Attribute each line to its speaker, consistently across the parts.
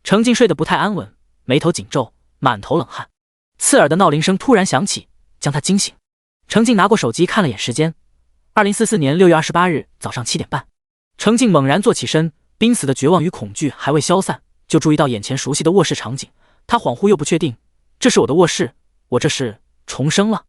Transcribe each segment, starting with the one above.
Speaker 1: 程静睡得不太安稳，眉头紧皱，满头冷汗。刺耳的闹铃声突然响起，将他惊醒。程静拿过手机看了眼时间，2044年6月28日早上7点半。程静猛然坐起身，濒死的绝望与恐惧还未消散，就注意到眼前熟悉的卧室场景。他恍惚又不确定，这是我的卧室，我这是重生了。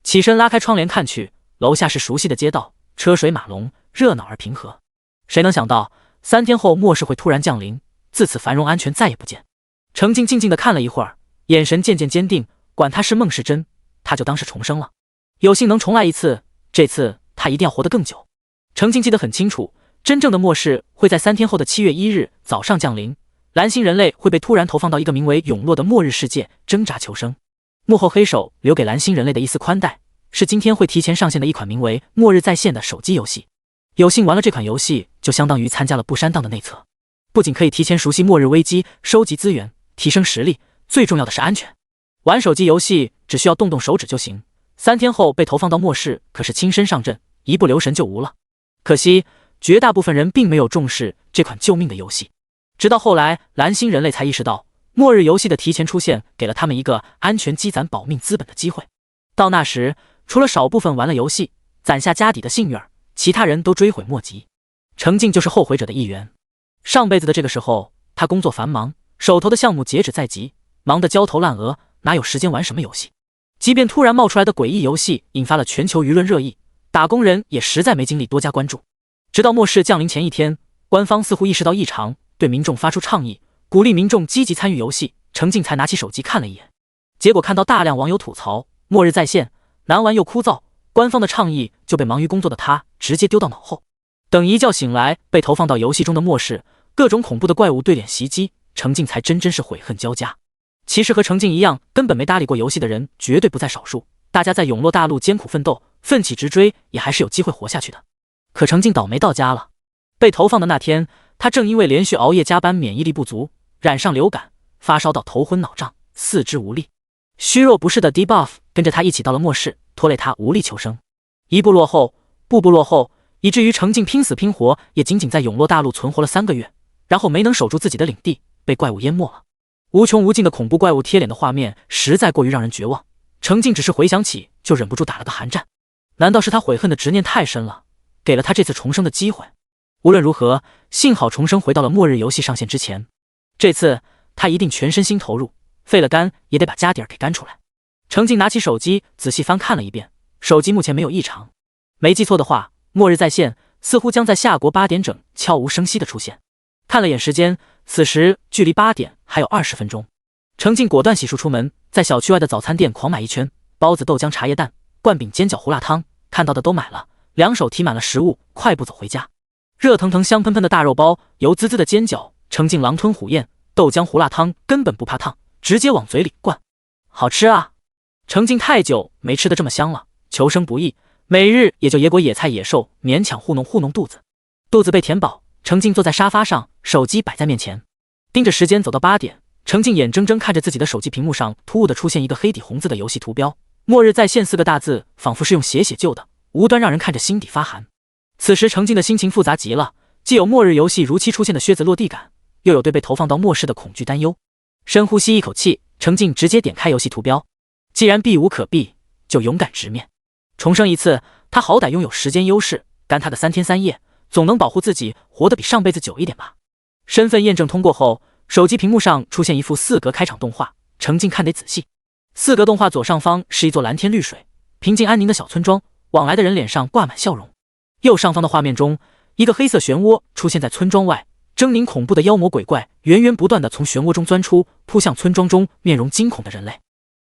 Speaker 1: 起身拉开窗帘看去，楼下是熟悉的街道，车水马龙，热闹而平和。谁能想到3天后末世会突然降临，自此繁荣安全再也不见。程静静静地看了一会儿，眼神渐渐坚定，管他是梦是真，他就当是重生了。有幸能重来一次，这次他一定要活得更久。程静记得很清楚，真正的末世会在3天后的7月1日早上降临，蓝星人类会被突然投放到一个名为永落的末日世界，挣扎求生。幕后黑手留给蓝星人类的一丝宽待，是今天会提前上线的一款名为《末日在线》的手机游戏。有幸玩了这款游戏，就相当于参加了不删档的内测，不仅可以提前熟悉末日危机，收集资源，提升实力，最重要的是安全。玩手机游戏只需要动动手指就行，3天后被投放到末世可是亲身上阵，一不留神就无了。可惜绝大部分人并没有重视这款救命的游戏，直到后来蓝星人类才意识到，末日游戏的提前出现给了他们一个安全积攒保命资本的机会。到那时，除了少部分玩了游戏攒下家底的幸运儿，其他人都追悔莫及。程静就是后悔者的一员。上辈子的这个时候，他工作繁忙，手头的项目截止在即，忙得焦头烂额，哪有时间玩什么游戏？即便突然冒出来的诡异游戏引发了全球舆论热议，打工人也实在没精力多加关注。直到末世降临前一天，官方似乎意识到异常，对民众发出倡议，鼓励民众积极参与游戏。程静才拿起手机看了一眼，结果看到大量网友吐槽末日在线难玩又枯燥，官方的倡议就被忙于工作的他直接丢到脑后。等一觉醒来，被投放到游戏中的末世，各种恐怖的怪物对脸袭击，程静才真是悔恨交加。其实和程静一样根本没搭理过游戏的人绝对不在少数，大家在永落大陆艰苦奋斗，奋起直追，也还是有机会活下去的。可程静倒霉到家了。被投放的那天，他正因为连续熬夜加班，免疫力不足，染上流感，发烧到头昏脑胀，四肢无力。虚弱不适的 debuff 跟着他一起到了末世，拖累他无力求生。一步落后，步步落后，以至于程静拼死拼活也仅仅在永落大陆存活了3个月，然后没能守住自己的领地，被怪物淹没了。无穷无尽的恐怖怪物贴脸的画面实在过于让人绝望，程静只是回想起就忍不住打了个寒战。难道是他悔恨的执念太深了，给了他这次重生的机会？无论如何，幸好重生回到了末日游戏上线之前。这次他一定全身心投入，费了干也得把家底儿给干出来。程静拿起手机仔细翻看了一遍，手机目前没有异常。没记错的话，末日在线似乎将在夏国8点整悄无声息地出现。看了眼时间，此时距离8点还有20分钟。程静果断洗漱出门，在小区外的早餐店狂买一圈，包子、豆浆、茶叶蛋、灌饼、煎饺、胡辣汤，看到的都买了，两手提满了食物，快步走回家。热腾腾香喷喷的大肉包，油滋滋的煎饺，程静狼吞虎咽，豆浆胡辣汤根本不怕烫，直接往嘴里灌。好吃啊！程静太久没吃得这么香了，求生不易，每日也就野果野菜野兽勉强糊弄肚子。肚子被填饱，程静坐在沙发上，手机摆在面前，盯着时间走到8点。程静眼睁睁看着自己的手机屏幕上突兀地出现一个黑底红字的游戏图标，末日在线4个大字仿佛是用血救的，无端让人看着心底发寒。此时程静的心情复杂极了，既有末日游戏如期出现的靴子落地感，又有对被投放到末世的恐惧担忧。深呼吸一口气，程静直接点开游戏图标，既然避无可避，就勇敢直面。重生一次，他好歹拥有时间优势，干他的3天3夜，总能保护自己活得比上辈子久一点吧。身份验证通过后，手机屏幕上出现一幅4格开场动画，程静看得仔细。4格动画左上方是一座蓝天绿水、平静安宁的小村庄，往来的人脸上挂满笑容。右上方的画面中，一个黑色漩涡出现在村庄外，狰狞恐怖的妖魔鬼怪源源不断地从漩涡中钻出，扑向村庄中面容惊恐的人类。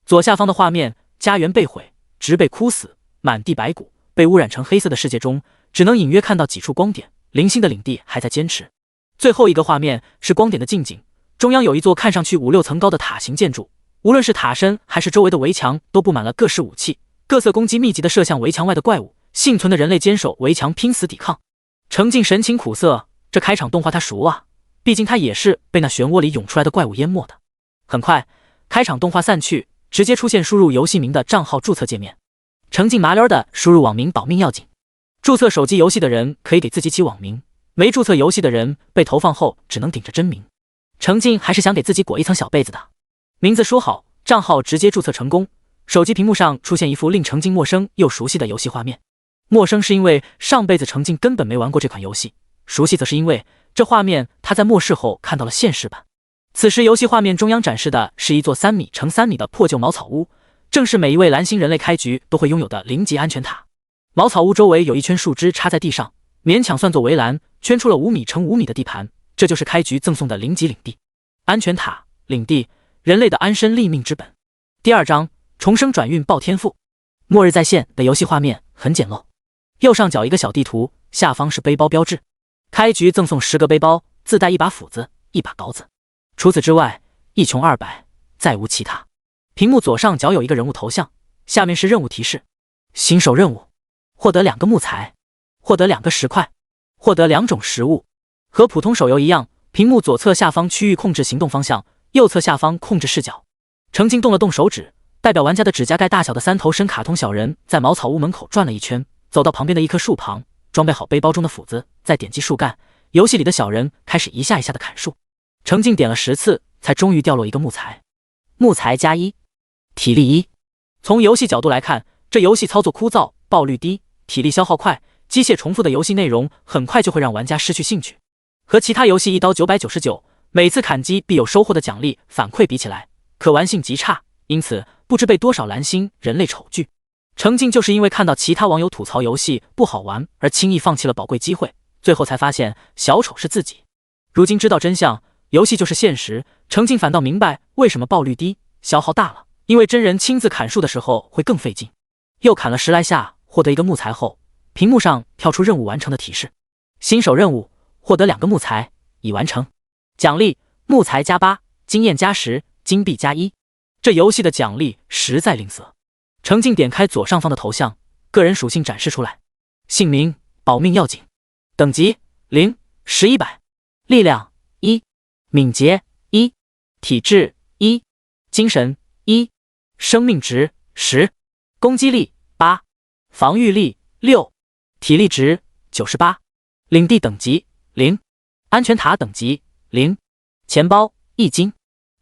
Speaker 1: 左下方的画面，家园被毁，植被枯死，满地白骨，被污染成黑色的世界中，只能隐约看到几处光点，零星的领地还在坚持。最后一个画面是光点的近景，中央有一座看上去5、6层高的塔形建筑，无论是塔身还是周围的围墙都布满了各式武器，各色攻击密集地射向围墙外的怪物，幸存的人类坚守围墙拼死抵抗。程静神情苦涩，这开场动画他熟啊，毕竟他也是被那漩涡里涌出来的怪物淹没的。很快开场动画散去，直接出现输入游戏名的账号注册界面。程静麻溜的输入网名保命要紧，注册手机游戏的人可以给自己起网名，没注册游戏的人被投放后只能顶着真名。程静还是想给自己裹一层小被子的。名字输好，账号直接注册成功，手机屏幕上出现一幅令程静陌生又熟悉的游戏画面。陌生是因为上辈子程静根本没玩过这款游戏，熟悉则是因为这画面他在末世后看到了现实版。此时游戏画面中央展示的是一座3米乘3米的破旧茅草屋，正是每一位蓝星人类开局都会拥有的0级安全塔。茅草屋周围有一圈树枝插在地上，勉强算作围栏，圈出了5米乘5米的地盘，这就是开局赠送的0级领地。安全塔、领地，人类的安身立命之本。第2章重生转运爆天赋。末日再现的游戏画面很简陋，右上角一个小地图，下方是背包标志。开局赠送10个背包，自带一把斧子、一把镐子。除此之外，一穷2白，再无其他。屏幕左上角有一个人物头像，下面是任务提示：新手任务，获得2个木材，获得2个石块，获得2种食物。和普通手游一样，屏幕左侧下方区域控制行动方向，右侧下方控制视角。程静动了动手指，代表玩家的指甲盖大小的3头身卡通小人在茅草屋门口转了一圈，走到旁边的一棵树旁，装备好背包中的斧子，再点击树干，游戏里的小人开始一下一下的砍树。程静点了10次，才终于掉落一个木材。木材加1，体力1。从游戏角度来看，这游戏操作枯燥，爆率低，体力消耗快，机械重复的游戏内容很快就会让玩家失去兴趣。和其他游戏一刀999，每次砍击必有收获的奖励反馈比起来，可玩性极差，因此不知被多少蓝星人类丑剧。程静就是因为看到其他网友吐槽游戏不好玩而轻易放弃了宝贵机会，最后才发现小丑是自己。如今知道真相，游戏就是现实，程静反倒明白为什么爆率低，消耗大了，因为真人亲自砍树的时候会更费劲。又砍了10来下，获得1个木材后，屏幕上跳出任务完成的提示：新手任务，获得2个木材，已完成。奖励：木材加8，经验加10，金币加1。这游戏的奖励实在吝啬。程静点开左上方的头像，个人属性展示出来：姓名：保命要紧，等级0，时100，力量1，敏捷1，体质1，精神1，生命值10，攻击力8，防御力6，体力值98，领地等级0，安全塔等级0，钱包1金，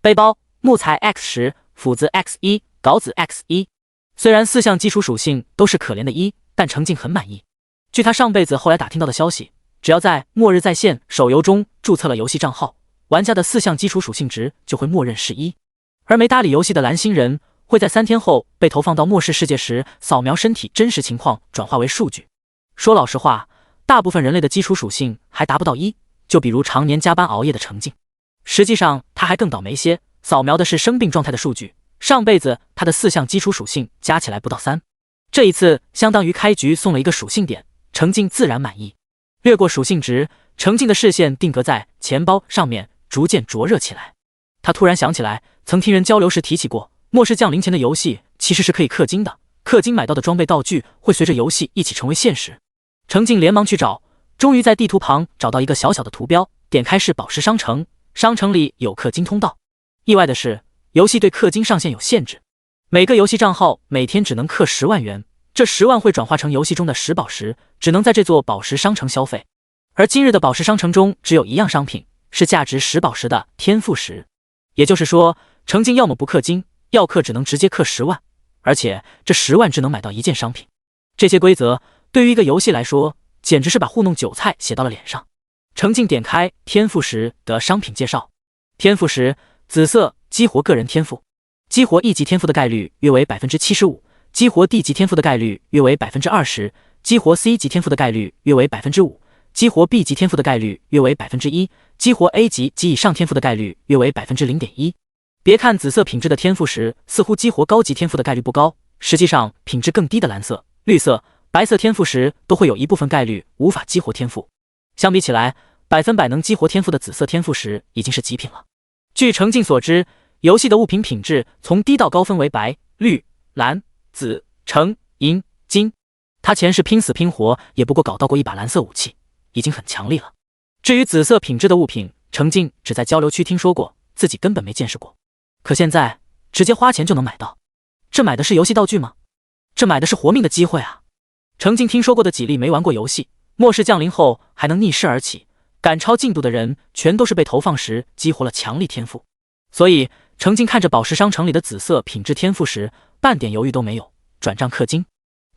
Speaker 1: 背包木材 X10，斧子 X1，镐子 X1。虽然4项基础属性都是可怜的1，但程静很满意。据他上辈子后来打听到的消息，只要在末日再现手游中注册了游戏账号，玩家的4项基础属性值就会默认是1，而没搭理游戏的蓝星人会在3天后被投放到末世世界时，扫描身体真实情况转化为数据。说老实话，大部分人类的基础属性还达不到1，就比如常年加班熬夜的程静。实际上他还更倒霉些，扫描的是生病状态的数据，上辈子他的4项基础属性加起来不到3，这一次相当于开局送了一个属性点，程静自然满意。略过属性值，程静的视线定格在钱包上面，逐渐灼热起来。他突然想起来，曾听人交流时提起过，末世降临前的游戏其实是可以氪金的，氪金买到的装备道具会随着游戏一起成为现实。程静连忙去找，终于在地图旁找到一个小小的图标，点开是宝石商城，商城里有氪金通道。意外的是，游戏对氪金上限有限制，每个游戏账号每天只能氪10万元，这10万会转化成游戏中的10宝石，只能在这座宝石商城消费。而今日的宝石商城中只有一样商品，是价值10宝石的天赋石。也就是说，程静要么不氪金，要氪只能直接氪10万，而且这10万只能买到1件商品。这些规则对于一个游戏来说，简直是把糊弄韭菜写到了脸上。程静点开天赋石的商品介绍，天赋石紫色，激活个人天赋，激活1级天赋的概率约为 75%， 激活 D 级天赋的概率约为 20%， 激活 C 级天赋的概率约为 5%， 激活 B 级天赋的概率约为 1%， 激活 A 级及以上天赋的概率约为 0.1%。 别看紫色品质的天赋石似乎激活高级天赋的概率不高，实际上品质更低的蓝色、绿色、白色天赋石都会有一部分概率无法激活天赋。相比起来，100%能激活天赋的紫色天赋石已经是极品了。据程静所知，游戏的物品品质从低到高分为白、绿、蓝、紫、橙、银、金。他前世拼死拼活也不过搞到过一把蓝色武器，已经很强力了。至于紫色品质的物品，程静只在交流区听说过，自己根本没见识过。可现在直接花钱就能买到，这买的是游戏道具吗？这买的是活命的机会啊！程静听说过的几例没玩过游戏，末世降临后还能逆势而起，赶超进度的人全都是被投放时激活了强力天赋，所以程静看着宝石商城里的紫色品质天赋时，半点犹豫都没有，转账氪金，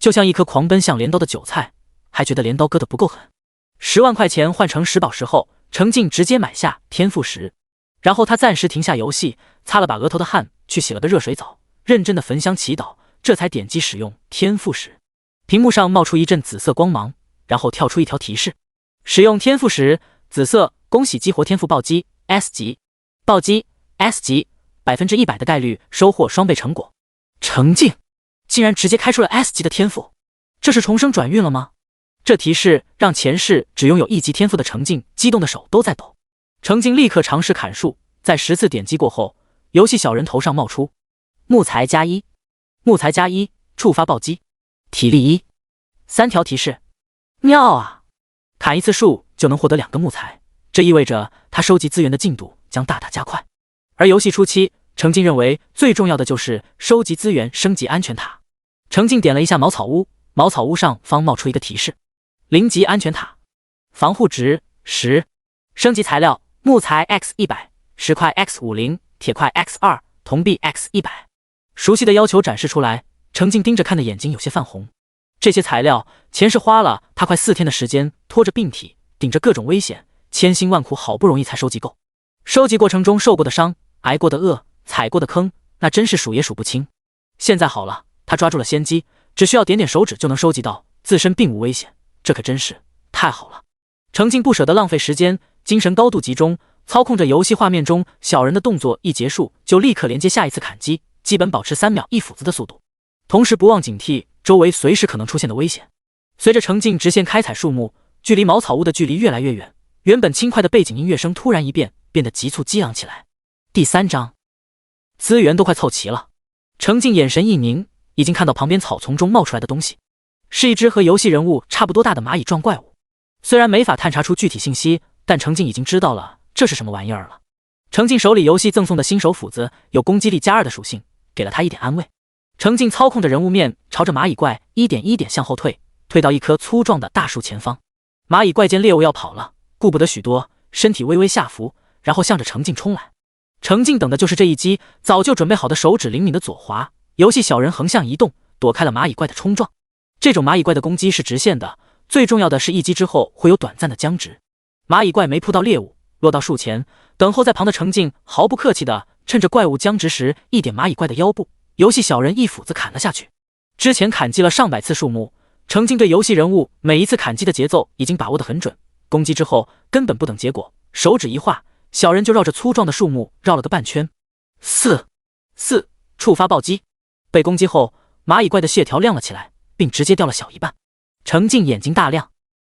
Speaker 1: 就像一颗狂奔向镰刀的韭菜，还觉得镰刀割得不够狠。10万块钱换成10宝石后，程静直接买下天赋石，然后他暂时停下游戏，擦了把额头的汗，去洗了个热水澡，认真的焚香祈祷，这才点击使用天赋石。屏幕上冒出一阵紫色光芒，然后跳出一条提示：使用天赋石，紫色，恭喜激活天赋暴击 S 级，暴击 S 级，100%的概率收获双倍成果。程静竟然直接开出了 S 级的天赋，这是重生转运了吗？这提示让前世只拥有1级天赋的程静激动的手都在抖。程静立刻尝试砍树，在10次点击过后，游戏小人头上冒出木材加1，木材加1，触发暴击，体力1，3条提示。妙啊！砍一次树就能获得2个木材，这意味着他收集资源的进度将大大加快。而游戏初期，程静认为最重要的就是收集资源、升级安全塔。程静点了一下茅草屋，茅草屋上方冒出一个提示：0级安全塔，防护值10，升级材料木材 X100，石块 X50，铁块 X2，铜币 X100。熟悉的要求展示出来，程静盯着看的眼睛有些泛红。这些材料前世花了他快4天的时间，拖着病体，顶着各种危险，千辛万苦好不容易才收集够。收集过程中受过的伤，挨过的饿，踩过的坑，那真是数也数不清。现在好了，他抓住了先机，只需要点点手指就能收集到，自身并无危险，这可真是太好了。程静不舍得浪费时间，精神高度集中，操控着游戏画面中小人的动作一结束就立刻连接下一次砍击，基本保持3秒一斧子的速度，同时不忘警惕周围随时可能出现的危险。随着程静直线开采树木，距离茅草屋的距离越来越远，原本轻快的背景音乐声突然一变，变得急促激昂起来。第3章，资源都快凑齐了。程静眼神一凝，已经看到旁边草丛中冒出来的东西，是一只和游戏人物差不多大的蚂蚁状怪物。虽然没法探查出具体信息，但程静已经知道了这是什么玩意儿了。程静手里游戏赠送的新手斧子有攻击力+2的属性，给了他一点安慰。程静操控着人物面朝着蚂蚁怪一点一点向后退，退到一棵粗壮的大树前方。蚂蚁怪见猎物要跑了，顾不得许多，身体微微下浮，然后向着程静冲来。程静等的就是这一击，早就准备好的手指灵敏的左滑，游戏小人横向移动，躲开了蚂蚁怪的冲撞。这种蚂蚁怪的攻击是直线的，最重要的是一击之后会有短暂的僵直。蚂蚁怪没扑到猎物，落到树前，等候在旁的程静毫不客气的趁着怪物僵直时一点蚂蚁怪的腰部，游戏小人一斧子砍了下去。之前砍击了上百次树木，程静对游戏人物每一次砍击的节奏已经把握得很准，攻击之后根本不等结果，手指一画，小人就绕着粗壮的树木绕了个半圈。4触发暴击，被攻击后蚂蚁怪的血条亮了起来，并直接掉了小一半。程静眼睛大亮，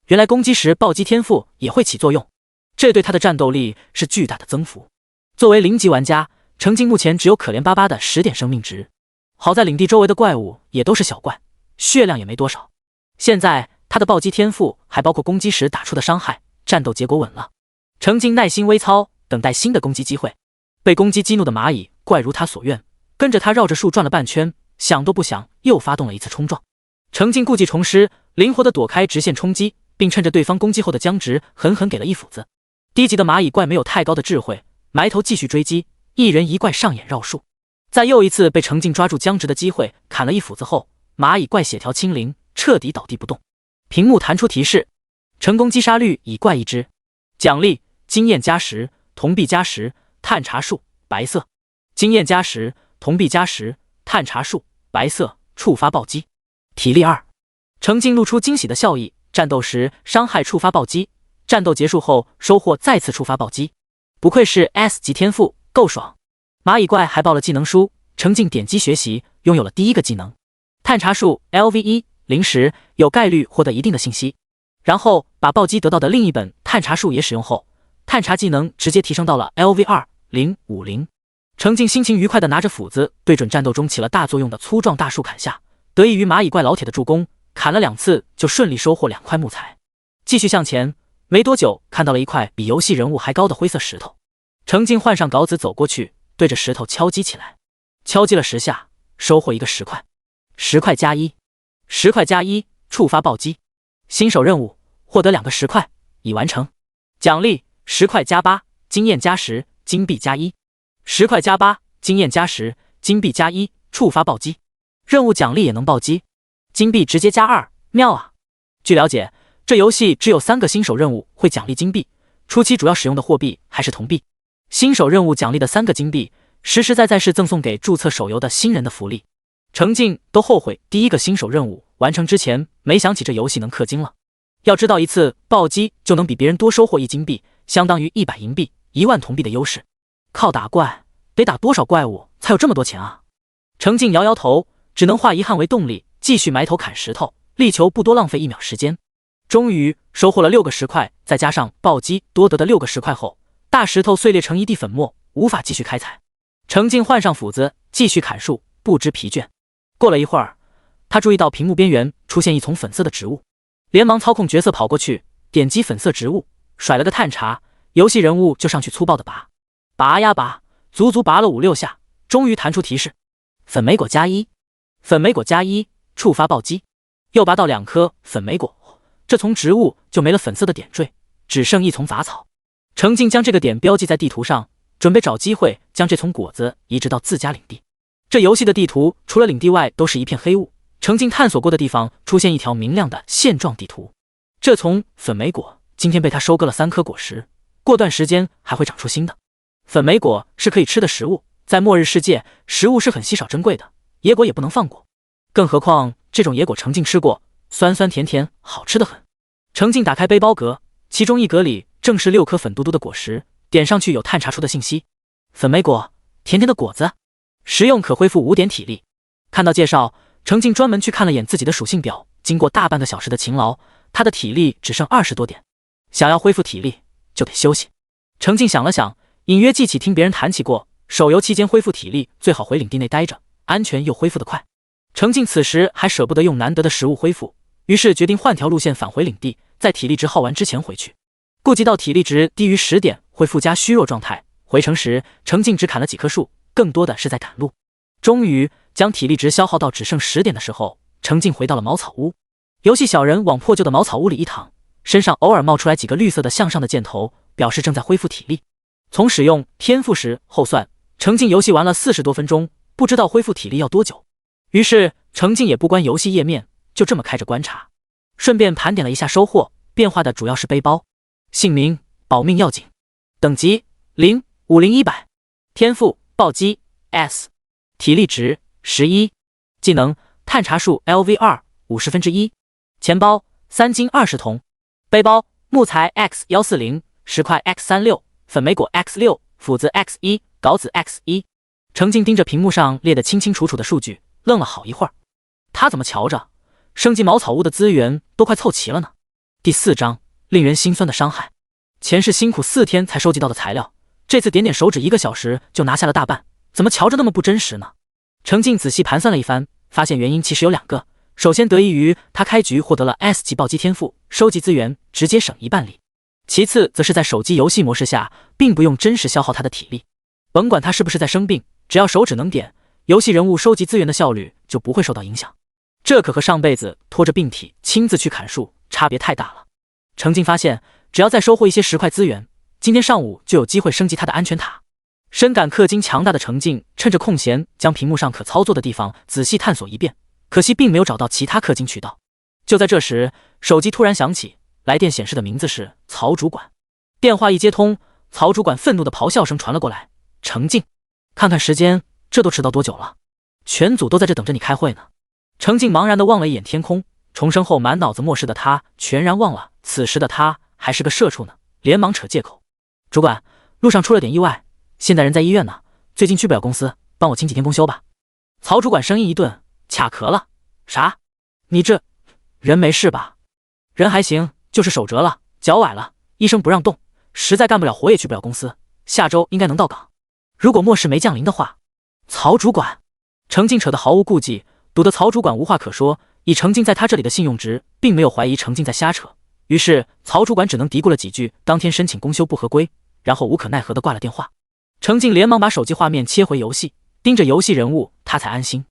Speaker 1: 原来攻击时暴击天赋也会起作用，这对他的战斗力是巨大的增幅。作为0级玩家，程静目前只有可怜巴巴的10点生命值，好在领地周围的怪物也都是小怪，血量也没多少。现在他的暴击天赋还包括攻击时打出的伤害，战斗结果稳了。程静耐心微操，等待新的攻击机会。被攻击激怒的蚂蚁怪如他所愿，跟着他绕着树转了半圈，想都不想又发动了一次冲撞。程静故技重施，灵活地躲开直线冲击，并趁着对方攻击后的僵直狠狠给了一斧子。低级的蚂蚁怪没有太高的智慧，埋头继续追击，一人一怪上演绕树。在又一次被程静抓住僵直的机会砍了一斧子后，蚂蚁怪血条清零，彻底倒地不动。屏幕弹出提示：成功击杀率蚁怪1只，奖励经验+10，铜币+10，探查术白色，经验+10，铜币+10，探查术白色，触发暴击，体力2。程静露出惊喜的笑意，战斗时伤害触发暴击，战斗结束后收获再次触发暴击。不愧是 S 级天赋，够爽。蚂蚁怪还报了技能书，程静点击学习，拥有了第一个技能探查术 LV1，临时有概率获得一定的信息。然后把暴击得到的另一本探查术也使用后，探查技能直接提升到了 LV2，050。程静心情愉快地拿着斧子对准战斗中起了大作用的粗壮大树砍下，得益于蚂蚁怪老铁的助攻，砍了2次就顺利收获2块木材。继续向前，没多久看到了一块比游戏人物还高的灰色石头，程静换上稿子走过去，对着石头敲击起来。敲击了10下，收获一个石块，10块+1，10块+1，触发暴击。新手任务，获得2个石块，已完成。奖励10块加8，经验加10，金币加1，10块加8，经验加10，金币加1，触发暴击。任务奖励也能暴击，金币直接加2，妙啊！据了解，这游戏只有3个新手任务会奖励金币，初期主要使用的货币还是铜币。新手任务奖励的3个金币，实实在在是赠送给注册手游的新人的福利。程静都后悔第一个新手任务完成之前没想起这游戏能氪金了。要知道一次暴击就能比别人多收获1金币，相当于100银币、1万铜币的优势。靠打怪得打多少怪物才有这么多钱啊？程静摇摇头，只能化遗憾为动力，继续埋头砍石头，力求不多浪费1秒时间。终于收获了6个10块，再加上暴击多得的6个10块后，大石头碎裂成一地粉末，无法继续开采。程静换上斧子，继续砍树，不知疲倦。过了一会儿，他注意到屏幕边缘出现一丛粉色的植物，连忙操控角色跑过去，点击粉色植物，甩了个探查，游戏人物就上去粗暴的拔呀拔，足足拔了5、6下，终于弹出提示：粉莓果加1，粉莓果加1，触发暴击。又拔到2颗粉莓果，这丛植物就没了粉色的点缀，只剩一丛杂草。程静将这个点标记在地图上，准备找机会将这丛果子移植到自家领地。这游戏的地图除了领地外都是一片黑雾，程静探索过的地方出现一条明亮的现状地图。这丛粉莓果今天被他收割了3颗果实，过段时间还会长出新的。粉莓果是可以吃的食物，在末日世界，食物是很稀少珍贵的，野果也不能放过。更何况这种野果程静吃过，酸酸甜甜，好吃得很。程静打开背包格，其中一格里正是6颗粉嘟嘟的果实，点上去有探查出的信息：粉莓果，甜甜的果子，食用可恢复5点体力。看到介绍，程静专门去看了眼自己的属性表，经过大半个小时的勤劳，他的体力只剩20多点，想要恢复体力就得休息。程静想了想，隐约记起听别人谈起过，手游期间恢复体力最好回领地内待着，安全又恢复得快。程静此时还舍不得用难得的食物恢复，于是决定换条路线返回领地，在体力值耗完之前回去。顾及到体力值低于10点会附加虚弱状态，回城时程静只砍了几棵树，更多的是在赶路。终于将体力值消耗到只剩10点的时候，程静回到了茅草屋。游戏小人往破旧的茅草屋里一躺，身上偶尔冒出来几个绿色的向上的箭头，表示正在恢复体力。从使用天赋时后算，程静游戏玩了40多分钟，不知道恢复体力要多久。于是程静也不关游戏页面，就这么开着观察，顺便盘点了一下收获，变化的主要是背包。姓名保命要紧，等级0、50、100，天赋暴击 S， 体力值11，技能探查术 LV2 1/50，钱包3金20铜，背包木材 X140， 石块 X36， 粉莓果 X6， 斧子 X1， 镐子 X1。程静盯着屏幕上列得清清楚楚的数据，愣了好一会儿。他怎么瞧着升级茅草屋的资源都快凑齐了呢？第4章令人心酸的伤害。前世辛苦4天才收集到的材料，这次点点手指1个小时就拿下了大半，怎么瞧着那么不真实呢？程静仔细盘算了一番，发现原因其实有2个。首先得益于他开局获得了 S 级暴击天赋，收集资源直接省1半力。其次则是在手机游戏模式下，并不用真实消耗他的体力。甭管他是不是在生病，只要手指能点，游戏人物收集资源的效率就不会受到影响。这可和上辈子拖着病体亲自去砍树差别太大了。程静发现，只要再收获一些10块资源，今天上午就有机会升级他的安全塔。深感氪金强大的程静，趁着空闲将屏幕上可操作的地方仔细探索一遍，可惜并没有找到其他氪金渠道。就在这时，手机突然响起，来电显示的名字是曹主管。电话一接通，曹主管愤怒的咆哮声传了过来：程静，看看时间，这都迟到多久了？全组都在这等着你开会呢。程静茫然地望了一眼天空，重生后满脑子漠视的他全然忘了此时的他还是个社畜呢，连忙扯借口：主管，路上出了点意外，现在人在医院呢，最近去不了公司，帮我请几天公休吧。曹主管声音一顿，卡壳了：啥？你这人没事吧？人还行，就是手折了，脚崴了，医生不让动，实在干不了活也去不了公司，下周应该能到岗。如果末世没降临的话。曹主管，程静扯得毫无顾忌，堵得曹主管无话可说。以程静在他这里的信用值，并没有怀疑程静在瞎扯，于是曹主管只能嘀咕了几句当天申请公休不合规，然后无可奈何地挂了电话。程静连忙把手机画面切回游戏，盯着游戏人物，他才安心。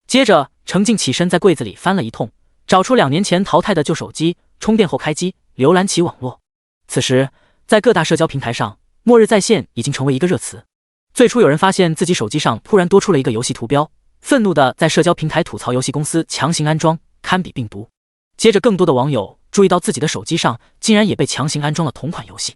Speaker 1: 接着程静起身在柜子里翻了一通，找出2年前淘汰的旧手机，充电后开机，浏览起网络。此时在各大社交平台上，末日在线已经成为一个热词。最初有人发现自己手机上突然多出了一个游戏图标，愤怒地在社交平台吐槽游戏公司强行安装，堪比病毒。接着更多的网友注意到自己的手机上竟然也被强行安装了同款游戏。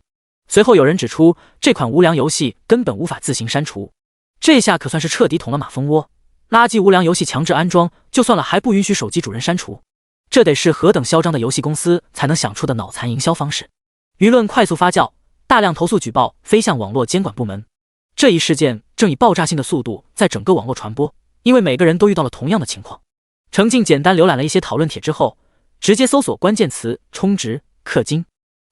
Speaker 1: 随后有人指出这款无良游戏根本无法自行删除，这下可算是彻底捅了马蜂窝。垃圾无良游戏强制安装就算了，还不允许手机主人删除，这得是何等嚣张的游戏公司才能想出的脑残营销方式。舆论快速发酵，大量投诉举报飞向网络监管部门。这一事件正以爆炸性的速度在整个网络传播，因为每个人都遇到了同样的情况。程静简单浏览了一些讨论帖之后，直接搜索关键词充值氪金，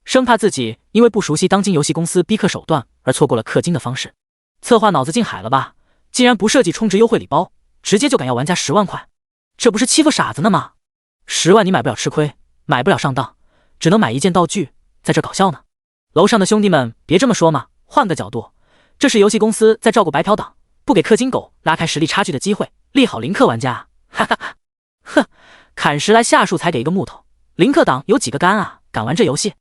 Speaker 1: 生怕自己因为不熟悉当今游戏公司逼氪手段而错过了氪金的方式。策划脑子进海了吧？竟然不设计充值优惠礼包，直接就敢要玩家10万块，这不是欺负傻子呢吗？10万你买不了吃亏，买不了上当，只能买一件道具，在这搞笑呢。楼上的兄弟们别这么说嘛，换个角度，这是游戏公司在照顾白嫖党，不给氪金狗拉开实力差距的机会，利好零氪玩家。哈哈哈，哼，砍10来下树才给一个木头，零氪党有几个肝啊，敢玩这游戏？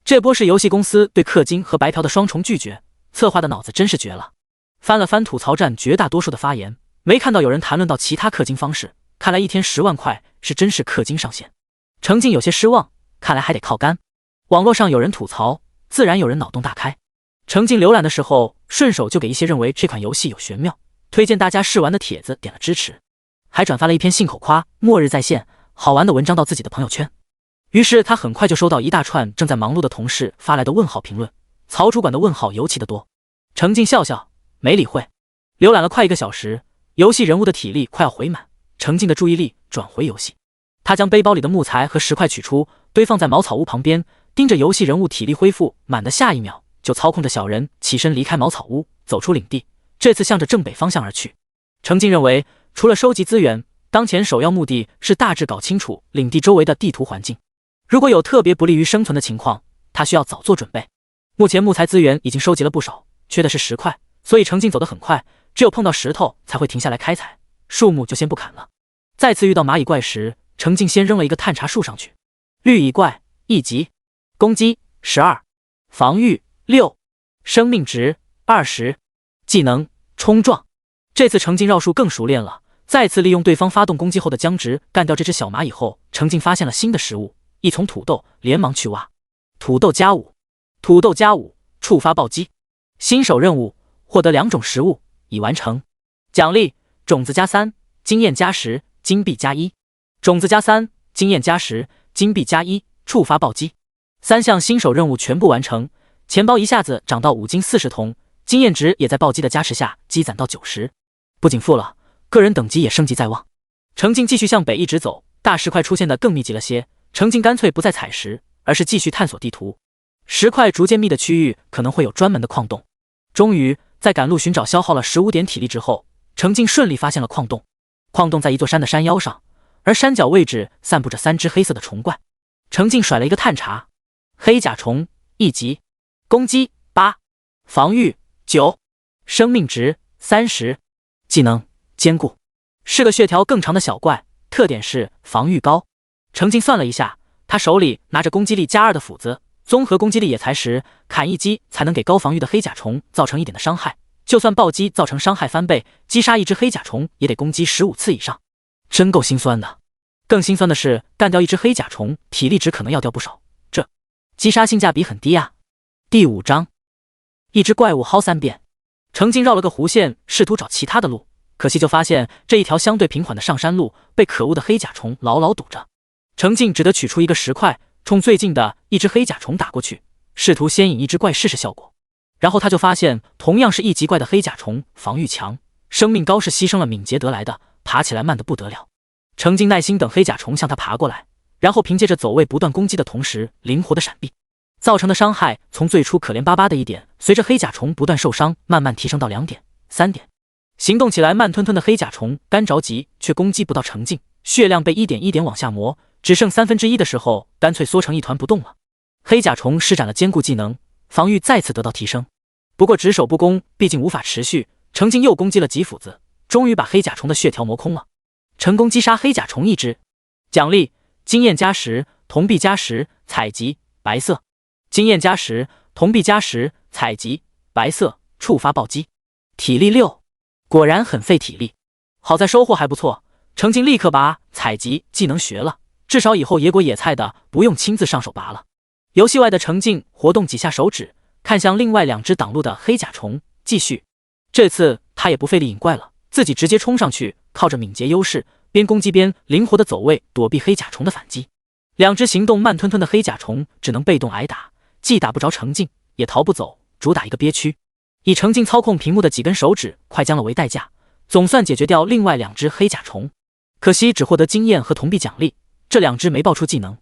Speaker 1: 这波是游戏公司对氪金和白嫖的双重拒绝，策划的脑子真是绝了。翻了翻吐槽站绝大多数的发言，没看到有人谈论到其他氪金方式，看来一天10万块是真是氪金上限。程静有些失望，看来还得靠肝。网络上有人吐槽，自然有人脑洞大开。程静浏览的时候，顺手就给一些认为这款游戏有玄妙，推荐大家试玩的帖子点了支持，还转发了一篇信口夸末日在线好玩的文章到自己的朋友圈。于是他很快就收到一大串正在忙碌的同事发来的问号评论，曹主管的问号尤其的多。程静笑笑没理会。浏览了快1个小时，游戏人物的体力快要回满，程静的注意力转回游戏。他将背包里的木材和石块取出，堆放在茅草屋旁边，盯着游戏人物体力恢复满的下一秒，就操控着小人起身离开茅草屋，走出领地，这次向着正北方向而去。程静认为，除了收集资源，当前首要目的是大致搞清楚领地周围的地图环境。如果有特别不利于生存的情况，他需要早做准备。目前木材资源已经收集了不少，缺的是石块，所以程静走得很快，只有碰到石头才会停下来开采，树木就先不砍了。再次遇到蚂蚁怪时，程静先扔了一个探查术上去。绿蚁怪1级，攻击12，防御6，生命值20，技能冲撞。这次程静绕树更熟练了，再次利用对方发动攻击后的僵直干掉这只小蚂蚁后，程静发现了新的食物，一丛土豆，连忙去挖。土豆加5，土豆加5，触发暴击。新手任务，获得2种食物，已完成。奖励：种子加3，经验加10，金币加1。种子加3，经验加10，金币加1，触发暴击。3项新手任务全部完成，钱包一下子涨到5金40铜，经验值也在暴击的加持下积攒到90。不仅富了，个人等级也升级在望。程静继续向北一直走，大石块出现的更密集了些，程静干脆不再采石，而是继续探索地图。石块逐渐密的区域可能会有专门的矿洞。终于在赶路寻找消耗了15点体力之后，程静顺利发现了矿洞。矿洞在一座山的山腰上，而山脚位置散布着3只黑色的虫怪。程静甩了一个探查，黑甲虫1级，攻击8，防御9，生命值30，技能坚固，是个血条更长的小怪，特点是防御高。程静算了一下，他手里拿着攻击力加2的斧子，综合攻击力也才10，砍一击才能给高防御的黑甲虫造成1点的伤害，就算暴击造成伤害翻倍，击杀一只黑甲虫也得攻击15次以上，真够心酸的。更心酸的是，干掉一只黑甲虫，体力值可能要掉不少，这击杀性价比很低啊。第5章，一只怪物薅3遍。程静绕了个弧线，试图找其他的路，可惜就发现这一条相对平缓的上山路被可恶的黑甲虫牢牢堵着。程静只得取出一个石块，冲最近的一只黑甲虫打过去，试图先引一只怪试试效果。然后他就发现，同样是1级怪的黑甲虫防御强，生命高是牺牲了敏捷得来的，爬起来慢得不得了。程静耐心等黑甲虫向他爬过来，然后凭借着走位不断攻击的同时灵活的闪避，造成的伤害从最初可怜巴巴的1点，随着黑甲虫不断受伤慢慢提升到2点、3点。行动起来慢吞吞的黑甲虫干着急，却攻击不到程静，血量被1点1点往下磨，只剩1/3的时候，干脆缩成一团不动了。黑甲虫施展了坚固技能，防御再次得到提升。不过只守不攻毕竟无法持续，程静又攻击了几斧子，终于把黑甲虫的血条磨空了，成功击杀黑甲虫1只。奖励：经验加10，铜币加10，采集白色。经验加10，铜币加10，采集，白色，触发暴击，体力6，果然很费体力。好在收获还不错，程静立刻把采集技能学了，至少以后野果野菜的不用亲自上手拔了。游戏外的程静活动几下手指，看向另外2只挡路的黑甲虫，继续。这次他也不费力引怪了，自己直接冲上去，靠着敏捷优势，边攻击边灵活的走位躲避黑甲虫的反击。2只行动慢吞吞的黑甲虫只能被动挨打，既打不着程静，也逃不走，主打一个憋屈。以程静操控屏幕的几根手指快将了为代价，总算解决掉另外2只黑甲虫。可惜只获得经验和铜币奖励，这2只没爆出技能。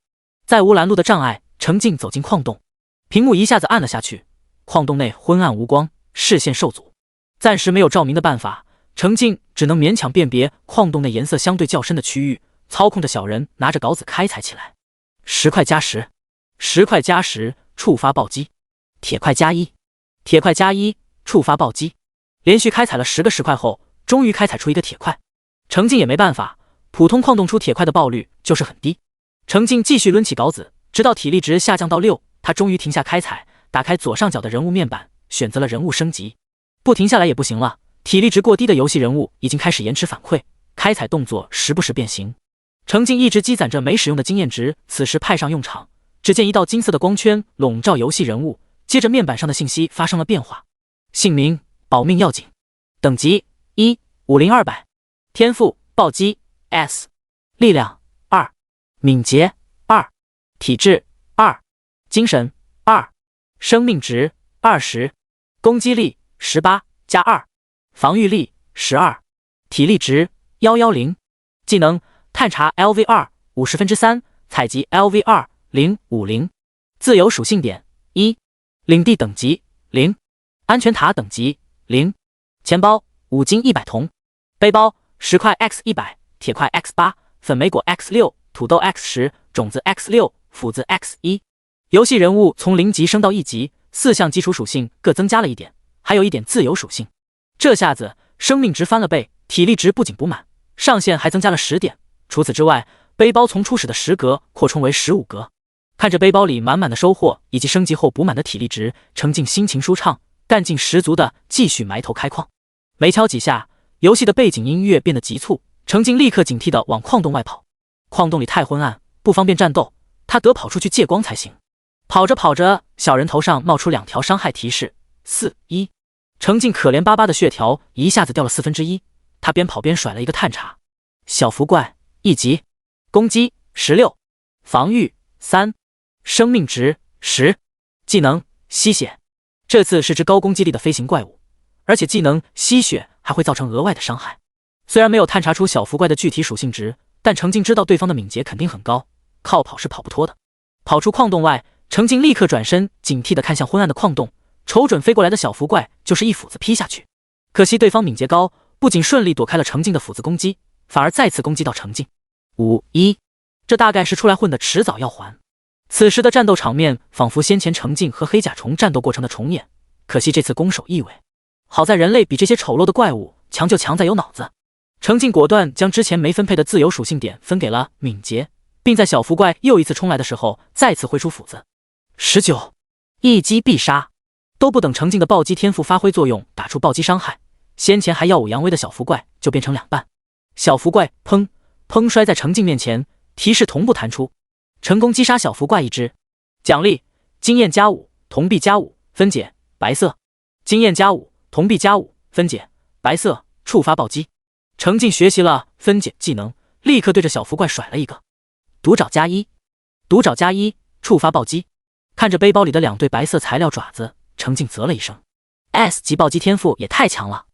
Speaker 1: 再无拦路的障碍，程静走进矿洞，屏幕一下子暗了下去，矿洞内昏暗无光，视线受阻，暂时没有照明的办法，程静只能勉强辨别矿洞内颜色相对较深的区域，操控着小人拿着镐子开采起来。10块加10， 10块加10，触发暴击，铁块加1，铁块加1，触发暴击。连续开采了10个10块后，终于开采出一个铁块。程静也没办法，普通矿洞出铁块的爆率就是很低。程静继续抡起镐子，直到体力值下降到6，他终于停下开采，打开左上角的人物面板，选择了人物升级。不停下来也不行了，体力值过低的游戏人物已经开始延迟反馈，开采动作时不时变形。程静一直积攒着没使用的经验值，此时派上用场。只见一道金色的光圈笼罩游戏人物，接着面板上的信息发生了变化。姓名：保命要紧，等级1， 50200，天赋：暴击 S， 力量2，敏捷2，体质2，精神2，生命值20，攻击力18加2，防御力12，体力值110，技能探查 LV2 50%，采集 LV2 050，自由属性点1，领地等级0，安全塔等级0，钱包5金100铜，背包10块 X100， 铁块 X8， 粉莓果 X6， 土豆 X10， 种子 X6， 斧子 X1。游戏人物从0级升到1级，4项基础属性各增加了1点，还有1点自由属性。这下子生命值翻了倍，体力值不仅补满，上限还增加了10点。除此之外，背包从初始的10格扩充为15格。看着背包里满满的收获以及升级后补满的体力值，程静心情舒畅，干劲十足的继续埋头开矿。没敲几下，游戏的背景音乐变得急促，程静立刻警惕地往矿洞外跑。矿洞里太昏暗，不方便战斗，他得跑出去借光才行。跑着跑着，小人头上冒出2条伤害提示，4-1。程静可怜巴巴的血条一下子掉了1/4，他边跑边甩了一个探查。小福怪1级，攻击16，防御3，生命值10，技能吸血。这次是只高攻击力的飞行怪物，而且技能吸血还会造成额外的伤害。虽然没有探查出小福怪的具体属性值，但程静知道对方的敏捷肯定很高，靠跑是跑不脱的。跑出矿洞外，程静立刻转身，警惕地看向昏暗的矿洞，瞅准飞过来的小福怪就是一斧子劈下去。可惜对方敏捷高，不仅顺利躲开了程静的斧子攻击，反而再次攻击到程静。5-1，这大概是出来混的，迟早要还。此时的战斗场面仿佛先前程静和黑甲虫战斗过程的重演，可惜这次攻守易位。好在人类比这些丑陋的怪物强，就强在有脑子。程静果断将之前没分配的自由属性点分给了敏捷，并在小福怪又一次冲来的时候再次挥出斧子。19，一击必杀。都不等程静的暴击天赋发挥作用，打出暴击伤害，先前还耀武扬威的小福怪就变成2半。小福怪砰砰摔在程静面前，提示同步弹出，成功击杀小福怪1只。奖励：经验加5，铜币加5，分解白色。经验加5，铜币加5，分解白色，触发暴击。程静学习了分解技能，立刻对着小福怪甩了一个毒爪加1，毒爪加1，触发暴击。看着背包里的2对白色材料爪子，程静啧了一声 ，S 级暴击天赋也太强了！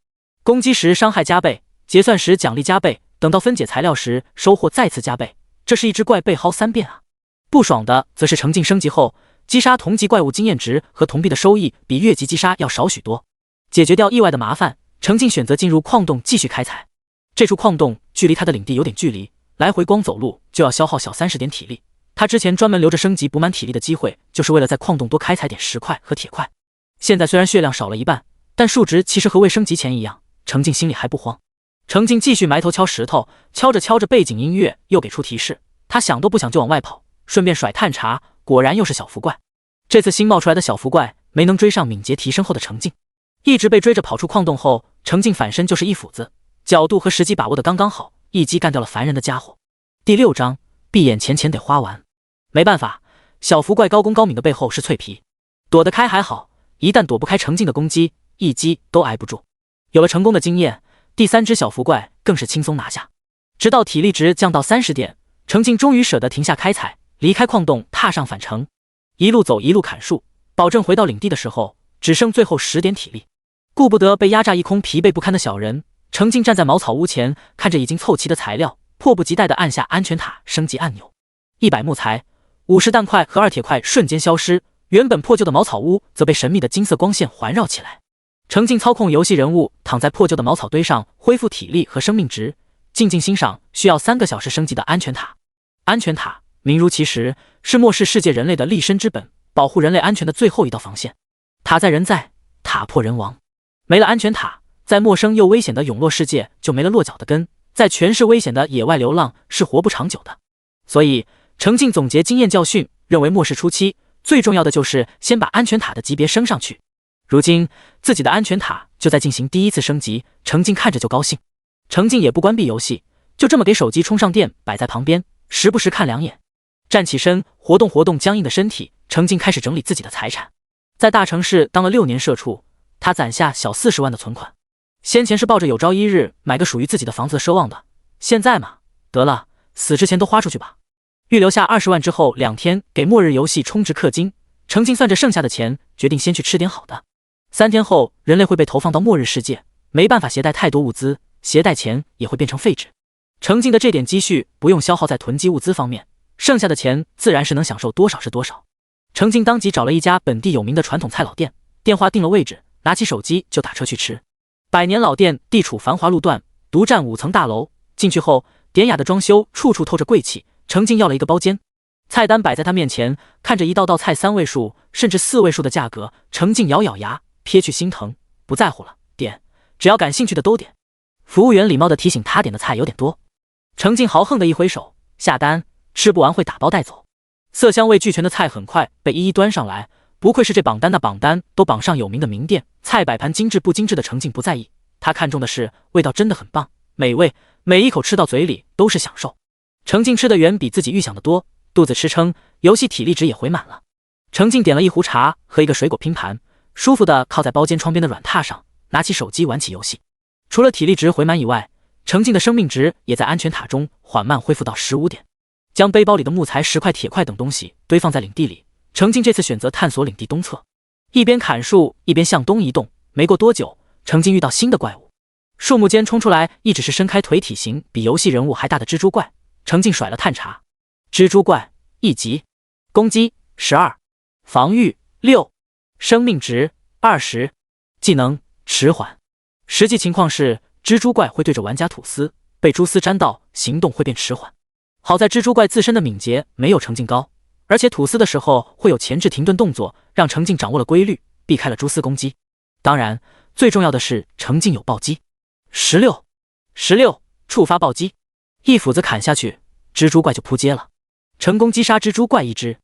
Speaker 1: 攻击时伤害加倍，结算时奖励加倍，等到分解材料时收获再次加倍。这是一只怪被薅3遍啊！不爽的则是程静升级后，击杀同级怪物经验值和铜币的收益比越级击杀要少许多。解决掉意外的麻烦，程静选择进入矿洞继续开采。这处矿洞距离他的领地有点距离，来回光走路就要消耗小30点体力。他之前专门留着升级补满体力的机会，就是为了在矿洞多开采点石块和铁块。现在虽然血量少了1半，但数值其实和未升级前一样，程静心里还不慌。程静继续埋头敲石头，敲着敲着背景音乐又给出提示，他想都不想就往外跑，顺便甩探查，果然又是小福怪。这次新冒出来的小福怪没能追上敏捷提升后的程静。一直被追着跑出矿洞后，程静反身就是一斧子，角度和时机把握的刚刚好，一击干掉了烦人的家伙。第6章，闭眼钱得花完。没办法，小福怪高攻高敏的背后是脆皮，躲得开还好，一旦躲不开程静的攻击，一击都挨不住。有了成功的经验，第3只小福怪更是轻松拿下。直到体力值降到30点，程静终于舍得停下开采，离开矿洞，踏上返程。一路走一路砍树，保证回到领地的时候只剩最后10点体力。顾不得被压榨一空疲惫不堪的小人，程静站在茅草屋前，看着已经凑齐的材料，迫不及待地按下安全塔升级按钮。100木材、50弹块和2铁块瞬间消失，原本破旧的茅草屋则被神秘的金色光线环绕起来。程静操控游戏人物躺在破旧的茅草堆上，恢复体力和生命值，静静欣赏需要3个小时升级的安全塔。安全塔名如其实，是末世世界人类的立身之本，保护人类安全的最后一道防线。塔在人在，塔破人亡。没了安全塔，在陌生又危险的永落世界就没了落脚的根，在全是危险的野外流浪是活不长久的。所以程静总结经验教训，认为末世初期最重要的就是先把安全塔的级别升上去。如今自己的安全塔就在进行第1次升级，程静看着就高兴。程静也不关闭游戏，就这么给手机充上电，摆在旁边，时不时看2眼。站起身，活动活动僵硬的身体，程静开始整理自己的财产。在大城市当了6年社畜，他攒下小40万的存款。先前是抱着有朝一日买个属于自己的房子的奢望的，现在嘛，得了，死之前都花出去吧。预留下20万之后，2天给末日游戏充值氪金。程静算着剩下的钱，决定先去吃点好的。3天后，人类会被投放到末日世界，没办法携带太多物资，携带钱也会变成废纸。程静的这点积蓄不用消耗在囤积物资方面，剩下的钱自然是能享受多少是多少。程静当即找了一家本地有名的传统菜老店，电话定了位置，拿起手机就打车去吃。百年老店地处繁华路段，独占5层大楼。进去后，典雅的装修，处处透着贵气。程静要了一个包间，菜单摆在他面前，看着一道道菜3位数甚至4位数的价格，程静咬咬牙，撇去心疼，不在乎了，点，只要感兴趣的都点。服务员礼貌地提醒他点的菜有点多，程静豪横的一挥手，下单，吃不完会打包带走。色香味俱全的菜很快被一一端上来，不愧是这榜单的榜单都榜上有名的名店，菜摆盘精致不精致的程静不在意，他看重的是味道真的很棒，美味，每一口吃到嘴里都是享受。程静吃的远比自己预想的多，肚子吃撑，游戏体力值也回满了。程静点了一壶茶和一个水果拼盘，舒服的靠在包间窗边的软榻上，拿起手机玩起游戏。除了体力值回满以外，程静的生命值也在安全塔中缓慢恢复到15点。将背包里的木材、石块、铁块等东西堆放在领地里，程静这次选择探索领地东侧，一边砍树一边向东移动。没过多久，程静遇到新的怪物，树木间冲出来一只是伸开腿、体型比游戏人物还大的蜘蛛怪。程静甩了探查，蜘蛛怪1级，攻击12，防御6，生命值20，技能迟缓。实际情况是，蜘蛛怪会对着玩家吐丝，被蛛丝沾到，行动会变迟缓。好在蜘蛛怪自身的敏捷没有程静高，而且吐丝的时候会有前置停顿动作，让程静掌握了规律，避开了蛛丝攻击。当然，最重要的是程静有暴击，16，触发暴击，一斧子砍下去，蜘蛛怪就扑街了，成功击杀蜘蛛怪1只。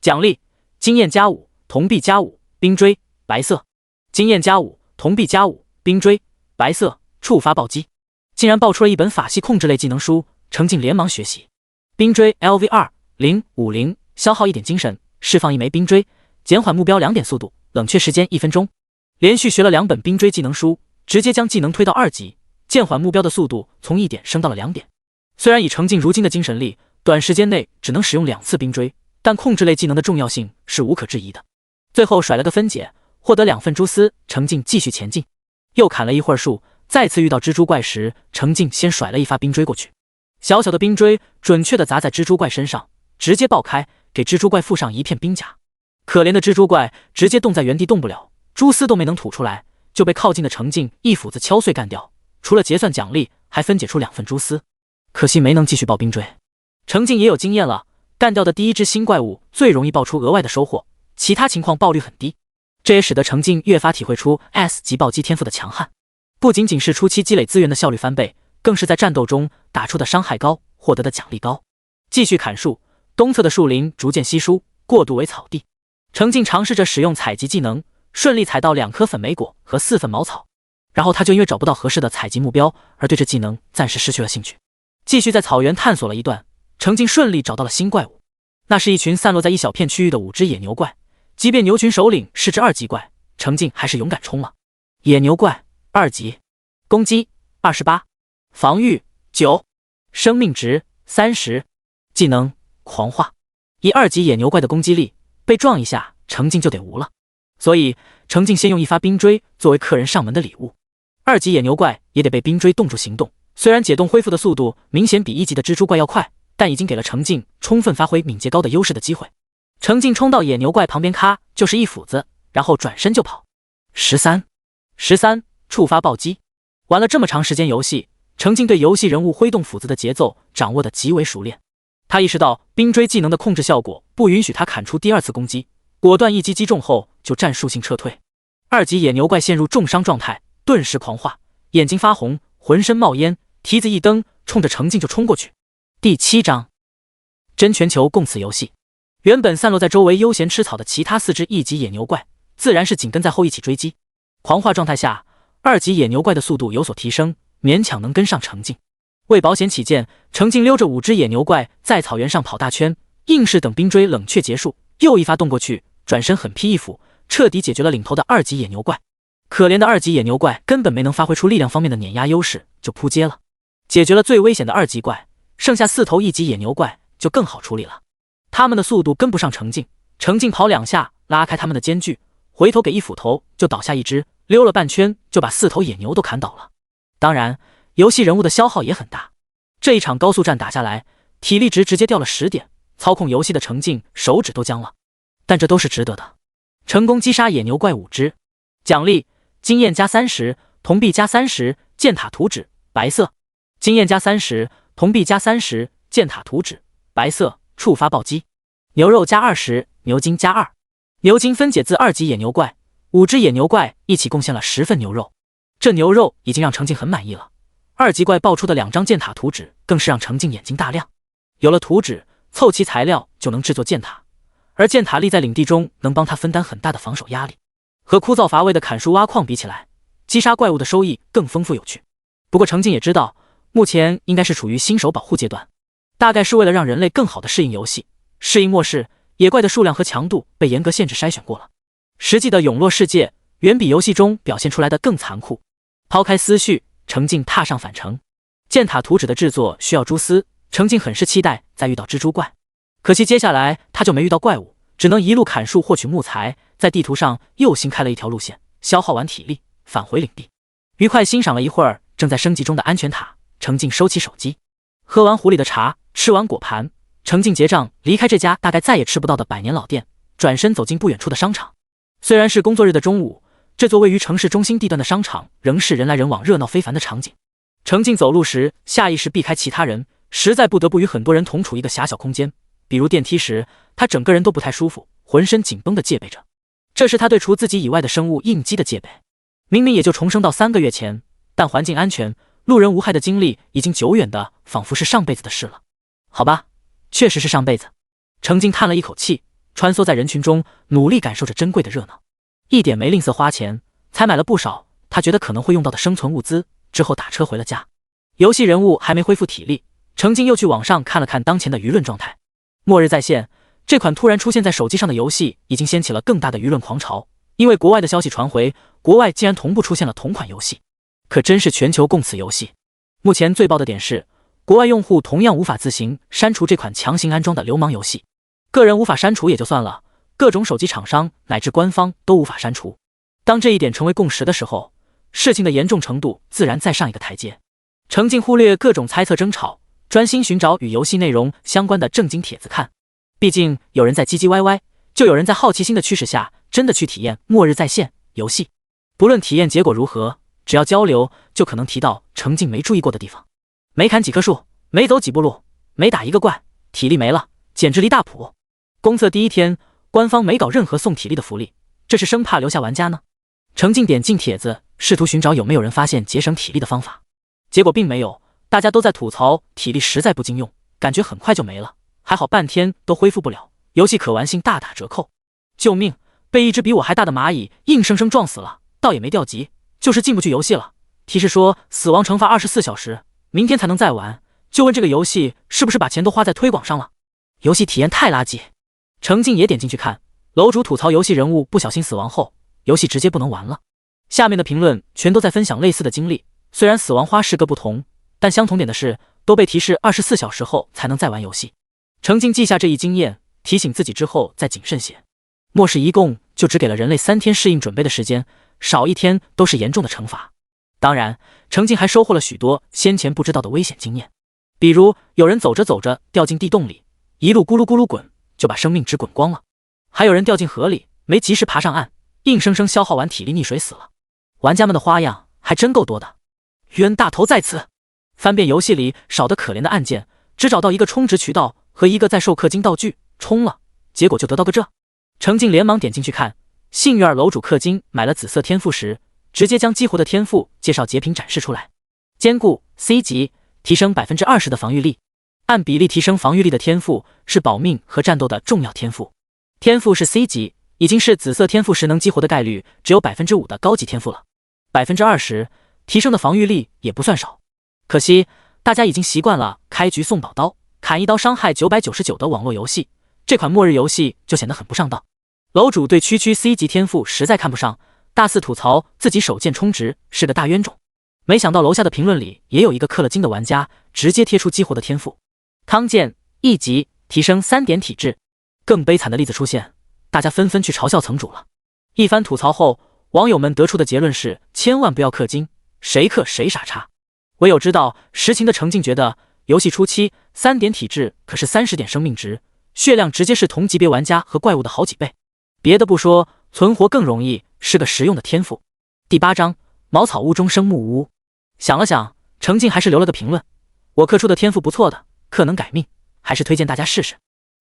Speaker 1: 奖励：经验+5，铜币+5，冰锥白色。经验+5，铜币+5，冰锥白色。触发暴击，竟然爆出了一本法系控制类技能书，程静连忙学习。冰锥 LV2050，消耗1点精神，释放1枚冰锥，减缓目标2点速度，冷却时间1分钟。连续学了2本冰锥技能书，直接将技能推到2级，减缓目标的速度从1点升到了2点。虽然以程静如今的精神力，短时间内只能使用2次冰锥，但控制类技能的重要性是无可置疑的。最后甩了个分解，获得2份蛛丝，程静继续前进。又砍了一会儿树，再次遇到蜘蛛怪时，程静先甩了一发冰锥过去。小小的冰锥准确地砸在蜘蛛怪身上，直接爆开，给蜘蛛怪附上一片冰甲。可怜的蜘蛛怪直接冻在原地动不了，蛛丝都没能吐出来，就被靠近的程静一斧子敲碎干掉。除了结算奖励，还分解出2份蛛丝，可惜没能继续爆冰锥。程静也有经验了，干掉的第1只新怪物最容易爆出额外的收获，其他情况爆率很低。这也使得程静越发体会出 S 级暴击天赋的强悍，不仅仅是初期积累资源的效率翻倍，更是在战斗中打出的伤害高，获得的奖励高。继续砍树，东侧的树林逐渐稀疏，过渡为草地。程静尝试着使用采集技能，顺利采到2颗粉莓果和4份茅草，然后他就因为找不到合适的采集目标而对这技能暂时失去了兴趣。继续在草原探索了一段，程静顺利找到了新怪物，那是一群散落在一小片区域的5只野牛怪。即便牛群首领是只2级怪，程静还是勇敢冲了。野牛怪2级，攻击28，防御9，生命值30，技能狂化。以2级野牛怪的攻击力，被撞一下程静就得无了，所以程静先用一发冰锥作为客人上门的礼物。2级野牛怪也得被冰锥冻住行动，虽然解冻恢复的速度明显比1级的蜘蛛怪要快，但已经给了程静充分发挥敏捷高的优势的机会。程静冲到野牛怪旁边，咔就是一斧子，然后转身就跑。13，触发暴击。玩了这么长时间游戏，程静对游戏人物挥动斧子的节奏掌握得极为熟练。他意识到冰锥技能的控制效果不允许他砍出第2次攻击，果断一击击中后就战术性撤退。2级野牛怪陷入重伤状态，顿时狂化，眼睛发红，浑身冒烟，蹄子一蹬，冲着程静就冲过去。第7章，真全球共此游戏。原本散落在周围悠闲吃草的其他4只1级野牛怪，自然是紧跟在后一起追击。狂化状态下，2级野牛怪的速度有所提升，勉强能跟上程静。为保险起见，程静溜着5只野牛怪在草原上跑大圈，硬是等冰锥冷却结束，又一发动过去，转身狠劈一斧，彻底解决了领头的2级野牛怪。可怜的2级野牛怪根本没能发挥出力量方面的碾压优势，就扑街了。解决了最危险的2级怪，剩下4头1级野牛怪就更好处理了。他们的速度跟不上程静，程静跑2下拉开他们的间距，回头给一斧头就倒下一只，溜了半圈就把4头野牛都砍倒了。当然，游戏人物的消耗也很大，这一场高速战打下来，体力值直接掉了10点，操控游戏的程静手指都僵了。但这都是值得的。成功击杀野牛怪5只，奖励经验加30，铜币加30，箭塔图纸白色。经验加30，铜币加30，箭塔图纸白色，触发暴击。牛肉加20，牛筋加2。牛筋分解自2级野牛怪，5只野牛怪一起贡献了10份牛肉。这牛肉已经让程静很满意了。2级怪爆出的2张箭塔图纸更是让程静眼睛大亮。有了图纸，凑齐材料就能制作箭塔，而箭塔立在领地中能帮他分担很大的防守压力。和枯燥乏味的砍树挖矿比起来，击杀怪物的收益更丰富有趣。不过程静也知道，目前应该是处于新手保护阶段，大概是为了让人类更好的适应游戏，适应末世，野怪的数量和强度被严格限制筛选过了。实际的陨落世界远比游戏中表现出来的更残酷。抛开思绪，程静踏上返程。箭塔图纸的制作需要蛛丝，程静很是期待再遇到蜘蛛怪，可惜接下来他就没遇到怪物，只能一路砍树获取木材，在地图上又新开了一条路线，消耗完体力返回领地。愉快欣赏了一会儿正在升级中的安全塔，程静收起手机，喝完壶里的茶，吃完果盘，程静结账离开这家大概再也吃不到的百年老店，转身走进不远处的商场。虽然是工作日的中午，这座位于城市中心地段的商场仍是人来人往热闹非凡的场景。程静走路时下意识避开其他人，实在不得不与很多人同处一个狭小空间，比如电梯时，他整个人都不太舒服，浑身紧绷地戒备着。这是他对除自己以外的生物应激的戒备。明明也就重生到3个月前，但环境安全、路人无害的经历已经久远的仿佛是上辈子的事了。好吧，确实是上辈子。程静叹了一口气，穿梭在人群中，努力感受着珍贵的热闹，一点没吝啬花钱，才买了不少他觉得可能会用到的生存物资，之后打车回了家。游戏人物还没恢复体力，程静又去网上看了看当前的舆论状态。末日在线这款突然出现在手机上的游戏已经掀起了更大的舆论狂潮，因为国外的消息传回，国外竟然同步出现了同款游戏，可真是全球共此游戏。目前最爆的点是，国外用户同样无法自行删除这款强行安装的流氓游戏，个人无法删除也就算了，各种手机厂商乃至官方都无法删除。当这一点成为共识的时候，事情的严重程度自然再上一个台阶。程静忽略各种猜测争吵，专心寻找与游戏内容相关的正经帖子看。毕竟有人在唧唧歪歪，就有人在好奇心的驱使下真的去体验末日在线游戏。不论体验结果如何，只要交流就可能提到程静没注意过的地方。没砍几棵树，没走几步路，没打一个怪，体力没了，简直离大谱。公测第一天，官方没搞任何送体力的福利，这是生怕留下玩家呢。程静点进帖子，试图寻找有没有人发现节省体力的方法，结果并没有，大家都在吐槽体力实在不经用，感觉很快就没了，还好半天都恢复不了，游戏可玩性大打折扣。救命，被一只比我还大的蚂蚁硬生生撞死了，倒也没掉级，就是进不去游戏了。提示说死亡惩罚24小时，明天才能再玩。就问这个游戏是不是把钱都花在推广上了？游戏体验太垃圾。程静也点进去看，楼主吐槽游戏人物不小心死亡后，游戏直接不能玩了。下面的评论全都在分享类似的经历，虽然死亡花式各不同，但相同点的是都被提示24小时后才能再玩游戏。程静记下这一经验，提醒自己之后再谨慎些。末世一共就只给了人类3天适应准备的时间，少1天都是严重的惩罚。当然，程静还收获了许多先前不知道的危险经验，比如有人走着走着掉进地洞里，一路咕噜咕噜滚，就把生命值滚光了；还有人掉进河里，没及时爬上岸，硬生生消耗完体力溺水死了。玩家们的花样还真够多的。冤大头在此！翻遍游戏里少得可怜的按键，只找到一个充值渠道和一个在售氪金道具，充了，结果就得到个这。程静连忙点进去看，幸运儿楼主氪金买了紫色天赋时，直接将激活的天赋介绍截屏展示出来。坚固 C 级，提升 20% 的防御力，按比例提升防御力的天赋是保命和战斗的重要天赋。天赋是 C 级，已经是紫色天赋时能激活的概率只有 5% 的高级天赋了。20%提升的防御力也不算少。可惜大家已经习惯了开局送宝刀，砍一刀伤害999的网络游戏，这款末日游戏就显得很不上道。楼主对区区 C 级天赋实在看不上，大肆吐槽自己手贱充值是个大冤种。没想到楼下的评论里也有一个氪了金的玩家直接贴出激活的天赋，康健1级提升3点体质。更悲惨的例子出现，大家纷纷去嘲笑层主了。一番吐槽后，网友们得出的结论是千万不要氪金，谁氪谁傻叉。唯有知道实情的程静觉得，游戏初期3点体质可是30点生命值，血量直接是同级别玩家和怪物的好几倍。别的不说，存活更容易是个实用的天赋。第8章茅草屋中生木屋。想了想，程静还是留了个评论，我氪出的天赋不错的，氪能改命，还是推荐大家试试。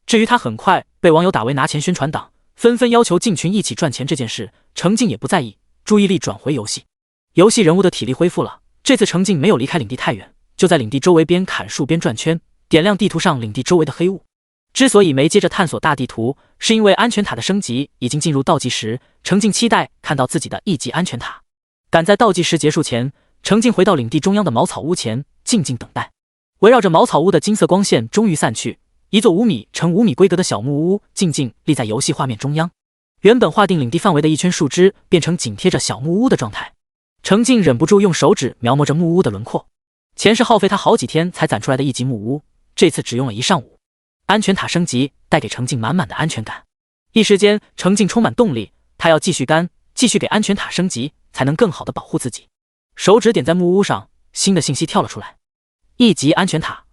Speaker 1: 至于他很快被网友打为拿钱宣传党，纷纷要求进群一起赚钱这件事，程静也不在意，注意力转回游戏。游戏人物的体力恢复了，这次程静没有离开领地太远，就在领地周围边砍树边转圈，点亮地图上领地周围的黑雾。之所以没接着探索大地图，是因为安全塔的升级已经进入倒计时，程静期待看到自己的1级安全塔。赶在倒计时结束前，程静回到领地中央的茅草屋前，静静等待。围绕着茅草屋的金色光线终于散去，一座5米乘5米规格的小木屋静静立在游戏画面中央。原本划定领地范围的一圈树枝变成紧贴着小木屋的状态。程静忍不住用手指描摹着木屋的轮廓。前是耗费他好几天才攒出来的1级木屋，这次只用了1上午。安全塔升级带给程静满满的安全感，一时间程静充满动力，他要继续干，继续给安全塔升级，才能更好的保护自己。手指点在木屋上，新的信息跳了出来：1级安全塔，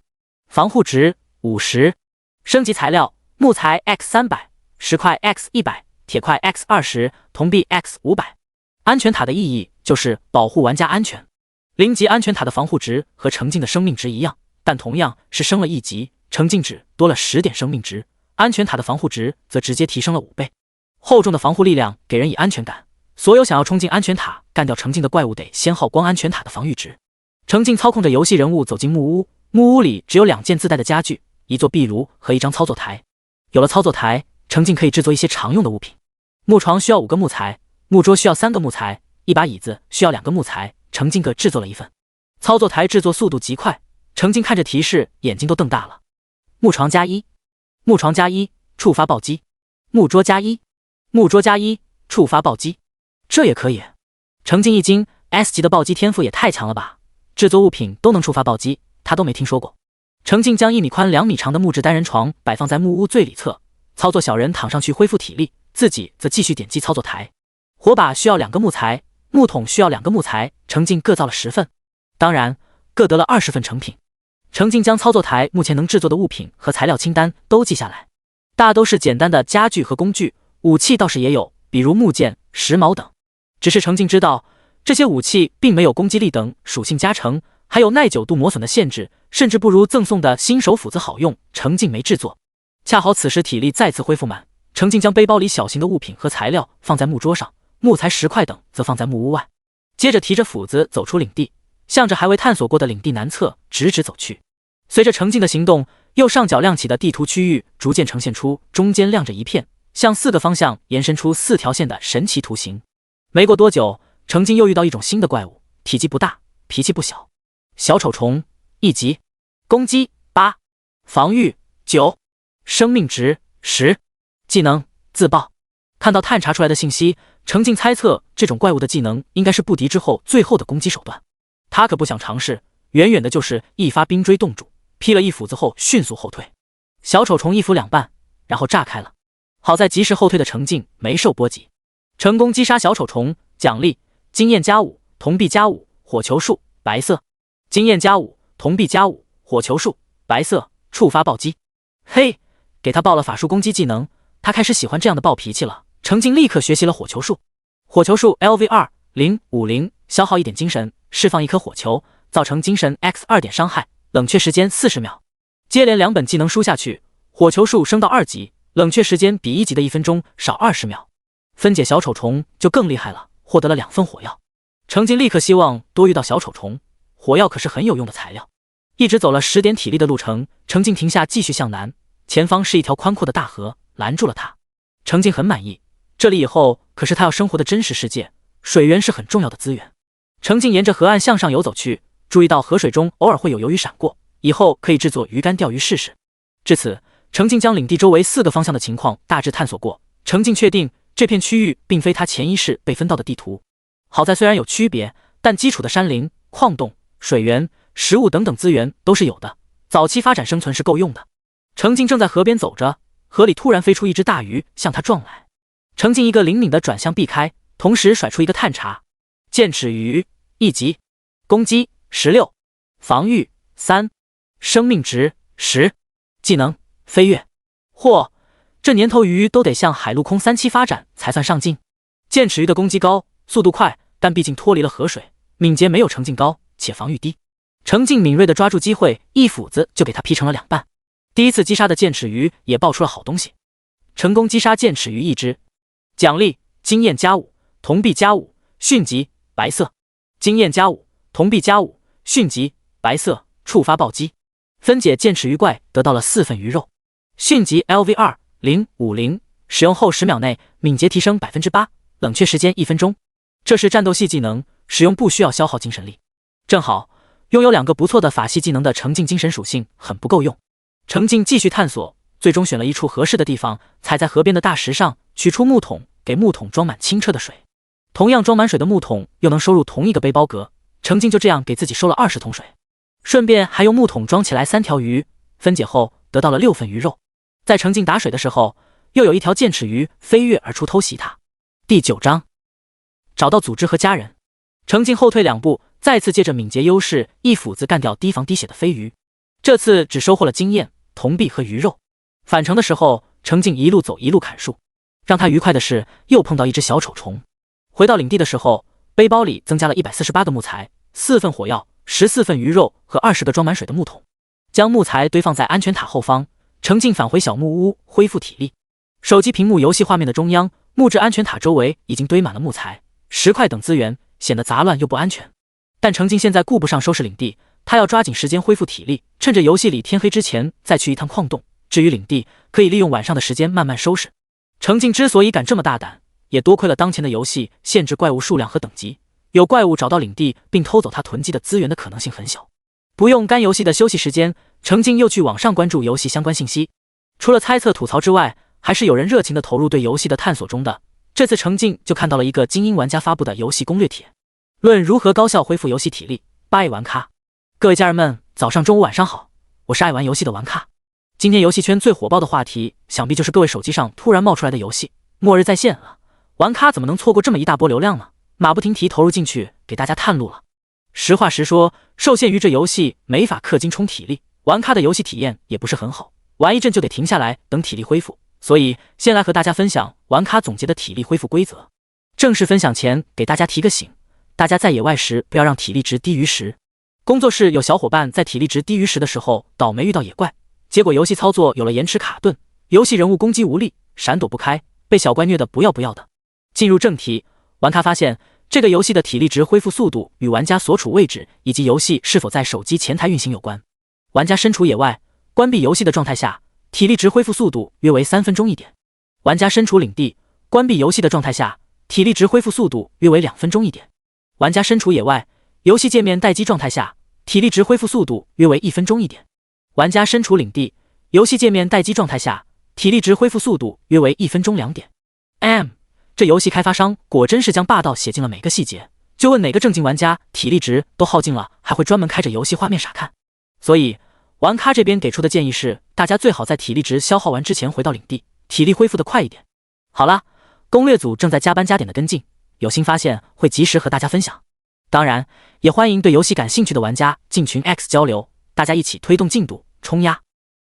Speaker 1: 防护值50，升级材料木材 x300， 石块 x100， 铁块 x20， 铜币 x500。安全塔的意义就是保护玩家安全。0级安全塔的防护值和程静的生命值一样，但同样是升了1级，程静只多了10点生命值，安全塔的防护值则直接提升了5倍。厚重的防护力量给人以安全感，所有想要冲进安全塔干掉程静的怪物得先耗光安全塔的防御值。程静操控着游戏人物走进木屋，木屋里只有2件自带的家具，一座壁炉和一张操作台。有了操作台，程静可以制作一些常用的物品。木床需要5个木材，木桌需要3个木材，一把椅子需要2个木材，程静各制作了一份。操作台制作速度极快，程静看着提示眼睛都瞪大了。木床加1，木床加1，触发暴击；木桌加1，木桌加1，触发暴击。这也可以？程静一惊 ，S 级的暴击天赋也太强了吧！制作物品都能触发暴击，他都没听说过。程静将1米宽2米长的木质单人床摆放在木屋最里侧，操作小人躺上去恢复体力，自己则继续点击操作台。火把需要2个木材，木桶需要2个木材，程静各造了10份，当然各得了20份成品。程静将操作台目前能制作的物品和材料清单都记下来，大都是简单的家具和工具，武器倒是也有，比如木剑、石矛等。只是程静知道，这些武器并没有攻击力等属性加成，还有耐久度磨损的限制，甚至不如赠送的新手斧子好用，程静没制作。恰好此时体力再次恢复满，程静将背包里小型的物品和材料放在木桌上，木材、石块等则放在木屋外。接着提着斧子走出领地，向着还未探索过的领地南侧直直走去。随着程静的行动，右上角亮起的地图区域逐渐呈现出中间亮着一片，向4个方向延伸出4条线的神奇图形。没过多久，程静又遇到一种新的怪物，体积不大，脾气不小。小丑虫1级，攻击8，防御9，生命值10，技能自爆。看到探查出来的信息，程静猜测这种怪物的技能应该是不敌之后最后的攻击手段。他可不想尝试，远远的就是一发冰锥冻住，劈了一斧子后迅速后退。小丑虫一斧两半，然后炸开了。好在及时后退的程静没受波及，成功击杀小丑虫。奖励经验+5，铜币+5，火球术白色。经验+5，铜币+5，火球术白色，触发暴击。嘿，给他报了法术攻击技能，他开始喜欢这样的暴脾气了。程静立刻学习了火球术。火球术 LV2050，消耗1点精神，释放1颗火球，造成精神 X2 点伤害，冷却时间40秒。接连2本技能输下去，火球术升到2级，冷却时间比1级的1分钟少20秒。分解小丑虫就更厉害了，获得了2份火药。程静立刻希望多遇到小丑虫，火药可是很有用的材料。一直走了10点体力的路程，程静停下继续向南，前方是一条宽阔的大河，拦住了他。程静很满意，这里以后可是他要生活的真实世界，水源是很重要的资源。程静沿着河岸向上游走去，注意到河水中偶尔会有游鱼闪过，以后可以制作鱼竿钓鱼试试。至此，程静将领地周围4个方向的情况大致探索过。程静确定这片区域并非他前一世被分到的地图。好在虽然有区别，但基础的山林、矿洞、水源、食物等等资源都是有的，早期发展生存是够用的。程静正在河边走着，河里突然飞出一只大鱼向他撞来。程静一个灵敏的转向避开，同时甩出一个探查。剑齿鱼1级，攻击16，防御3，生命值10，技能飞跃。嚯，这年头鱼都得向海陆空3期发展才算上进。剑齿鱼的攻击高，速度快，但毕竟脱离了河水，敏捷没有程静高，且防御低。程静敏锐地抓住机会，一斧子就给他劈成了2半。第一次击杀的剑齿鱼也爆出了好东西，成功击杀剑齿鱼1只。奖励经验+5，铜币+5，迅疾白色。经验+5，铜币+5，迅疾白色，触发暴击。分解剑齿鱼怪得到了4份鱼肉。迅疾 LV2050，使用后10秒内敏捷提升 8%， 冷却时间1分钟。这是战斗系技能，使用不需要消耗精神力。正好拥有2个不错的法系技能的程静精神属性很不够用。程静继续探索，最终选了一处合适的地方，踩在河边的大石上，取出木桶，给木桶装满清澈的水。同样装满水的木桶又能收入同一个背包格，程静就这样给自己收了20桶水，顺便还用木桶装起来3条鱼，分解后得到了6份鱼肉。在程静打水的时候，又有一条剑齿鱼飞跃而出偷袭他。第9章，找到组织和家人。程静后退2步，再次借着敏捷优势，一斧子干掉提防滴血的飞鱼。这次只收获了经验、铜币和鱼肉。返程的时候，程静一路走一路砍树。让他愉快的是，又碰到一只小丑虫。回到领地的时候，背包里增加了148个木材、4份火药、14份鱼肉和20个装满水的木桶。将木材堆放在安全塔后方，程静返回小木屋恢复体力。手机屏幕游戏画面的中央，木质安全塔周围已经堆满了木材、石块等资源，显得杂乱又不安全。但程静现在顾不上收拾领地，他要抓紧时间恢复体力，趁着游戏里天黑之前再去一趟矿洞。至于领地，可以利用晚上的时间慢慢收拾。程静之所以敢这么大胆，也多亏了当前的游戏限制怪物数量和等级，有怪物找到领地并偷走他囤积的资源的可能性很小。不用干游戏的休息时间，程静又去网上关注游戏相关信息。除了猜测吐槽之外，还是有人热情地投入对游戏的探索中的。这次程静就看到了一个精英玩家发布的游戏攻略帖，论如何高效恢复游戏体力，8A玩咖。各位家人们，早上、中午、晚上好，我是爱玩游戏的玩咖。今天游戏圈最火爆的话题，想必就是各位手机上突然冒出来的游戏《末日在线》了。玩咖怎么能错过这么一大波流量呢？马不停蹄投入进去，给大家探路了。实话实说，受限于这游戏没法氪金充体力，玩咖的游戏体验也不是很好，玩一阵就得停下来等体力恢复。所以先来和大家分享玩咖总结的体力恢复规则。正式分享前，给大家提个醒，大家在野外时不要让体力值低于10。工作室有小伙伴在体力值低于10的时候倒霉遇到野怪，结果游戏操作有了延迟卡顿，游戏人物攻击无力，闪躲不开，被小怪虐得不要不要的。进入正题，玩咖发现这个游戏的体力值恢复速度与玩家所处位置以及游戏是否在手机前台运行有关。玩家身处野外，关闭游戏的状态下，体力值恢复速度约为3分钟一点。玩家身处领地，关闭游戏的状态下，体力值恢复速度约为2分钟1点。玩家身处野外，游戏界面待机状态下，体力值恢复速度约为1分钟1点。玩家身处领地，游戏界面待机状态下，体力值恢复速度约为1分钟2点。这游戏开发商果真是将霸道写进了每个细节，就问哪个正经玩家体力值都耗尽了，还会专门开着游戏画面傻看。所以玩咖这边给出的建议是，大家最好在体力值消耗完之前回到领地，体力恢复的快一点。好啦，攻略组正在加班加点的跟进，有新发现会及时和大家分享。当然，也欢迎对游戏感兴趣的玩家进群 X 交流，大家一起推动进度，冲压。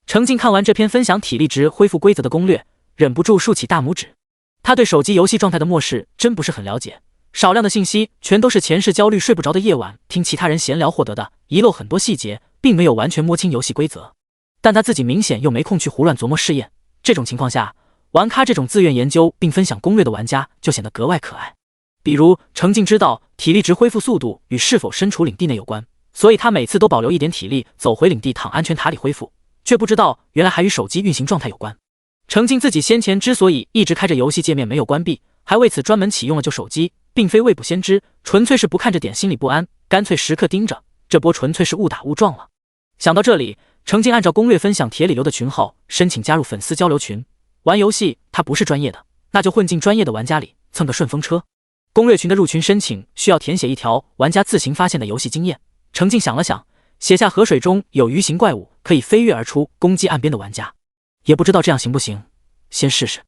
Speaker 1: 程静看完这篇分享体力值恢复规则的攻略，忍不住竖起大拇指。他对手机游戏状态的漠视真不是很了解，少量的信息全都是前世焦虑睡不着的夜晚听其他人闲聊获得的，遗漏很多细节，并没有完全摸清游戏规则。但他自己明显又没空去胡乱琢磨试验，这种情况下，玩咖这种自愿研究并分享攻略的玩家就显得格外可爱。比如程静知道体力值恢复速度与是否身处领地内有关，所以他每次都保留一点体力走回领地躺安全塔里恢复，却不知道原来还与手机运行状态有关。程静自己先前之所以一直开着游戏界面没有关闭，还为此专门启用了旧手机，并非未卜先知，纯粹是不看着点心里不安，干脆时刻盯着，这波纯粹是误打误撞了。想到这里，程静按照攻略分享帖里留的群号申请加入粉丝交流群。玩游戏他不是专业的，那就混进专业的玩家里蹭个顺风车。攻略群的入群申请需要填写一条玩家自行发现的游戏经验。程静想了想，写下河水中有鱼形怪物可以飞跃而出攻击岸边的玩家，也不知道这样行不行，先试试。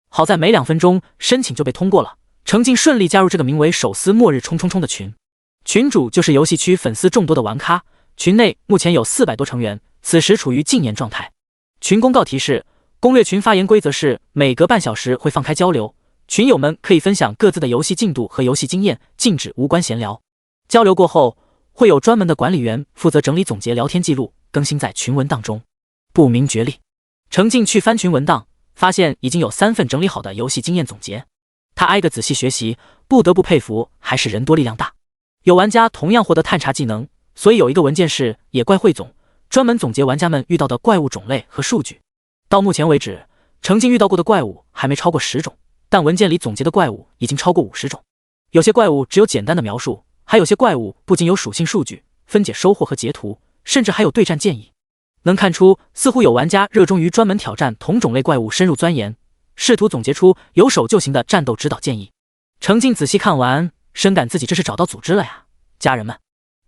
Speaker 1: 好在没2分钟申请就被通过了，程静顺利加入这个名为手撕末日冲冲冲的群。群主就是游戏区粉丝众多的玩咖，群内目前有400多成员，此时处于禁言状态。群公告提示，攻略群发言规则是每隔半小时会放开交流，群友们可以分享各自的游戏进度和游戏经验，禁止无关闲聊。交流过后，会有专门的管理员负责整理总结聊天记录，更新在群文档中。不明觉厉，程静去翻群文档，发现已经有3份整理好的游戏经验总结。他挨个仔细学习，不得不佩服还是人多力量大。有玩家同样获得探查技能，所以有一个文件是野怪汇总，专门总结玩家们遇到的怪物种类和数据。到目前为止，程静遇到过的怪物还没超过10种，但文件里总结的怪物已经超过50种。有些怪物只有简单的描述，还有些怪物不仅有属性数据、分解收获和截图，甚至还有对战建议。能看出，似乎有玩家热衷于专门挑战同种类怪物深入钻研，试图总结出有手就行的战斗指导建议。程静仔细看完，深感自己这是找到组织了呀，家人们。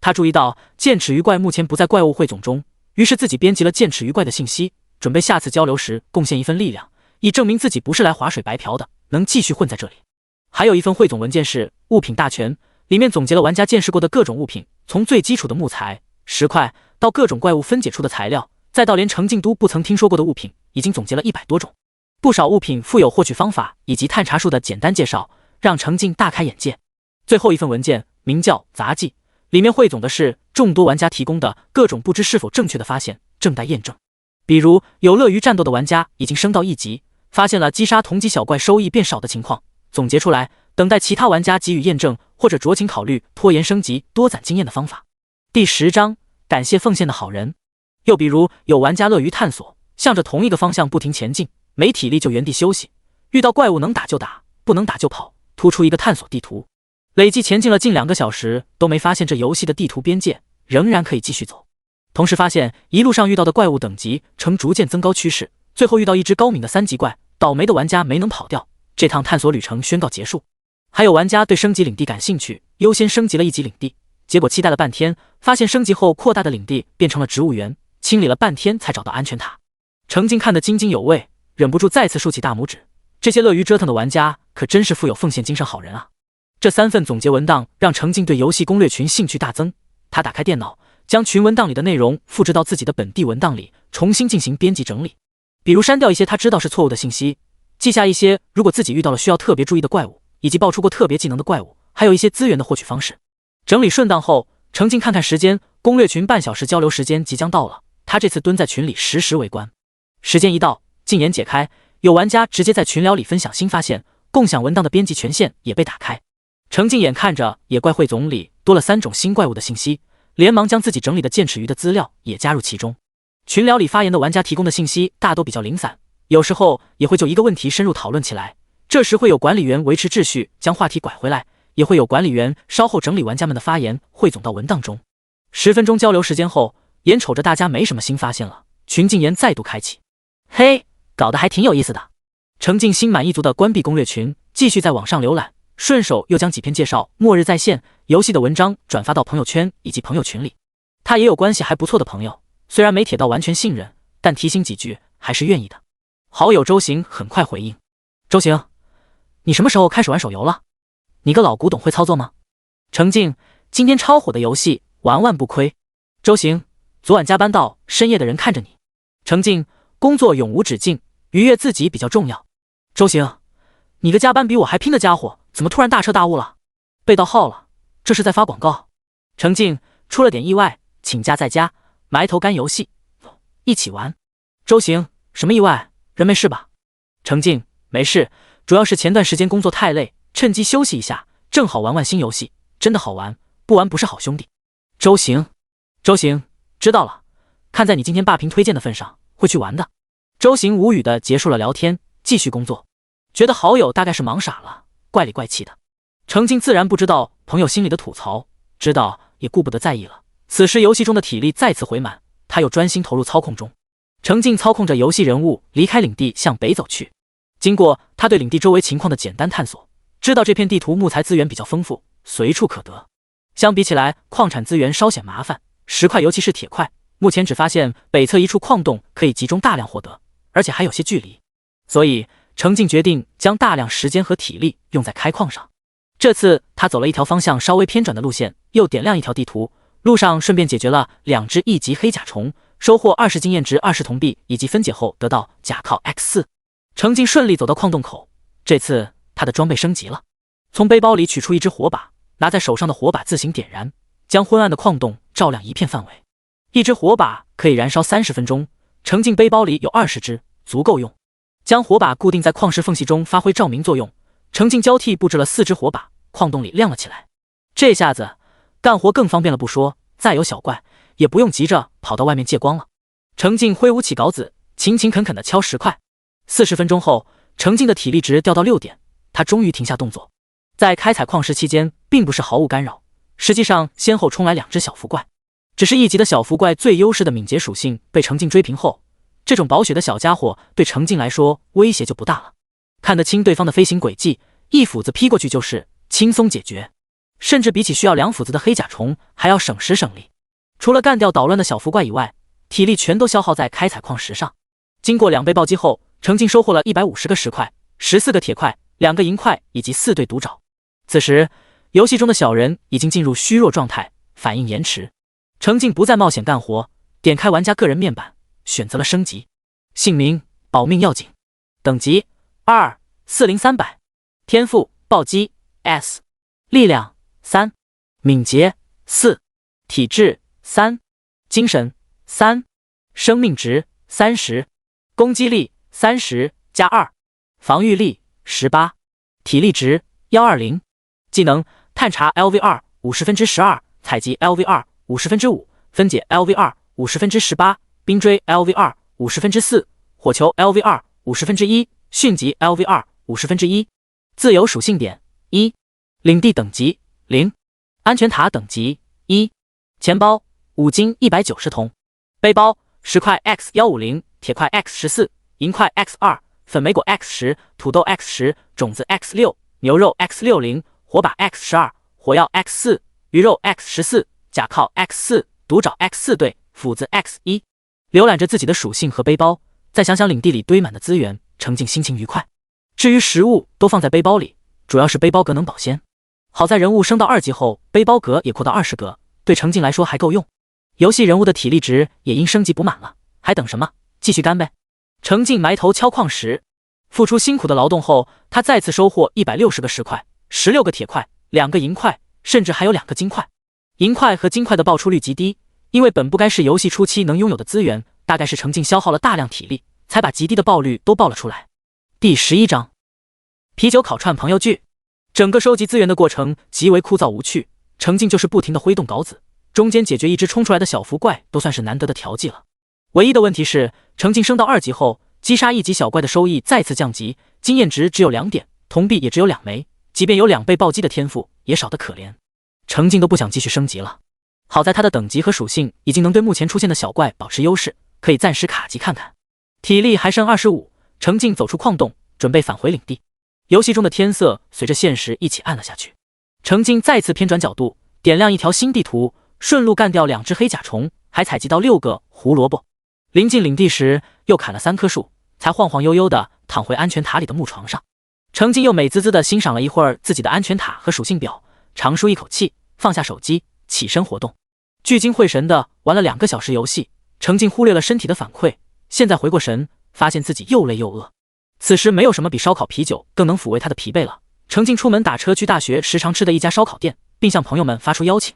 Speaker 1: 他注意到剑齿鱼怪目前不在怪物汇总中，于是自己编辑了剑齿鱼怪的信息，准备下次交流时贡献一份力量，以证明自己不是来划水白嫖的，能继续混在这里。还有一份汇总文件是物品大全，里面总结了玩家见识过的各种物品，从最基础的木材、石块到各种怪物分解出的材料，再到连程静都不曾听说过的物品，已经总结了100多种。不少物品附有获取方法以及探查术的简单介绍，让程静大开眼界。最后一份文件名叫杂记，里面汇总的是众多玩家提供的各种不知是否正确的发现，正待验证。比如有乐于战斗的玩家已经升到1级，发现了击杀同级小怪收益变少的情况，总结出来，等待其他玩家给予验证，或者酌情考虑拖延升级多攒经验的方法。第10章，感谢奉献的好人。又比如有玩家乐于探索，向着同一个方向不停前进，没体力就原地休息，遇到怪物能打就打，不能打就跑，突出一个探索地图。累计前进了近2个小时，都没发现这游戏的地图边界，仍然可以继续走。同时发现一路上遇到的怪物等级呈逐渐增高趋势，最后遇到一只高敏的3级怪，倒霉的玩家没能跑掉，这趟探索旅程宣告结束。还有玩家对升级领地感兴趣，优先升级了1级领地，结果期待了半天，发现升级后扩大的领地变成了植物园，清理了半天才找到安全塔。程静看得津津有味，忍不住再次竖起大拇指，这些乐于折腾的玩家可真是富有奉献精神好人啊。这3份总结文档让程静对游戏攻略群兴趣大增，他打开电脑，将群文档里的内容复制到自己的本地文档里，重新进行编辑整理。比如删掉一些他知道是错误的信息，记下一些如果自己遇到了需要特别注意的怪物，以及爆出过特别技能的怪物，还有一些资源的获取方式。整理顺当后，程静看看时间，攻略群半小时交流时间即将到了，他这次蹲在群里实时围观。时间一到，禁言解开，有玩家直接在群聊里分享新发现，共享文档的编辑权限也被打开。程静眼看着野怪汇总里多了3种新怪物的信息，连忙将自己整理的剑齿鱼的资料也加入其中。群聊里发言的玩家提供的信息大都比较零散，有时候也会就一个问题深入讨论起来。这时会有管理员维持秩序，将话题拐回来，也会有管理员稍后整理玩家们的发言，汇总到文档中。10分钟交流时间后，眼瞅着大家没什么新发现了，群禁言再度开启。嘿，搞得还挺有意思的。程静心满意足地关闭攻略群，继续在网上浏览，顺手又将几篇介绍末日在线游戏的文章转发到朋友圈以及朋友群里。他也有关系还不错的朋友，虽然没铁到完全信任，但提醒几句还是愿意的。好友周行很快回应：周行，你什么时候开始玩手游了？你个老古董会操作吗？程静，今天超火的游戏玩玩不亏。周行，昨晚加班到深夜的人看着你。程静，工作永无止境，愉悦自己比较重要。周行，你个加班比我还拼的家伙，怎么突然大彻大悟了？被盗号了，这是在发广告。程静，出了点意外，请假在家，埋头干游戏，一起玩。周行，什么意外？人没事吧？程静，没事，主要是前段时间工作太累，趁机休息一下，正好玩玩新游戏，真的好玩，不玩不是好兄弟。周行，知道了，看在你今天霸屏推荐的份上，会去玩的。周行无语的结束了聊天，继续工作，觉得好友大概是忙傻了，怪里怪气的。程静自然不知道朋友心里的吐槽，知道也顾不得在意了。此时游戏中的体力再次回满，他又专心投入操控中。程静操控着游戏人物离开领地向北走去，经过他对领地周围情况的简单探索，知道这片地图木材资源比较丰富，随处可得。相比起来，矿产资源稍显麻烦，石块尤其是铁块，目前只发现北侧一处矿洞可以集中大量获得，而且还有些距离，所以程静决定将大量时间和体力用在开矿上。这次他走了一条方向稍微偏转的路线，又点亮一条地图，路上顺便解决了2只1级黑甲虫，收获20经验值、20铜币，以及分解后得到甲靠 X4。程静顺利走到矿洞口，这次他的装备升级了，从背包里取出一支火把，拿在手上的火把自行点燃，将昏暗的矿洞照亮一片范围。一支火把可以燃烧30分钟，程静背包里有20支，足够用。将火把固定在矿石缝隙中发挥照明作用，程静交替布置了4支火把，矿洞里亮了起来。这下子干活更方便了不说，再有小怪也不用急着跑到外面借光了。程静挥舞起镐子，勤勤恳恳地敲石块。40分钟后，程静的体力值掉到6点，他终于停下动作。在开采矿石期间并不是毫无干扰，实际上先后冲来2只小浮怪，只是1级的小浮怪最优势的敏捷属性被程静追平后，这种饱血的小家伙对程静来说威胁就不大了。看得清对方的飞行轨迹，一斧子劈过去就是轻松解决，甚至比起需要2斧子的黑甲虫还要省时省力。除了干掉捣乱的小浮怪以外，体力全都消耗在开采矿石上。经过2倍暴击后，程静收获了150个石块、14个铁块、2个银块以及4对毒爪。此时游戏中的小人已经进入虚弱状态，反应延迟。程静不再冒险干活，点开玩家个人面板，选择了升级。姓名保命要紧，等级2，40300，天赋暴击 S， 力量3，敏捷4，体质3，精神3，生命值30，攻击力30+2，防御力18，体力值120。技能探查 LV2 12%，采集 LV2 5%，分解 LV2 5%18，冰锥 LV2 4%，火球 LV2 1%，迅疾 LV2 1%。自由属性点1，领地等级0，安全塔等级1，钱包5金190铜，背包石块 X150，铁块 X14，银块 X2，粉莓果 X10，土豆 X10，种子 X6，牛肉 X60，火把 X12，火药 X4，鱼肉 X14，甲靠 X4，毒爪 X4对，斧子 X1。浏览着自己的属性和背包，再想想领地里堆满的资源，程静心情愉快。至于食物都放在背包里，主要是背包格能保鲜。好在人物升到2级后，背包格也扩到20格，对程静来说还够用。游戏人物的体力值也因升级补满了，还等什么？继续干呗！程静埋头敲矿石，付出辛苦的劳动后，他再次收获160个石块、16个铁块、2个银块，甚至还有2个金块。银块和金块的爆出率极低，因为本不该是游戏初期能拥有的资源，大概是程静消耗了大量体力，才把极低的爆率都爆了出来。第11章，啤酒烤串朋友聚。整个收集资源的过程极为枯燥无趣，程静就是不停地挥动镐子，中间解决一只冲出来的小浮怪都算是难得的调剂了。唯一的问题是，程静升到2级后，击杀1级小怪的收益再次降级，经验值只有2点，铜币也只有2枚，即便有2倍暴击的天赋，也少得可怜。程静都不想继续升级了。好在他的等级和属性已经能对目前出现的小怪保持优势，可以暂时卡级看看。体力还剩25，程静走出矿洞，准备返回领地。游戏中的天色随着现实一起暗了下去。程静再次偏转角度，点亮一条新地图，顺路干掉2只黑甲虫，还采集到6个胡萝卜。临近领地时，又砍了3棵树，才晃晃悠悠地躺回安全塔里的木床上。程静又美滋滋地欣赏了一会儿自己的安全塔和属性表，长舒一口气，放下手机，起身活动。聚精会神地玩了2个小时游戏，程静忽略了身体的反馈，现在回过神，发现自己又累又饿。此时没有什么比烧烤啤酒更能抚慰他的疲惫了。程静出门打车去大学时常吃的一家烧烤店，并向朋友们发出邀请。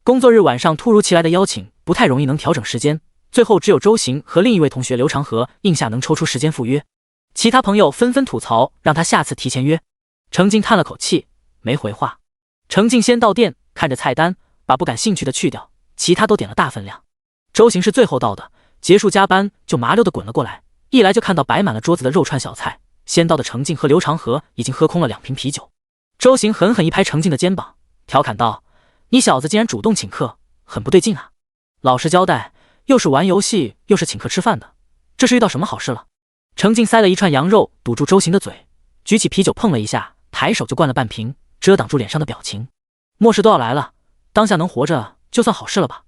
Speaker 1: 工作日晚上突如其来的邀请不太容易能调整时间，最后只有周行和另一位同学刘长河应下能抽出时间赴约，其他朋友纷纷吐槽让他下次提前约。程静叹了口气，没回话。程静先到店，看着菜单，把不感兴趣的去掉，其他都点了大分量。周行是最后到的，结束加班就麻溜的滚了过来，一来就看到摆满了桌子的肉串小菜，先到的程静和刘长河已经喝空了2瓶啤酒。周行狠狠一拍程静的肩膀，调侃道：“你小子竟然主动请客，很不对劲啊！老实交代，又是玩游戏又是请客吃饭的，这是遇到什么好事了？”程静塞了一串羊肉堵住周行的嘴，举起啤酒碰了一下，抬手就灌了半瓶，遮挡住脸上的表情。末世都要来了，当下能活着就算好事了吧。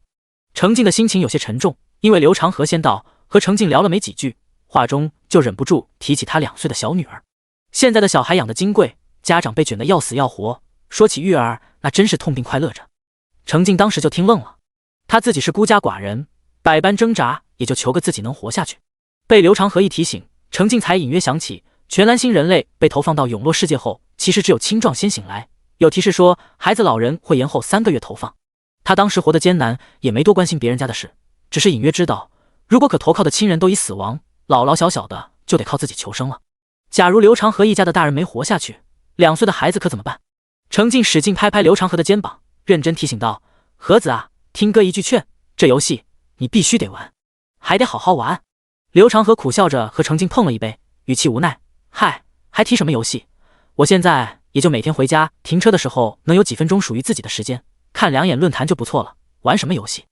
Speaker 1: 程静的心情有些沉重，因为刘长河先到，和程静聊了没几句，话中就忍不住提起他2岁的小女儿。现在的小孩养得金贵，家长被卷得要死要活，说起育儿那真是痛并快乐着。程静当时就听愣了，他自己是孤家寡人，百般挣扎也就求个自己能活下去。被刘长河一提醒，程静才隐约想起，全蓝星人类被投放到永落世界后，其实只有青壮先醒来，有提示说孩子老人会延后3个月投放。他当时活得艰难，也没多关心别人家的事，只是隐约知道，如果可投靠的亲人都已死亡，老老小小的就得靠自己求生了。假如刘长河一家的大人没活下去，2岁的孩子可怎么办？程静使劲拍拍刘长河的肩膀，认真提醒道：“河子啊，听哥一句劝，这游戏你必须得玩，还得好好玩。”刘长河苦笑着和程静碰了一杯，语气无奈：“嗨，还提什么游戏？我现在也就每天回家停车的时候能有几分钟属于自己的时间，看2眼论坛就不错了，玩什么游戏？”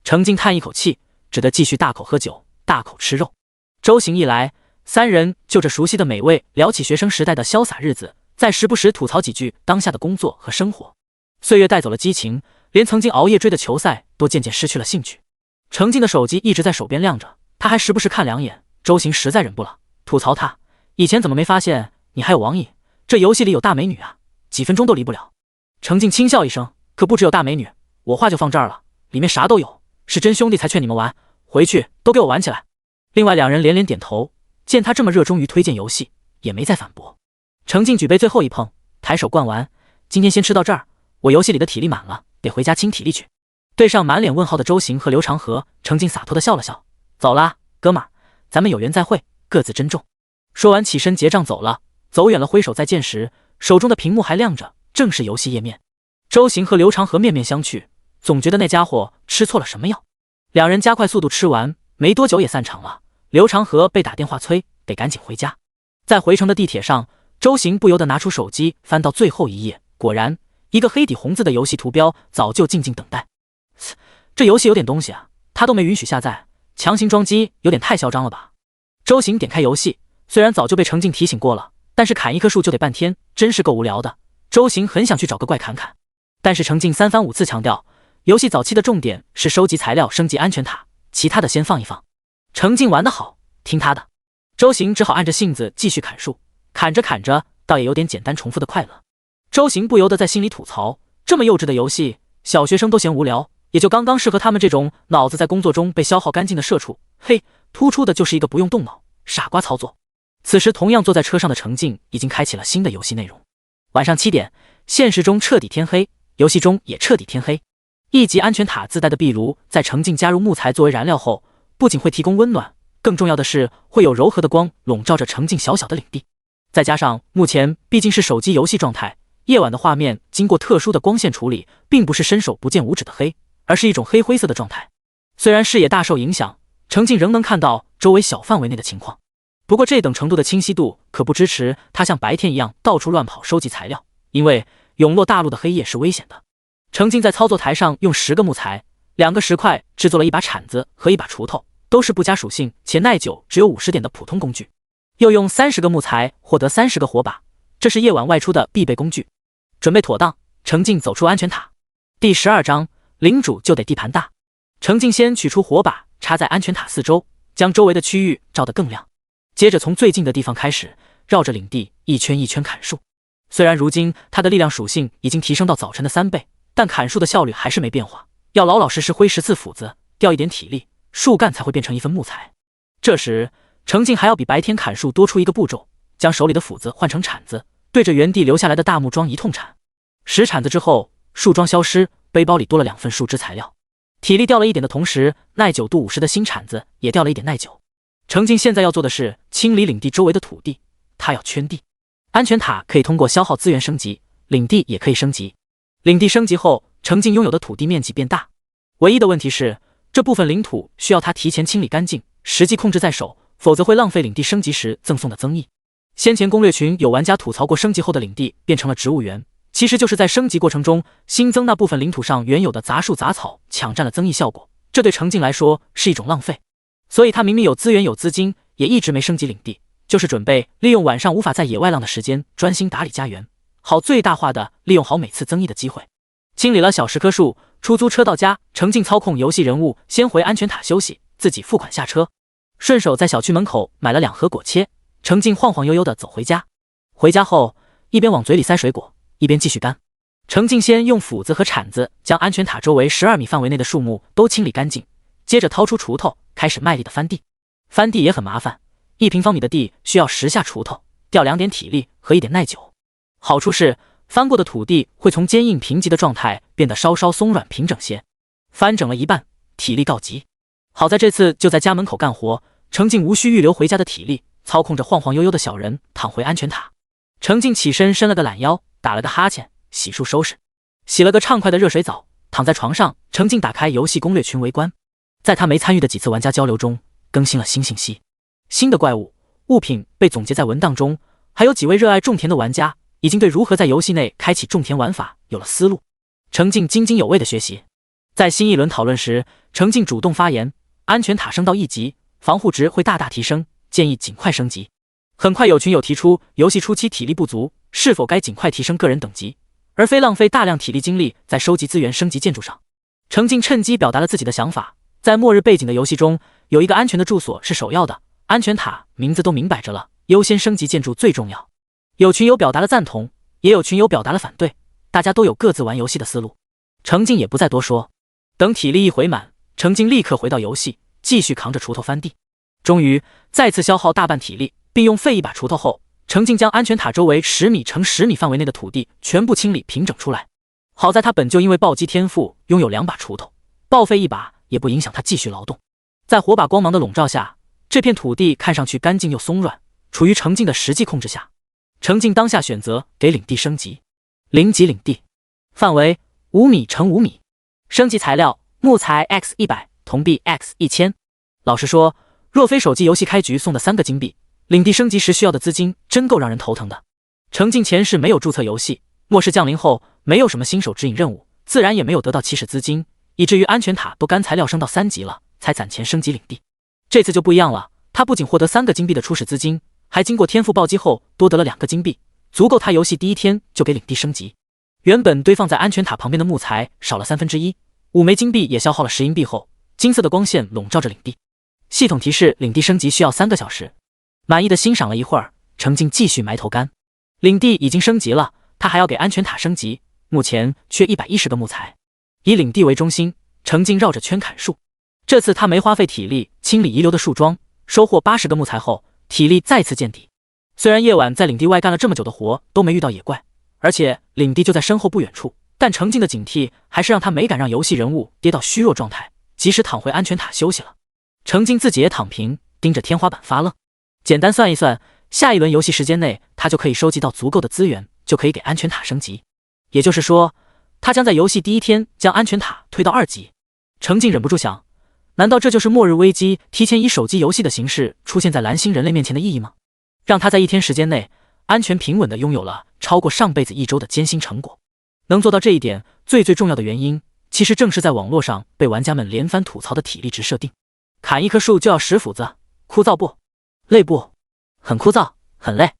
Speaker 1: 程静叹一口气，只得继续大口喝酒，大口吃肉。周行一来，3人就着熟悉的美味聊起学生时代的潇洒日子，再时不时吐槽几句当下的工作和生活。岁月带走了激情，连曾经熬夜追的球赛都渐渐失去了兴趣。程静的手机一直在手边亮着，他还时不时看2眼。周行实在忍不了，吐槽他：“以前怎么没发现你还有网瘾？这游戏里有大美女啊，几分钟都离不了。”程静轻笑一声：“可不只有大美女，我话就放这儿了，里面啥都有，是真兄弟才劝你们玩，回去都给我玩起来。”另外2人连连点头，见他这么热衷于推荐游戏，也没再反驳。程静举杯最后一碰，抬手灌完：“今天先吃到这儿，我游戏里的体力满了，得回家清体力去。”对上满脸问号的周行和刘长河，程静洒脱地笑了笑：“走啦，哥们儿，咱们有缘再会，各自珍重。”说完起身结账走了。走远了挥手再见时，手中的屏幕还亮着，正是游戏页面。周行和刘长河面面相觑，总觉得那家伙吃错了什么药。2人加快速度吃完，没多久也散场了。刘长河被打电话催，得赶紧回家。在回程的地铁上，周行不由得拿出手机翻到最后一页，果然一个黑底红字的游戏图标早就静静等待。这游戏有点东西啊，他都没允许下载，强行装机有点太嚣张了吧。周行点开游戏，虽然早就被程静提醒过了，但是砍1棵树就得半天，真是够无聊的。周行很想去找个怪砍砍，但是程静3番5次强调，游戏早期的重点是收集材料升级安全塔，其他的先放一放。程静玩得好，听他的。周行只好按着性子继续砍树，砍着砍着倒也有点简单重复的快乐。周行不由得在心里吐槽，这么幼稚的游戏小学生都嫌无聊，也就刚刚适合他们这种脑子在工作中被消耗干净的社畜。嘿，突出的就是一个不用动脑傻瓜操作。此时同样坐在车上的程静已经开启了新的游戏内容。晚上7点，现实中彻底天黑，游戏中也彻底天黑。1级安全塔自带的壁炉在程静加入木材作为燃料后，不仅会提供温暖，更重要的是会有柔和的光笼罩着程静小小的领地。再加上目前毕竟是手机游戏状态，夜晚的画面经过特殊的光线处理，并不是伸手不见五指的黑，而是一种黑灰色的状态。虽然视野大受影响，程静仍能看到周围小范围内的情况。不过这等程度的清晰度可不支持他像白天一样到处乱跑收集材料，因为永落大陆的黑夜是危险的。程静在操作台上用10个木材、2个石块制作了一把铲子和一把锄头，都是不加属性且耐久只有50点的普通工具。又用30个木材获得30个火把，这是夜晚外出的必备工具。准备妥当，程静走出安全塔。第12章，领主就得地盘大。程静先取出火把插在安全塔四周，将周围的区域照得更亮。接着从最近的地方开始，绕着领地一圈一圈砍树。虽然如今他的力量属性已经提升到早晨的3倍，但砍树的效率还是没变化，要老老实实挥10次斧子，掉一点体力，树干才会变成一份木材。这时程静还要比白天砍树多出一个步骤，将手里的斧子换成铲子，对着原地留下来的大木桩一通铲。10铲子之后，树桩消失，背包里多了2份树枝材料。体力掉了一点的同时，耐久度50的新铲子也掉了一点耐久。程静现在要做的是清理领地周围的土地，他要圈地。安全塔可以通过消耗资源升级，领地也可以升级。领地升级后，程静拥有的土地面积变大。唯一的问题是，这部分领土需要他提前清理干净，实际控制在手，否则会浪费领地升级时赠送的增益。先前攻略群有玩家吐槽过，升级后的领地变成了植物园，其实就是在升级过程中新增那部分领土上原有的杂树杂草，抢占了增益效果，这对程静来说是一种浪费。所以他明明有资源有资金，也一直没升级领地，就是准备利用晚上无法在野外浪的时间专心打理家园，好最大化的利用好每次增益的机会。清理了小10棵树，出租车到家，程静操控游戏人物先回安全塔休息，自己付款下车，顺手在小区门口买了2盒果切。程静晃晃悠悠地走回家。回家后一边往嘴里塞水果，一边继续干。程静先用斧子和铲子将安全塔周围12米范围内的树木都清理干净，接着掏出锄头开始卖力的翻地。翻地也很麻烦，1平方米的地需要10下锄头，掉2点体力和1点耐久。好处是翻过的土地会从坚硬贫瘠的状态变得稍稍松软平整些。翻整了一半，体力告急。好在这次就在家门口干活，程静无需预留回家的体力，操控着晃晃悠悠的小人躺回安全塔。程静起身伸了个懒腰，打了个哈欠，洗漱收拾，洗了个畅快的热水澡，躺在床上。程静打开游戏攻略群围观，在他没参与的几次玩家交流中更新了新信息，新的怪物物品被总结在文档中，还有几位热爱种田的玩家已经对如何在游戏内开启种田玩法有了思路。程静津津有味的学习。在新一轮讨论时，程静主动发言，安全塔升到1级，防护值会大大提升，建议尽快升级。很快有群友提出游戏初期体力不足，是否该尽快提升个人等级，而非浪费大量体力精力在收集资源升级建筑上。程静趁机表达了自己的想法，在末日背景的游戏中，有一个安全的住所是首要的，安全塔名字都明摆着了，优先升级建筑最重要。有群友表达了赞同，也有群友表达了反对，大家都有各自玩游戏的思路。程静也不再多说，等体力一回满，程静立刻回到游戏，继续扛着锄头翻地。终于再次消耗大半体力，并用废一把锄头后，程静将安全塔周围10米乘10米范围内的土地全部清理平整出来。好在他本就因为暴击天赋拥有2把锄头，报废一把也不影响他继续劳动。在火把光芒的笼罩下，这片土地看上去干净又松软，处于程静的实际控制下。程静当下选择给领地升级，0级领地，范围5米乘5米，升级材料木材 x100， 铜币 x1000。老实说，若非手机游戏开局送的3个金币，领地升级时需要的资金真够让人头疼的。程静前世没有注册游戏，末世降临后没有什么新手指引任务，自然也没有得到起始资金，以至于安全塔都干材料升到3级了，才攒钱升级领地。这次就不一样了，他不仅获得3个金币的初始资金，还经过天赋暴击后多得了2个金币，足够他游戏第一天就给领地升级。原本堆放在安全塔旁边的木材少了1/3，5枚金币也消耗了10银币后，金色的光线笼罩着领地。系统提示领地升级需要3个小时。满意的欣赏了一会儿，程静继续埋头干。领地已经升级了，他还要给安全塔升级，目前缺110个木材。以领地为中心，程静绕着圈砍树。这次他没花费体力清理遗留的树桩，收获80个木材后，体力再次见底。虽然夜晚在领地外干了这么久的活都没遇到野怪，而且领地就在身后不远处，但程静的警惕还是让他没敢让游戏人物跌到虚弱状态，及时躺回安全塔休息了。程静自己也躺平，盯着天花板发愣。简单算一算，下一轮游戏时间内他就可以收集到足够的资源，就可以给安全塔升级。也就是说，他将在游戏第一天将安全塔推到2级。程静忍不住想，难道这就是末日危机提前以手机游戏的形式出现在蓝星人类面前的意义吗？让他在1天时间内安全平稳地拥有了超过上辈子1周的艰辛成果。能做到这一点，最重要的原因，其实正是在网络上被玩家们连番吐槽的体力值设定。砍一棵树就要10斧子，枯燥不？累不？很枯燥，很累。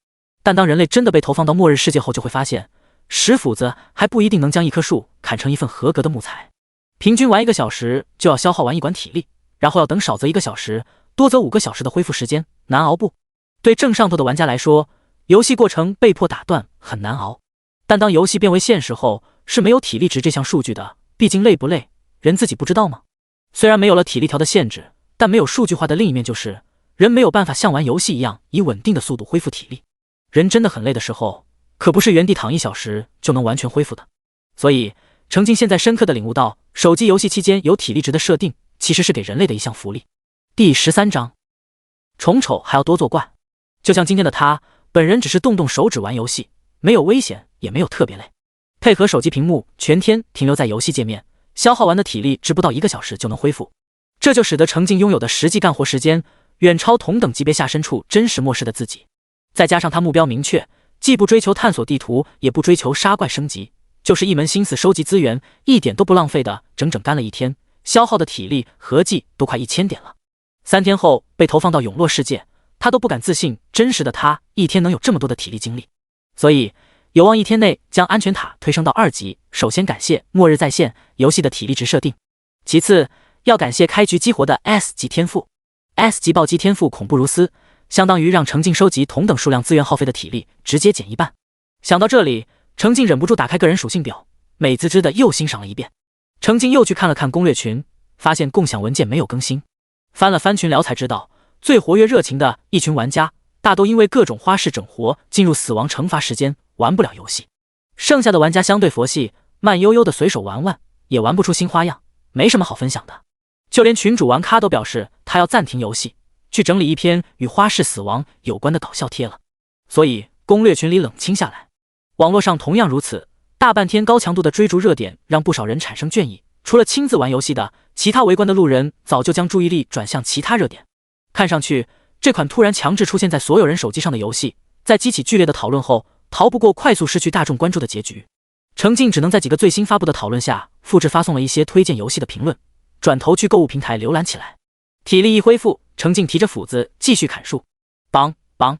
Speaker 1: 但当人类真的被投放到末日世界后，就会发现10斧子还不一定能将一棵树砍成一份合格的木材。平均玩1个小时就要消耗完1管体力，然后要等少则1个小时，多则5个小时的恢复时间，难熬不？对正上头的玩家来说，游戏过程被迫打断很难熬。但当游戏变为现实后，是没有体力值这项数据的，毕竟累不累，人自己不知道吗？虽然没有了体力条的限制，但没有数据化的另一面就是，人没有办法像玩游戏一样以稳定的速度恢复体力。人真的很累的时候，可不是原地躺1小时就能完全恢复的。所以程静现在深刻地领悟到，手机游戏期间有体力值的设定，其实是给人类的一项福利。第13章，宠丑还要多作怪。就像今天的他，本人只是动动手指玩游戏，没有危险，也没有特别累。配合手机屏幕全天停留在游戏界面，消耗完的体力值不到1个小时就能恢复。这就使得程静拥有的实际干活时间远超同等级别下身处真实末世的自己。再加上他目标明确，既不追求探索地图，也不追求杀怪升级，就是一门心思收集资源，一点都不浪费的整整干了1天，消耗的体力合计都快1000点了。3天后被投放到永洛世界，他都不敢自信真实的他1天能有这么多的体力精力。所以有望1天内将安全塔推升到2级，首先感谢末日在线游戏的体力值设定，其次要感谢开局激活的 S 级天赋。 S 级暴击天赋恐怖如斯，相当于让程静收集同等数量资源耗费的体力直接减1半。想到这里，程静忍不住打开个人属性表，美滋滋的又欣赏了一遍。程静又去看了看攻略群，发现共享文件没有更新。翻了翻群聊才知道，最活跃热情的一群玩家大都因为各种花式整活进入死亡惩罚时间，玩不了游戏。剩下的玩家相对佛系，慢悠悠的随手玩玩，也玩不出新花样，没什么好分享的。就连群主玩咖都表示他要暂停游戏，去整理一篇与花式死亡有关的搞笑贴了。所以攻略群里冷清下来。网络上同样如此，大半天高强度的追逐热点让不少人产生倦意，除了亲自玩游戏的，其他围观的路人早就将注意力转向其他热点。看上去这款突然强制出现在所有人手机上的游戏，在激起剧烈的讨论后，逃不过快速失去大众关注的结局。程静只能在几个最新发布的讨论下复制发送了一些推荐游戏的评论，转头去购物平台浏览起来。体力一恢复，程静提着斧子继续砍树，梆梆，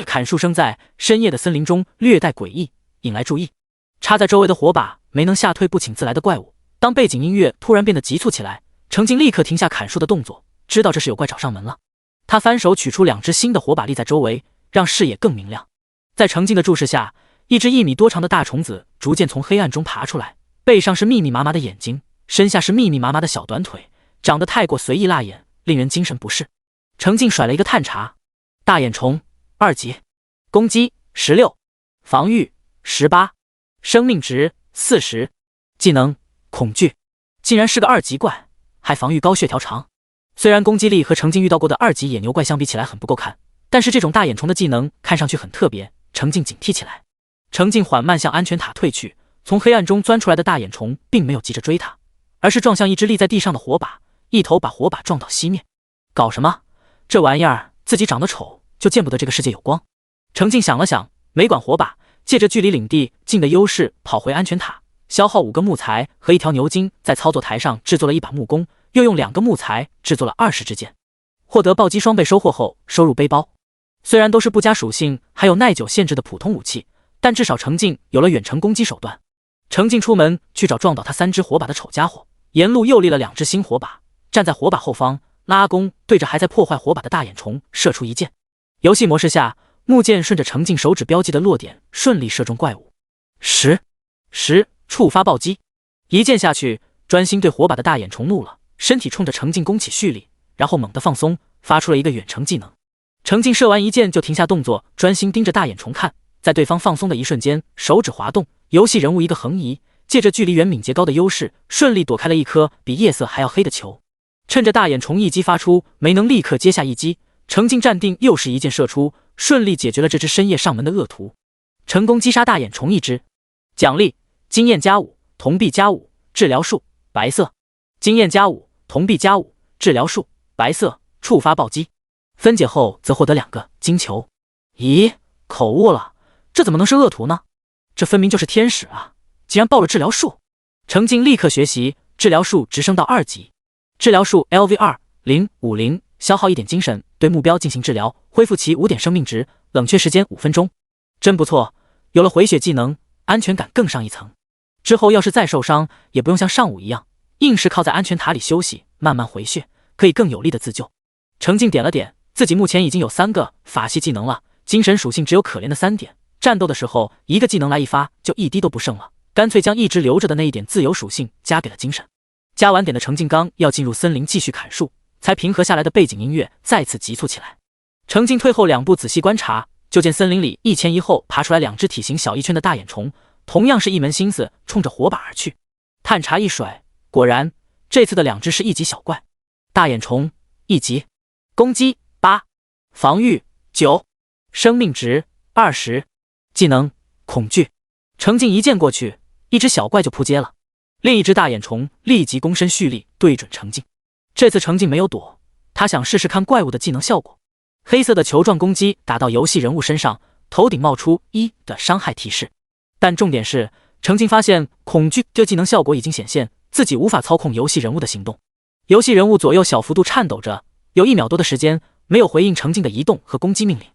Speaker 1: 砍树声在深夜的森林中略带诡异，引来注意。插在周围的火把没能吓退不请自来的怪物。当背景音乐突然变得急促起来，程静立刻停下砍树的动作，知道这是有怪找上门了。他翻手取出2只新的火把立在周围，让视野更明亮。在程静的注视下，一只1米多长的大虫子逐渐从黑暗中爬出来，背上是密密麻麻的眼睛，身下是密密麻麻的小短腿，长得太过随意辣眼，令人精神不适。程静甩了一个探查，大眼虫2级，攻击16，防御18，生命值40，技能恐惧，竟然是个2级怪，还防御高，血条长。虽然攻击力和程静遇到过的2级野牛怪相比起来很不够看，但是这种大眼虫的技能看上去很特别，程静警惕起来。程静缓慢向安全塔退去，从黑暗中钻出来的大眼虫并没有急着追他，而是撞向一只立在地上的火把，一头把火把撞到熄灭。搞什么？这玩意儿自己长得丑就见不得这个世界有光。程静想了想，没管火把，借着距离领地近的优势跑回安全塔，消耗5个木材和1条牛筋，在操作台上制作了一把木弓，又用2个木材制作了20支箭。获得暴击双倍收获后收入背包，虽然都是不加属性还有耐久限制的普通武器，但至少程静有了远程攻击手段。程静出门去找撞倒他3只火把的丑家伙，沿路又立了2只新火把，站在火把后方拉弓，对着还在破坏火把的大眼虫射出一箭。游戏模式下，木箭顺着程静手指标记的落点顺利射中怪物。10触发暴击，一箭下去，专心对火把的大眼虫怒了，身体冲着程静弓起蓄力，然后猛地放松，发出了一个远程技能。程静射完一箭就停下动作，专心盯着大眼虫看。在对方放松的一瞬间，手指滑动，游戏人物一个横移，借着距离远敏捷高的优势，顺利躲开了一颗比夜色还要黑的球。趁着大眼虫一击发出，没能立刻接下一击，程静站定，又是一箭射出，顺利解决了这只深夜上门的恶徒，成功击杀大眼虫一只。奖励：经验+5，铜币+5，治疗术白色。经验+5，铜币+5，治疗术，白色，触发暴击。分解后则获得2个金球。咦，口误了，这怎么能是恶徒呢？这分明就是天使啊！竟然报了治疗术。程静立刻学习，治疗术直升到2级。治疗术 LV2050，消耗1点精神，对目标进行治疗，恢复其5点生命值，冷却时间5分钟。真不错，有了回血技能，安全感更上一层。之后要是再受伤，也不用像上午一样，硬是靠在安全塔里休息，慢慢回血，可以更有力的自救。程静点了点，自己目前已经有3个法系技能了，精神属性只有可怜的3点，战斗的时候一个技能来一发就一滴都不剩了，干脆将一直留着的那一点自由属性加给了精神。加完点的程静刚要进入森林继续砍树，才平和下来的背景音乐再次急促起来。程静退后2步仔细观察，就见森林里一前一后爬出来2只体型小1圈的大眼虫，同样是一门心思冲着火把而去。探查一甩，果然这次的2只是1级小怪。大眼虫1级，攻击8，防御9，生命值20，技能恐惧。程静一剑过去，1只小怪就扑街了，另一只大眼虫立即躬身蓄力对准程静。这次程静没有躲，他想试试看怪物的技能效果。黑色的球状攻击打到游戏人物身上，头顶冒出1的伤害提示。但重点是，程静发现恐惧这技能效果已经显现，自己无法操控游戏人物的行动。游戏人物左右小幅度颤抖着，有1秒多的时间没有回应程静的移动和攻击命令。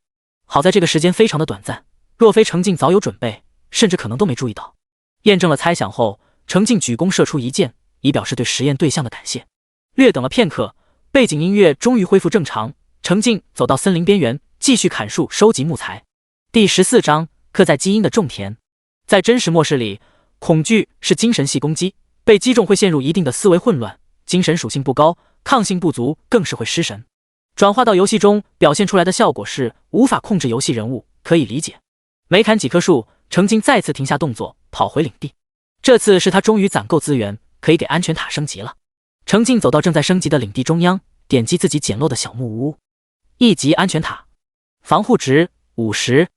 Speaker 1: 好在这个时间非常的短暂，若非程静早有准备，甚至可能都没注意到。验证了猜想后，程静举弓射出1箭，以表示对实验对象的感谢。略等了片刻，背景音乐终于恢复正常，程静走到森林边缘，继续砍树收集木材。第14章刻在基因的种田。在真实末世里，恐惧是精神系攻击，被击中会陷入一定的思维混乱，精神属性不高，抗性不足，更是会失神。转化到游戏中表现出来的效果是无法控制游戏人物，可以理解。没砍几棵树，程静再次停下动作，跑回领地。这次是他终于攒够资源，可以给安全塔升级了。程静走到正在升级的领地中央，点击自己捡漏的小木屋。1级安全塔，防护值50，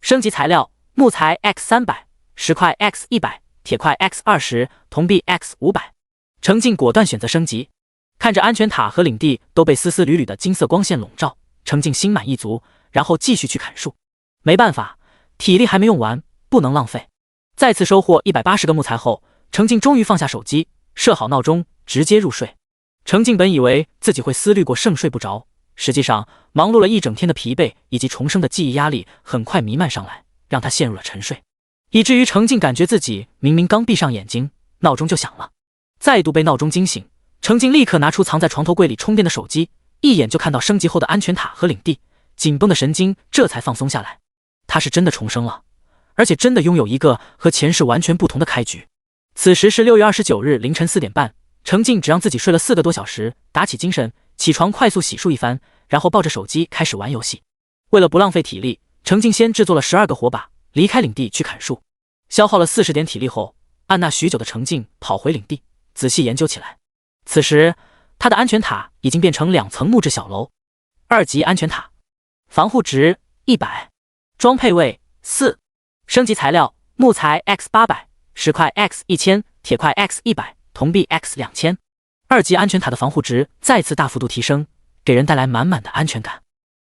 Speaker 1: 升级材料木材 X300，石块 X100，铁块 X20，铜币 X500。程静果断选择升级。看着安全塔和领地都被丝丝缕缕的金色光线笼罩，程静心满意足，然后继续去砍树。没办法，体力还没用完，不能浪费。再次收获180个木材后，程静终于放下手机，设好闹钟，直接入睡。程静本以为自己会思虑过剩睡不着，实际上忙碌了一整天的疲惫以及重生的记忆压力很快弥漫上来，让他陷入了沉睡，以至于程静感觉自己明明刚闭上眼睛，闹钟就响了。再度被闹钟惊醒，程静立刻拿出藏在床头柜里充电的手机，一眼就看到升级后的安全塔和领地，紧绷的神经这才放松下来。他是真的重生了，而且真的拥有一个和前世完全不同的开局。此时是6月29日凌晨4点半，程静只让自己睡了4个多小时，打起精神，起床快速洗漱一番，然后抱着手机开始玩游戏。为了不浪费体力，程静先制作了12个火把，离开领地去砍树。消耗了40点体力后，按捺许久的程静跑回领地，仔细研究起来。此时他的安全塔已经变成2层木质小楼。2级安全塔，防护值100，装配位4，升级材料木材 X800，石块 X1000，铁块 X100，铜币 X2000。2级安全塔的防护值再次大幅度提升，给人带来满满的安全感。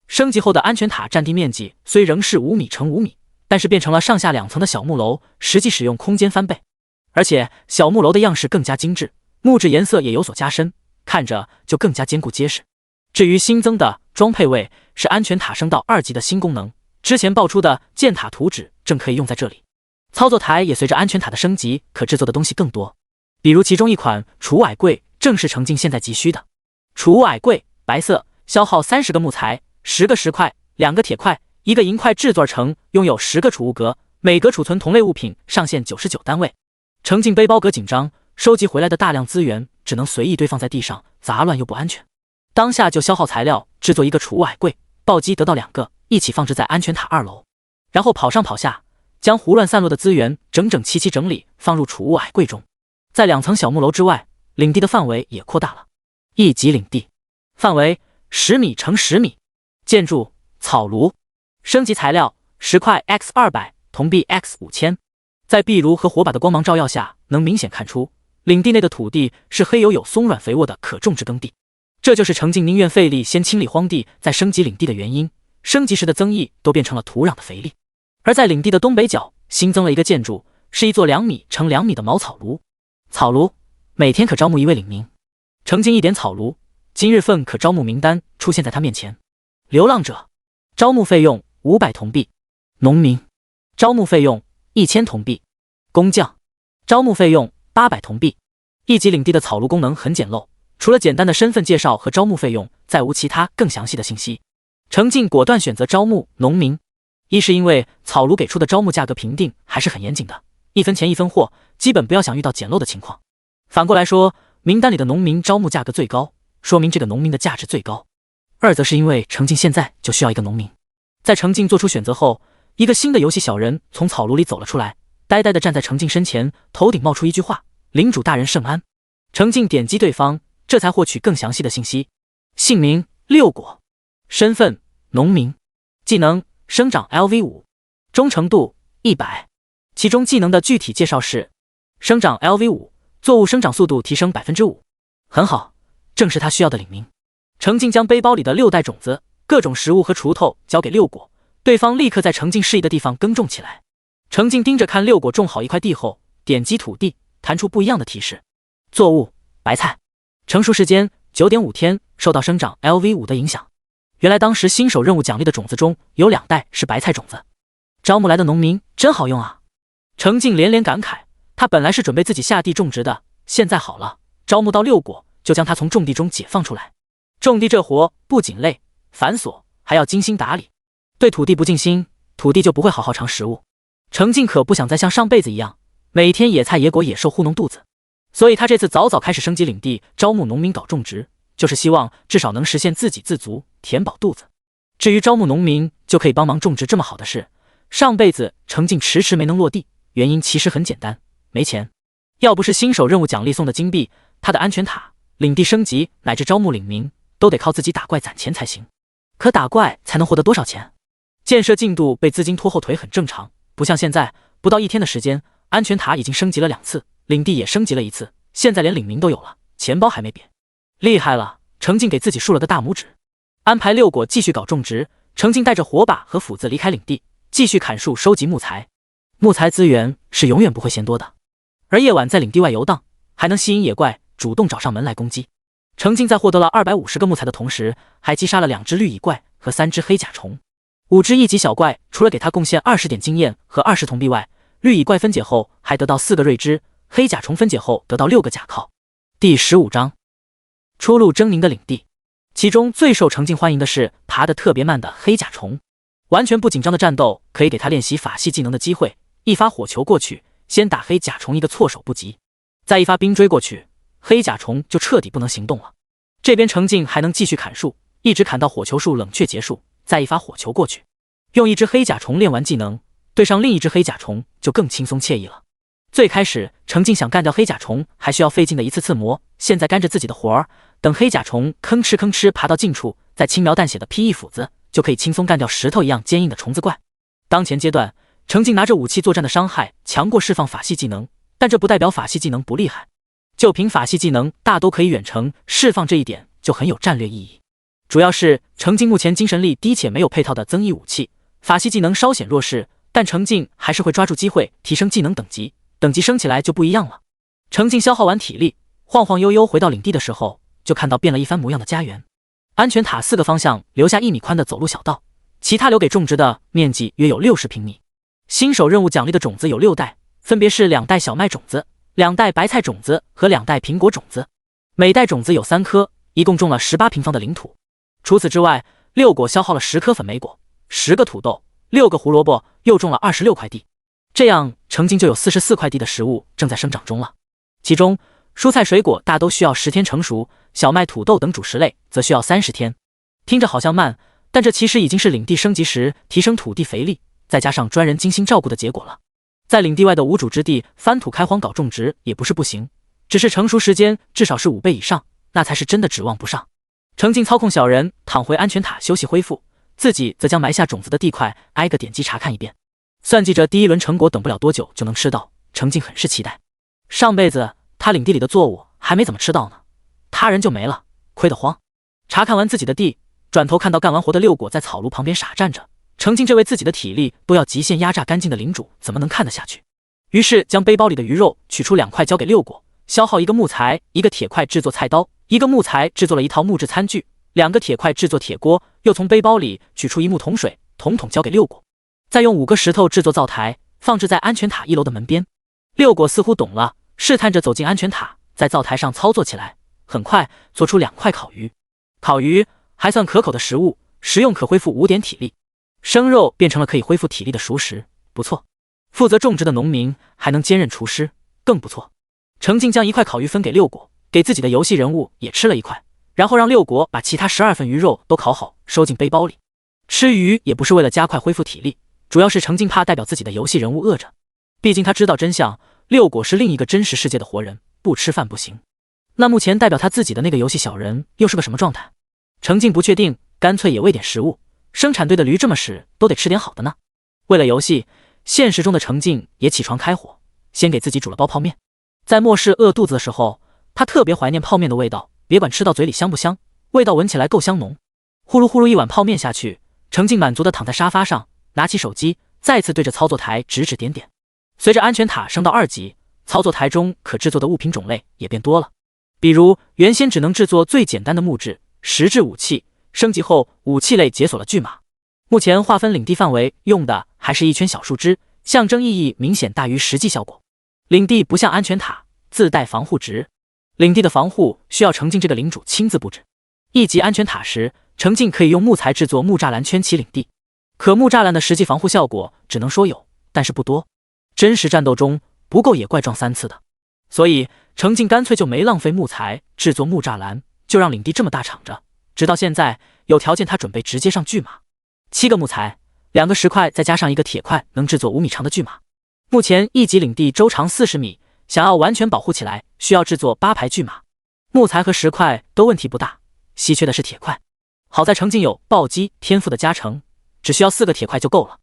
Speaker 1: 升级后的安全塔占地面积虽仍是5米乘5米，但是变成了上下2层的小木楼，实际使用空间翻倍。而且小木楼的样式更加精致，木质颜色也有所加深，看着就更加坚固结实。至于新增的装配位，是安全塔升到2级的新功能，之前爆出的建塔图纸正可以用在这里。操作台也随着安全塔的升级，可制作的东西更多，比如其中一款储物矮柜正是程静现在急需的。储物矮柜白色，消耗30个木材，10个石块，2个铁块，1个银块制作而成，拥有10个储物格，每格储存同类物品，上限99单位。程静背包格紧张，收集回来的大量资源只能随意堆放在地上，杂乱又不安全。当下就消耗材料制作一个储物矮柜，暴击得到2个，一起放置在安全塔2楼，然后跑上跑下，将胡乱散落的资源整整齐齐整理放入储物矮柜中。在2层小木楼之外，领地的范围也扩大了。1级领地，范围10米乘10米，建筑草庐，升级材料石块 X200，铜币 X5000。在壁炉和火把的光芒照耀下，能明显看出领地内的土地是黑黝黝松软肥沃的可种植耕地。这就是程敬宁愿费力先清理荒地，再升级领地的原因。升级时的增益都变成了土壤的肥力。而在领地的东北角新增了一个建筑，是一座2米乘2米的茅草炉。草炉每天可招募1位领民。程敬一点草炉，今日份可招募名单出现在他面前。流浪者，招募费用500铜币；农民，招募费用1000铜币；工匠，招募费用800铜币。一级领地的草炉功能很简陋，除了简单的身份介绍和招募费用，再无其他更详细的信息。程敬果断选择招募农民，一是因为草炉给出的招募价格评定还是很严谨的，1分钱1分货，基本不要想遇到捡漏的情况。反过来说，名单里的农民招募价格最高，说明这个农民的价值最高。二则是因为程敬现在就需要一个农民。在程敬做出选择后，一个新的游戏小人从草炉里走了出来，呆呆地站在程敬身前，头顶冒出一句话：领主大人圣安。程敬点击对方，这才获取更详细的信息：姓名六果，身份农民，技能生长 LV5， 忠诚度100。其中技能的具体介绍是：生长 LV5， 作物生长速度提升 5%。 很好，正是他需要的领民。程敬将背包里的6袋种子、各种食物和锄头交给六果，对方立刻在程敬示意的地方耕种起来。程敬盯着看六果种好一块地后，点击土地，弹出不一样的提示：作物白菜，成熟时间 9.5 天，受到生长 LV5 的影响。原来当时新手任务奖励的种子中有2袋是白菜种子。招募来的农民真好用啊！程敬连连感慨，他本来是准备自己下地种植的，现在好了，招募到六果就将他从种地中解放出来。种地这活不仅累繁琐，还要精心打理，对土地不尽心，土地就不会好好长食物。程敬可不想再像上辈子一样，每天野菜野果野兽糊弄肚子，所以他这次早早开始升级领地，招募农民搞种植，就是希望至少能实现自给自足，填饱肚子。至于招募农民就可以帮忙种植这么好的事，上辈子程敬迟迟没能落地，原因其实很简单，没钱。要不是新手任务奖励送的金币，他的安全塔、领地升级乃至招募领民都得靠自己打怪攒钱才行。可打怪才能获得多少钱？建设进度被资金拖后腿很正常，不像现在，不到1天的时间，安全塔已经升级了2次，领地也升级了1次，现在连领民都有了，钱包还没瘪，厉害了！程敬给自己竖了个大拇指。安排六果继续搞种植，程敬带着火把和斧子离开领地，继续砍树收集木材。木材资源是永远不会嫌多的，而夜晚在领地外游荡，还能吸引野怪主动找上门来攻击。程敬在获得了250个木材的同时，还击杀了2只绿蚁怪和3只黑甲虫。5只1级小怪除了给他贡献20点经验和20铜币外，绿蚁怪分解后还得到4个睿知，黑甲虫分解后得到6个甲靠。第15章，初露狰狞的领地。其中最受程敬欢迎的是爬得特别慢的黑甲虫，完全不紧张的战斗可以给他练习法系技能的机会。一发火球过去，先打黑甲虫一个措手不及，再一发冰锥过去，黑甲虫就彻底不能行动了。这边程敬还能继续砍树，一直砍到火球树冷却结束，再一发火球过去。用一只黑甲虫练完技能，对上另一只黑甲虫就更轻松惬意了。最开始程敬想干掉黑甲虫还需要费劲的一次次磨，现在干着自己的活儿，等黑甲虫吭哧吭哧爬到近处，再轻描淡写的劈一斧子，就可以轻松干掉石头一样坚硬的虫子怪。当前阶段程敬拿着武器作战的伤害强过释放法系技能，但这不代表法系技能不厉害，就凭法系技能大都可以远程释放这一点就很有战略意义。主要是程敬目前精神力低且没有配套的增益武器，法系技能稍显弱势，但程敬还是会抓住机会提升技能等级，等级升起来就不一样了。程敬消耗完体力，晃晃悠悠回到领地的时候，就看到变了一番模样的家园。安全塔4个方向留下1米宽的走路小道，其他留给种植的面积约有60平米。新手任务奖励的种子有6袋，分别是2袋小麦种子、2袋白菜种子和2袋苹果种子，每袋种子有3颗，一共种了18平方的领土。除此之外，六果消耗了10颗粉莓果、10个土豆、6个胡萝卜，又种了26块地。这样程敬就有44块地的食物正在生长中了。其中蔬菜水果大都需要10天成熟，小麦、土豆等主食类则需要30天。听着好像慢，但这其实已经是领地升级时提升土地肥力，再加上专人精心照顾的结果了。在领地外的无主之地翻土开荒搞种植也不是不行，只是成熟时间至少是5倍以上，那才是真的指望不上。程敬操控小人躺回安全塔休息恢复，自己则将埋下种子的地块挨个点击查看一遍，算计着第1轮成果等不了多久就能吃到，程敬很是期待。上辈子他领地里的作物还没怎么吃到呢，他人就没了，亏得慌。查看完自己的地，转头看到干完活的六果在草庐旁边傻站着，程静这位自己的体力都要极限压榨干净的领主怎么能看得下去？于是将背包里的鱼肉取出2块交给六果，消耗1个木材、1个铁块制作菜刀，1个木材制作了一套木质餐具，2个铁块制作铁锅，又从背包里取出1木桶水，统统交给六果，再用5个石头制作灶台，放置在安全塔1楼的门边。六果似乎懂了，试探着走进安全塔，在灶台上操作起来，很快做出2块烤鱼。烤鱼还算可口的食物，食用可恢复5点体力，生肉变成了可以恢复体力的熟食，不错。负责种植的农民还能兼任厨师，更不错。程静将1块烤鱼分给六果，给自己的游戏人物也吃了1块，然后让六果把其他12份鱼肉都烤好，收进背包里。吃鱼也不是为了加快恢复体力，主要是程静怕代表自己的游戏人物饿着，毕竟他知道真相，六果是另一个真实世界的活人，不吃饭不行。那目前代表他自己的那个游戏小人又是个什么状态？程静不确定，干脆也喂点食物。生产队的驴这么使，都得吃点好的呢。为了游戏，现实中的程静也起床开火，先给自己煮了包泡面。在末世饿肚子的时候，他特别怀念泡面的味道，别管吃到嘴里香不香，味道闻起来够香浓。呼噜呼噜一碗泡面下去，程静满足地躺在沙发上，拿起手机，再次对着操作台指指点点。随着安全塔升到2级，操作台中可制作的物品种类也变多了，比如原先只能制作最简单的木质石质武器，升级后武器类解锁了巨马。目前划分领地范围用的还是一圈小树枝，象征意义明显大于实际效果。领地不像安全塔自带防护值，领地的防护需要程静这个领主亲自布置。1级安全塔时，程静可以用木材制作木栅栏圈起领地，可木栅栏的实际防护效果只能说有，但是不多，真实战斗中不够野怪撞3次的。所以程静干脆就没浪费木材制作木栅栏，就让领地这么大敞着，直到现在有条件他准备直接上巨马。7个木材，2个石块再加上1个铁块，能制作5米长的巨马。目前1级领地周长40米，想要完全保护起来，需要制作8排巨马。木材和石块都问题不大，稀缺的是铁块。好在程静有暴击天赋的加成，只需要4个铁块就够了。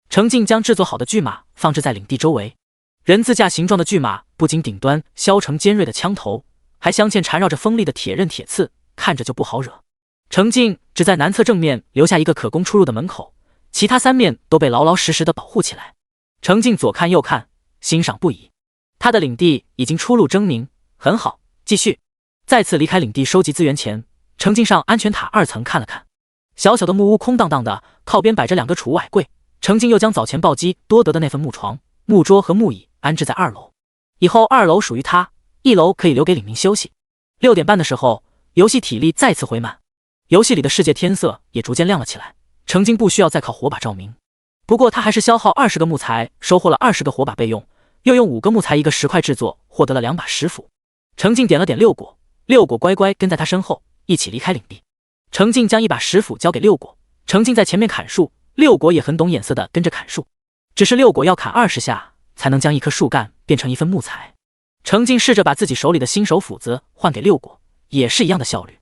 Speaker 1: 程静将制作好的巨马放置在领地周围，人字架形状的巨马不仅顶端削成尖锐的枪头，还镶嵌缠绕着锋利的铁刃铁刺，看着就不好惹。程静只在南侧正面留下1个可供出入的门口，其他3面都被老老实实的保护起来。程静左看右看，欣赏不已。他的领地已经出路狰狞，很好，继续。再次离开领地收集资源前，程静上安全塔2层看了看，小小的木屋空荡荡的，靠边摆着2个储物矮柜。程静又将早前暴击多得的那份木床、木桌和木椅安置在2楼，以后2楼属于他，1楼可以留给领民休息。6点半的时候，游戏体力再次回满，游戏里的世界天色也逐渐亮了起来。程静不需要再靠火把照明，不过他还是消耗20个木材，收获了20个火把备用，又用5个木材1个石块制作，获得了2把石斧。程静点了点六果，六果乖乖跟在他身后，一起离开领地。程静将1把石斧交给六果，程静在前面砍树，六果也很懂眼色的跟着砍树，只是六果要砍20下才能将1棵树干变成1份木材。程静试着把自己手里的新手斧子换给六果，也是一样的效率。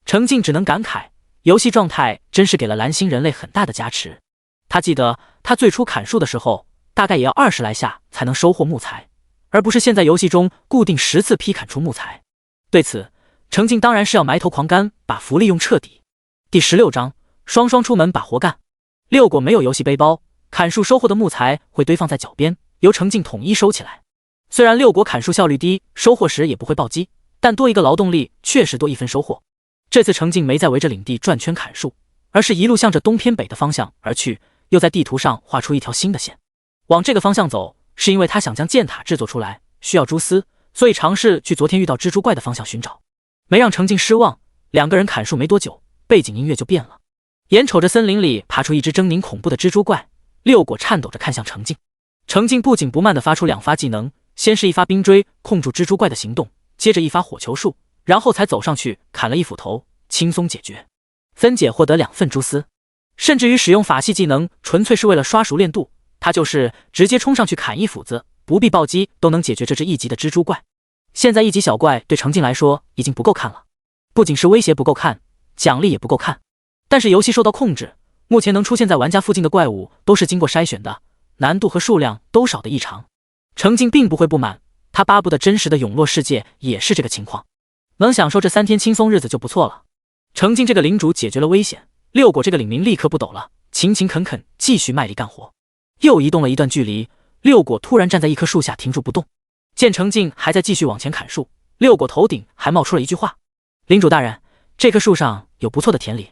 Speaker 1: 程静只能感慨，游戏状态真是给了蓝星人类很大的加持。他记得他最初砍树的时候，大概也要20来下才能收获木材，而不是现在游戏中固定10次劈砍出木材。对此，程静当然是要埋头狂干，把福利用彻底。第16章，双双出门把活干。六果没有游戏背包，砍树收获的木材会堆放在脚边，由程静统一收起来。虽然六果砍树效率低，收获时也不会暴击，但多1个劳动力确实多1分收获。这次程静没再围着领地转圈砍树，而是一路向着东偏北的方向而去，又在地图上画出一条新的线。往这个方向走，是因为他想将箭塔制作出来，需要蛛丝，所以尝试去昨天遇到蜘蛛怪的方向寻找。没让程静失望，2个人砍树没多久，背景音乐就变了。眼瞅着森林里爬出一只狰狞恐怖的蜘蛛怪，六果颤抖着看向程静。程静不紧不慢地发出2发技能，先是1发冰锥控住蜘蛛怪的行动，接着1发火球术，然后才走上去砍了1斧头，轻松解决。分解获得2份蛛丝，甚至于使用法系技能纯粹是为了刷熟练度，他就是直接冲上去砍1斧子，不必暴击都能解决这只1级的蜘蛛怪。现在1级小怪对程静来说已经不够看了，不仅是威胁不够看，奖励也不够看。但是游戏受到控制，目前能出现在玩家附近的怪物都是经过筛选的，难度和数量都少得异常。程静并不会不满，他巴不得真实的永洛世界也是这个情况，能享受这3天轻松日子就不错了。程静这个领主解决了危险，六果这个领民立刻不抖了，勤勤恳恳继续卖力干活。又移动了一段距离，六果突然站在一棵树下停住不动。见程静还在继续往前砍树，六果头顶还冒出了一句话：领主大人，这棵树上有不错的田里。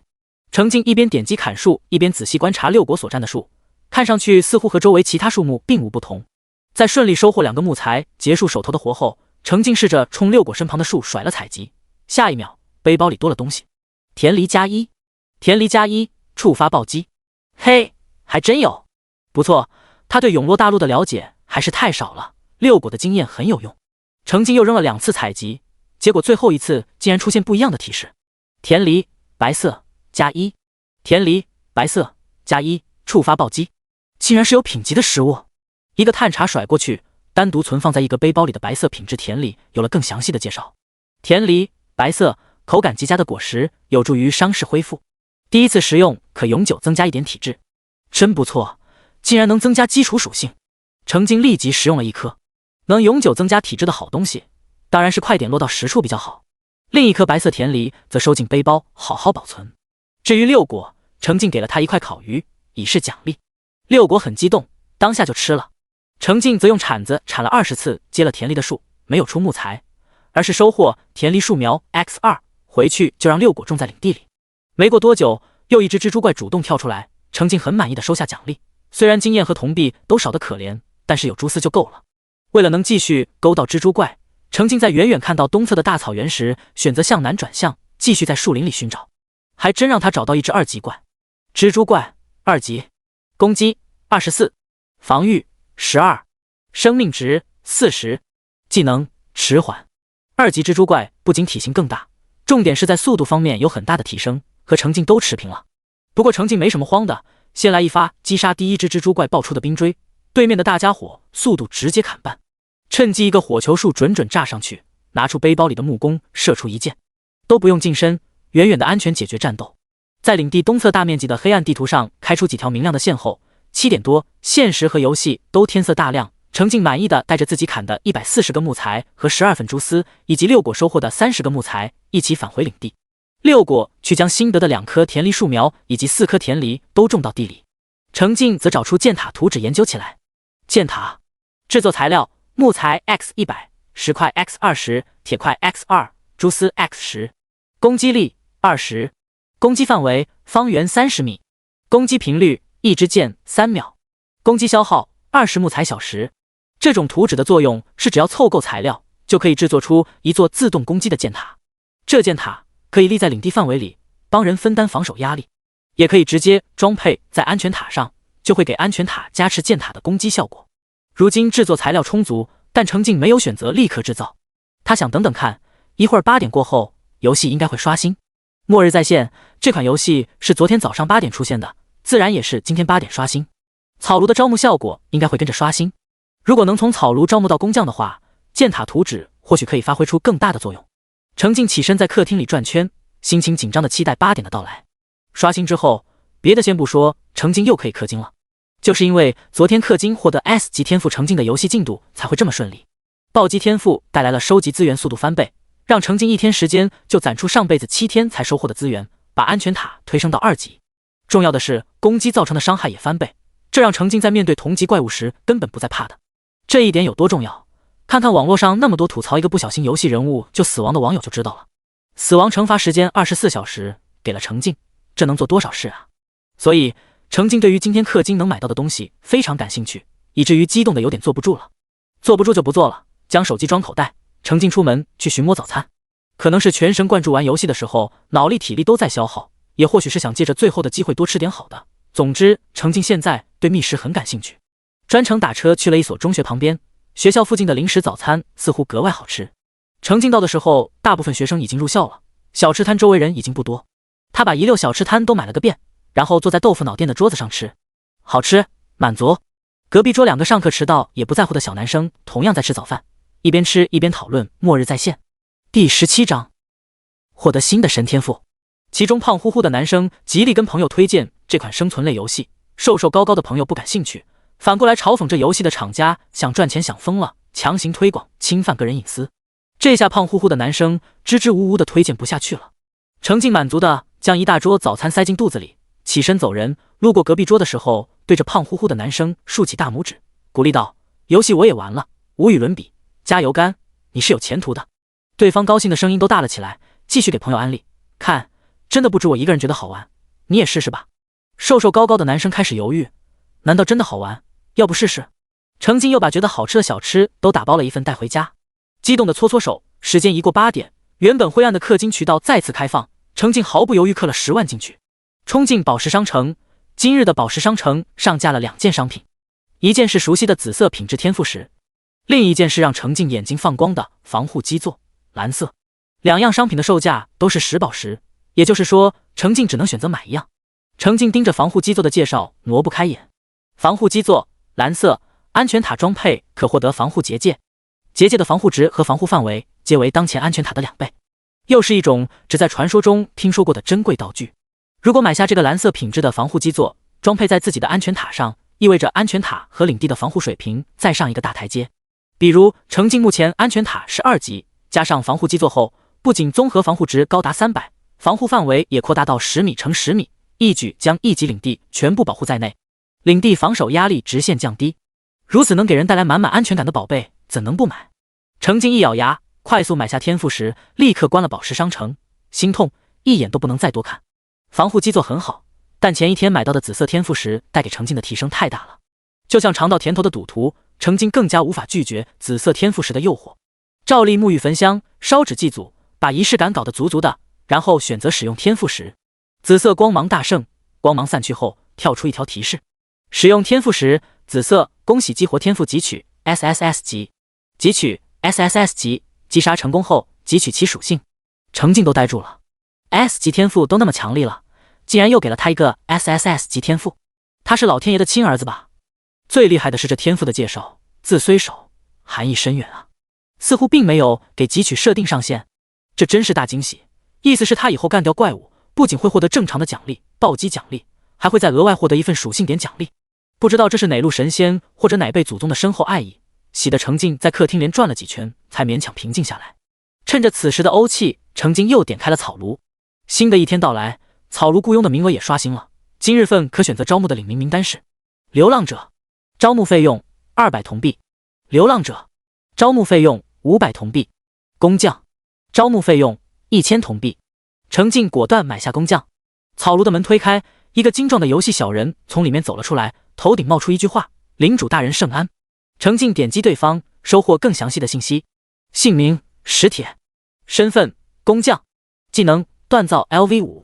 Speaker 1: 程静一边点击砍树，一边仔细观察六果所站的树，看上去似乎和周围其他树木并无不同。在顺利收获2个木材，结束手头的活后，程静试着冲六果身旁的树甩了采集，下一秒背包里多了东西。田梨+1，田梨+1，触发暴击。嘿，还真有。不错，他对永洛大陆的了解还是太少了，六果的经验很有用。程静又扔了2次采集，结果最后一次竟然出现不一样的提示：田梨白色+1，田梨白色+1，触发暴击。竟然是有品级的食物。一个探查甩过去，单独存放在一个背包里的白色品质田梨有了更详细的介绍。田梨白色，口感极佳的果实，有助于伤势恢复，第一次食用可永久增加1点体质。真不错，竟然能增加基础属性。程静立即食用了1颗。能永久增加体质的好东西，当然是快点落到实处比较好。另一颗白色田梨则收进背包，好好保存。至于六果，程静给了他1块烤鱼，以示奖励。六果很激动，当下就吃了。程静则用铲子铲了20次，接了田梨的树，没有出木材，而是收获田梨树苗 X2， 回去就让六果种在领地里。没过多久，又一只蜘蛛怪主动跳出来，程静很满意的收下奖励。虽然经验和铜币都少得可怜，但是有蛛丝就够了。为了能继续勾到蜘蛛怪，程静在远远看到东侧的大草原时，选择向南转向，继续在树林里寻找。还真让他找到一只2级怪。蜘蛛怪2级，攻击24，防御12，生命值40，技能迟缓。2级蜘蛛怪不仅体型更大，重点是在速度方面有很大的提升，和程静都持平了。不过程静没什么慌的，先来一发击杀第1只蜘蛛怪爆出的冰锥，对面的大家伙速度直接砍半。趁机一个火球术准炸上去，拿出背包里的木弓射出一箭，都不用近身，远远的安全解决战斗。在领地东侧大面积的黑暗地图上开出几条明亮的线后，7点多，现实和游戏都天色大亮。程静满意的带着自己砍的140个木材和12份蛛丝，以及六果收获的30个木材，一起返回领地。六果去将新得的2棵田梨树苗以及4颗田梨都种到地里。程静则找出箭塔图纸研究起来。箭塔制作材料：木材 X100， 石块 X20， 铁块 X2， 蛛丝 X10。攻击力20，攻击范围方圆30米，攻击频率1支箭3秒，攻击消耗20木材小时。这种图纸的作用是只要凑够材料，就可以制作出一座自动攻击的箭塔。这箭塔可以立在领地范围里，帮人分担防守压力，也可以直接装配在安全塔上，就会给安全塔加持箭塔的攻击效果。如今制作材料充足，但程静没有选择立刻制造，他想等等看，一会儿8点过后，游戏应该会刷新。末日再现这款游戏是昨天早上8点出现的，自然也是今天8点刷新。草炉的招募效果应该会跟着刷新。如果能从草炉招募到工匠的话，箭塔图纸或许可以发挥出更大的作用。程静起身在客厅里转圈，心情紧张的期待8点的到来。刷新之后，别的先不说，程静又可以氪金了。就是因为昨天氪金获得 S 级天赋，程静的游戏进度才会这么顺利。暴击天赋带来了收集资源速度翻倍，让程静1天时间就攒出上辈子7天才收获的资源，把安全塔推升到2级。重要的是，攻击造成的伤害也翻倍，这让程静在面对同级怪物时根本不再怕的。这一点有多重要，看看网络上那么多吐槽一个不小心游戏人物就死亡的网友就知道了。死亡惩罚时间24小时，给了程静，这能做多少事啊？所以程静对于今天氪金能买到的东西非常感兴趣，以至于激动的有点坐不住了。坐不住就不做了，将手机装口袋，程静出门去寻摸早餐。可能是全神贯注玩游戏的时候，脑力体力都在消耗，也或许是想借着最后的机会多吃点好的。总之，程静现在对觅食很感兴趣，专程打车去了一所中学旁边，学校附近的零食早餐似乎格外好吃。程静到的时候，大部分学生已经入校了，小吃摊周围人已经不多。他把一溜小吃摊都买了个遍，然后坐在豆腐脑店的桌子上吃，好吃，满足。隔壁桌2个上课迟到也不在乎的小男生同样在吃早饭，一边吃一边讨论末日再现。第17章，获得新的神天赋。其中胖乎乎的男生极力跟朋友推荐这款生存类游戏，瘦瘦高高的朋友不感兴趣，反过来嘲讽这游戏的厂家想赚钱想疯了，强行推广，侵犯个人隐私。这下胖乎乎的男生支支吾吾的推荐不下去了。程静满足的将一大桌早餐塞进肚子里，起身走人。路过隔壁桌的时候，对着胖乎乎的男生竖起大拇指，鼓励道：“游戏我也玩了，无与伦比，加油干，你是有前途的。”对方高兴的声音都大了起来，继续给朋友安利：“看，真的不止我一个人觉得好玩，你也试试吧。”瘦瘦高高的男生开始犹豫，难道真的好玩？要不试试？程静又把觉得好吃的小吃都打包了一份带回家，激动的搓搓手。时间一过8点，原本灰暗的氪金渠道再次开放，程静毫不犹豫氪了10万进去，冲进宝石商城。今日的宝石商城上架了2件商品，一件是熟悉的紫色品质天赋石，另一件是让程静眼睛放光的防护基座蓝色。2样商品的售价都是10宝石，也就是说程静只能选择买一样。程静盯着防护基座的介绍挪不开眼。防护基座蓝色，安全塔装配可获得防护结界，结界的防护值和防护范围皆为当前安全塔的2倍，又是一种只在传说中听说过的珍贵道具。如果买下这个蓝色品质的防护基座，装配在自己的安全塔上，意味着安全塔和领地的防护水平再上一个大台阶。比如程静目前安全塔是2级，加上防护基座后，不仅综合防护值高达300，防护范围也扩大到10米乘10米，一举将1级领地全部保护在内，领地防守压力直线降低。如此能给人带来满满安全感的宝贝，怎能不买？程静一咬牙，快速买下天赋石，立刻关了宝石商城，心痛，一眼都不能再多看。防护基座很好，但前一天买到的紫色天赋石带给程静的提升太大了，就像尝到甜头的赌徒，程静更加无法拒绝紫色天赋石的诱惑。照例沐浴焚香，烧纸祭祖，把仪式感搞得足足的，然后选择使用天赋石。紫色光芒大盛，光芒散去后，跳出一条提示：使用天赋石，紫色，恭喜激活天赋汲取 SSS 级，汲取 SSS 级，击杀成功后汲取其属性。程静都呆住了 ，S 级天赋都那么强力了，竟然又给了他一个 SSS 级天赋，他是老天爷的亲儿子吧？最厉害的是这天赋的介绍，字虽少，含义深远啊，似乎并没有给汲取设定上限，这真是大惊喜。意思是他以后干掉怪物，不仅会获得正常的奖励暴击奖励，还会再额外获得一份属性点奖励。不知道这是哪路神仙或者哪辈祖宗的深厚爱意，喜得程静在客厅连转了几圈，才勉强平静下来。趁着此时的欧气，程静又点开了草庐。新的一天到来，草庐雇佣的名额也刷新了，今日份可选择招募的领名名单是：流浪者，招募费用200铜币；流浪者，招募费用500铜币；工匠，招募费用1000铜币。程静果断买下工匠。草庐的门推开，一个精壮的游戏小人从里面走了出来，头顶冒出一句话：领主大人圣安。程静点击对方，收获更详细的信息：姓名石铁，身份工匠，技能锻造 LV5，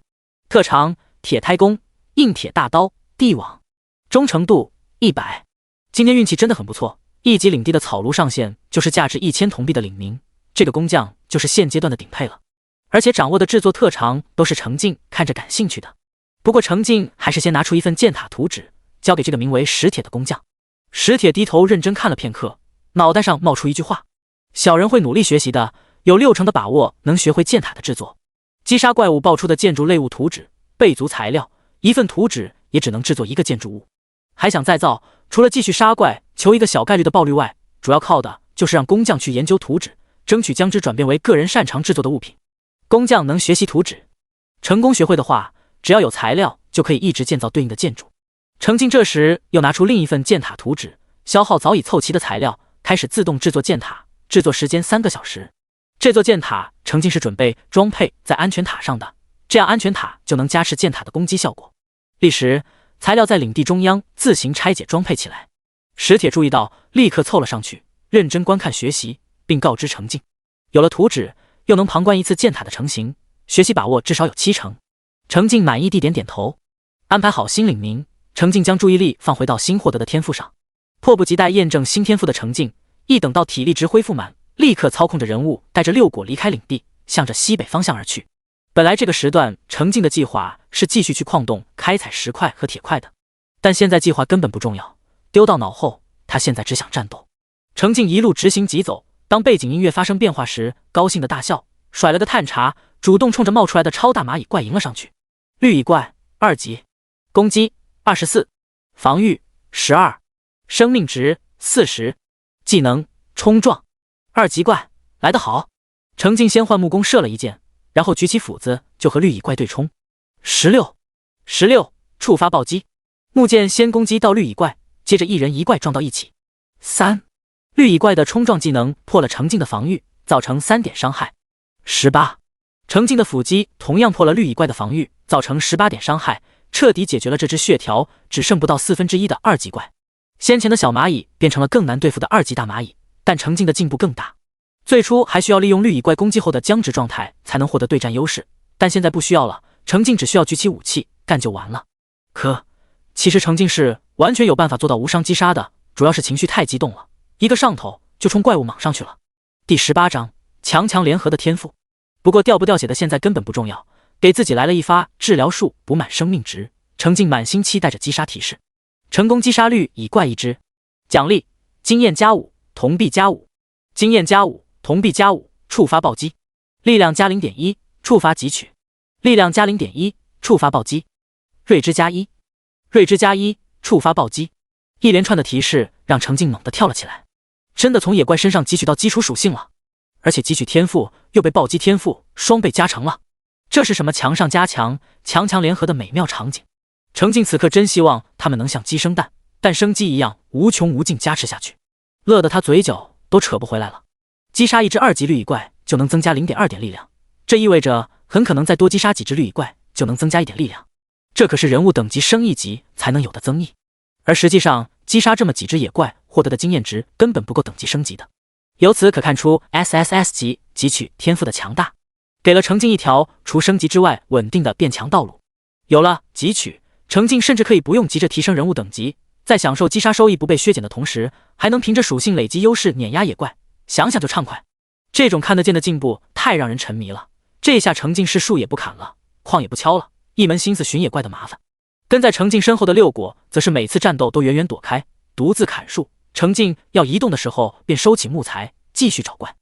Speaker 1: 特长铁胎弓、硬铁大刀、地网，忠诚度100。今天运气真的很不错，1级领地的草庐上线就是价值1000铜币的领名，这个工匠就是现阶段的顶配了，而且掌握的制作特长都是程静看着感兴趣的。不过程静还是先拿出一份建塔图纸，交给这个名为石铁的工匠。石铁低头认真看了片刻，脑袋上冒出一句话：小人会努力学习的，有60%的把握能学会建塔的制作。击杀怪物爆出的建筑类物图纸，备足材料，一份图纸也只能制作一个建筑物。还想再造，除了继续杀怪求一个小概率的爆率外，主要靠的就是让工匠去研究图纸，争取将之转变为个人擅长制作的物品。工匠能学习图纸，成功学会的话，只要有材料就可以一直建造对应的建筑。程静这时又拿出另一份建塔图纸，消耗早已凑齐的材料，开始自动制作建塔，制作时间3个小时。这座建塔程静是准备装配在安全塔上的，这样安全塔就能加持建塔的攻击效果。立时，材料在领地中央自行拆解装配起来。石铁注意到，立刻凑了上去，认真观看学习，并告知程静，有了图纸，又能旁观一次建塔的成型，学习把握至少有70%。程静满意地点点头，安排好新领名。程静将注意力放回到新获得的天赋上，迫不及待验证新天赋的程静，一等到体力值恢复满，立刻操控着人物带着6果离开领地，向着西北方向而去。本来这个时段程静的计划是继续去矿洞开采石块和铁块的，但现在计划根本不重要，丢到脑后，他现在只想战斗。程静一路直行疾走，当背景音乐发生变化时，高兴的大笑，甩了个探查，主动冲着冒出来的超大蚂蚁怪迎了上去。绿蚁怪2级，攻击24，防御12，生命值40，技能冲撞。2级怪来得好。程静先换木弓射了一箭，然后举起斧子就和绿蚁怪对冲。16触发暴击，木剑先攻击到绿蚁怪，接着一人一怪撞到一起。3绿蚁怪的冲撞技能破了程静的防御，造成3点伤害。18程静的斧击同样破了绿蚁怪的防御，造成18点伤害，彻底解决了这只血条只剩不到1/4的2级怪。先前的小蚂蚁变成了更难对付的2级大蚂蚁，但程静的进步更大。最初还需要利用绿蚁怪攻击后的僵直状态才能获得对战优势，但现在不需要了，程静只需要举起武器干就完了。其实程静是完全有办法做到无伤击杀的，主要是情绪太激动了，一个上头就冲怪物莽上去了。第18章强联合的天赋。不过掉不掉血的现在根本不重要，给自己来了一发治疗术补满生命值，程静满心期待着击杀提示。成功击杀绿蚁怪1只，奖励经验+5，铜币+5，经验+5，铜币+5，触发暴击，力量+0.1，触发汲取，力量+0.1，触发暴击，睿智+1，睿智+1，触发暴击。一连串的提示让程静猛地跳了起来，真的从野怪身上汲取到基础属性了，而且汲取天赋又被暴击天赋双倍加成了，这是什么强上加强，强联合的美妙场景。程静此刻真希望他们能像鸡生蛋，但生鸡一样无穷无尽加持下去，乐得他嘴角都扯不回来了。击杀1只2级绿蚁怪就能增加 0.2 点力量，这意味着很可能再多击杀几只绿蚁怪就能增加1点力量，这可是人物等级升1级才能有的增益。而实际上击杀这么几只野怪获得的经验值根本不够等级升级的。由此可看出 SSS 级汲取天赋的强大，给了程静一条除升级之外稳定的变强道路。有了汲取，程静甚至可以不用急着提升人物等级，在享受击杀收益不被削减的同时，还能凭着属性累积优势碾压野怪，想想就畅快。这种看得见的进步太让人沉迷了。这下程静是树也不砍了，矿也不敲了，一门心思寻野怪的麻烦。跟在程静身后的六果则是每次战斗都远远躲开，独自砍树。程静要移动的时候便收起木材继续找怪。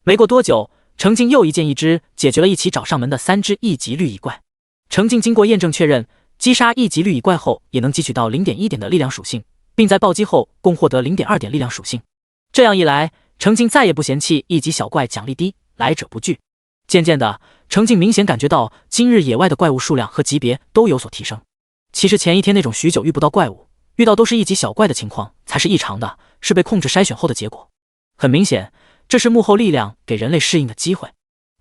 Speaker 1: 没过多久，程静又一剑一支解决了一起找上门的3只1级绿蚁怪。程静经过验证确认，击杀1级绿蚁怪后也能汲取到 0.1 点的力量属性，并在暴击后共获得 0.2 点力量属性。这样一来，程静再也不嫌弃1级小怪奖励低，来者不拒。渐渐的，程静明显感觉到今日野外的怪物数量和级别都有所提升。其实前一天那种许久遇不到怪物，遇到都是1级小怪的情况才是异常的，是被控制筛选后的结果。很明显，这是幕后力量给人类适应的机会。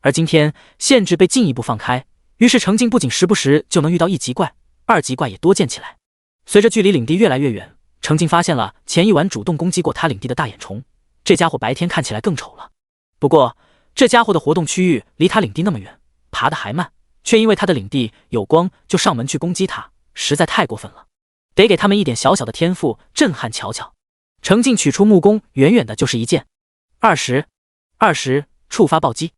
Speaker 1: 而今天限制被进一步放开，于是程静不仅时不时就能遇到1级怪，2级怪也多见起来。随着距离领地越来越远，程静发现了前一晚主动攻击过他领地的大眼虫，这家伙白天看起来更丑了。不过这家伙的活动区域离他领地那么远，爬得还慢，却因为他的领地有光就上门去攻击他，实在太过分了，得给他们一点小小的天赋震撼瞧瞧。程静取出木弓，远远的就是一剑。20触发暴击。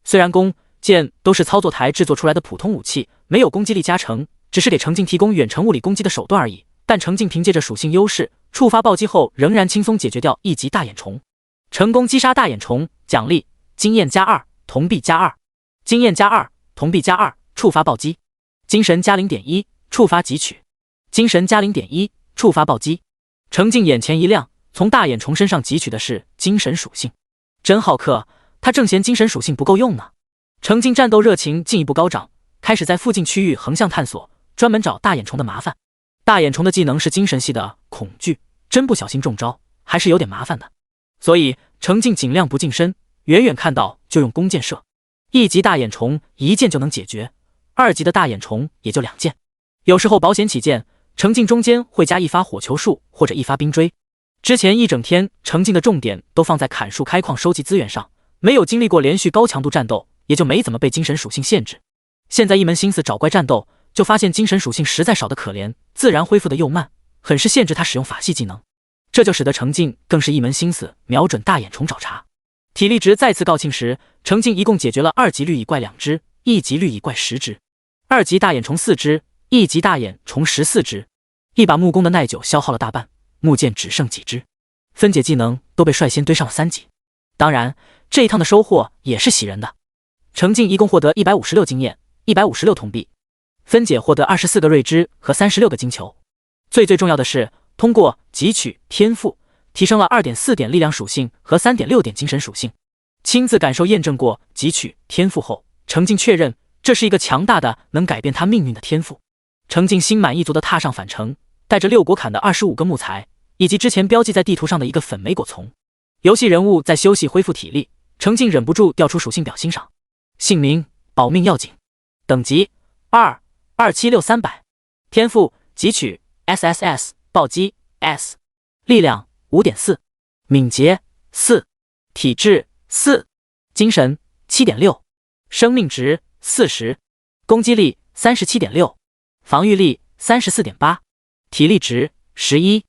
Speaker 1: 虽然弓剑都是操作台制作出来的普通武器，没有攻击力加成，只是给程静提供远程物理攻击的手段而已，但程静凭借着属性优势，触发暴击后仍然轻松解决掉1级大眼虫。成功击杀大眼虫，奖励经验+2，铜币+2，经验+2，铜币+2，触发暴击，精神+0.1，触发汲取，精神+0.1，触发暴击。程静眼前一亮，从大眼虫身上汲取的是精神属性，真好客，他正嫌精神属性不够用呢。程静战斗热情进一步高涨，开始在附近区域横向探索，专门找大眼虫的麻烦。大眼虫的技能是精神系的恐惧，真不小心中招还是有点麻烦的，所以程静尽量不近身，远远看到就用弓箭射。1级大眼虫1箭就能解决，2级的大眼虫也就2箭。有时候保险起见，程静中间会加一发火球术或者一发冰锥。之前一整天程静的重点都放在砍树开矿收集资源上，没有经历过连续高强度战斗，也就没怎么被精神属性限制。现在一门心思找怪战斗，就发现精神属性实在少得可怜，自然恢复的又慢，很是限制他使用法系技能。这就使得程静更是一门心思瞄准大眼虫找茬。体力值再次告罄时，程静一共解决了2级绿蚁怪2只，1级绿蚁怪10只，2级大眼虫4只，1级大眼虫14只。一把木弓的耐久消耗了大半，木剑只剩几只，分解技能都被率先堆上了3级。当然这一趟的收获也是喜人的，程静一共获得156经验，156铜币，分解获得24个瑞芝和36个金球。最重要的是，通过汲取天赋提升了 2.4 点力量属性和 3.6 点精神属性。亲自感受验证过汲取天赋后，程静确认这是一个强大的能改变他命运的天赋。程静心满意足地踏上返程，带着6果砍的25个木材，以及之前标记在地图上的一个粉莓果丛。游戏人物在休息恢复体力，程静忍不住调出属性表欣赏。姓名：保命要紧，等级2276300，天赋汲取 SSS 暴击 S， 力量 5.4， 敏捷4，体质4，精神 7.6， 生命值40，攻击力 37.6， 防御力 34.8， 体力值11，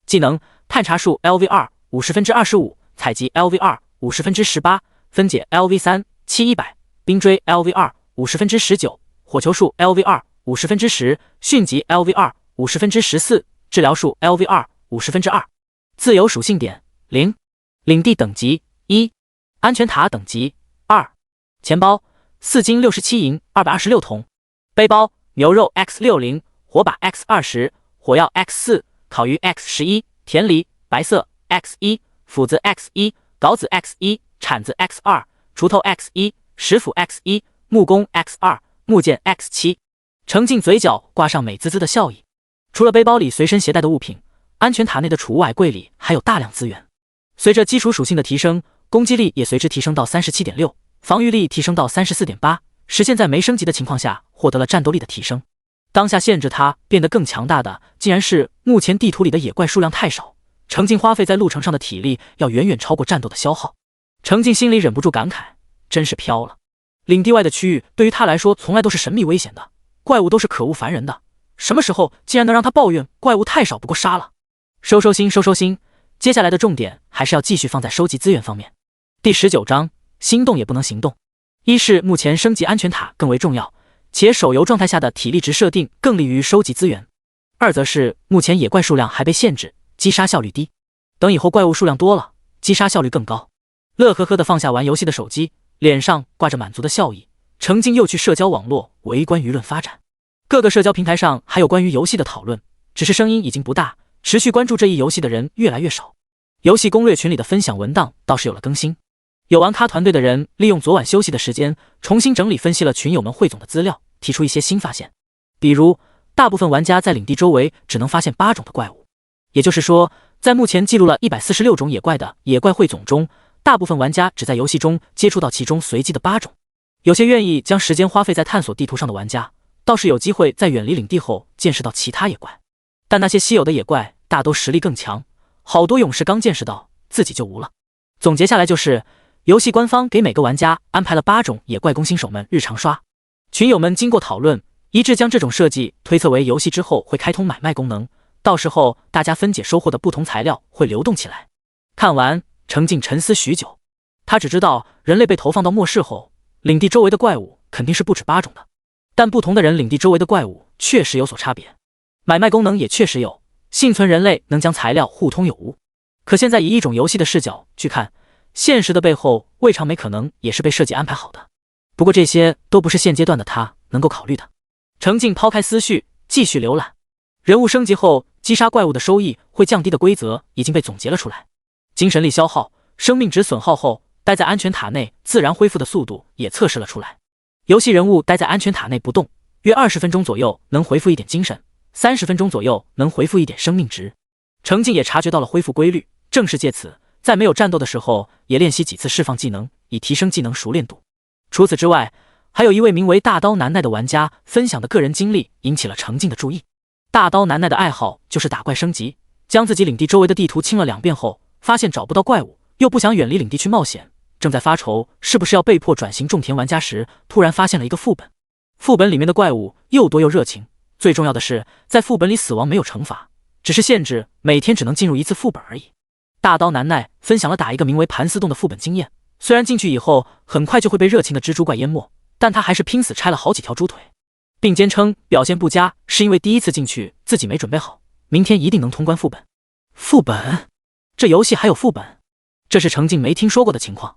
Speaker 1: 技能探查术 LV2 50%25%，采集 LV2 50%18%，分解 LV3 7100，冰锥 LV2 50%19%，火球术 LV2 50%10%，迅疾 LV2 50%14%，治疗术 LV2 2%。自由属性点0，领地等级1，安全塔等级2，钱包4金67银226铜，背包牛肉 X60，火把 X20，火药 X4，烤鱼 X11，田梨白色 X1，斧子 X1，镐子 X1，铲子 X2，锄头 X1，石斧 X1，木工 X2，木剑 X7。程静嘴角挂上美滋滋的笑意。除了背包里随身携带的物品，安全塔内的储物矮柜里还有大量资源。随着基础属性的提升，攻击力也随之提升到 37.6， 防御力提升到 34.8， 实现在没升级的情况下获得了战斗力的提升。当下限制他变得更强大的，竟然是目前地图里的野怪数量太少，程静花费在路程上的体力要远远超过战斗的消耗。程静心里忍不住感慨，真是飘了。领地外的区域对于他来说从来都是神秘危险的，怪物都是可恶烦人的，什么时候竟然能让他抱怨怪物太少不够杀了？收心，接下来的重点还是要继续放在收集资源方面。第19章，心动也不能行动。一是目前升级安全塔更为重要，且手游状态下的体力值设定更利于收集资源。二则是目前野怪数量还被限制，击杀效率低，等以后怪物数量多了，击杀效率更高。乐呵呵地放下玩游戏的手机，脸上挂着满足的笑意。程静又去社交网络围观舆论发展，各个社交平台上还有关于游戏的讨论，只是声音已经不大，持续关注这一游戏的人越来越少。游戏攻略群里的分享文档倒是有了更新，有玩咖团队的人利用昨晚休息的时间，重新整理分析了群友们汇总的资料，提出一些新发现。比如大部分玩家在领地周围只能发现8种的怪物，也就是说在目前记录了146种野怪的野怪汇总中，大部分玩家只在游戏中接触到其中随机的8种。有些愿意将时间花费在探索地图上的玩家，倒是有机会在远离领地后见识到其他野怪，但那些稀有的野怪大都实力更强，好多勇士刚见识到自己就无了。总结下来就是，游戏官方给每个玩家安排了8种野怪供新手们日常刷。群友们经过讨论，一致将这种设计推测为游戏之后会开通买卖功能，到时候大家分解收获的不同材料会流动起来。看完，程静沉思许久，他只知道人类被投放到末世后，领地周围的怪物肯定是不止8种的，但不同的人领地周围的怪物确实有所差别。买卖功能也确实有，幸存人类能将材料互通有无。可现在以一种游戏的视角去看，现实的背后未尝没可能也是被设计安排好的。不过这些都不是现阶段的他能够考虑的。程静抛开思绪，继续浏览。人物升级后击杀怪物的收益会降低的规则已经被总结了出来。精神力消耗、生命值损耗后，待在安全塔内自然恢复的速度也测试了出来。游戏人物待在安全塔内不动，约20分钟左右能回复一点精神，30分钟左右能回复一点生命值。程静也察觉到了恢复规律，正是借此，在没有战斗的时候也练习几次释放技能，以提升技能熟练度。除此之外，还有一位名为大刀难耐的玩家分享的个人经历引起了程静的注意。大刀难耐的爱好就是打怪升级，将自己领地周围的地图清了2遍后，发现找不到怪物，又不想远离领地去冒险，正在发愁是不是要被迫转型种田玩家时，突然发现了一个副本。副本里面的怪物又多又热情，最重要的是在副本里死亡没有惩罚，只是限制每天只能进入1次副本而已。大刀难耐分享了打一个名为盘丝洞的副本经验，虽然进去以后很快就会被热情的蜘蛛怪淹没，但他还是拼死拆了好几条猪腿，并坚称表现不佳是因为第一次进去自己没准备好，明天一定能通关副本。副本？这游戏还有副本？这是程静没听说过的情况。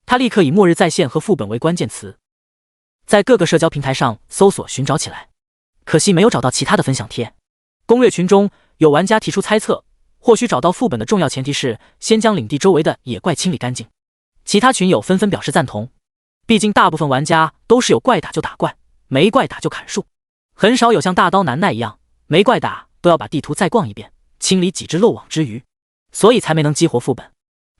Speaker 1: 他立刻以末日再现和副本为关键词，在各个社交平台上搜索寻找起来，可惜没有找到其他的分享贴。攻略群中有玩家提出猜测，或许找到副本的重要前提是先将领地周围的野怪清理干净。其他群友纷纷表示赞同。毕竟大部分玩家都是有怪打就打怪，没怪打就砍树，很少有像大刀难耐一样没怪打都要把地图再逛一遍，清理几只漏网之鱼，所以才没能激活副本。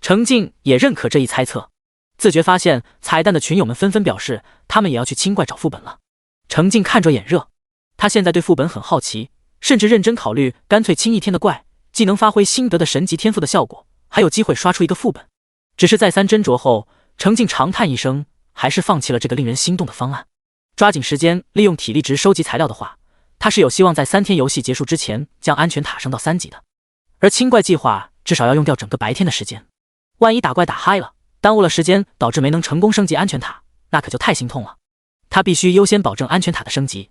Speaker 1: 程静也认可这一猜测，自觉发现彩蛋的群友们纷纷表示他们也要去清怪找副本了。程静看着眼热，他现在对副本很好奇，甚至认真考虑干脆清一天的怪，既能发挥心得的神级天赋的效果，还有机会刷出一个副本。只是再三斟酌后，程静长叹一声，还是放弃了这个令人心动的方案。抓紧时间利用体力值收集材料的话，他是有希望在3天游戏结束之前将安全塔升到3级的。而清怪计划至少要用掉整个白天的时间，万一打怪打嗨了，耽误了时间，导致没能成功升级安全塔，那可就太心痛了。他必须优先保证安全塔的升级。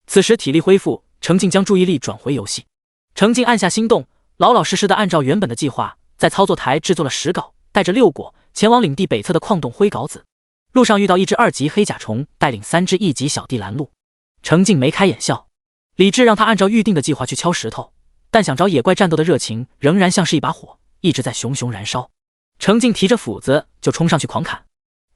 Speaker 1: 此时体力恢复，程静将注意力转回游戏。程静按下心动，老老实实的按照原本的计划，在操作台制作了石镐，带着6果前往领地北侧的矿洞挥镐子。路上遇到一只2级黑甲虫，带领3只1级小弟拦路。程静眉开眼笑，理智让他按照预定的计划去敲石头，但想找野怪战斗的热情仍然像是一把火，一直在熊熊燃烧。程静提着斧子就冲上去狂砍。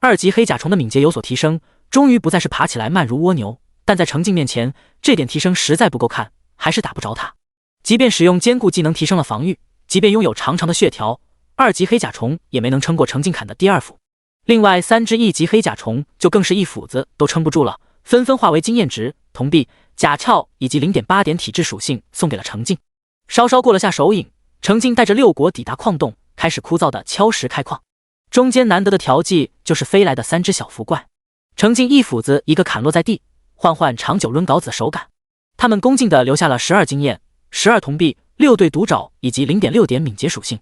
Speaker 1: 2级黑甲虫的敏捷有所提升，终于不再是爬起来慢如蜗牛，但在程静面前，这点提升实在不够看，还是打不着他。即便使用坚固技能提升了防御，即便拥有长长的血条，2级黑甲虫也没能撑过程静砍的第2斧。另外3只1级黑甲虫就更是一斧子都撑不住了，纷纷化为经验值、铜币、甲壳以及 0.8 点体质属性送给了程静。稍稍过了下手瘾，程静带着6果抵达矿洞，开始枯燥的敲石开矿。中间难得的调剂就是飞来的3只小浮怪，程静一斧子一个砍落在地，换换长久抡镐子手感。他们恭敬地留下了12经验、12铜币、6对毒爪以及 0.6 点敏捷属性。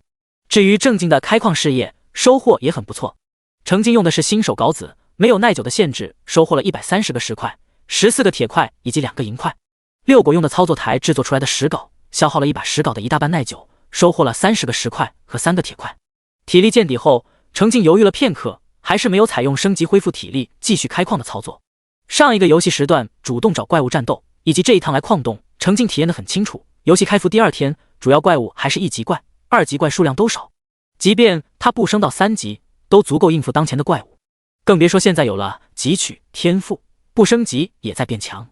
Speaker 1: 至于正经的开矿事业，收获也很不错。程静用的是新手镐子，没有耐久的限制，收获了130个石块、14个铁块以及2个银块。6果用的操作台制作出来的石镐，消耗了一把石镐的1大半耐久，收获了30个石块和3个铁块。体力见底后，程静犹豫了片刻，还是没有采用升级恢复体力继续开矿的操作。上一个游戏时段主动找怪物战斗，以及这一趟来矿洞，程静体验得很清楚。游戏开服第2天，主要怪物还是1级怪，2级怪数量都少，即便他不升到3级，都足够应付当前的怪物，更别说现在有了汲取天赋，不升级也在变强。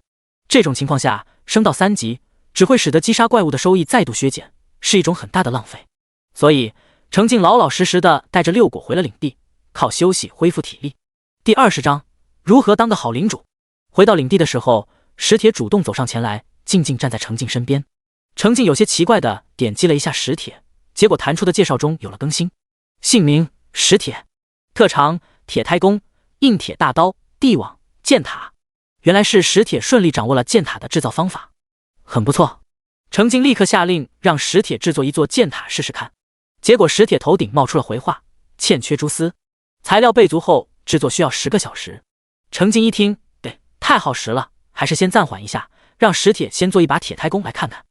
Speaker 1: 这种情况下，升到3级只会使得击杀怪物的收益再度削减，是一种很大的浪费。所以程静老老实实的带着6果回了领地，靠休息恢复体力。第20章，如何当个好领主。回到领地的时候，石铁主动走上前来，静静站在程静身边。程静有些奇怪的点击了一下石铁，结果弹出的介绍中有了更新，姓名石铁，特长铁胎弓、硬铁大刀、地网、箭塔。原来是石铁顺利掌握了箭塔的制造方法，很不错。程静立刻下令让石铁制作一座箭塔试试看。结果石铁头顶冒出了回话，欠缺蛛丝，材料备足后制作需要10个小时。程静一听，对，太耗时了，还是先暂缓一下，让石铁先做一把铁胎弓来看看。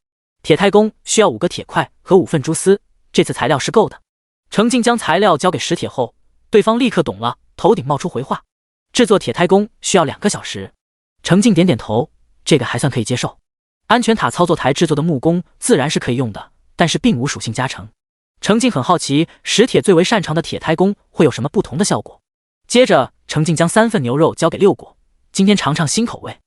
Speaker 1: 铁胎弓需要5个铁块和5份蛛丝，这次材料是够的。程静将材料交给石铁后，对方立刻懂了，头顶冒出回话，制作铁胎弓需要2个小时。程静点点头，这个还算可以接受。安全塔操作台制作的木工自然是可以用的，但是并无属性加成。程静很好奇石铁最为擅长的铁胎弓会有什么不同的效果。接着程静将3份牛肉交给6果，今天尝尝新口味。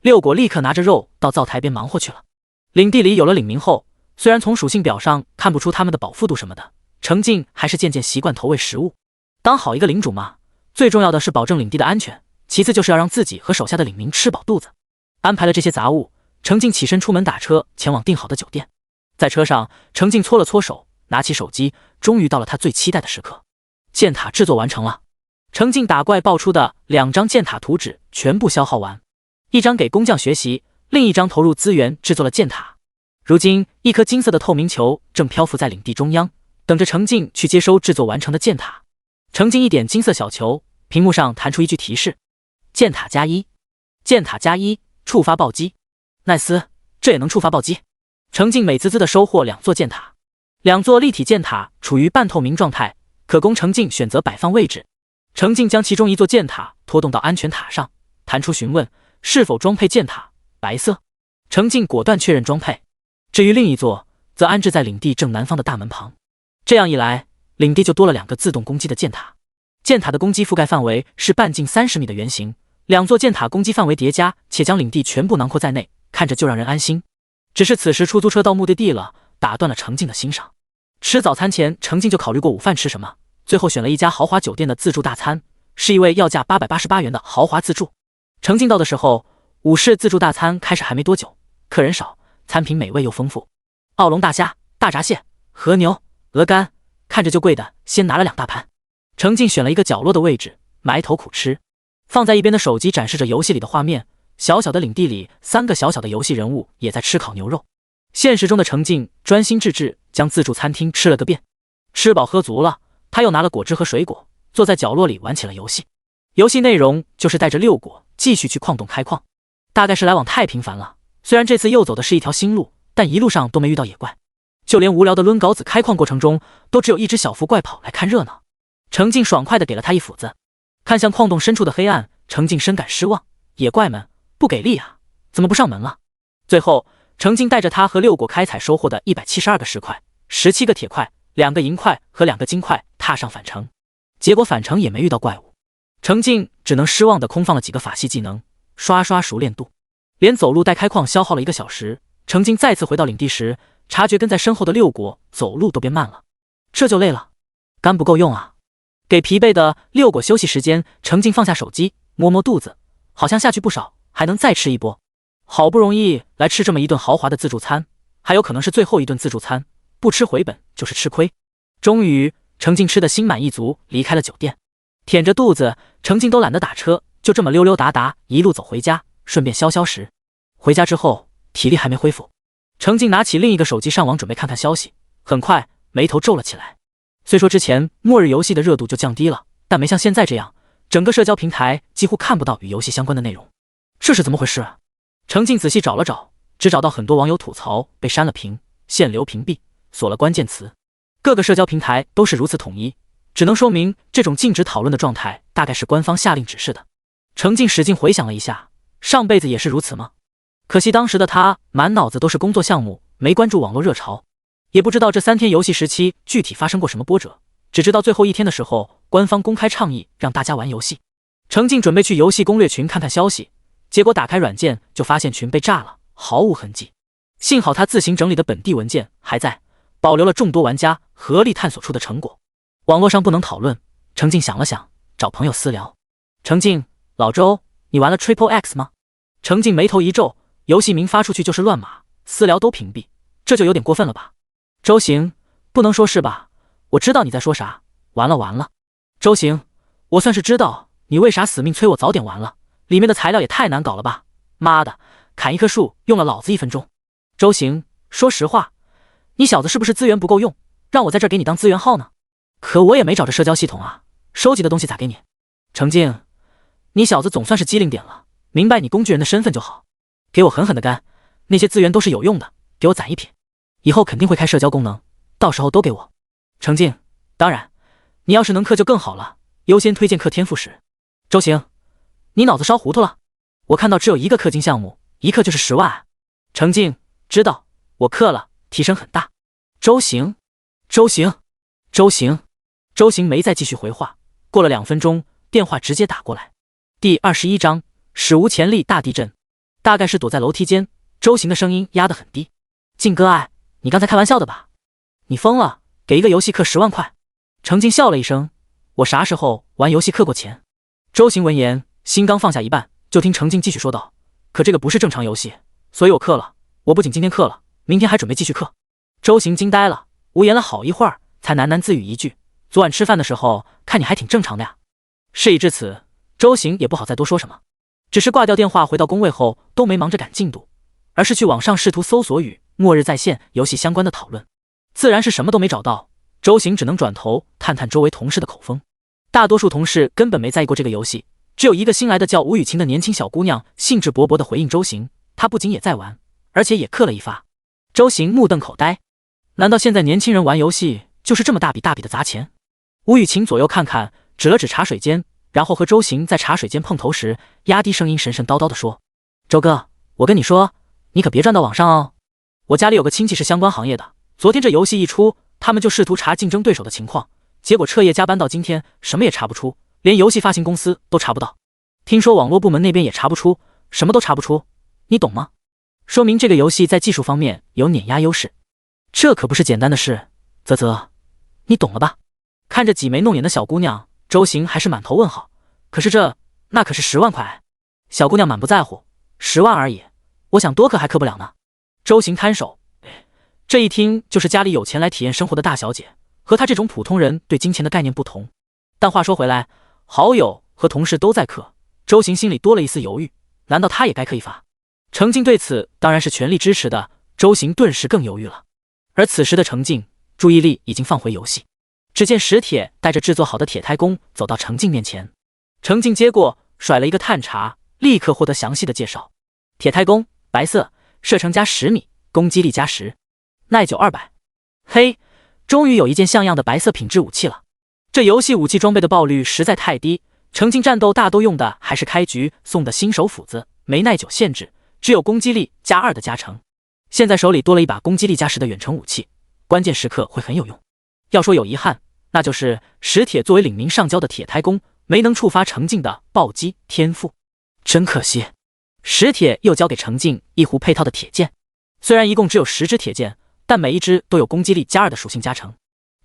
Speaker 1: 6果立刻拿着肉到灶台边忙活去了。领地里有了领民后，虽然从属性表上看不出他们的饱腹度什么的，程静还是渐渐习惯投喂食物。当好一个领主嘛，最重要的是保证领地的安全，其次就是要让自己和手下的领民吃饱肚子。安排了这些杂物，程静起身出门打车前往订好的酒店。在车上，程静搓了搓手，拿起手机，终于到了他最期待的时刻。箭塔制作完成了。程静打怪爆出的2张箭塔图纸全部消耗完，一张给工匠学习，另一张投入资源制作了箭塔。如今一颗金色的透明球正漂浮在领地中央，等着程静去接收制作完成的箭塔。程静一点金色小球，屏幕上弹出一句提示：箭塔+1，箭塔+1，触发暴击。奈斯，这也能触发暴击。程静美滋滋的收获2座箭塔，2座立体箭塔处于半透明状态，可供程静选择摆放位置。程静将其中一座箭塔拖动到安全塔上，弹出询问是否装配箭塔，白色。程静果断确认装配。至于另一座，则安置在领地正南方的大门旁。这样一来，领地就多了2个自动攻击的箭塔。箭塔的攻击覆盖范围是半径30米的圆形，两座箭塔攻击范围叠加，且将领地全部囊括在内，看着就让人安心。只是此时出租车到目的地了，打断了程静的欣赏。吃早餐前，程静就考虑过午饭吃什么，最后选了一家豪华酒店的自助大餐，是一位要价888元的豪华自助。程静到的时候，午市自助大餐开始还没多久，客人少，餐品美味又丰富，澳龙大虾、大闸蟹、和牛、鹅肝，看着就贵的，先拿了2大盘。程静选了一个角落的位置，埋头苦吃。放在一边的手机展示着游戏里的画面，小小的领地里3个小小的游戏人物也在吃烤牛肉。现实中的程静专心致志将自助餐厅吃了个遍，吃饱喝足了，他又拿了果汁和水果，坐在角落里玩起了游戏。游戏内容就是带着6果继续去矿洞开矿，大概是来往太频繁了，虽然这次又走的是一条新路，但一路上都没遇到野怪，就连无聊的抡镐子开矿过程中都只有一只小伏怪跑来看热闹。程静爽快地给了他一斧子，看向矿洞深处的黑暗，程静深感失望，野怪们不给力啊，怎么不上门了？最后程静带着他和6果开采收获的172个石块、17个铁块、2个银块和2个金块踏上返程，结果返程也没遇到怪物，程静只能失望地空放了几个法系技能，刷刷熟练度。连走路带开矿消耗了1个小时，程静再次回到领地时，察觉跟在身后的6果走路都变慢了，这就累了，肝不够用啊。给疲惫的6果休息时间，程静放下手机，摸摸肚子，好像下去不少，还能再吃一波。好不容易来吃这么一顿豪华的自助餐，还有可能是最后一顿自助餐，不吃回本就是吃亏。终于程静吃得心满意足，离开了酒店。舔着肚子，程静都懒得打车，就这么溜溜达达一路走回家，顺便消消食。回家之后体力还没恢复，程静拿起另一个手机上网准备看看消息，很快眉头皱了起来。虽说之前末日游戏的热度就降低了，但没像现在这样，整个社交平台几乎看不到与游戏相关的内容，这是怎么回事啊？程静仔细找了找，只找到很多网友吐槽被删了屏、限流屏蔽、锁了关键词，各个社交平台都是如此统一，只能说明这种禁止讨论的状态大概是官方下令指示的。程静使劲回想了一下，上辈子也是如此吗？可惜当时的他满脑子都是工作项目，没关注网络热潮，也不知道这3天游戏时期具体发生过什么波折，只知道最后一天的时候，官方公开倡议让大家玩游戏。程静准备去游戏攻略群看看消息，结果打开软件就发现群被炸了，毫无痕迹。幸好他自行整理的本地文件还在，保留了众多玩家合力探索出的成果。网络上不能讨论，程静想了想，找朋友私聊。程静，老周，你玩了 Triple X 吗？程静眉头一皱，游戏名发出去就是乱码，私聊都屏蔽，这就有点过分了吧？周行，不能说是吧？我知道你在说啥，完了。周行，我算是知道你为啥死命催我早点完了，里面的材料也太难搞了吧？妈的，砍一棵树用了老子1分钟。周行，说实话，你小子是不是资源不够用，让我在这儿给你当资源号呢？可我也没找着社交系统啊，收集的东西咋给你？程静，你小子总算是机灵点了，明白你工具人的身份就好。给我狠狠的干，那些资源都是有用的，给我攒一撇，以后肯定会开社交功能，到时候都给我。程静，当然，你要是能氪就更好了，优先推荐氪天赋石。周行，你脑子烧糊涂了？我看到只有1个氪金项目，一氪就是10万啊。程静，知道，我氪了，提升很大。周行，周行没再继续回话。过了2分钟，电话直接打过来。第21章史无前例大地震。大概是躲在楼梯间，周行的声音压得很低。静哥爱，你刚才开玩笑的吧？你疯了，给一个游戏氪10万块。程静笑了一声，我啥时候玩游戏氪过钱？周行闻言，心刚放下一半，就听程静继续说道，可这个不是正常游戏，所以我氪了，我不仅今天氪了，明天还准备继续氪。周行惊呆了，无言了好一会儿，才喃喃自语一句，昨晚吃饭的时候看你还挺正常的呀。事已至此，周行也不好再多说什么，只是挂掉电话回到工位后都没忙着赶进度，而是去网上试图搜索与末日在线游戏相关的讨论，自然是什么都没找到。周行只能转头探探周围同事的口风，大多数同事根本没在意过这个游戏，只有一个新来的叫吴雨晴的年轻小姑娘兴致勃勃地回应周行，她不仅也在玩，而且也氪了一发。周行目瞪口呆，难道现在年轻人玩游戏就是这么大笔大笔的砸钱？吴雨晴左右看看，指了指茶水间，然后和周行在茶水间碰头时，压低声音神神叨叨地说，周哥，我跟你说，你可别转到网上哦。我家里有个亲戚是相关行业的，昨天这游戏一出，他们就试图查竞争对手的情况，结果彻夜加班到今天，什么也查不出，连游戏发行公司都查不到。听说网络部门那边也查不出，什么都查不出，你懂吗？说明这个游戏在技术方面有碾压优势，这可不是简单的事。啧啧，你懂了吧？看着挤眉弄眼的小姑娘，周行还是满头问号。可是那可是10万块。小姑娘满不在乎，10万而已，我想多氪还氪不了呢。周行摊手，这一听就是家里有钱来体验生活的大小姐，和他这种普通人对金钱的概念不同。但话说回来，好友和同事都在氪，周行心里多了一丝犹豫，难道他也该氪一发？程静对此当然是全力支持的，周行顿时更犹豫了。而此时的程静注意力已经放回游戏，只见史铁带着制作好的铁胎弓走到程静面前，程静接过，甩了一个探查，立刻获得详细的介绍。铁胎弓，白色，射程加10米，攻击力加10，耐久200。嘿，终于有一件像样的白色品质武器了。这游戏武器装备的爆率实在太低，程静战斗大都用的还是开局送的新手斧子，没耐久限制，只有攻击力加2的加成。现在手里多了一把攻击力加10的远程武器，关键时刻会很有用。要说有遗憾，那就是史铁作为领名上交的铁胎弓没能触发程静的暴击天赋，真可惜。史铁又交给程静一壶配套的铁剑，虽然一共只有10支铁剑，但每一支都有攻击力加2的属性加成，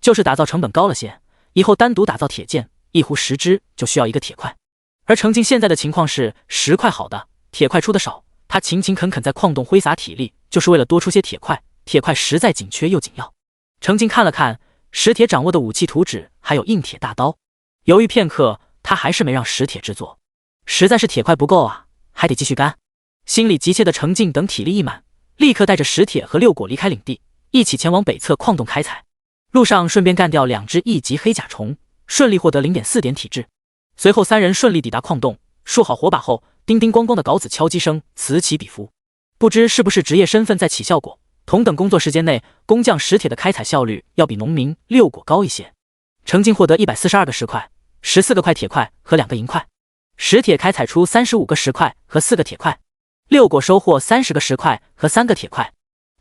Speaker 1: 就是打造成本高了些，以后单独打造铁剑，一壶10支就需要1个铁块。而程静现在的情况是10块好的，铁块出的少，他勤勤恳恳在矿洞挥洒体力，就是为了多出些铁块，铁块实在紧缺又紧要。程静看了看史铁掌握的武器图纸，还有硬铁大刀，犹豫片刻，他还是没让史铁制作，实在是铁块不够啊，还得继续干。心里急切的程静等体力一满，立刻带着史铁和六果离开领地，一起前往北侧矿洞开采。路上顺便干掉2只1级黑甲虫，顺利获得 0.4 点体质。随后3人顺利抵达矿洞，竖好火把后，叮叮咣咣的镐子敲击声此起彼伏。不知是不是职业身份在起效果，同等工作时间内，工匠史铁的开采效率要比农民六果高一些。程静获得142个石块，14个块铁块和2个银块。史铁开采出35个石块和4个铁块，六果收获30个石块和3个铁块，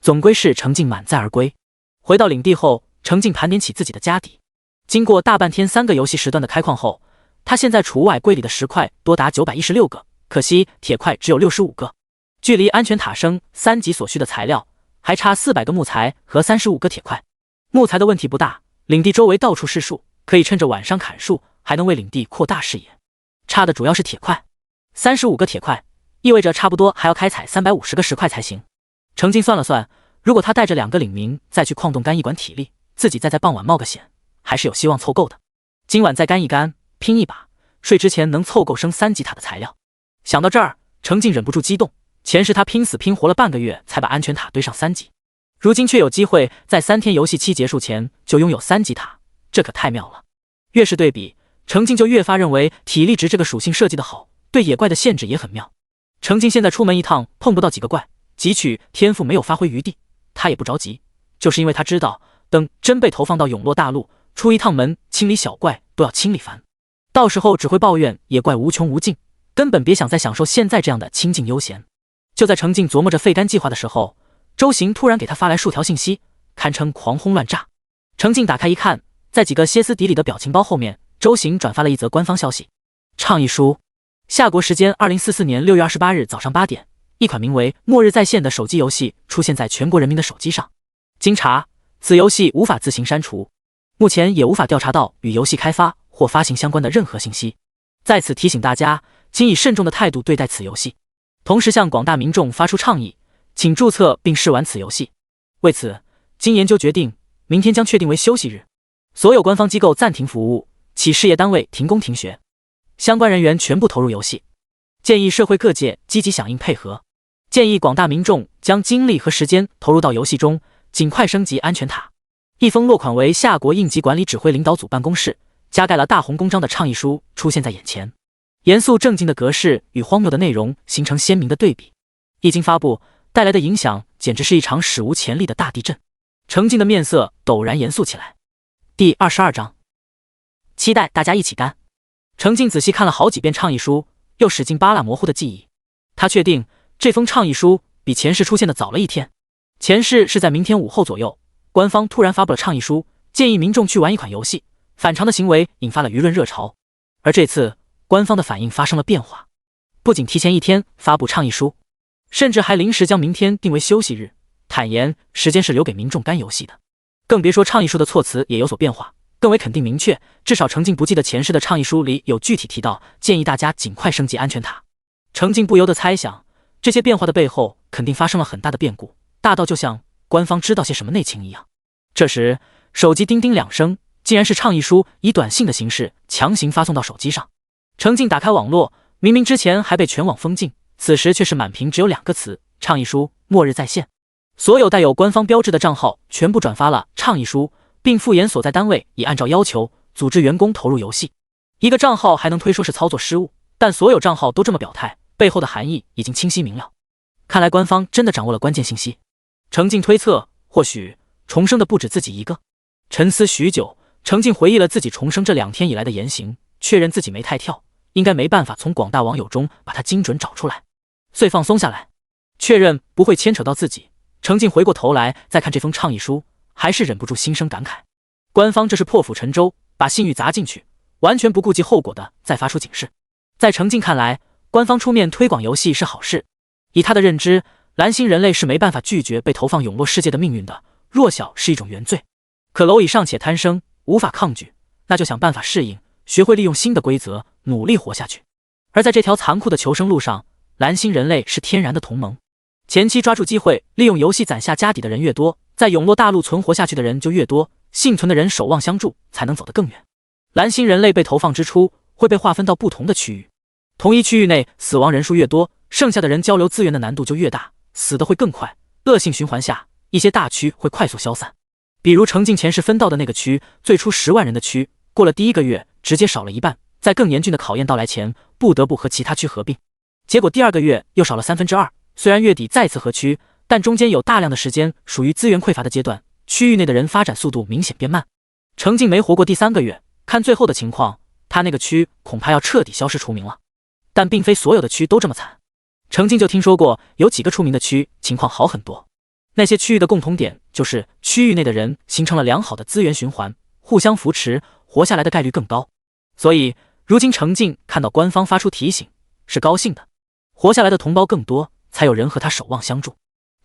Speaker 1: 总归是程静满载而归。回到领地后，程静盘点起自己的家底，经过大半天3个游戏时段的开矿后，他现在储物柜里的石块多达916个，可惜铁块只有65个，距离安全塔升3级所需的材料还差400个木材和35个铁块。木材的问题不大，领地周围到处是树，可以趁着晚上砍树，还能为领地扩大视野。差的主要是铁块，35个铁块意味着差不多还要开采350个石块才行。程静算了算，如果他带着2个领民再去矿洞干一管体力，自己再在傍晚冒个险，还是有希望凑够的。今晚再干一干，拼一把，睡之前能凑够升3级塔的材料。想到这儿，程静忍不住激动，前世他拼死拼活了半个月才把安全塔堆上3级，如今却有机会在3天游戏期结束前就拥有3级塔，这可太妙了。越是对比，程静就越发认为体力值这个属性设计的好，对野怪的限制也很妙。程静现在出门一趟碰不到几个怪，汲取天赋没有发挥余地，他也不着急，就是因为他知道等真被投放到永洛大陆，出一趟门清理小怪都要清理烦，到时候只会抱怨野怪无穷无尽，根本别想再享受现在这样的清静悠闲。就在程静琢磨着废干计划的时候，周行突然给他发来数条信息，堪称狂轰乱炸。程静打开一看，在几个歇斯底里的表情包后面，周行转发了一则官方消息：倡议书，夏国时间2044年6月28日早上8点，一款名为《末日再现》的手机游戏出现在全国人民的手机上。经查，此游戏无法自行删除，目前也无法调查到与游戏开发或发行相关的任何信息。在此提醒大家，请以慎重的态度对待此游戏，同时向广大民众发出倡议，请注册并试玩此游戏。为此，经研究决定，明天将确定为休息日，所有官方机构暂停服务，企事业单位停工停学，相关人员全部投入游戏。建议社会各界积极响应配合，建议广大民众将精力和时间投入到游戏中，尽快升级安全塔。一封落款为夏国应急管理指挥领导组办公室，加盖了大红公章的倡议书出现在眼前，严肃正经的格式与荒谬的内容形成鲜明的对比，一经发布带来的影响简直是一场史无前例的大地震。程静的面色陡然严肃起来。第22章，期待大家一起干。程静仔细看了好几遍倡议书，又使劲扒拉模糊的记忆，他确定这封倡议书比前世出现的早了1天。前世是在明天午后左右，官方突然发布了倡议书，建议民众去玩一款游戏，反常的行为引发了舆论热潮，而这次官方的反应发生了变化，不仅提前1天发布倡议书，甚至还临时将明天定为休息日，坦言时间是留给民众干游戏的。更别说倡议书的措辞也有所变化，更为肯定明确，至少程静不记得前世的倡议书里有具体提到建议大家尽快升级安全塔。程静不由得猜想，这些变化的背后肯定发生了很大的变故，大到就像官方知道些什么内情一样。这时手机叮叮2声，竟然是倡议书以短信的形式强行发送到手机上。程静打开网络，明明之前还被全网封禁，此时却是满屏只有2个词：倡议书末日在线。所有带有官方标志的账号全部转发了倡议书，并附言所在单位已按照要求组织员工投入游戏。一个账号还能推说是操作失误，但所有账号都这么表态，背后的含义已经清晰明了。看来官方真的掌握了关键信息。程静推测，或许重生的不止自己一个。沉思许久，程静回忆了自己重生这2天以来的言行，确认自己没太跳，应该没办法从广大网友中把他精准找出来，遂放松下来，确认不会牵扯到自己。程静回过头来再看这封倡议书，还是忍不住心生感慨，官方这是破釜沉舟，把信誉砸进去，完全不顾及后果的再发出警示。在程静看来，官方出面推广游戏是好事，以他的认知，蓝星人类是没办法拒绝被投放永落世界的命运的，弱小是一种原罪。可蝼蚁尚且贪生，无法抗拒，那就想办法适应，学会利用新的规则，努力活下去。而在这条残酷的求生路上，蓝星人类是天然的同盟。前期抓住机会，利用游戏攒下家底的人越多，在永落大陆存活下去的人就越多，幸存的人守望相助，才能走得更远。蓝星人类被投放之初，会被划分到不同的区域，同一区域内死亡人数越多，剩下的人交流资源的难度就越大，死的会更快。恶性循环下，一些大区会快速消散。比如程静前世分到的那个区，最初10万人的区，过了第1个月直接少了一半，在更严峻的考验到来前，不得不和其他区合并。结果第2个月又少了2/3，虽然月底再次合区，但中间有大量的时间属于资源匮乏的阶段，区域内的人发展速度明显变慢。程静没活过第3个月，看最后的情况，他那个区恐怕要彻底消失除名了。但并非所有的区都这么惨，程静就听说过有几个出名的区情况好很多。那些区域的共同点就是区域内的人形成了良好的资源循环，互相扶持，活下来的概率更高。所以如今程静看到官方发出提醒，是高兴的，活下来的同胞更多，才有人和他守望相助。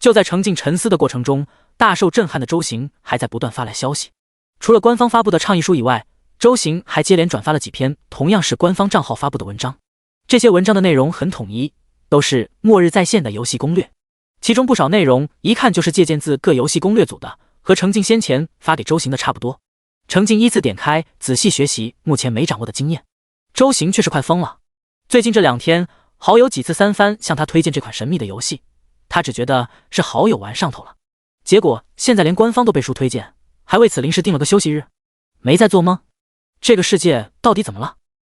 Speaker 1: 就在程静沉思的过程中，大受震撼的周行还在不断发来消息。除了官方发布的倡议书以外，周行还接连转发了几篇同样是官方账号发布的文章。这些文章的内容很统一，都是末日在线的游戏攻略，其中不少内容一看就是借鉴自各游戏攻略组的，和程静先前发给周行的差不多。程静依次点开仔细学习目前没掌握的经验，周行却是快疯了。最近这2天，好友几次3番向他推荐这款神秘的游戏，他只觉得是好友玩上头了，结果现在连官方都背书推荐，还为此临时定了个休息日。没在做梦？这个世界到底怎么了？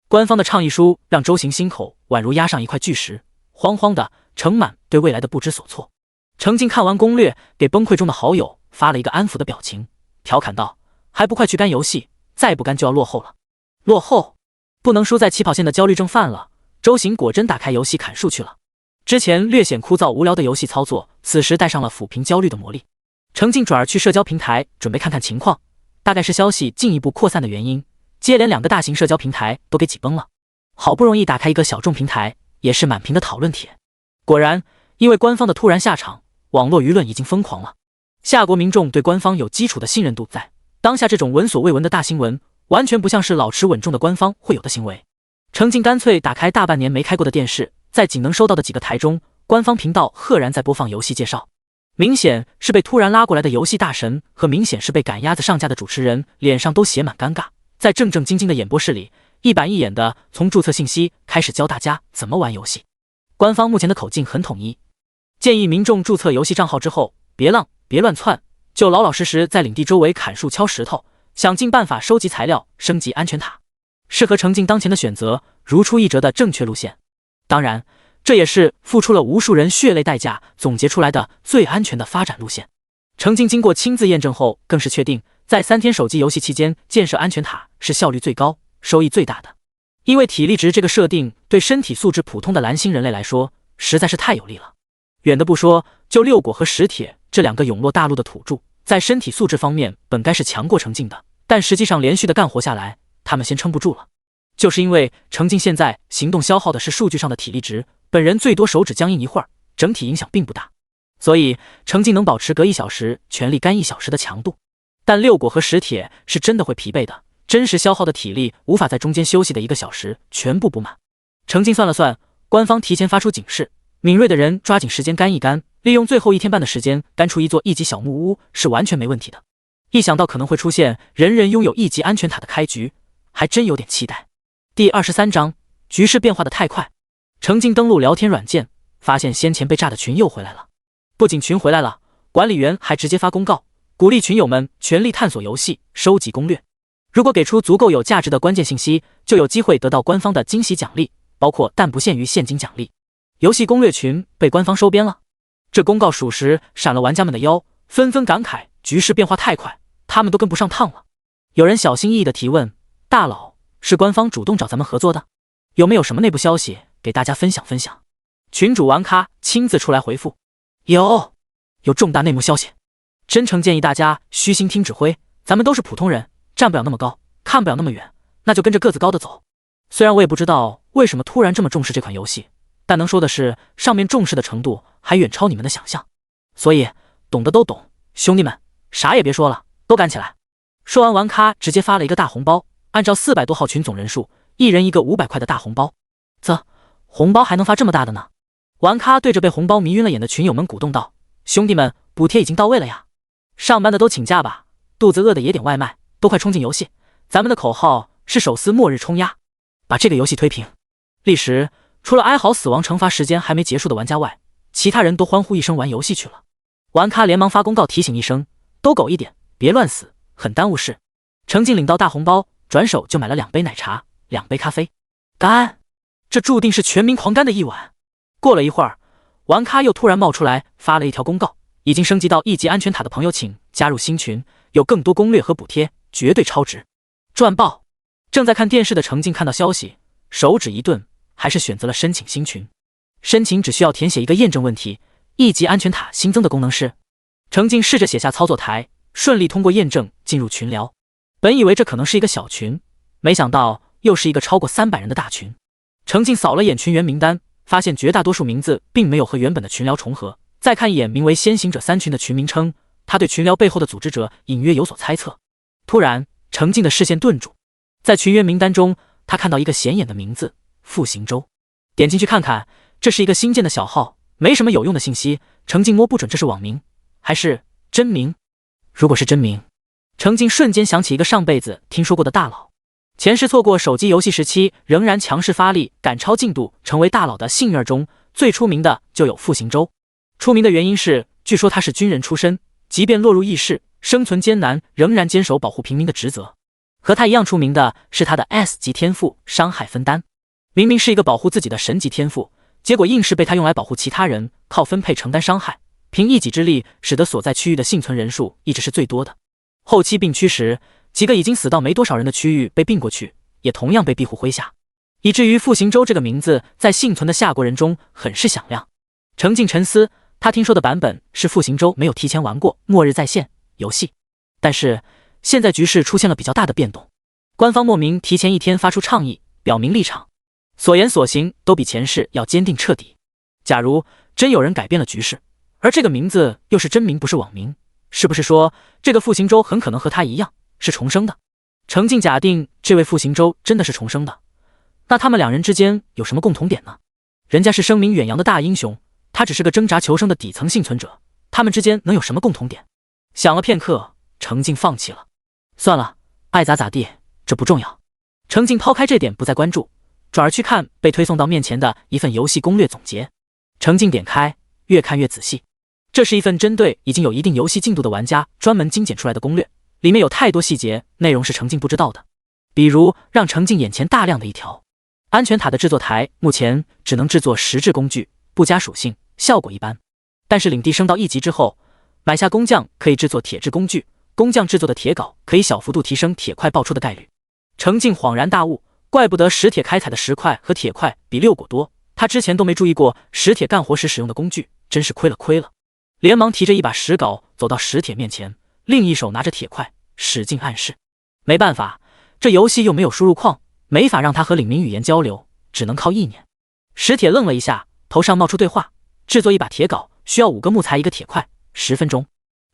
Speaker 1: 官方的倡议书让周行心口宛如压上一块巨石，慌慌的盛满对未来的不知所措。程静看完攻略，给崩溃中的好友发了一个安抚的表情，调侃道：还不快去干游戏，再不干就要落后了。落后？不能输在起跑线的焦虑症犯了，周行果真打开游戏砍树去了。之前略显枯燥无聊的游戏操作，此时带上了抚平焦虑的魔力。程静转而去社交平台准备看看情况，大概是消息进一步扩散的原因，接连2个大型社交平台都给挤崩了。好不容易打开一个小众平台，也是满屏的讨论帖。果然，因为官方的突然下场，网络舆论已经疯狂了。夏国民众对官方有基础的信任度在，当下这种闻所未闻的大新闻，完全不像是老持稳重的官方会有的行为。程静干脆打开大半年没开过的电视，在仅能收到的几个台中，官方频道赫然在播放游戏介绍。明显是被突然拉过来的游戏大神和明显是被赶鸭子上架的主持人，脸上都写满尴尬，在正正经经的演播室里，一板一眼的从注册信息开始教大家怎么玩游戏。官方目前的口径很统一，建议民众注册游戏账号之后，别浪别乱窜，就老老实实在领地周围砍树敲石头，想尽办法收集材料，升级安全塔，适合程静当前的选择，如出一辙的正确路线。当然，这也是付出了无数人血泪代价总结出来的最安全的发展路线。程静经过亲自验证后，更是确定在3天手机游戏期间建设安全塔是效率最高、收益最大的。因为体力值这个设定对身体素质普通的蓝星人类来说实在是太有利了。远的不说，就六果和石铁这2个永落大陆的土著，在身体素质方面本该是强过程静的，但实际上连续的干活下来，他们先撑不住了。就是因为程静现在行动消耗的是数据上的体力值，本人最多手指僵硬一会儿，整体影响并不大，所以程静能保持隔1小时全力干1小时的强度。但六果和石铁是真的会疲惫的，真实消耗的体力无法在中间休息的1个小时全部补满。程静算了算，官方提前发出警示，敏锐的人抓紧时间干一干，利用最后1天半的时间干出一座1级小木屋是完全没问题的。一想到可能会出现人人拥有1级安全塔的开局，还真有点期待。第23章，局势变化的太快。程静登录聊天软件，发现先前被炸的群又回来了。不仅群回来了，管理员还直接发公告，鼓励群友们全力探索游戏，收集攻略。如果给出足够有价值的关键信息，就有机会得到官方的惊喜奖励，包括但不限于现金奖励。游戏攻略群被官方收编了，这公告属实闪了玩家们的腰，纷纷感慨局势变化太快，他们都跟不上趟了。有人小心翼翼地提问：大佬，是官方主动找咱们合作的？有没有什么内部消息给大家分享分享？群主玩咖亲自出来回复：有重大内幕消息，真诚建议大家虚心听指挥，咱们都是普通人，站不了那么高，看不了那么远，那就跟着个子高的走。虽然我也不知道为什么突然这么重视这款游戏，但能说的是上面重视的程度还远超你们的想象，所以懂的都懂，兄弟们啥也别说了，都干起来。说完，玩咖直接发了一个大红包，按照400多号群总人数，一人一个500块的大红包。红包还能发这么大的呢？玩咖对着被红包迷晕了眼的群友们鼓动道：兄弟们，补贴已经到位了呀，上班的都请假吧，肚子饿的也点外卖，都快冲进游戏。咱们的口号是手撕末日冲压，把这个游戏推平。立时除了哀嚎死亡惩罚时间还没结束的玩家外，其他人都欢呼一声玩游戏去了。玩咖连忙发公告提醒一声：都苟一点，别乱死，很耽误事。程静领到大红包，转手就买了2杯奶茶2杯咖啡。干，这注定是全民狂干的一晚。过了一会儿，玩咖又突然冒出来发了一条公告：已经升级到1级安全塔的朋友请加入新群，有更多攻略和补贴，绝对超值，赚爆。正在看电视的程静看到消息，手指一顿，还是选择了申请新群。申请只需要填写一个验证问题：1级安全塔新增的功能是……程静试着写下操作台，顺利通过验证进入群聊。本以为这可能是一个小群，没想到又是一个超过300人的大群。程静扫了眼群员名单，发现绝大多数名字并没有和原本的群聊重合。再看一眼名为先行者3群的群名称，他对群聊背后的组织者隐约有所猜测。突然，程静的视线顿住，在群员名单中，他看到一个显眼的名字：傅行舟。点进去看看，这是一个新建的小号，没什么有用的信息，程静摸不准这是网名还是真名。如果是真名，程静瞬间想起一个上辈子听说过的大佬，前世错过手机游戏时期，仍然强势发力，赶超进度，成为大佬的幸运儿中，最出名的就有傅行舟。出名的原因是，据说他是军人出身，即便落入异世，生存艰难，仍然坚守保护平民的职责。和他一样出名的是他的 S 级天赋伤害分担。明明是一个保护自己的神级天赋，结果硬是被他用来保护其他人，靠分配承担伤害，凭一己之力，使得所在区域的幸存人数一直是最多的。后期并区时，几个已经死到没多少人的区域被并过去，也同样被庇护麾下，以至于傅行舟这个名字在幸存的下国人中很是响亮。程静沉思，他听说的版本是傅行舟没有提前玩过《末日在线》游戏，但是现在局势出现了比较大的变动，官方莫名提前1天发出倡议，表明立场，所言所行都比前世要坚定彻底。假如真有人改变了局势，而这个名字又是真名不是网名，是不是说这个傅行舟很可能和他一样是重生的？程静假定这位傅行舟真的是重生的，那他们2人之间有什么共同点呢？人家是声名远扬的大英雄，他只是个挣扎求生的底层幸存者，他们之间能有什么共同点？想了片刻，程静放弃了。算了，爱咋咋地，这不重要。程静抛开这点不再关注，转而去看被推送到面前的一份游戏攻略总结。程静点开，越看越仔细。这是一份针对已经有一定游戏进度的玩家专门精简出来的攻略，里面有太多细节，内容是程静不知道的。比如让程静眼前大亮的一条：安全塔的制作台目前只能制作实质工具，不加属性，效果一般。但是领地升到1级之后，买下工匠可以制作铁制工具，工匠制作的铁镐可以小幅度提升铁块爆出的概率。程静恍然大悟，怪不得石铁开采的石块和铁块比6果多，他之前都没注意过石铁干活时使用的工具，真是亏了。连忙提着一把石镐走到石铁面前，另一手拿着铁块，使劲暗示。没办法，这游戏又没有输入框，没法让他和领民语言交流，只能靠意念。石铁愣了一下，头上冒出对话：制作一把铁镐需要5个木材1个铁块，10分钟。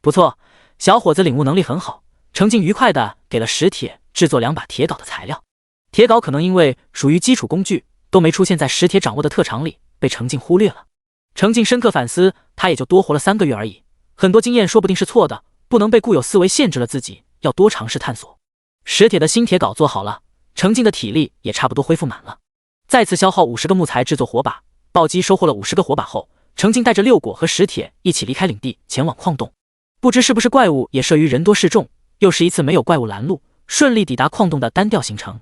Speaker 1: 不错，小伙子领悟能力很好。程静愉快地给了石铁制作2把铁镐的材料。铁镐可能因为属于基础工具，都没出现在石铁掌握的特长里，被程静忽略了。程静深刻反思，他也就多活了3个月而已，很多经验说不定是错的，不能被固有思维限制了自己，要多尝试探索。石铁的新铁镐做好了，程静的体力也差不多恢复满了。再次消耗50个木材制作火把，暴击收获了50个火把后，程静带着6果和石铁一起离开领地，前往矿洞。不知是不是怪物也慑于人多势众，又是一次没有怪物拦路，顺利抵达矿洞的单调行程。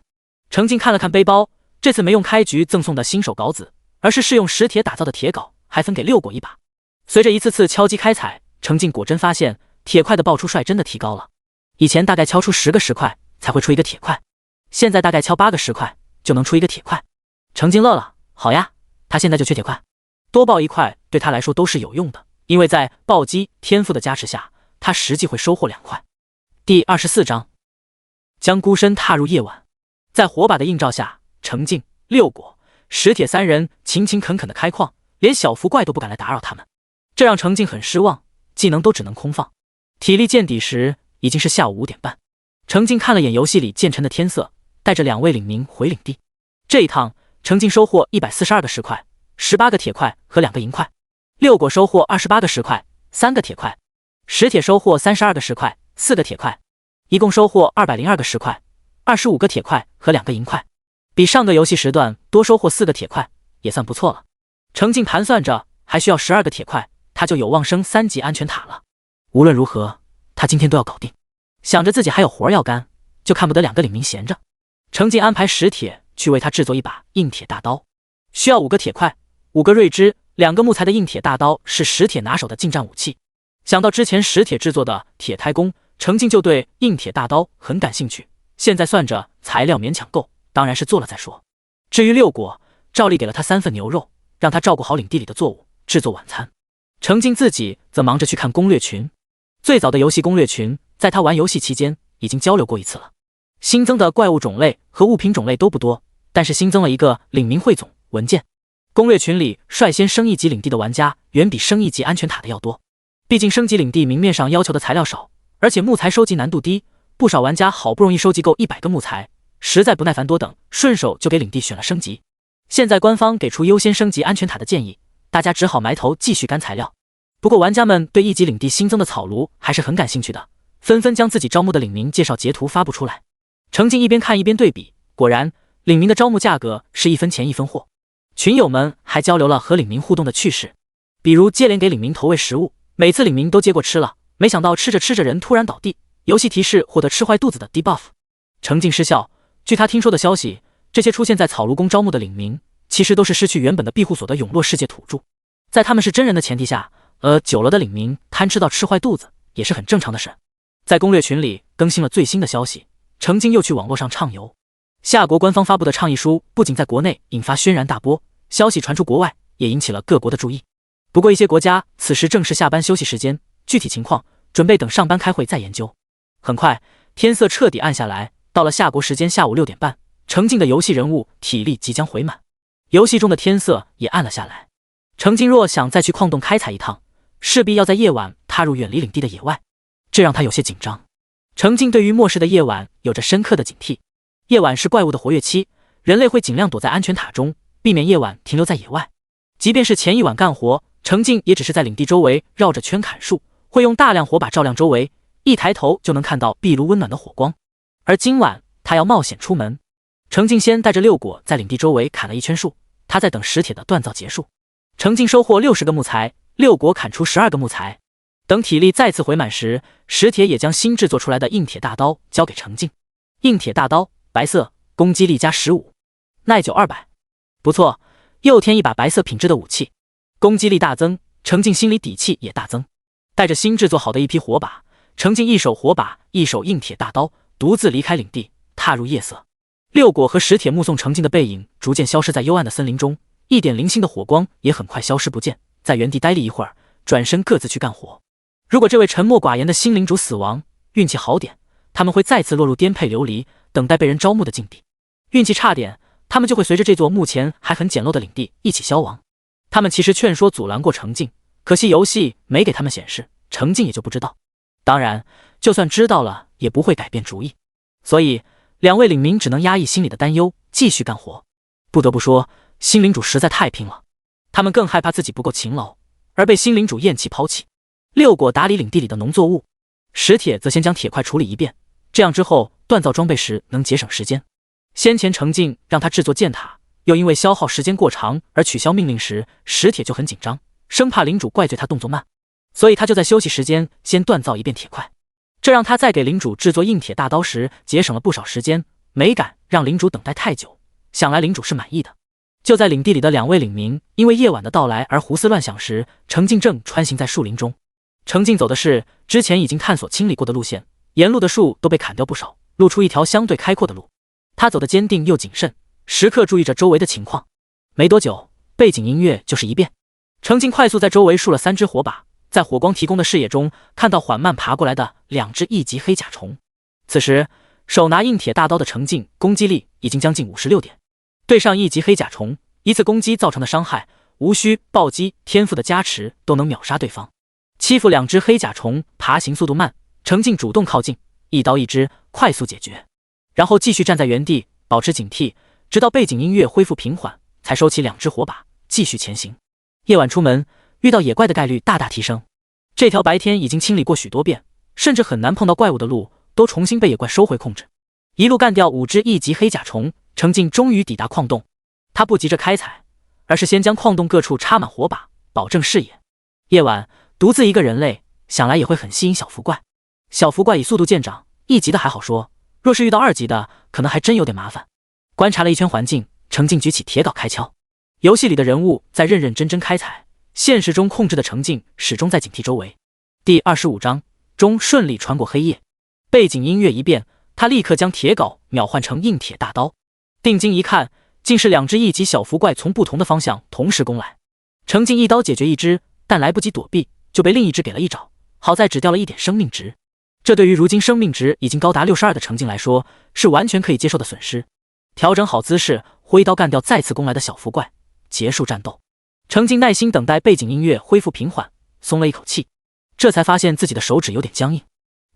Speaker 1: 程静看了看背包，这次没用开局赠送的新手镐子，而是试用石铁打造的铁镐，还分给6果1把。随着一次次敲击开采，程静果真发现铁块的爆出率真的提高了。以前大概敲出10个石块才会出一个铁块，现在大概敲8个石块就能出一个铁块。程静乐了，好呀，他现在就缺铁块，多爆1块对他来说都是有用的，因为在暴击天赋的加持下，他实际会收获2块。第24章，将孤身踏入夜晚。在火把的映照下，程静、6果、石铁3人勤勤恳恳的开矿，连小福怪都不敢来打扰他们，这让程静很失望，技能都只能空放。体力见底时已经是下午5点半。程静看了眼游戏里渐沉的天色，带着2位领民回领地。这一趟程静收获142个石块，18个铁块和2个银块；6果收获28个石块，3个铁块；石铁收获32个石块，4个铁块，一共收获202个石块，25个铁块和2个银块，比上个游戏时段多收获4个铁块，也算不错了。程静盘算着还需要12个铁块，他就有望升3级安全塔了。无论如何，他今天都要搞定。想着自己还有活要干，就看不得2个领民闲着。程静安排石铁去为他制作一把硬铁大刀，需要5个铁块、5个锐枝、2个木材的硬铁大刀是石铁拿手的近战武器。想到之前石铁制作的铁胎弓，程静就对硬铁大刀很感兴趣。现在算着材料勉强够，当然是做了再说。至于6果，照例给了他3份牛肉，让他照顾好领地里的作物，制作晚餐。程静自己则忙着去看攻略群。最早的游戏攻略群，在他玩游戏期间已经交流过一次了。新增的怪物种类和物品种类都不多，但是新增了一个领民汇总文件。攻略群里率先升1级领地的玩家远比升1级安全塔的要多，毕竟升级领地明面上要求的材料少，而且木材收集难度低，不少玩家好不容易收集够100个木材，实在不耐烦多等，顺手就给领地选了升级。现在官方给出优先升级安全塔的建议，大家只好埋头继续干材料。不过玩家们对1级领地新增的草庐还是很感兴趣的，纷纷将自己招募的领民介绍截图发布出来。程静一边看一边对比，果然领民的招募价格是1分钱1分货。群友们还交流了和领民互动的趣事，比如接连给领民投喂食物，每次领民都接过吃了，没想到吃着吃着人突然倒地，游戏提示获得吃坏肚子的 debuff。程静失笑，据他听说的消息，这些出现在草庐宫招募的领民，其实都是失去原本的庇护所的永落世界土著。在他们是真人的前提下，久了的领民贪吃到吃坏肚子也是很正常的事。在攻略群里更新了最新的消息，程静又去网络上畅游。夏国官方发布的倡议书不仅在国内引发轩然大波，消息传出国外也引起了各国的注意。不过一些国家此时正是下班休息时间，具体情况准备等上班开会再研究。很快天色彻底暗下来，到了夏国时间下午6点半，程静的游戏人物体力即将回满，游戏中的天色也暗了下来。程静若想再去矿洞开采一趟，势必要在夜晚踏入远离领地的野外，这让他有些紧张。程静对于末世的夜晚有着深刻的警惕，夜晚是怪物的活跃期，人类会尽量躲在安全塔中，避免夜晚停留在野外。即便是前一晚干活，程静也只是在领地周围绕着圈砍树，会用大量火把照亮周围，一抬头就能看到壁炉温暖的火光。而今晚他要冒险出门，程静先带着6果在领地周围砍了一圈树，他在等石铁的锻造结束。程静收获60个木材，6果砍出12个木材。等体力再次回满时，石铁也将新制作出来的硬铁大刀交给程静。硬铁大刀，白色，攻击力加15，耐久200。不错，又添一把白色品质的武器，攻击力大增，程静心里底气也大增。带着新制作好的一批火把，程静一手火把，一手硬铁大刀，独自离开领地，踏入夜色。6果和石铁目送程静的背影逐渐消失在幽暗的森林中，一点零星的火光也很快消失不见，在原地呆立一会儿，转身各自去干活。如果这位沉默寡言的新领主死亡，运气好点，他们会再次落入颠沛流离、等待被人招募的境地。运气差点，他们就会随着这座目前还很简陋的领地一起消亡。他们其实劝说阻拦过程境，可惜游戏没给他们显示，程境也就不知道。当然，就算知道了，也不会改变主意。所以，两位领民只能压抑心里的担忧，继续干活。不得不说，新领主实在太拼了。他们更害怕自己不够勤劳，而被新领主厌弃抛弃。六果打理领地里的农作物，石铁则先将铁块处理一遍，这样之后锻造装备时能节省时间。先前程境让他制作箭塔，又因为消耗时间过长而取消命令时，石铁就很紧张，生怕领主怪罪他动作慢，所以他就在休息时间先锻造一遍铁块，这让他在给领主制作硬铁大刀时节省了不少时间，没敢让领主等待太久。想来领主是满意的。就在领地里的两位领民因为夜晚的到来而胡思乱想时，程境正穿行在树林中。程境走的是之前已经探索清理过的路线，沿路的树都被砍掉不少，露出一条相对开阔的路。他走得坚定又谨慎，时刻注意着周围的情况。没多久，背景音乐就是一变。程境快速在周围竖了3只火把，在火光提供的视野中看到缓慢爬过来的2只1级黑甲虫。此时手拿硬铁大刀的程境攻击力已经将近56点，对上1级黑甲虫，一次攻击造成的伤害无需暴击天赋的加持都能秒杀对方。欺负2只黑甲虫爬行速度慢，程境主动靠近，一刀一只快速解决，然后继续站在原地保持警惕，直到背景音乐恢复平缓，才收起2只火把继续前行。夜晚出门遇到野怪的概率大大提升，这条白天已经清理过许多遍，甚至很难碰到怪物的路都重新被野怪收回控制。一路干掉5只1级黑甲虫，程境终于抵达矿洞。他不急着开采，而是先将矿洞各处插满火把，保证视野。夜晚独自一个人类，想来也会很吸引小福怪。小福怪以速度见长，1级的还好说，若是遇到2级的，可能还真有点麻烦。观察了一圈环境，程境举起铁镐开敲。游戏里的人物在认认真真开采，现实中控制的程境始终在警惕周围。第25章中顺利穿过黑夜。背景音乐一变，他立刻将铁镐秒换成硬铁大刀。定睛一看，竟是2只1级小福怪从不同的方向同时攻来。程境一刀解决1只，但来不及躲避，就被另一只给了一爪，好在只掉了1点生命值。这对于如今生命值已经高达62的程境来说，是完全可以接受的损失。调整好姿势，挥刀干掉再次攻来的小福怪，结束战斗。程境耐心等待背景音乐恢复平缓，松了一口气，这才发现自己的手指有点僵硬，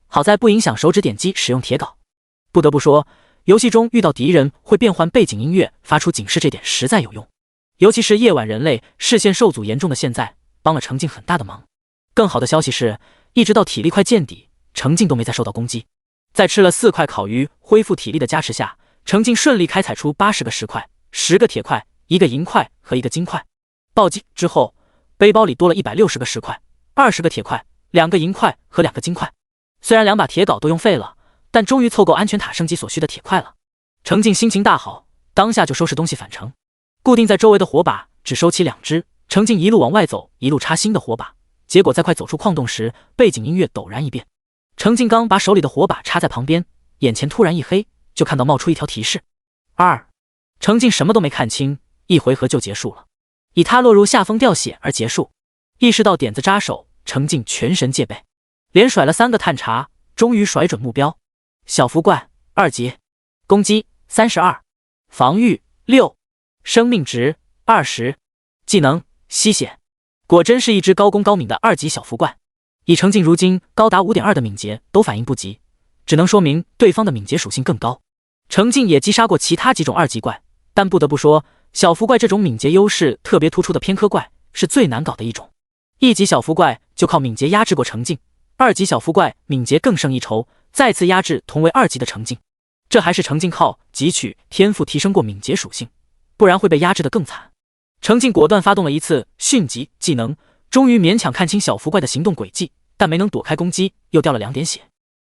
Speaker 1: 好在不影响手指点击使用铁镐。不得不说，游戏中遇到敌人会变换背景音乐发出警示，这点实在有用，尤其是夜晚人类视线受阻严重的现在，帮了程境很大的忙。更好的消息是，一直到体力快见底，程境都没再受到攻击。在吃了4块烤鱼恢复体力的加持下，程境顺利开采出80个石块、10个铁块、1个银块和1个金块。暴击之后，背包里多了160个石块、20个铁块、2个银块和2个金块。虽然2把铁镐都用废了，但终于凑够安全塔升级所需的铁块了。程境心情大好，当下就收拾东西返程。固定在周围的火把只收起2只，程境一路往外走，一路插新的火把。结果在快走出矿洞时，背景音乐陡然一变。程境刚把手里的火把插在旁边，眼前突然一黑，就看到冒出一条提示2。程境什么都没看清，一回合就结束了，以他落入下风掉血而结束。意识到点子扎手，程境全神戒备，连甩了3个探查，终于甩准目标。小福怪2级，攻击32，防御6，生命值20，技能吸血。果真是一只高攻高敏的2级小福怪。以程境如今高达5.2的敏捷都反应不及，只能说明对方的敏捷属性更高。程境也击杀过其他几种2级怪，但不得不说，小福怪这种敏捷优势特别突出的偏科怪是最难搞的一种。1级小福怪就靠敏捷压制过程境，2级小福怪敏捷更胜一筹，再次压制同为2级的程境。这还是程境靠汲取天赋提升过敏捷属性，不然会被压制得更惨。程境果断发动了一次迅疾技能，终于勉强看清小福怪的行动轨迹，但没能躲开攻击，又掉了2点血。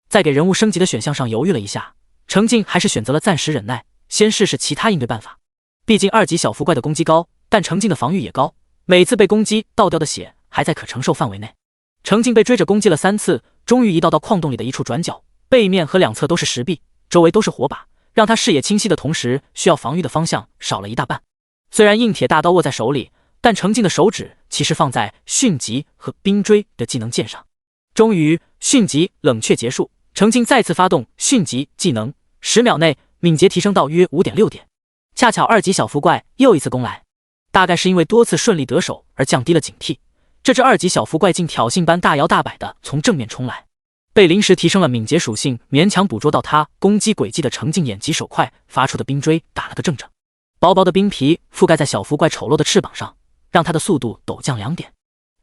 Speaker 1: 在给人物升级的选项上犹豫了一下，程境还是选择了暂时忍耐，先试试其他应对办法。毕竟2级小福怪的攻击高，但程境的防御也高，每次被攻击倒掉的血还在可承受范围内。程境被追着攻击了3次，终于移到矿洞里的一处转角，背面和2侧都是石壁，周围都是火把，让他视野清晰的同时，需要防御的方向少了一大半。虽然硬铁大刀握在手里，但程境的手指其实放在迅疾和冰锥的技能键上。终于，迅疾冷却结束，程静再次发动迅疾技能，10秒内敏捷提升到约 5.6 点。恰巧2级小福怪又一次攻来，大概是因为多次顺利得手而降低了警惕，这只2级小福怪竟挑衅般大摇大摆地从正面冲来。被临时提升了敏捷属性，勉强捕捉到他攻击轨迹的程静眼疾手快，发出的冰锥打了个正着。薄薄的冰皮覆盖在小福怪丑陋的翅膀上，让他的速度陡降2点。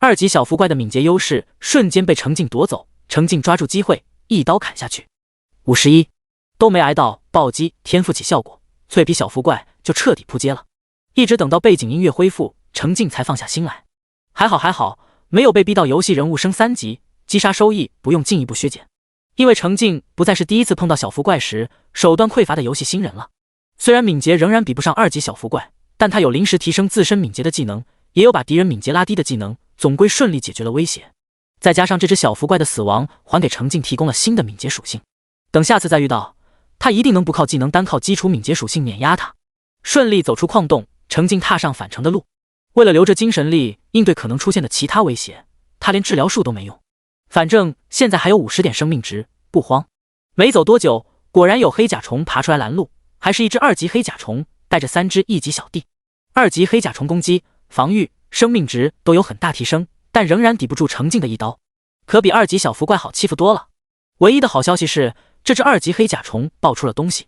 Speaker 1: 2级小福怪的敏捷优势瞬间被程静夺走，程静抓住机会一刀砍下去。51都没挨到暴击天赋起效果，脆皮小福怪就彻底扑街了。一直等到背景音乐恢复，程静才放下心来。还好，没有被逼到游戏人物升3级，击杀收益不用进一步削减。因为程静不再是第一次碰到小福怪时手段匮乏的游戏新人了。虽然敏捷仍然比不上2级小福怪，但他有临时提升自身敏捷的技能，也有把敌人敏捷拉低的技能，总归顺利解决了威胁。再加上这只小福怪的死亡，还给程静提供了新的敏捷属性。等下次再遇到他，一定能不靠技能，单靠基础敏捷属性碾压他。顺利走出矿洞，程静踏上返程的路。为了留着精神力应对可能出现的其他威胁，他连治疗术都没用。反正现在还有50点生命值，不慌。没走多久，果然有黑甲虫爬出来拦路，还是一只2级黑甲虫，带着3只1级小弟。2级黑甲虫攻击、防御、生命值都有很大提升，但仍然抵不住程静的一刀，可比2级小福怪好欺负多了。唯一的好消息是，这只2级黑甲虫爆出了东西，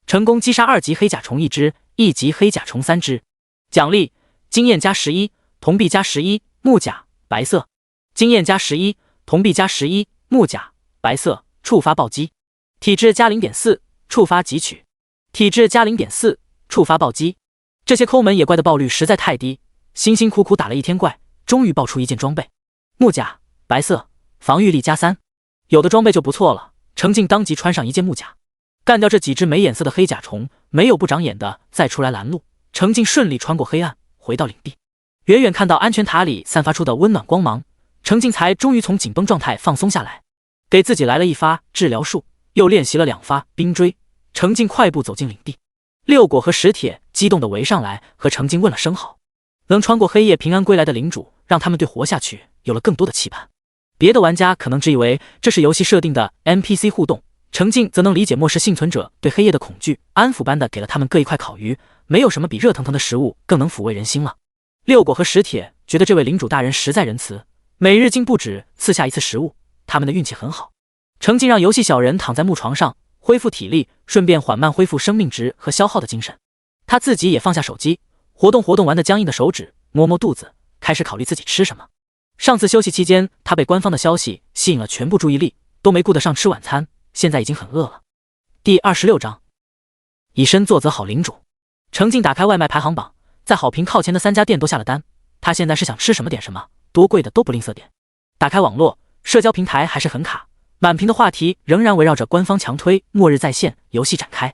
Speaker 1: 成功击杀2级黑甲虫1只，1级黑甲虫3只。奖励：经验加11，铜币加11，木甲白色。经验加11，铜币加11，木甲白色。触发暴击，体质加 0.4， 触发汲取，体质加 0.4， 触发暴击。这些抠门野怪的爆率实在太低，辛辛苦苦打了一天怪，终于爆出一件装备，木甲白色，防御力加3。有的装备就不错了，程静当即穿上一件木甲，干掉这几只没眼色的黑甲虫，没有不长眼的再出来拦路。程静顺利穿过黑暗，回到领地。远远看到安全塔里散发出的温暖光芒，程静才终于从紧绷状态放松下来，给自己来了一发治疗术，又练习了2发冰锥。程静快步走进领地，六果和石铁激动地围上来，和程静问了声好。能穿过黑夜平安归来的领主，让他们对活下去有了更多的期盼。别的玩家可能只以为这是游戏设定的 NPC 互动，程静则能理解末世幸存者对黑夜的恐惧，安抚般的给了他们各一块烤鱼。没有什么比热腾腾的食物更能抚慰人心了。六果和石铁觉得这位领主大人实在仁慈，每日竟不止赐下1次食物，他们的运气很好。程静让游戏小人躺在木床上恢复体力，顺便缓慢恢复生命值和消耗的精神。他自己也放下手机，活动完的僵硬的手指，摸摸肚子，开始考虑自己吃什么。上次休息期间，他被官方的消息吸引了全部注意力，都没顾得上吃晚餐，现在已经很饿了。第26章，以身作则好领主。程静打开外卖排行榜，在好评靠前的3家店都下了单，他现在是想吃什么点什么，多贵的都不吝啬点。打开网络，社交平台还是很卡，满屏的话题仍然围绕着官方强推末日在线游戏展开。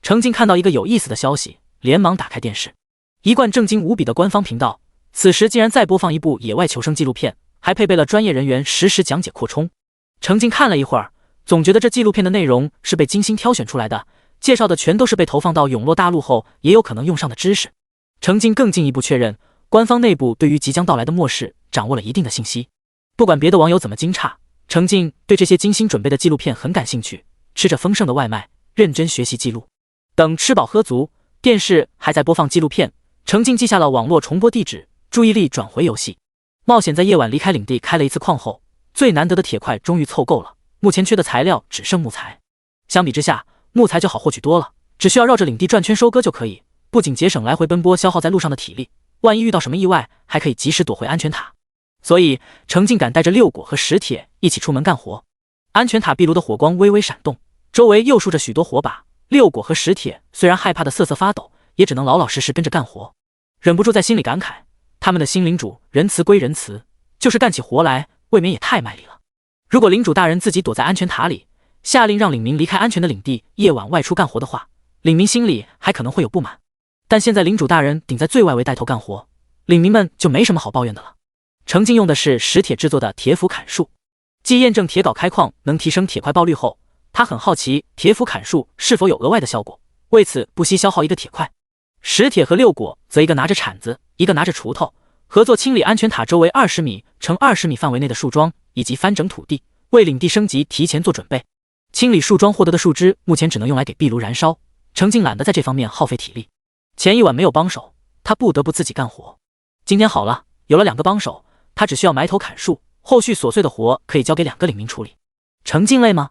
Speaker 1: 程静看到一个有意思的消息，连忙打开电视，一贯正经无比的官方频道，此时竟然在播放一部野外求生纪录片，还配备了专业人员实时讲解扩充。程静看了一会儿，总觉得这纪录片的内容是被精心挑选出来的，介绍的全都是被投放到永洛大陆后也有可能用上的知识。程静更进一步确认，官方内部对于即将到来的末世掌握了一定的信息。不管别的网友怎么惊诧，程静对这些精心准备的纪录片很感兴趣，吃着丰盛的外卖，认真学习记录。等吃饱喝足，电视还在播放纪录片，程静记下了网络重播地址，注意力转回游戏。冒险在夜晚离开领地开了一次矿后，最难得的铁块终于凑够了，目前缺的材料只剩木材。相比之下，木材就好获取多了，只需要绕着领地转圈收割就可以，不仅节省来回奔波消耗在路上的体力，万一遇到什么意外，还可以及时躲回安全塔。所以程静敢带着六果和石铁一起出门干活。安全塔壁炉的火光微微闪动，周围又竖着许多火把。六果和石铁虽然害怕的瑟瑟发抖，也只能老老实实跟着干活。忍不住在心里感慨，他们的新领主仁慈归仁慈，就是干起活来未免也太卖力了。如果领主大人自己躲在安全塔里，下令让领民离开安全的领地，夜晚外出干活的话，领民心里还可能会有不满。但现在领主大人顶在最外围带头干活，领民们就没什么好抱怨的了。程静用的是石铁制作的铁斧砍树，继验证铁镐开矿能提升铁块爆率后，他很好奇铁斧砍树是否有额外的效果，为此不惜消耗一个铁块。石铁和六果则一个拿着铲子，一个拿着锄头，合作清理安全塔周围20米乘20米范围内的树桩，以及翻整土地，为领地升级提前做准备。清理树桩获得的树枝目前只能用来给壁炉燃烧，程静懒得在这方面耗费体力。前一晚没有帮手，他不得不自己干活。今天好了，有了2个帮手，他只需要埋头砍树，后续琐碎的活可以交给2个领民处理。程静累吗？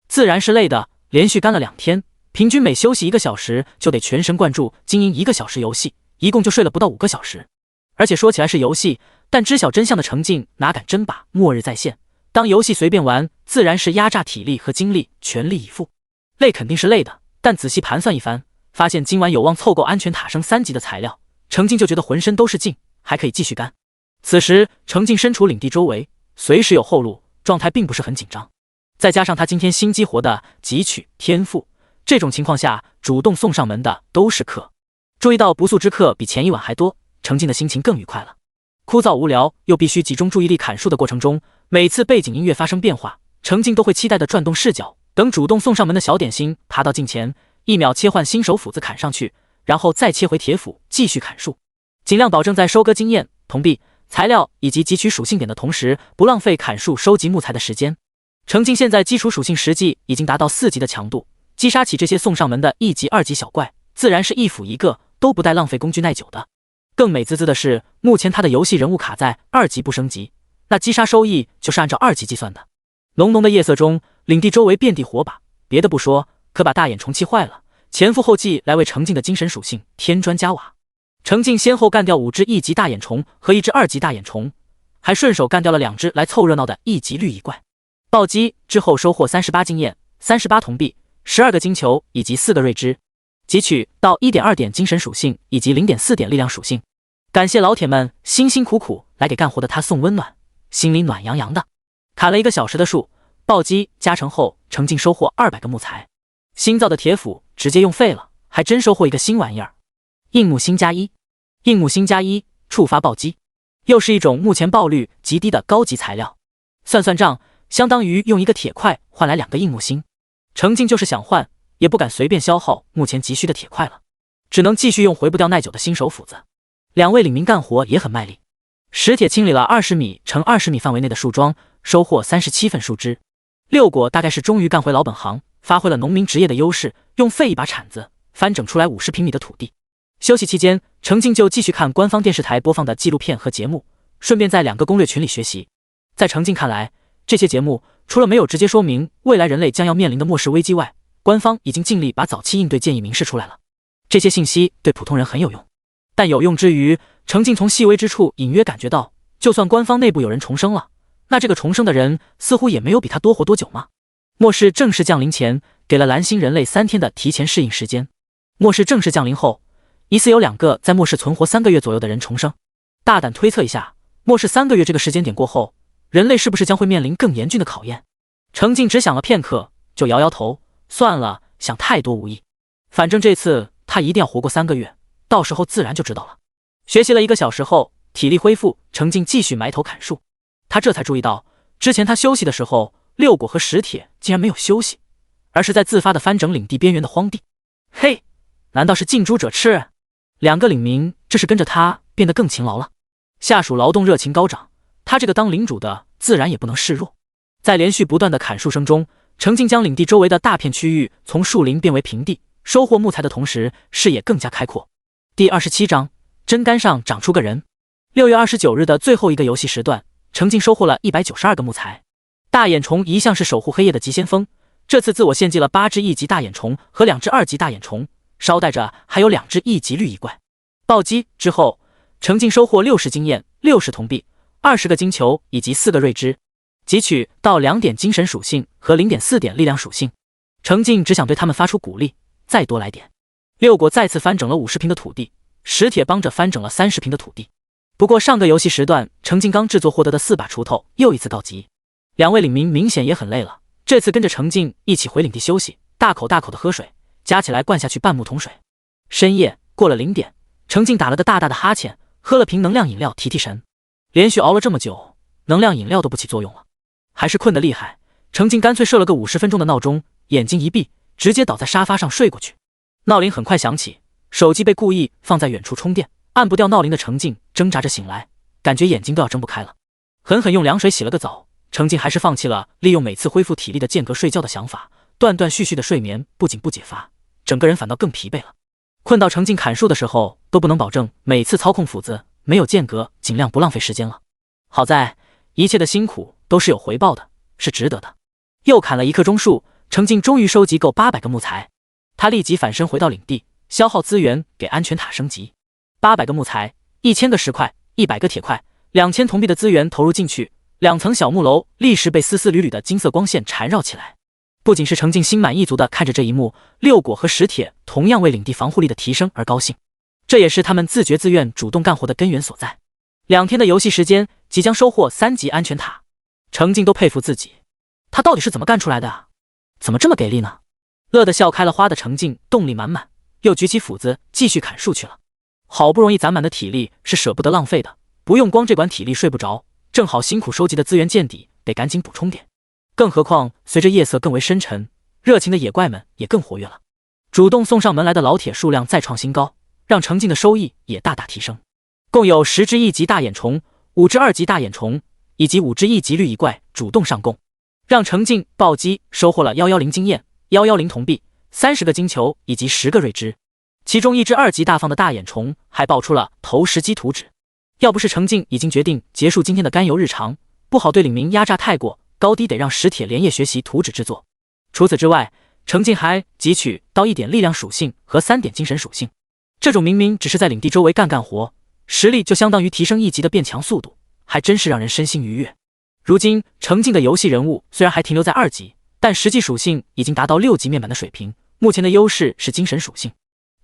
Speaker 1: 自然是累的，连续干了2天，平均每休息1个小时就得全神贯注经营1个小时游戏，一共就睡了不到5个小时。而且说起来是游戏，但知晓真相的程静哪敢真把末日再现，当游戏随便玩，自然是压榨体力和精力，全力以赴。累肯定是累的，但仔细盘算一番，发现今晚有望凑够安全塔升3级的材料，程静就觉得浑身都是劲，还可以继续干。此时程静身处领地周围，随时有后路，状态并不是很紧张。再加上他今天新激活的汲取天赋，这种情况下主动送上门的都是客。注意到不速之客比前一晚还多，程静的心情更愉快了。枯燥无聊又必须集中注意力砍树的过程中，每次背景音乐发生变化，程静都会期待地转动视角，等主动送上门的小点心爬到近前，1秒切换新手斧子砍上去，然后再切回铁斧继续砍树，尽量保证在收割经验、铜币、材料以及汲取属性点的同时，不浪费砍树收集木材的时间。程静现在基础属性实际已经达到4级的强度，击杀起这些送上门的1级、2级小怪，自然是一斧一个，都不带浪费工具耐久的。更美滋滋的是，目前他的游戏人物卡在2级不升级，那击杀收益就是按照2级计算的。浓浓的夜色中，领地周围遍地火把，别的不说，可把大眼虫气坏了，前赴后继来为程静的精神属性添砖加瓦。程静先后干掉5只1级大眼虫和1只2级大眼虫，还顺手干掉了2只来凑热闹的1级绿蚁怪。暴击之后收获38经验、38铜币、12个金球以及4个瑞枝，汲取到 1.2 点精神属性以及 0.4 点力量属性。感谢老铁们辛辛苦苦来给干活的他送温暖，心里暖洋洋的。砍了1个小时的树，暴击加成后，程静收获200个木材。新造的铁斧直接用废了，还真收获一个新玩意儿——硬木星+1。硬木星+1触发暴击，又是一种目前爆率极低的高级材料。算算账，相当于用1个铁块换来2个硬木星。程静就是想换，也不敢随便消耗目前急需的铁块了，只能继续用回不掉耐久的新手斧子。2位领民干活也很卖力，石铁清理了20米乘20米范围内的树桩，收获37份树枝。六果大概是终于干回老本行，发挥了农民职业的优势，用废一把铲子翻整出来50平米的土地。休息期间，程静就继续看官方电视台播放的纪录片和节目，顺便在2个攻略群里学习。在程静看来，这些节目除了没有直接说明未来人类将要面临的末世危机外，官方已经尽力把早期应对建议明示出来了。这些信息对普通人很有用，但有用之余，程静从细微之处隐约感觉到，就算官方内部有人重生了，那这个重生的人似乎也没有比他多活多久吗？末世正式降临前，给了蓝星人类3天的提前适应时间。末世正式降临后，疑似有2个在末世存活3个月左右的人重生。大胆推测一下，末世3个月这个时间点过后，人类是不是将会面临更严峻的考验？程静只想了片刻，就摇摇头，算了，想太多无益。反正这次他一定要活过3个月，到时候自然就知道了。学习了1个小时后，体力恢复，程静继续埋头砍树。他这才注意到，之前他休息的时候，六果和石铁竟然没有休息，而是在自发的翻整领地边缘的荒地。嘿，难道是近朱者赤？2个领民这是跟着他变得更勤劳了。下属劳动热情高涨，他这个当领主的自然也不能示弱。在连续不断的砍树声中，程静将领地周围的大片区域从树林变为平地，收获木材的同时，视野更加开阔。第27章，针杆上长出个人。6月29日的最后一个游戏时段，程静收获了192个木材。大眼虫一向是守护黑夜的急先锋，这次自我献祭了8只1级大眼虫和2只2级大眼虫，捎带着还有2只1级绿蚁怪。暴击之后，程静收获60经验、60铜币、20个金球以及4个瑞枝，汲取到2点精神属性和 0.4 点力量属性。程静只想对他们发出鼓励，再多来点。六果再次翻整了50平的土地，石铁帮着翻整了30平的土地。不过上个游戏时段，程静刚制作获得的4把锄头又一次告急。2位领民明显也很累了，这次跟着程静一起回领地休息，大口大口的喝水，加起来灌下去半木桶水。深夜过了0点，程静打了个大大的哈欠，喝了瓶能量饮料提提神。连续熬了这么久，能量饮料都不起作用了，还是困得厉害。程静干脆设了个50分钟的闹钟，眼睛一闭，直接倒在沙发上睡过去。闹铃很快响起，手机被故意放在远处充电，按不掉闹铃的程静挣扎着醒来，感觉眼睛都要睁不开了。狠狠用凉水洗了个澡，程静还是放弃了利用每次恢复体力的间隔睡觉的想法，断断续续的睡眠不仅不解乏，整个人反倒更疲惫了。困到程静砍树的时候都不能保证每次操控斧子没有间隔，尽量不浪费时间了。好在一切的辛苦都是有回报的，是值得的。又砍了1棵钟树，程静终于收集够800个木材。他立即返身回到领地，消耗资源给安全塔升级。800个木材，1000个石块，100个铁块，2000铜币的资源投入进去，2层小木楼立时被丝丝缕缕的金色光线缠绕起来。不仅是程静心满意足的看着这一幕，六果和石铁同样为领地防护力的提升而高兴，这也是他们自觉自愿主动干活的根源所在。2天的游戏时间，即将收获3级安全塔，程静都佩服自己，他到底是怎么干出来的啊？怎么这么给力呢？乐得笑开了花的程静动力满满，又举起斧子继续砍树去了。好不容易攒满的体力是舍不得浪费的，不用光这管体力睡不着，正好辛苦收集的资源见底，得赶紧补充点。更何况随着夜色更为深沉，热情的野怪们也更活跃了，主动送上门来的老铁数量再创新高，让程静的收益也大大提升。共有10只1级大眼虫、5只2级大眼虫以及5只1级绿蚁怪主动上供，让程静暴击收获了110经验、110铜币、30个金球以及10个瑞芝。其中1只2级大放的大眼虫还爆出了投石机图纸。要不是程静已经决定结束今天的甘油日常，不好对领民压榨太过，高低得让石铁连夜学习图纸制作。除此之外，程静还汲取到1点力量属性和3点精神属性。这种明明只是在领地周围干活，实力就相当于提升1级的变强速度，还真是让人身心愉悦。如今程静的游戏人物虽然还停留在2级，但实际属性已经达到6级面板的水平，目前的优势是精神属性。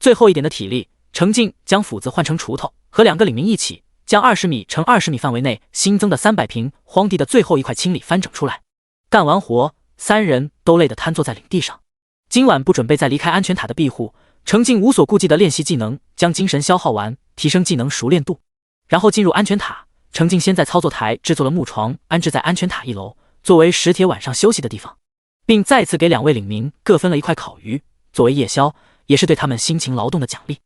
Speaker 1: 最后一点的体力，程静将斧子换成锄头，和2个领民一起将20米乘20米范围内新增的300平荒地的最后一块清理翻整出来。干完活，3人都累得瘫坐在领地上。今晚不准备再离开安全塔的庇护，程静无所顾忌的练习技能，将精神消耗完，提升技能熟练度，然后进入安全塔。程静先在操作台制作了木床，安置在安全塔1楼，作为石铁晚上休息的地方，并再次给2位领民各分了1块烤鱼，作为夜宵，也是对他们辛勤劳动的奖励。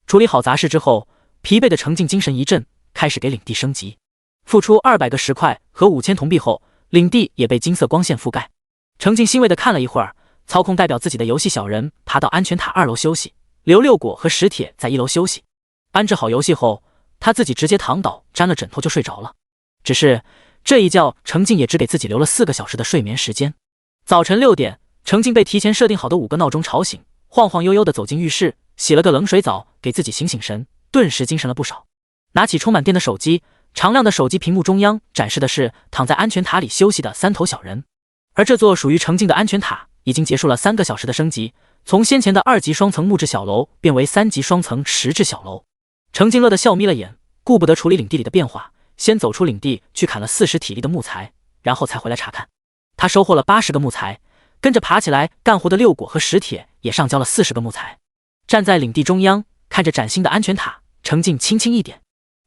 Speaker 1: 处理好杂事之后，疲惫的程静精神一振，开始给领地升级。付出200个石块和5000铜币后，领地也被金色光线覆盖。程静欣慰地看了一会儿，操控代表自己的游戏小人爬到安全塔2楼休息，留6果和石铁在1楼休息。安置好游戏后，他自己直接躺倒，沾了枕头就睡着了。只是这一觉，程静也只给自己留了4个小时的睡眠时间。早晨6点，程静被提前设定好的5个闹钟吵醒，晃晃悠悠地走进浴室，洗了个冷水澡，给自己醒醒神，顿时精神了不少。拿起充满电的手机，常亮的手机屏幕中央展示的是躺在安全塔里休息的3头小人。而这座属于程静的安全塔已经结束了3个小时的升级，从先前的2级双层木质小楼变为3级双层石质小楼。程静乐得笑眯了眼，顾不得处理领地里的变化，先走出领地去砍了40体力的木材，然后才回来查看。他收获了80个木材，跟着爬起来干活的6果和石铁也上交了40个木材。站在领地中央，看着崭新的安全塔，程静轻轻一点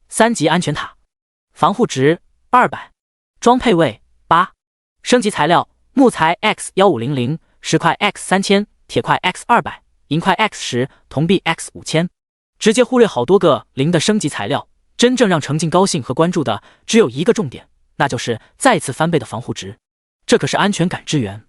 Speaker 1: ：3级安全塔，防护值200，装配位8，升级材料木材 X1500， 石块 X3000， 铁块 X200， 银块 X10， 铜币 X5000。直接忽略好多个零的升级材料，真正让程静高兴和关注的只有一个重点，那就是再次翻倍的防护值。这可是安全感之源。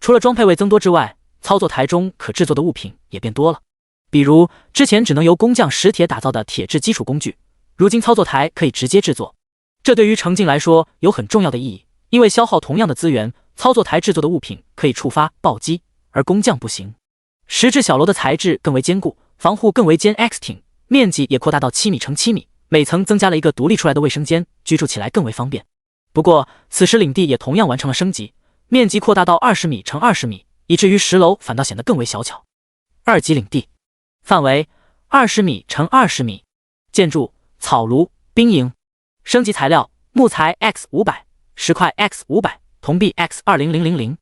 Speaker 1: 除了装配位增多之外，操作台中可制作的物品也变多了。比如之前只能由工匠石铁打造的铁制基础工具，如今操作台可以直接制作。这对于程静来说有很重要的意义，因为消耗同样的资源，操作台制作的物品可以触发暴击，而工匠不行。石质小楼的材质更为坚固，防护更为坚 X 挺，面积也扩大到7米乘7米，每层增加了一个独立出来的卫生间，居住起来更为方便。不过此时领地也同样完成了升级，面积扩大到20米乘20米，以至于10楼反倒显得更为小巧。2级领地范围20米乘20米，建筑草庐兵营，升级材料木材 X500， 石块 X500， 铜币 X20000。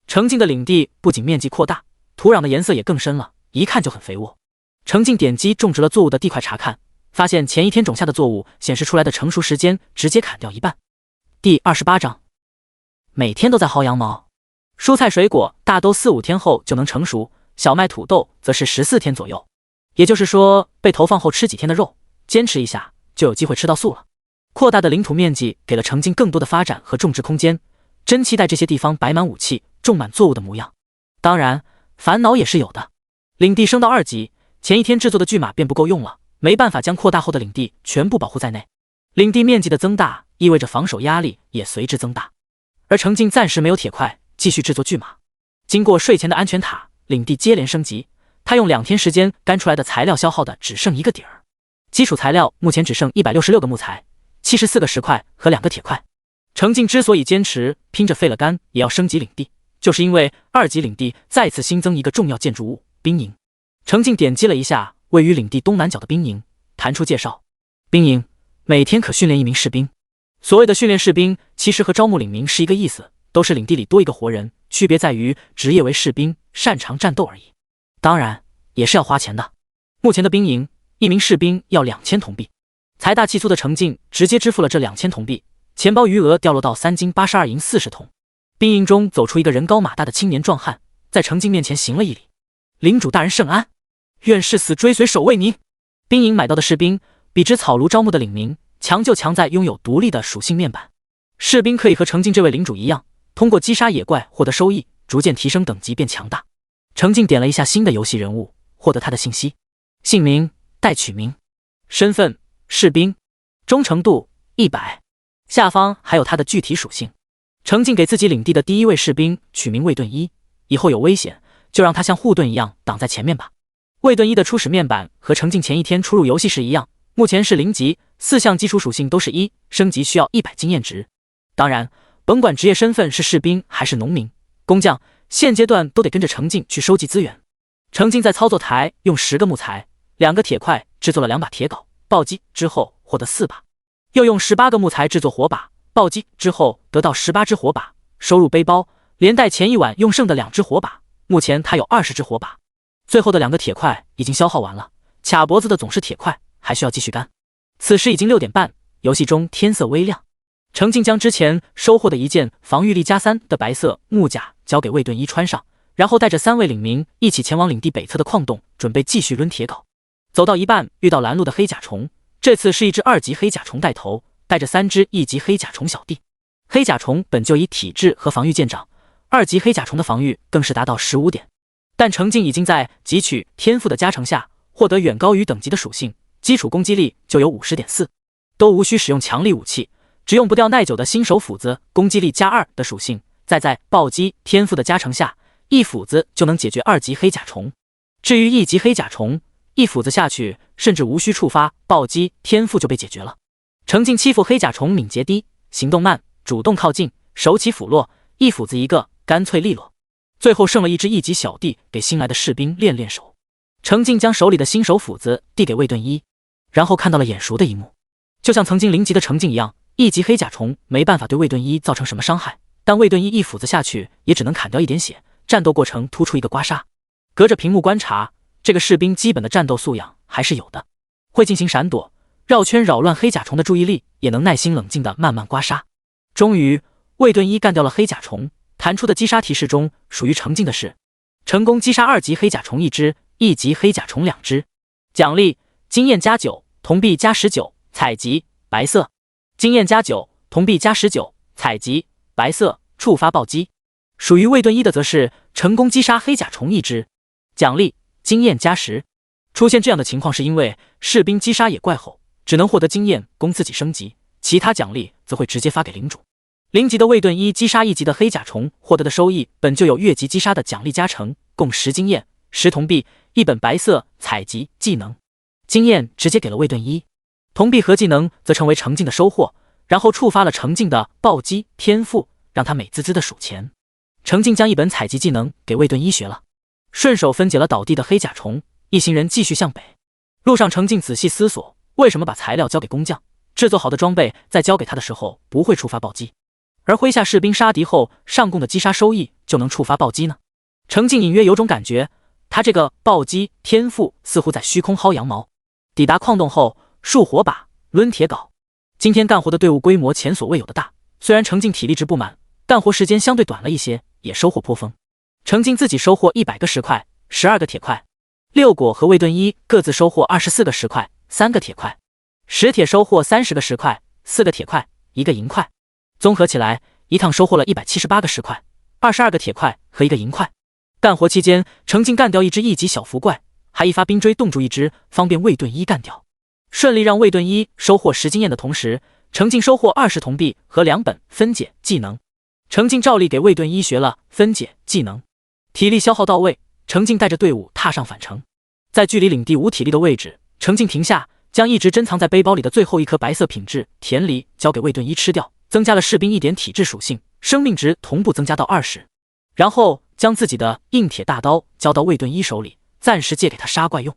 Speaker 1: 程静的领地不仅面积扩大，土壤的颜色也更深了，一看就很肥沃。程静点击种植了作物的地块查看，发现前一天种下的作物显示出来的成熟时间直接砍掉一半。第28章，每天都在薅羊毛。蔬菜水果大都4-5天后就能成熟，小麦土豆则是14天左右。也就是说，被投放后吃几天的肉，坚持一下就有机会吃到素了。扩大的领土面积给了程静更多的发展和种植空间，真期待这些地方摆满武器，种满作物的模样。当然，烦恼也是有的。领地升到2级，前一天制作的巨马便不够用了，没办法将扩大后的领地全部保护在内。领地面积的增大，意味着防守压力也随之增大。而程静暂时没有铁块继续制作巨马。经过睡前的安全塔，领地接连升级，他用2天时间干出来的材料消耗的只剩1个底儿。基础材料目前只剩166个木材、74个石块和2个铁块。程静之所以坚持拼着费了肝也要升级领地，就是因为2级领地再次新增一个重要建筑物兵营。程静点击了一下位于领地东南角的兵营，弹出介绍：兵营每天可训练1名士兵。所谓的训练士兵其实和招募领民是一个意思，都是领地里多一个活人，区别在于职业为士兵，擅长战斗而已。当然也是要花钱的。目前的兵营1名士兵要2000铜币，财大气粗的程静直接支付了这2000铜币，钱包余额掉落到3金82银40铜。兵营中走出一个人高马大的青年壮汉，在程静面前行了一礼：领主大人圣安，愿誓死追随守卫您。兵营买到的士兵比之草庐招募的领民强就强在拥有独立的属性面板，士兵可以和程静这位领主一样，通过击杀野怪获得收益，逐渐提升等级变强大。程静点了一下新的游戏人物，获得他的信息：姓名待取名，身份士兵，忠诚度100。下方还有他的具体属性。程静给自己领地的第1位士兵取名卫盾一，以后有危险就让他像护盾一样挡在前面吧。卫盾一的初始面板和程静前一天出入游戏时一样，目前是0级，4项基础属性都是1，升级需要100经验值。当然，甭管职业身份是士兵还是农民、工匠，现阶段都得跟着程静去收集资源。程静在操作台用10个木材、2个铁块制作了2把铁镐，暴击之后获得4把，又用18个木材制作火把，暴击之后得到18只火把，收入背包，连带前一晚用剩的2只火把，目前他有20只火把。最后的2个铁块已经消耗完了，卡脖子的总是铁块，还需要继续干。此时已经6点半，游戏中天色微亮。程静将之前收获的一件防御力+3的白色木甲交给卫盾一穿上，然后带着3位领民一起前往领地北侧的矿洞，准备继续抡铁镐。走到一半，遇到拦路的黑甲虫，这次是一只2级黑甲虫带头，带着3只1级黑甲虫小弟。黑甲虫本就以体质和防御见长，2级黑甲虫的防御更是达到15点。但程静已经在汲取天赋的加成下，获得远高于等级的属性，基础攻击力就有50.4，都无需使用强力武器，只用不掉耐久的新手斧子，攻击力+2的属性，再在暴击天赋的加成下，一斧子就能解决2级黑甲虫。至于1级黑甲虫，一斧子下去，甚至无需触发暴击天赋就被解决了。程静欺负黑甲虫敏捷低，行动慢，主动靠近，手起斧落，一斧子一个，干脆利落。最后剩了1只1级小弟给新来的士兵练练手。程静将手里的新手斧子递给卫盾一，然后看到了眼熟的一幕。就像曾经0级的程静一样，1级黑甲虫没办法对卫盾一造成什么伤害，但卫盾一斧子下去也只能砍掉1点血，战斗过程突出一个刮痧。隔着屏幕观察，这个士兵基本的战斗素养还是有的，会进行闪躲、绕圈扰乱黑甲虫的注意力，也能耐心冷静的慢慢刮痧。终于，卫盾一干掉了黑甲虫。弹出的击杀提示中，属于程静的是成功击杀2级黑甲虫1只，1级黑甲虫2只。奖励：经验+9，铜币+19，采集白色。经验+9，铜币+19，采集白色，触发暴击。属于卫盾一的则是成功击杀黑甲虫1只，奖励：经验+10。出现这样的情况是因为士兵击杀野怪后只能获得经验供自己升级，其他奖励则会直接发给领主。0级的卫盾一击杀1级的黑甲虫获得的收益本就有越级击杀的奖励加成，共10经验、10铜币、1本白色采集技能。经验直接给了卫盾一，铜币和技能则成为程静的收获，然后触发了程静的暴击天赋，让他美滋滋的数钱。程静将1本采集技能给卫盾一学了，顺手分解了倒地的黑甲虫，一行人继续向北。路上程静仔细思索，为什么把材料交给工匠，制作好的装备在交给他的时候不会触发暴击，而麾下士兵杀敌后上供的击杀收益就能触发暴击呢？程静隐约有种感觉，他这个暴击天赋似乎在虚空薅羊毛。抵达矿洞后，竖火把，抡铁镐。今天干活的队伍规模前所未有的大，虽然程静体力值不满，干活时间相对短了一些，也收获颇丰。程静自己收获100个石块，12个铁块。六果和卫盾一各自收获24个石块，3个铁块。石铁收获30个石块，4个铁块，1个银块。综合起来，一趟收获了178个石块，22个铁块和1个银块。干活期间，程静干掉一只1级小浮怪，还一发冰锥冻住一只，方便魏盾一干掉，顺利让魏盾一收获10经验的同时，程静收获20铜币和2本分解技能。程静照例给魏盾一学了分解技能，体力消耗到位，程静带着队伍踏上返程。在距离领地无体力的位置，程静停下，将一直珍藏在背包里的最后一颗白色品质甜梨交给魏盾一吃掉，增加了士兵1点体质属性，生命值同步增加到20。然后将自己的硬铁大刀交到魏盾一手里，暂时借给他杀怪用。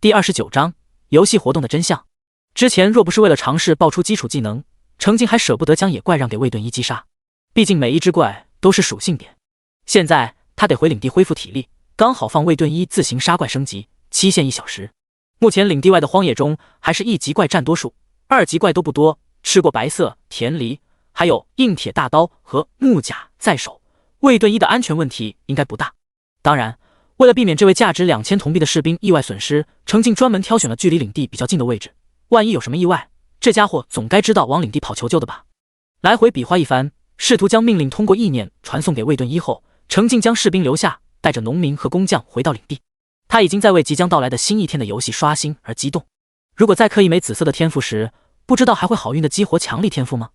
Speaker 1: 第29章游戏活动的真相。之前若不是为了尝试爆出基础技能，程静还舍不得将野怪让给魏盾一击杀，毕竟每一只怪都是属性点。现在他得回领地恢复体力，刚好放魏盾一自行杀怪升级，期限1小时。目前领地外的荒野中还是1级怪占多数，2级怪都不多，吃过白色甜梨，还有硬铁大刀和木甲在手，魏盾一的安全问题应该不大。当然，为了避免这位价值2000铜币的士兵意外损失，程静专门挑选了距离领地比较近的位置，万一有什么意外，这家伙总该知道往领地跑求救的吧。来回比划一番，试图将命令通过意念传送给魏盾一后，程静将士兵留下，带着农民和工匠回到领地。他已经在为即将到来的新一天的游戏刷新而激动。如果再刻一枚紫色的天赋石，不知道还会好运的激活强力天赋吗？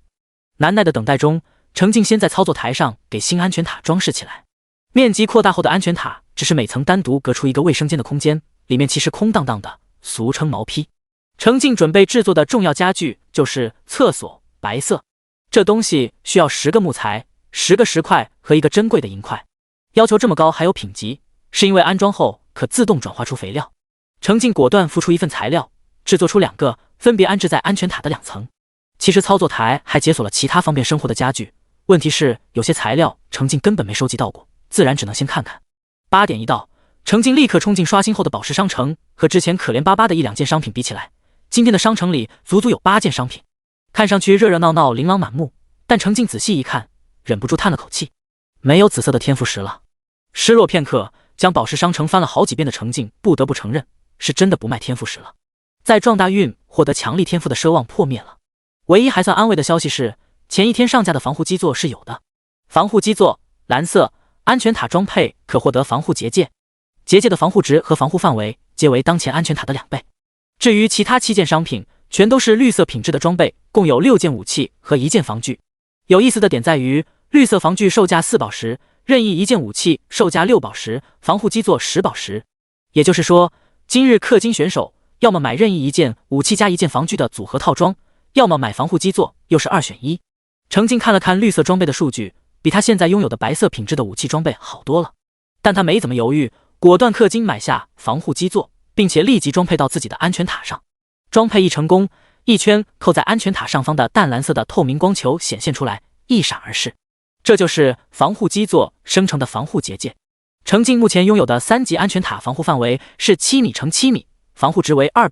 Speaker 1: 难耐的等待中，程静先在操作台上给新安全塔装饰起来。面积扩大后的安全塔只是每层单独隔出一个卫生间的空间，里面其实空荡荡的，俗称毛坯。程静准备制作的重要家具就是厕所，白色。这东西需要10个木材、10个石块和一个珍贵的银块。要求这么高还有品级，是因为安装后可自动转化出肥料。程静果断付出一份材料，制作出2个，分别安置在安全塔的2层。其实操作台还解锁了其他方便生活的家具，问题是有些材料程静根本没收集到过，自然只能先看看。8点一到，程静立刻冲进刷新后的宝石商城，和之前可怜巴巴的1-2件商品比起来，今天的商城里足足有8件商品，看上去热热闹闹，琳琅满目。但程静仔细一看，忍不住叹了口气，没有紫色的天赋石了。失落片刻，将宝石商城翻了好几遍的程静不得不承认，是真的不卖天赋石了。在撞大运获得强力天赋的奢望破灭了。唯一还算安慰的消息是，前一天上架的防护基座是有的。防护基座蓝色，安全塔装配可获得防护结界，结界的防护值和防护范围皆为当前安全塔的2倍。至于其他7件商品，全都是绿色品质的装备，共有6件武器和1件防具。有意思的点在于，绿色防具售价4宝石，任意1件武器售价6宝石，防护基座10宝石。也就是说，今日氪金选手要么买任意1件武器加1件防具的组合套装，要么买防护基座，又是2选1。程静看了看绿色装备的数据，比他现在拥有的白色品质的武器装备好多了，但他没怎么犹豫，果断氪金买下防护基座，并且立即装配到自己的安全塔上。装配一成功，一圈扣在安全塔上方的淡蓝色的透明光球显现出来，一闪而逝。这就是防护基座生成的防护结界。程静目前拥有的3级安全塔防护范围是7米乘7米，防护值为200，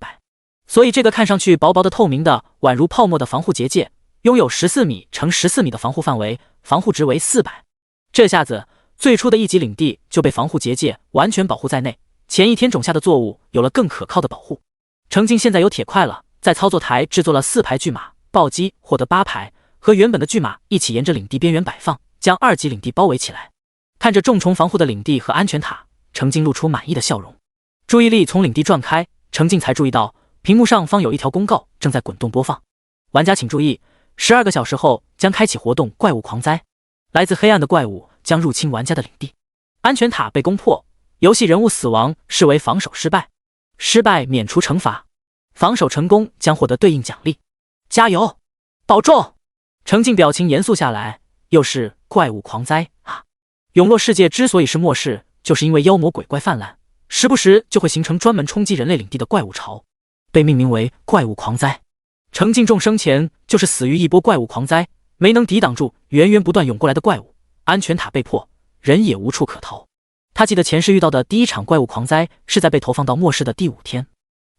Speaker 1: 所以这个看上去薄薄的透明的宛如泡沫的防护结界，拥有14米乘14米的防护范围，防护值为400。这下子最初的1级领地就被防护结界完全保护在内，前一天种下的作物有了更可靠的保护。程静现在有铁块了，在操作台制作了4排巨马，暴击获得8排，和原本的巨马一起沿着领地边缘摆放，将2级领地包围起来。看着重重防护的领地和安全塔，程静露出满意的笑容。注意力从领地转开，程静才注意到屏幕上方有一条公告正在滚动播放。玩家请注意，12个小时后将开启活动怪物狂灾，来自黑暗的怪物将入侵玩家的领地，安全塔被攻破，游戏人物死亡视为防守失败，失败免除惩罚，防守成功将获得对应奖励。加油，保重！程静表情严肃下来，又是怪物狂灾啊！永洛世界之所以是末世，就是因为妖魔鬼怪泛滥，时不时就会形成专门冲击人类领地的怪物潮，被命名为怪物狂灾。程静众生前就是死于一波怪物狂灾，没能抵挡住源源不断涌过来的怪物，安全塔被破，人也无处可逃。他记得前世遇到的第一场怪物狂灾是在被投放到末世的第5天，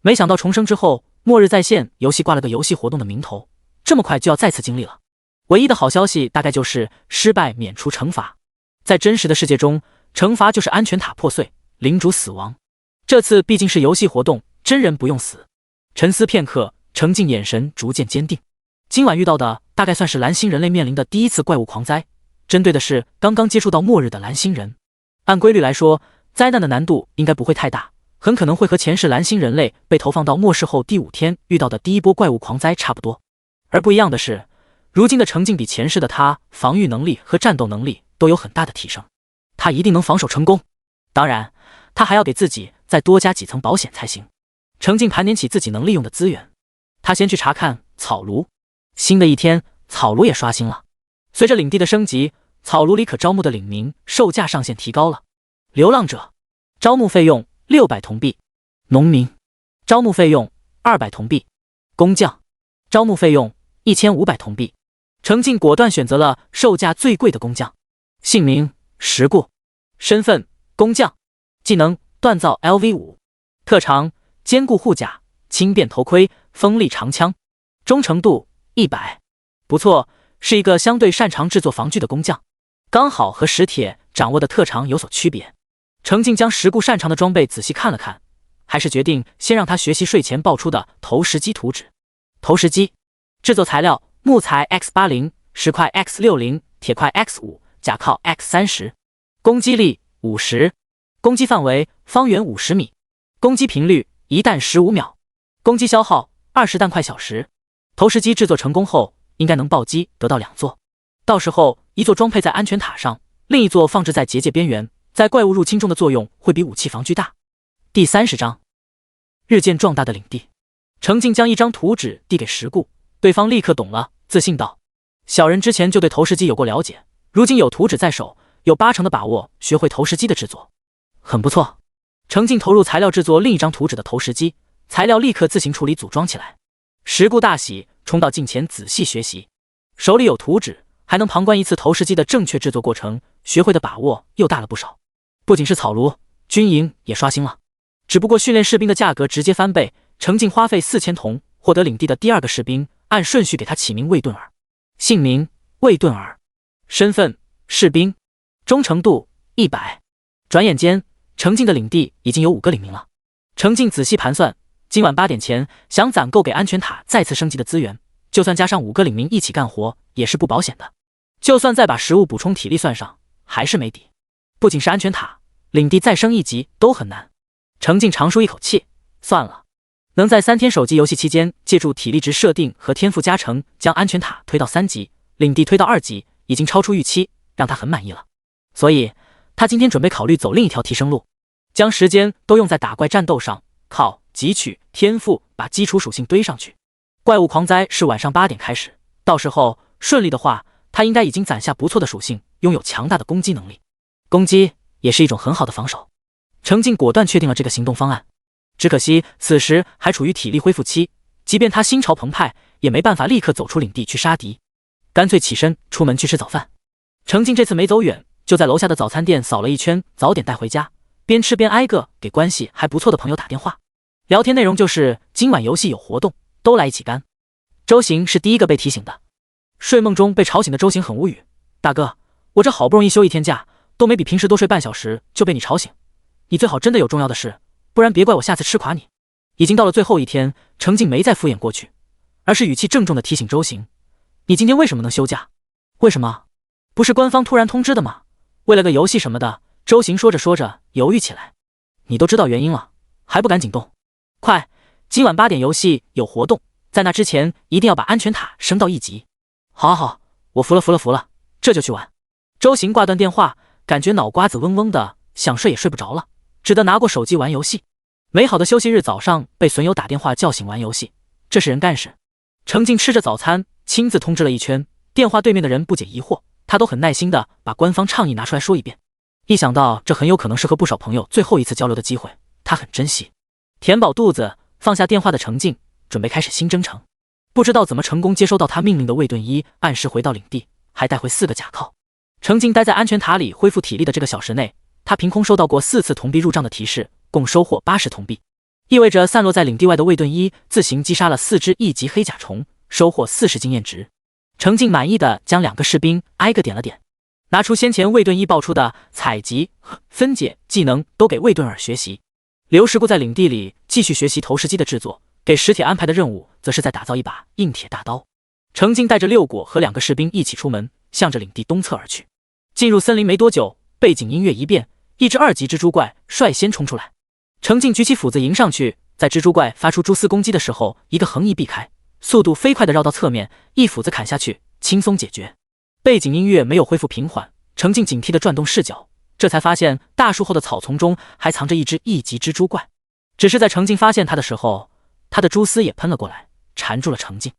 Speaker 1: 没想到重生之后，末日再现游戏挂了个游戏活动的名头，这么快就要再次经历了。唯一的好消息大概就是失败免除惩罚，在真实的世界中，惩罚就是安全塔破碎，领主死亡。这次毕竟是游戏活动，真人不用死。沉思片刻，程静眼神逐渐坚定。今晚遇到的大概算是蓝星人类面临的第一次怪物狂灾，针对的是刚刚接触到末日的蓝星人。按规律来说，灾难的难度应该不会太大，很可能会和前世蓝星人类被投放到末世后第5天遇到的第一波怪物狂灾差不多。而不一样的是，如今的程静比前世的他防御能力和战斗能力都有很大的提升，他一定能防守成功。当然，他还要给自己再多加几层保险才行。程静盘点起自己能利用的资源，他先去查看草庐。新的一天，草庐也刷新了。随着领地的升级，草庐里可招募的领民售价上限提高了。流浪者，招募费用600铜币；农民，招募费用200铜币；工匠，招募费用1500铜币。程静果断选择了售价最贵的工匠。姓名石固，身份工匠，技能锻造 LV5，特长坚固护甲、轻便头盔、锋利长枪，忠诚度100。不错，是一个相对擅长制作防具的工匠，刚好和石铁掌握的特长有所区别。程静将石固擅长的装备仔细看了看，还是决定先让他学习睡前爆出的投石机图纸。投石机制作材料木材 X80， 石块 X60， 铁块 X5， 甲靠 X30。攻击力50，攻击范围方圆50米，攻击频率1弹15秒，攻击消耗20弹块小时。投石机制作成功后，应该能暴击得到2座，到时候一座装配在安全塔上，另一座放置在结界边缘，在怪物入侵中的作用会比武器防具大。第30章，日渐壮大的领地。程静将一张图纸递给石固，对方立刻懂了，自信道：小人之前就对投石机有过了解，如今有图纸在手，有80%的把握学会投石机的制作。很不错。程静投入材料制作另一张图纸的投石机，材料立刻自行处理组装起来。石固大喜，冲到镜前仔细学习，手里有图纸，还能旁观一次投石机的正确制作过程，学会的把握又大了不少。不仅是草庐，军营也刷新了，只不过训练士兵的价格直接翻倍。程静花费4000铜获得领地的第2个士兵，按顺序给他起名魏顿尔。姓名魏顿尔，身份士兵，忠诚度100。转眼间，程静的领地已经有5个领民了。程静仔细盘算，今晚8点前想攒够给安全塔再次升级的资源，就算加上5个领民一起干活，也是不保险的。就算再把食物补充体力算上，还是没底。不仅是安全塔，领地再升1级都很难。程静长舒一口气，算了，能在3天手机游戏期间借助体力值设定和天赋加成将安全塔推到3级，领地推到2级，已经超出预期，让他很满意了。所以他今天准备考虑走另一条提升路，将时间都用在打怪战斗上，靠汲取天赋把基础属性堆上去。怪物狂灾是晚上8点开始，到时候顺利的话，他应该已经攒下不错的属性，拥有强大的攻击能力。攻击也是一种很好的防守。程静果断确定了这个行动方案，只可惜此时还处于体力恢复期，即便他心潮澎湃，也没办法立刻走出领地去杀敌，干脆起身出门去吃早饭。程静这次没走远，就在楼下的早餐店扫了一圈，早点带回家，边吃边挨个给关系还不错的朋友打电话。聊天内容就是今晚游戏有活动，都来一起干。周行是第一个被提醒的，睡梦中被吵醒的周行很无语，大哥，我这好不容易休1天假，都没比平时多睡半小时就被你吵醒，你最好真的有重要的事，不然别怪我下次吃垮你。已经到了最后1天，程静没再敷衍过去，而是语气郑重地提醒周行，你今天为什么能休假？为什么？不是官方突然通知的吗？为了个游戏什么的。周行说着说着犹豫起来，你都知道原因了，还不赶紧动？快，今晚8点游戏有活动，在那之前一定要把安全塔升到1级。好好好，我服了，这就去玩。周行挂断电话，感觉脑瓜子嗡嗡的，想睡也睡不着了，只得拿过手机玩游戏。美好的休息日早上被损友打电话叫醒玩游戏，这是人干事。程静吃着早餐，亲自通知了一圈，电话对面的人不解疑惑，他都很耐心的把官方倡议拿出来说一遍。一想到这很有可能是和不少朋友最后一次交流的机会，他很珍惜。填饱肚子，放下电话的程静准备开始新征程。不知道怎么成功接收到他命令的魏盾一按时回到领地，还带回4个甲铐。程静待在安全塔里恢复体力的这个小时内，他凭空收到过4次铜币入账的提示，共收获80铜币，意味着散落在领地外的魏盾一自行击杀了4只1级黑甲虫，收获40经验值。程静满意的将2个士兵挨个点了点，拿出先前魏盾一爆出的采集、分解技能都给魏盾尔学习。刘石固在领地里继续学习投石机的制作，给石铁安排的任务则是在打造一把硬铁大刀。程静带着6果和2个士兵一起出门，向着领地东侧而去。进入森林没多久，背景音乐一变，一只2级蜘蛛怪率先冲出来，程静举起斧子迎上去，在蜘蛛怪发出蛛丝攻击的时候，一个横移避开，速度飞快地绕到侧面，一斧子砍下去，轻松解决。背景音乐没有恢复平缓，程静警惕地转动视角，这才发现大树后的草丛中还藏着一只1级蜘蛛怪。只是在程静发现它的时候，它的蛛丝也喷了过来，缠住了程静。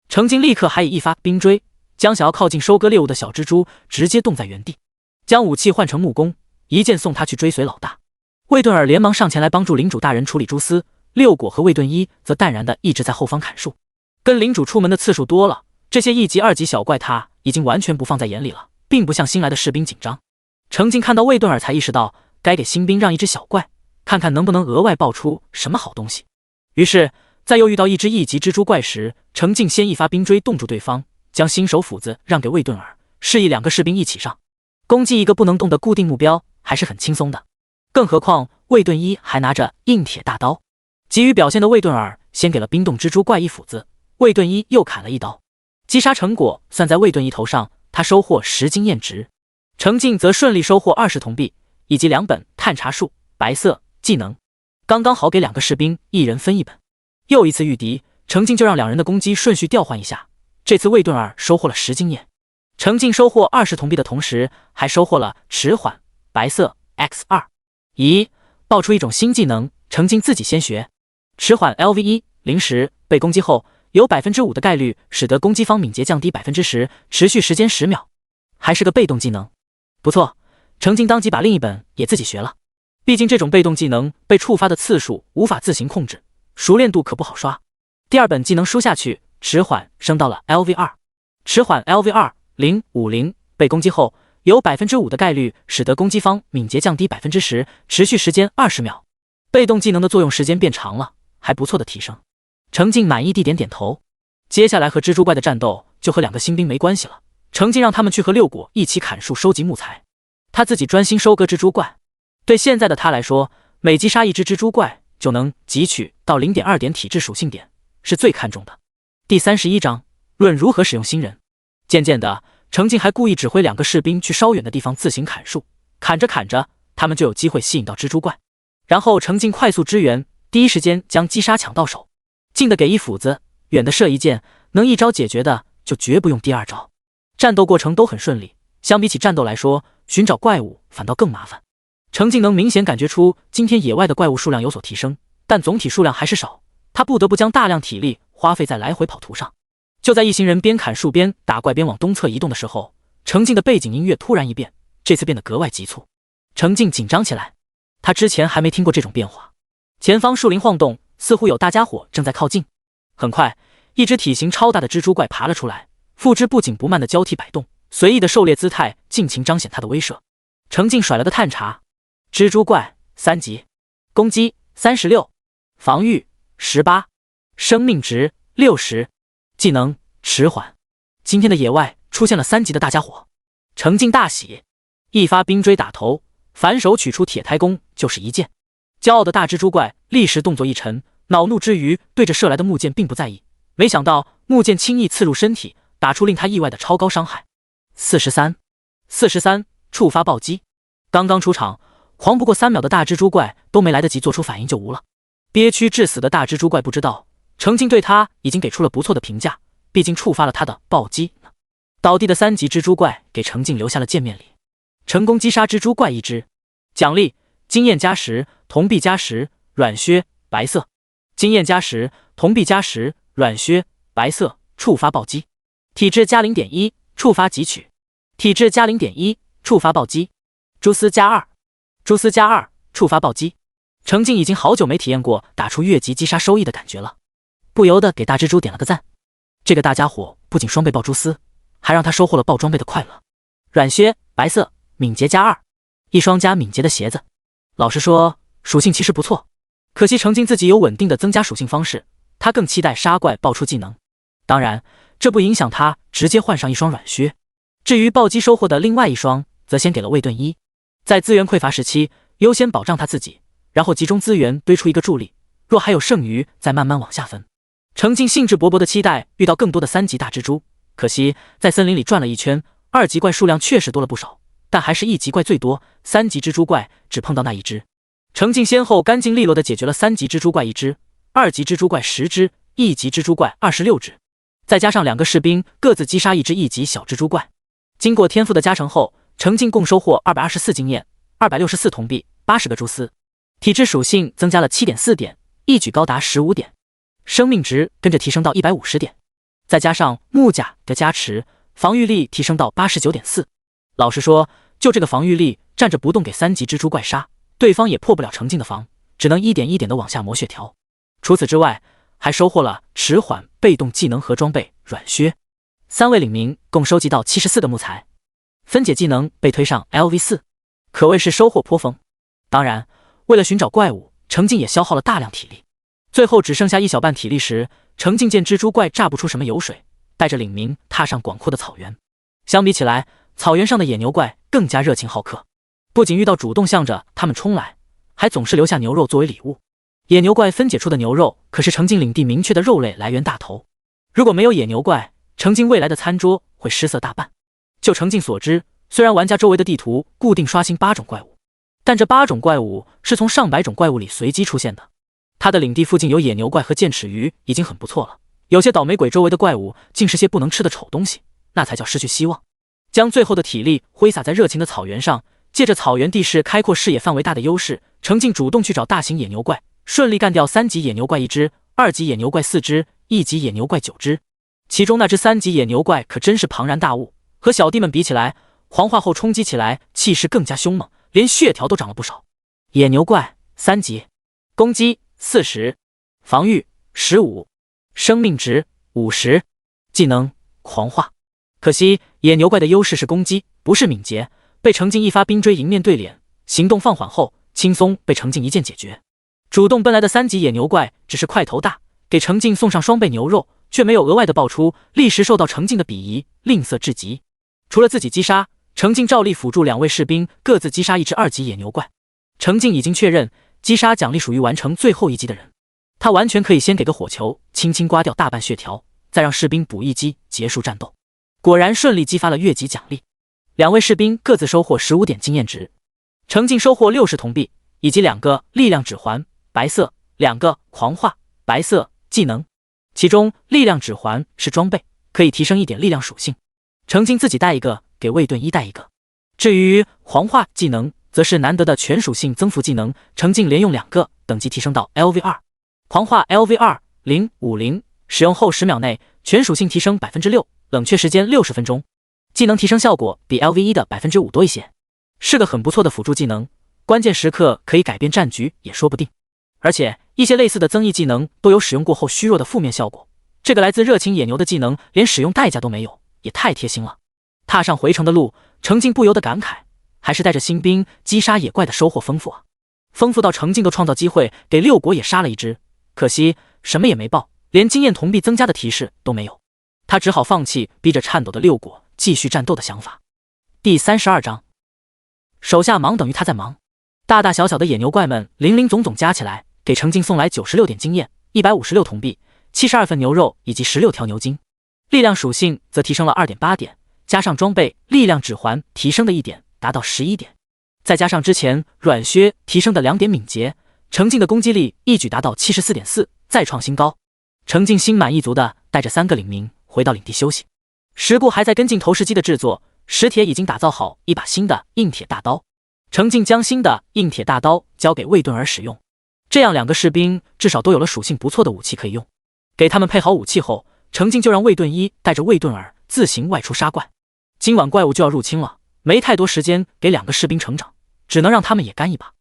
Speaker 1: 程静立刻还以一发冰锥，将想要靠近收割猎物的小蜘蛛直接冻在原地，将武器换成木弓，一剑送他去追随老大。魏顿尔连忙上前来帮助领主大人处理蛛丝，六果和魏顿一则淡然地一直在后方砍树。跟领主出门的次数多了，这些1级2级小怪他已经完全不放在眼里了，并不像新来的士兵紧张。程静看到魏顿尔才意识到该给新兵让一只小怪，看看能不能额外爆出什么好东西。于是在又遇到一只1级蜘蛛怪时，程静先一发冰锥冻住对方，将新手斧子让给魏顿尔，示意2个士兵一起上，攻击一个不能动的固定目标还是很轻松的。更何况魏顿一还拿着硬铁大刀。急于表现的魏顿尔先给了冰冻蜘蛛怪一斧子，魏顿一又砍了一刀。击杀成果算在魏顿一头上，他收获10经验值。程静则顺利收获20铜币以及2本探查术白色技能，刚刚好给2个士兵一人分1本。又一次御敌，程静就让2人的攻击顺序调换一下。这次魏顿尔收获了10经验，程静收获20铜币的同时，还收获了迟缓白色 X2。咦，爆出一种新技能，程静自己先学。迟缓 LV1，零时被攻击后有 5% 的概率使得攻击方敏捷降低 10%， 持续时间10秒，还是个被动技能。不错，程静当即把另一本也自己学了。毕竟这种被动技能被触发的次数无法自行控制，熟练度可不好刷。第2本技能输下去，迟缓升到了 LV2。迟缓 LV2 050被攻击后有 5% 的概率使得攻击方敏捷降低 10%， 持续时间20秒。被动技能的作用时间变长了，还不错的提升。程静满意地点点头。接下来和蜘蛛怪的战斗就和2个新兵没关系了，程静让他们去和6果一起砍树收集木材，他自己专心收割蜘蛛怪。对现在的他来说，每击杀一只蜘蛛怪就能汲取到 0.2 点体质属性点，是最看重的。第31章论如何使用新人。渐渐的，程静还故意指挥2个士兵去稍远的地方自行砍树，砍着砍着他们就有机会吸引到蜘蛛怪，然后程静快速支援，第一时间将击杀抢到手。近的给一斧子，远的射一箭，能一招解决的就绝不用第2招。战斗过程都很顺利，相比起战斗来说，寻找怪物反倒更麻烦。程静能明显感觉出今天野外的怪物数量有所提升，但总体数量还是少，他不得不将大量体力花费在来回跑图上。就在一行人边砍树边打怪边往东侧移动的时候，程静的背景音乐突然一变，这次变得格外急促。程静紧张起来，他之前还没听过这种变化。前方树林晃动，似乎有大家伙正在靠近。很快，一只体型超大的蜘蛛怪爬了出来，腹肢不紧不慢的交替摆动，随意的狩猎姿态尽情彰显他的威慑。程静甩了个探查，蜘蛛怪3级，攻击36，防御18，生命值60，技能迟缓。今天的野外出现了3级的大家伙，程静大喜，一发冰锥打头，反手取出铁胎弓就是一箭。骄傲的大蜘蛛怪立时动作一沉，恼怒之余对着射来的木箭并不在意，没想到木箭轻易刺入身体，打出令他意外的超高伤害。43，触发暴击。刚刚出场，狂不过3秒的大蜘蛛怪都没来得及做出反应就无了。憋屈致死的大蜘蛛怪不知道，程静对他已经给出了不错的评价，毕竟触发了他的暴击呢。倒地的3级蜘蛛怪给程静留下了见面礼，成功击杀蜘蛛怪1只，奖励经验加10，铜币加10，软靴白色。经验加10，铜币加10，软靴白色，触发暴击。体质加 0.1， 触发汲取。体质加 0.1， 触发暴击。蛛丝加2，蛛丝加2，触发暴击。程静已经好久没体验过打出越级击杀收益的感觉了，不由得给大蜘蛛点了个赞。这个大家伙不仅双倍爆蛛丝，还让他收获了爆装备的快乐。软靴白色，敏捷加2，一双加敏捷的鞋子。老实说，属性其实不错，可惜程静自己有稳定的增加属性方式，他更期待杀怪爆出技能。当然，这不影响他直接换上一双软靴。至于暴击收获的另外一双，则先给了魏顿一。在资源匮乏时期，优先保障他自己，然后集中资源堆出一个助力，若还有剩余，再慢慢往下分。程静兴致勃勃地期待遇到更多的3级大蜘蛛，可惜在森林里转了一圈，2级怪数量确实多了不少，但还是1级怪最多，3级蜘蛛怪只碰到那一只。程进先后干净利落地解决了3级蜘蛛怪1只，2级蜘蛛怪10只，1级蜘蛛怪26只，再加上2个士兵各自击杀1只1级小蜘蛛怪。经过天赋的加成后，程进共收获224经验、264铜币、80个蛛丝，体质属性增加了 7.4 点，一举高达15点，生命值跟着提升到150点，再加上木甲的加持，防御力提升到 89.4。老实说，就这个防御力，站着不动给3级蜘蛛怪杀，对方也破不了程进的防，只能一点一点的往下磨血条。除此之外，还收获了迟缓被动技能和装备软靴。3位领民共收集到74个木材，分解技能被推上 LV4， 可谓是收获颇丰。当然，为了寻找怪物，程进也消耗了大量体力。最后只剩下1小半体力时，程进见蜘蛛怪榨不出什么油水，带着领民踏上广阔的草原。相比起来，草原上的野牛怪更加热情好客，不仅遇到主动向着他们冲来，还总是留下牛肉作为礼物。野牛怪分解出的牛肉可是程进领地明确的肉类来源大头，如果没有野牛怪，程进未来的餐桌会失色大半。就程进所知，虽然玩家周围的地图固定刷新8种怪物，但这8种怪物是从上百种怪物里随机出现的。他的领地附近有野牛怪和剑齿鱼已经很不错了，有些倒霉鬼周围的怪物竟是些不能吃的丑东西，那才叫失去希望。将最后的体力挥洒在热情的草原上，借着草原地势开阔视野范围大的优势，程进主动去找大型野牛怪，顺利干掉3级野牛怪1只，2级野牛怪4只，1级野牛怪9只。其中那只3级野牛怪可真是庞然大物，和小弟们比起来，黄化后冲击起来气势更加凶猛，连血条都长了不少。野牛怪3级，攻击40，防御15，生命值50，技能狂化。可惜野牛怪的优势是攻击，不是敏捷，被程进一发冰锥迎面对脸，行动放缓后轻松被程进一剑解决。主动奔来的3级野牛怪只是块头大，给程进送上双倍牛肉，却没有额外的爆出，立时受到程进的鄙夷，吝啬至极。除了自己击杀，程进照例辅助2位士兵各自击杀1只2级野牛怪。程进已经确认击杀奖励属于完成最后1击的人，他完全可以先给个火球，轻轻刮掉大半血条，再让士兵补1击结束战斗。果然顺利激发了越级奖励，2位士兵各自收获15点经验值，程进收获60铜币，以及2个力量指环白色，2个狂化白色技能，其中力量指环是装备，可以提升1点力量属性，程进自己带1个，给卫盾1带1个。至于狂化技能，则是难得的全属性增幅技能，程进连用2个，等级提升到 LV2。狂化 LV2 050，使用后10秒内全属性提升 6%， 冷却时间60分钟，技能提升效果比 LV1 的 5% 多一些，是个很不错的辅助技能，关键时刻可以改变战局也说不定。而且一些类似的增益技能都有使用过后虚弱的负面效果，这个来自热情野牛的技能连使用代价都没有，也太贴心了。踏上回城的路，程进不由得感慨，还是带着新兵击杀野怪的收获丰富啊，丰富到程进都创造机会给6国也杀了1只，可惜什么也没报，连经验铜币增加的提示都没有，他只好放弃逼着颤抖的6国继续战斗的想法。第32章，手下忙等于他在忙，大大小小的野牛怪们零零总总加起来给程进送来96点经验、156铜币、72份牛肉以及16条牛筋，力量属性则提升了 2.8 点，加上装备力量指环提升的1点，达到11点，再加上之前软靴提升的2点敏捷，程进的攻击力一举达到 74.4， 再创新高。程进心满意足地带着3个领民回到领地休息，石固还在跟进投石机的制作，石铁已经打造好一把新的硬铁大刀，程进将新的硬铁大刀交给卫盾儿使用，这样2个士兵至少都有了属性不错的武器可以用。给他们配好武器后，程进就让卫盾一带着卫盾儿自行外出杀怪。今晚怪物就要入侵了，没太多时间给2个士兵成长，只能让他们也干一把。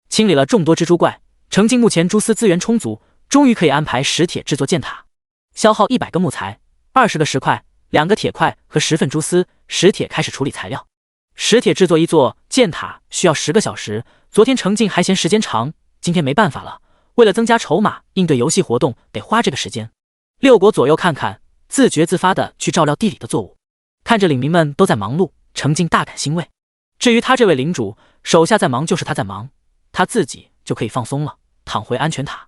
Speaker 1: 清理了众多蜘蛛怪，程进目前蛛丝资源充足，终于可以安排石铁制作箭塔，消耗100个木材、20个石块、2个铁块和10份蛛丝，石铁开始处理材料。石铁制作一座箭塔需要10个小时，昨天程进还嫌时间长，今天没办法了，为了增加筹码应对游戏活动得花这个时间。6国左右看看，自觉自发的去照料地里的作物，看着领民们都在忙碌，程进大感欣慰。至于他这位领主，手下在忙就是他在忙，他自己就可以放松了，躺回安全塔。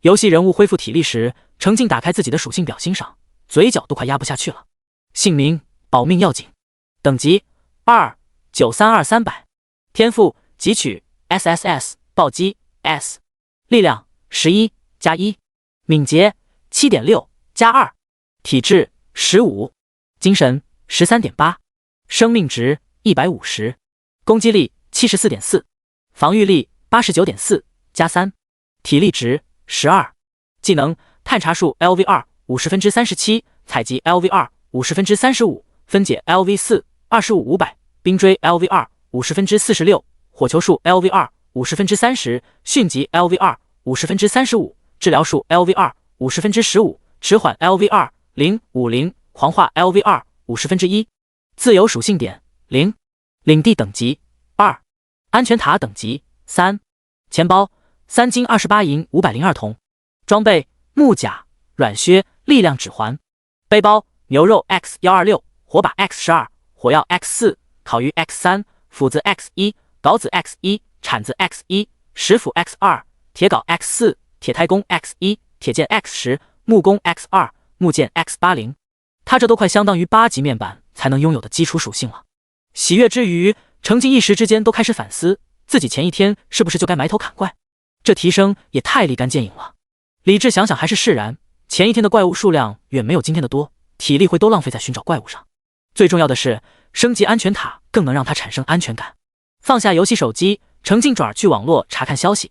Speaker 1: 游戏人物恢复体力时，程进打开自己的属性表欣赏，嘴角都快压不下去了。姓名保命要紧，等级2， 932-300。天赋汲取 SSS 暴击 S。力量11+1。敏捷7.6+2。体质15。精神13.8。生命值150。攻击力74.4。防御力89.4+3。体力值12。技能探查术 LV2 50%37，采集 LV2 50%35，分解 LV4 25-500，冰锥 LV2 50%46，火球术 LV2 50%30，迅疾 LV2 50%35，治疗术 LV2 50%15，迟缓 LV2 050，狂化 LV2 50%1。自由属性点0。领地等级2。安全塔等级3。钱包3金28银502铜。装备木甲、软靴、力量指环。背包牛肉 X126，火把 X12，火药 X4，烤鱼 X3，斧子 X1，镐子 X1，铲子 X1，石斧 X2，铁镐 X4，铁太弓 X1，铁剑 X10，木弓 X2，木剑 X80。他这都快相当于8级面板才能拥有的基础属性了。喜悦之余，程静一时之间都开始反思，自己前一天是不是就该埋头砍怪？这提升也太立竿见影了。理智想想还是释然，前一天的怪物数量远没有今天的多，体力会都浪费在寻找怪物上。最重要的是，升级安全塔更能让他产生安全感。放下游戏手机，程静转而去网络查看消息。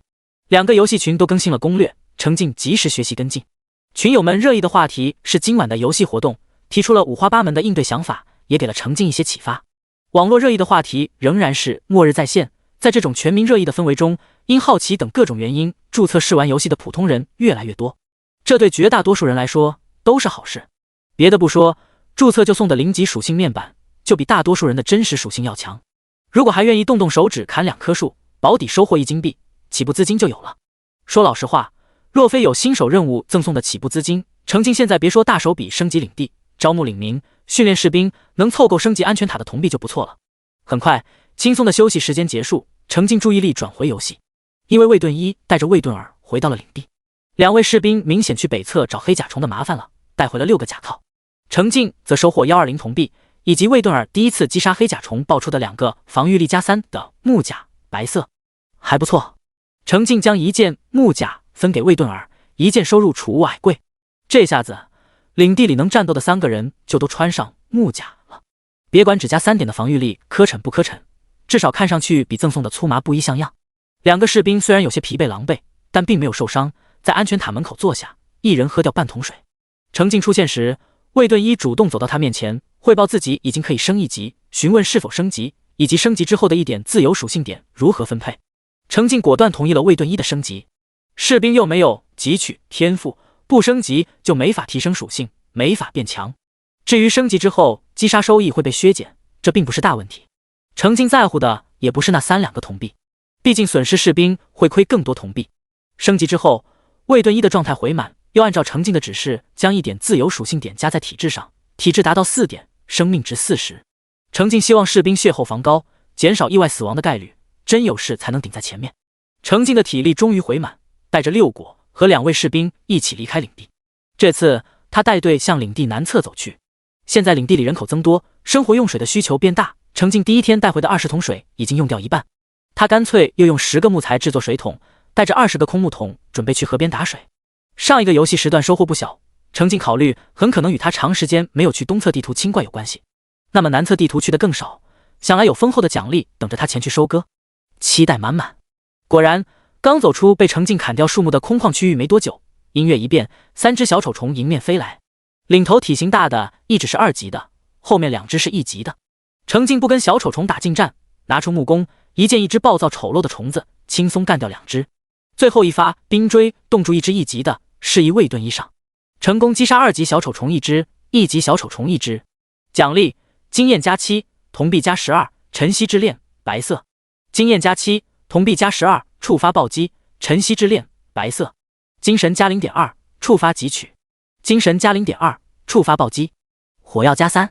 Speaker 1: 2个游戏群都更新了攻略，程静及时学习跟进。群友们热议的话题是今晚的游戏活动，提出了五花八门的应对想法，也给了程静一些启发。网络热议的话题仍然是末日再现。在这种全民热议的氛围中，因好奇等各种原因，注册试玩游戏的普通人越来越多，这对绝大多数人来说都是好事。别的不说，注册就送的0级属性面板，就比大多数人的真实属性要强。如果还愿意动动手指砍2棵树，保底收获1金币，起步资金就有了。说老实话，若非有新手任务赠送的起步资金，程静现在别说大手笔升级领地、招募领民、训练士兵，能凑够升级安全塔的铜币就不错了。很快，轻松的休息时间结束，程静注意力转回游戏，因为魏盾一带着魏盾二回到了领地。2位士兵明显去北侧找黑甲虫的麻烦了，带回了6个甲铐。程静则收获120铜币，以及魏盾二第一次击杀黑甲虫爆出的2个防御力+3的木甲白色，还不错。程静将1件木甲分给魏盾二，1件收入储物矮柜。这下子，领地里能战斗的3个人就都穿上木甲了。别管只加3点的防御力磕碜不磕碜，至少看上去比赠送的粗麻不一像样。2个士兵虽然有些疲惫狼狈，但并没有受伤，在安全塔门口坐下，一人喝掉半桶水。程静出现时，魏盾一主动走到他面前，汇报自己已经可以升1级，询问是否升级，以及升级之后的1点自由属性点如何分配。程静果断同意了魏盾一的升级。士兵又没有汲取天赋，不升级就没法提升属性，没法变强。至于升级之后击杀收益会被削减，这并不是大问题。程静在乎的也不是那3-2个铜币，毕竟损失士兵会亏更多铜币。升级之后，魏盾一的状态回满，又按照程静的指示将1点自由属性点加在体质上，体质达到4点，生命值40。程静希望士兵血后防高，减少意外死亡的概率，真有事才能顶在前面。程静的体力终于回满，带着6果和2位士兵一起离开领地。这次他带队向领地南侧走去。现在领地里人口增多，生活用水的需求变大，程静第一天带回的20桶水已经用掉1半。他干脆又用10个木材制作水桶，带着20个空木桶准备去河边打水。上一个游戏时段收获不小，程静考虑很可能与他长时间没有去东侧地图清怪有关系。那么南侧地图去的更少，想来有丰厚的奖励等着他前去收割，期待满满。果然，刚走出被程静砍掉树木的空旷区域没多久，音乐一变，3只小丑虫迎面飞来。领头体型大的一只是2级的，后面2只是1级的。程静不跟小丑虫打近战，拿出木弓，一箭1只暴躁丑陋的虫子，轻松干掉2只。最后一发冰锥冻住1只1级的，示意魏盾一上，成功击杀2级小丑虫1只，1级小丑虫1只。奖励经验+7，铜币+12，晨曦之恋白色。经验+7，铜币+12，触发暴击，晨曦之恋白色。精神+0.2，触发汲取。精神+0.2，触发暴击。火药+3，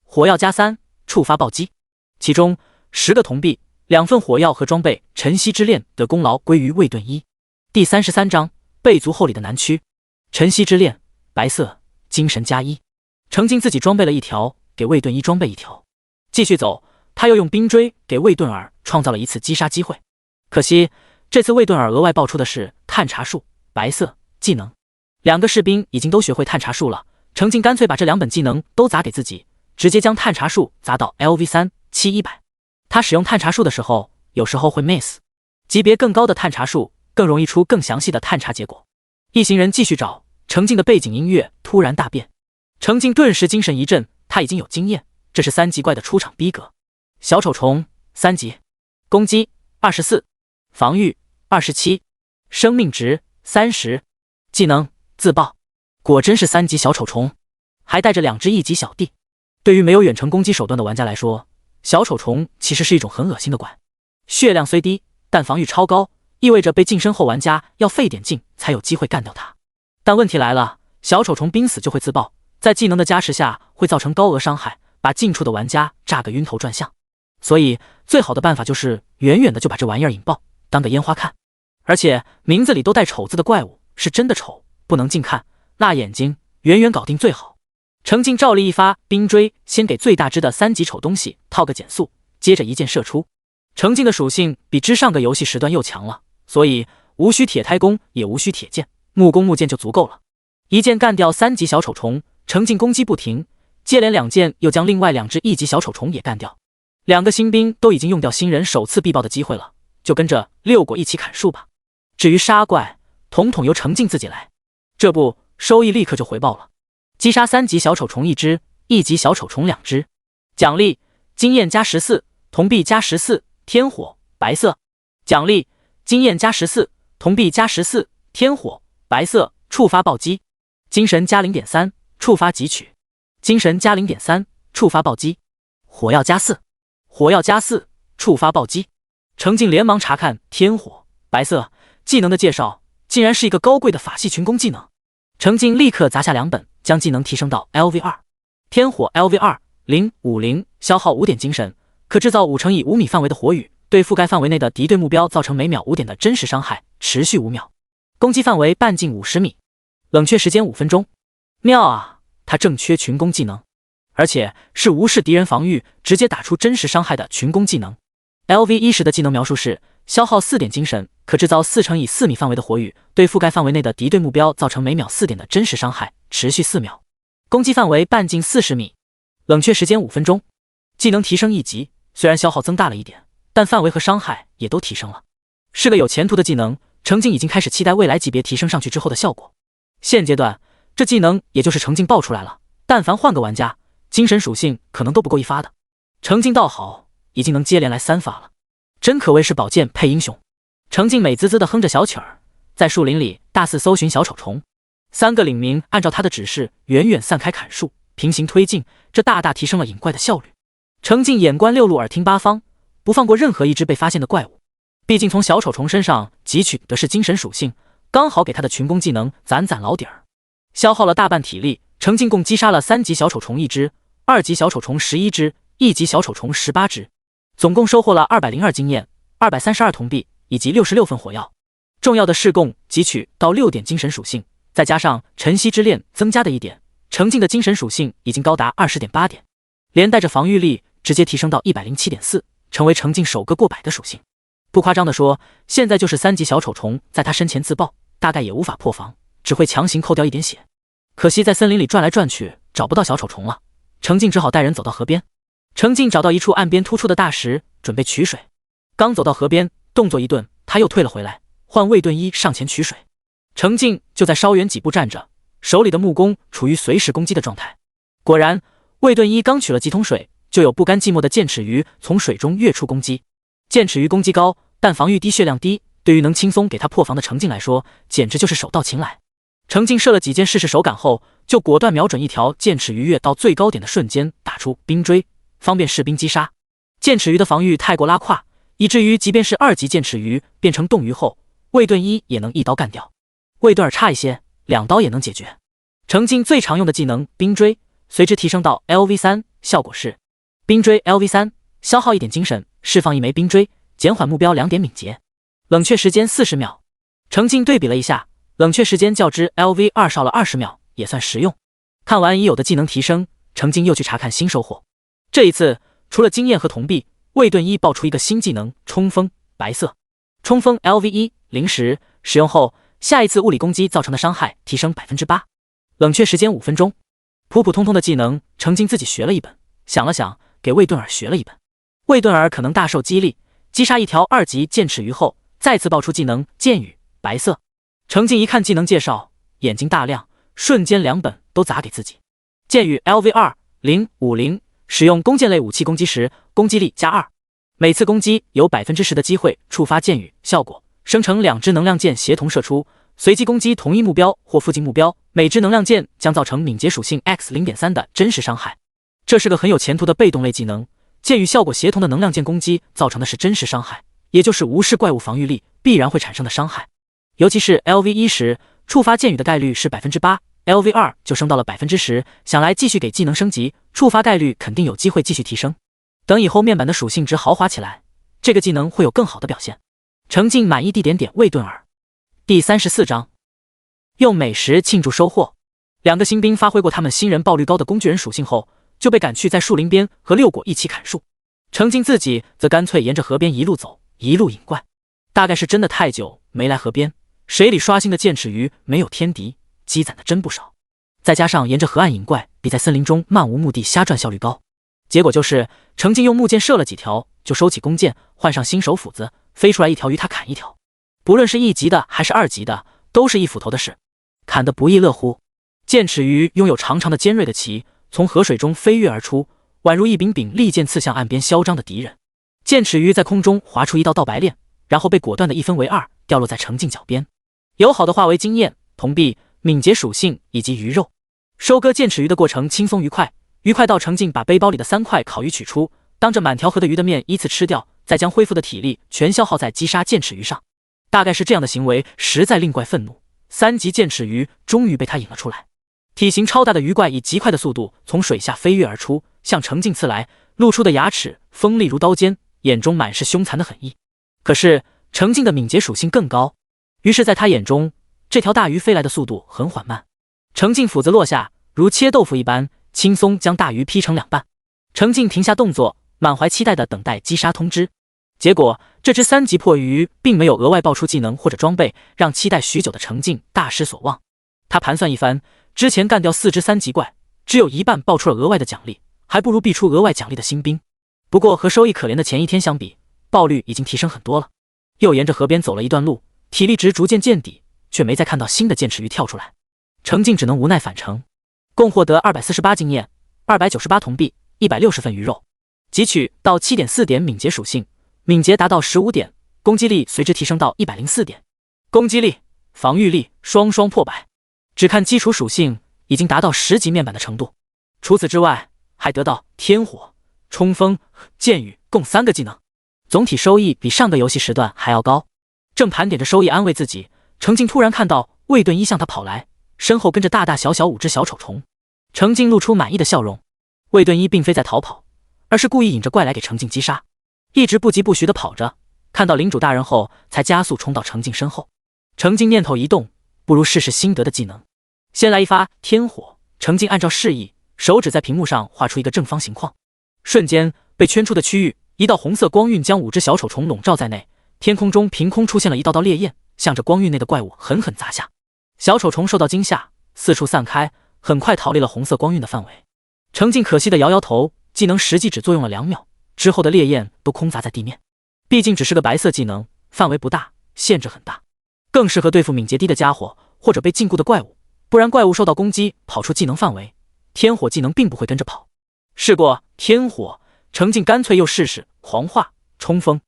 Speaker 1: 火药+3，触发暴击。其中10个铜币、2份火药和装备晨曦之恋的功劳归于魏盾一。第33章备足厚礼的南区。晨曦之恋白色，精神+1。程静自己装备了1条，给魏盾一装备1条。继续走，他又用冰锥给魏顿尔创造了一次击杀机会。可惜这次魏顿尔额外爆出的是探查术白色技能。两个士兵已经都学会探查术了，程静干脆把这2本技能都砸给自己，直接将探查术砸到 LV3-7100。他使用探查术的时候，有时候会 miss， 级别更高的探查术更容易出更详细的探查结果。一行人继续找，程静的背景音乐突然大变，程静顿时精神一振，他已经有经验，这是3级怪的出场逼格。小丑虫3级，攻击24，防御27，生命值30，技能自爆，果真是3级小丑虫，还带着2只1级小弟。对于没有远程攻击手段的玩家来说，小丑虫其实是一种很恶心的怪。血量虽低，但防御超高，意味着被近身后玩家要费点劲才有机会干掉它。但问题来了，小丑虫濒死就会自爆，在技能的加持下会造成高额伤害，把近处的玩家炸个晕头转向。所以最好的办法就是远远的就把这玩意儿引爆，当个烟花看。而且名字里都带丑字的怪物是真的丑，不能近看，辣眼睛，远远搞定最好。程静照例一发冰锥，先给最大只的3级丑东西套个减速，接着一箭射出。程静的属性比之上个游戏时段又强了，所以无需铁胎弓，也无需铁剑，木弓木箭就足够了。一箭干掉3级小丑虫，程静攻击不停，接连2箭又将另外2只1级小丑虫也干掉。2个新兵都已经用掉新人首次必爆的机会了，就跟着6果一起砍树吧。至于杀怪，统统由程静自己来，这不收益立刻就回报了。击杀3级小丑虫1只，1级小丑虫2只。奖励经验加14，铜币加14，天火白色。奖励经验加14，铜币加14，天火白色。触发暴击，精神加 0.3， 触发汲取，精神加 0.3， 触发暴击，火药加4，火药加4，触发暴击。程静连忙查看天火白色技能的介绍，竟然是一个高贵的法系群攻技能。程静立刻砸下2本，将技能提升到 LV2。天火 LV2-050，消耗5点精神，可制造5乘以5米范围的火雨，对覆盖范围内的敌对目标造成每秒5点的真实伤害，持续5秒，攻击范围半径50米，冷却时间5分钟。妙啊，他正缺群攻技能，而且是无视敌人防御，直接打出真实伤害的群攻技能。LV10的技能描述是消耗4点精神，可制造4乘以4米范围的火雨，对覆盖范围内的敌对目标造成每秒4点的真实伤害，持续4秒，攻击范围半径40米，冷却时间5分钟。技能提升1级，虽然消耗增大了一点，但范围和伤害也都提升了，是个有前途的技能。程静已经开始期待未来级别提升上去之后的效果。现阶段这技能也就是程静爆出来了，但凡换个玩家，精神属性可能都不够1发的。程静倒好，已经能接连来3发了，真可谓是宝剑配英雄。程静美滋滋地哼着小曲儿，在树林里大肆搜寻小丑虫。3个领民按照他的指示远远散开砍树，平行推进，这大大提升了引怪的效率。程静眼观六路，耳听八方，不放过任何一只被发现的怪物。毕竟从小丑虫身上汲取的是精神属性，刚好给他的群攻技能攒老底儿。消耗了大半体力，程静共击杀了3级小丑虫1只，2级小丑虫11只，1级小丑虫18只，总共收获了202经验、232铜币以及66份火药。重要的是共汲取到6点精神属性，再加上晨曦之恋增加的1点，程静的精神属性已经高达20.8点，连带着防御力直接提升到107.4，成为程静首个过100的属性。不夸张地说，现在就是3级小丑虫在他身前自爆，大概也无法破防，只会强行扣掉1点血。可惜在森林里转来转去找不到小丑虫了，程静只好带人走到河边。程静找到一处岸边突出的大石，准备取水。刚走到河边，动作一顿，他又退了回来，换魏盾一上前取水。程静就在稍远几步站着，手里的木弓处于随时攻击的状态。果然，魏盾一刚取了几桶水，就有不甘寂寞的剑齿鱼从水中跃出攻击。剑齿鱼攻击高，但防御低，血量低，对于能轻松给他破防的程静来说，简直就是手到擒来。程静射了几箭试试手感后，就果断瞄准一条剑齿鱼跃到最高点的瞬间打出冰锥，方便士兵击杀。剑齿鱼的防御太过拉胯，以至于即便是2级剑齿鱼变成冻鱼后，魏盾一也能一刀干掉。魏盾尔差一些，2刀也能解决。程静最常用的技能冰锥随之提升到 LV3， 效果是冰锥 LV3， 消耗1点精神，释放1枚冰锥，减缓目标2点敏捷，冷却时间40秒。程静对比了一下，冷却时间较之 LV2 少了20秒，也算实用。看完已有的技能提升，程静又去查看新收获。这一次除了经验和铜币，魏盾一爆出一个新技能冲锋，白色冲锋 LV1 0时，使用后下一次物理攻击造成的伤害提升 8%， 冷却时间5分钟。普普通通的技能，程静自己学了一本，想了想，给魏盾儿学了一本。魏盾儿可能大受激励，击杀一条2级剑齿鱼后，再次爆出技能剑雨，白色。程静一看技能介绍，眼睛大亮，瞬间2本都砸给自己。剑雨 LV2 050，使用弓箭类武器攻击时，攻击力加2，每次攻击有 10% 的机会触发剑雨效果，生成2支能量箭协同射出，随机攻击同一目标或附近目标，每支能量箭将造成敏捷属性 X0.3 的真实伤害。这是个很有前途的被动类技能，剑与效果协同的能量箭攻击造成的是真实伤害，也就是无视怪物防御力必然会产生的伤害。尤其是 LV1 时，触发剑雨的概率是 8%， LV2 就升到了 10%， 想来继续给技能升级，触发概率肯定有机会继续提升。等以后面板的属性值豪华起来，这个技能会有更好的表现。程静满意地点魏盾儿。第34章，用美食庆祝收获。2个新兵发挥过他们新人爆率高的工具人属性后，就被赶去在树林边和六果一起砍树。程静自己则干脆沿着河边一路走，一路引怪。大概是真的太久没来河边，水里刷新的剑齿鱼没有天敌，积攒的真不少。再加上沿着河岸引怪比在森林中漫无目的瞎转效率高，结果就是程静用木剑射了几条，就收起弓箭，换上新手斧子，飞出来一条鱼他砍一条。不论是1级的还是2级的，都是一斧头的事，砍得不亦乐乎。剑齿鱼拥有长长的尖锐的鳍，从河水中飞跃而出，宛如一柄柄利剑刺向岸边嚣张的敌人。剑齿鱼在空中划出一道道白链，然后被果断的一分为2，掉落在程静脚边。友好的化为经验、铜币、敏捷属性以及鱼肉。收割剑齿鱼的过程轻松愉快，愉快到程静把背包里的3块烤鱼取出，当着满条河的鱼的面依次吃掉，再将恢复的体力全消耗在击杀剑齿鱼上。大概是这样的行为实在令怪愤怒，3级剑齿鱼终于被他引了出来。体型超大的鱼怪以极快的速度从水下飞跃而出，向程静刺来，露出的牙齿锋利如刀尖，眼中满是凶残的狠意。可是程静的敏捷属性更高，于是在他眼中，这条大鱼飞来的速度很缓慢。程静斧子落下，如切豆腐一般，轻松将大鱼劈成2半。程静停下动作，满怀期待地等待击杀通知。结果这只3级破鱼并没有额外爆出技能或者装备，让期待许久的程静大失所望。他盘算一番，之前干掉4只3级怪，只有一半爆出了额外的奖励，还不如逼出额外奖励的新兵。不过和收益可怜的前一天相比，爆率已经提升很多了。又沿着河边走了一段路，体力值逐渐见底，却没再看到新的剑齿鱼跳出来。程静只能无奈返程，共获得248经验、298铜币、160份鱼肉，汲取到 7.4 点敏捷属性，敏捷达到15点，攻击力随之提升到104点，攻击力、防御力双双破百。只看基础属性已经达到10级面板的程度。除此之外，还得到天火、冲锋、剑雨共3个技能，总体收益比上个游戏时段还要高。正盘点着收益安慰自己，程静突然看到魏盾一向他跑来，身后跟着大大小小5只小丑虫。程静露出满意的笑容。魏盾一并非在逃跑，而是故意引着怪来给程静击杀，一直不疾不徐地跑着，看到领主大人后才加速冲到程静身后。程静念头一动，不如试试新得的技能，先来一发天火。程静按照示意，手指在屏幕上画出一个正方形框，瞬间被圈出的区域，一道红色光晕将5只小丑虫笼罩在内，天空中凭空出现了一道道烈焰，向着光晕内的怪物狠狠砸下。小丑虫受到惊吓，四处散开，很快逃离了红色光晕的范围。程静可惜地摇摇头，技能实际只作用了2秒，之后的烈焰都空砸在地面。毕竟只是个白色技能，范围不大，限制很大，更适合对付敏捷低的家伙或者被禁锢的怪物，不然怪物受到攻击跑出技能范围，天火技能并不会跟着跑。试过天火，程静干脆又试试狂化、冲锋。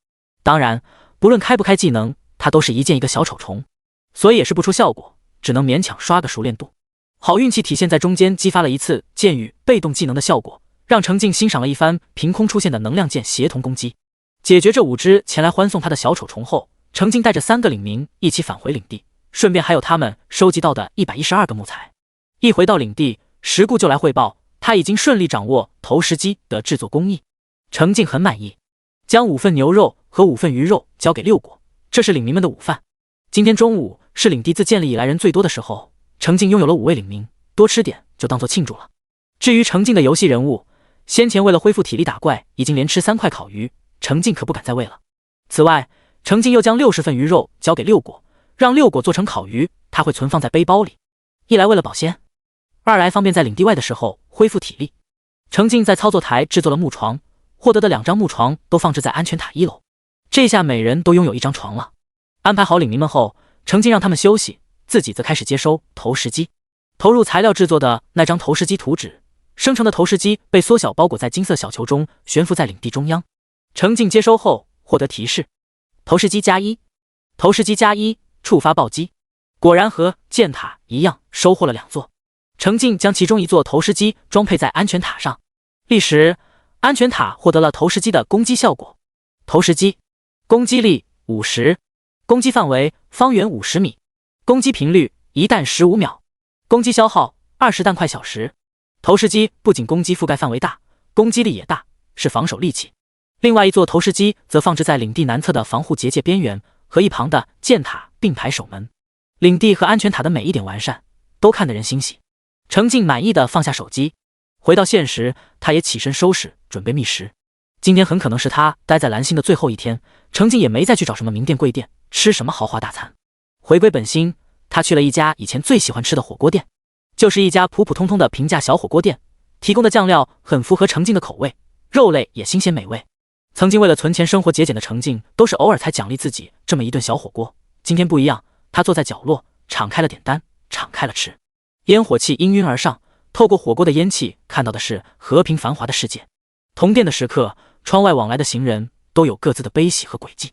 Speaker 1: 当然不论开不开技能，他都是一件一个小丑虫，所以也是不出效果，只能勉强刷个熟练度。好运气体现在中间激发了一次剑雨被动技能的效果，让程静欣赏了一番凭空出现的能量剑协同攻击。解决这5只前来欢送他的小丑虫后，程静带着3个领民一起返回领地，顺便还有他们收集到的112个木材。一回到领地，石固就来汇报，他已经顺利掌握投石机的制作工艺。程静很满意，将5份牛肉和5份鱼肉交给6果，这是领民们的午饭。今天中午是领地自建立以来人最多的时候，程静拥有了5位领民，多吃点就当做庆祝了。至于程静的游戏人物，先前为了恢复体力打怪，已经连吃3块烤鱼，程静可不敢再喂了。此外，程静又将60份鱼肉交给六果，让六果做成烤鱼，他会存放在背包里，一来为了保鲜，二来方便在领地外的时候恢复体力。程静在操作台制作了木床，获得的2张木床都放置在安全塔1楼，这下每人都拥有1张床了。安排好领民们后，程静让他们休息，自己则开始接收投石机。投入材料制作的那张投石机图纸，生成的投石机被缩小包裹在金色小球中，悬浮在领地中央。程静接收后获得提示：投石机+1，投石机+1，触发暴击。果然和箭塔一样，收获了2座。程静将其中1座投石机装配在安全塔上，立时安全塔获得了投石机的攻击效果。投石机攻击力50，攻击范围方圆50米，攻击频率1弹15秒，攻击消耗20弹块小时。投石机不仅攻击覆盖范围大，攻击力也大，是防守利器。另外1座投石机则放置在领地南侧的防护结界边缘，和一旁的箭塔并排守门。领地和安全塔的每一点完善，都看得人欣喜。程静满意地放下手机，回到现实，他也起身收拾，准备觅食。今天很可能是他待在蓝星的最后一天，程静也没再去找什么名店贵店，吃什么豪华大餐。回归本心，他去了一家以前最喜欢吃的火锅店，就是一家普普通通的平价小火锅店，提供的酱料很符合程静的口味，肉类也新鲜美味。曾经为了存钱生活节俭的程静，都是偶尔才奖励自己这么一顿小火锅。今天不一样，他坐在角落，敞开了点单，敞开了吃。烟火气氤氲而上，透过火锅的烟气，看到的是和平繁华的世界。同店的食客，窗外往来的行人，都有各自的悲喜和轨迹。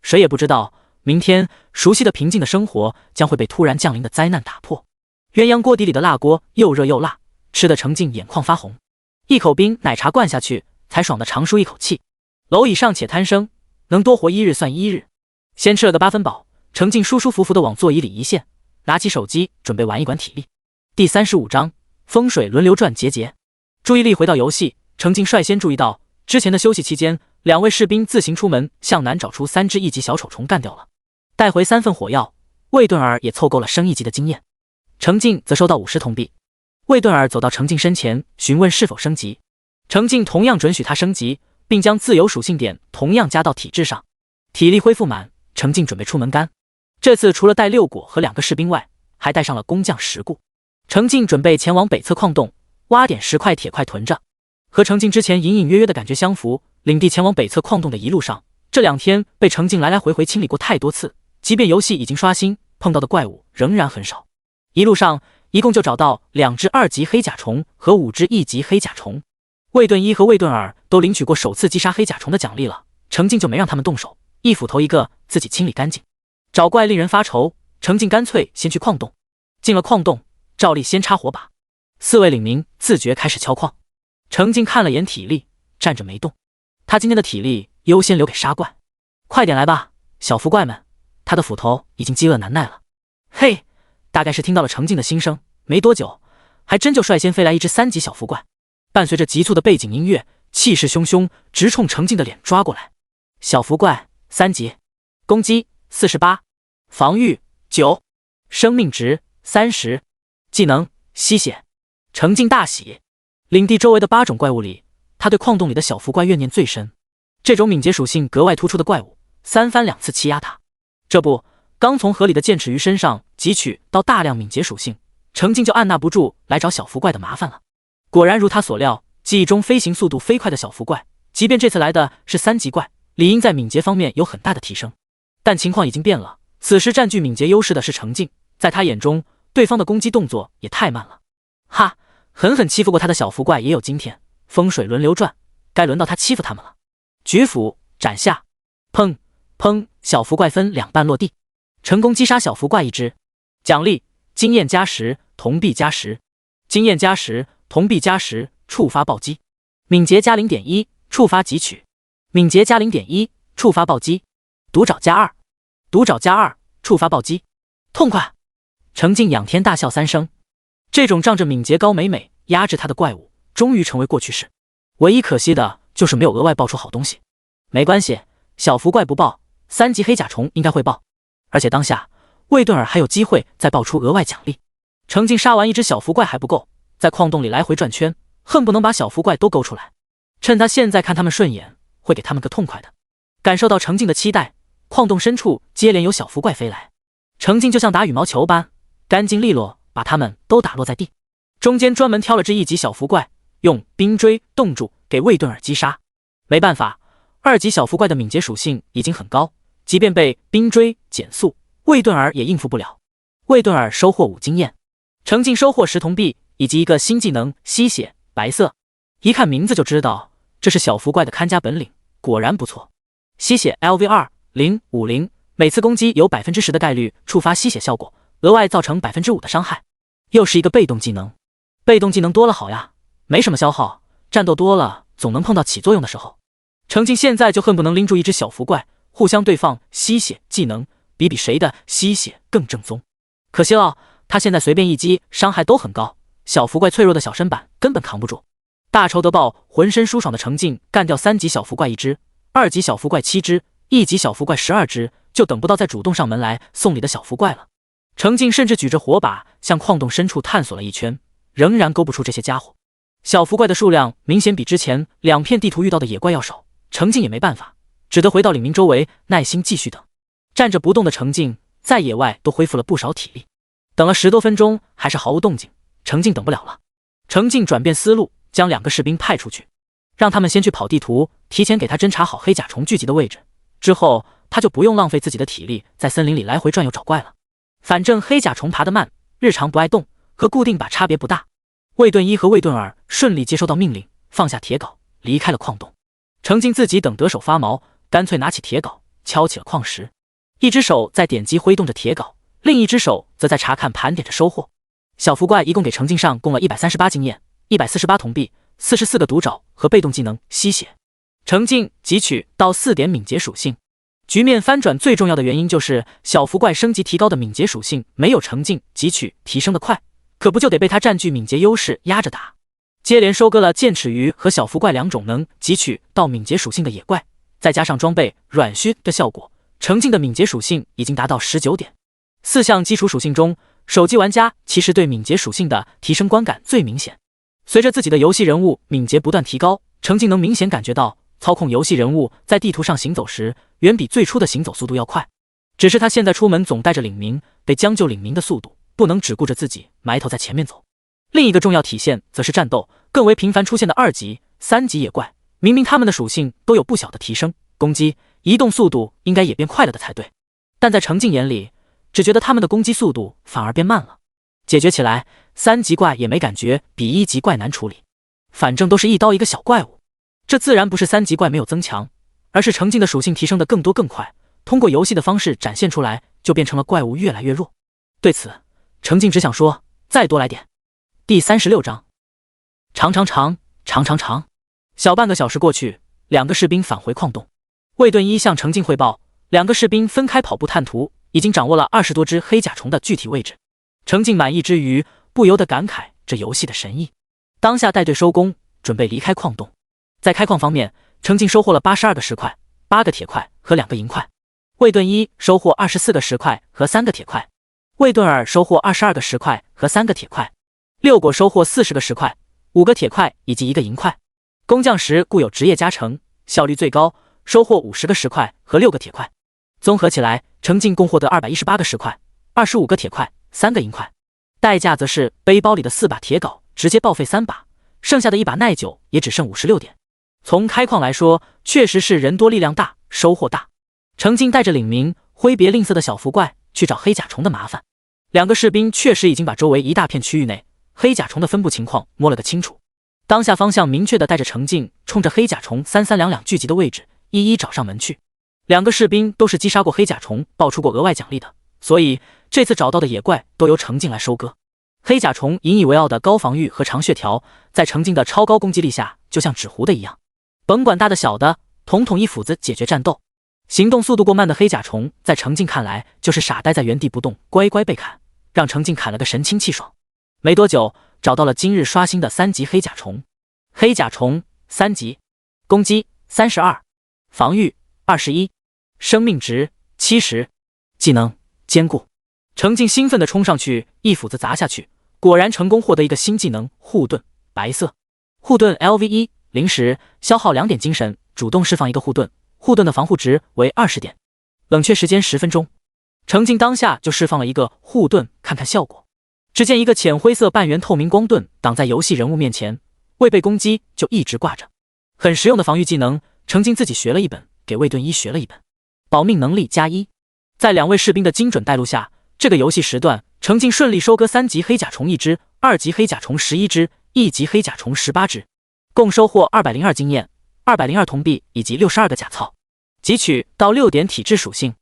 Speaker 1: 谁也不知道，明天熟悉的平静的生活将会被突然降临的灾难打破。鸳鸯锅底里的辣锅又热又辣，吃得程静眼眶发红。一口冰奶茶灌下去，才爽得长舒一口气。蝼蚁尚且贪生，能多活1日算1日。先吃了个8分饱，程静舒舒服服地往座椅里一陷，拿起手机准备玩一管体力。第35章风水轮流转结节。注意力回到游戏，程静率先注意到，之前的休息期间，2位士兵自行出门向南找出3只1级小丑虫干掉了，带回3份火药。魏顿儿也凑够了升1级的经验，程静则收到50铜币。魏顿儿走到程静身前，询问是否升级。程静同样准许他升级，并将自由属性点同样加到体质上。体力恢复满，程静准备出门干。这次除了带6果和2个士兵外，还带上了工匠石固。程静准备前往北侧矿洞，挖点石块铁块囤着。和程静之前隐隐约约的感觉相符，领地前往北侧矿洞的一路上，这2天被程静来来回回清理过太多次，即便游戏已经刷新，碰到的怪物仍然很少。一路上一共就找到2只2级黑甲虫和5只1级黑甲虫。魏顿一和魏顿二都领取过首次击杀黑甲虫的奖励了，程静就没让他们动手，一斧头一个，自己清理干净。找怪令人发愁，程静干脆先去矿洞。进了矿洞，照例先插火把。4位领民自觉开始敲矿。程静看了眼体力，站着没动。他今天的体力优先留给杀怪。快点来吧，小福怪们，他的斧头已经饥饿难耐了。嘿，大概是听到了程静的心声，没多久，还真就率先飞来1只3级小福怪，伴随着急促的背景音乐，气势汹汹，直冲程静的脸抓过来。小福怪3级，攻击48，防御9，生命值30，技能吸血。程静大喜。领地周围的8种怪物里，他对矿洞里的小福怪怨念最深。这种敏捷属性格外突出的怪物，3番2次欺压他。这不，刚从河里的剑齿鱼身上汲取到大量敏捷属性，程静就按捺不住来找小福怪的麻烦了。果然如他所料，记忆中飞行速度飞快的小福怪，即便这次来的是3级怪，理应在敏捷方面有很大的提升。但情况已经变了，此时占据敏捷优势的是程静，在他眼中，对方的攻击动作也太慢了。哈，狠狠欺负过他的小福怪也有今天，风水轮流转，该轮到他欺负他们了。举斧斩下，砰砰，小福怪分2半落地，成功击杀小福怪1只。奖励经验加10，铜币加10，经验加10，铜币加10，触发暴击。敏捷加 0.1， 触发汲取。敏捷加 0.1， 触发暴击。毒爪加2，毒爪加2，触发暴击。痛快！程静仰天大笑3声。这种仗着敏捷高美美压制他的怪物，终于成为过去式。唯一可惜的就是没有额外爆出好东西。没关系，小福怪不爆，3级黑甲虫应该会爆。而且当下魏顿尔还有机会再爆出额外奖励。程静杀完1只小福怪还不够，在矿洞里来回转圈，恨不能把小福怪都勾出来。趁他现在看他们顺眼，会给他们个痛快的。感受到程静的期待，矿洞深处接连有小浮怪飞来，程静就像打羽毛球般干净利落，把他们都打落在地。中间专门挑了只1级小浮怪，用冰锥冻住给魏顿尔击杀。没办法，2级小浮怪的敏捷属性已经很高，即便被冰锥减速，魏顿尔也应付不了。魏顿尔收获5经验，程静收获10铜币以及一个新技能吸血白色。一看名字就知道这是小浮怪的看家本领，果然不错。吸血 LV2-050，每次攻击有 10% 的概率触发吸血效果，额外造成 5% 的伤害。又是一个被动技能，被动技能多了好呀，没什么消耗，战斗多了总能碰到起作用的时候。程静现在就恨不能拎住一只小浮怪，互相对放吸血技能，比谁的吸血更正宗。可惜了，他现在随便一击伤害都很高，小浮怪脆弱的小身板根本扛不住。大仇得报，浑身舒爽的程静干掉3级小浮怪1只，2级小浮怪7只，1级小浮怪12只，就等不到再主动上门来送礼的小浮怪了。程静甚至举着火把向矿洞深处探索了一圈，仍然勾不出这些家伙。小浮怪的数量明显比之前2片地图遇到的野怪要少，程静也没办法，只得回到领民周围耐心继续等。站着不动的程静在野外都恢复了不少体力，等了10多分钟还是毫无动静，程静等不了了。程静转变思路，将2个士兵派出去，让他们先去跑地图，提前给他侦查好黑甲虫聚集的位置，之后他就不用浪费自己的体力在森林里来回转悠找怪了。反正黑甲虫爬得慢，日常不爱动，和固定靶差别不大。魏顿一和魏顿二顺利接收到命令，放下铁镐离开了矿洞。程静自己等得手发毛，干脆拿起铁镐敲起了矿石，一只手在点击挥动着铁镐，另一只手则在查看盘点着收获。小浮怪一共给程静上供了138经验、148铜币、44个毒爪和被动技能吸血。程静汲取到4点敏捷属性。局面翻转最重要的原因就是小浮怪升级提高的敏捷属性没有程静汲取提升的快，可不就得被他占据敏捷优势压着打。接连收割了剑齿鱼和小浮怪2种能汲取到敏捷属性的野怪，再加上装备软靴的效果，程静的敏捷属性已经达到19点。4项基础属性中，手机玩家其实对敏捷属性的提升观感最明显。随着自己的游戏人物敏捷不断提高，程静能明显感觉到操控游戏人物在地图上行走时远比最初的行走速度要快。只是他现在出门总带着领民，得将就领民的速度，不能只顾着自己埋头在前面走。另一个重要体现则是战斗更为频繁出现的2级、3级野怪，明明他们的属性都有不小的提升，攻击、移动速度应该也变快了的才对，但在程静眼里，只觉得他们的攻击速度反而变慢了。解决起来，3级怪也没感觉比1级怪难处理，反正都是一刀一个小怪物。这自然不是3级怪没有增强，而是程静的属性提升的更多更快，通过游戏的方式展现出来，就变成了怪物越来越弱。对此，程静只想说再多来点。第36章，长，小半个小时过去，2个士兵返回矿洞。魏顿一向程静汇报，2个士兵分开跑步探图，已经掌握了20多只黑甲虫的具体位置。程静满意之余，不由得感慨这游戏的神意。当下带队收工，准备离开矿洞。在开矿方面，程静收获了82个石块、8个铁块和2个银块。魏顿一收获24个石块和3个铁块。魏顿二收获22个石块和3个铁块。六果收获40个石块、5个铁块以及1个银块。工匠石固有职业加成，效率最高，收获50个石块和6个铁块。综合起来，程静共获得218个石块、25个铁块、3个银块。代价则是背包里的4把铁镐直接报废3把，剩下的1把耐久也只剩56点。从开矿来说，确实是人多力量大，收获大。程静带着领民挥别吝啬的小浮怪去找黑甲虫的麻烦。2个士兵确实已经把周围一大片区域内黑甲虫的分布情况摸了个清楚，当下方向明确的带着程静冲着黑甲虫3322聚集的位置一一找上门去。2个士兵都是击杀过黑甲虫爆出过额外奖励的，所以这次找到的野怪都由程静来收割。黑甲虫引以为傲的高防御和长血条，在程静的超高攻击力下就像纸糊的一样，甭管大的小的，统一斧子解决战斗。行动速度过慢的黑甲虫在程静看来就是傻呆在原地不动，乖乖被砍，让程静砍了个神清气爽。没多久，找到了今日刷新的3级黑甲虫。黑甲虫3级，攻击32，防御21，生命值70，技能坚固。程静兴奋地冲上去，一斧子砸下去，果然成功获得一个新技能护盾白色。护盾0时消耗2点精神，主动释放一个护盾，护盾的防护值为20点，冷却时间10分钟。程静当下就释放了一个护盾，看看效果。只见一个浅灰色半圆透明光盾挡在游戏人物面前，未被攻击就一直挂着，很实用的防御技能。程静自己学了一本，给卫盾一学了一本。保命能力+1。在2位士兵的精准带路下，这个游戏时段程静顺利收割3级黑甲虫1只，2级黑甲虫11只，1级黑甲虫18只，共收获202经验、202铜币以及62个甲草。汲取到6点体质属性，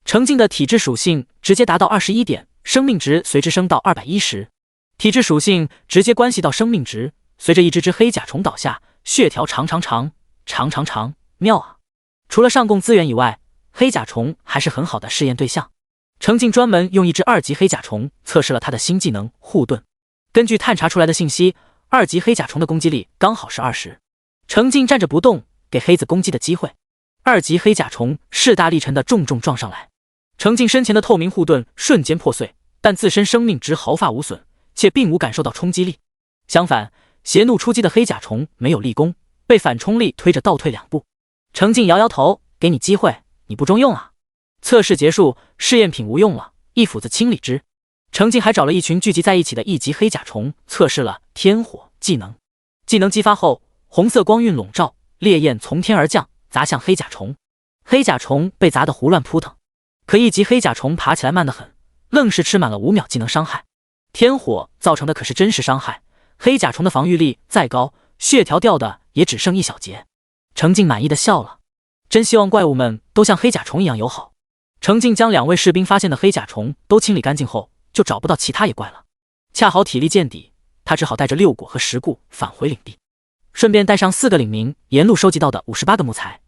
Speaker 1: 程静的体质属性直接达到21点，生命值随之升到210。体质属性直接关系到生命值，随着一只只黑甲虫倒下，血条长，妙啊！除了上供资源以外，黑甲虫还是很好的试验对象。程静专门用一只2级黑甲虫测试了他的新技能护盾。根据探查出来的信息，2级黑甲虫的攻击力刚好是20。程静站着不动，给黑子攻击的机会。2级黑甲虫势大力沉的重撞上来，程静身前的透明护盾瞬间破碎，但自身生命值毫发无损，且并无感受到冲击力。相反，邪怒出击的黑甲虫没有立功，被反冲力推着倒退2步。程静摇摇头，给你机会，你不中用啊。测试结束，试验品无用了，一斧子清理之。程静还找了一群聚集在一起的1级黑甲虫，测试了天火技能。技能激发后，红色光晕笼罩，烈焰从天而降，砸向黑甲虫。黑甲虫被砸得胡乱扑腾，可1级黑甲虫爬起来慢得很，愣是吃满了5秒技能伤害。天火造成的可是真实伤害，黑甲虫的防御力再高，血条掉的也只剩1小节。程静满意的笑了，真希望怪物们都像黑甲虫一样友好。程静将2位士兵发现的黑甲虫都清理干净后，就找不到其他野怪了。恰好体力见底，他只好带着6果和10固返回领地，顺便带上4个领民沿路收集到的58个木材。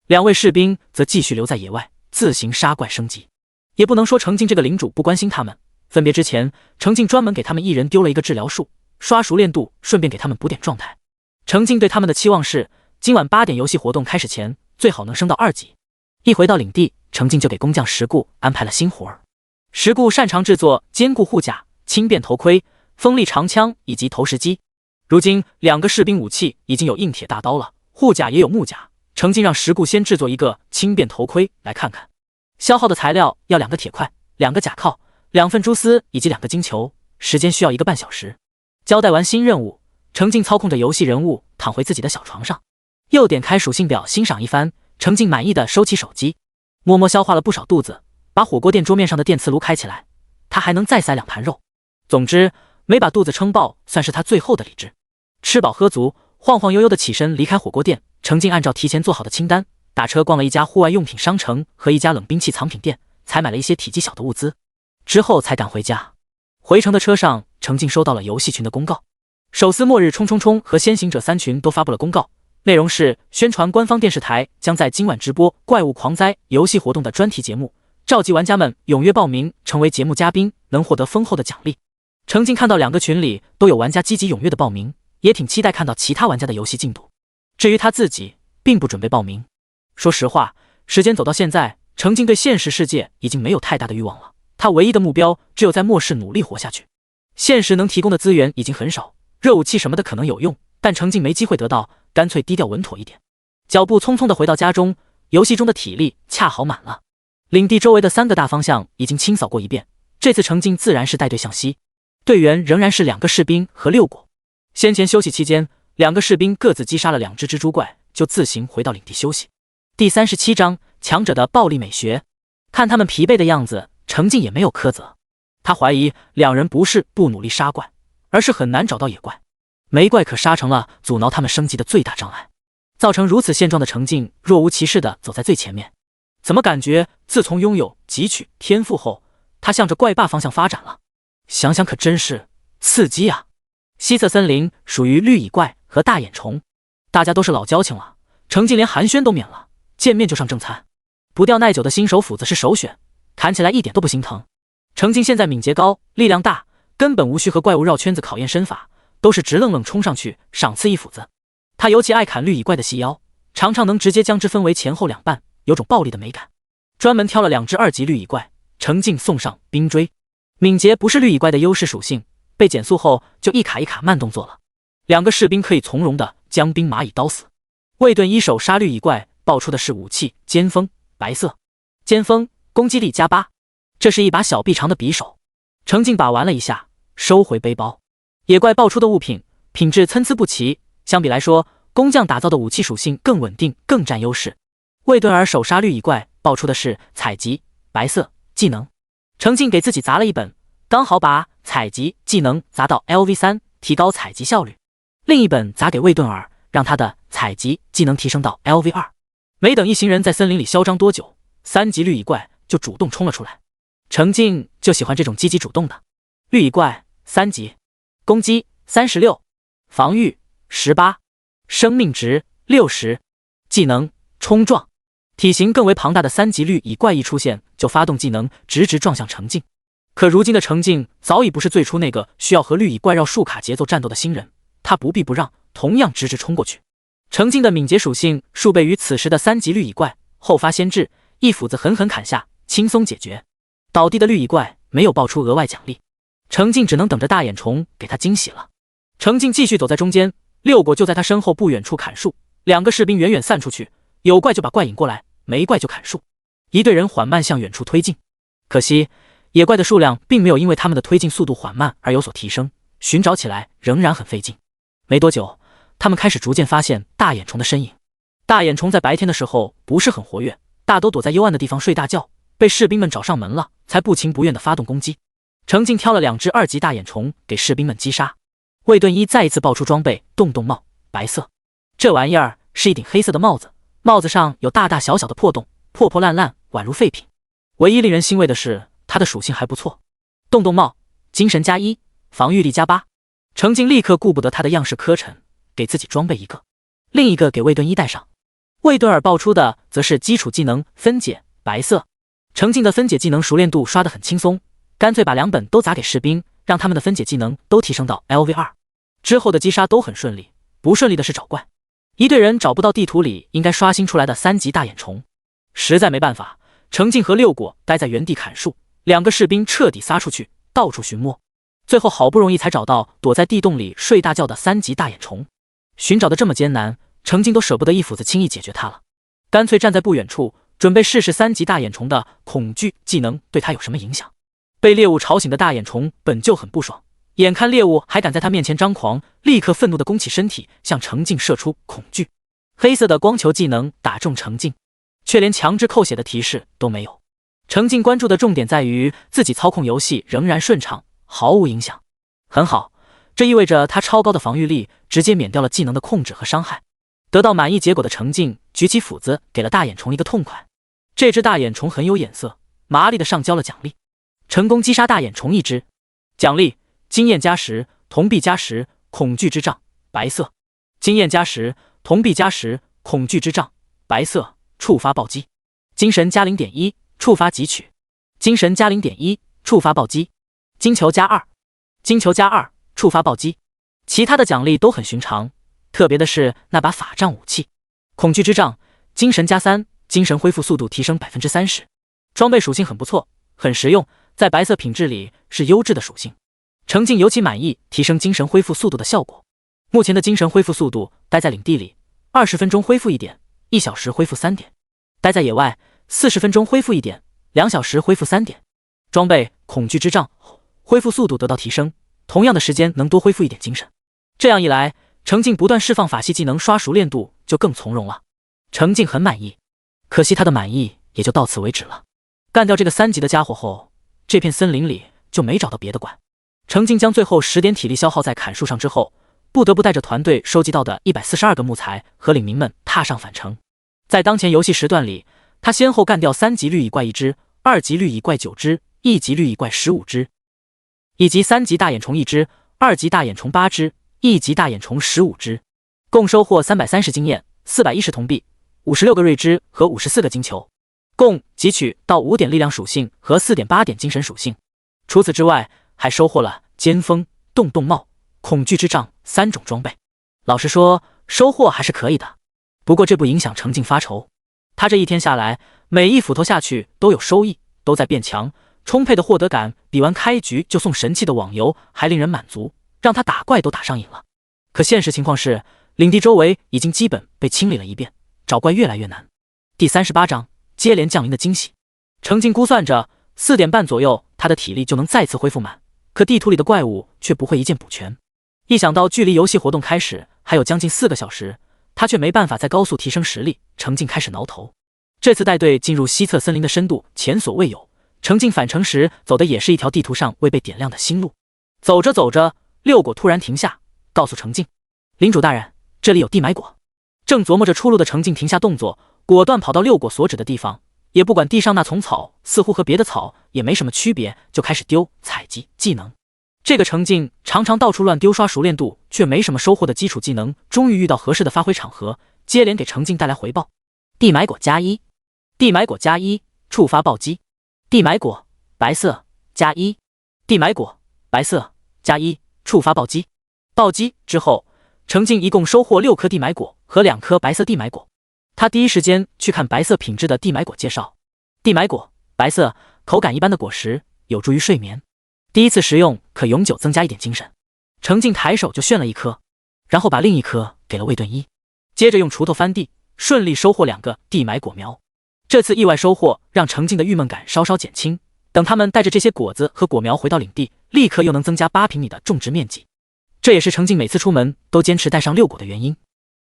Speaker 1: 2位士兵则继续留在野外自行杀怪升级。也不能说程静这个领主不关心他们，分别之前，程静专门给他们一人丢了一个治疗术，刷熟练度，顺便给他们补点状态。程静对他们的期望是，今晚8点游戏活动开始前，最好能升到2级。一回到领地，程静就给工匠石固安排了新活儿。石固擅长制作坚固护甲、轻便头盔、锋利长枪以及投石机。如今2个士兵武器已经有硬铁大刀了，护甲也有木甲。程静让石固先制作一个轻便头盔来看看。消耗的材料要2个铁块、2个甲铐、2份蛛丝以及2个金球，时间需要1个半小时。交代完新任务，程静操控着游戏人物躺回自己的小床上，又点开属性表欣赏一番。程静满意的收起手机，默默消化了不少肚子，把火锅店桌面上的电磁炉开起来，他还能再塞2盘肉。总之，没把肚子撑爆算是他最后的理智。吃饱喝足，晃晃悠悠的起身离开火锅店。程静按照提前做好的清单，打车逛了一家户外用品商城和一家冷兵器藏品店，采买了一些体积小的物资，之后才赶回家。回程的车上，程静收到了游戏群的公告，手撕末日冲冲冲和先行者3群都发布了公告，内容是宣传官方电视台将在今晚直播怪物狂灾游戏活动的专题节目，召集玩家们踊跃报名成为节目嘉宾，能获得丰厚的奖励。程静看到2个群里都有玩家积极踊跃的报名，也挺期待看到其他玩家的游戏进度。至于他自己，并不准备报名。说实话，时间走到现在，程静对现实世界已经没有太大的欲望了，他唯一的目标只有在末世努力活下去。现实能提供的资源已经很少，热武器什么的可能有用，但程静没机会得到，干脆低调稳妥一点。脚步匆匆地回到家中，游戏中的体力恰好满了。领地周围的3个大方向已经清扫过一遍，这次程静自然是带队向西，队员仍然是2个士兵和6果。先前休息期间，2个士兵各自击杀了2只蜘蛛怪，就自行回到领地休息。第37章强者的暴力美学。看他们疲惫的样子，程静也没有苛责。他怀疑2人不是不努力杀怪，而是很难找到野怪，没怪可杀成了阻挠他们升级的最大障碍。造成如此现状的程静若无其事地走在最前面。怎么感觉自从拥有汲取天赋后，他向着怪霸方向发展了？想想可真是刺激啊！西侧森林属于绿蚁怪和大眼虫，大家都是老交情了，程静连寒暄都免了，见面就上正餐。不掉耐久的新手斧子是首选，砍起来一点都不心疼。程静现在敏捷高，力量大，根本无需和怪物绕圈子考验身法，都是直愣愣冲上去赏赐一斧子。他尤其爱砍绿蚁怪的细腰，常常能直接将之分为前后2半，有种暴力的美感。专门挑了2只2级绿蚁怪，程静送上冰锥。敏捷不是绿蚁怪的优势属性，被减速后就一卡一卡慢动作了。2个士兵可以从容的将兵马以刀死。魏盾一手杀绿蚁怪爆出的是武器尖锋，白色。尖锋攻击力+8，这是一把小臂长的匕首。程静把玩了一下，收回背包。野怪爆出的物品品质参差不齐，相比来说，工匠打造的武器属性更稳定，更占优势。魏盾儿手杀绿蚁怪爆出的是采集，白色技能。程静给自己砸了一本，刚好把采集技能砸到 LV3，提高采集效率。另一本砸给魏盾儿，让他的采集技能提升到 LV2。没等一行人在森林里嚣张多久，3级绿蚁怪就主动冲了出来。程静就喜欢这种积极主动的。绿蚁怪3级，攻击36，防御18，生命值60，技能冲撞。体型更为庞大的3级绿蚁怪一出现，就发动技能直直撞向程静。可如今的程静早已不是最初那个需要和绿蚁怪绕树卡节奏战斗的新人，他不避不让，同样直直冲过去。程静的敏捷属性数倍于此时的3级绿蚁怪，后发先至，一斧子狠狠砍下，轻松解决。倒地的绿蚁怪没有爆出额外奖励，程静只能等着大眼虫给他惊喜了。程静继续走在中间，六果就在他身后不远处砍树，2个士兵远远散出去，有怪就把怪引过来，没怪就砍树。一队人缓慢向远处推进，可惜野怪的数量并没有因为他们的推进速度缓慢而有所提升，寻找起来仍然很费劲。没多久，他们开始逐渐发现大眼虫的身影。大眼虫在白天的时候不是很活跃，大都躲在幽暗的地方睡大觉，被士兵们找上门了，才不情不愿地发动攻击。程静挑了2只2级大眼虫给士兵们击杀。魏盾一再一次爆出装备洞洞帽，白色。这玩意儿是一顶黑色的帽子，帽子上有大大小小的破洞，破破烂烂，宛如废品。唯一令人欣慰的是它的属性还不错，洞洞帽精神+1，防御力+8。程静立刻顾不得它的样式磕碜，给自己装备一个，另一个给魏盾一戴上。魏盾尔爆出的则是基础技能分解，白色。程静的分解技能熟练度刷得很轻松，干脆把2本都砸给士兵，让他们的分解技能都提升到 LV2。之后的击杀都很顺利，不顺利的是找怪。一队人找不到地图里应该刷新出来的3级大眼虫，实在没办法，程静和六果待在原地砍树，2个士兵彻底撒出去，到处寻摸，最后好不容易才找到躲在地洞里睡大觉的3级大眼虫。寻找的这么艰难，程静都舍不得一斧子轻易解决它了，干脆站在不远处，准备试试3级大眼虫的恐惧技能对他有什么影响。被猎物吵醒的大眼虫本就很不爽，眼看猎物还敢在他面前张狂，立刻愤怒地弓起身体，向程静射出恐惧。黑色的光球技能打中程静，却连强制扣血的提示都没有。程静关注的重点在于自己操控游戏仍然顺畅，毫无影响。很好，这意味着他超高的防御力直接免掉了技能的控制和伤害。得到满意结果的程静举起斧子给了大眼虫一个痛快。这只大眼虫很有眼色，麻利地上交了奖励。成功击杀大眼虫1只，奖励经验+10，铜币+10，恐惧之杖，白色。经验+10，铜币+10，恐惧之杖，白色。触发暴击，精神+0.1，触发汲取，精神+0.1，触发暴击，金球+2，金球+2，触发暴击。其他的奖励都很寻常，特别的是那把法杖武器，恐惧之杖，精神+3，精神恢复速度提升30%。装备属性很不错，很实用，在白色品质里是优质的属性。程静尤其满意提升精神恢复速度的效果。目前的精神恢复速度，待在领地里20分钟恢复1点，1小时恢复3点；待在野外40分钟恢复1点，2小时恢复3点。装备恐惧之杖，恢复速度得到提升，同样的时间能多恢复1点精神。这样一来，程静不断释放法系技能刷熟练度就更从容了。程静很满意，可惜他的满意也就到此为止了。干掉这个3级的家伙后，这片森林里就没找到别的怪。程静将最后10点体力消耗在砍树上之后，不得不带着团队收集到的142个木材和领民们踏上返程。在当前游戏时段里，他先后干掉3级绿蚁怪1只，2级绿蚁怪9只，1级绿蚁怪15只，以及3级大眼虫1只，2级大眼虫8只，1级大眼虫15只，共收获330经验、410铜币、56个瑞芝和54个金球，共汲取到5点力量属性和4.8点精神属性。除此之外，还收获了尖锋、洞洞帽、恐惧之杖3种装备。老实说，收获还是可以的，不过这不影响程静发愁。他这一天下来，每一斧头下去都有收益，都在变强，充沛的获得感比完开局就送神器的网游还令人满足，让他打怪都打上瘾了。可现实情况是，领地周围已经基本被清理了一遍，找怪越来越难。第38章接连降临的惊喜。程静估算着4点半左右他的体力就能再次恢复满，可地图里的怪物却不会一键补全。一想到距离游戏活动开始还有将近4个小时，他却没办法再高速提升实力，程静开始挠头。这次带队进入西侧森林的深度前所未有，程静返程时走的也是一条地图上未被点亮的新路。走着走着，六果突然停下，告诉程静：“领主大人，这里有地埋果。”正琢磨着出路的程静停下动作，果断跑到六果所指的地方，也不管地上那丛草似乎和别的草也没什么区别，就开始丢采集技能。这个程静常常到处乱丢刷熟练度却没什么收获的基础技能，终于遇到合适的发挥场合，接连给程静带来回报。地埋果+1，地埋果+1，触发暴击。地埋果白色+1，地埋果白色+1，触发暴击。暴击之后，程静一共收获6颗地埋果和2颗白色地埋果。他第一时间去看白色品质的地埋果介绍。地埋果白色，口感一般的果实，有助于睡眠，第一次食用可永久增加1点精神。程静抬手就炫了1颗，然后把另1颗给了魏盾一，接着用锄头翻地，顺利收获2个地埋果苗。这次意外收获让程静的郁闷感稍稍减轻，等他们带着这些果子和果苗回到领地，立刻又能增加8平米的种植面积。这也是程静每次出门都坚持带上六果的原因。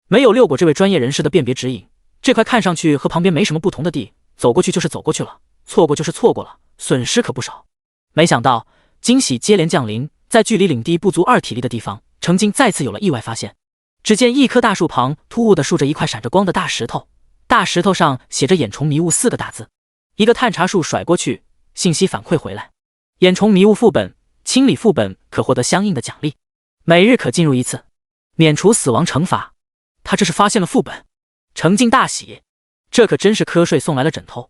Speaker 1: 没有六果这位专业人士的辨别指引，这块看上去和旁边没什么不同的地，走过去就是走过去了，错过就是错过了，损失可不少。没想到惊喜接连降临，在距离领地不足2体力的地方，程静再次有了意外发现。只见一棵大树旁突兀地竖着一块闪着光的大石头，大石头上写着眼虫迷雾4个大字。一个探查术甩过去，信息反馈回来，眼虫迷雾副本，清理副本可获得相应的奖励，每日可进入1次，免除死亡惩罚。他这是发现了副本。程静大喜，这可真是瞌睡送来了枕头。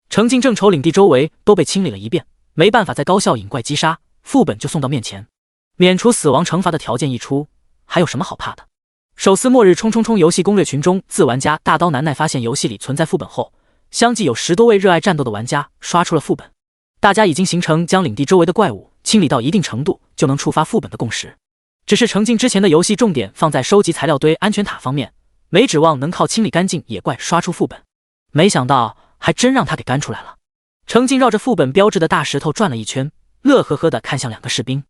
Speaker 1: 程静正愁领地周围都被清理了一遍，没办法再高效引怪击杀，副本就送到面前。免除死亡惩罚的条件一出，还有什么好怕的？手撕末日冲冲冲游戏攻略群中，自玩家大刀难耐发现游戏里存在副本后，相继有10多位热爱战斗的玩家刷出了副本。大家已经形成将领地周围的怪物清理到一定程度就能触发副本的共识。只是程静之前的游戏重点放在收集材料堆、安全塔方面，没指望能靠清理干净野怪刷出副本，没想到还真让他给干出来了。程静绕着副本标志的大石头转了一圈，乐呵呵地看向2个士兵。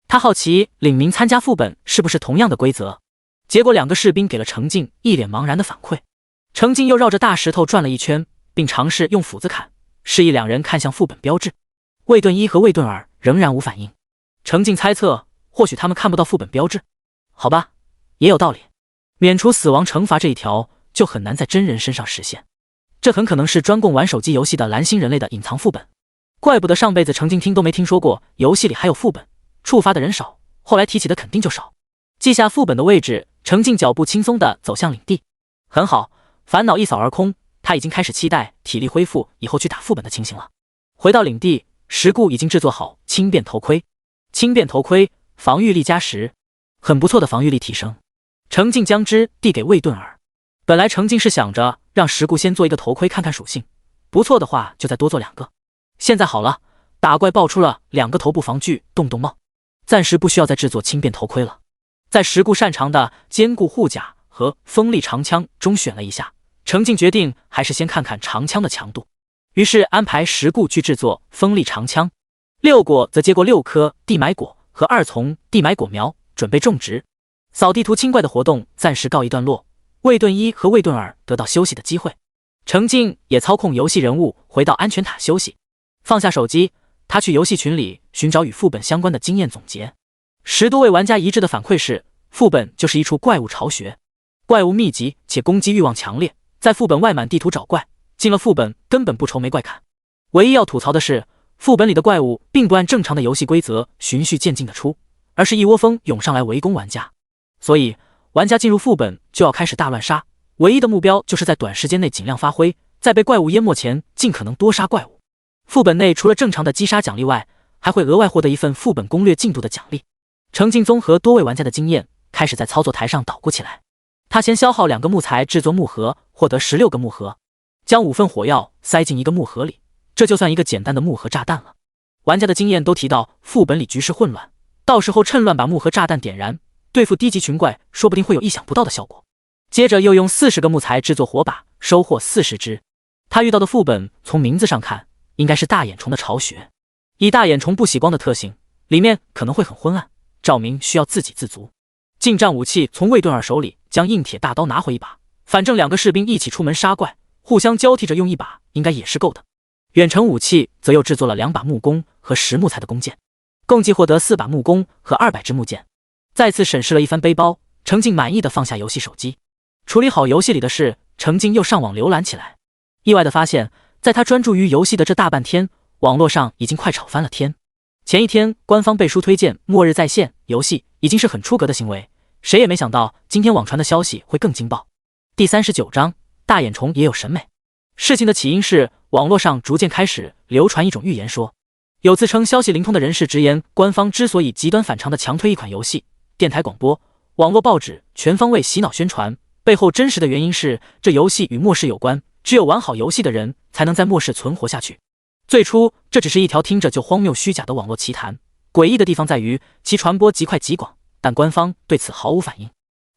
Speaker 1: 他好奇领民参加副本是不是同样的规则，结果2个士兵给了程静一脸茫然的反馈。程静又绕着大石头转了一圈，并尝试用斧子砍，示意2人看向副本标志。魏盾一和魏盾二仍然无反应。程静猜测，或许他们看不到副本标志。好吧，也有道理。免除死亡惩罚这一条就很难在真人身上实现，这很可能是专供玩手机游戏的蓝星人类的隐藏副本。怪不得上辈子程静听都没听说过游戏里还有副本，触发的人少，后来提起的肯定就少。记下副本的位置，程静脚步轻松地走向领地。很好，烦恼一扫而空，他已经开始期待体力恢复以后去打副本的情形了。回到领地，石固已经制作好轻便头盔。轻便头盔防御力+10，很不错的防御力提升。程静将之递给魏盾儿。本来程静是想着让石固先做一个头盔看看属性，不错的话就再多做2个。现在好了，打怪爆出了2个头部防具洞洞帽，暂时不需要再制作轻便头盔了。在石固擅长的坚固护甲和锋利长枪中选了一下，程静决定还是先看看长枪的强度，于是安排石固去制作锋利长枪。六果则接过6颗地埋果和2丛地埋果苗，准备种植。扫地图清怪的活动暂时告一段落，魏盾一和魏盾二得到休息的机会。程静也操控游戏人物回到安全塔休息，放下手机，他去游戏群里寻找与副本相关的经验总结。10多位玩家一致的反馈是，副本就是一处怪物巢穴，怪物密集且攻击欲望强烈，在副本外满地图找怪，进了副本根本不愁没怪砍。唯一要吐槽的是，副本里的怪物并不按正常的游戏规则循序渐进的出，而是一窝蜂涌上来围攻玩家，所以玩家进入副本就要开始大乱杀，唯一的目标就是在短时间内尽量发挥，在被怪物淹没前尽可能多杀怪物。副本内除了正常的击杀奖励外，还会额外获得一份副本攻略进度的奖励。程静综合多位玩家的经验，开始在操作台上捣鼓起来。他先消耗2个木材制作木盒，获得16个木盒，将5份火药塞进一个木盒里，这就算一个简单的木盒炸弹了。玩家的经验都提到副本里局势混乱，到时候趁乱把木盒炸弹点燃，对付低级群怪说不定会有意想不到的效果。接着又用40个木材制作火把，收获40只。他遇到的副本从名字上看应该是大眼虫的巢穴，以大眼虫不喜光的特性，里面可能会很昏暗，照明需要自给自足。近战武器从魏盾儿手里将硬铁大刀拿回一把，反正2个士兵一起出门杀怪，互相交替着用一把应该也是够的。远程武器则又制作了2把木弓和10木材的弓箭，共计获得4把木弓和200支木箭。再次审视了一番背包，程静满意地放下游戏手机，处理好游戏里的事，程静又上网浏览起来。意外地发现，在他专注于游戏的这大半天，网络上已经快吵翻了天。前一天官方背书推荐末日在线游戏已经是很出格的行为，谁也没想到今天网传的消息会更劲爆。第39章，大眼虫也有审美。事情的起因是网络上逐渐开始流传一种预言说，有自称消息灵通的人士直言，官方之所以极端反常的强推一款游戏，电台广播、网络报纸全方位洗脑宣传，背后真实的原因是这游戏与末世有关，只有玩好游戏的人才能在末世存活下去。最初这只是一条听着就荒谬虚假的网络奇谈，诡异的地方在于其传播极快极广，但官方对此毫无反应。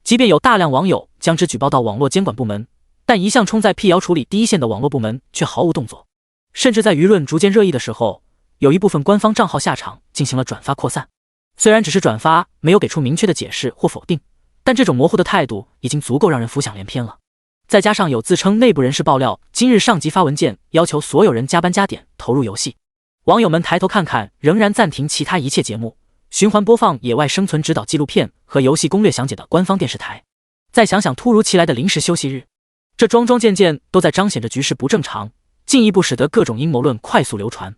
Speaker 1: 即便有大量网友将之举报到网络监管部门，但一向冲在辟谣处理第一线的网络部门却毫无动作。甚至在舆论逐渐热议的时候，有一部分官方账号下场进行了转发扩散。虽然只是转发，没有给出明确的解释或否定，但这种模糊的态度已经足够让人浮想联翩了。再加上有自称内部人士爆料，今日上级发文件要求所有人加班加点投入游戏，网友们抬头看看，仍然暂停其他一切节目，循环播放野外生存指导纪录片和游戏攻略详解的官方电视台。再想想突如其来的临时休息日，这桩桩件件都在彰显着局势不正常，进一步使得各种阴谋论快速流传，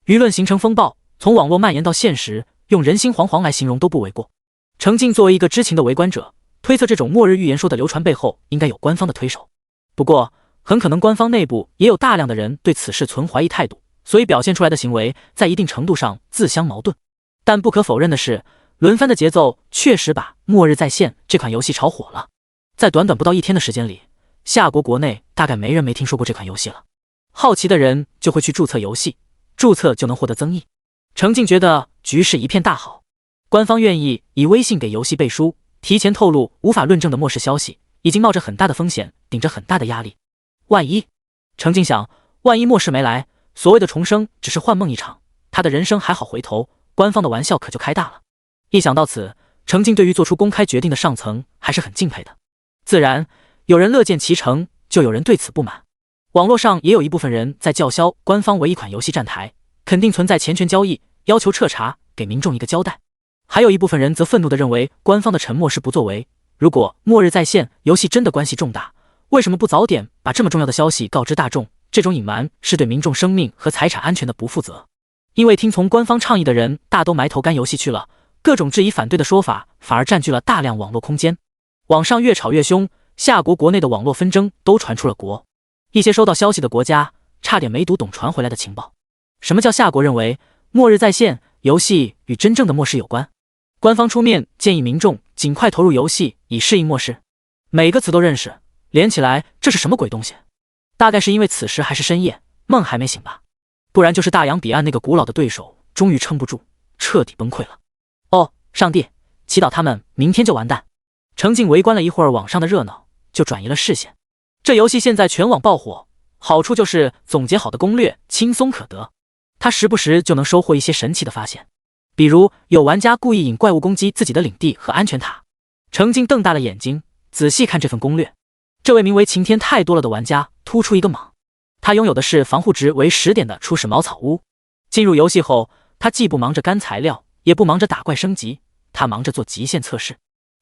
Speaker 1: 舆论形成风暴，从网络蔓延到现实，用人心惶惶来形容都不为过。程静作为一个知情的围观者，推测这种末日预言说的流传背后应该有官方的推手。不过很可能官方内部也有大量的人对此事存怀疑态度，所以表现出来的行为在一定程度上自相矛盾。但不可否认的是，轮番的节奏确实把末日在线这款游戏炒火了。在短短不到1天的时间里，夏国国内大概没人没听说过这款游戏了。好奇的人就会去注册游戏，注册就能获得增益。程静觉得局势一片大好，官方愿意以微信给游戏背书，提前透露无法论证的末世消息，已经冒着很大的风险，顶着很大的压力。万一，程静想，万一末世没来，所谓的重生只是幻梦一场，他的人生还好回头，官方的玩笑可就开大了。一想到此，程静对于做出公开决定的上层还是很敬佩的。自然，有人乐见其成，就有人对此不满。网络上也有一部分人在叫嚣官方为一款游戏站台，肯定存在钱权交易，要求彻查，给民众一个交代。还有一部分人则愤怒地认为官方的沉默是不作为，如果末日在线游戏真的关系重大，为什么不早点把这么重要的消息告知大众？这种隐瞒是对民众生命和财产安全的不负责。因为听从官方倡议的人大都埋头干游戏去了，各种质疑反对的说法反而占据了大量网络空间。网上越吵越凶，夏国国内的网络纷争都传出了国。一些收到消息的国家差点没读懂传回来的情报。什么叫夏国认为末日在线游戏与真正的末世有关？官方出面建议民众尽快投入游戏以适应末世，每个词都认识，连起来这是什么鬼东西？大概是因为此时还是深夜，梦还没醒吧，不然就是大洋彼岸那个古老的对手终于撑不住，彻底崩溃了。哦，上帝，祈祷他们明天就完蛋。程静围观了一会儿网上的热闹，就转移了视线。这游戏现在全网爆火，好处就是总结好的攻略轻松可得，他时不时就能收获一些神奇的发现。比如有玩家故意引怪物攻击自己的领地和安全塔，程静瞪大了眼睛仔细看这份攻略。这位名为晴天太多了的玩家突出一个猛，他拥有的是防护值为10点的初始茅草屋。进入游戏后，他既不忙着干材料，也不忙着打怪升级，他忙着做极限测试。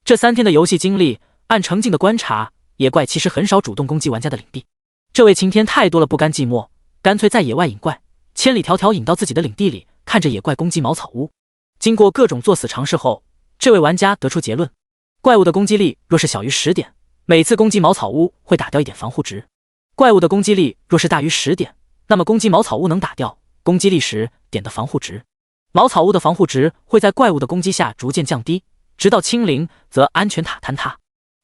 Speaker 1: 这3天的游戏经历，按程静的观察，野怪其实很少主动攻击玩家的领地。这位晴天太多了不甘寂寞，干脆在野外引怪，千里迢迢引到自己的领地里，看着野怪攻击茅草屋。经过各种作死尝试后，这位玩家得出结论：怪物的攻击力若是小于10点，每次攻击茅草屋会打掉1点防护值；怪物的攻击力若是大于10点，那么攻击茅草屋能打掉攻击力10点的防护值。茅草屋的防护值会在怪物的攻击下逐渐降低，直到清零，则安全塔坍塌。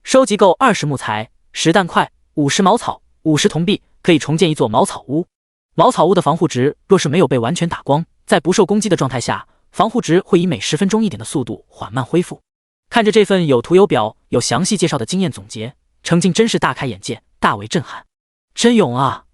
Speaker 1: 收集够20木材、10弹块、50茅草、50铜币，可以重建一座茅草屋。茅草屋的防护值若是没有被完全打光，在不受攻击的状态下，防护值会以每10分钟1点的速度缓慢恢复。看着这份有图有表、有详细介绍的经验总结，程静真是大开眼界，大为震撼。真勇啊！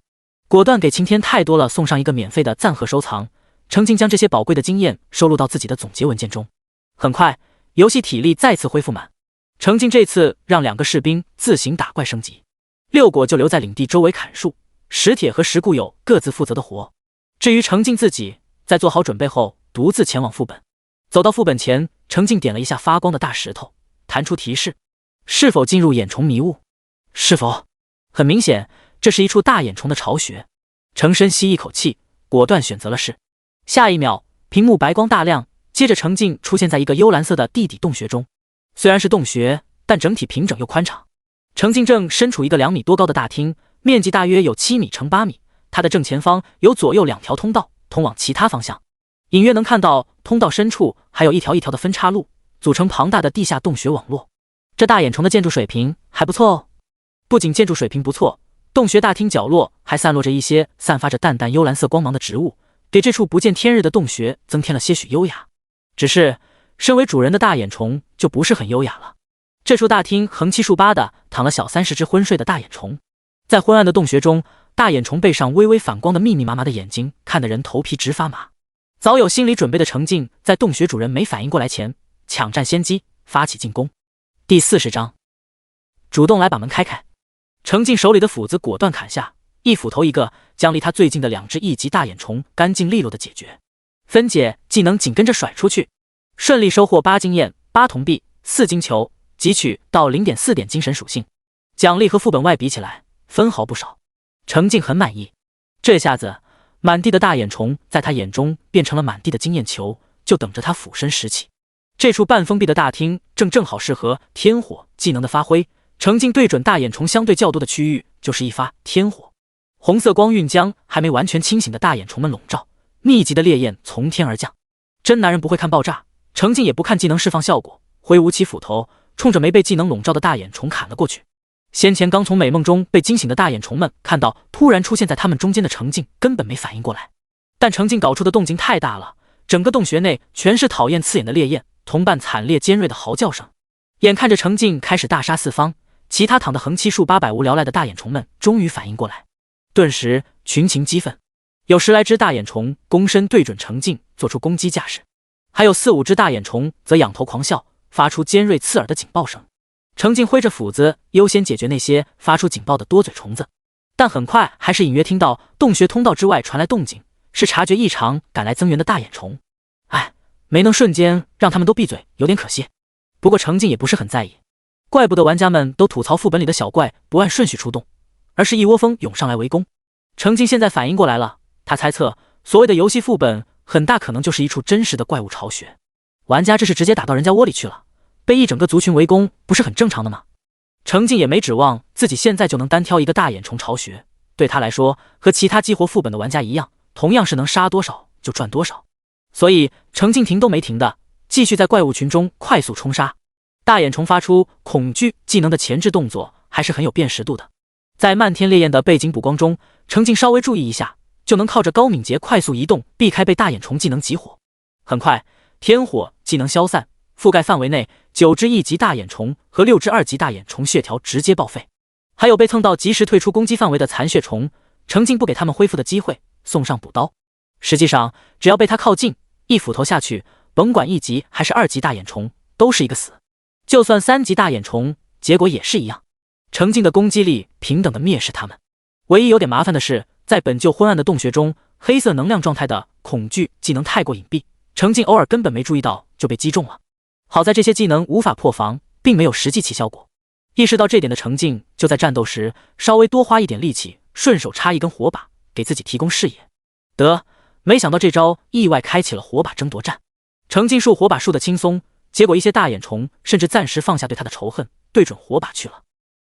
Speaker 1: 果断给晴天太多了送上一个免费的赞贺收藏。程静将这些宝贵的经验收录到自己的总结文件中。很快，游戏体力再次恢复满。程静这次让2个士兵自行打怪升级，6果就留在领地周围砍树，石铁和石固有各自负责的活。至于程静自己，在做好准备后，独自前往副本。走到副本前，程静点了一下发光的大石头，弹出提示：是否进入眼虫迷雾？是否？很明显，这是一处大眼虫的巢穴。程深吸一口气，果断选择了是。下一秒，屏幕白光大亮，接着程静出现在一个幽蓝色的地底洞穴中。虽然是洞穴，但整体平整又宽敞。程静正身处一个2米多高的大厅，面积大约有7米乘8米。它的正前方有左右2条通道，通往其他方向。隐约能看到通道深处还有一条一条的分岔路，组成庞大的地下洞穴网络。这大眼虫的建筑水平还不错哦。不仅建筑水平不错，洞穴大厅角落还散落着一些散发着淡淡幽蓝色光芒的植物，给这处不见天日的洞穴增添了些许优雅。只是身为主人的大眼虫就不是很优雅了。这处大厅横七竖八的躺了小30只昏睡的大眼虫，在昏暗的洞穴中，大眼虫背上微微反光的密密麻麻的眼睛看得人头皮直发麻。早有心理准备的程静在洞穴主人没反应过来前抢占先机，发起进攻。第40章，主动来把门开开。程静手里的斧子果断砍下，一斧头一个，将离他最近的2只1级大眼虫干净利落的解决。分解技能紧跟着甩出去，顺利收获8经验、8铜币、4金球，汲取到 0.4 点精神属性。奖励和副本外比起来分毫不少，程静很满意。这下子满地的大眼虫在他眼中变成了满地的经验球，就等着他俯身拾起。这处半封闭的大厅正好适合天火技能的发挥，程静对准大眼虫相对较多的区域就是一发天火。红色光晕将还没完全清醒的大眼虫们笼罩，密集的烈焰从天而降。真男人不会看爆炸，程静也不看技能释放效果，挥舞起斧头，冲着没被技能笼罩的大眼虫砍了过去。先前刚从美梦中被惊醒的大眼虫们看到突然出现在他们中间的程静，根本没反应过来。但程静搞出的动静太大了，整个洞穴内全是讨厌刺眼的烈焰，同伴惨烈尖锐的嚎叫声。眼看着程静开始大杀四方，其他躺得横七竖八百无聊赖的大眼虫们终于反应过来，顿时群情激愤。有10来只大眼虫躬身对准程静做出攻击架势，还有4、5只大眼虫则仰头狂笑，发出尖锐刺耳的警报声。程静挥着斧子优先解决那些发出警报的多嘴虫子，但很快还是隐约听到洞穴通道之外传来动静，是察觉异常赶来增援的大眼虫。哎，没能瞬间让他们都闭嘴，有点可惜。不过程静也不是很在意，怪不得玩家们都吐槽副本里的小怪不按顺序出动，而是一窝蜂涌上来围攻。程静现在反应过来了，他猜测所谓的游戏副本很大可能就是一处真实的怪物巢穴，玩家这是直接打到人家窝里去了，被一整个族群围攻不是很正常的吗？程静也没指望自己现在就能单挑一个大眼虫巢穴，对他来说和其他激活副本的玩家一样，同样是能杀多少就赚多少，所以程静停都没停的继续在怪物群中快速冲杀。大眼虫发出恐惧技能的前置动作还是很有辨识度的，在漫天烈焰的背景补光中，程静稍微注意一下就能靠着高敏捷快速移动避开被大眼虫技能集火。很快天火技能消散，覆盖范围内9只1级大眼虫和6只2级大眼虫血条直接报废，还有被蹭到及时退出攻击范围的残血虫，程静不给他们恢复的机会，送上补刀。实际上只要被他靠近，一斧头下去，甭管1级还是2级大眼虫都是一个死，就算3级大眼虫结果也是一样。程静的攻击力平等的蔑视他们。唯一有点麻烦的是，在本就昏暗的洞穴中，黑色能量状态的恐惧技能太过隐蔽，程静偶尔根本没注意到就被击中了。好在这些技能无法破防，并没有实际起效果。意识到这点的程静就在战斗时稍微多花一点力气，顺手插一根火把给自己提供视野。没想到这招意外开启了火把争夺战。程静竖火把竖得轻松，结果一些大眼虫甚至暂时放下对他的仇恨，对准火把去了。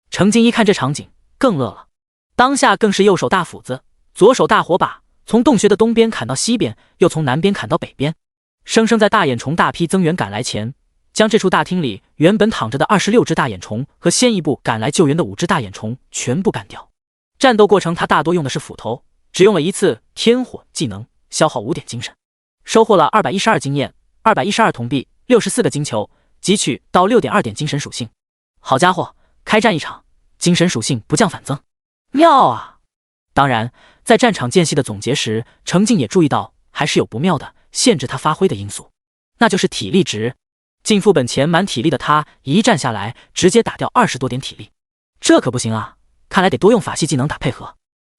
Speaker 1: 程静一看这场景更乐了，当下更是右手大斧子，左手大火把，从洞穴的东边砍到西边，又从南边砍到北边，生生在大眼虫大批增援赶来前，将这处大厅里原本躺着的26只大眼虫和先一步赶来救援的5只大眼虫全部干掉。战斗过程他大多用的是斧头，只用了1次天火技能，消耗5点精神，收获了212经验、212铜币、64个金球，汲取到 6.2 点精神属性。好家伙，开战一场，精神属性不降反增，妙啊！当然，在战场间隙的总结时，程静也注意到还是有不妙的限制他发挥的因素，那就是体力值。进副本前满体力的他，一战下来直接打掉20多点体力，这可不行啊！看来得多用法系技能打配合。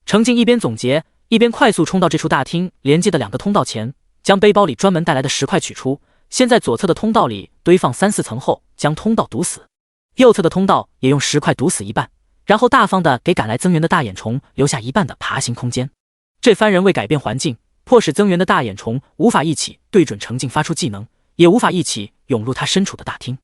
Speaker 1: 程静一边总结，一边快速冲到这处大厅连接的2个通道前，将背包里专门带来的石块取出，先在左侧的通道里堆放3、4层后，将通道堵死。右侧的通道也用石块堵死一半，然后大方的给赶来增援的大眼虫留下一半的爬行空间。这番人为改变环境，迫使增援的大眼虫无法一起对准程静发出技能，也无法一起涌入他身处的大厅。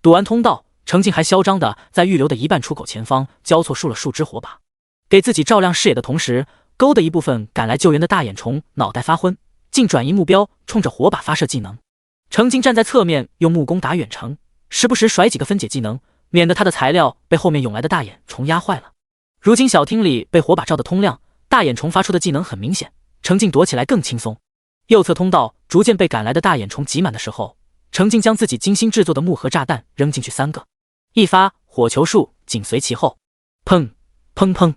Speaker 1: 堵完通道，程静还嚣张的在预留的一半出口前方交错竖了数支火把，给自己照亮视野的同时，勾的一部分赶来救援的大眼虫脑袋发昏，竟转移目标，冲着火把发射技能。程静站在侧面，用木弓打远程，时不时甩几个分解技能，免得他的材料被后面涌来的大眼虫压坏了。如今小厅里被火把照得通亮，大眼虫发出的技能很明显，程静躲起来更轻松。右侧通道逐渐被赶来的大眼虫挤满的时候，程静将自己精心制作的木盒炸弹扔进去3个，一发火球术紧随其后，砰砰砰，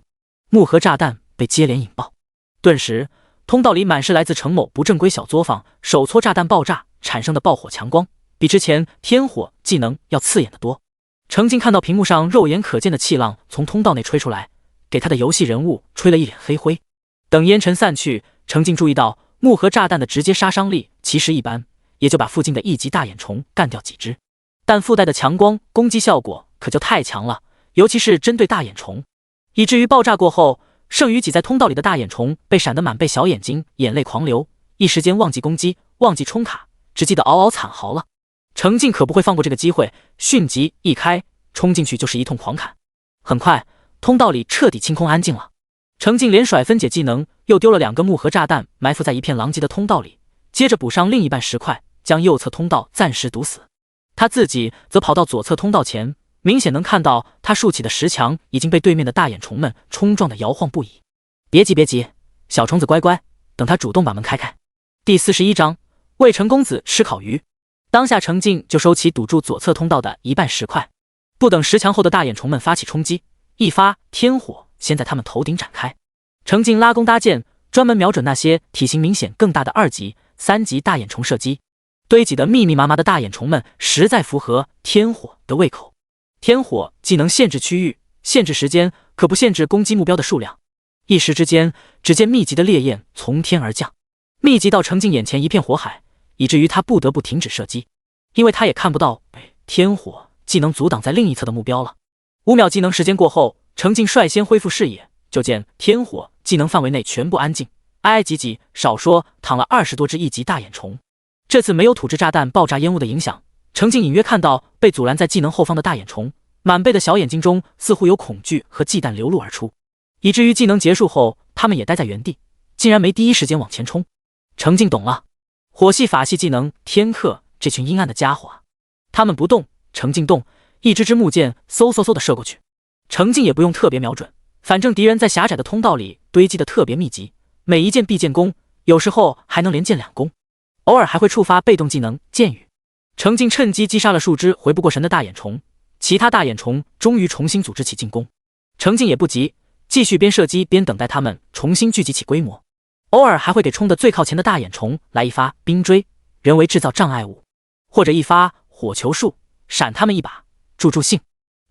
Speaker 1: 木盒炸弹被接连引爆。顿时通道里满是来自程某不正规小作坊手搓炸弹爆炸产生的爆火强光，比之前天火技能要刺眼得多。程静看到屏幕上肉眼可见的气浪从通道内吹出来，给他的游戏人物吹了一脸黑灰。等烟尘散去，程静注意到木盒炸弹的直接杀伤力其实一般，也就把附近的1级大眼虫干掉几只，但附带的强光攻击效果可就太强了，尤其是针对大眼虫，以至于爆炸过后，剩余挤在通道里的大眼虫被闪得满背小眼睛，眼泪狂流，一时间忘记攻击，忘记冲卡，只记得嗷嗷惨嚎了。程静可不会放过这个机会，迅疾一开，冲进去就是一通狂砍。很快，通道里彻底清空安静了。程静连甩分解技能，又丢了2个木盒炸弹，埋伏在一片狼藉的通道里，接着补上另一半石块，将右侧通道暂时堵死。他自己则跑到左侧通道前，明显能看到他竖起的石墙已经被对面的大眼虫们冲撞得摇晃不已。别急别急，小虫子乖乖，等他主动把门开开。第41章为程公子吃烤鱼。当下程静就收起堵住左侧通道的一半石块，不等石墙后的大眼虫们发起冲击，一发天火先在他们头顶展开。程静拉弓搭箭，专门瞄准那些体型明显更大的2级、3级大眼虫射击。堆积的密密麻麻的大眼虫们实在符合天火的胃口。天火既能限制区域、限制时间，可不限制攻击目标的数量。一时之间，只见密集的烈焰从天而降，密集到程静眼前一片火海，以至于他不得不停止射击，因为他也看不到天火技能阻挡在另一侧的目标了。5秒技能时间过后，程静率先恢复视野，就见天火技能范围内全部安静，挨挨挤挤，少说躺了20多只1级大眼虫。这次没有土制炸弹爆炸烟雾的影响，程静隐约看到被阻拦在技能后方的大眼虫，满背的小眼睛中似乎有恐惧和忌惮流露而出，以至于技能结束后，他们也待在原地，竟然没第一时间往前冲。程静懂了，火系法系技能天克这群阴暗的家伙啊！他们不动，程静动，一支支木箭嗖嗖嗖的射过去。程静也不用特别瞄准，反正敌人在狭窄的通道里堆积的特别密集，每一箭必箭弓，有时候还能连箭2弓，偶尔还会触发被动技能箭雨。程静趁机击杀了数只回不过神的大眼虫，其他大眼虫终于重新组织起进攻。程静也不急，继续边射击边等待他们重新聚集起规模，偶尔还会给冲得最靠前的大眼虫来一发冰锥，人为制造障碍物，或者一发火球术闪他们一把助助兴。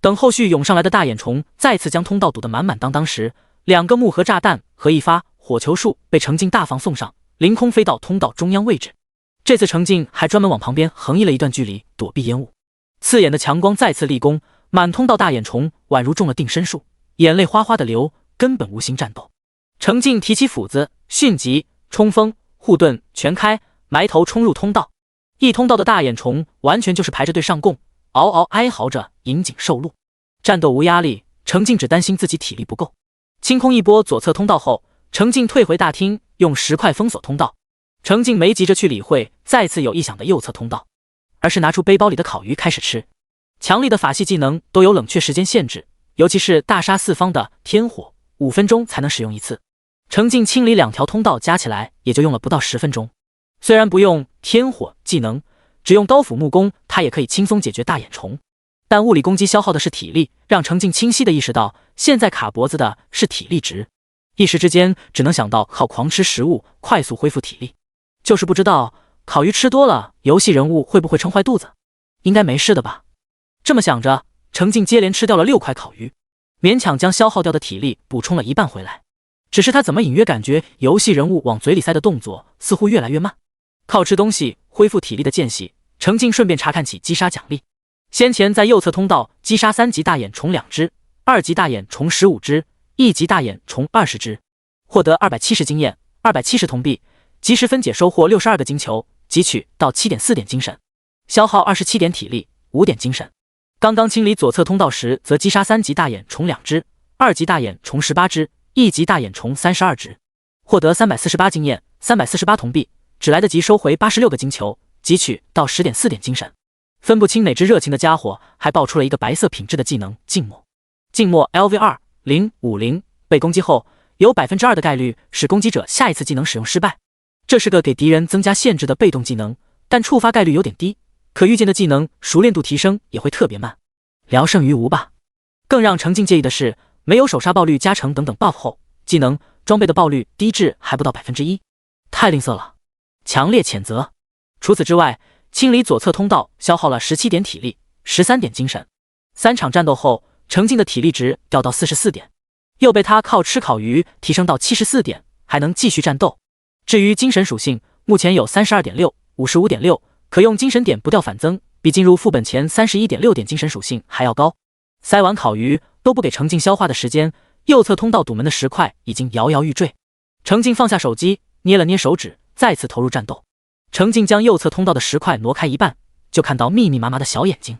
Speaker 1: 等后续涌上来的大眼虫再次将通道堵得满满当当时，2个木盒炸弹和一发火球术被程静大放送上，凌空飞到通道中央位置。这次程静还专门往旁边横移了一段距离躲避烟雾。刺眼的强光再次立功，满通道大眼虫宛如中了定身术，眼泪哗哗的流，根本无心战斗。程静提起斧子，迅疾冲锋护盾全开，埋头冲入通道。一通道的大眼虫完全就是排着队上供，嗷嗷哀嚎着引颈受戮。战斗无压力，程静只担心自己体力不够。清空一波左侧通道后，程静退回大厅，用石块封锁通道。程静没急着去理会再次有异响的右侧通道，而是拿出背包里的烤鱼开始吃。强力的法系技能都有冷却时间限制，尤其是大杀四方的天火，5分钟才能使用一次。程静清理2条通道加起来也就用了不到10分钟。虽然不用天火技能，只用刀斧木弓他也可以轻松解决大眼虫。但物理攻击消耗的是体力，让程静清晰地意识到，现在卡脖子的是体力值。一时之间，只能想到靠狂吃食物快速恢复体力。就是不知道烤鱼吃多了，游戏人物会不会撑坏肚子？应该没事的吧。这么想着，程静接连吃掉了6块烤鱼，勉强将消耗掉的体力补充了一半回来。只是他怎么隐约感觉游戏人物往嘴里塞的动作似乎越来越慢。靠吃东西恢复体力的间隙，程静顺便查看起击杀奖励。先前在右侧通道击杀3级大眼虫2只，2级大眼虫15只，1级大眼虫20只，获得270经验、270铜币，及时分解收获62个金球，汲取到 7.4 点精神，消耗27点体力，5点精神。刚刚清理左侧通道时，则击杀3级大眼虫2只，2级大眼虫18只，1级大眼虫32只，获得348经验、348铜币，只来得及收回86个金球，汲取到 10.4 点精神。分不清哪只热情的家伙还爆出了一个白色品质的技能静默。静默 LV2-050， 被攻击后有 2% 的概率使攻击者下一次技能使用失败。这是个给敌人增加限制的被动技能，但触发概率有点低，可预见的技能熟练度提升也会特别慢，聊胜于无吧。更让程静介意的是，没有手杀爆率加成等等 buff 后，技能装备的爆率低至还不到 1%， 太吝啬了，强烈谴责。除此之外，清理左侧通道消耗了17点体力，13点精神。3场战斗后，程静的体力值掉到44点，又被他靠吃烤鱼提升到74点，还能继续战斗。至于精神属性，目前有 32.6、55.6， 可用精神点不掉反增，比进入副本前 31.6 点精神属性还要高。塞完烤鱼都不给程静消化的时间，右侧通道堵门的石块已经摇摇欲坠。程静放下手机，捏了捏手指，再次投入战斗。程静将右侧通道的石块挪开一半，就看到密密麻麻的小眼睛。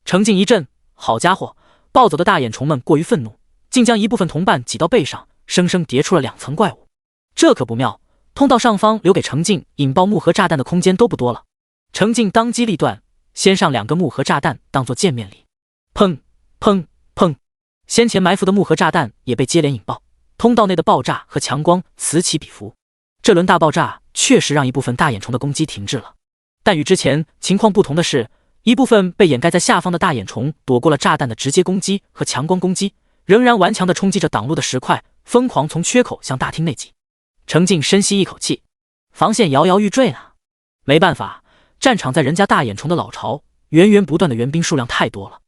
Speaker 1: 程静一震，好家伙，暴走的大眼虫们过于愤怒，竟将一部分同伴挤到背上，生生叠出了2层怪物。这可不妙，通道上方留给程静引爆木盒炸弹的空间都不多了。程静当机立断，先上2个木盒炸弹当作见面礼。砰砰砰，先前埋伏的木盒炸弹也被接连引爆，通道内的爆炸和强光此起彼伏。这轮大爆炸确实让一部分大眼虫的攻击停滞了，但与之前情况不同的是，一部分被掩盖在下方的大眼虫躲过了炸弹的直接攻击和强光攻击，仍然顽强地冲击着挡路的石块，疯狂从缺口向大厅内挤。程静深吸一口气，防线摇摇欲坠啊！没办法，战场在人家大眼虫的老巢，源源不断的援兵数量太多了，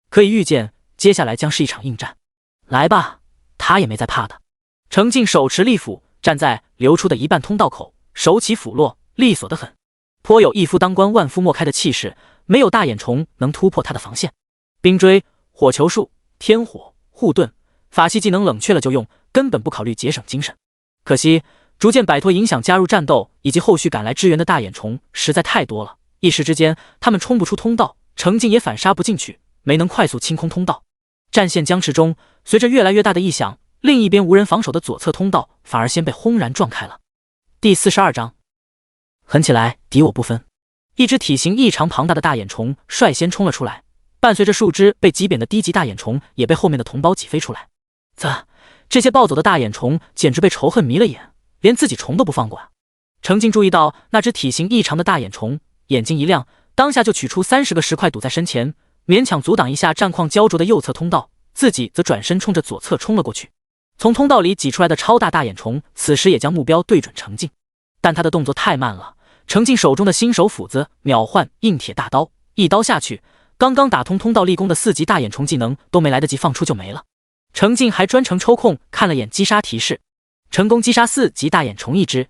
Speaker 1: 可以预见接下来将是一场硬战。来吧，他也没在怕的。程静手持利斧，站在流出的一半通道口，手起斧落，利索得很，颇有一夫当关万夫莫开的气势，没有大眼虫能突破他的防线。冰锥、火球术、天火、护盾，法系技能冷却了就用，根本不考虑节省精神。可惜逐渐摆脱影响加入战斗以及后续赶来支援的大眼虫实在太多了，一时之间他们冲不出通道，程静也反杀不进去，没能快速清空通道。战线僵持中，随着越来越大的异响，另一边无人防守的左侧通道反而先被轰然撞开了。第42章，狠起来敌我不分。一只体型异常庞大的大眼虫率先冲了出来，伴随着数只被击扁的低级大眼虫也被后面的同胞挤飞出来。这些暴走的大眼虫简直被仇恨迷了眼，连自己虫都不放过啊！程静注意到那只体型异常的大眼虫，眼睛一亮，当下就取出30个石块堵在身前，勉强阻挡一下战况焦灼的右侧通道，自己则转身冲着左侧冲了过去。从通道里挤出来的超大大眼虫此时也将目标对准程静，但他的动作太慢了，程静手中的新手斧子秒换硬铁大刀，一刀下去，刚刚打通通道立功的4级大眼虫技能都没来得及放出就没了。程静还专程抽空看了眼击杀提示，成功击杀4级大眼虫1只，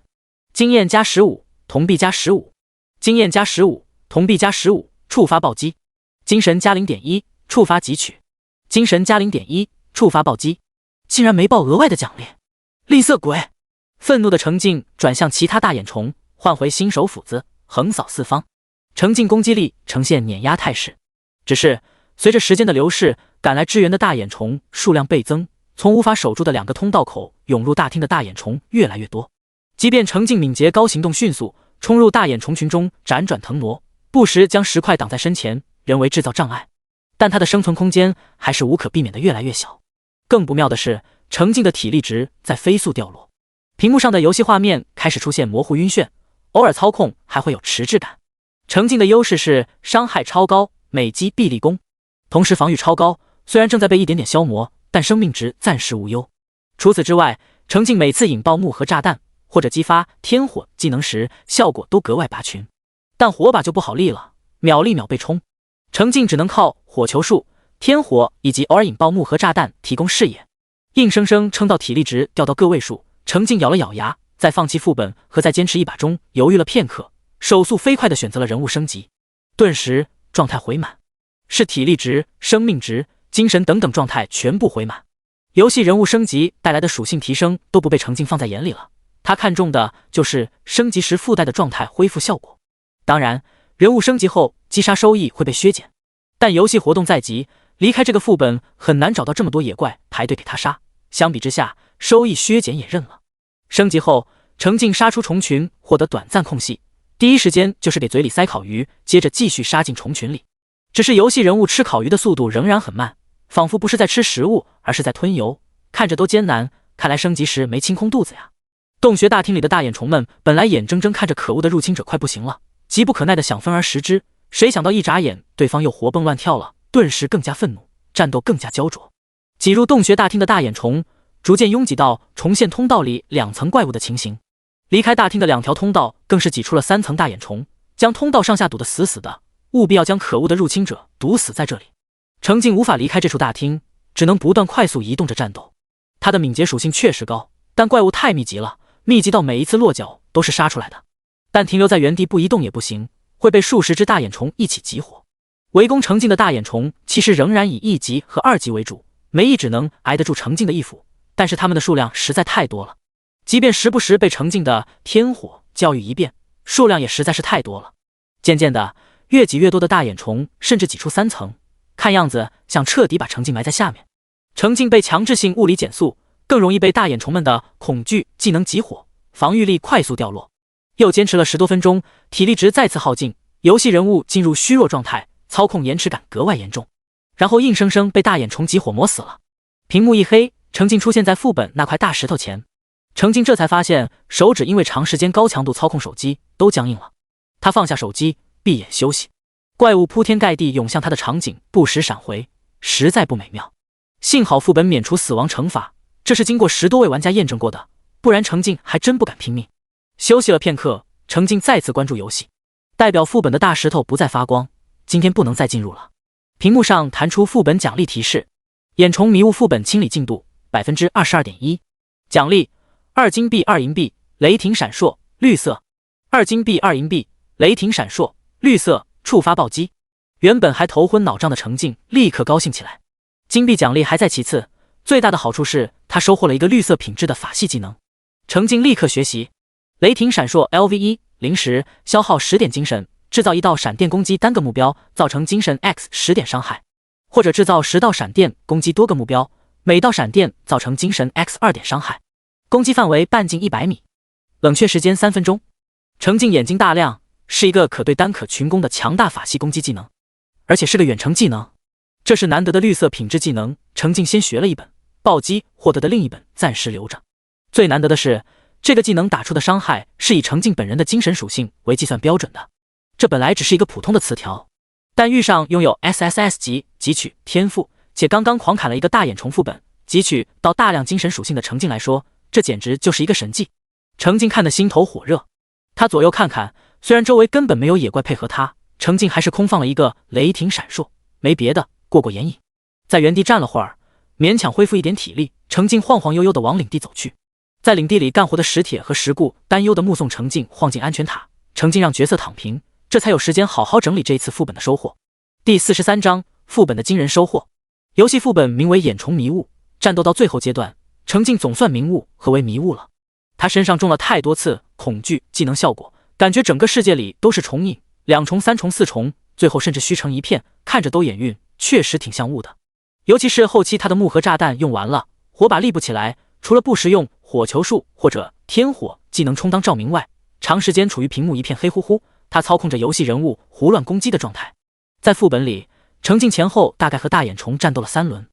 Speaker 1: 经验加15，铜币加15，经验加15，铜币加15，触发暴击，精神加 0.1， 触发汲取，精神加 0.1， 触发暴击，竟然没报额外的奖励，吝啬鬼！愤怒的程静转向其他大眼虫，换回新手斧子，横扫四方。程静攻击力呈现碾压态势，只是随着时间的流逝，赶来支援的大眼虫数量倍增，从无法守住的2个通道口涌入大厅的大眼虫越来越多。即便程静敏捷高行动迅速，冲入大眼虫群中辗转腾挪，不时将石块挡在身前，人为制造障碍，但他的生存空间还是无可避免的越来越小。更不妙的是，程静的体力值在飞速掉落，屏幕上的游戏画面开始出现模糊晕眩，偶尔操控还会有迟滞感。程静的优势是伤害超高，每击必立功，同时防御超高，虽然正在被一点点消磨，但生命值暂时无忧。除此之外，程静每次引爆木和炸弹或者激发天火技能时，效果都格外拔群。但火把就不好立了，秒立秒被冲，程静只能靠火球术、天火以及偶尔引爆木和炸弹提供视野，硬生生撑到体力值掉到个位数。程静咬了咬牙，在放弃副本和再坚持一把中犹豫了片刻，手速飞快地选择了人物升级，顿时状态回满，是体力值、生命值、精神等等状态全部回满。游戏人物升级带来的属性提升都不被程静放在眼里了，他看重的就是升级时附带的状态恢复效果。当然，人物升级后击杀收益会被削减，但游戏活动在即，离开这个副本很难找到这么多野怪排队给他杀，相比之下，收益削减也认了。升级后，程静杀出虫群，获得短暂空隙，第一时间就是给嘴里塞烤鱼，接着继续杀进虫群里。只是游戏人物吃烤鱼的速度仍然很慢，仿佛不是在吃食物，而是在吞油，看着都艰难，看来升级时没清空肚子呀。洞穴大厅里的大眼虫们本来眼睁睁看着可恶的入侵者快不行了，急不可耐的想分而食之，谁想到一眨眼对方又活蹦乱跳了，顿时更加愤怒，战斗更加焦灼。挤入洞穴大厅的大眼虫逐渐拥挤到重现通道里2层怪物的情形，离开大厅的2条通道更是挤出了3层大眼虫，将通道上下堵得死死的，务必要将可恶的入侵者堵死在这里。程静无法离开这处大厅，只能不断快速移动着战斗。他的敏捷属性确实高，但怪物太密集了，密集到每一次落脚都是杀出来的。但停留在原地不移动也不行，会被数十只大眼虫一起集火。围攻程静的大眼虫其实仍然以1级和2级为主，每一只能挨得住程静的一斧，但是他们的数量实在太多了，即便时不时被程静的天火教育一遍，数量也实在是太多了。渐渐的，越挤越多的大眼虫甚至挤出3层，看样子想彻底把程静埋在下面。程静被强制性物理减速，更容易被大眼虫们的恐惧技能集火，防御力快速掉落。又坚持了10多分钟，体力值再次耗尽，游戏人物进入虚弱状态，操控延迟感格外严重，然后硬生生被大眼虫集火磨死了。屏幕一黑，程静出现在副本那块大石头前，程静这才发现手指因为长时间高强度操控手机都僵硬了。他放下手机，闭眼休息。怪物铺天盖地涌向他的场景不时闪回，实在不美妙。幸好副本免除死亡惩罚，这是经过10多位玩家验证过的，不然程静还真不敢拼命。休息了片刻，程静再次关注游戏，代表副本的大石头不再发光，今天不能再进入了。屏幕上弹出副本奖励提示：眼虫迷雾副本清理进度 22.1%， 奖励2金币2银币，雷霆闪烁绿色，2金币2银币，雷霆闪烁绿色，触发暴击。原本还头昏脑胀的程静立刻高兴起来。金币奖励还在其次，最大的好处是他收获了一个绿色品质的法系技能。程静立刻学习雷霆闪烁 LV1， 0时消耗10点精神，制造1道闪电攻击单个目标，造成精神 X 10点伤害，或者制造10道闪电攻击多个目标，每道闪电造成精神 X 2点伤害，攻击范围半径100米，冷却时间3分钟。程静眼睛大亮，是一个可对单可群攻的强大法系攻击技能，而且是个远程技能，这是难得的绿色品质技能。程静先学了一本，暴击获得的另一本暂时留着。最难得的是，这个技能打出的伤害是以程静本人的精神属性为计算标准的，这本来只是一个普通的词条，但遇上拥有 SSS 级汲取天赋，且刚刚狂砍了一个大眼虫副本，汲取到大量精神属性的程静来说，这简直就是一个神技。程静看得心头火热，他左右看看，虽然周围根本没有野怪配合他，程静还是空放了一个雷霆闪烁，没别的，过过眼瘾。在原地站了会儿，勉强恢复一点体力，程静晃晃悠悠地往领地走去。在领地里干活的石铁和石固担忧地目送程静晃进安全塔，程静让角色躺平，这才有时间好好整理这一次副本的收获。第43章副本的惊人收获。游戏副本名为眼虫迷雾，战斗到最后阶段，程静总算明悟何为迷雾了。他身上中了太多次恐惧技能效果，感觉整个世界里都是重影，2重3重4重，最后甚至虚成一片，看着都眼晕，确实挺像雾的。尤其是后期他的木和炸弹用完了，火把立不起来，除了不时用火球术或者天火技能充当照明外，长时间处于屏幕一片黑乎乎，他操控着游戏人物胡乱攻击的状态。在副本里，程静前后大概和大眼虫战斗了3轮。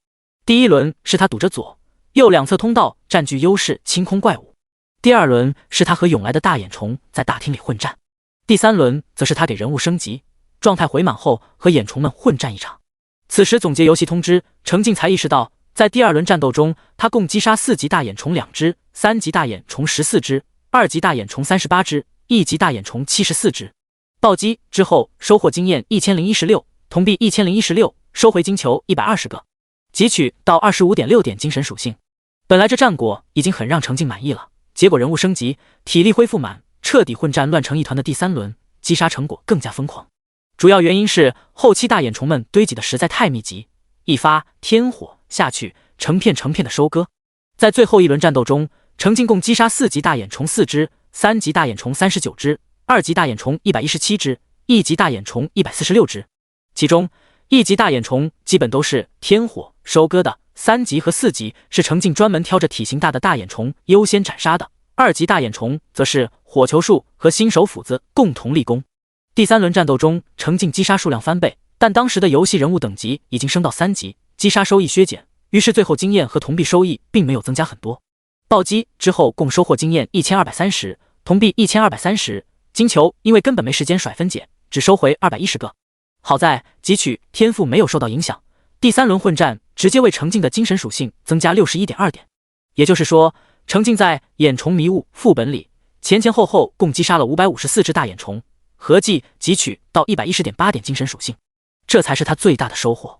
Speaker 1: 第1轮是他堵着左右2侧通道占据优势清空怪物，第2轮是他和涌来的大眼虫在大厅里混战。第3轮则是他给人物升级，状态回满后和眼虫们混战一场。此时总结游戏通知，程静才意识到，在第2轮战斗中，他共击杀4级大眼虫2只，3级大眼虫14只，2级大眼虫38只，1级大眼虫74只。暴击之后收获经验1016，铜币1016，收回金球120个，汲取到25.6点精神属性。本来这战果已经很让程静满意了，结果人物升级，体力恢复满，彻底混战乱成一团的第3轮，击杀成果更加疯狂。主要原因是后期大眼虫们堆积的实在太密集，一发天火下去，成片成片的收割。在最后一轮战斗中，程静共击杀4级大眼虫4只，3级大眼虫39只，2级大眼虫117只，1级大眼虫146只。其中1级大眼虫基本都是天火收割的，3级和4级是程静专门挑着体型大的大眼虫优先斩杀的，2级大眼虫则是火球术和新手斧子共同立功。第3轮战斗中，程静击杀数量翻倍，但当时的游戏人物等级已经升到3级，击杀收益削减，于是最后经验和铜币收益并没有增加很多。暴击之后共收获经验1230，铜币1230，金球因为根本没时间甩分解，只收回210个。好在汲取天赋没有受到影响，第3轮混战直接为程静的精神属性增加61.2点，也就是说，程静在眼虫迷雾副本里前后后共击杀了554只大眼虫，合计汲取到110.8点精神属性，这才是他最大的收获。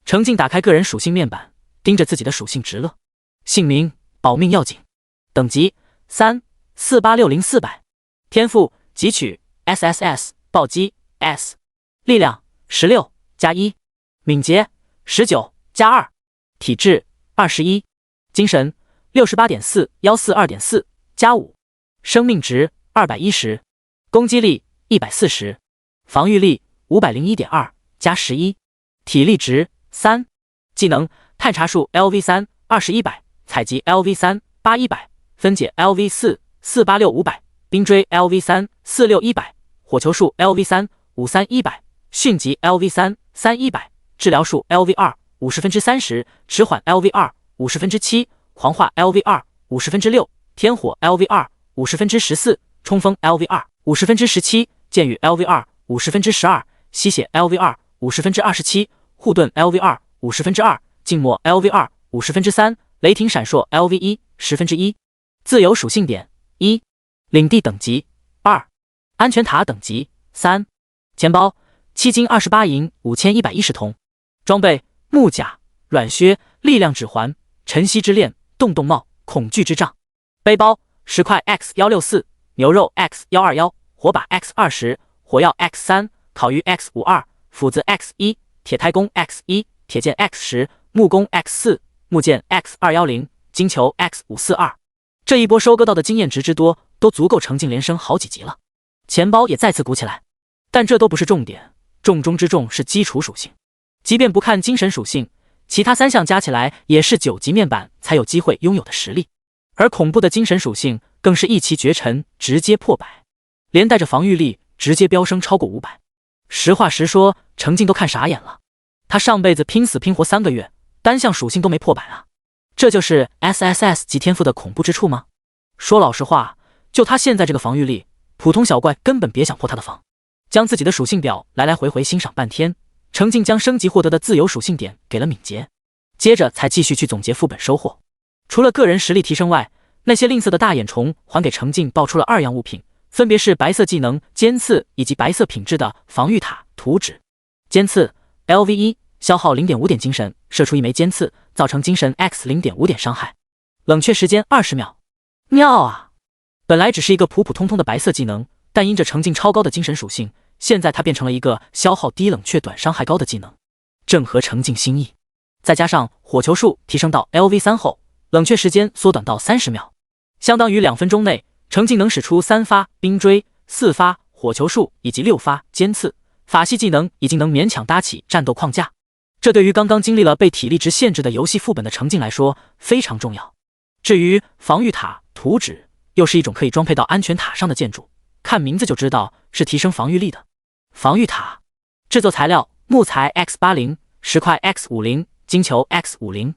Speaker 1: 程静打开个人属性面板，盯着自己的属性值了。姓名保命要紧，等级3 4860400，天赋汲取 SSS 暴击 S， 力量16加1，敏捷19加2，体质21，精神68.4 142.4加5，生命值210，攻击力140，防御力501.2加11，体力值3，技能探查术 LV3 2100，采集 LV3 8100，分解 LV4 486500，冰锥 LV3 46100，火球术 LV3 53100，迅疾 LV3 3100，治疗术 LV2 50%，迟缓 LV2 50%，狂化 LV2 50%，天火 LV2 50%14，冲锋 LV2 50%17，剑雨 LV2 50%12，吸血 LV2 50%27，护盾 LV2 50%2，静默 LV2 50%3，雷霆闪烁 LV1 1/10。自由属性点1，领地等级2，安全塔等级3，钱包7金28银5110铜，装备木甲、软靴、力量指环、晨曦之链、洞洞帽、恐惧之杖，背包石块 X164，牛肉 X121，火把 X20，火药 X3，烤鱼 X52，斧子 X1，铁胎弓 X1，铁剑 X10，木弓 X4，木剑 X210，金球 X542。这一波收割到的经验值之多，都足够程静连升好几级了。钱包也再次鼓起来，但这都不是重点，重中之重是基础属性。即便不看精神属性，其他3项加起来也是9级面板才有机会拥有的实力。而恐怖的精神属性更是一骑绝尘，直接破100，连带着防御力直接飙升超过500。实话实说，程静都看傻眼了。他上辈子拼死拼活3个月，单项属性都没破100啊！这就是 SSS 级天赋的恐怖之处吗？说老实话，就他现在这个防御力，普通小怪根本别想破他的防。将自己的属性表来来回回欣赏半天，程静将升级获得的自由属性点给了敏捷，接着才继续去总结副本收获。除了个人实力提升外，那些吝啬的大眼虫还给程静爆出了2样物品，分别是白色技能尖刺以及白色品质的防御塔图纸。尖刺 LV1， 消耗 0.5 点精神，射出1枚尖刺，造成精神 X 0.5 点伤害，冷却时间20秒。妙啊！本来只是一个普普通通的白色技能，但因着程静超高的精神属性，现在它变成了一个消耗低、冷却短、伤害高的技能，正合程静心意。再加上火球术提升到 LV3 后，冷却时间缩短到30秒，相当于2分钟内，程静能使出3发冰锥、4发火球术以及6发尖刺，法系技能已经能勉强搭起战斗框架。这对于刚刚经历了被体力值限制的游戏副本的程静来说非常重要。至于防御塔图纸，又是一种可以装配到安全塔上的建筑，看名字就知道是提升防御力的。防御塔制作材料木材 X80， 石块 X50， 金球 X50，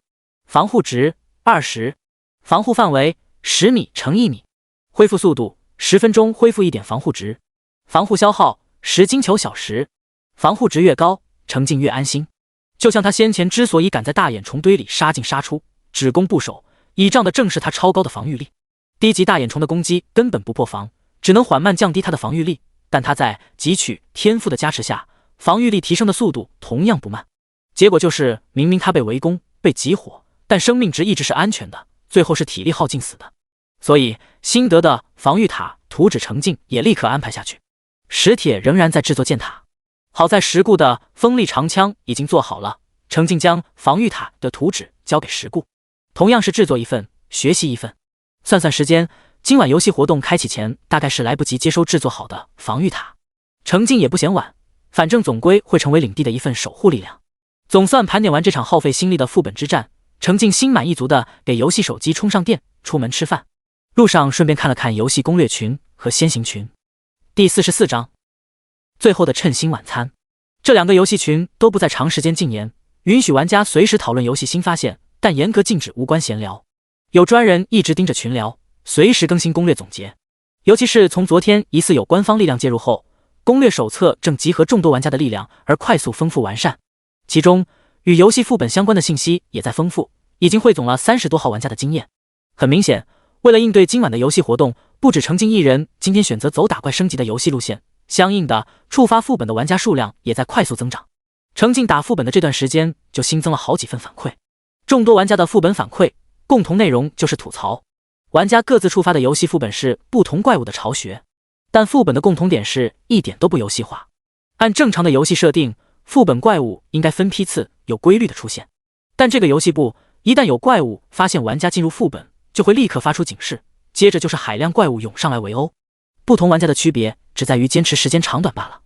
Speaker 1: 防护值20，防护范围10米乘1米，恢复速度10分钟恢复1点防护值，防护消耗10金球小时，防护值越高，程静越安心。就像他先前之所以敢在大眼虫堆里杀进杀出，只攻不守，倚仗的正是他超高的防御力。低级大眼虫的攻击根本不破防，只能缓慢降低他的防御力，但他在汲取天赋的加持下，防御力提升的速度同样不慢。结果就是明明他被围攻被集火，但生命值一直是安全的，最后是体力耗尽死的。所以新得的防御塔图纸程静也立刻安排下去。石铁仍然在制作箭塔，好在石固的锋利长枪已经做好了，程静将防御塔的图纸交给石固，同样是制作一份学习一份。算算时间，今晚游戏活动开启前大概是来不及接收制作好的防御塔。程静也不嫌晚，反正总归会成为领地的一份守护力量。总算盘点完这场耗费心力的副本之战，程静心满意足的给游戏手机充上电，出门吃饭。路上顺便看了看游戏攻略群和先行群。第44章，最后的称心晚餐。这两个游戏群都不再长时间禁言，允许玩家随时讨论游戏新发现，但严格禁止无关闲聊。有专人一直盯着群聊，随时更新攻略总结。尤其是从昨天疑似有官方力量介入后，攻略手册正集合众多玩家的力量而快速丰富完善。其中与游戏副本相关的信息也在丰富，已经汇总了30多号玩家的经验。很明显，为了应对今晚的游戏活动，不止程静一人今天选择走打怪升级的游戏路线，相应的触发副本的玩家数量也在快速增长。程静打副本的这段时间就新增了好几份反馈，众多玩家的副本反馈共同内容就是吐槽，玩家各自触发的游戏副本是不同怪物的巢穴，但副本的共同点是一点都不游戏化。按正常的游戏设定，副本怪物应该分批次有规律的出现，但这个游戏部一旦有怪物发现玩家进入副本，就会立刻发出警示，接着就是海量怪物涌上来围殴。不同玩家的区别只在于坚持时间长短罢了。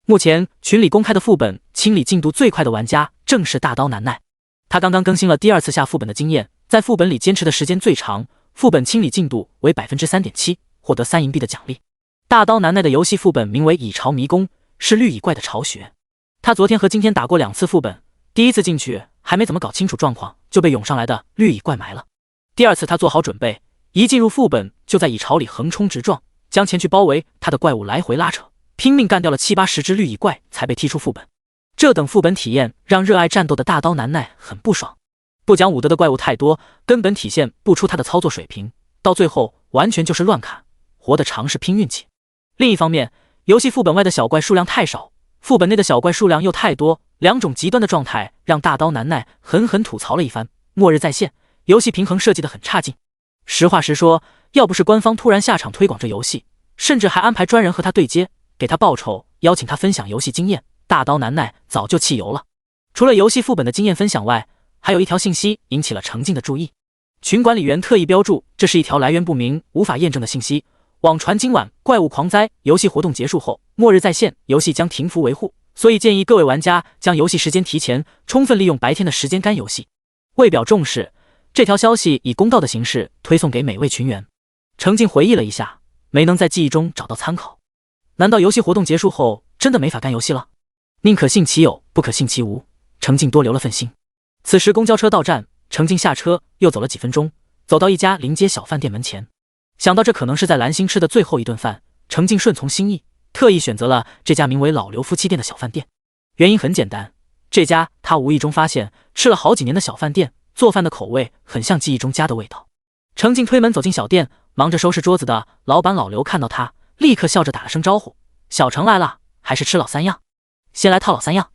Speaker 1: 目前群里公开的副本清理进度最快的玩家正是大刀难耐，他刚刚更新了第2次下副本的经验，在副本里坚持的时间最长，副本清理进度为 3.7%， 获得3银币的奖励。大刀难耐的游戏副本名为蚁巢迷宫，是绿蚁怪的巢穴。他昨天和今天打过2次副本，第一次进去还没怎么搞清楚状况，就被涌上来的绿蚁怪埋了。第2次他做好准备，一进入副本就在蚁巢里横冲直撞，将前去包围他的怪物来回拉扯，拼命干掉了70-80只绿蚁怪才被踢出副本。这等副本体验让热爱战斗的大刀难耐很不爽，不讲武德的怪物太多，根本体现不出他的操作水平，到最后完全就是乱砍，活得长是拼运气。另一方面，游戏副本外的小怪数量太少，副本内的小怪数量又太多，两种极端的状态让大刀难耐狠狠吐槽了一番。末日再现，游戏平衡设计得很差劲。实话实说，要不是官方突然下场推广这游戏，甚至还安排专人和他对接，给他报酬，邀请他分享游戏经验，大刀难耐早就弃游了。除了游戏副本的经验分享外，还有一条信息引起了程静的注意。群管理员特意标注，这是一条来源不明、无法验证的信息。网传今晚怪物狂灾，游戏活动结束后，末日再现，游戏将停服维护，所以建议各位玩家将游戏时间提前，充分利用白天的时间干游戏。为表重视，这条消息以公告的形式推送给每位群员。程静回忆了一下，没能在记忆中找到参考。难道游戏活动结束后真的没法干游戏了？宁可信其有，不可信其无，程静多留了份心。此时公交车到站，程静下车又走了几分钟，走到一家临街小饭店门前。想到这可能是在蓝星吃的最后一顿饭，程静顺从心意，特意选择了这家名为老刘夫妻店的小饭店。原因很简单，这家他无意中发现吃了好几年的小饭店，做饭的口味很像记忆中家的味道。程静推门走进小店，忙着收拾桌子的老板老刘看到他，立刻笑着打了声招呼：“小程来了，还是吃老三样？先来套老三样。”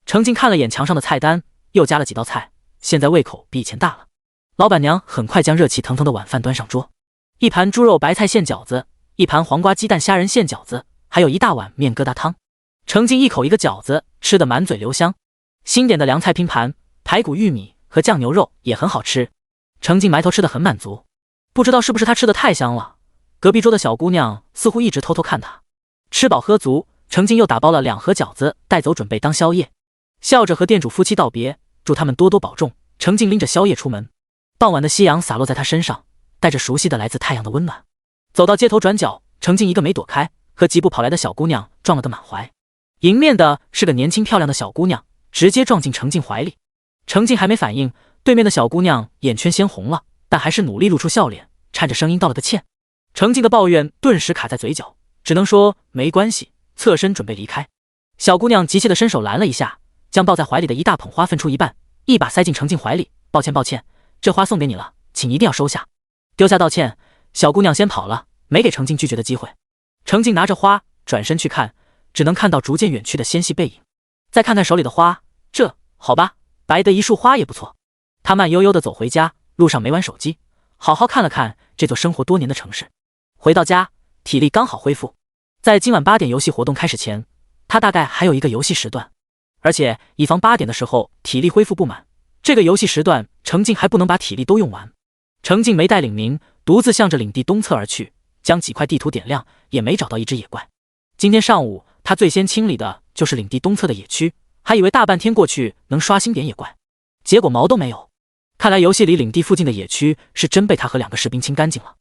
Speaker 1: 程静看了眼墙上的菜单，又加了几道菜，现在胃口比以前大了。老板娘很快将热气腾腾的晚饭端上桌，一盘猪肉白菜馅饺子，一盘黄瓜鸡蛋虾仁馅饺子，还有一大碗面疙瘩汤。程静一口一个饺子，吃得满嘴留香。新点的凉菜拼盘、排骨玉米和酱牛肉也很好吃。程静埋头吃得很满足，不知道是不是他吃得太香了，隔壁桌的小姑娘似乎一直偷偷看他。吃饱喝足，程静又打包了2盒饺子带走，准备当宵夜。笑着和店主夫妻道别，祝他们多多保重。程静拎着宵夜出门，傍晚的夕阳洒落在他身上，带着熟悉的来自太阳的温暖。走到街头转角，程静一个没躲开，和疾步跑来的小姑娘撞了个满怀。迎面的是个年轻漂亮的小姑娘，直接撞进程静怀里。程静还没反应，对面的小姑娘眼圈先红了，但还是努力露出笑脸，颤着声音道了个歉。程静的抱怨顿时卡在嘴角，只能说没关系，侧身准备离开。小姑娘急切地伸手拦了一下，将抱在怀里的一大捧花分出一半，一把塞进程静怀里。抱歉抱歉，这花送给你了，请一定要收下。丢下道歉，小姑娘先跑了，没给程静拒绝的机会。程静拿着花转身去看，只能看到逐渐远去的纤细背影。再看看手里的花，这好吧，白的一束花也不错。她慢悠悠地走回家，路上没玩手机，好好看了看这座生活多年的城市。回到家，体力刚好恢复。在今晚8点游戏活动开始前，她大概还有一个游戏时段，而且以防8点的时候体力恢复不满，这个游戏时段程静还不能把体力都用完。程静没带领明，独自向着领地东侧而去，将几块地图点亮，也没找到一只野怪。今天上午他最先清理的就是领地东侧的野区，还以为大半天过去能刷新点野怪，结果毛都没有。看来游戏里领地附近的野区是真被他和2个士兵清干净了。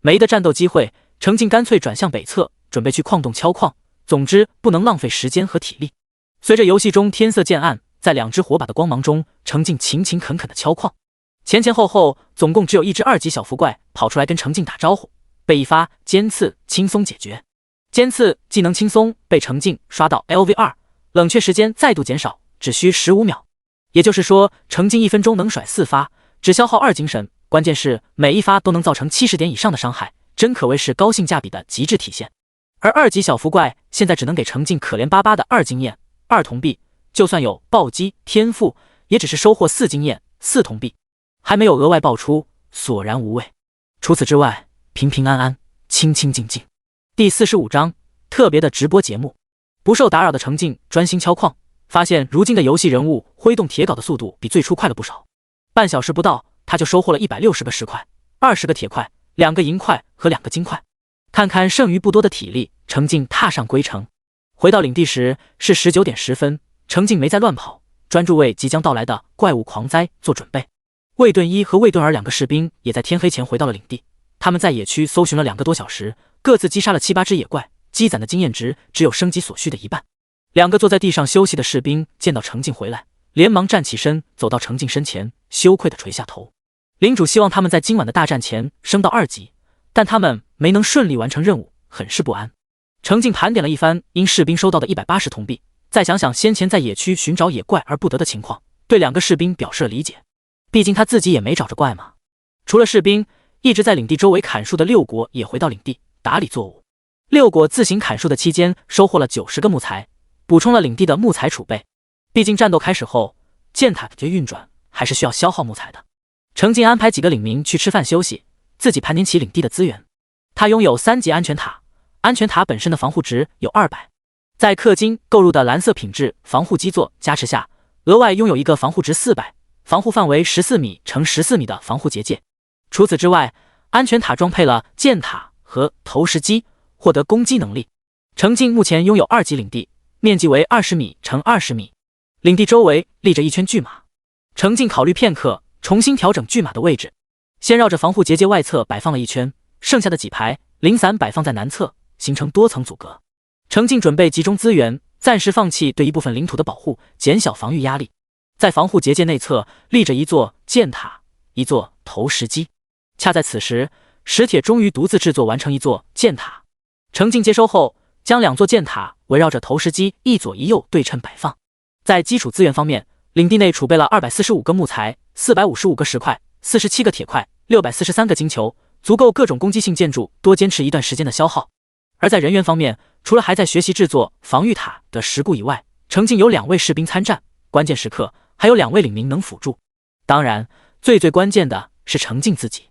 Speaker 1: 没的战斗机会，程静干脆转向北侧，准备去矿洞敲矿。总之不能浪费时间和体力。随着游戏中天色渐暗，在2只火把的光芒中，程静勤勤恳恳地敲矿。前前后后总共只有1只2级小浮怪跑出来跟程静打招呼，被一发尖刺轻松解决。尖刺技能轻松被程静刷到 LV2， 冷却时间再度减少，只需15秒。也就是说，程静1分钟能甩4发，只消耗2精神，关键是每一发都能造成70点以上的伤害，真可谓是高性价比的极致体现。而2级小浮怪现在只能给程静可怜巴巴的2经验、2铜币，就算有暴击天赋，也只是收获4经验、4铜币，还没有额外爆出，索然无味。除此之外，平平安安，清清静静。第45章特别的直播节目。不受打扰的程静专心敲矿，发现如今的游戏人物挥动铁镐的速度比最初快了不少。半小时不到，他就收获了160个石块、20个铁块、2个银块和2个金块。看看剩余不多的体力，程静踏上归程。回到领地时是19点10分，程静没再乱跑，专注为即将到来的怪物狂灾做准备。魏顿一和魏顿儿2个士兵也在天黑前回到了领地，他们在野区搜寻了2个多小时，各自击杀了7、8只野怪，积攒的经验值只有升级所需的一半。2个坐在地上休息的士兵见到程静回来，连忙站起身走到程静身前，羞愧地垂下头。领主希望他们在今晚的大战前升到2级，但他们没能顺利完成任务，很是不安。程静盘点了一番因士兵收到的180铜币，再想想先前在野区寻找野怪而不得的情况，对2个士兵表示了理解。毕竟他自己也没找着怪嘛。除了士兵，一直在领地周围砍树的6国也回到领地打理作物。6国自行砍树的期间收获了90个木材，补充了领地的木材储备。毕竟战斗开始后，箭塔的运转还是需要消耗木材的。程静安排几个领民去吃饭休息，自己盘点起领地的资源。他拥有3级安全塔，安全塔本身的防护值有200，在氪金购入的蓝色品质防护基座加持下，额外拥有一个防护值400、防护范围14米乘14米的防护结界。除此之外，安全塔装配了箭塔和投石机，获得攻击能力。程静目前拥有2级领地，面积为20米乘20米，领地周围立着一圈巨马。程静考虑片刻，重新调整巨马的位置，先绕着防护结界外侧摆放了一圈，剩下的几排零散摆放在南侧，形成多层阻隔。程静准备集中资源，暂时放弃对一部分领土的保护，减小防御压力。在防护结界内侧立着一座箭塔，一座投石机。恰在此时，石铁终于独自制作完成一座箭塔。程静接收后，将2座箭塔围绕着投石机一左一右对称摆放。在基础资源方面，领地内储备了245个木材、455个石块、47个铁块、643个金球，足够各种攻击性建筑多坚持一段时间的消耗。而在人员方面，除了还在学习制作防御塔的石固以外，程静有2位士兵参战，关键时刻还有2位领民能辅助。当然，最关键的是程静自己。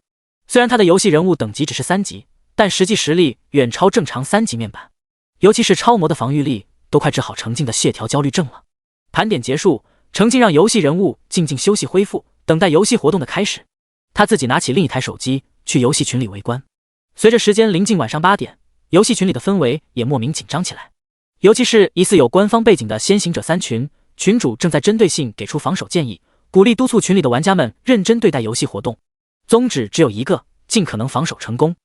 Speaker 1: 虽然他的游戏人物等级只是3级，但实际实力远超正常3级面板，尤其是超模的防御力都快治好程静的血条焦虑症了。盘点结束，程静让游戏人物静静休息恢复，等待游戏活动的开始。他自己拿起另一台手机去游戏群里围观。随着时间临近晚上8点，游戏群里的氛围也莫名紧张起来。尤其是疑似有官方背景的先行者3群，群主正在针对性给出防守建议，鼓励督促群里的玩家们认真对待游戏活动，宗旨只有一个，尽可能防守成功。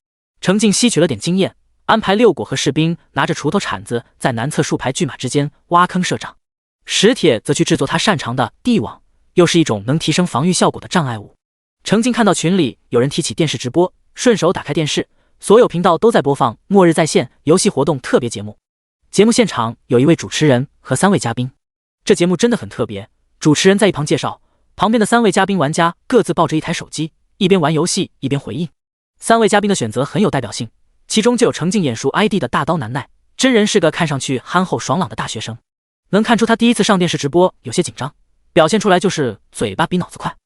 Speaker 1: 程静吸取了点经验，安排6国和士兵拿着锄头铲子在南侧数排巨马之间挖坑设障，石铁则去制作他擅长的地网，又是一种能提升防御效果的障碍物。程静看到群里有人提起电视直播，顺手打开电视，所有频道都在播放《末日在线》游戏活动特别节目。节目现场有一位主持人和3位嘉宾，这节目真的很特别。主持人在一旁介绍，旁边的3位嘉宾玩家各自抱着一台手机，一边玩游戏一边回应。3位嘉宾的选择很有代表性，其中就有程静眼熟 ID 的大刀难耐，真人是个看上去憨厚爽朗的大学生，能看出他第一次上电视直播有些紧张，表现出来就是嘴巴比脑子快。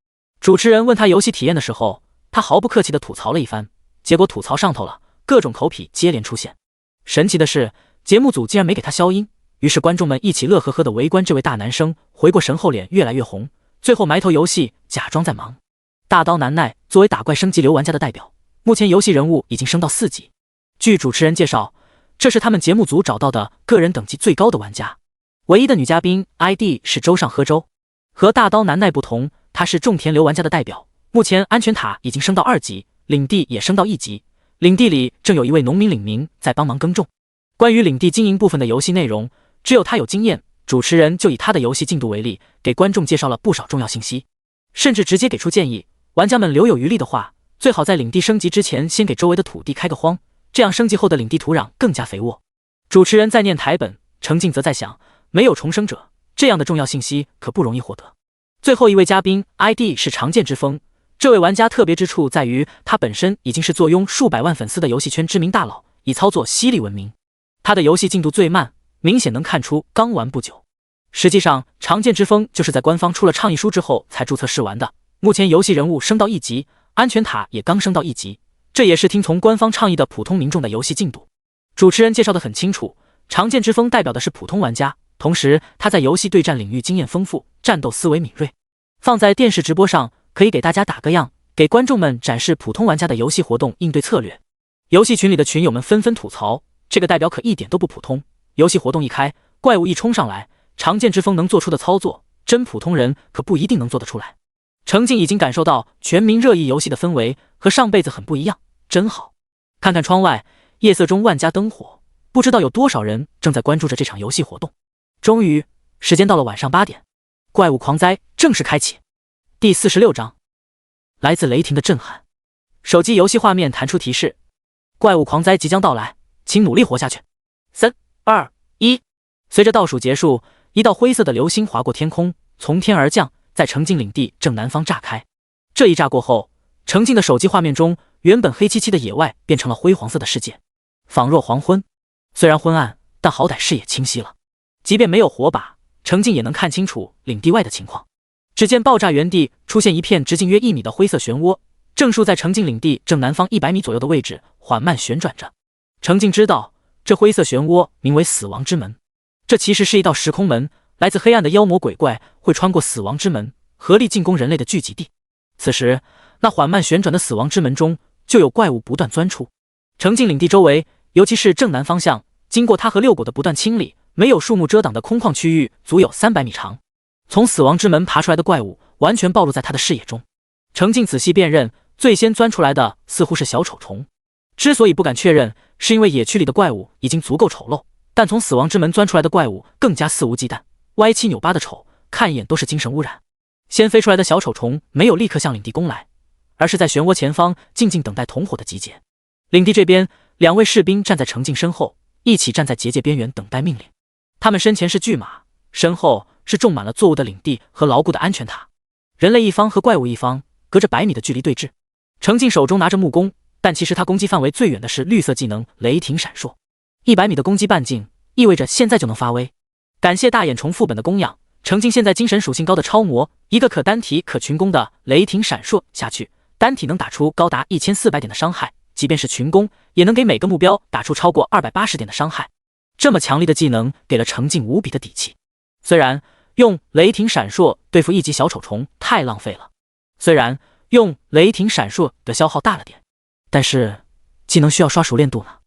Speaker 1: 主持人问他游戏体验的时候，他毫不客气地吐槽了一番，结果吐槽上头了，各种口痞接连出现。神奇的是，节目组竟然没给他消音，于是观众们一起乐呵呵地围观这位大男生，回过神后脸越来越红，最后埋头游戏假装在忙。大刀难耐作为打怪升级流玩家的代表，目前游戏人物已经升到4级。据主持人介绍，这是他们节目组找到的个人等级最高的玩家。唯一的女嘉宾 ID 是周上喝粥，和大刀难耐不同，她是种田流玩家的代表，目前安全塔已经升到2级，领地也升到1级。领地里正有一位农民领民在帮忙耕种。关于领地经营部分的游戏内容，只有他有经验，主持人就以他的游戏进度为例，给观众介绍了不少重要信息，甚至直接给出建议，玩家们留有余力的话，最好在领地升级之前先给周围的土地开个荒，这样升级后的领地土壤更加肥沃。主持人在念台本，程静则在想，没有重生者，这样的重要信息可不容易获得。最后一位嘉宾 ID 是常见之风，这位玩家特别之处在于他本身已经是坐拥数百万粉丝的游戏圈知名大佬，以操作犀利闻名。他的游戏进度最慢，明显能看出刚玩不久。实际上，常见之风就是在官方出了倡议书之后才注册试玩的。目前游戏人物升到1级，安全塔也刚升到1级，这也是听从官方倡议的普通民众的游戏进度。主持人介绍得很清楚，常见之风代表的是普通玩家，同时他在游戏对战领域经验丰富，战斗思维敏锐。放在电视直播上，可以给大家打个样，给观众们展示普通玩家的游戏活动应对策略。游戏群里的群友们纷纷吐槽，这个代表可一点都不普通，游戏活动一开，怪物一冲上来，常见之风能做出的操作，真普通人可不一定能做得出来。程静已经感受到全民热议游戏的氛围和上辈子很不一样，真好。看看窗外，夜色中万家灯火，不知道有多少人正在关注着这场游戏活动。终于，时间到了晚上8点，怪物狂灾正式开启。第46章，来自雷霆的震撼。手机游戏画面弹出提示，怪物狂灾即将到来，请努力活下去。3、2、1，随着倒数结束，一道灰色的流星划过天空，从天而降，在程静领地正南方炸开。这一炸过后，程静的手机画面中，原本黑漆漆的野外变成了灰黄色的世界，仿若黄昏。虽然昏暗，但好歹视野清晰了，即便没有火把，程静也能看清楚领地外的情况。只见爆炸原地出现一片直径约1米的灰色漩涡，正竖在程静领地正南方100米左右的位置，缓慢旋转着。程静知道，这灰色漩涡名为死亡之门，这其实是一道时空门，来自黑暗的妖魔鬼怪会穿过死亡之门，合力进攻人类的聚集地。此时，那缓慢旋转的死亡之门中，就有怪物不断钻出。程静领地周围，尤其是正南方向，经过他和遛狗的不断清理，没有树木遮挡的空旷区域足有300米长。从死亡之门爬出来的怪物完全暴露在他的视野中。程静仔细辨认，最先钻出来的似乎是小丑虫。之所以不敢确认，是因为野区里的怪物已经足够丑陋，但从死亡之门钻出来的怪物更加肆无忌惮，歪七扭八的丑，看一眼都是精神污染。先飞出来的小丑虫没有立刻向领地攻来，而是在漩涡前方静静等待同伙的集结。领地这边，2位士兵站在程静身后，一起站在结界边缘等待命令。他们身前是巨马，身后是种满了作物的领地和牢固的安全塔。人类一方和怪物一方隔着100米的距离对峙。程静手中拿着木弓，但其实他攻击范围最远的是绿色技能雷霆闪烁。100米的攻击半径意味着现在就能发威。感谢大眼虫副本的供养，程静现在精神属性高的超模，一个可单体可群攻的雷霆闪烁下去，单体能打出高达1400点的伤害，即便是群攻也能给每个目标打出超过280点的伤害。这么强力的技能给了程静无比的底气。虽然用雷霆闪烁对付1级小丑虫太浪费了，虽然用雷霆闪烁的消耗大了点，但是技能需要刷熟练度呢。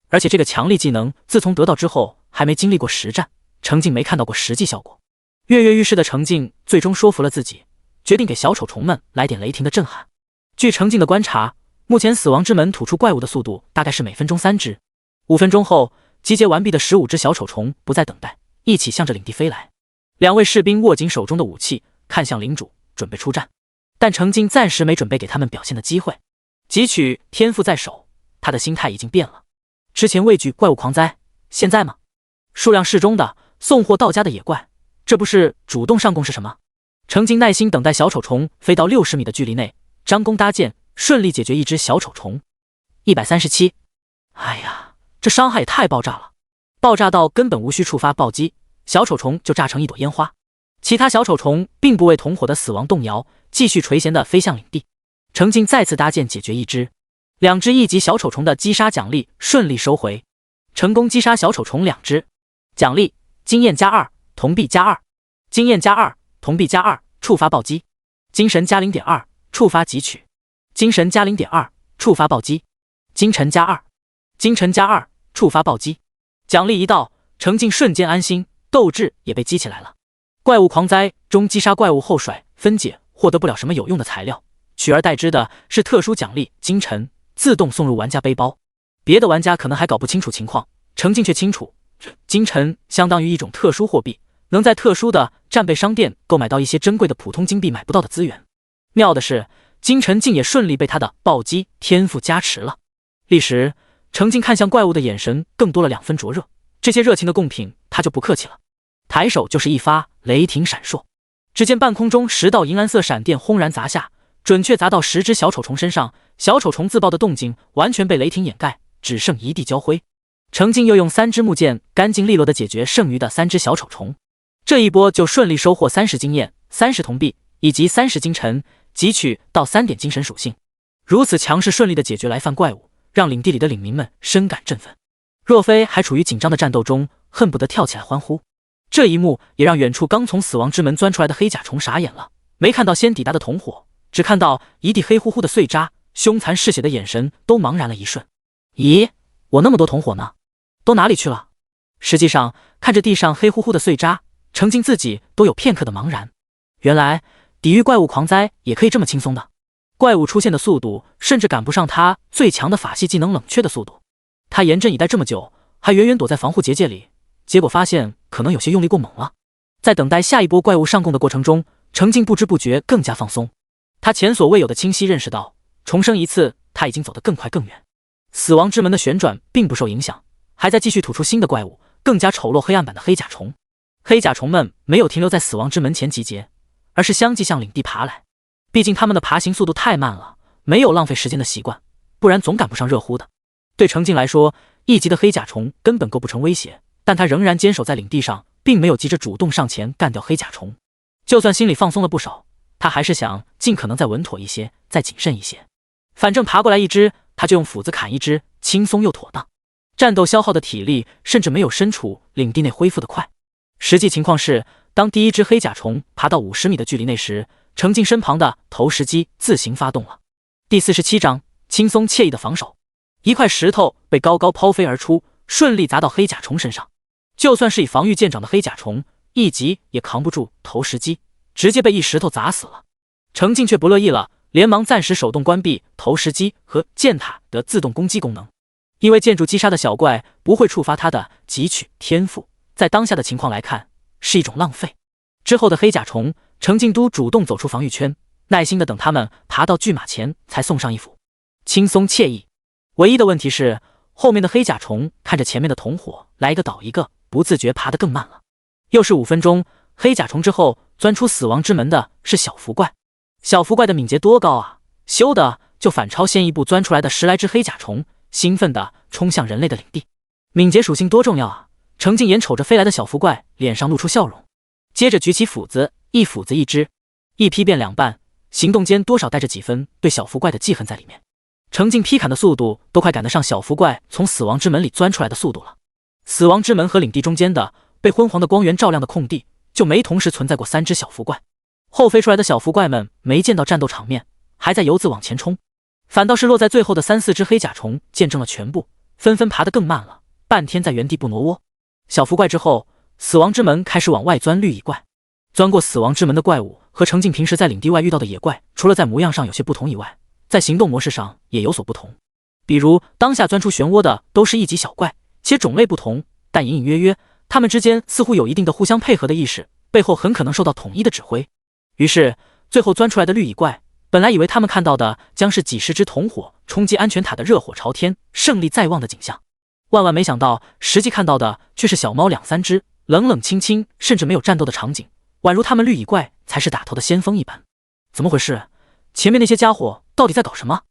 Speaker 1: 而且这个强力技能自从得到之后还没经历过实战，程静没看到过实际效果。跃跃欲试的程静最终说服了自己，决定给小丑虫们来点雷霆的震撼。据程静的观察，目前死亡之门吐出怪物的速度大概是每分钟3只。5分钟后，集结完毕的15只小丑虫不再等待，一起向着领地飞来。2位士兵握紧手中的武器，看向领主，准备出战。但程静暂时没准备给他们表现的机会。汲取天赋在手，他的心态已经变了。之前畏惧怪物狂灾，现在吗？数量适中的送货到家的野怪，这不是主动上供是什么？程静耐心等待小丑虫飞到60米的距离内，张弓搭箭，顺利解决一只小丑虫。137，哎呀，这伤害也太爆炸了！爆炸到根本无需触发暴击，小丑虫就炸成一朵烟花。其他小丑虫并不为同伙的死亡动摇，继续垂涎地飞向领地。程静再次搭箭解决一只，2只1级小丑虫的击杀奖励顺利收回，成功击杀小丑虫2只。奖励：经验+2，铜币+2，经验+2，铜币+2，触发暴击；精神+0.2，触发汲取；精神+0.2，触发暴击；精神+2，精神+2，触发暴击。奖励一到，程静瞬间安心，斗志也被激起来了。怪物狂灾中击杀怪物后甩分解，获得不了什么有用的材料，取而代之的是特殊奖励金尘，自动送入玩家背包。别的玩家可能还搞不清楚情况，程静却清楚，金尘相当于一种特殊货币，能在特殊的战备商店购买到一些珍贵的普通金币买不到的资源。妙的是，金尘竟也顺利被他的暴击天赋加持了。立时，程静看向怪物的眼神更多了2分灼热，这些热情的贡品他就不客气了。抬手就是一发雷霆闪烁，只见半空中10道银蓝色闪电轰然砸下，准确砸到10只小丑虫身上，小丑虫自爆的动静完全被雷霆掩盖，只剩一地焦灰。程静又用3支木剑干净利落地解决剩余的3只小丑虫，这一波就顺利收获30经验、30铜币以及30金尘，汲取到3点精神属性。如此强势顺利地解决来犯怪物，让领地里的领民们深感振奋。若非还处于紧张的战斗中，恨不得跳起来欢呼。这一幕也让远处刚从死亡之门钻出来的黑甲虫傻眼了，没看到先抵达的同伙，只看到一地黑乎乎的碎渣，凶残嗜血的眼神都茫然了一瞬。咦，我那么多同伙呢？都哪里去了？实际上，看着地上黑乎乎的碎渣，程静自己都有片刻的茫然。原来抵御怪物狂灾也可以这么轻松的，怪物出现的速度甚至赶不上他最强的法系技能冷却的速度。他严阵以待这么久，还远远躲在防护结界里，结果发现可能有些用力过猛了。在等待下一波怪物上供的过程中，程静不知不觉更加放松。他前所未有的清晰认识到，重生一次他已经走得更快更远。死亡之门的旋转并不受影响，还在继续吐出新的怪物，更加丑陋黑暗版的黑甲虫。黑甲虫们没有停留在死亡之门前集结，而是相继向领地爬来。毕竟他们的爬行速度太慢了，没有浪费时间的习惯，不然总赶不上热乎的。对程静来说，1级的黑甲虫根本构不成威胁，但他仍然坚守在领地上，并没有急着主动上前干掉黑甲虫。就算心里放松了不少，他还是想尽可能再稳妥一些，再谨慎一些。反正爬过来一只，他就用斧子砍一只，轻松又妥当。战斗消耗的体力甚至没有身处领地内恢复的快。实际情况是，当第1只黑甲虫爬到50米的距离内时，程静身旁的投石机自行发动了。第47章，轻松惬意的防守。一块石头被高高抛飞而出，顺利砸到黑甲虫身上。就算是以防御见长的黑甲虫，1级也扛不住投石机，直接被一石头砸死了。程静却不乐意了，连忙暂时手动关闭投石机和箭塔的自动攻击功能，因为建筑击杀的小怪不会触发他的汲取天赋，在当下的情况来看是一种浪费。之后的黑甲虫，程静都主动走出防御圈，耐心的等他们爬到巨马前才送上一斧，轻松惬意。唯一的问题是，后面的黑甲虫看着前面的同伙来一个倒一个，不自觉爬得更慢了。又是5分钟，黑甲虫之后钻出死亡之门的是小福怪。小福怪的敏捷多高啊，咻的就反超先一步钻出来的10来只黑甲虫，兴奋地冲向人类的领地。敏捷属性多重要啊！程静眼瞅着飞来的小福怪，脸上露出笑容，接着举起斧子，一斧子一支，一劈变2半，行动间多少带着几分对小福怪的记恨在里面。程静劈砍的速度都快赶得上小福怪从死亡之门里钻出来的速度了。死亡之门和领地中间的被昏黄的光源照亮的空地，就没同时存在过3只小福怪。后飞出来的小福怪们没见到战斗场面，还在游自往前冲，反倒是落在最后的3、4只黑甲虫见证了全部，纷纷爬得更慢了，半天在原地不挪窝。小福怪之后，死亡之门开始往外钻绿蚁怪。钻过死亡之门的怪物和程静平时在领地外遇到的野怪，除了在模样上有些不同以外，在行动模式上也有所不同。比如当下钻出漩涡的都是1级小怪，且种类不同，但隐隐约约他们之间似乎有一定的互相配合的意识，背后很可能受到统一的指挥。于是最后钻出来的绿蚁怪本来以为他们看到的将是几十只铜火冲击安全塔的热火朝天、胜利在望的景象，万万没想到，实际看到的却是小猫2、3只，冷冷清清，甚至没有战斗的场景，宛如他们绿蚁怪才是打头的先锋一般。怎么回事？前面那些家伙到底在搞什么？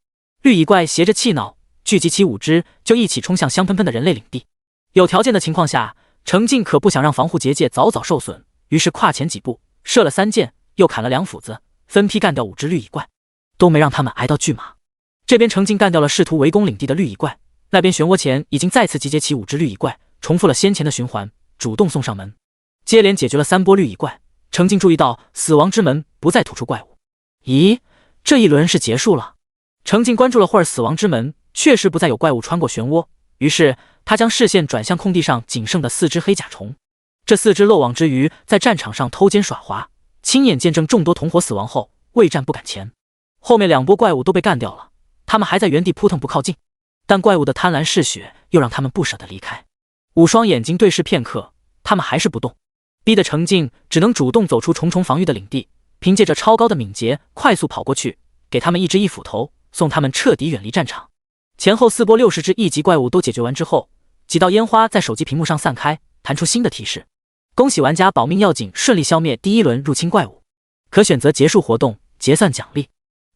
Speaker 1: 绿蚁怪携着气恼，聚集起5只，就一起冲向香喷喷的人类领地。有条件的情况下，程进可不想让防护结界早早受损，于是跨前几步，射了3箭，又砍了2斧子，分批干掉5只绿蚁怪，都没让他们挨到巨马。这边程进干掉了试图围攻领地的绿蚁怪，那边漩涡前已经再次集结起5只绿蚁怪，重复了先前的循环，主动送上门。接连解决了3波绿蚁怪，程进注意到死亡之门不再吐出怪物。咦，这一轮是结束了？程进关注了会儿死亡之门，确实不再有怪物穿过漩涡，于是他将视线转向空地上仅剩的4只黑甲虫。这4只漏网之鱼在战场上偷奸耍滑，亲眼见证众多同伙死亡后，畏战不敢前。后面2波怪物都被干掉了，他们还在原地扑腾不靠近，但怪物的贪婪嗜血又让他们不舍得离开。5双眼睛对视片刻，他们还是不动，逼得程进只能主动走出重重防御的领地，凭借着超高的敏捷快速跑过去，给他们1只1斧头，送他们彻底远离战场。前后4波60只1级怪物都解决完之后，几道烟花在手机屏幕上散开，弹出新的提示：恭喜玩家保命要紧，顺利消灭第1轮入侵怪物。可选择结束活动结算奖励，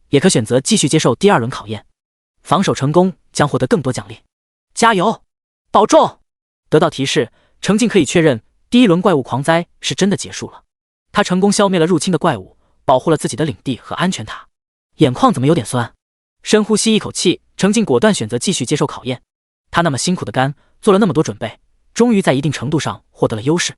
Speaker 1: 也可选择继续接受第2轮考验，防守成功将获得更多奖励。加油，保重！得到提示，程进可以确认第1轮怪物狂灾是真的结束了。他成功消灭了入侵的怪物，保护了自己的领地和安全塔。眼眶怎么有点酸？深呼吸一口气，程进果断选择继续接受考验。他那么辛苦的干，做了那么多准备，终于在一定程度上获得了优势。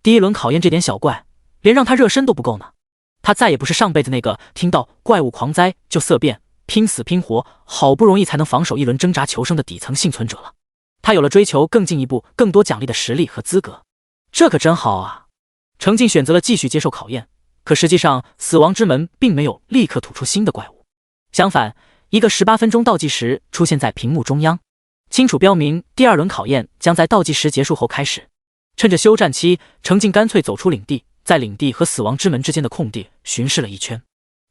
Speaker 1: 第1轮考验这点小怪，连让他热身都不够呢。他再也不是上辈子那个听到怪物狂灾就色变、拼死拼活，好不容易才能防守1轮挣扎求生的底层幸存者了。他有了追求更进一步、更多奖励的实力和资格，这可真好啊！程进选择了继续接受考验，可实际上死亡之门并没有立刻吐出新的怪物，相反，一个18分钟倒计时出现在屏幕中央，清楚标明第2轮考验将在倒计时结束后开始。趁着休战期，程进干脆走出领地，在领地和死亡之门之间的空地巡视了一圈。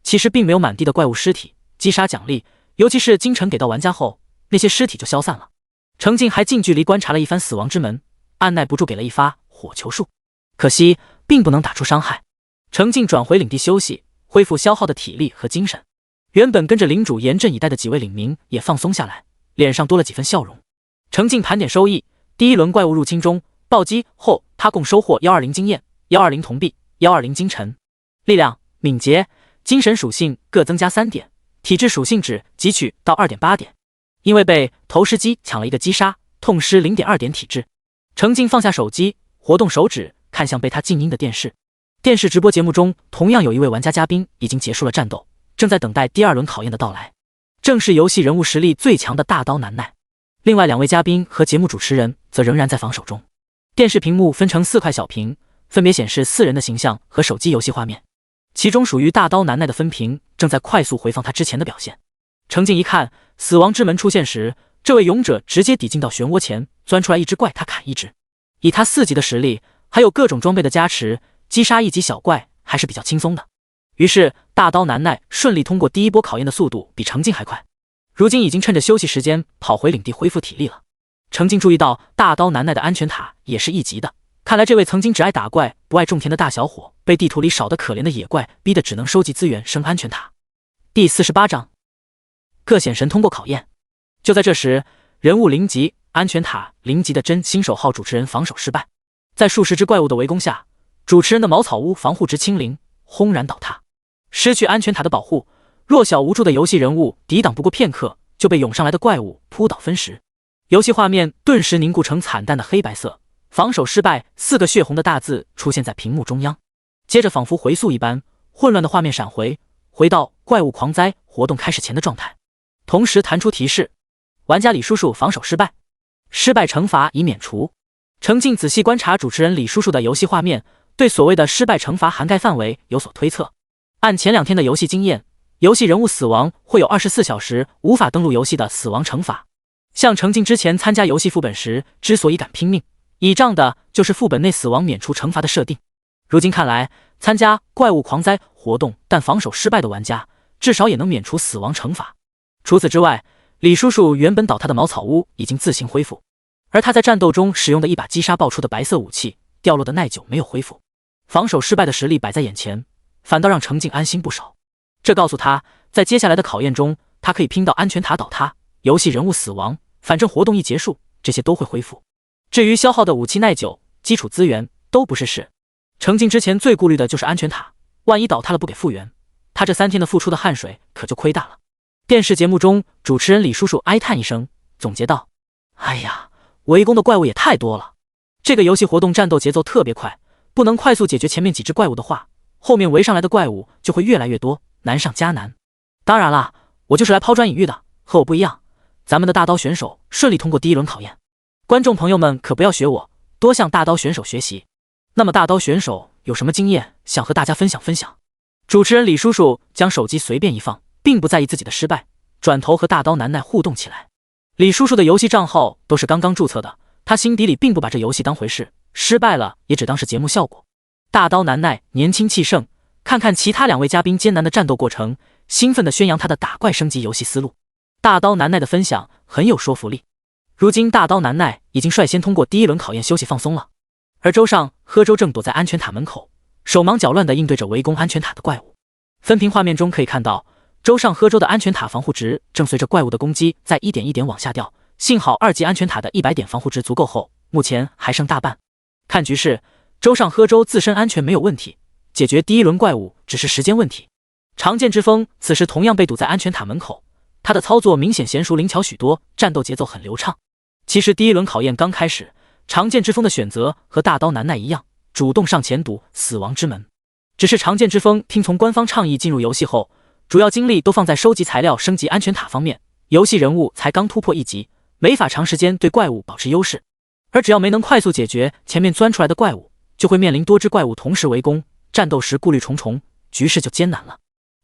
Speaker 1: 其实并没有满地的怪物尸体，击杀奖励，尤其是京城给到玩家后，那些尸体就消散了。程进还近距离观察了一番死亡之门，按耐不住给了一发火球术，可惜并不能打出伤害。程进转回领地休息，恢复消耗的体力和精神。原本跟着领主严阵以待的几位领民也放松下来，脸上多了几分笑容。程进盘点收益，第1轮怪物入侵中暴击后，他共收获120经验、120铜币、120金尘。力量、敏捷、精神属性各增加3点，体质属性值汲取到2.8点。因为被投石机抢了一个击杀，痛失0.2点体质。程进放下手机，活动手指看向被他静音的电视。电视直播节目中同样有一位玩家嘉宾已经结束了战斗，正在等待第2轮考验的到来，正是游戏人物实力最强的大刀难耐。另外2位嘉宾和节目主持人则仍然在防守中。电视屏幕分成4块小屏，分别显示4人的形象和手机游戏画面，其中属于大刀难耐的分屏正在快速回放他之前的表现。程进一看死亡之门出现时，这位勇者直接抵进到漩涡前，钻出来1只怪他砍1只。以他4级的实力，还有各种装备的加持，击杀1级小怪还是比较轻松的。于是大刀难耐顺利通过第1波考验的速度比程进还快，如今已经趁着休息时间跑回领地恢复体力了。程进注意到大刀难耐的安全塔也是1级的，看来这位曾经只爱打怪不爱种田的大小伙，被地图里少得可怜的野怪逼得只能收集资源升安全塔。第48章各显神通过考验。就在这时，人物0级、安全塔0级的真新手号主持人防守失败，在数十只怪物的围攻下，主持人的茅草屋防护值清零，轰然倒塌。失去安全塔的保护，弱小无助的游戏人物抵挡不过片刻，就被涌上来的怪物扑倒分食。游戏画面顿时凝固成惨淡的黑白色，防守失败4个血红的大字出现在屏幕中央。接着仿佛回溯一般，混乱的画面闪回，回到怪物狂灾活动开始前的状态，同时弹出提示：玩家李叔叔防守失败，失败惩罚已免除。程进仔细观察主持人李叔叔的游戏画面，对所谓的失败惩罚涵盖范围有所推测。按前2天的游戏经验，游戏人物死亡会有24小时无法登录游戏的死亡惩罚。像程进之前参加游戏副本时之所以敢拼命，倚仗的就是副本内死亡免除惩罚的设定。如今看来，参加怪物狂灾活动但防守失败的玩家至少也能免除死亡惩罚。除此之外，李叔叔原本倒塌的茅草屋已经自行恢复，而他在战斗中使用的一把击杀爆出的白色武器掉落的耐久没有恢复，防守失败的实力摆在眼前，反倒让程静安心不少。这告诉他，在接下来的考验中，他可以拼到安全塔倒塌、游戏人物死亡，反正活动一结束，这些都会恢复。至于消耗的武器耐久、基础资源都不是事。程静之前最顾虑的就是安全塔，万一倒塌了不给复原，他这3天的付出的汗水可就亏大了。电视节目中，主持人李叔叔哀叹一声，总结道：“哎呀，围攻的怪物也太多了。这个游戏活动战斗节奏特别快，不能快速解决前面几只怪物的话，后面围上来的怪物就会越来越多，难上加难。当然啦，我就是来抛砖引玉的，和我不一样，咱们的大刀选手顺利通过第1轮考验。观众朋友们可不要学我，多向大刀选手学习。那么大刀选手有什么经验想和大家分享分享？”主持人李叔叔将手机随便一放，并不在意自己的失败，转头和大刀南奈互动起来。李叔叔的游戏账号都是刚刚注册的，他心底里并不把这游戏当回事，失败了也只当是节目效果。大刀南奈年轻气盛，看看其他2位嘉宾艰难的战斗过程，兴奋地宣扬他的打怪升级游戏思路。大刀南奈的分享很有说服力。如今大刀南奈已经率先通过第1轮考验休息放松了，而周尚和周正躲在安全塔门口，手忙脚乱地应对着围攻安全塔的怪物。分屏画面中可以看到，周尚和周的安全塔防护值正随着怪物的攻击在一点一点往下掉，幸好2级安全塔的100点防护值足够厚，目前还剩大半。看局势，周尚和周自身安全没有问题，解决第1轮怪物只是时间问题。长剑之风此时同样被堵在安全塔门口，他的操作明显娴熟灵巧许多，战斗节奏很流畅。其实第1轮考验刚开始，长剑之风的选择和大刀南奈一样，主动上前堵死亡之门。只是长剑之风听从官方倡议进入游戏后，主要精力都放在收集材料升级安全塔方面，游戏人物才刚突破1级，没法长时间对怪物保持优势。而只要没能快速解决前面钻出来的怪物，就会面临多只怪物同时围攻，战斗时顾虑重重，局势就艰难了。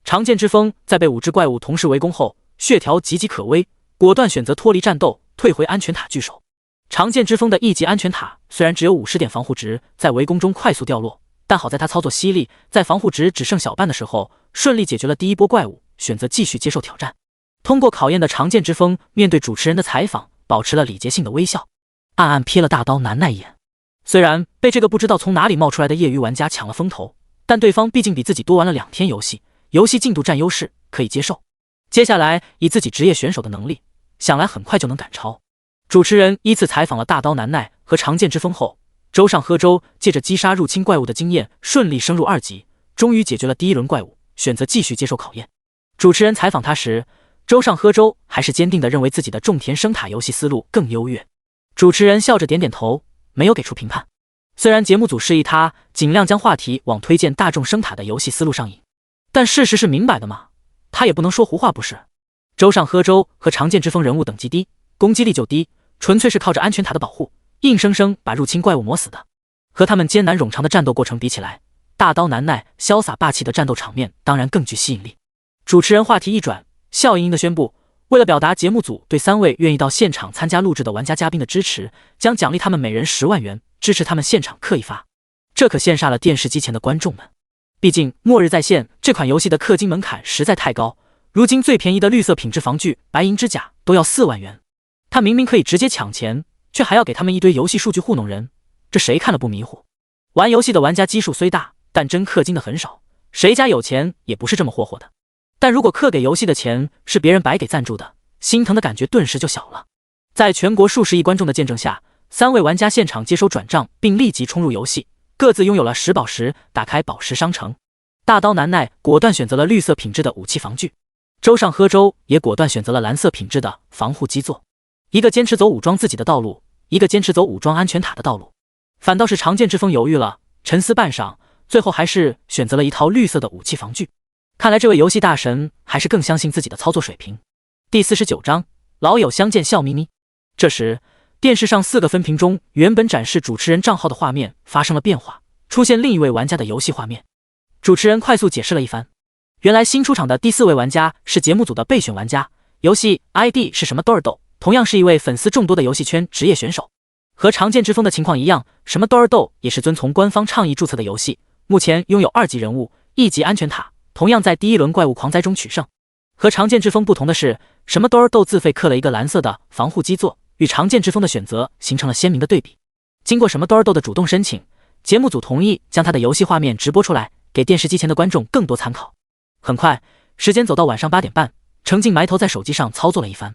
Speaker 1: 长剑之风在被5只怪物同时围攻后，血条岌岌可危，果断选择脱离战斗，退回安全塔据守。长剑之风的1级安全塔虽然只有50点防护值，在围攻中快速掉落，但好在他操作犀利，在防护值只剩小半的时候，顺利解决了第1波怪物，选择继续接受挑战。通过考验的长剑之风面对主持人的采访，保持了礼节性的微笑，暗暗瞥了大刀南奈一眼。虽然被这个不知道从哪里冒出来的业余玩家抢了风头，但对方毕竟比自己多玩了2天游戏，游戏进度占优势，可以接受。接下来以自己职业选手的能力，想来很快就能赶超。主持人依次采访了大刀南奈和长剑之风后，周尚和周借着击杀入侵怪物的经验，顺利升入2级，终于解决了第1轮怪物，选择继续接受考验。主持人采访他时，周尚和周还是坚定地认为自己的种田生塔游戏思路更优越。主持人笑着点点头，没有给出评判。虽然节目组示意他尽量将话题往推荐大众生塔的游戏思路上引，但事实是明摆的嘛，他也不能说胡话不是。周尚和周和长剑之风人物等级低，攻击力就低，纯粹是靠着安全塔的保护，硬生生把入侵怪物磨死的。和他们艰难冗长的战斗过程比起来，大刀南奈潇洒霸气的战斗场面当然更具吸引力。主持人话题一转，笑盈盈的宣布，为了表达节目组对3位愿意到现场参加录制的玩家嘉宾的支持，将奖励他们每人10万元，支持他们现场氪一发。这可羡煞了电视机前的观众们，毕竟《末日再现》这款游戏的氪金门槛实在太高，如今最便宜的绿色品质防具白银之甲都要4万元。他明明可以直接抢钱，却还要给他们一堆游戏数据糊弄人，这谁看了不迷糊？玩游戏的玩家基数虽大，但真氪金的很少，谁家有钱也不是这么霍霍的。但如果氪给游戏的钱是别人白给赞助的，心疼的感觉顿时就小了。在全国数十亿观众的见证下，3位玩家现场接收转账，并立即冲入游戏，各自拥有了10宝石，打开宝石商城。大刀南奈果断选择了绿色品质的武器防具，周尚和周也果断选择了蓝色品质的防护基座。一个坚持走武装自己的道路，一个坚持走武装安全塔的道路。反倒是长剑之风犹豫了，沉思半晌，最后还是选择了一套绿色的武器防具。看来这位游戏大神还是更相信自己的操作水平。第49章，老友相见笑眯眯。这时，电视上4个分屏中原本展示主持人账号的画面发生了变化，出现另一位玩家的游戏画面。主持人快速解释了一番，原来新出场的第4位玩家是节目组的备选玩家，游戏 ID 是什么豆儿豆，同样是一位粉丝众多的游戏圈职业选手。和长剑之风的情况一样，什么豆儿豆也是遵从官方倡议注册的游戏，目前拥有2级人物、1级安全塔、同样在第一轮怪物狂灾中取胜。和常见之风不同的是，什么多尔豆自费刻了一个蓝色的防护基座，与常见之风的选择形成了鲜明的对比。经过什么多尔豆的主动申请，节目组同意将他的游戏画面直播出来，给电视机前的观众更多参考。很快，时间走到晚上8点半，程静埋头在手机上操作了一番。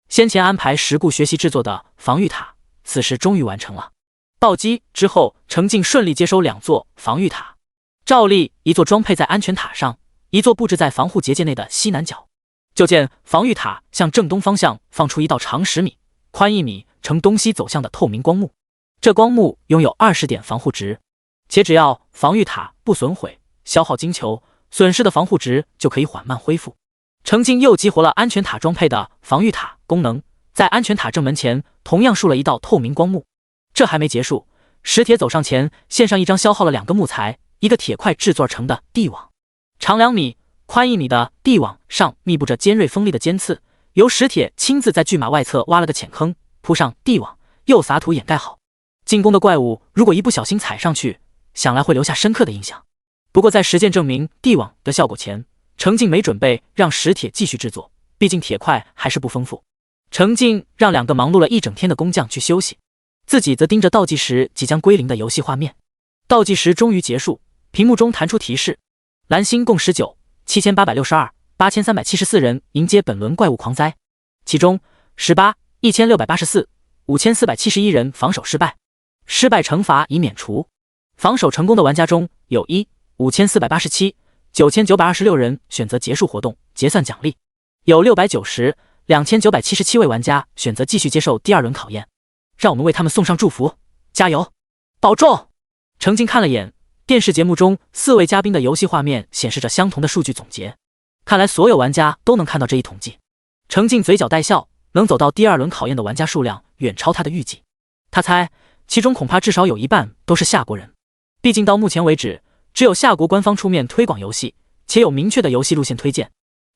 Speaker 1: 先前安排石固学习制作的防御塔，此时终于完成了。暴击之后，程静顺利接收2座防御塔，照例一座装配在安全塔上，一座布置在防护结界内的西南角。就见防御塔向正东方向放出一道长10米、宽1米、呈东西走向的透明光幕。这光幕拥有20点防护值，且只要防御塔不损毁、消耗金球，损失的防护值就可以缓慢恢复。程静又激活了安全塔装配的防御塔功能，在安全塔正门前同样竖了一道透明光幕。这还没结束，石铁走上前，献上一张消耗了2个木材、1个铁块制作成的地网，长2米、宽1米的地网上密布着尖锐锋利的尖刺，由石铁亲自在巨马外侧挖了个浅坑，铺上地网，又撒土掩盖好。进攻的怪物如果一不小心踩上去，想来会留下深刻的印象。不过在实践证明地网的效果前，程静没准备让石铁继续制作，毕竟铁块还是不丰富。程静让2个忙碌了一整天的工匠去休息，自己则盯着倒计时即将归零的游戏画面。倒计时终于结束，屏幕中弹出提示：蓝星共19、7862、8374人迎接本轮怪物狂灾，其中18、1684、5471人防守失败，失败惩罚已免除。防守成功的玩家中有5487、9926人选择结束活动，结算奖励；有690、2977位玩家选择继续接受第2轮考验。让我们为他们送上祝福，加油，保重！程静看了眼电视节目中4位嘉宾的游戏画面，显示着相同的数据总结。看来所有玩家都能看到这一统计。程静嘴角带笑，能走到第2轮考验的玩家数量远超他的预计。他猜，其中恐怕至少有1半都是夏国人。毕竟到目前为止，只有夏国官方出面推广游戏，且有明确的游戏路线推荐。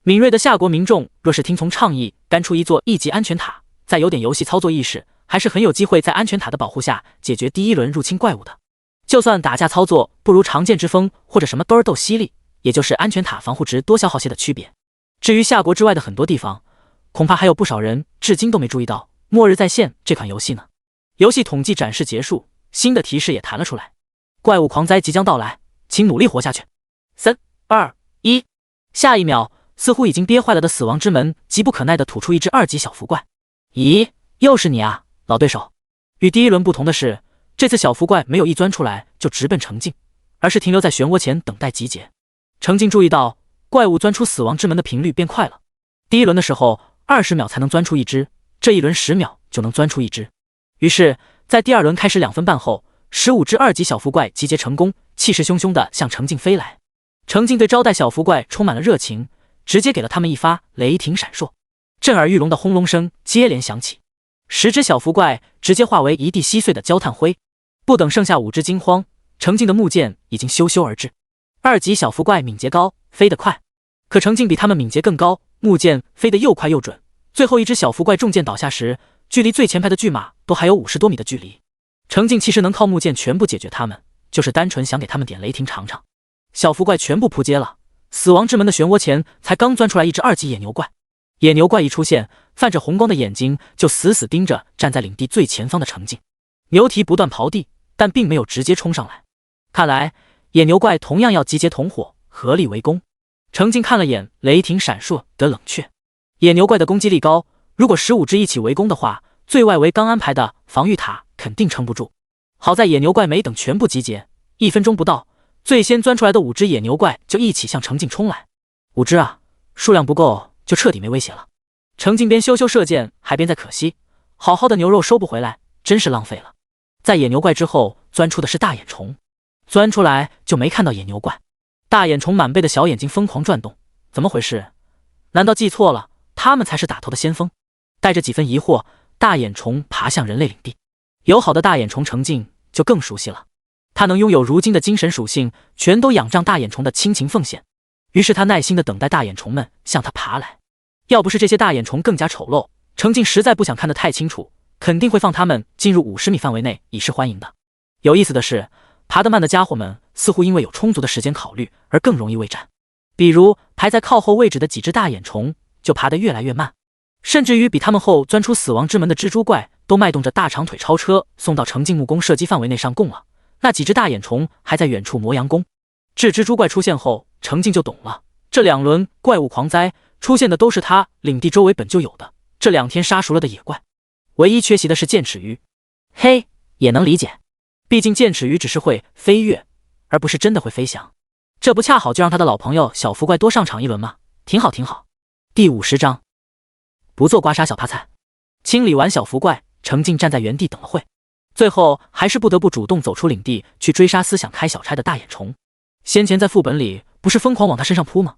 Speaker 1: 敏锐的夏国民众若是听从倡议，干出一座1级安全塔，再有点游戏操作意识，还是很有机会在安全塔的保护下解决第1轮入侵怪物的。就算打架操作不如常见之风或者什么多尔豆犀利，也就是安全塔防护值多消耗些的区别。至于夏国之外的很多地方，恐怕还有不少人至今都没注意到《末日再现》这款游戏呢。游戏统计展示结束，新的提示也弹了出来：怪物狂灾即将到来，请努力活下去。3、2、1，下一秒，似乎已经憋坏了的死亡之门急不可耐地吐出一只2级小浮怪。咦，又是你啊，老对手！与第1轮不同的是，这次小浮怪没有一钻出来就直奔程静，而是停留在漩涡前等待集结。程静注意到怪物钻出死亡之门的频率变快了，第1轮的时候20秒才能钻出一只，这一轮10秒就能钻出一只。于是在第2轮开始2分半后，15只2级小浮怪集结成功，气势汹汹地向程静飞来。程静对招待小浮怪充满了热情，直接给了他们一发雷霆闪烁，震耳欲聋的轰隆声接连响起，10只小浮怪直接化为一地稀碎的焦炭灰。不等剩下5只惊慌，程静的木剑已经咻咻而至。2级小浮怪敏捷高，飞得快，可程静比他们敏捷更高，木剑飞得又快又准。最后一只小浮怪中箭倒下时，距离最前排的巨马都还有50多米的距离。程静其实能靠木剑全部解决他们，就是单纯想给他们点雷霆尝尝。小浮怪全部扑街了，死亡之门的漩涡前才刚钻出来一只2级野牛怪。野牛怪一出现，泛着红光的眼睛就死死盯着站在领地最前方的程静。牛蹄不断刨地，但并没有直接冲上来。看来野牛怪同样要集结同伙，合力围攻。程静看了眼雷霆闪烁的冷却，野牛怪的攻击力高，如果15只一起围攻的话，最外围刚安排的防御塔肯定撑不住。好在野牛怪没等全部集结，1分钟不到，最先钻出来的5只野牛怪就一起向程静冲来。5只啊，数量不够就彻底没威胁了。程静边咻咻射箭，还边在可惜，好好的牛肉收不回来，真是浪费了。在野牛怪之后钻出的是大眼虫，钻出来就没看到野牛怪。大眼虫满背的小眼睛疯狂转动，怎么回事？难道记错了？他们才是打头的先锋。带着几分疑惑，大眼虫爬向人类领地。友好的大眼虫程静就更熟悉了，他能拥有如今的精神属性，全都仰仗大眼虫的亲情奉献。于是他耐心地等待大眼虫们向他爬来。要不是这些大眼虫更加丑陋，程静实在不想看得太清楚，肯定会放他们进入50米范围内以示欢迎的。有意思的是，爬得慢的家伙们似乎因为有充足的时间考虑而更容易未战。比如排在靠后位置的几只大眼虫就爬得越来越慢，甚至于比他们后钻出死亡之门的蜘蛛怪都迈动着大长腿超车送到程敬木弓射击范围内上供了。那几只大眼虫还在远处磨洋工。至蜘蛛怪出现后，程敬就懂了，这2轮怪物狂灾出现的都是他领地周围本就有的，这2天杀熟了的野怪。唯一缺席的是剑齿鱼，嘿，也能理解，毕竟剑齿鱼只是会飞跃，而不是真的会飞翔。这不恰好就让他的老朋友小福怪多上场一轮吗？挺好挺好。第50章，不做刮痧小趴菜。清理完小福怪，程敬站在原地等了会，最后还是不得不主动走出领地去追杀思想开小差的大眼虫。先前在副本里不是疯狂往他身上扑吗？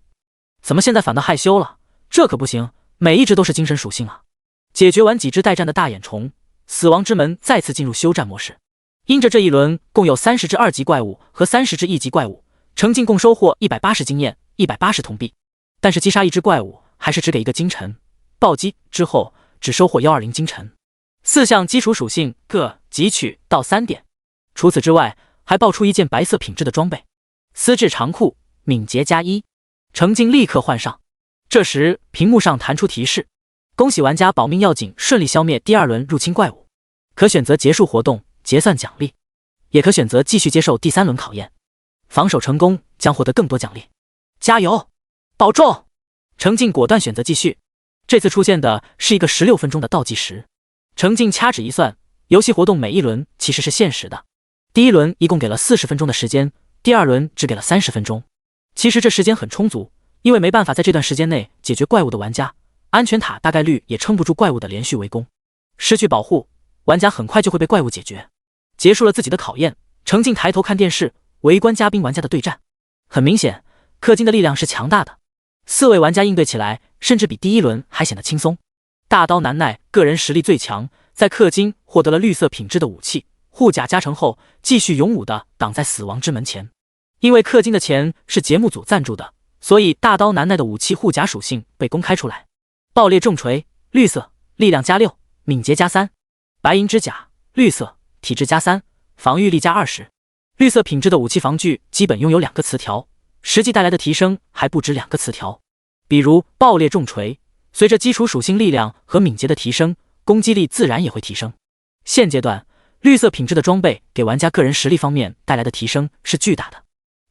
Speaker 1: 怎么现在反倒害羞了？这可不行，每一只都是精神属性啊！解决完几只待战的大眼虫，死亡之门再次进入休战模式。因着这一轮共有30只2级怪物和30只1级怪物，程敬共收获180经验、180铜币。但是击杀一只怪物还是只给1个金尘，暴击之后只收获120金尘。4项基础属性各汲取到3点。除此之外，还爆出一件白色品质的装备，丝质长裤，敏捷+1。程敬立刻换上。这时屏幕上弹出提示：恭喜玩家保命要紧，顺利消灭第2轮入侵怪物，可选择结束活动结算奖励，也可选择继续接受第3轮考验，防守成功将获得更多奖励。加油，保重！程敬果断选择继续。这次出现的是一个16分钟的倒计时。程敬掐指一算，游戏活动每一轮其实是限时的，第1轮一共给了40分钟的时间，第2轮只给了30分钟。其实这时间很充足，因为没办法在这段时间内解决怪物的玩家，安全塔大概率也撑不住怪物的连续围攻，失去保护，玩家很快就会被怪物解决。结束了自己的考验，程敬抬头看电视，围观嘉宾玩家的对战。很明显，氪金的力量是强大的，4位玩家应对起来甚至比第1轮还显得轻松。大刀难耐个人实力最强，在氪金获得了绿色品质的武器护甲加成后，继续勇武地挡在死亡之门前。因为氪金的钱是节目组赞助的，所以大刀难耐的武器护甲属性被公开出来。爆裂重锤，绿色，力量+6，敏捷+3；白银之甲，绿色，体质+3，防御力+20。绿色品质的武器防具基本拥有2个词条，实际带来的提升还不止2个词条。比如爆裂重锤，随着基础属性力量和敏捷的提升，攻击力自然也会提升。现阶段绿色品质的装备给玩家个人实力方面带来的提升是巨大的，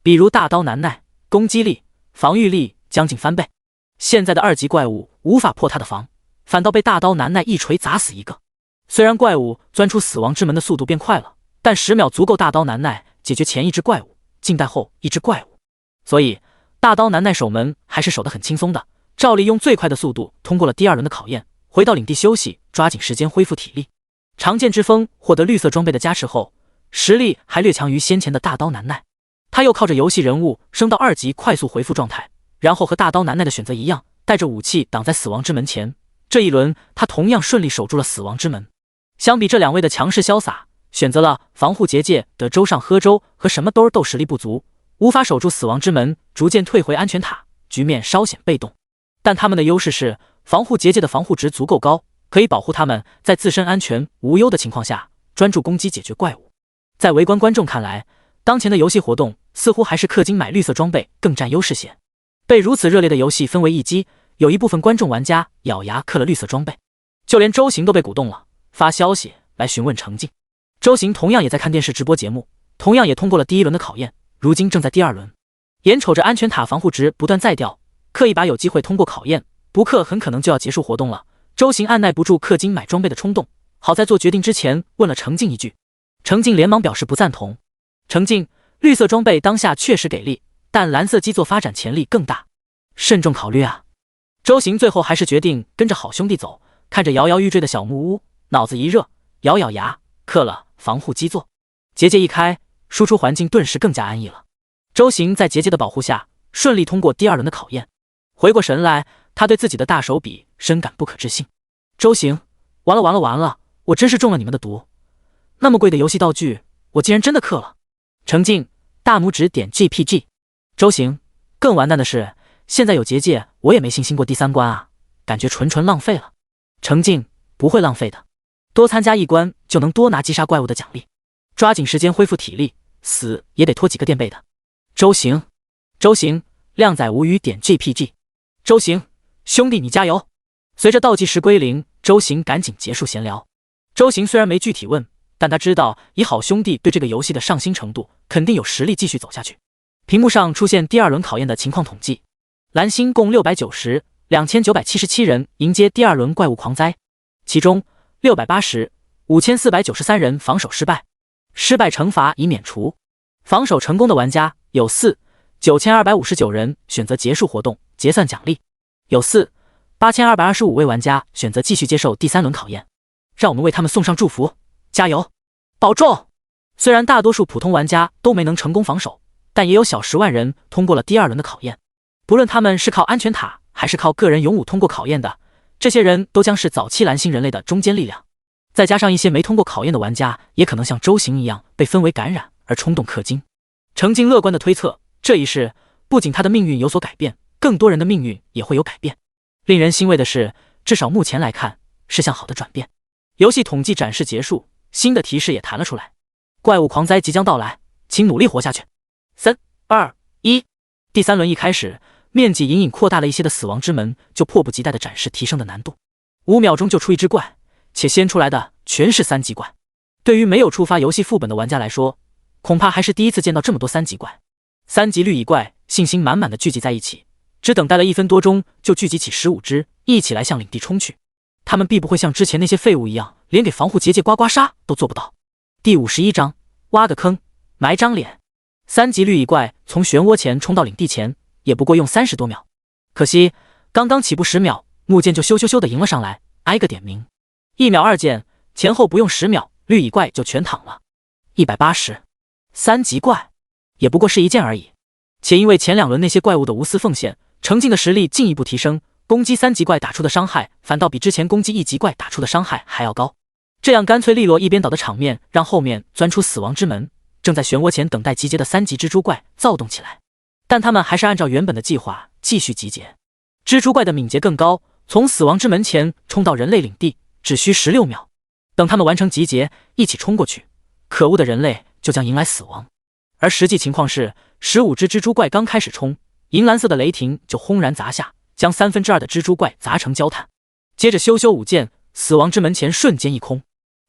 Speaker 1: 比如大刀难耐，攻击力、防御力将近翻倍。现在的2级怪物无法破他的防，反倒被大刀难耐一锤砸死一个。虽然怪物钻出死亡之门的速度变快了，但10秒足够大刀难耐解决前1只怪物，近代后1只怪物，所以大刀难耐守门还是守得很轻松的，照例用最快的速度通过了第2轮的考验，回到领地休息，抓紧时间恢复体力。长剑之风获得绿色装备的加持后，实力还略强于先前的大刀难耐。他又靠着游戏人物升到2级快速回复状态，然后和大刀难耐的选择一样，带着武器挡在死亡之门前。这一轮他同样顺利守住了死亡之门。相比这2位的强势潇洒，选择了防护结界的周上喝粥和什么兜斗实力不足，无法守住死亡之门，逐渐退回安全塔，局面稍显被动。但他们的优势是防护结界的防护值足够高，可以保护他们在自身安全无忧的情况下专注攻击解决怪物。在围观观众看来，当前的游戏活动似乎还是氪金买绿色装备更占优势些。被如此热烈的游戏氛围一击，有一部分观众玩家咬牙氪了绿色装备，就连周行都被鼓动了，发消息来询问程敬。周行同样也在看电视直播节目，同样也通过了第1轮的考验，如今正在第2轮。眼瞅着安全塔防护值不断再掉，氪一把有机会通过考验，不氪很可能就要结束活动了。周行按耐不住氪金买装备的冲动，好在做决定之前问了程敬一句，程敬连忙表示不赞同。程敬，绿色装备当下确实给力，但蓝色基座发展潜力更大，慎重考虑啊。周行最后还是决定跟着好兄弟走，看着摇摇欲坠的小木屋，脑子一热，咬咬牙氪了防护基座。结界一开，输出环境顿时更加安逸了。周行在结界的保护下顺利通过第2轮的考验。回过神来，他对自己的大手笔深感不可置信。周行，完了，我真是中了你们的毒，那么贵的游戏道具我竟然真的氪了。程敬，大拇指点 GPG。 周行，更完蛋的是现在有结界我也没信心过第3关啊，感觉纯浪费了。程敬，不会浪费的，多参加1关就能多拿击杀怪物的奖励，抓紧时间恢复体力，死也得拖几个垫背的。周行，靓仔无语点 GPG。周行，兄弟你加油！随着倒计时归零，周行赶紧结束闲聊。周行虽然没具体问，但他知道以好兄弟对这个游戏的上心程度，肯定有实力继续走下去。屏幕上出现第二轮考验的情况统计，蓝星共690，2977人迎接第二轮怪物狂灾，其中680，5493人防守失败，失败惩罚已免除。防守成功的玩家有4，9259人选择结束活动结算奖励，有4，8225位玩家选择继续接受第三轮考验。让我们为他们送上祝福，加油，保重！虽然大多数普通玩家都没能成功防守，但也有小10万人通过了第二轮的考验。不论他们是靠安全塔还是靠个人勇武通过考验的，这些人都将是早期蓝星人类的中坚力量。再加上一些没通过考验的玩家，也可能像周行一样被氛围感染而冲动氪金。程静乐观地推测，这一世不仅他的命运有所改变，更多人的命运也会有改变。令人欣慰的是，至少目前来看是向好的转变。游戏统计展示结束，新的提示也弹了出来，怪物狂灾即将到来，请努力活下去。3、2、1，第三轮一开始，面积隐隐扩大了一些的死亡之门就迫不及待地展示提升的难度，5秒钟就出一只怪，且先出来的全是3级怪。对于没有触发游戏副本的玩家来说，恐怕还是第一次见到这么多3级怪。3级绿蚁怪信心满满的聚集在一起，只等待了1分多钟就聚集起15只，一起来向领地冲去。他们必不会像之前那些废物一样，连给防护结界刮刮痧都做不到。第51章，挖个坑，埋张脸。3级绿蚁怪从漩涡前冲到领地前，也不过用30多秒。可惜刚刚起步10秒，木剑就咻咻咻的迎了上来，挨个点名。1秒2剑，前后不用10秒，绿蚁怪就全躺了。180，3级怪也不过是一剑而已。且因为前2轮那些怪物的无私奉献，程静的实力进一步提升，攻击3级怪打出的伤害反倒比之前攻击1级怪打出的伤害还要高。这样干脆利落一边倒的场面，让后面钻出死亡之门，正在漩涡前等待集结的3级蜘蛛怪躁动起来。但他们还是按照原本的计划继续集结。蜘蛛怪的敏捷更高，从死亡之门前冲到人类领地只需16秒。等他们完成集结，一起冲过去，可恶的人类就将迎来死亡。而实际情况是，15只蜘蛛怪刚开始冲，银蓝色的雷霆就轰然砸下，将2/3的蜘蛛怪砸成焦炭。接着咻咻5剑，死亡之门前瞬间一空。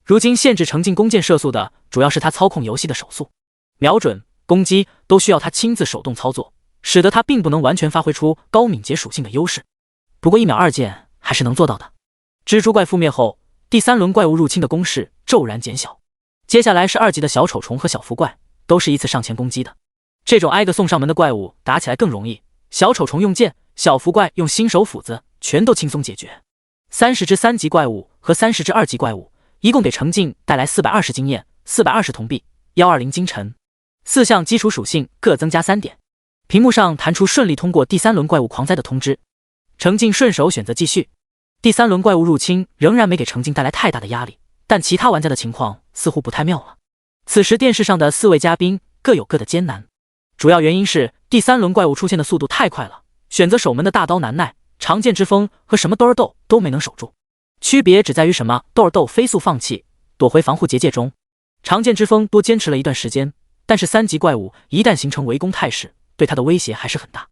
Speaker 1: 如今限制程静弓箭射速的，主要是他操控游戏的手速，瞄准、攻击都需要他亲自手动操作，使得他并不能完全发挥出高敏捷属性的优势。不过1秒2剑还是能做到的。蜘蛛怪覆灭后，第三轮怪物入侵的攻势骤然减小。接下来是2级的小丑虫和小福怪，都是依次上前攻击的。这种挨个送上门的怪物打起来更容易，小丑虫用剑，小福怪用新手斧子，全都轻松解决。30只3级怪物和30只2级怪物，一共给程静带来420经验、420铜币、120金尘，4项基础属性各增加3点。屏幕上弹出顺利通过第三轮怪物狂灾的通知，程静顺手选择继续。第三轮怪物入侵仍然没给程静带来太大的压力，但其他玩家的情况似乎不太妙了。此时电视上的4位嘉宾各有各的艰难，主要原因是第三轮怪物出现的速度太快了，选择守门的大刀难耐、长剑之风和什么豆儿豆都没能守住。区别只在于什么豆儿豆飞速放弃，躲回防护结界中，长剑之风多坚持了一段时间，但是3级怪物一旦形成围攻态势，对他的威胁还是很大，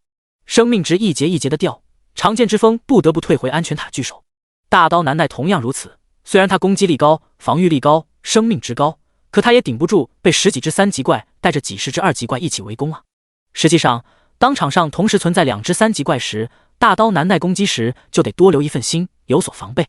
Speaker 1: 生命值一节一节的掉，长剑之风不得不退回安全塔据守。大刀难耐同样如此，虽然他攻击力高、防御力高、生命值高，可他也顶不住被10几只3级怪带着几十只2级怪一起围攻啊。实际上，当场上同时存在2只3级怪时，大刀难耐攻击时就得多留一份心，有所防备。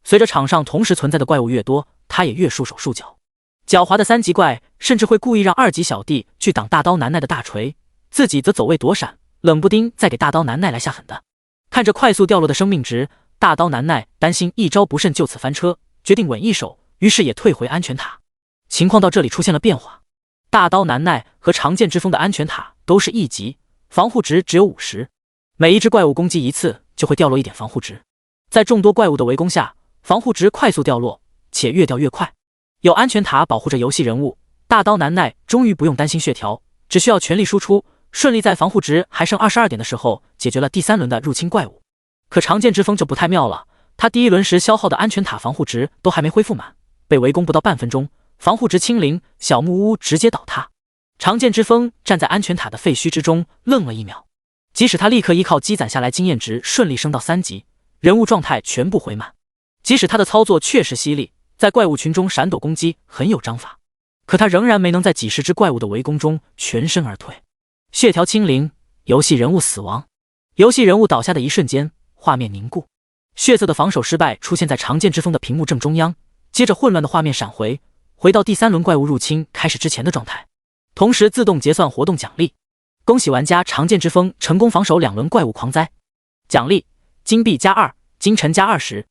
Speaker 1: 随着场上同时存在的怪物越多，他也越束手束脚。狡猾的3级怪甚至会故意让2级小弟去挡大刀难耐的大锤，自己则走位躲闪，冷不丁再给大刀难耐来下狠的。看着快速掉落的生命值，大刀难耐担心一招不慎就此翻车，决定稳一手，于是也退回安全塔。情况到这里出现了变化，大刀难耐和长剑之风的安全塔都是1级，防护值只有50，每一只怪物攻击一次就会掉落1点防护值。在众多怪物的围攻下，防护值快速掉落，且越掉越快。有安全塔保护着游戏人物，大刀难耐终于不用担心血条，只需要全力输出，顺利在防护值还剩22点的时候解决了第三轮的入侵怪物。可长剑之风就不太妙了，他第一轮时消耗的安全塔防护值都还没恢复满，被围攻不到半分钟，防护值清零，小木屋直接倒塌。长剑之风站在安全塔的废墟之中愣了1秒，即使他立刻依靠积攒下来经验值顺利升到3级，人物状态全部回满，即使他的操作确实犀利，在怪物群中闪躲攻击很有章法，可他仍然没能在几十只怪物的围攻中全身而退。血条清零，游戏人物死亡。游戏人物倒下的一瞬间，画面凝固，血色的防守失败出现在长剑之风的屏幕正中央，接着混乱的画面闪回到第3轮怪物入侵开始之前的状态，同时自动结算活动奖励。恭喜玩家长剑之风成功防守2轮怪物狂灾，奖励金币+2，金尘+20。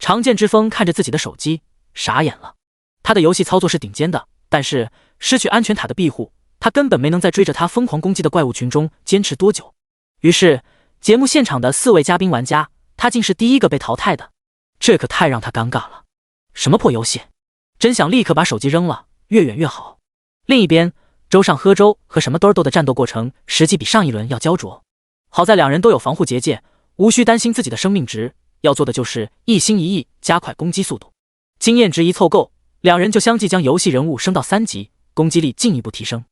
Speaker 1: 长剑之风看着自己的手机傻眼了，他的游戏操作是顶尖的，但是失去安全塔的庇护，他根本没能在追着他疯狂攻击的怪物群中坚持多久。于是节目现场的4位嘉宾玩家，他竟是第一个被淘汰的，这可太让他尴尬了。什么破游戏，真想立刻把手机扔了，越远越好。另一边，周上喝粥和什么多尔豆的战斗过程实际比上一轮要焦灼，好在2人都有防护结界，无需担心自己的生命值，要做的就是一心一意加快攻击速度。经验值一凑够，2人就相继将游戏人物升到3级，攻击力进一步提升。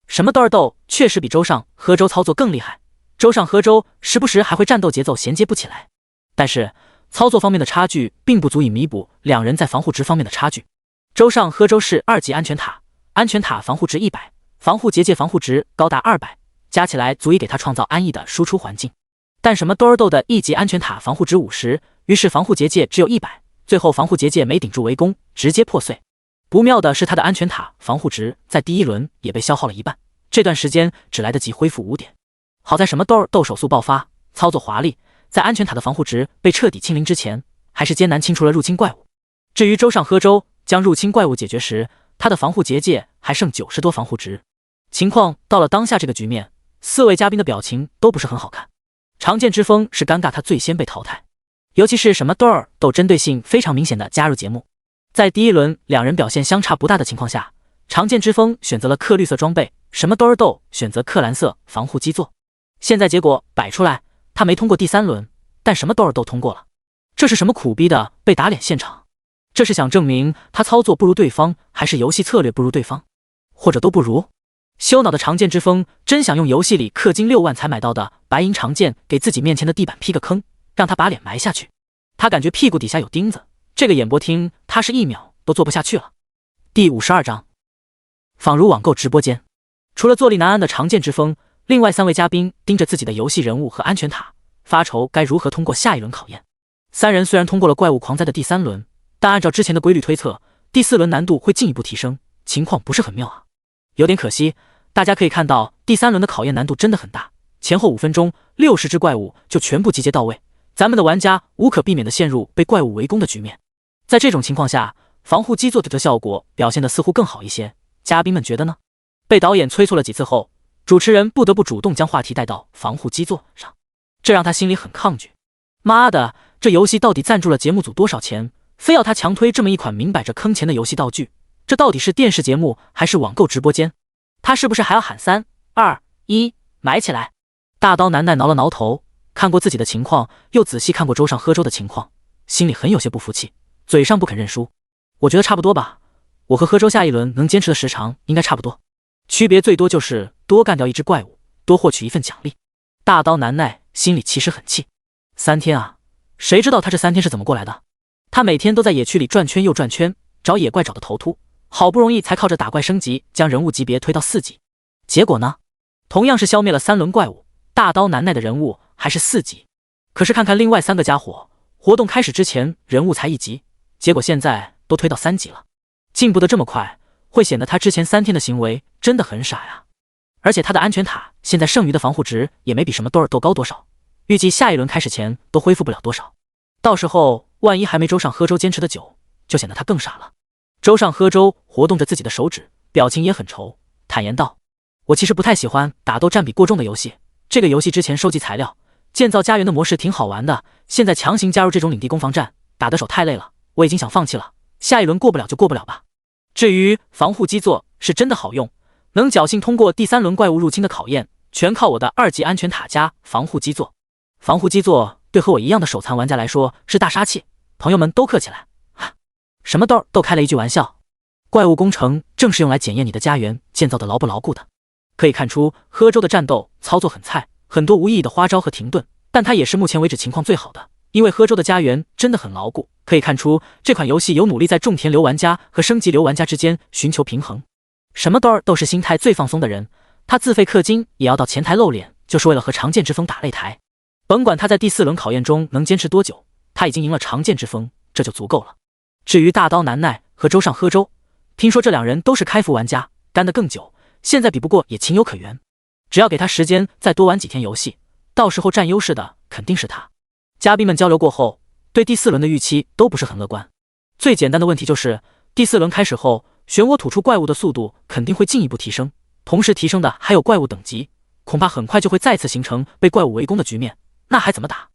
Speaker 1: 什么多尔豆确实比周上喝粥操作更厉害，周上喝粥时不时还会战斗节奏衔接不起来，但是操作方面的差距并不足以弥补2人在防护值方面的差距。周上喝粥是2级安全塔，安全塔防护值100，防护结界防护值高达200，加起来足以给他创造安逸的输出环境。但什么多尔豆的1级安全塔防护值50，于是防护结界只有100，最后防护结界没顶住围攻，直接破碎。不妙的是他的安全塔防护值在第1轮也被消耗了一半，这段时间只来得及恢复5点。好在什么多尔豆手速爆发，操作华丽，在安全塔的防护值被彻底清零之前，还是艰难清除了入侵怪物。至于周上喝粥将入侵怪物解决时，他的防护结界还剩90多防护值。情况到了当下这个局面，4位嘉宾的表情都不是很好看。长剑之风是尴尬他最先被淘汰，尤其是什么多尔豆针对性非常明显的加入节目。在第1轮2人表现相差不大的情况下，长剑之风选择了氪绿色装备，什么多尔豆选择氪蓝色防护基座。现在结果摆出来，他没通过第3轮，但什么多尔豆通过了。这是什么苦逼的被打脸现场？这是想证明他操作不如对方，还是游戏策略不如对方，或者都不如？羞恼的长剑之风真想用游戏里氪金6万才买到的白银长剑给自己面前的地板劈个坑，让他把脸埋下去。他感觉屁股底下有钉子，这个演播厅他是1秒都坐不下去了。第52章，仿如网购直播间。除了坐立难安的长剑之风，另外3位嘉宾盯着自己的游戏人物和安全塔，发愁该如何通过下一轮考验。3人虽然通过了怪物狂灾的第3轮，但按照之前的规律推测，第4轮难度会进一步提升，情况不是很妙啊。有点可惜，大家可以看到第3轮的考验难度真的很大，前后5分钟60只怪物就全部集结到位，咱们的玩家无可避免地陷入被怪物围攻的局面。在这种情况下，防护基座的效果表现得似乎更好一些，嘉宾们觉得呢？被导演催促了几次后，主持人不得不主动将话题带到防护基座上，这让他心里很抗拒。妈的，这游戏到底赞助了节目组多少钱，非要他强推这么一款明摆着坑钱的游戏道具？这到底是电视节目还是网购直播间？他是不是还要喊3、2、1买起来？大刀难耐挠了挠头，看过自己的情况，又仔细看过周上喝粥的情况，心里很有些不服气，嘴上不肯认输。我觉得差不多吧，我和喝粥下一轮能坚持的时长应该差不多，区别最多就是多干掉1只怪物，多获取1份奖励。大刀难耐心里其实很气，3天啊，谁知道他这3天是怎么过来的？他每天都在野区里转圈又转圈，找野怪找的头秃，好不容易才靠着打怪升级将人物级别推到4级。结果呢，同样是消灭了3轮怪物，大刀难耐的人物还是4级。可是看看另外3个家伙，活动开始之前人物才1级，结果现在都推到3级了。进步的这么快，会显得他之前3天的行为真的很傻呀。而且他的安全塔现在剩余的防护值也没比什么多尔豆高多少，预计下一轮开始前都恢复不了多少。到时候万一还没周上喝粥坚持的久，就显得他更傻了。周上喝粥活动着自己的手指，表情也很愁，坦言道：我其实不太喜欢打斗占比过重的游戏，这个游戏之前收集材料建造家园的模式挺好玩的，现在强行加入这种领地攻防战，打得手太累了，我已经想放弃了，下一轮过不了就过不了吧。至于防护基座是真的好用，能侥幸通过第3轮怪物入侵的考验，全靠我的2级安全塔加防护基座。防护基座对和我一样的手残玩家来说是大杀器，朋友们都氪起来。什么都开了一句玩笑，怪物工程正是用来检验你的家园建造的牢不牢固的。可以看出喝粥的战斗操作很菜，很多无意义的花招和停顿，但它也是目前为止情况最好的，因为喝粥的家园真的很牢固。可以看出，这款游戏有努力在种田流玩家和升级流玩家之间寻求平衡。什么都是心态最放松的人，他自费氪金也要到前台露脸，就是为了和长剑之风打擂台。甭管他在第4轮考验中能坚持多久，他已经赢了长剑之风，这就足够了。至于大刀难耐和周上喝粥，听说这两人都是开服玩家，干得更久，现在比不过也情有可原。只要给他时间再多玩几天游戏，到时候占优势的肯定是他。嘉宾们交流过后，对第4轮的预期都不是很乐观。最简单的问题就是第4轮开始后，漩涡吐出怪物的速度肯定会进一步提升，同时提升的还有怪物等级，恐怕很快就会再次形成被怪物围攻的局面，那还怎么打？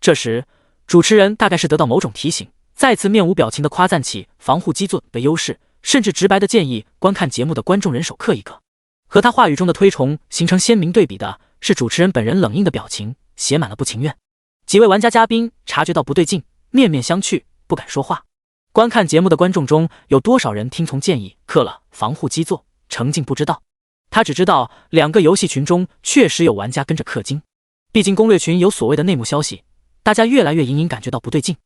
Speaker 1: 这时主持人大概是得到某种提醒，再次面无表情地夸赞起防护基座的优势，甚至直白地建议观看节目的观众人手氪一个。和他话语中的推崇形成鲜明对比的是主持人本人冷硬的表情，写满了不情愿。几位玩家嘉宾察觉到不对劲，面面相觑，不敢说话。观看节目的观众中有多少人听从建议氪了防护基座？程静不知道，他只知道2个游戏群中确实有玩家跟着氪金。毕竟攻略群有所谓的内幕消息，大家越来越隐隐感觉到不对劲。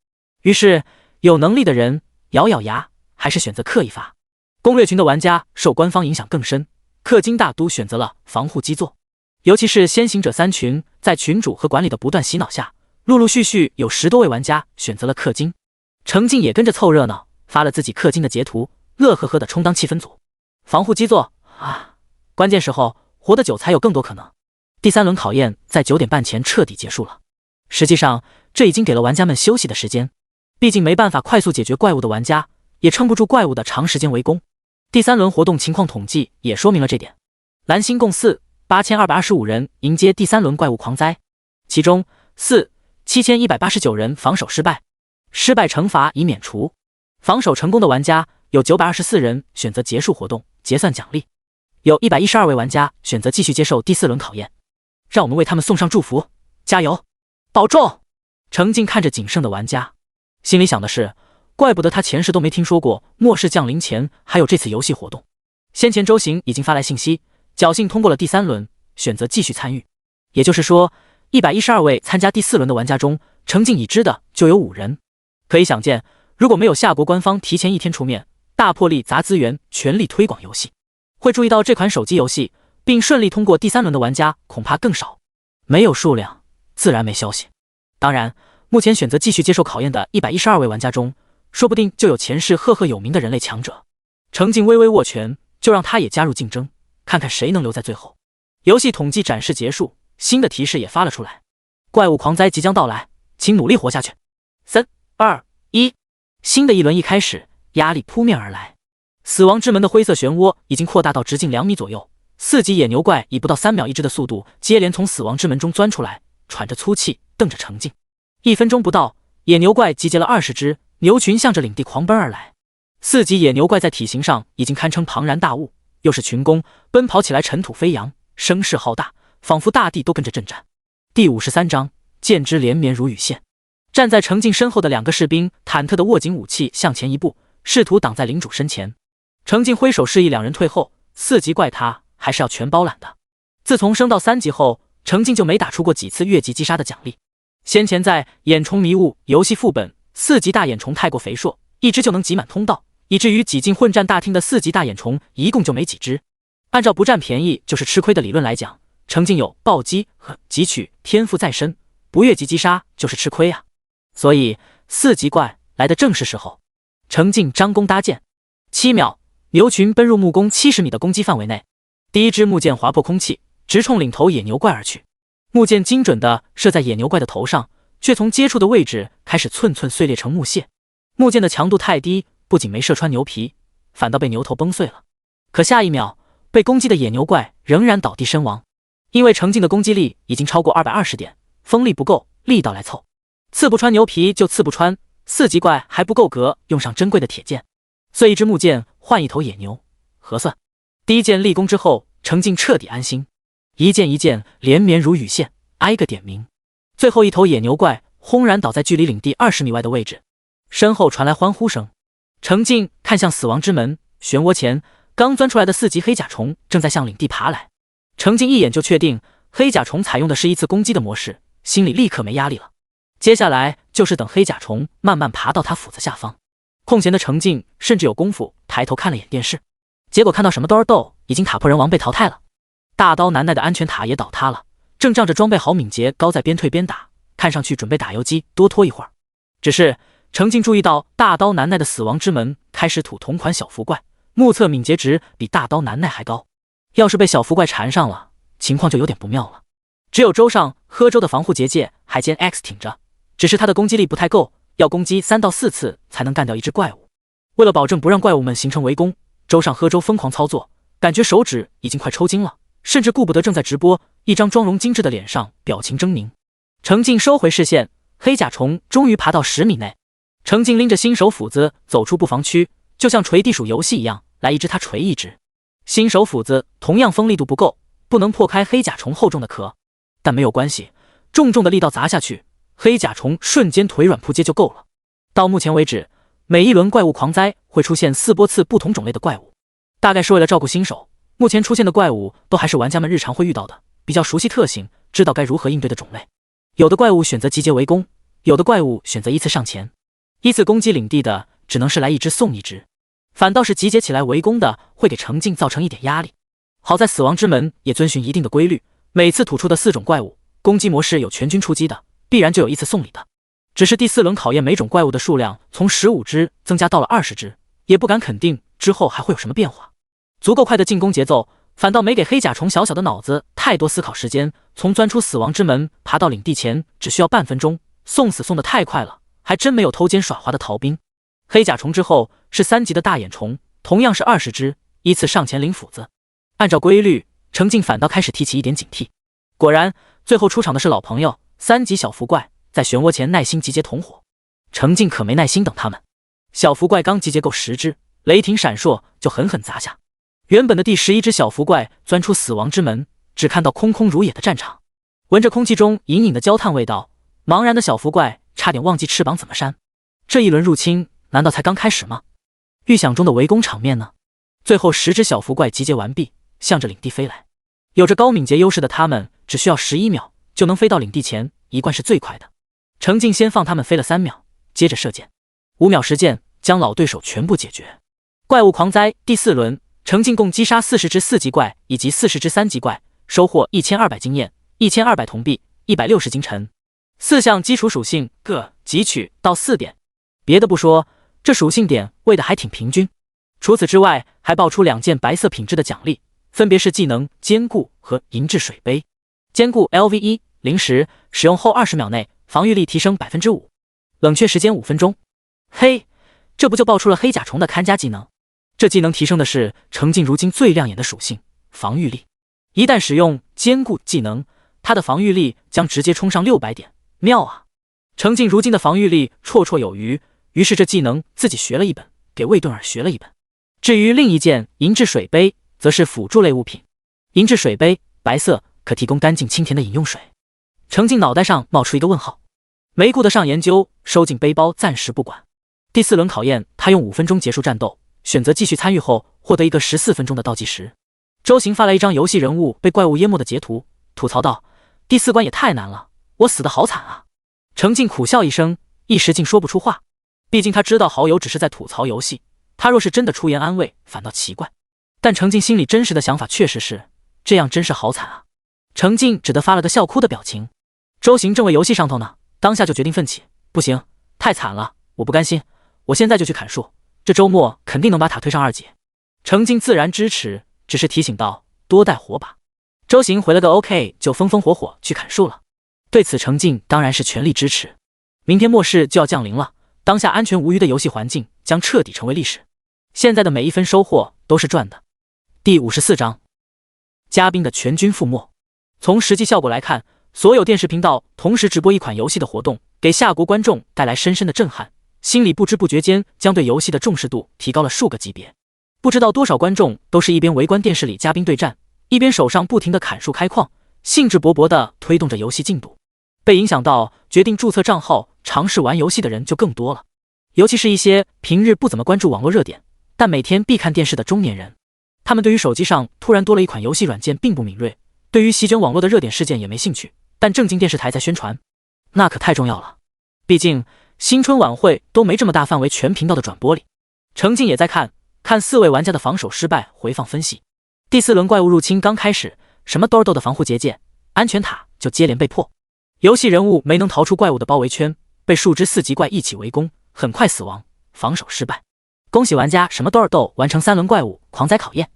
Speaker 1: 于是有能力的人咬咬牙，还是选择氪一发。攻略群的玩家受官方影响更深，氪金大都选择了防护基座。尤其是先行者3群，在群主和管理的不断洗脑下，陆陆续续有10多位玩家选择了氪金。程静也跟着凑热闹，发了自己氪金的截图，乐呵呵的充当气氛组。防护基座啊，关键时候活得久才有更多可能。第3轮考验在9点半前彻底结束了。实际上这已经给了玩家们休息的时间，毕竟没办法快速解决怪物的玩家也撑不住怪物的长时间围攻。第3轮活动情况统计也说明了这点。蓝星共8225人迎接第3轮怪物狂灾，其中7189人防守失败，失败惩罚已免除。防守成功的玩家有924人选择结束活动结算奖励，有112位玩家选择继续接受第4轮考验。让我们为他们送上祝福，加油，保重！程静看着仅剩的玩家，心里想的是，怪不得他前世都没听说过末世降临前还有这次游戏活动。先前周行已经发来信息，侥幸通过了第3轮，选择继续参与。也就是说，112位参加第4轮的玩家中，程静已知的就有5人。可以想见，如果没有夏国官方提前1天出面，大魄力砸资源，全力推广游戏，会注意到这款手机游戏并顺利通过第3轮的玩家恐怕更少。没有数量，自然没消息。当然，目前选择继续接受考验的112位玩家中，说不定就有前世赫赫有名的人类强者。程静微微握拳，就让他也加入竞争，看看谁能留在最后。游戏统计展示结束，新的提示也发了出来，怪物狂灾即将到来，请努力活下去。3、2、1，新的一轮一开始，压力扑面而来。死亡之门的灰色漩涡已经扩大到直径2米左右，4级野牛怪以不到3秒1只的速度接连从死亡之门中钻出来，喘着粗气瞪着程静。1分钟不到，野牛怪集结了20只，牛群向着领地狂奔而来。4级野牛怪在体型上已经堪称庞然大物，又是群攻，奔跑起来尘土飞扬，声势浩大，仿佛大地都跟着震颤。第53章，剑之连绵如雨线。站在程静身后的2个士兵忐忑地握紧武器向前一步，试图挡在领主身前。程静挥手示意2人退后，4级怪他还是要全包揽的。自从升到3级后，程静就没打出过几次越级击杀的奖励。先前在眼虫迷雾游戏副本，4级大眼虫太过肥硕，一只就能挤满通道，以至于挤进混战大厅的4级大眼虫一共就没几只。按照不占便宜就是吃亏的理论来讲，程静有暴击和汲取天赋在身，不越级击杀就是吃亏啊。所以4级怪来的正是时候。程静张弓搭箭，7秒，牛群奔入木弓70米的攻击范围内。第一支木箭划破空气，直冲领头野牛怪而去。木箭精准地射在野牛怪的头上，却从接触的位置开始寸寸碎裂成木屑。木箭的强度太低，不仅没射穿牛皮，反倒被牛头崩碎了。可下一秒，被攻击的野牛怪仍然倒地身亡。因为程静的攻击力已经超过220点，锋利不够，力道来凑，刺不穿牛皮就刺不穿。4级怪还不够格用上珍贵的铁剑，碎一支木剑换一头野牛，合算。第一剑立功之后，程静彻底安心，一剑一剑连绵如雨线，挨个点名。最后一头野牛怪轰然倒在距离领地20米外的位置，身后传来欢呼声。程静看向死亡之门漩涡前，刚钻出来的4级黑甲虫正在向领地爬来。程静一眼就确定黑甲虫采用的是一次攻击的模式，心里立刻没压力了。接下来就是等黑甲虫慢慢爬到他斧子下方。空闲的程静甚至有功夫抬头看了眼电视，结果看到什么豆已经打破人王被淘汰了，大刀难耐的安全塔也倒塌了，正仗着装备好敏捷高在边退边打，看上去准备打游击多拖一会儿。只是程静注意到大刀难耐的死亡之门开始吐同款小福怪，目测敏捷值比大刀难耐还高，要是被小福怪缠上了，情况就有点不妙了。只有周上喝粥的防护结界还兼 X 挺着，只是他的攻击力不太够，要攻击3到4次才能干掉一只怪物。为了保证不让怪物们形成围攻，周上喝粥疯狂操作，感觉手指已经快抽筋了，甚至顾不得正在直播，一张妆容精致的脸上表情狰狞。程静收回视线，黑甲虫终于爬到10米内。程静拎着新手斧子走出布防区，就像锤地鼠游戏一样，来一只他锤一只。新手斧子同样锋利度不够，不能破开黑甲虫厚重的壳，但没有关系，重重的力道砸下去，黑甲虫瞬间腿软扑街就够了。到目前为止，每一轮怪物狂灾会出现4波次不同种类的怪物，大概是为了照顾新手，目前出现的怪物都还是玩家们日常会遇到的，比较熟悉特性，知道该如何应对的种类。有的怪物选择集结围攻，有的怪物选择依次上前。依次攻击领地的只能是来一只送一只，反倒是集结起来围攻的会给程静造成一点压力。好在死亡之门也遵循一定的规律，每次吐出的4种怪物攻击模式有全军出击的，必然就有依次送礼的。只是第4轮考验每种怪物的数量从15只增加到了20只，也不敢肯定之后还会有什么变化。足够快的进攻节奏，反倒没给黑甲虫小小的脑子太多思考时间。从钻出死亡之门爬到领地前只需要半分钟，送死送得太快了，还真没有偷奸耍滑的逃兵。黑甲虫之后是3级的大眼虫，同样是20只，依次上前领斧子。按照规律，程静反倒开始提起一点警惕。果然，最后出场的是老朋友3级小福怪，在漩涡前耐心集结同伙。程静可没耐心等他们，小福怪刚集结够10只，雷霆闪烁就狠狠砸下。原本的第11只小福怪钻出死亡之门，只看到空空如也的战场，闻着空气中隐隐的焦炭味道，茫然的小福怪差点忘记翅膀怎么扇。这一轮入侵难道才刚开始吗？预想中的围攻场面呢？最后10只小福怪集结完毕，向着领地飞来。有着高敏捷优势的他们只需要11秒就能飞到领地前，一贯是最快的。程静先放他们飞了3秒，接着射箭，5秒时间将老对手全部解决。怪物狂灾第4轮，程静共击杀40只4级怪以及40只3级怪，收获1200经验、1200铜币、160金尘。4项基础属性各汲取到4点。别的不说，这属性点喂的还挺平均。除此之外，还爆出2件白色品质的奖励，分别是技能坚固和银质水杯。坚固 LV1 0时，使用后20秒内防御力提升 5%， 冷却时间5分钟。嘿，这不就爆出了黑甲虫的看家技能？这技能提升的是程静如今最亮眼的属性防御力，一旦使用坚固技能，他的防御力将直接冲上600点，妙啊！程静如今的防御力绰绰有余，于是这技能自己学了一本，给魏顿尔学了一本。至于另一件银质水杯，则是辅助类物品。银质水杯白色，可提供干净清甜的饮用水。程静脑袋上冒出一个问号，没顾得上研究，收进背包暂时不管。第4轮考验他用5分钟结束战斗，选择继续参与后获得一个14分钟的倒计时。周行发来一张游戏人物被怪物淹没的截图，吐槽道：第4关也太难了，我死得好惨啊。程静苦笑一声，一时竟说不出话。毕竟他知道好友只是在吐槽游戏，他若是真的出言安慰反倒奇怪。但程静心里真实的想法确实是这样，真是好惨啊。程静只得发了个笑哭的表情。周行正为游戏上头呢，当下就决定奋起，不行，太惨了，我不甘心，我现在就去砍树，这周末肯定能把塔推上2级。程静自然支持，只是提醒道多带火把。周行回了个 OK， 就风风火火去砍树了。对此程静当然是全力支持。明天末世就要降临了，当下安全无虞的游戏环境将彻底成为历史，现在的每一分收获都是赚的。第54章，嘉宾的全军覆没。从实际效果来看，所有电视频道同时直播一款游戏的活动，给下国观众带来深深的震撼，心里不知不觉间将对游戏的重视度提高了数个级别。不知道多少观众都是一边围观电视里嘉宾对战，一边手上不停地砍树开矿，兴致勃勃地推动着游戏进度。被影响到决定注册账号尝试玩游戏的人就更多了，尤其是一些平日不怎么关注网络热点，但每天必看电视的中年人。他们对于手机上突然多了一款游戏软件并不敏锐，对于席卷网络的热点事件也没兴趣，但正经电视台在宣传，那可太重要了。毕竟新春晚会都没这么大范围全频道的转播里。程静也在看4位玩家的防守失败回放分析。第4轮怪物入侵刚开始，什么豆的防护结界、安全塔就接连被破，游戏人物没能逃出怪物的包围圈，被数只4级怪一起围攻，很快死亡，防守失败。恭喜玩家什么豆完成3轮怪物狂宰考验，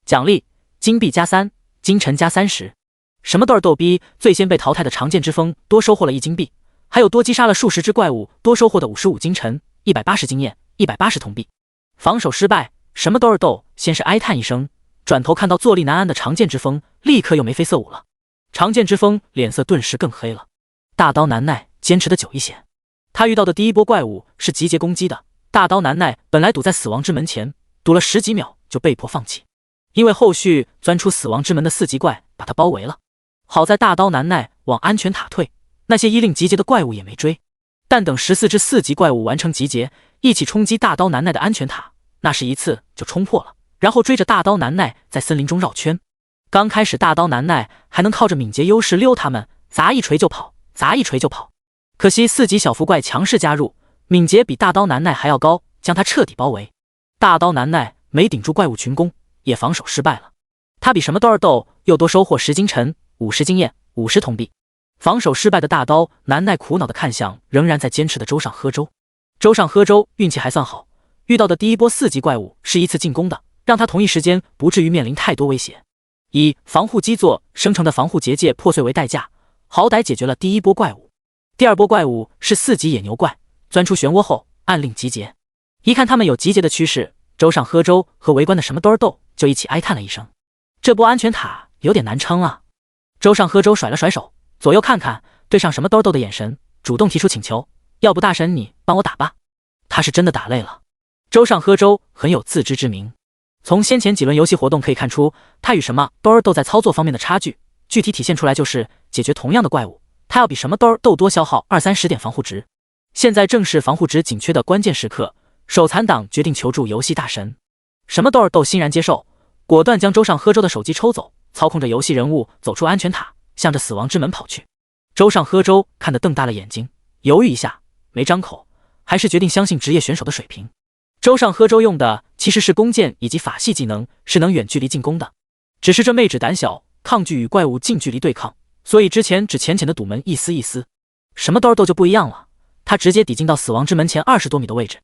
Speaker 1: 奖励金币+3，金尘+30。什么豆逼最先被淘汰的长剑之风多收获了1金币，还有多击杀了数十只怪物多收获的55金尘、180经验、180铜币。防守失败，什么豆先是哀叹一声，转头看到坐立难安的长剑之风，立刻又眉飞色舞了。长剑之风脸色顿时更黑了。大刀难耐坚持的久一些，他遇到的第一波怪物是集结攻击的，大刀难耐本来堵在死亡之门前，堵了10几秒就被迫放弃，因为后续钻出死亡之门的4级怪把他包围了。好在大刀难耐往安全塔退，那些依令集结的怪物也没追，但等14只4级怪物完成集结，一起冲击大刀难耐的安全塔，那是一次就冲破了，然后追着大刀难耐在森林中绕圈。刚开始大刀难耐还能靠着敏捷优势溜他们，砸一锤就跑，砸一锤就跑。可惜4级小福怪强势加入，敏捷比大刀难耐还要高，将他彻底包围。大刀难耐没顶住怪物群攻，也防守失败了。他比什么豆又多收获10金尘、50经验、50铜币。防守失败的大刀难耐苦恼的看向仍然在坚持的周上喝粥。周上喝粥运气还算好，遇到的第一波4级怪物是一次进攻的，让他同一时间不至于面临太多威胁。以防护基座生成的防护结界破碎为代价，好歹解决了第一波怪物。第二波怪物是4级野牛怪，钻出漩涡后暗令集结。一看他们有集结的趋势，周上喝粥和围观的什么豆就一起哀叹了一声，这波安全塔有点难撑啊。周上喝粥甩了甩手，左右看看，对上什么豆的眼神，主动提出请求，要不大神你帮我打吧。他是真的打累了。周上喝粥很有自知之明，从先前几轮游戏活动可以看出，他与什么豆在操作方面的差距，具体体现出来就是解决同样的怪物，他要比什么豆多消耗20-30点防护值。现在正是防护值紧缺的关键时刻，手残党决定求助游戏大神。什么豆欣然接受，果断将周上喝粥的手机抽走，操控着游戏人物走出安全塔，向着死亡之门跑去。周上喝粥看得瞪大了眼睛，犹豫一下没张口，还是决定相信职业选手的水平。周上喝粥用的其实是弓箭以及法系技能，是能远距离进攻的，只是这妹纸胆小，抗拒与怪物近距离对抗，所以之前只浅浅的堵门一丝一丝。什么豆就不一样了，他直接抵近到死亡之门前20多米的位置，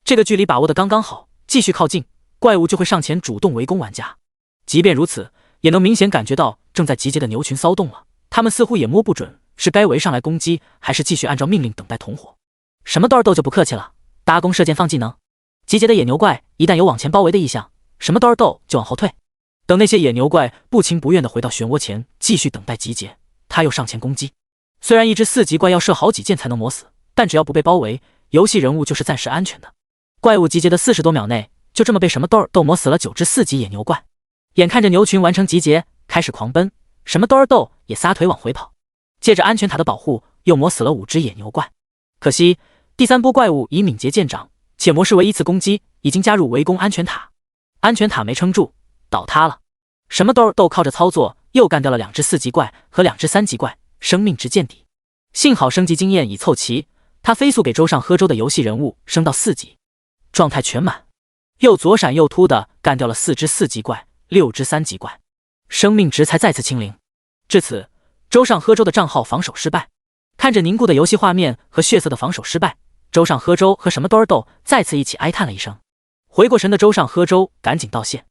Speaker 1: 这个距离把握的刚刚好，继续靠近，怪物就会上前主动围攻玩家。即便如此，也能明显感觉到正在集结的牛群骚动了，他们似乎也摸不准是该围上来攻击，还是继续按照命令等待同伙。什么豆就不客气了，搭弓射箭放技能，集结的野牛怪一旦有往前包围的意向，什么豆就往后退，等那些野牛怪不情不愿地回到漩涡前，继续等待集结，他又上前攻击。虽然一只4级怪要射好几箭才能磨死，但只要不被包围，游戏人物就是暂时安全的。怪物集结的40多秒内，就这么被什么豆磨死了9只4级野牛怪。眼看着牛群完成集结，开始狂奔，什么豆也撒腿往回跑，借着安全塔的保护，又磨死了5只野牛怪。可惜第3波怪物以敏捷见长，且模式为依次攻击，已经加入围攻安全塔，安全塔没撑住，倒塌了。什么豆靠着操作又干掉了2只4级怪和2只3级怪，生命值见底。幸好升级经验已凑齐，他飞速给周上喝粥的游戏人物升到4级，状态全满，又左闪右突的干掉了4只4级怪、6只3级怪，生命值才再次清零。至此，周上喝粥的账号防守失败。看着凝固的游戏画面和血色的防守失败，周上喝粥和什么豆再次一起哀叹了一声。回过神的周上喝粥赶紧道谢，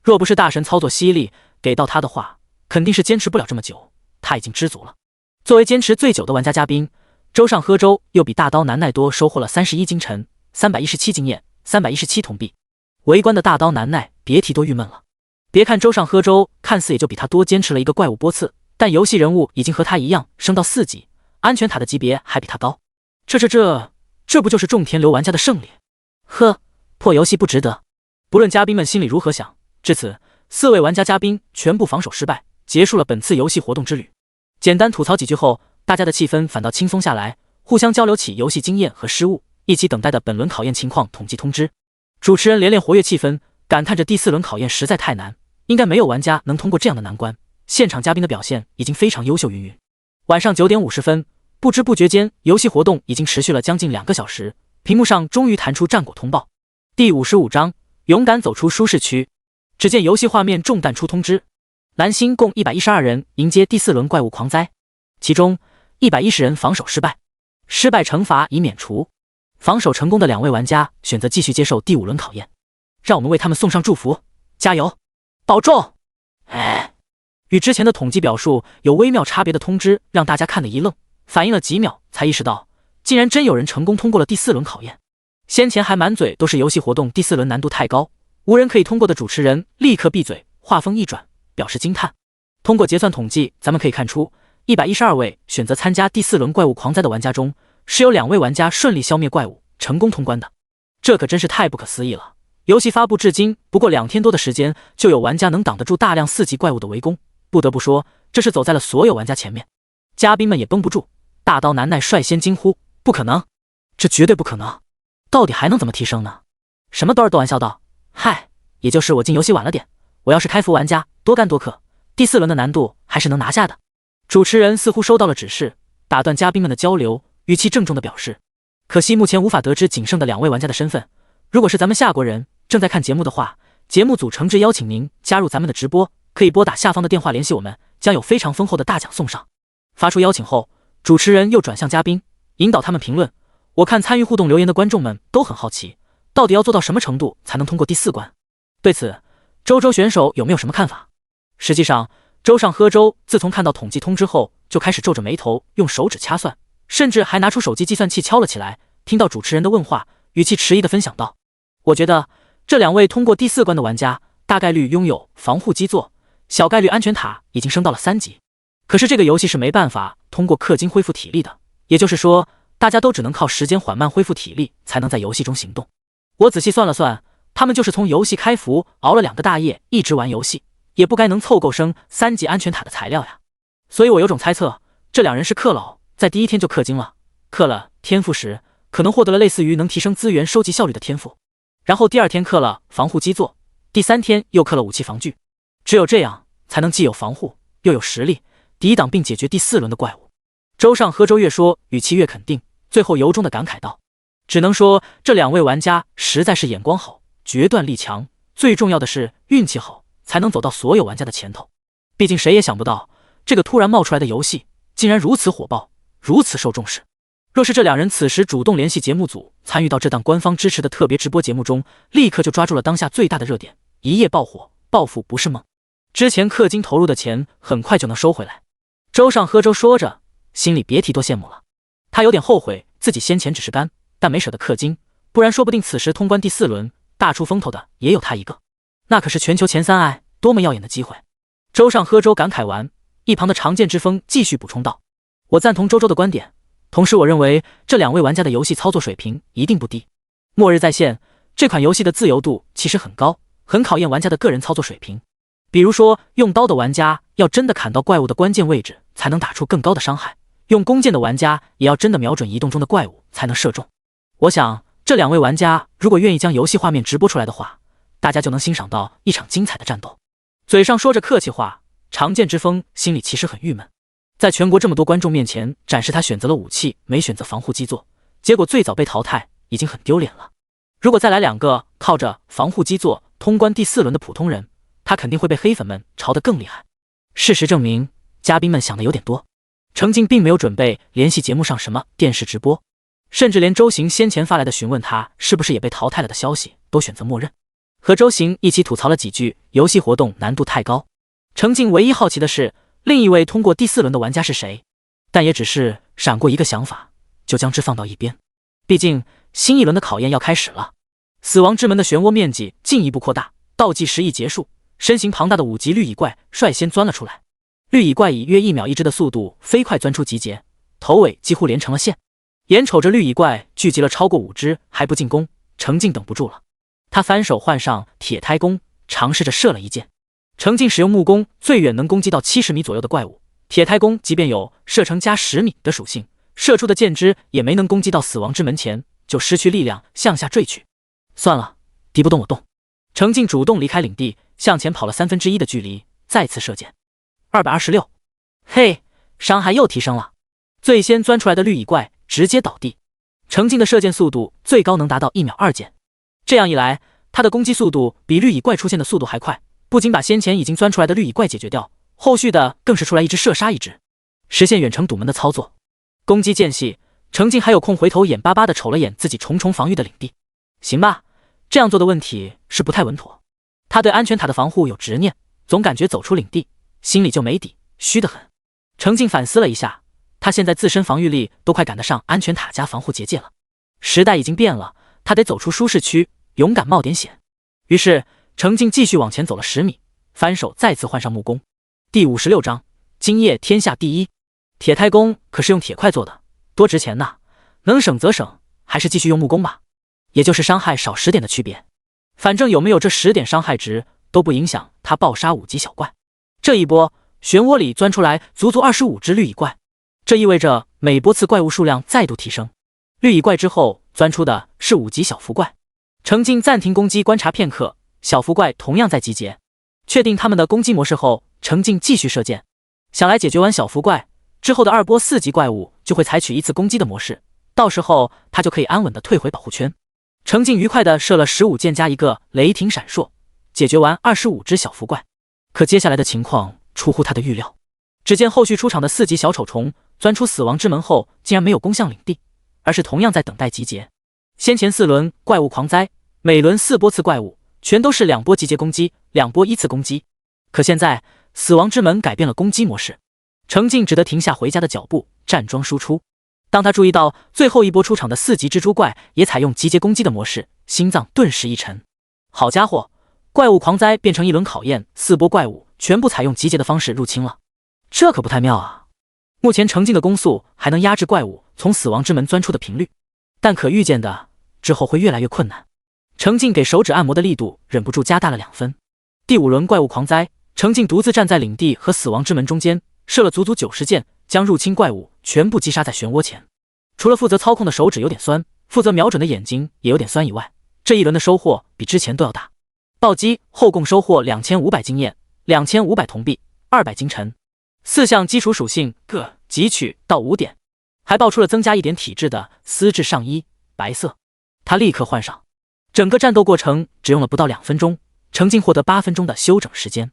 Speaker 1: 若不是大神操作犀利，给到他的话，肯定是坚持不了这么久，他已经知足了。作为坚持最久的玩家嘉宾，周上喝粥又比大刀难耐多收获了31金尘、317经验、317铜币。围观的大刀难耐别提多郁闷了。别看周上喝粥看似也就比他多坚持了一个怪物波次，但游戏人物已经和他一样升到4级，安全塔的级别还比他高。这不就是种田流玩家的胜利？呵，破游戏不值得。不论嘉宾们心里如何想，至此4位玩家嘉宾全部防守失败，结束了本次游戏活动之旅。简单吐槽几句后，大家的气氛反倒轻松下来，互相交流起游戏经验和失误，一起等待的本轮考验情况统计通知。主持人连连活跃气氛，感叹着第4轮考验实在太难，应该没有玩家能通过这样的难关，现场嘉宾的表现已经非常优秀。云云。晚上9点50分，不知不觉间，游戏活动已经持续了将近2个小时，屏幕上终于弹出战果通报。第55章，勇敢走出舒适区。只见游戏画面中弹出通知，蓝星共112人迎接第4轮怪物狂灾，其中110人防守失败，失败惩罚已免除。防守成功的2位玩家选择继续接受第5轮考验。让我们为他们送上祝福，加油，保重！与之前的统计表述有微妙差别的通知让大家看得一愣，反应了几秒才意识到，竟然真有人成功通过了第4轮考验。先前还满嘴都是游戏活动第4轮难度太高，无人可以通过的主持人立刻闭嘴，话锋一转，表示惊叹。通过结算统计，咱们可以看出112位选择参加第4轮怪物狂灾的玩家中，是有2位玩家顺利消灭怪物，成功通关的。这可真是太不可思议了！游戏发布至今不过2天多的时间，就有玩家能挡得住大量4级怪物的围攻，不得不说，这是走在了所有玩家前面。嘉宾们也绷不住，大刀难耐率先惊呼：不可能，这绝对不可能！到底还能怎么提升呢？什么多尔多玩笑道：嗨，也就是我进游戏晚了点，我要是开服玩家，多干多克，第4轮的难度还是能拿下的。主持人似乎收到了指示，打断嘉宾们的交流，语气郑重地表示：可惜目前无法得知仅剩的2位玩家的身份，如果是咱们夏国人正在看节目的话，节目组诚挚邀请您加入咱们的直播，可以拨打下方的电话联系我们，将有非常丰厚的大奖送上。发出邀请后，主持人又转向嘉宾，引导他们评论。我看参与互动留言的观众们都很好奇，到底要做到什么程度才能通过第4关？对此，周选手有没有什么看法？实际上，周上喝周自从看到统计通知后，就开始皱着眉头，用手指掐算，甚至还拿出手机计算器敲了起来。听到主持人的问话，语气迟疑地分享道：我觉得这2位通过第4关的玩家，大概率拥有防护基座，小概率安全塔已经升到了3级。可是这个游戏是没办法通过氪金恢复体力的，也就是说，大家都只能靠时间缓慢恢复体力，才能在游戏中行动。我仔细算了算，他们就是从游戏开服熬了2个大夜，一直玩游戏，也不该能凑够升3级安全塔的材料呀。所以我有种猜测，这2人是氪老，在第1天就氪金了，氪了天赋时，可能获得了类似于能提升资源收集效率的天赋，然后第2天氪了防护基座，第3天又氪了武器防具，只有这样才能既有防护又有实力抵挡并解决第4轮的怪物。周上和周越说，语气越肯定，最后由衷的感慨道：只能说这2位玩家实在是眼光好，决断力强，最重要的是运气好，才能走到所有玩家的前头。毕竟谁也想不到，这个突然冒出来的游戏竟然如此火爆，如此受重视。若是这2人此时主动联系节目组，参与到这档官方支持的特别直播节目中，立刻就抓住了当下最大的热点，一夜爆火，暴富不是梦。之前氪金投入的钱很快就能收回来。周上和周说着，心里别提多羡慕了。他有点后悔自己先前只是干，但没舍得氪金，不然说不定此时通关第4轮，大出风头的也有他一个，那可是全球前3爱，多么耀眼的机会。周上和周感慨完，一旁的长剑之风继续补充道：我赞同周的观点，同时我认为这2位玩家的游戏操作水平一定不低。末日在线这款游戏的自由度其实很高，很考验玩家的个人操作水平。比如说用刀的玩家要真的砍到怪物的关键位置才能打出更高的伤害，用弓箭的玩家也要真的瞄准移动中的怪物才能射中。我想这2位玩家如果愿意将游戏画面直播出来的话，大家就能欣赏到一场精彩的战斗。嘴上说着客气话，长剑之风心里其实很郁闷，在全国这么多观众面前展示他选择了武器，没选择防护基座，结果最早被淘汰，已经很丢脸了。如果再来2个靠着防护基座通关第4轮的普通人，他肯定会被黑粉们嘲得更厉害。事实证明，嘉宾们想的有点多。程静并没有准备联系节目上什么电视直播，甚至连周行先前发来的询问他是不是也被淘汰了的消息都选择默认。和周行一起吐槽了几句游戏活动难度太高。程静唯一好奇的是另一位通过第4轮的玩家是谁，但也只是闪过一个想法，就将之放到一边。毕竟新一轮的考验要开始了，死亡之门的漩涡面积进一步扩大，倒计时一结束，身形庞大的5级绿蚁怪率先钻了出来。绿蚁怪以约1秒1只的速度飞快钻出集结，头尾几乎连成了线。眼瞅着绿蚁怪聚集了超过5只还不进攻，程静等不住了，他反手换上铁胎弓，尝试着射了一箭。程静使用木弓，最远能攻击到70米左右的怪物，铁胎弓即便有射程加10米的属性，射出的箭支也没能攻击到死亡之门前，就失去力量向下坠去。算了，敌不动我动。程静主动离开领地，向前跑了1/3的距离，再次射箭。226。嘿，伤害又提升了。最先钻出来的绿蚁怪直接倒地。程静的射箭速度最高能达到1秒2箭，这样一来，他的攻击速度比绿蚁怪出现的速度还快，不仅把先前已经钻出来的绿蚁怪解决掉，后续的更是出来一只射杀一只，实现远程堵门的操作。攻击间隙，程静还有空回头眼巴巴地瞅了眼自己重重防御的领地。行吧，这样做的问题是不太稳妥。他对安全塔的防护有执念，总感觉走出领地，心里就没底，虚得很。程静反思了一下，他现在自身防御力都快赶得上安全塔加防护结界了。时代已经变了，他得走出舒适区，勇敢冒点险。于是程静继续往前走了10米，翻手再次换上木弓。第56章，今夜天下第一。铁胎弓可是用铁块做的，多值钱呐！能省则省，还是继续用木弓吧。也就是伤害少10点的区别，反正有没有这10点伤害值都不影响他爆杀5级小怪。这一波漩涡里钻出来足足25只绿蚁怪，这意味着每波次怪物数量再度提升。绿蚁怪之后钻出的是5级小伏怪。程静暂停攻击观察片刻，小伏怪同样在集结。确定他们的攻击模式后，程静继续射箭。想来解决完小伏怪之后的2波4级怪物就会采取一次攻击的模式，到时候他就可以安稳的退回保护圈。程静愉快地射了15箭加一个雷霆闪烁，解决完25只小伏怪。可接下来的情况出乎他的预料，只见后续出场的4级小丑虫钻出死亡之门后，竟然没有攻向领地，而是同样在等待集结。先前4轮怪物狂灾，每轮4波次怪物全都是2波集结攻击，2波依次攻击。可现在死亡之门改变了攻击模式，程静只得停下回家的脚步，站桩输出。当他注意到最后一波出场的4级蜘蛛怪也采用集结攻击的模式，心脏顿时一沉。好家伙，怪物狂灾变成一轮考验，4波怪物全部采用集结的方式入侵了，这可不太妙啊！目前程静的攻速还能压制怪物从死亡之门钻出的频率，但可预见的之后会越来越困难。程静给手指按摩的力度忍不住加大了2分。第5轮怪物狂灾，程静独自站在领地和死亡之门中间，射了足足90箭，将入侵怪物全部击杀在漩涡前。除了负责操控的手指有点酸，负责瞄准的眼睛也有点酸以外，这一轮的收获比之前都要大。暴击后共收获2500经验、2500铜币、200金尘，4项基础属性各汲取到5点，还爆出了增加1点体质的丝质上衣，白色。他立刻换上。整个战斗过程只用了不到2分钟，程静获得8分钟的休整时间。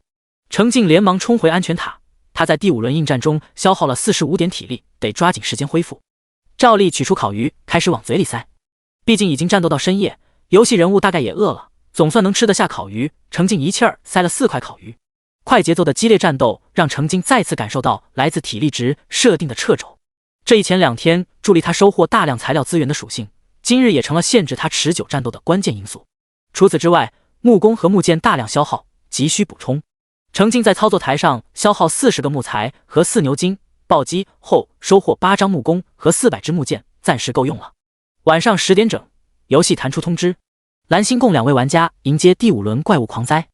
Speaker 1: 程静连忙冲回安全塔，他在第5轮应战中消耗了45点体力，得抓紧时间恢复。照例取出烤鱼，开始往嘴里塞。毕竟已经战斗到深夜，游戏人物大概也饿了，总算能吃得下烤鱼。程静一气儿塞了4块烤鱼。快节奏的激烈战斗让程静再次感受到来自体力值设定的掣肘。这一前2天助力他收获大量材料资源的属性，今日也成了限制他持久战斗的关键因素。除此之外，木弓和木剑大量消耗，急需补充。程静在操作台上消耗40个木材和4牛筋，暴击后收获8张木弓和400支木剑，暂时够用了。晚上10点整，游戏弹出通知，蓝星共2位玩家迎接第5轮怪物狂灾，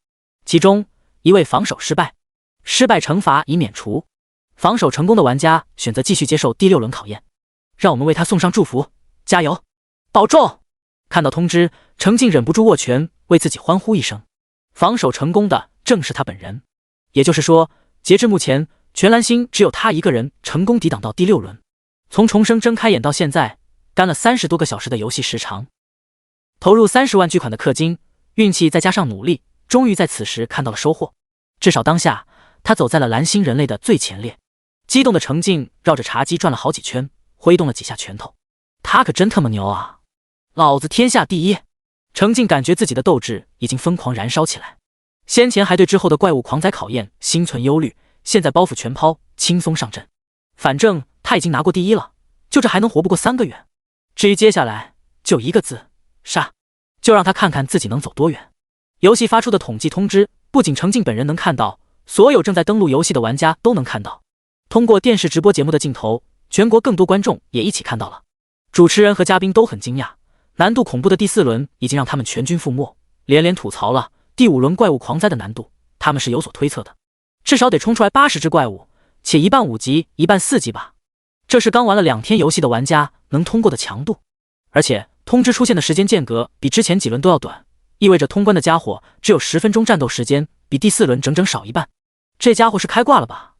Speaker 1: 其中1位防守失败，失败惩罚已免除。防守成功的玩家选择继续接受第6轮考验。让我们为他送上祝福，加油，保重！看到通知，程静忍不住握拳，为自己欢呼一声。防守成功的正是他本人，也就是说，截至目前，全蓝星只有他一个人成功抵挡到第6轮。从重生睁开眼到现在，干了30多个小时的游戏时长，投入30万巨款的氪金，运气再加上努力，终于在此时看到了收获。至少当下，他走在了蓝星人类的最前列。激动的程静绕着茶几转了好几圈，挥动了几下拳头。他可真他妈牛啊！老子天下第一！程静感觉自己的斗志已经疯狂燃烧起来。先前还对之后的怪物狂灾考验心存忧虑，现在包袱全抛，轻松上阵。反正他已经拿过第1了，就这还能活不过3个月。至于接下来，就1个字：杀！就让他看看自己能走多远。游戏发出的统计通知，不仅程静本人能看到，所有正在登录游戏的玩家都能看到。通过电视直播节目的镜头，全国更多观众也一起看到了。主持人和嘉宾都很惊讶，难度恐怖的第4轮已经让他们全军覆没，连连吐槽了第5轮怪物狂灾的难度，他们是有所推测的，至少得冲出来80只怪物，且一半5级，一半4级吧。这是刚玩了2天游戏的玩家能通过的强度，而且通知出现的时间间隔比之前几轮都要短，意味着通关的家伙只有10分钟战斗时间，比第4轮整整少一半。这家伙是开挂了吧？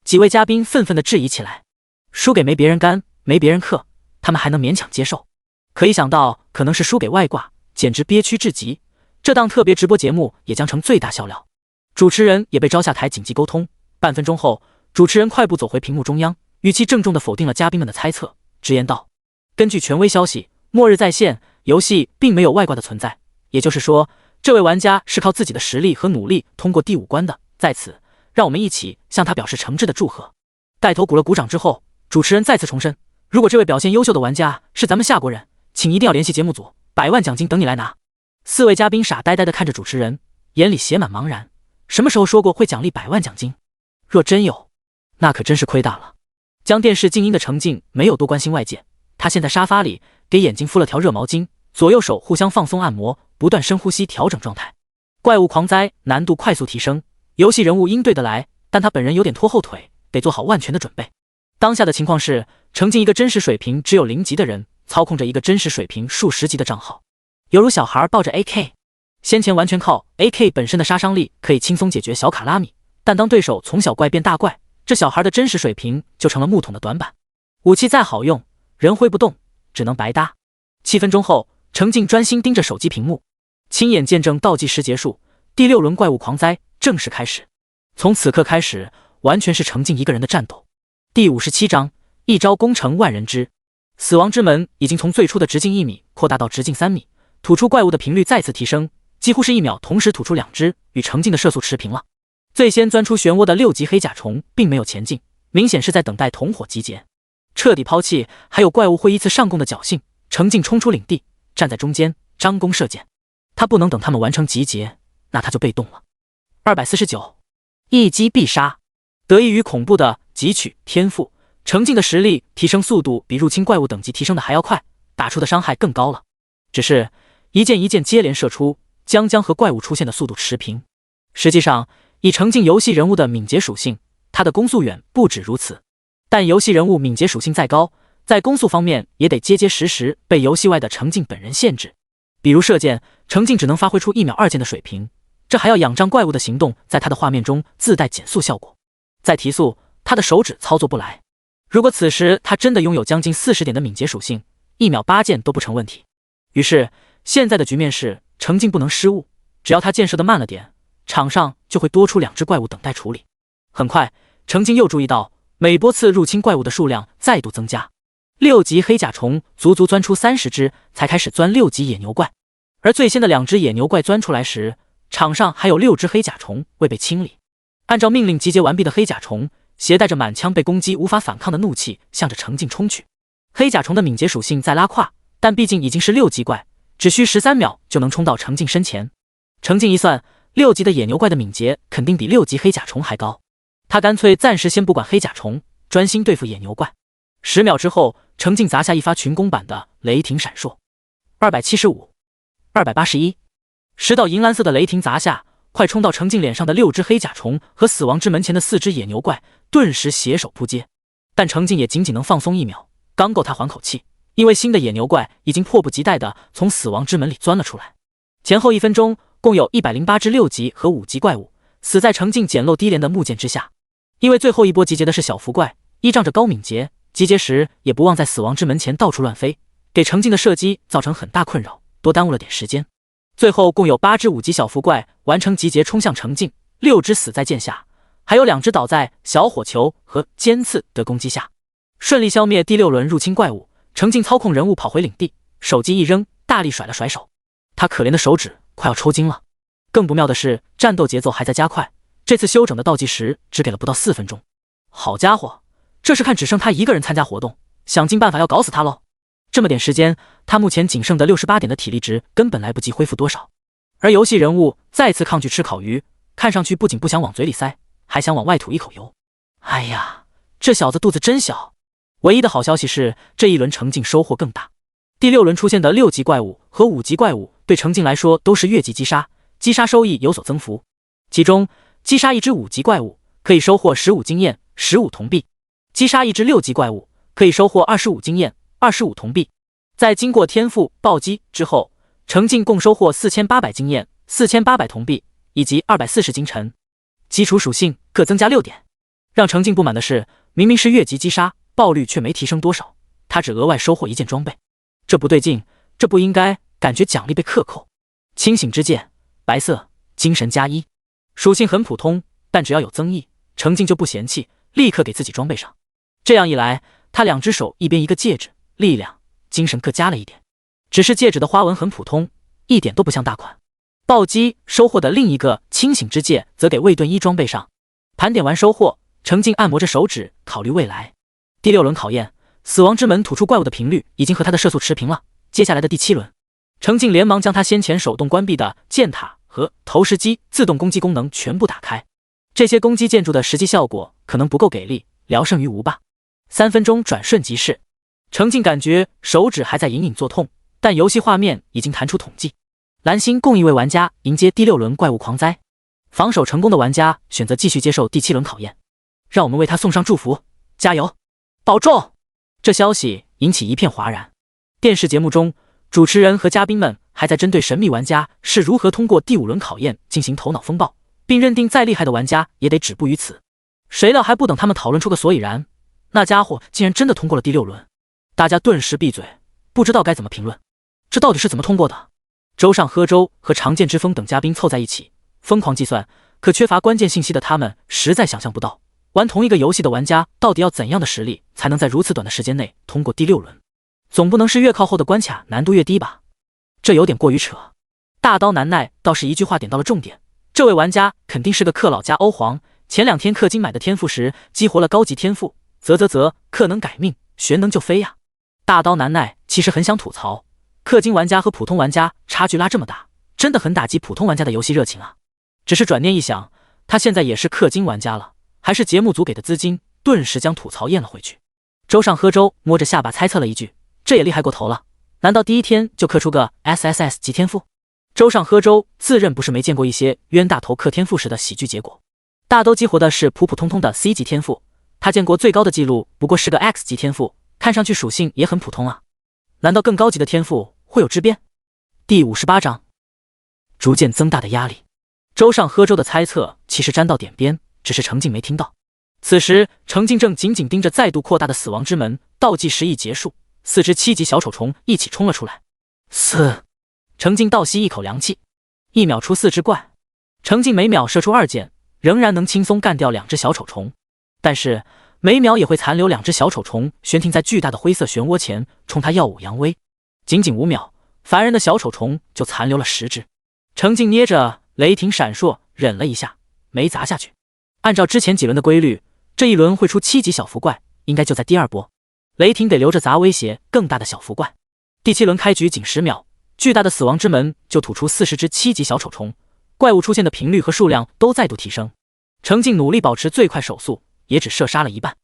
Speaker 1: 几位嘉宾愤愤地质疑起来。输给没别人干，没别人克，他们还能勉强接受，可一想到可能是输给外挂，简直憋屈至极。这档特别直播节目也将成最大笑料。主持人也被招下台紧急沟通。半分钟后，主持人快步走回屏幕中央，语气郑重地否定了嘉宾们的猜测，直言道：根据权威消息，末日在线，游戏并没有外挂的存在，也就是说，这位玩家是靠自己的实力和努力通过第5关的。在此，让我们一起向他表示诚挚的祝贺。带头鼓了鼓掌之后，主持人再次重申，如果这位表现优秀的玩家是咱们夏国人，请一定要联系节目组，100万奖金等你来拿。4位嘉宾傻呆呆地看着主持人，眼里写满茫然。什么时候说过会奖励100万奖金？若真有，那可真是亏大了。将电视静音的程静没有多关心外界，他陷在沙发里，给眼睛敷了条热毛巾，左右手互相放松按摩，不断深呼吸调整状态。怪物狂灾难度快速提升，游戏人物应对得来，但他本人有点拖后腿，得做好万全的准备。当下的情况是，程静一个真实水平只有0级的人，操控着一个真实水平数十级的账号，犹如小孩抱着 AK。 先前完全靠 AK 本身的杀伤力可以轻松解决小卡拉米，但当对手从小怪变大怪，这小孩的真实水平就成了木桶的短板。武器再好用，人挥不动，只能白搭。7分钟后，程静专心盯着手机屏幕，亲眼见证倒计时结束，第6轮怪物狂灾正式开始。从此刻开始，完全是程静一个人的战斗。第57章，一招攻城万人知。死亡之门已经从最初的直径1米扩大到直径3米，吐出怪物的频率再次提升，几乎是1秒同时吐出2只，与程静的射速持平了。最先钻出漩涡的6级黑甲虫并没有前进，明显是在等待同伙集结。彻底抛弃还有怪物会依次上供的侥幸，程静冲出领地，站在中间张弓射箭。他不能等他们完成集结，那他就被动了。249，一击必杀。得益于恐怖的汲取天赋，程静的实力提升速度比入侵怪物等级提升的还要快，打出的伤害更高了。只是一箭一箭接连射出，将和怪物出现的速度持平。实际上，以程静游戏人物的敏捷属性，他的攻速远不止如此。但游戏人物敏捷属性再高，在攻速方面也得结结实实被游戏外的程静本人限制。比如射箭，程静只能发挥出1秒2箭的水平，这还要仰仗怪物的行动在他的画面中自带减速效果。再提速，他的手指操作不来。如果此时他真的拥有将近40点的敏捷属性，1秒8箭都不成问题。于是现在的局面是程静不能失误，只要他箭射得慢了点，场上就会多出2只怪物等待处理。很快，程静又注意到每波次入侵怪物的数量再度增加，6级黑甲虫足足钻出30只才开始钻6级野牛怪，而最先的2只野牛怪钻出来时，场上还有6只黑甲虫未被清理。按照命令集结完毕的黑甲虫携带着满腔被攻击无法反抗的怒气向着程静冲去。黑甲虫的敏捷属性在拉胯，但毕竟已经是6级怪，只需13秒就能冲到程静身前。程静一算，6级的野牛怪的敏捷肯定比6级黑甲虫还高，他干脆暂时先不管黑甲虫，专心对付野牛怪。10秒之后，程静砸下一发群攻版的雷霆闪烁。275、281，10道银蓝色的雷霆砸下，快冲到程静脸上的6只黑甲虫和死亡之门前的4只野牛怪顿时携手扑接，但程静也仅仅能放松1秒，刚够他缓口气，因为新的野牛怪已经迫不及待地从死亡之门里钻了出来。前后1分钟，共有108只6级和5级怪物死在程静简陋低廉的木剑之下。因为最后一波集结的是小福怪，依仗着高敏捷，集结时也不忘在死亡之门前到处乱飞，给程静的射击造成很大困扰，多耽误了点时间。最后共有8只5级小福怪完成集结冲向程静，6只死在剑下，还有2只倒在小火球和尖刺的攻击下，顺利消灭第6轮入侵怪物。程静操控人物跑回领地，手机一扔，大力甩了甩手，他可怜的手指快要抽筋了。更不妙的是，战斗节奏还在加快，这次休整的倒计时只给了不到4分钟。好家伙，这是看只剩他一个人参加活动，想尽办法要搞死他喽。这么点时间，他目前仅剩的68点的体力值根本来不及恢复多少。而游戏人物再次抗拒吃烤鱼，看上去不仅不想往嘴里塞，还想往外吐一口油。哎呀，这小子肚子真小。唯一的好消息是，这一轮程静收获更大。第6轮出现的6级怪物和5级怪物对程静来说都是越级击杀，击杀收益有所增幅。其中击杀一只5级怪物可以收获15经验、15铜币，击杀一只6级怪物可以收获25经验、25铜币。在经过天赋暴击之后，程静共收获4800经验、4800铜币以及240金尘，基础属性各增加6点。让程静不满的是，明明是越级击杀，爆率却没提升多少，他只额外收获一件装备，这不对劲，这不应该，感觉奖励被克扣。清醒之戒，白色，精神加1，属性很普通，但只要有增益，程静就不嫌弃，立刻给自己装备上。这样一来，他2只手一边一个戒指，力量、精神各加了一点。只是戒指的花纹很普通，一点都不像大款。暴击收获的另一个清醒之戒则给魏盾一装备上。盘点完收获，程静按摩着手指，考虑未来。第6轮考验，死亡之门吐出怪物的频率已经和他的射速持平了。接下来的第7轮，程静连忙将他先前手动关闭的箭塔和投石机自动攻击功能全部打开。这些攻击建筑的实际效果可能不够给力，聊胜于无吧。3分钟转瞬即逝，程静感觉手指还在隐隐作痛，但游戏画面已经弹出统计。蓝星共1位玩家迎接第6轮怪物狂灾，防守成功的玩家选择继续接受第7轮考验。让我们为他送上祝福，加油，保重！这消息引起一片哗然。电视节目中，主持人和嘉宾们还在针对神秘玩家是如何通过第5轮考验进行头脑风暴，并认定再厉害的玩家也得止步于此。谁料还不等他们讨论出个所以然，那家伙竟然真的通过了第6轮。大家顿时闭嘴，不知道该怎么评论。这到底是怎么通过的？周上喝粥和常见之风等嘉宾凑在一起疯狂计算，可缺乏关键信息的他们实在想象不到，玩同一个游戏的玩家到底要怎样的实力才能在如此短的时间内通过第6轮。总不能是越靠后的关卡难度越低吧？这有点过于扯。大刀难耐倒是一句话点到了重点，这位玩家肯定是个氪老加欧皇，前2天氪金买的天赋时激活了高级天赋，氪能改命，玄能就飞呀。大刀难耐其实很想吐槽，氪金玩家和普通玩家差距拉这么大，真的很打击普通玩家的游戏热情啊。只是转念一想，他现在也是氪金玩家了，还是节目组给的资金，顿时将吐槽咽了回去。周上喝粥摸着下巴猜测了一句，这也厉害过头了，难道第1天就氪出个 SSS 级天赋？周上喝粥自认不是没见过一些冤大头氪天赋时的喜剧结果。大都激活的是普普通通的 C 级天赋，他见过最高的记录不过是个 X 级天赋，看上去属性也很普通啊。难道更高级的天赋会有质变？第58章，逐渐增大的压力。周上喝粥的猜测其实沾到点边，只是程静没听到。此时程静正紧紧盯着再度扩大的死亡之门，倒计时一结束，4只7级小丑虫一起冲了出来。程静倒吸一口凉气，1秒出4只怪。程静每秒射出2箭，仍然能轻松干掉2只小丑虫，但是每秒也会残留2只小丑虫悬停在巨大的灰色漩涡前，冲他耀武扬威。仅仅5秒，凡人的小丑虫就残留了10只。程静捏着雷霆闪烁，忍了一下，没砸下去。按照之前几轮的规律，这一轮会出7级小福怪，应该就在第2波。雷霆得留着砸威胁更大的小福怪。第7轮开局仅10秒，巨大的死亡之门就吐出40只7级小丑虫，怪物出现的频率和数量都再度提升。程静努力保持最快手速，也只射杀了一半。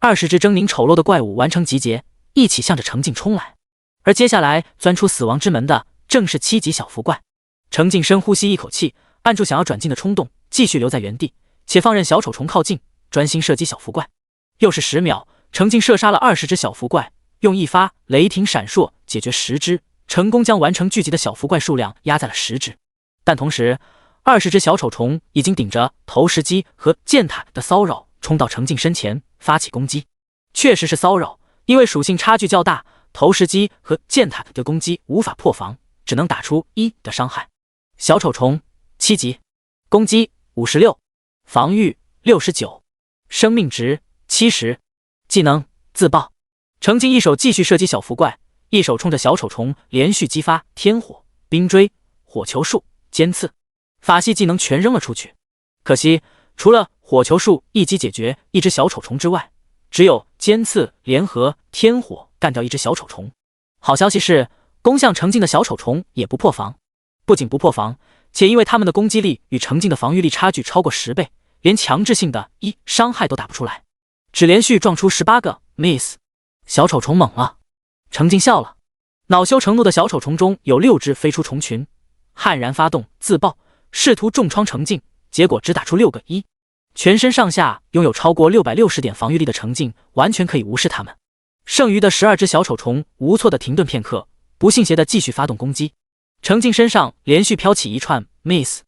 Speaker 1: 20只狰狞丑陋的怪物完成集结，一起向着程静冲来。而接下来钻出死亡之门的正是7级小福怪。程静深呼吸一口气，按住想要转进的冲动，继续留在原地，且放任小丑虫靠近，专心射击小福怪。又是10秒，程静射杀了20只小福怪，用一发雷霆闪烁解决10只，成功将完成聚集的小福怪数量压在了10只。但同时20只小丑虫已经顶着投石机和箭塔的骚扰冲到程静身前发起攻击。确实是骚扰，因为属性差距较大，投石机和箭塔的攻击无法破防，只能打出1的伤害。小丑虫7级，攻击56，防御69，生命值70，技能自爆。程静一手继续射击小福怪，一手冲着小丑虫连续激发天火、冰锥、火球术、尖刺，法系技能全扔了出去。可惜除了火球术一击解决一只小丑虫之外，只有尖刺联合天火干掉一只小丑虫。好消息是，攻向程静的小丑虫也不破防，不仅不破防，且因为他们的攻击力与程静的防御力差距超过10倍，连强制性的1伤害都打不出来，只连续撞出18个 miss。 小丑虫猛了，程静笑了。恼羞成怒的小丑虫中有6只飞出虫群，悍然发动自爆，试图重创程静，结果只打出6个1。全身上下拥有超过660点防御力的程静完全可以无视他们。剩余的12只小丑虫无措的停顿片刻，不信邪的继续发动攻击。程静身上连续飘起一串 miss，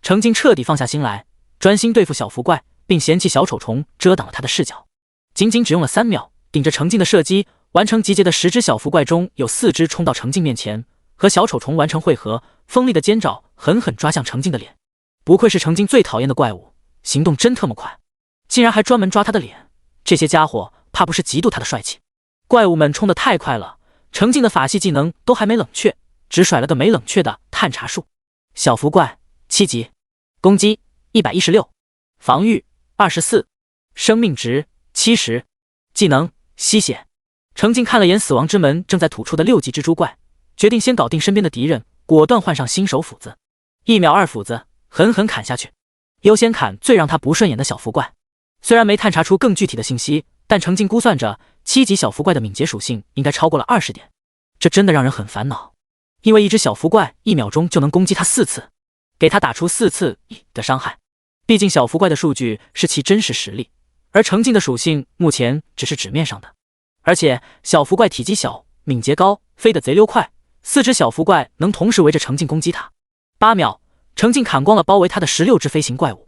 Speaker 1: 程静彻底放下心来，专心对付小福怪，并嫌弃小丑虫遮挡了他的视角。仅仅只用了3秒，顶着程静的射击，完成集结的10只小福怪中有4只冲到程静面前，和小丑虫完成汇合。锋利的尖爪狠狠抓向程静的脸。不愧是程静最讨厌的怪物，行动真特么快，竟然还专门抓他的脸。这些家伙怕不是嫉妒他的帅气？怪物们冲得太快了，程静的法系技能都还没冷却，只甩了个没冷却的探查术。小福怪7级，攻击116，防御24，生命值70，技能吸血。程静看了眼死亡之门正在吐出的6级蜘蛛怪，决定先搞定身边的敌人，果断换上新手斧子，1秒2斧子狠狠砍下去，优先砍最让他不顺眼的小福怪。虽然没探查出更具体的信息，但程静估算着7级小福怪的敏捷属性应该超过了20点，这真的让人很烦恼。因为一只小福怪1秒钟就能攻击他4次，给他打出4次的伤害。毕竟小福怪的数据是其真实实力，而程静的属性目前只是纸面上的。而且小福怪体积小，敏捷高，飞得贼溜快，4只小福怪能同时围着程静攻击他。8秒，程静砍光了包围他的16只飞行怪物。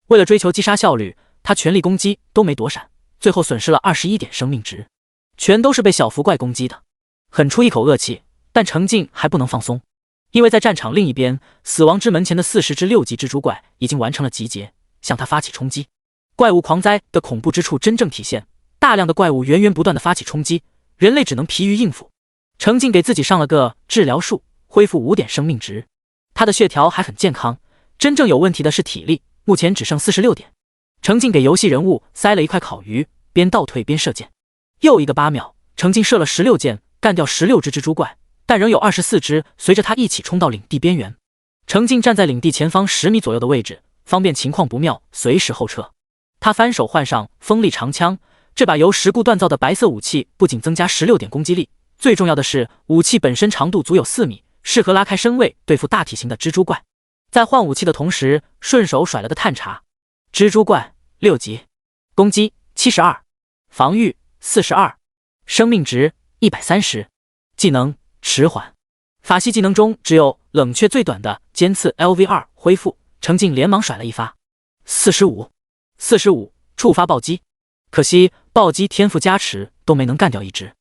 Speaker 1: 为了追求击杀效率，他全力攻击都没躲闪，最后损失了21点生命值，全都是被小福怪攻击的，狠出一口恶气。但程静还不能放松，因为在战场另一边，死亡之门前的40只6级蜘蛛怪已经完成了集结，向他发起冲击。怪物狂灾的恐怖之处真正体现，大量的怪物源源不断的发起冲击，人类只能疲于应付。程静给自己上了个治疗术，恢复5点生命值。他的血条还很健康，真正有问题的是体力，目前只剩46点。程静给游戏人物塞了一块烤鱼，边倒退边射箭。又一个8秒，程静射了16箭，干掉16只蜘蛛怪，但仍有24只随着他一起冲到领地边缘。程静站在领地前方10米左右的位置，方便情况不妙随时后撤。他翻手换上锋利长枪，这把由石固锻造的白色武器不仅增加16点攻击力，最重要的是武器本身长度足有4米，适合拉开身位对付大体型的蜘蛛怪。在换武器的同时，顺手甩了个探查。蜘蛛怪6级，攻击72，防御42，生命值130，技能迟缓。法系技能中只有冷却最短的尖刺 LV2 恢复，程静连忙甩了一发45，触发暴击。可惜暴击天赋加持都没能干掉一只。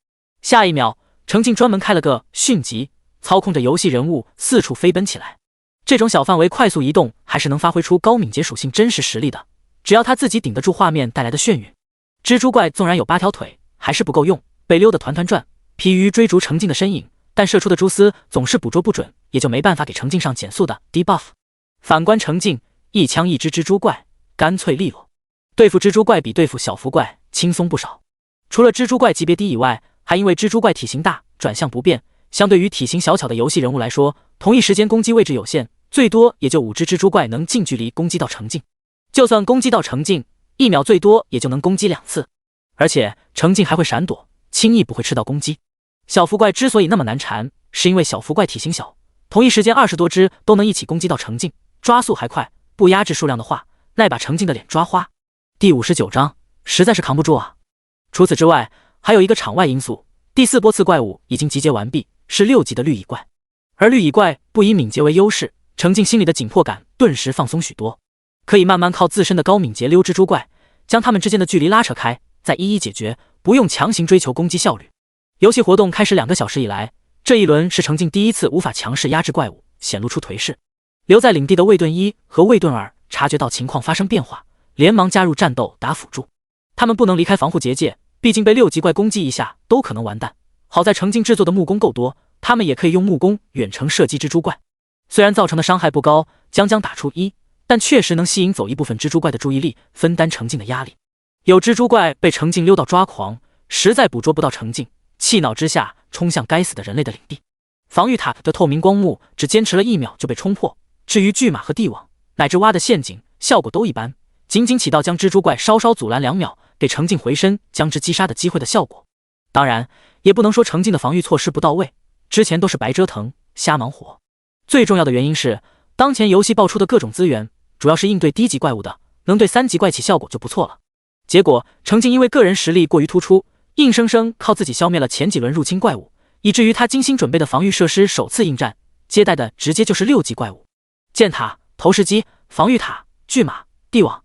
Speaker 1: 下一秒，程静专门开了个迅疾，操控着游戏人物四处飞奔起来。这种小范围快速移动还是能发挥出高敏捷属性真实实力的，只要他自己顶得住画面带来的眩晕。蜘蛛怪纵然有8条腿，还是不够用，被溜得团团转，疲于追逐程静的身影，但射出的蛛丝总是捕捉不准，也就没办法给程静上减速的 debuff。反观程静，一枪一只蜘蛛怪，干脆利落。对付蜘蛛怪比对付小福怪轻松不少。除了蜘蛛怪级别低以外，还因为蜘蛛怪体型大，转向不便，相对于体型小巧的游戏人物来说，同一时间攻击位置有限，最多也就5只蜘蛛怪能近距离攻击到程静。就算攻击到程静，1秒最多也就能攻击2次，而且程静还会闪躲，轻易不会吃到攻击。小福怪之所以那么难缠，是因为小福怪体型小，同一时间20多只都能一起攻击到程静，抓速还快，不压制数量的话，那把程静的脸抓花。第59章实在是扛不住啊！除此之外，还有一个场外因素，第4波次怪物已经集结完毕，是6级的绿蚁怪。而绿蚁怪不以敏捷为优势，程静心里的紧迫感顿时放松许多，可以慢慢靠自身的高敏捷溜蜘蛛怪，将他们之间的距离拉扯开，再一一解决，不用强行追求攻击效率。游戏活动开始2个小时以来，这一轮是程静第一次无法强势压制怪物，显露出颓势。留在领地的卫盾1和卫盾2察觉到情况发生变化，连忙加入战斗打辅助。他们不能离开防护结界，毕竟被6级怪攻击一下都可能完蛋。好在程静制作的木弓够多，他们也可以用木弓远程射击蜘蛛怪。虽然造成的伤害不高，将打出1，但确实能吸引走一部分蜘蛛怪的注意力，分担程静的压力。有蜘蛛怪被程静溜到抓狂，实在捕捉不到程静，气恼之下冲向该死的人类的领地。防御塔的透明光幕只坚持了1秒就被冲破，至于巨蟒和地网乃至挖的陷阱，效果都一般，仅仅起到将蜘蛛怪稍稍阻拦2秒，给程静回身将之击杀的机会的效果。当然也不能说程静的防御措施不到位，之前都是白折腾瞎忙活。最重要的原因是当前游戏爆出的各种资源主要是应对低级怪物的，能对3级怪起效果就不错了。结果程静因为个人实力过于突出，硬生生靠自己消灭了前几轮入侵怪物，以至于他精心准备的防御设施首次应战，接待的直接就是6级怪物。箭塔、投石机、防御塔、巨蟒、地网，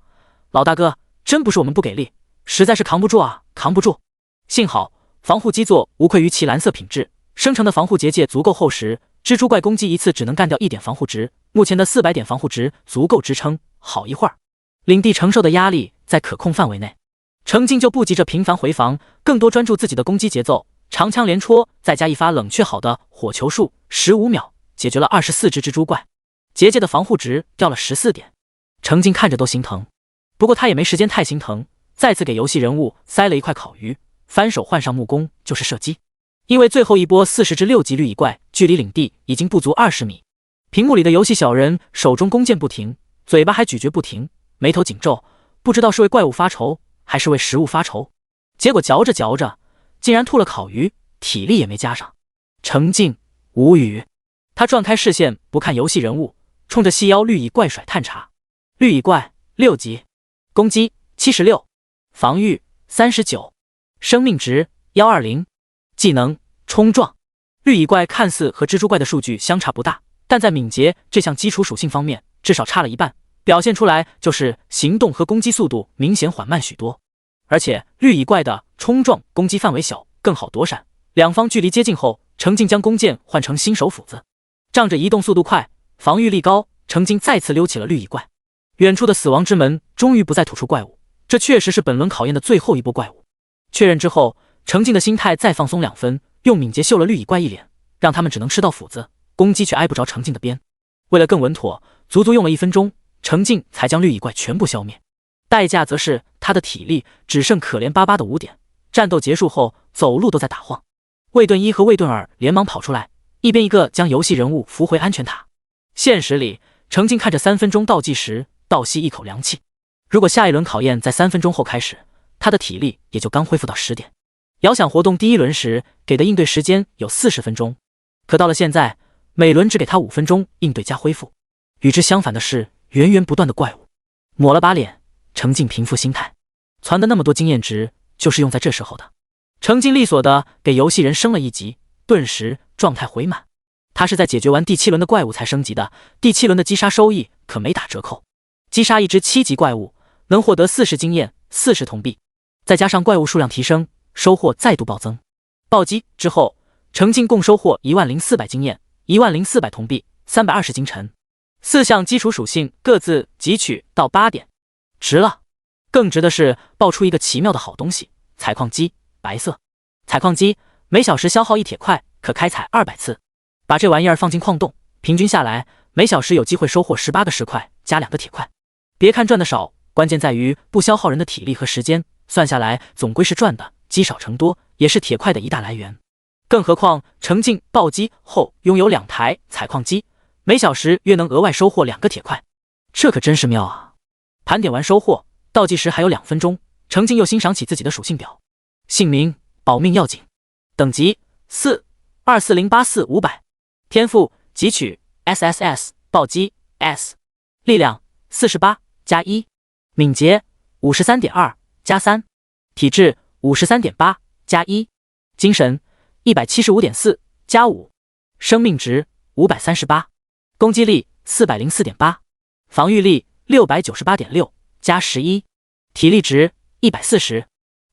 Speaker 1: 老大哥真不是我们不给力，实在是扛不住啊，扛不住。幸好防护基座无愧于其蓝色品质，生成的防护结界足够厚实，蜘蛛怪攻击一次只能干掉1点防护值，目前的400点防护值足够支撑好一会儿。领地承受的压力在可控范围内，程静就不急着频繁回防，更多专注自己的攻击节奏，长枪连戳，再加一发冷却好的火球术，15秒解决了24只蜘蛛怪，结界的防护值掉了14点。程静看着都心疼，不过他也没时间太心疼，再次给游戏人物塞了一块烤鱼，翻手换上木弓就是射击。因为最后一波40只6级绿蚁怪距离领地已经不足20米，屏幕里的游戏小人手中弓箭不停，嘴巴还咀嚼不停，眉头紧皱，不知道是为怪物发愁还是为食物发愁，结果嚼着嚼着竟然吐了烤鱼，体力也没加上。程静无语，他转开视线不看游戏人物，冲着细腰绿蚁怪甩探查。绿蚁怪6级，攻击76，防御39，生命值120，技能冲撞。绿蚁怪看似和蜘蛛怪的数据相差不大，但在敏捷这项基础属性方面至少差了一半，表现出来就是行动和攻击速度明显缓慢许多。而且绿蚁怪的冲撞攻击范围小，更好躲闪，两方距离接近后，程静将弓箭换成新手斧子，仗着移动速度快，防御力高，程静再次溜起了绿蚁怪。远处的死亡之门终于不再吐出怪物，这确实是本轮考验的最后一波怪物。确认之后，程静的心态再放松2分，用敏捷秀了绿蚁怪一脸，让他们只能吃到斧子，攻击却挨不着程静的边。为了更稳妥，足足用了1分钟，程静才将绿蚁怪全部消灭，代价则是他的体力只剩可怜巴巴的5点。战斗结束后，走路都在打晃。魏顿一和魏顿二连忙跑出来，一边一个将游戏人物扶回安全塔。现实里，程静看着3分钟倒计时，倒吸一口凉气。如果下一轮考验在3分钟后开始，他的体力也就刚恢复到10点。遥想活动第1轮时给的应对时间有40分钟，可到了现在，每轮只给他5分钟应对加恢复。与之相反的是源源不断的怪物。抹了把脸，程静平复心态，攒的那么多经验值就是用在这时候的。程静利索的给游戏人升了1级，顿时状态回满。他是在解决完第7轮的怪物才升级的，第7轮的击杀收益可没打折扣。击杀一只7级怪物能获得40经验、40铜币，再加上怪物数量提升，收获再度暴增。暴击之后，程静共收获10400经验、10400铜币、320金尘，4项基础属性各自汲取到8点，值了。更值的是爆出一个奇妙的好东西——采矿机，白色采矿机每小时消耗1铁块，可开采200次。把这玩意儿放进矿洞，平均下来每小时有机会收获18个石块加2个铁块。别看赚的少，关键在于不消耗人的体力和时间，算下来总归是赚的，积少成多，也是铁块的一大来源。更何况程静暴击后拥有2台采矿机，每小时约能额外收获2个铁块，这可真是妙啊！盘点完收获，倒计时还有2分钟，程静又欣赏起自己的属性表：姓名保命要紧，等级4 24084500，天赋汲取 SSS 暴击 S， 力量48+1，敏捷53.2+3，体质53.8+1，精神175.4+5，生命值538，攻击力404.8，防御力698.6+11，体力值140，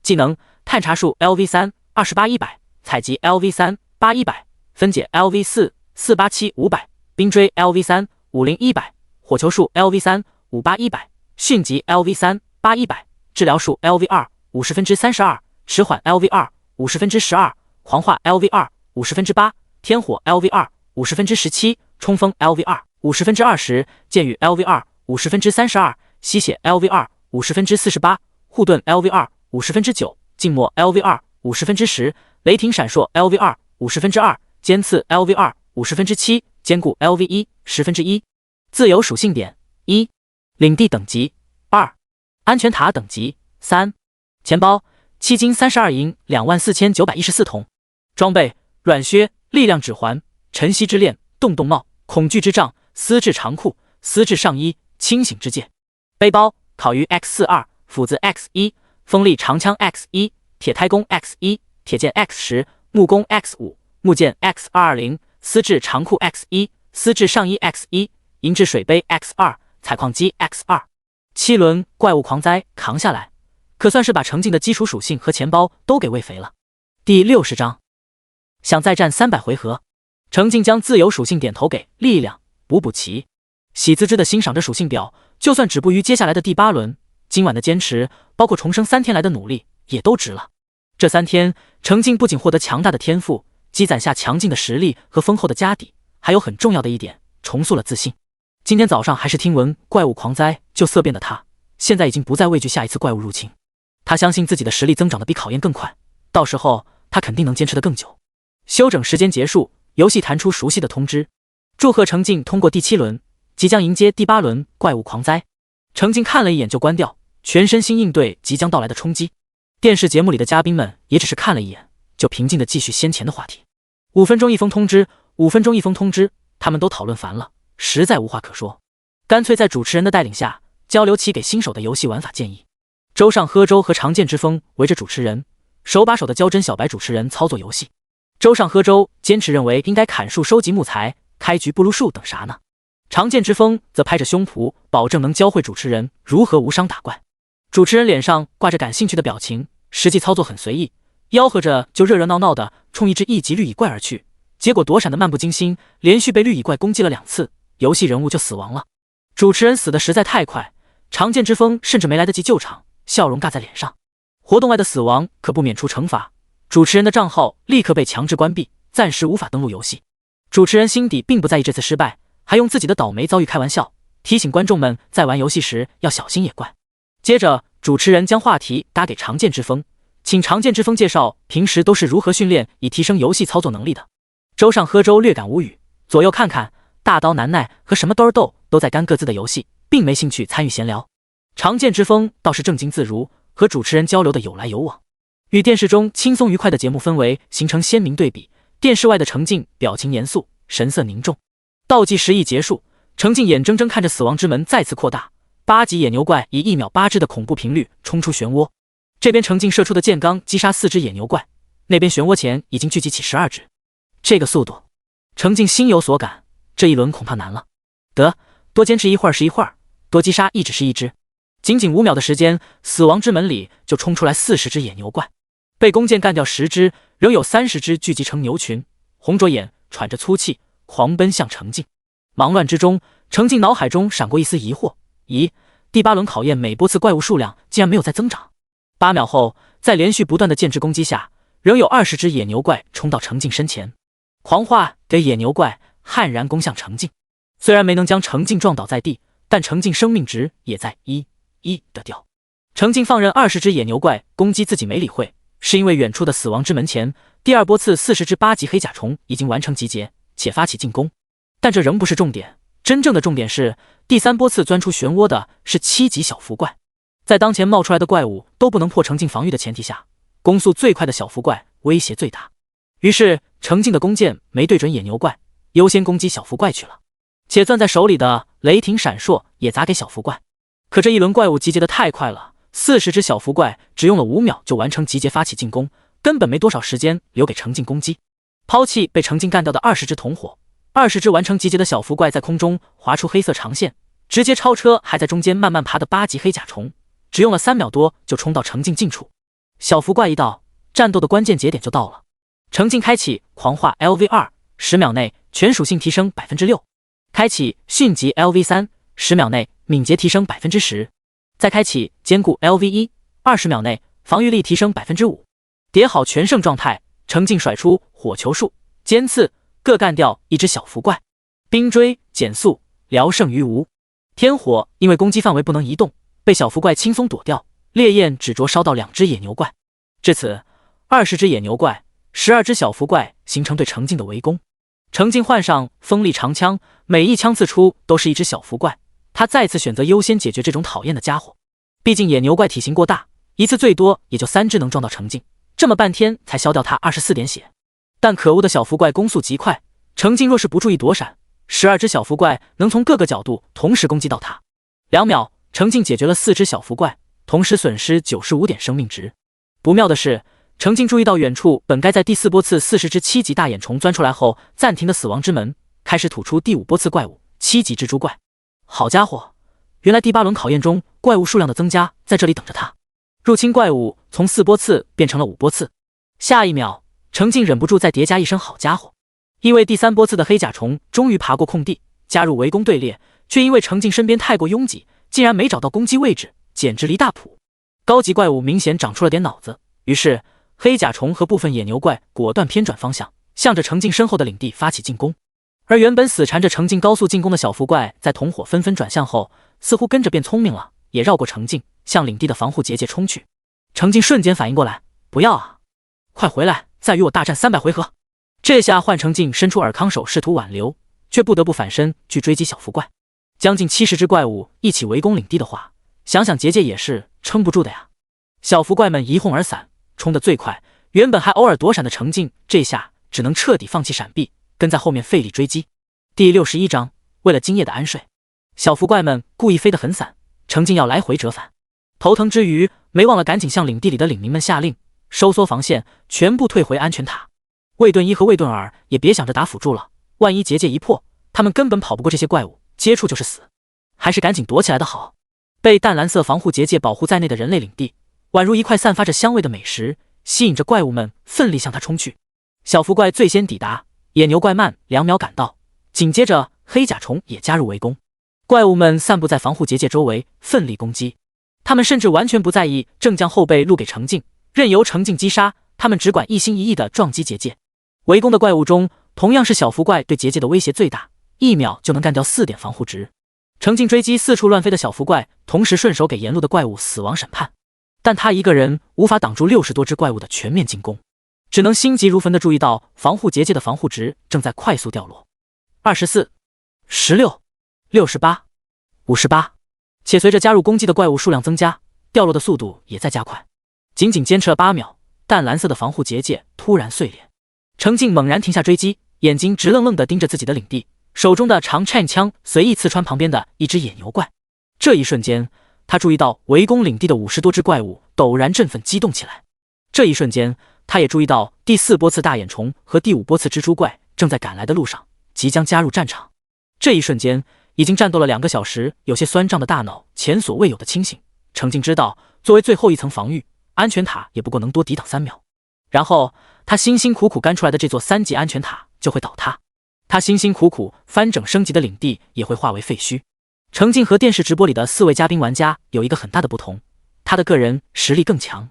Speaker 1: 技能探查术 LV3 28100，采集 LV3 8100，分解 LV4 487500，冰锥 LV3 50100，火球术 LV3 58100，迅疾 LV3 8100，治疗术 LV2 50%32%，迟缓 LV2 50%12%，狂化 LV2 50%8%，天火 LV2 50%17%，冲锋 LV2 50%20%，剑雨 LV2 50%32%，吸血 LV2 50%48%，护盾 LV2 50%9%，静默 LV2 50%10%，雷霆闪烁 LV2 50%2%，尖刺 LV2 50%7%，坚固 LV1 1/10。自由属性点1，领地等级2，安全塔等级3，钱包7金32银24914铜，装备软靴、力量指环、晨曦之链、洞洞帽、恐惧之杖、丝质长裤、丝质上衣、清醒之戒。背包烤鱼 X42，斧子 X1，锋利长枪 X1，铁胎弓 X1，铁剑 X10，木弓 X5，木剑 X220，丝质长裤 X1，丝质上衣 X1，银质水杯 X2，采矿机 X2。7轮怪物狂灾扛下来，可算是把程静的基础属性和钱包都给喂肥了。第60章，想再战300回合。程静将自由属性点投给力量、补齐，喜滋滋的欣赏着属性表，就算止步于接下来的第8轮，今晚的坚持，包括重生3天来的努力，也都值了。这3天，程静不仅获得强大的天赋，积攒下强劲的实力和丰厚的家底，还有很重要的一点，重塑了自信。今天早上还是听闻怪物狂灾就色变的他，现在已经不再畏惧下一次怪物入侵。他相信自己的实力增长的比考验更快，到时候他肯定能坚持得更久。休整时间结束，游戏弹出熟悉的通知，祝贺程静通过第7轮，即将迎接第8轮怪物狂灾。程静看了一眼就关掉，全身心应对即将到来的冲击。电视节目里的嘉宾们也只是看了一眼，就平静地继续先前的话题。5分钟一封通知，5分钟一封通知，他们都讨论烦了，实在无话可说，干脆在主持人的带领下交流起给新手的游戏玩法建议。周上喝粥和常见之风围着主持人，手把手的教真小白主持人操作游戏。周上喝粥坚持认为应该砍树收集木材，开局不入树等啥呢？常见之风则拍着胸脯保证能教会主持人如何无伤打怪。主持人脸上挂着感兴趣的表情，实际操作很随意，吆喝着就热热闹闹的冲一只1级绿蚁怪而去，结果躲闪的漫不经心，连续被绿蚁怪攻击了2次，游戏人物就死亡了。主持人死的实在太快，常见之风甚至没来得及救场，笑容尬在脸上。活动外的死亡可不免除惩罚，主持人的账号立刻被强制关闭，暂时无法登录游戏。主持人心底并不在意这次失败，还用自己的倒霉遭遇开玩笑，提醒观众们在玩游戏时要小心野怪。接着主持人将话题打给常见之风，请常见之风介绍平时都是如何训练以提升游戏操作能力的。周上喝粥略感无语，左右看看，大刀难耐和什么豆都在干各自的游戏，并没兴趣参与闲聊。常见之风倒是正经自如，和主持人交流的有来有往，与电视中轻松愉快的节目氛围形成鲜明对比。电视外的程静表情严肃，神色凝重。倒计时一结束，程静眼睁睁看着死亡之门再次扩大，8级野牛怪以1秒8只的恐怖频率冲出漩涡。这边程静射出的剑罡击杀4只野牛怪，那边漩涡前已经聚集起12只。这个速度，程静心有所感，这一轮恐怕难了。得，多坚持一会儿是一会儿，多击杀1只是1只。仅仅5秒的时间，死亡之门里就冲出来40只野牛怪，被弓箭干掉10只，仍有30只聚集成牛群，红着眼，喘着粗气，狂奔向程静。忙乱之中，程静脑海中闪过一丝疑惑：咦，第8轮考验每波次怪物数量竟然没有再增长。8秒后，在连续不断的剑之攻击下，仍有20只野牛怪冲到程静身前，狂化给野牛怪悍然攻向程静。虽然没能将程静撞倒在地，但程静生命值也在1的掉。程静放任20只野牛怪攻击自己没理会，是因为远处的死亡之门前，第2波次40只8级黑甲虫已经完成集结，且发起进攻。但这仍不是重点，真正的重点是第3波次钻出漩涡的是7级小伏怪。在当前冒出来的怪物都不能破程静防御的前提下，攻速最快的小伏怪威胁最大。于是程静的弓箭没对准野牛怪，优先攻击小伏怪去了，且攥在手里的雷霆闪烁也砸给小伏怪。可这一轮怪物集结的太快了，40只小伏怪只用了5秒就完成集结发起进攻，根本没多少时间留给程静攻击。抛弃被程静干掉的20只同伙，20只完成集结的小伏怪在空中划出黑色长线，直接超车还在中间慢慢爬的8级黑甲虫，只用了3秒多就冲到程静近处。小伏怪一到，战斗的关键节点就到了。程静开启狂化 LV2，10秒内全属性提升 6%， 开启迅疾 LV3，10秒内敏捷提升 10%， 再开启坚固 LV1，20秒内防御力提升 5%。 叠好全胜状态，程静甩出火球术、尖刺，各干掉1只小伏怪。冰锥减速，聊胜于无。天火因为攻击范围不能移动，被小伏怪轻松躲掉，烈焰只着烧到2只野牛怪。至此20只野牛怪，12只小伏怪形成对程静的围攻。程静换上锋利长枪，每一枪刺出都是1只小伏怪，他再次选择优先解决这种讨厌的家伙。毕竟野牛怪体型过大，一次最多也就3只能撞到程静，这么半天才消掉他24点血。但可恶的小伏怪攻速极快，程静若是不注意躲闪，12只小伏怪能从各个角度同时攻击到他。2秒，程静解决了4只小伏怪，同时损失95点生命值。不妙的是，程静注意到远处本该在第4波次40只7级大眼虫钻出来后暂停的死亡之门，开始吐出第5波次怪物7级蜘蛛怪。好家伙，原来第8轮考验中怪物数量的增加在这里等着他。入侵怪物从4波次变成了5波次，下一秒，程静忍不住再叠加一声“好家伙”，因为第3波次的黑甲虫终于爬过空地，加入围攻队列，却因为程静身边太过拥挤，竟然没找到攻击位置，简直离大谱。高级怪物明显长出了点脑子，于是黑甲虫和部分野牛怪果断偏转方向，向着程静身后的领地发起进攻。而原本死缠着程静高速进攻的小福怪，在同伙纷纷转向后，似乎跟着变聪明了，也绕过程静，向领地的防护结界冲去。程静瞬间反应过来，不要啊，快回来，再与我大战300回合。这下换程静伸出尔康手试图挽留，却不得不反身去追击小福怪。将近70只怪物一起围攻领地的话，想想结界也是撑不住的呀。小福怪们一哄而散，冲得最快，原本还偶尔躲闪的程静，这下只能彻底放弃闪避，跟在后面费力追击。第61章，为了今夜的安睡，小福怪们故意飞得很散，程静要来回折返。头疼之余，没忘了赶紧向领地里的领民们下令，收缩防线，全部退回安全塔。魏盾一和魏盾二也别想着打辅助了，万一结界一破，他们根本跑不过这些怪物，接触就是死，还是赶紧躲起来的好。被淡蓝色防护结界保护在内的人类领地，宛如一块散发着香味的美食，吸引着怪物们奋力向它冲去。小福怪最先抵达，野牛怪慢2秒赶到，紧接着黑甲虫也加入围攻。怪物们散布在防护结界周围，奋力攻击。他们甚至完全不在意正将后背路给程静，任由程静击杀，他们只管一心一意地撞击结界。围攻的怪物中，同样是小福怪对结界的威胁最大，1秒就能干掉4点防护值。程静追击四处乱飞的小福怪，同时顺手给沿路的怪物死亡审判，但他一个人无法挡住60多只怪物的全面进攻，只能心急如焚地注意到防护结界的防护值正在快速掉落，24、16、68、58，且随着加入攻击的怪物数量增加，掉落的速度也在加快。仅仅坚持了8秒，淡蓝色的防护结界突然碎裂。程静猛然停下追击，眼睛直愣愣地盯着自己的领地，手中的长 chain 枪随意刺穿旁边的一只野牛怪。这一瞬间，他注意到围攻领地的50多只怪物陡然振奋激动起来。这一瞬间，他也注意到第4波次大眼虫和第5波次蜘蛛怪正在赶来的路上，即将加入战场。这一瞬间，已经战斗了2个小时，有些酸胀的大脑前所未有的清醒。程静知道，作为最后一层防御，安全塔也不过能多抵挡3秒，然后他辛辛苦苦干出来的这座3级安全塔就会倒塌，他辛辛苦苦翻整升级的领地也会化为废墟。程静和电视直播里的4位嘉宾玩家有一个很大的不同，他的个人实力更强，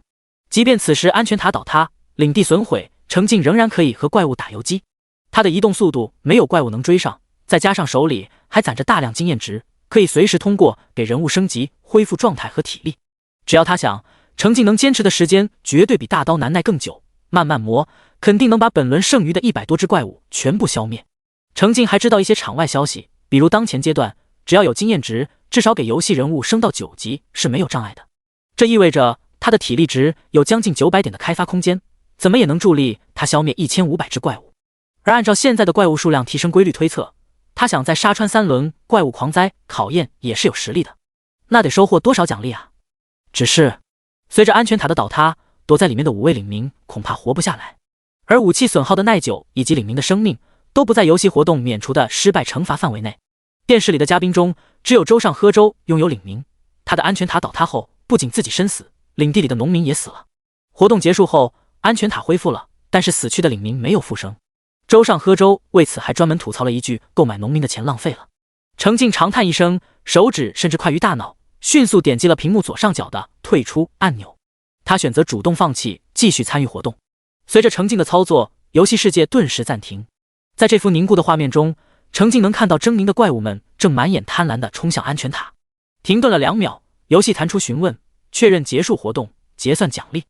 Speaker 1: 即便此时安全塔倒塌，领地损毁，程静仍然可以和怪物打游击。他的移动速度没有怪物能追上，再加上手里还攒着大量经验值，可以随时通过给人物升级恢复状态和体力。只要他想，程静能坚持的时间绝对比大刀难耐更久，慢慢磨，肯定能把本轮剩余的100多只怪物全部消灭。程静还知道一些场外消息，比如当前阶段只要有经验值，至少给游戏人物升到9级是没有障碍的。这意味着他的体力值有将近900点的开发空间，怎么也能助力他消灭1500只怪物。而按照现在的怪物数量提升规律推测，他想再杀穿3轮怪物狂灾考验也是有实力的，那得收获多少奖励啊！只是随着安全塔的倒塌，躲在里面的5位领民恐怕活不下来，而武器损耗的耐久以及领民的生命都不在游戏活动免除的失败惩罚范围内。电视里的嘉宾中，只有周上喝州拥有领民，他的安全塔倒塌后，不仅自己身死，领地里的农民也死了。活动结束后，安全塔恢复了，但是死去的领民没有复生。周上喝州为此还专门吐槽了一句：购买农民的钱浪费了。程静长叹一声，手指甚至快于大脑，迅速点击了屏幕左上角的退出按钮。他选择主动放弃继续参与活动。随着程静的操作，游戏世界顿时暂停。在这幅凝固的画面中，程静能看到狰狞的怪物们正满眼贪婪地冲向安全塔。停顿了2秒，游戏弹出询问，确认结束活动，结算奖励。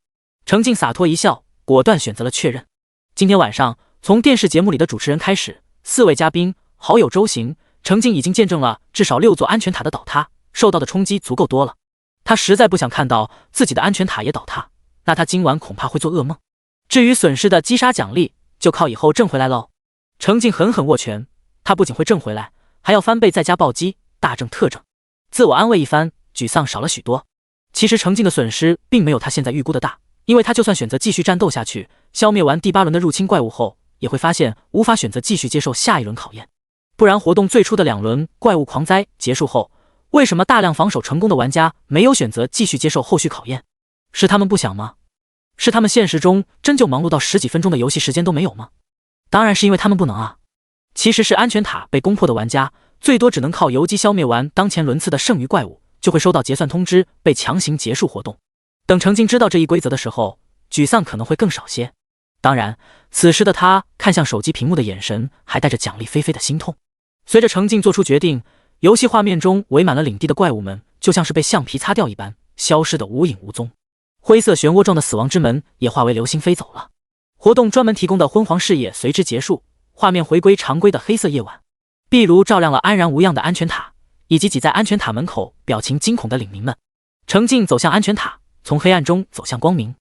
Speaker 1: 程静洒脱一笑，果断选择了确认。今天晚上，从电视节目里的主持人开始，4位嘉宾、好友周行，程静已经见证了至少6座安全塔的倒塌，受到的冲击足够多了。他实在不想看到自己的安全塔也倒塌，那他今晚恐怕会做噩梦。至于损失的击杀奖励，就靠以后挣回来喽。程静狠狠握拳，他不仅会挣回来，还要翻倍再加暴击，大挣特挣。自我安慰一番，沮丧少了许多。其实程静的损失并没有他现在预估的大，因为他就算选择继续战斗下去，消灭完第8轮的入侵怪物后，也会发现无法选择继续接受下一轮考验。不然活动最初的2轮怪物狂灾结束后，为什么大量防守成功的玩家没有选择继续接受后续考验？是他们不想吗？是他们现实中真就忙碌到10几分钟的游戏时间都没有吗？当然是因为他们不能啊。其实是安全塔被攻破的玩家，最多只能靠游击消灭完当前轮次的剩余怪物，就会收到结算通知，被强行结束活动。等程静知道这一规则的时候，沮丧可能会更少些。当然，此时的他看向手机屏幕的眼神还带着奖励菲菲的心痛。随着程静做出决定，游戏画面中围满了领地的怪物们就像是被橡皮擦掉一般，消失得无影无踪。灰色漩涡状的死亡之门也化为流星飞走了。活动专门提供的昏黄视野随之结束，画面回归常规的黑色夜晚。壁炉照亮了安然无恙的安全塔，以及挤在安全塔门口表情惊恐的领民们。程静走向安全塔，从黑暗中走向光明。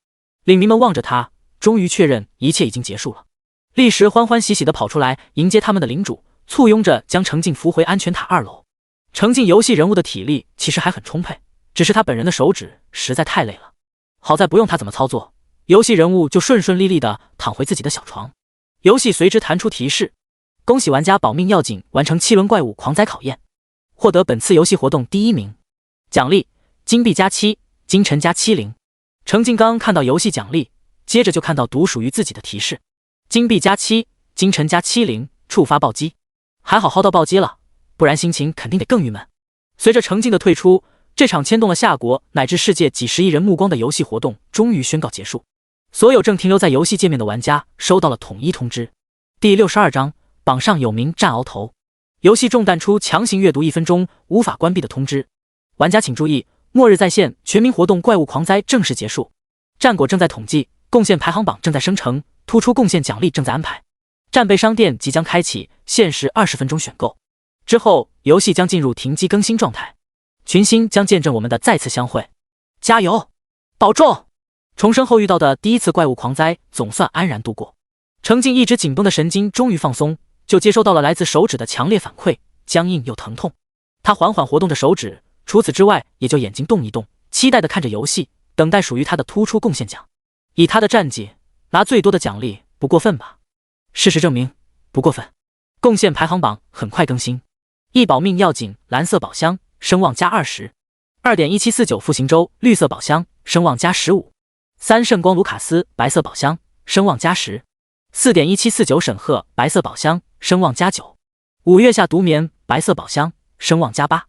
Speaker 1: 领民们望着他，终于确认一切已经结束了。立时欢欢喜喜地跑出来迎接他们的领主，簇拥着将程静扶回安全塔2楼。程静游戏人物的体力其实还很充沛，只是他本人的手指实在太累了。好在不用他怎么操作，游戏人物就顺顺利利地躺回自己的小床。游戏随之弹出提示：恭喜玩家保命要紧，完成7轮怪物狂灾考验，获得本次游戏活动第1名。奖励：金币+7，金尘+70。程静刚看到游戏奖励，接着就看到独属于自己的提示：金币+7，金尘+70，触发暴击。还好薅到暴击了，不然心情肯定得更郁闷。随着程静的退出，这场牵动了夏国乃至世界几十亿人目光的游戏活动终于宣告结束。所有正停留在游戏界面的玩家收到了统一通知。第62章，榜上有名战鳌头。游戏中弹出强行阅读1分钟无法关闭的通知，玩家请注意，末日再现全民活动怪物狂灾正式结束，战果正在统计，贡献排行榜正在生成，突出贡献奖励正在安排，战备商店即将开启，限时20分钟选购。之后游戏将进入停机更新状态，群星将见证我们的再次相会。加油，保重！重生后遇到的第一次怪物狂灾总算安然度过。程静一直紧绷的神经终于放松，就接收到了来自手指的强烈反馈，僵硬又疼痛。他缓缓活动着手指，除此之外也就眼睛动一动，期待地看着游戏，等待属于他的突出贡献奖。以他的战绩，拿最多的奖励不过分吧？事实证明不过分。贡献排行榜很快更新。1保命要紧，蓝色宝箱，声望+20。2.1749 复兴周，绿色宝箱，声望+15。3圣光卢卡斯，白色宝箱，声望+10。4.1749 沈赫，白色宝箱，声望+9。5月下独眠，白色宝箱，声望+8。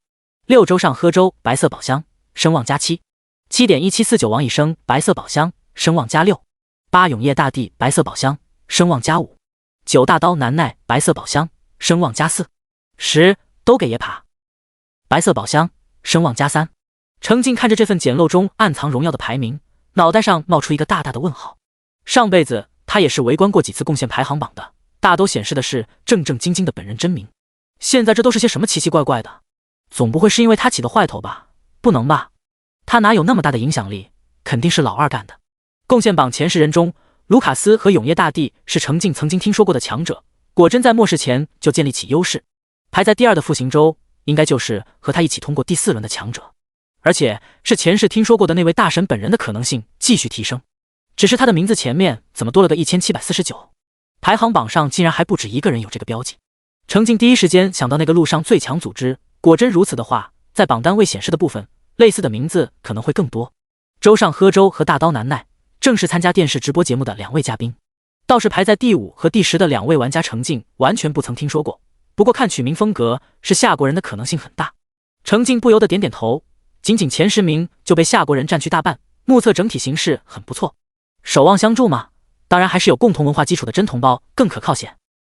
Speaker 1: 6周上喝粥，白色宝箱，声望+7。7.1749 王以生，白色宝箱，声望+6。8永夜大帝，白色宝箱，声望+5。9大刀难耐，白色宝箱，声望+4。10都给野爬，白色宝箱，声望+3。程静看着这份简陋中暗藏荣耀的排名，脑袋上冒出一个大大的问号。上辈子他也是围观过几次贡献排行榜的，大都显示的是正正经经的本人真名。现在这都是些什么奇奇怪怪的？总不会是因为他起的坏头吧？不能吧？他哪有那么大的影响力？肯定是老二干的。贡献榜前10人中，卢卡斯和永夜大帝是程静曾经听说过的强者，果真在末世前就建立起优势。排在第2的复兴周，应该就是和他一起通过第4轮的强者，而且是前世听说过的那位大神本人的可能性继续提升。只是他的名字前面怎么多了个1749？排行榜上竟然还不止一个人有这个标记。程静第一时间想到那个陆上最强组织，果真如此的话，在榜单未显示的部分，类似的名字可能会更多。周上喝粥和大刀难耐正是参加电视直播节目的2位嘉宾，倒是排在第5和第10的2位玩家程静完全不曾听说过。不过看取名风格，是夏国人的可能性很大。程静不由得点点头，仅仅前10名就被夏国人占据大半，目测整体形势很不错。守望相助嘛，当然还是有共同文化基础的真同胞更可靠些。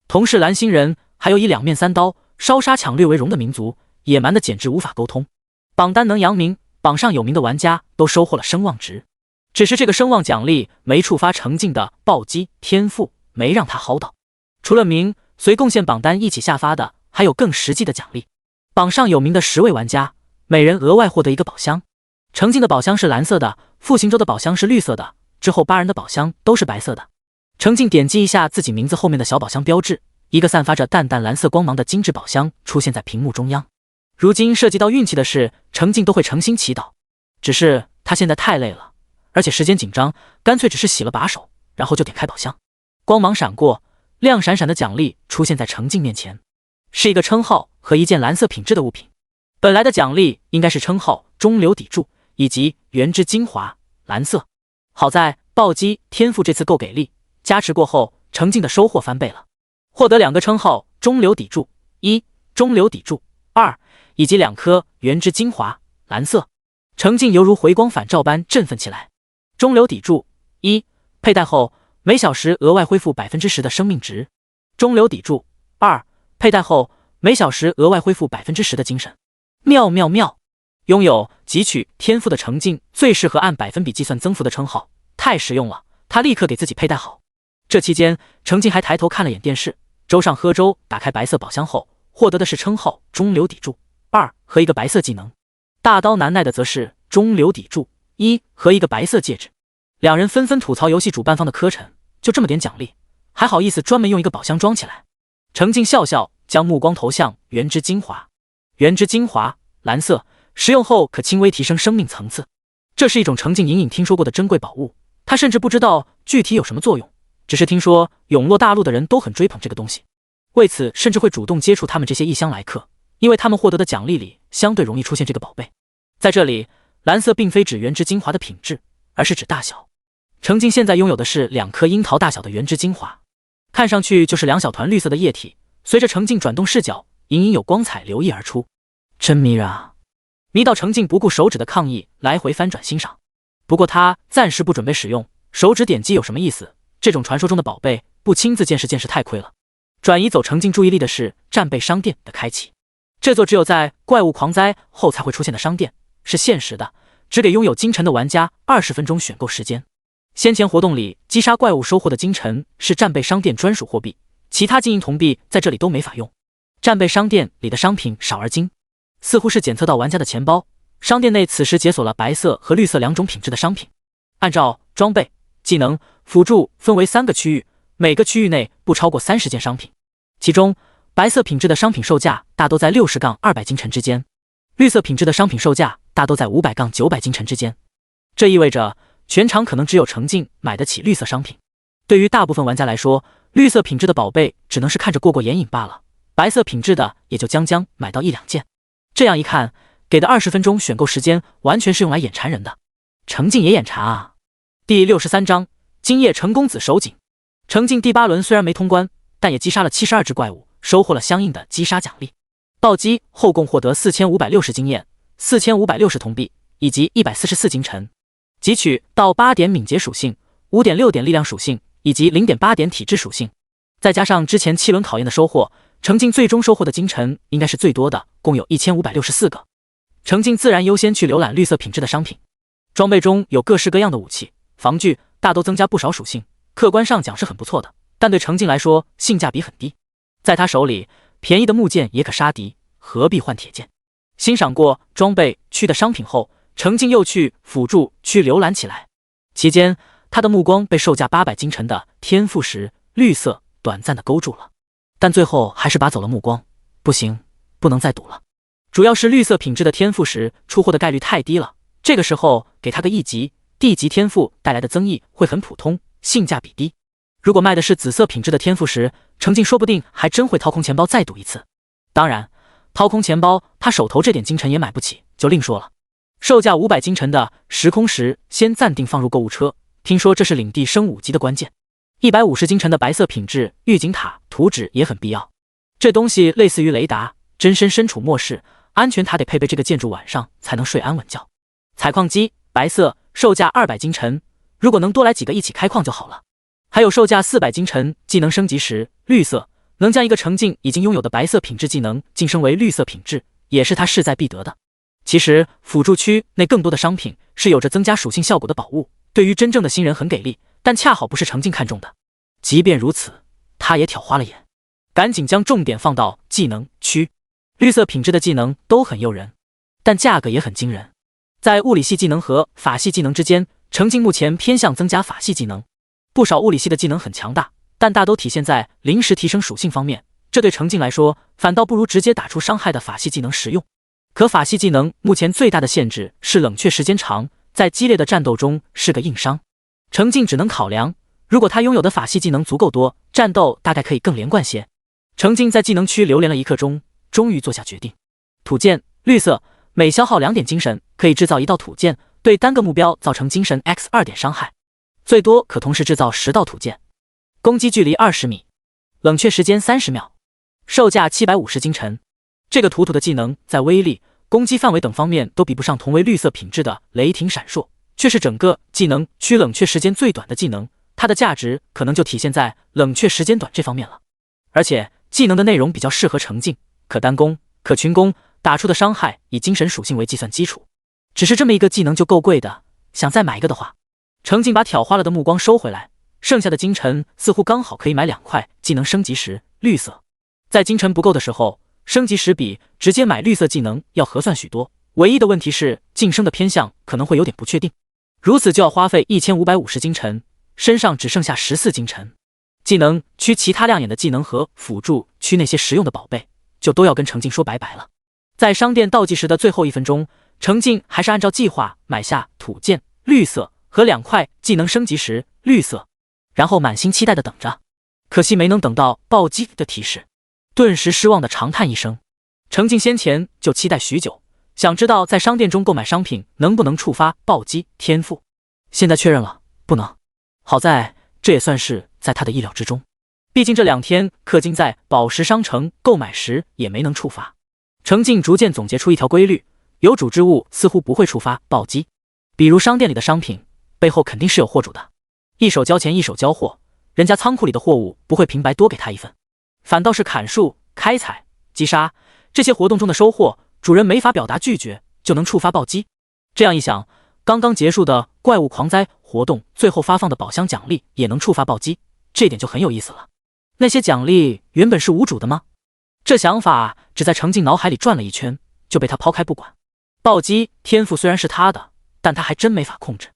Speaker 1: 同是蓝星人，还有以2面3刀烧杀抢掠为荣的民族，野蛮的简直无法沟通。榜单能扬名，榜上有名的玩家都收获了声望值，只是这个声望奖励没触发程静的暴击天赋，没让他薅到。除了名，随贡献榜单一起下发的还有更实际的奖励。榜上有名的10位玩家，每人额外获得一个宝箱。程静的宝箱是蓝色的，复兴周的宝箱是绿色的，之后8人的宝箱都是白色的。程静点击一下自己名字后面的小宝箱标志，一个散发着淡淡蓝色光芒的精致宝箱出现在屏幕中央。如今涉及到运气的事，程静都会诚心祈祷。只是他现在太累了，而且时间紧张，干脆只是洗了把手，然后就点开宝箱。光芒闪过，亮闪闪的奖励出现在程静面前，是一个称号和一件蓝色品质的物品。本来的奖励应该是称号中流砥柱以及原之精华蓝色，好在暴击天赋这次够给力，加持过后程静的收获翻倍了，获得2个称号中流砥柱1、中流砥柱2以及2颗原之精华蓝色，程静犹如回光返照般振奋起来。中流砥柱1佩戴后每小时额外恢复 10% 的生命值，中流砥柱2佩戴后每小时额外恢复 10% 的精神。妙妙妙！拥有汲取天赋的程静最适合按百分比计算增幅的称号，太实用了，他立刻给自己佩戴好。这期间，程静还抬头看了眼电视，粥上喝粥，打开白色宝箱后，获得的是称号中流砥柱2和一个白色技能，大刀难耐的则是中流砥柱1和一个白色戒指。两人纷纷吐槽游戏主办方的磕碜，就这么点奖励，还好意思专门用一个宝箱装起来。程静笑笑，将目光投向原之精华。原之精华蓝色，食用后可轻微提升生命层次。这是一种程静隐隐听说过的珍贵宝物，他甚至不知道具体有什么作用，只是听说永洛大陆的人都很追捧这个东西，为此甚至会主动接触他们这些异乡来客，因为他们获得的奖励里相对容易出现这个宝贝。在这里，蓝色并非指原之精华的品质，而是指大小。程静现在拥有的是2颗樱桃大小的原之精华，看上去就是2小团绿色的液体，随着程静转动视角，隐隐有光彩流溢而出。真迷人啊！迷到程静不顾手指的抗议，来回翻转欣赏。不过他暂时不准备使用，手指点击有什么意思？这种传说中的宝贝，不亲自见识见识太亏了。转移走程静注意力的是战备商店的开启。这座只有在怪物狂灾后才会出现的商店，是限时的，只给拥有金尘的玩家20分钟选购时间。先前活动里击杀怪物收获的金尘是战备商店专属货币，其他金银铜币在这里都没法用。战备商店里的商品少而精，似乎是检测到玩家的钱包。商店内此时解锁了白色和绿色2种品质的商品，按照装备、技能、辅助分为3个区域，每个区域内不超过30件商品。其中白色品质的商品售价大都在60-200金尘之间，绿色品质的商品售价大都在500-900金尘之间。这意味着全场可能只有程静买得起绿色商品。对于大部分玩家来说，绿色品质的宝贝只能是看着过过眼瘾罢了，白色品质的也就将买到1-2件。这样一看，给的20分钟选购时间完全是用来眼馋人的。程静也眼馋啊！第63章今夜陈公子守井。程静第8轮虽然没通关，但也击杀了72只怪物，收获了相应的击杀奖励。暴击后共获得4560经验、4560铜币以及144金尘。汲取到8点敏捷属性、5.6点力量属性以及0.8点体质属性，再加上之前7轮考验的收获，程静最终收获的金尘应该是最多的，共有1564个。程静自然优先去浏览绿色品质的商品。装备中有各式各样的武器、防具，大都增加不少属性，客观上讲是很不错的，但对程静来说性价比很低。在他手里，便宜的木剑也可杀敌，何必换铁剑？欣赏过装备区的商品后，程静又去辅助区浏览起来。期间，他的目光被售价800金尘的天赋石绿色短暂的勾住了，但最后还是拔走了目光。不行，不能再赌了。主要是绿色品质的天赋石出货的概率太低了，这个时候给他个1级、D 级天赋带来的增益会很普通，性价比低。如果卖的是紫色品质的天赋石，程静说不定还真会掏空钱包再赌一次。当然，掏空钱包，他手头这点金尘也买不起，就另说了。售价500金尘的时空石先暂定放入购物车，听说这是领地升5级的关键。150金尘的白色品质预警塔图纸也很必要，这东西类似于雷达，真身处末世，安全塔得配备这个建筑，晚上才能睡安稳觉。采矿机白色，售价200金尘，如果能多来几个一起开矿就好了。还有售价400金尘技能升级时绿色，能将一个程静已经拥有的白色品质技能晋升为绿色品质，也是他势在必得的。其实辅助区内更多的商品是有着增加属性效果的宝物，对于真正的新人很给力，但恰好不是程静看中的。即便如此，他也挑花了眼，赶紧将重点放到技能区。绿色品质的技能都很诱人，但价格也很惊人。在物理系技能和法系技能之间，程静目前偏向增加法系技能。不少物理系的技能很强大，但大都体现在临时提升属性方面，这对程静来说反倒不如直接打出伤害的法系技能实用。可法系技能目前最大的限制是冷却时间长，在激烈的战斗中是个硬伤。程静只能考量，如果他拥有的法系技能足够多，战斗大概可以更连贯些。程静在技能区流连了1刻钟，终于做下决定。土剑绿色，每消耗2点精神可以制造1道土箭，对单个目标造成精神 x2点伤害，最多可同时制造10道土箭。攻击距离20米，冷却时间30秒，售价750精神。这个土的技能在威力、攻击范围等方面都比不上同为绿色品质的雷霆闪烁，却是整个技能区冷却时间最短的技能，它的价值可能就体现在冷却时间短这方面了。而且技能的内容比较适合程镜，可单攻、可群攻，打出的伤害以精神属性为计算基础。只是这么一个技能就够贵的，想再买一个的话，程镜把挑花了的目光收回来，剩下的金尘似乎刚好可以买2块技能升级时绿色。在金尘不够的时候，升级时比直接买绿色技能要合算许多，唯一的问题是晋升的偏向可能会有点不确定，如此就要花费1550金尘，身上只剩下14金尘。技能区其他亮眼的技能和辅助区那些实用的宝贝，就都要跟程镜说拜拜了。在商店倒计时的最后1分钟，程镜还是按照计划买下土箭绿色和2块技能升级时绿色，然后满心期待的等着，可惜没能等到暴击的提示，顿时失望的长叹一声。程镜先前就期待许久，想知道在商店中购买商品能不能触发暴击天赋，现在确认了，不能。好在这也算是在他的意料之中，毕竟这2天氪金在宝石商城购买时也没能触发。程镜逐渐总结出一条规律，有主之物似乎不会触发暴击，比如商店里的商品背后肯定是有货主的，一手交钱一手交货，人家仓库里的货物不会平白多给他一份，反倒是砍树、开采、击杀这些活动中的收获，主人没法表达拒绝就能触发暴击。这样一想，刚刚结束的怪物狂灾活动最后发放的宝箱奖励也能触发暴击，这点就很有意思了。那些奖励原本是无主的吗？这想法只在程镜脑海里转了一圈，就被他抛开不管。暴击天赋虽然是他的，但他还真没法控制。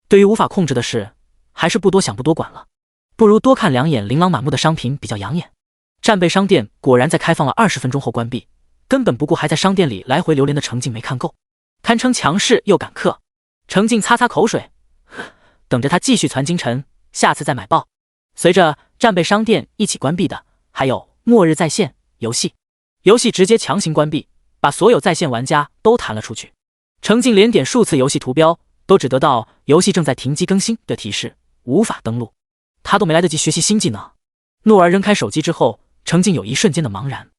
Speaker 1: 对于无法控制的事，还是不多想不多管了，不如多看2眼琳琅满目的商品比较养眼。战备商店果然在开放了20分钟后关闭，根本不顾还在商店里来回流连的程镜没看够，堪称强势又赶氪。程镜擦擦口水，等着他继续攒金尘，下次再买爆。随着战备商店一起关闭的，还有末日在线游戏。游戏直接强行关闭，把所有在线玩家都弹了出去。程镜连点数次游戏图标，都只得到游戏正在停机更新的提示，无法登录。他都没来得及学习新技能。诺儿扔开手机之后，程镜有一瞬间的茫然。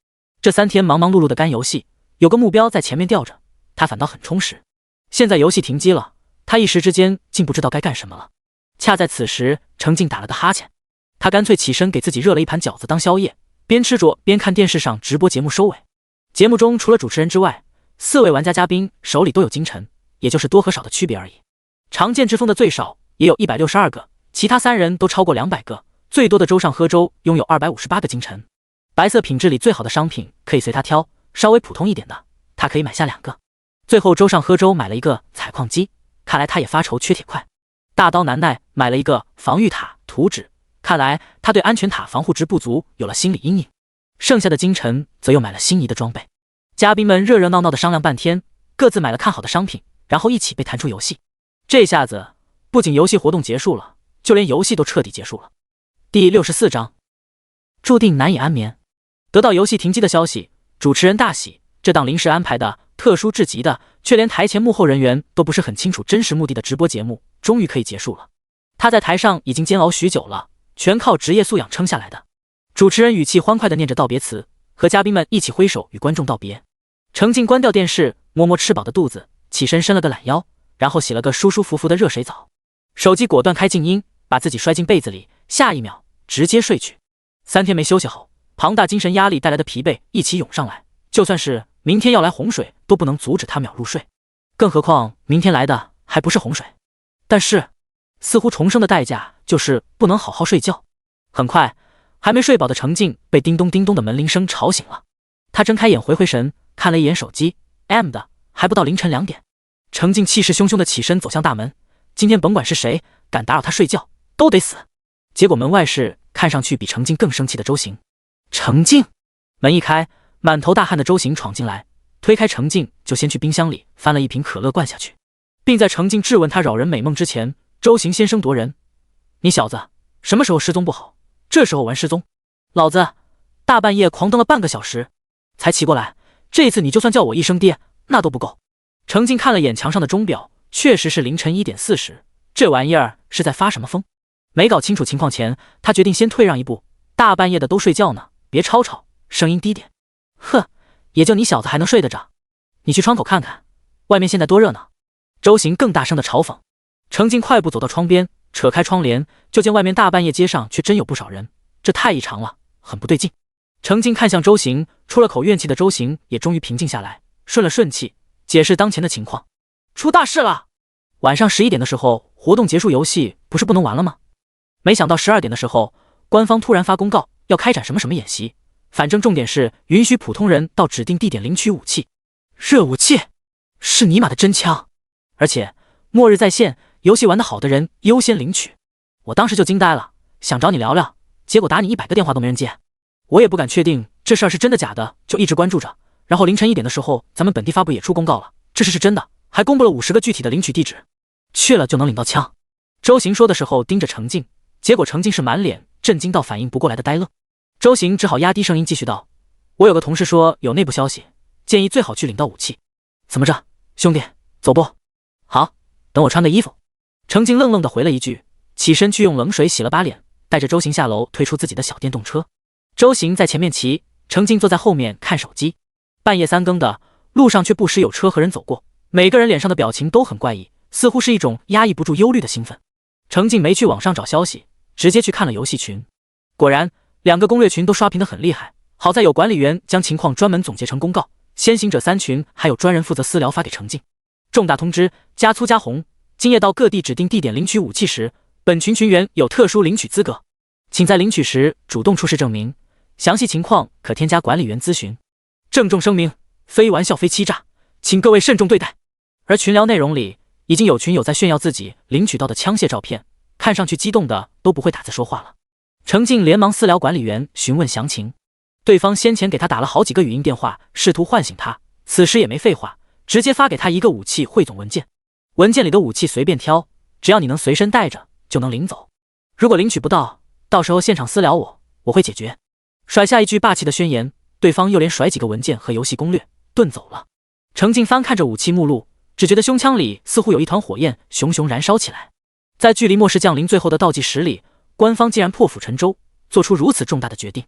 Speaker 1: 这3天忙忙碌碌的干游戏，有个目标在前面吊着，他反倒很充实。现在游戏停机了，他一时之间竟不知道该干什么了。恰在此时，程镜打了个哈欠，他干脆起身给自己热了一盘饺子当宵夜，边吃着边看电视上直播节目收尾。节目中除了主持人之外，4位玩家嘉宾手里都有金尘，也就是多和少的区别而已。常见之风的最少也有162个，其他3人都超过200个，最多的周上喝粥拥有258个金尘。白色品质里最好的商品可以随他挑，稍微普通一点的他可以买下2个。最后周上喝粥买了一个采矿机，看来他也发愁缺铁块。大刀难耐买了一个防御塔图纸，看来他对安全塔防护值不足有了心理阴影。剩下的金尘则又买了心仪的装备。嘉宾们热热闹闹的商量半天，各自买了看好的商品，然后一起被弹出游戏。这下子不仅游戏活动结束了，就连游戏都彻底结束了。第64章，注定难以安眠。得到游戏停机的消息，主持人大喜，这档临时安排的特殊至极的，却连台前幕后人员都不是很清楚真实目的的直播节目终于可以结束了。他在台上已经煎熬许久了，全靠职业素养撑下来的。主持人语气欢快地念着道别词，和嘉宾们一起挥手与观众道别。程镜关掉电视，摸摸吃饱的肚子，起身伸了个懒腰，然后洗了个舒舒服服的热水澡。手机果断开静音，把自己摔进被子里，下一秒直接睡去。3天没休息好，庞大精神压力带来的疲惫一起涌上来，就算是明天要来洪水都不能阻止他秒入睡，更何况明天来的还不是洪水。但是似乎重生的代价就是不能好好睡觉。很快，还没睡饱的程镜被叮咚叮咚的门铃声吵醒了。他睁开眼回神，看了一眼手机 的，还不到凌晨2点。程镜气势汹汹地起身走向大门，今天甭管是谁敢打扰他睡觉都得死。结果门外是看上去比程镜更生气的周行。程镜！门一开，满头大汗的周行闯进来，推开程镜就先去冰箱里翻了一瓶可乐灌下去，并在程镜质问他扰人美梦之前，周行先声夺人：你小子什么时候失踪不好，这时候玩失踪？老子大半夜狂蹬了半个小时才骑过来，这一次你就算叫我一声爹，那都不够。程静看了眼墙上的钟表，确实是凌晨1点40，这玩意儿是在发什么疯？没搞清楚情况前，他决定先退让一步，大半夜的都睡觉呢，别吵吵，声音低点。呵，也就你小子还能睡得着。你去窗口看看，外面现在多热闹。周行更大声的嘲讽。程静快步走到窗边，扯开窗帘，就见外面大半夜街上却真有不少人，这太异常了，很不对劲。程静看向周行，出了口怨气的周行也终于平静下来，顺了顺气，解释当前的情况。出大事了！晚上11点的时候，活动结束，游戏不是不能玩了吗？没想到12点的时候，官方突然发公告，要开展什么什么演习，反正重点是允许普通人到指定地点领取武器。热武器？是尼玛的真枪！而且末日在线，游戏玩得好的人优先领取。我当时就惊呆了，想找你聊聊，结果打你100个电话都没人接。我也不敢确定这事儿是真的假的，就一直关注着。然后凌晨1点的时候，咱们本地发布也出公告了，这事是真的，还公布了50个具体的领取地址，去了就能领到枪。周行说的时候盯着程静，结果程静是满脸震惊到反应不过来的呆愣。周行只好压低声音继续道：我有个同事说有内部消息，建议最好去领到武器。怎么着，兄弟，走不？好，等我穿个衣服。程静愣愣地回了一句，起身去用冷水洗了把脸，带着周行下楼，推出自己的小电动车。周行在前面骑，程静坐在后面看手机。半夜3更的，路上却不时有车和人走过，每个人脸上的表情都很怪异，似乎是一种压抑不住忧虑的兴奋。程静没去网上找消息，直接去看了游戏群。果然2个攻略群都刷屏得很厉害，好在有管理员将情况专门总结成公告，先行者3群还有专人负责私聊发给程静。重大通知，加粗加红，今夜到各地指定地点领取武器时，本群群员有特殊领取资格，请在领取时主动出示证明，详细情况可添加管理员咨询。郑重声明，非玩笑非欺诈，请各位慎重对待。而群聊内容里已经有群友在炫耀自己领取到的枪械照片，看上去激动的都不会打字说话了。程静连忙私聊管理员询问详情，对方先前给他打了好几个语音电话，试图唤醒他，此时也没废话，直接发给他一个武器汇总文件，文件里的武器随便挑，只要你能随身带着就能领走。如果领取不到，到时候现场私聊我会解决。甩下一句霸气的宣言，对方又连甩几个文件和游戏攻略，遁走了。程静翻看着武器目录，只觉得胸腔里似乎有一团火焰熊熊燃烧起来。在距离末世降临最后的倒计时里，官方竟然破釜沉舟，做出如此重大的决定。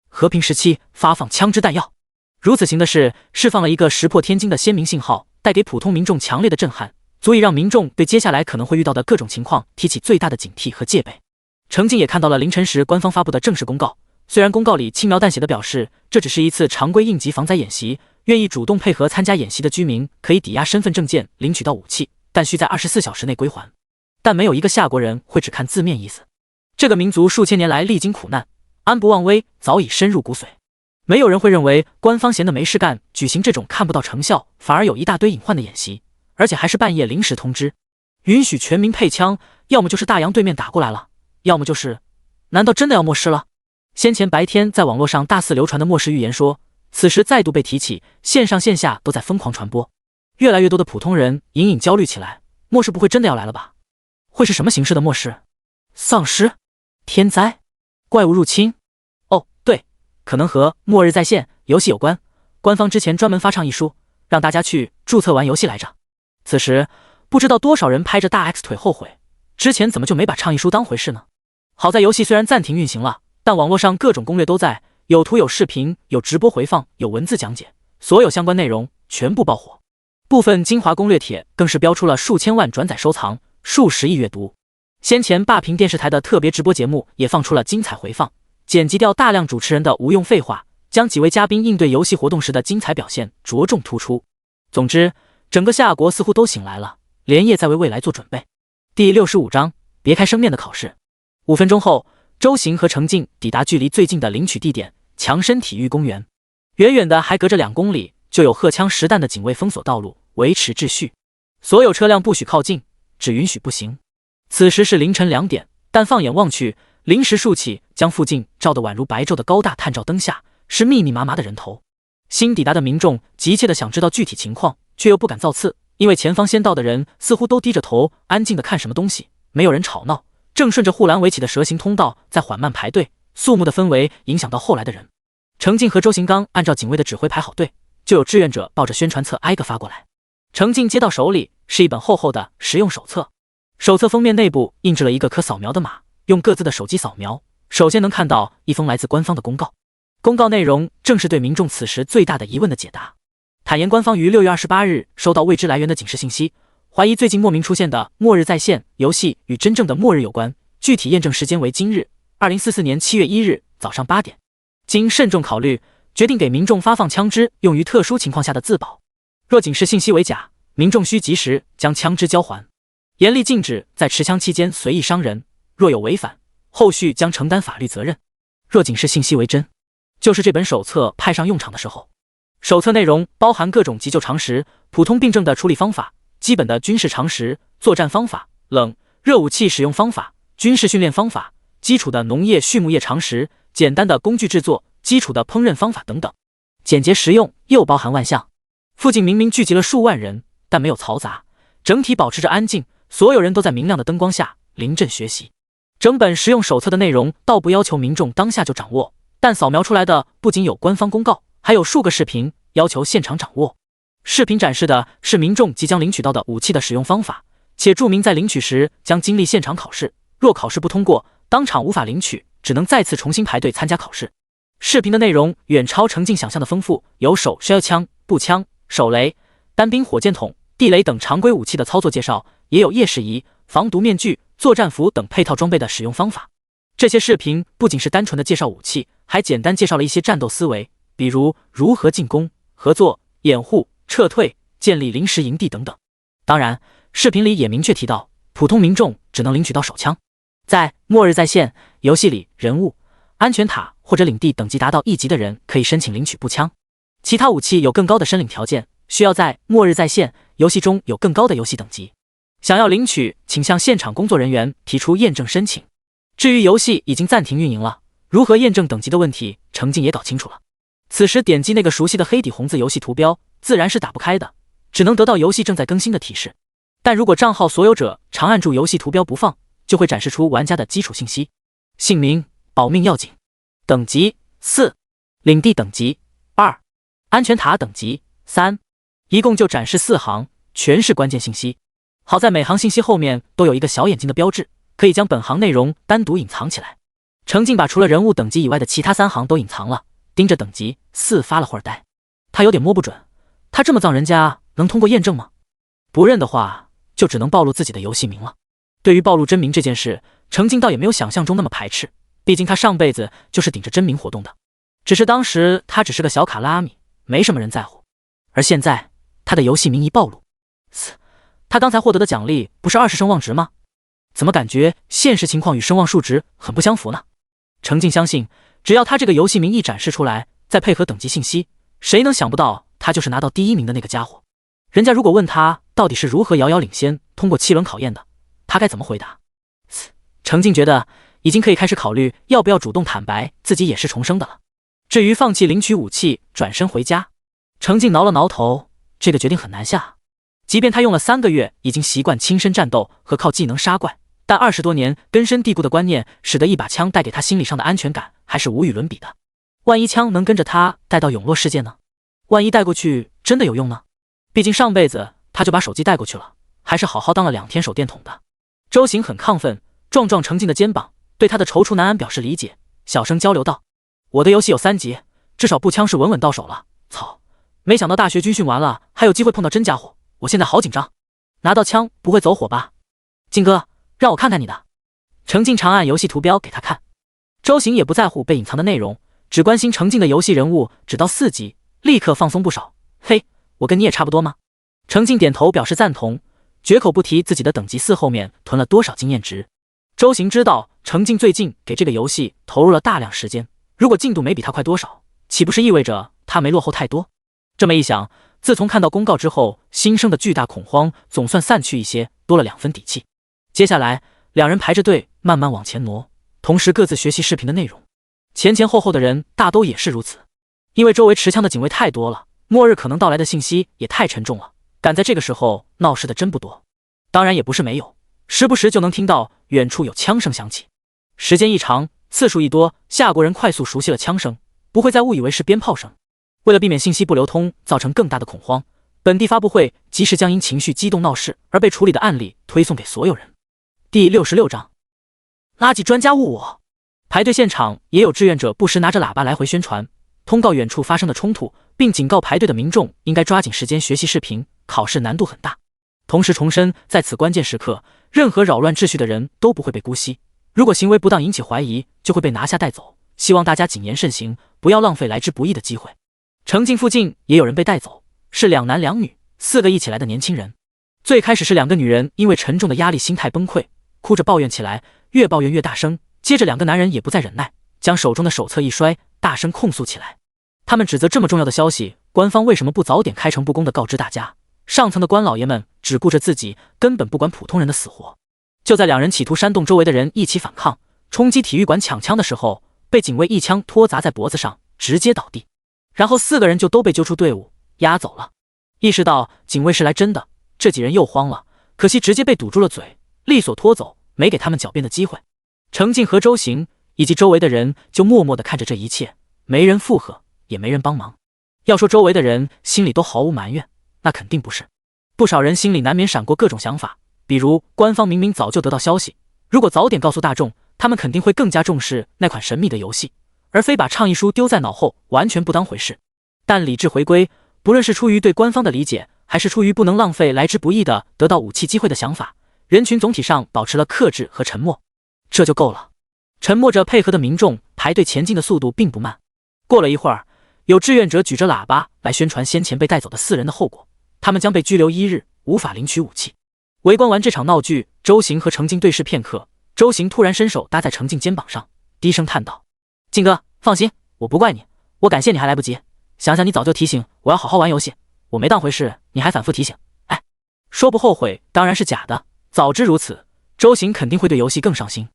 Speaker 1: 和平时期发放枪支弹药，如此行的事释放了一个石破天惊的鲜明信号，带给普通民众强烈的震撼，足以让民众对接下来可能会遇到的各种情况提起最大的警惕和戒备。程静也看到了凌晨时官方发布的正式公告，虽然公告里轻描淡写的表示这只是一次常规应急防灾演习，愿意主动配合参加演习的居民可以抵押身份证件领取到武器，但需在24小时内归还。但没有一个夏国人会只看字面意思，这个民族数千年来历经苦难，安不忘危早已深入骨髓。没有人会认为官方闲得没事干，举行这种看不到成效反而有一大堆隐患的演习，而且还是半夜临时通知，允许全民配枪，要么就是大洋对面打过来了，要么就是……难道真的要末世了？先前白天在网络上大肆流传的末世预言说，此时再度被提起，线上线下都在疯狂传播，越来越多的普通人隐隐焦虑起来，末世不会真的要来了吧？会是什么形式的末世？丧尸？天灾？怪物入侵？哦，对，可能和末日在线游戏有关，官方之前专门发倡议书，让大家去注册玩游戏来着。此时不知道多少人拍着大 X 腿后悔，之前怎么就没把倡议书当回事呢？好在游戏虽然暂停运行了，但网络上各种攻略都在，有图有视频，有直播回放，有文字讲解，所有相关内容全部爆火，部分精华攻略帖更是标出了数千万转载收藏，数十亿阅读。先前霸屏电视台的特别直播节目也放出了精彩回放，剪辑掉大量主持人的无用废话，将几位嘉宾应对游戏活动时的精彩表现着重突出。总之，整个夏国似乎都醒来了，连夜在为未来做准备。第65章，别开生面的考试。5分钟后，周行和程静抵达距离最近的领取地点强身体育公园，远远的还隔着2公里就有荷枪实弹的警卫封锁道路，维持秩序，所有车辆不许靠近，只允许步行。此时是凌晨2点，但放眼望去，临时竖起将附近照得宛如白昼的高大探照灯下，是密密麻麻的人头。新抵达的民众急切地想知道具体情况，却又不敢造次，因为前方先到的人似乎都低着头安静地看什么东西，没有人吵闹，正顺着护栏围起的蛇形通道在缓慢排队，肃穆的氛围影响到后来的人。程静和周行刚按照警卫的指挥排好队，就有志愿者抱着宣传册挨个发过来。程静接到手里是一本厚厚的实用手册，手册封面内部印制了一个可扫描的码，用各自的手机扫描，首先能看到一封来自官方的公告。公告内容正是对民众此时最大的疑问的解答。坦言官方于6月28日收到未知来源的警示信息，怀疑最近莫名出现的末日在线游戏与真正的末日有关，具体验证时间为今日2044年7月1日早上8点。经慎重考虑，决定给民众发放枪支用于特殊情况下的自保。若警示信息为假，民众需及时将枪支交还，严厉禁止在持枪期间随意伤人，若有违反，后续将承担法律责任。若警示信息为真，就是这本手册派上用场的时候。手册内容包含各种急救常识、普通病症的处理方法、基本的军事常识、作战方法、冷热武器使用方法、军事训练方法、基础的农业畜牧业常识、简单的工具制作、基础的烹饪方法等等，简洁实用又包含万象。附近明明聚集了数万人，但没有嘈杂，整体保持着安静，所有人都在明亮的灯光下临阵学习。整本实用手册的内容倒不要求民众当下就掌握，但扫描出来的不仅有官方公告，还有数个视频，要求现场掌握。视频展示的是民众即将领取到的武器的使用方法，且注明在领取时将经历现场考试，若考试不通过，当场无法领取，只能再次重新排队参加考试。视频的内容远超程静想象的丰富，有手削枪、步枪、手雷、单兵火箭筒、地雷等常规武器的操作介绍，也有夜视仪、防毒面具、作战服等配套装备的使用方法。这些视频不仅是单纯的介绍武器，还简单介绍了一些战斗思维，比如如何进攻、合作、掩护、撤退、建立临时营地等等。当然，视频里也明确提到，普通民众只能领取到手枪。在末日在线游戏里，人物、安全塔或者领地等级达到1级的人可以申请领取步枪，其他武器有更高的申领条件，需要在末日在线游戏中有更高的游戏等级。想要领取，请向现场工作人员提出验证申请。至于游戏已经暂停运营了，如何验证等级的问题，程静也搞清楚了。此时点击那个熟悉的黑底红字游戏图标，自然是打不开的，只能得到游戏正在更新的提示。但如果账号所有者长按住游戏图标不放，就会展示出玩家的基础信息：姓名，保命要紧；等级4，领地等级2，安全塔等级3，一共就展示4行，全是关键信息。好在每行信息后面都有一个小眼睛的标志，可以将本行内容单独隐藏起来。程静把除了人物等级以外的其他3行都隐藏了，盯着等级4发了会儿呆。他有点摸不准，他这么藏人家能通过验证吗？不认的话，就只能暴露自己的游戏名了。对于暴露真名这件事，程静倒也没有想象中那么排斥，毕竟他上辈子就是顶着真名活动的。只是当时他只是个小卡拉米，没什么人在乎。而现在他的游戏名一暴露，他刚才获得的奖励不是20声望值吗？怎么感觉现实情况与声望数值很不相符呢？程静相信，只要他这个游戏名一展示出来，再配合等级信息，谁能想不到他就是拿到第1名的那个家伙？人家如果问他到底是如何遥遥领先通过7轮考验的，他该怎么回答？程静觉得已经可以开始考虑要不要主动坦白自己也是重生的了。至于放弃领取武器转身回家，程静挠了挠头，这个决定很难下。即便他用了3个月已经习惯亲身战斗和靠技能杀怪，但20多年根深蒂固的观念使得一把枪带给他心理上的安全感还是无与伦比的。万一枪能跟着他带到永乐世界呢？万一带过去真的有用呢？毕竟上辈子他就把手机带过去了，还是好好当了2天手电筒的。周行很亢奋，撞撞程静的肩膀，对他的踌躇难安表示理解，小声交流道：我的游戏有3级，至少步枪是稳稳到手了。操，没想到大学军训完了还有机会碰到真家伙，我现在好紧张。拿到枪不会走火吧？静哥，让我看看你的。程静长按游戏图标给他看。周行也不在乎被隐藏的内容，只关心程静的游戏人物只到4级，立刻放松不少。嘿，我跟你也差不多吗？程静点头表示赞同，绝口不提自己的等级4后面囤了多少经验值。周行知道程静最近给这个游戏投入了大量时间，如果进度没比他快多少，岂不是意味着他没落后太多？这么一想，自从看到公告之后，心生的巨大恐慌总算散去一些，多了2分底气。接下来2人排着队慢慢往前挪，同时各自学习视频的内容。前前后后的人大都也是如此，因为周围持枪的警卫太多了，末日可能到来的信息也太沉重了，赶在这个时候闹事的真不多。当然也不是没有，时不时就能听到远处有枪声响起。时间一长，次数一多，夏国人快速熟悉了枪声，不会再误以为是鞭炮声。为了避免信息不流通造成更大的恐慌，本地发布会及时将因情绪激动闹事而被处理的案例推送给所有人。第66章，垃圾专家误我。排队现场也有志愿者不时拿着喇叭来回宣传，通告远处发生的冲突，并警告排队的民众应该抓紧时间学习视频，考试难度很大。同时重申，在此关键时刻，任何扰乱秩序的人都不会被姑息，如果行为不当引起怀疑，就会被拿下带走。希望大家谨言慎行，不要浪费来之不易的机会。城境附近也有人被带走，是2男2女，4个一起来的年轻人。最开始是2个女人因为沉重的压力心态崩溃，哭着抱怨起来，越抱怨越大声。接着2个男人也不再忍耐，将手中的手册一摔，大声控诉起来。他们指责这么重要的消息，官方为什么不早点开诚布公地告知大家？上层的官老爷们只顾着自己，根本不管普通人的死活。就在2人企图煽动周围的人一起反抗，冲击体育馆抢枪的时候，被警卫一枪托砸在脖子上，直接倒地。然后4个人就都被揪出队伍，押走了。意识到警卫是来真的，这几人又慌了，可惜直接被堵住了嘴，利索拖走，没给他们狡辩的机会。程静和周行以及周围的人就默默地看着这一切，没人附和，也没人帮忙。要说周围的人心里都毫无埋怨，那肯定不是。不少人心里难免闪过各种想法，比如官方明明早就得到消息，如果早点告诉大众，他们肯定会更加重视那款神秘的游戏，而非把倡议书丢在脑后，完全不当回事。但理智回归，不论是出于对官方的理解，还是出于不能浪费来之不易的得到武器机会的想法，人群总体上保持了克制和沉默，这就够了。沉默着配合的民众排队前进的速度并不慢。过了一会儿，有志愿者举着喇叭来宣传先前被带走的4人的后果，他们将被拘留1日，无法领取武器。围观完这场闹剧，周行和程静对视片刻，周行突然伸手搭在程静肩膀上，低声叹道：“静哥，放心，我不怪你，我感谢你还来不及。想想你早就提醒我要好好玩游戏，我没当回事，你还反复提醒。哎，说不后悔当然是假的，早知如此，周行肯定会对游戏更上心。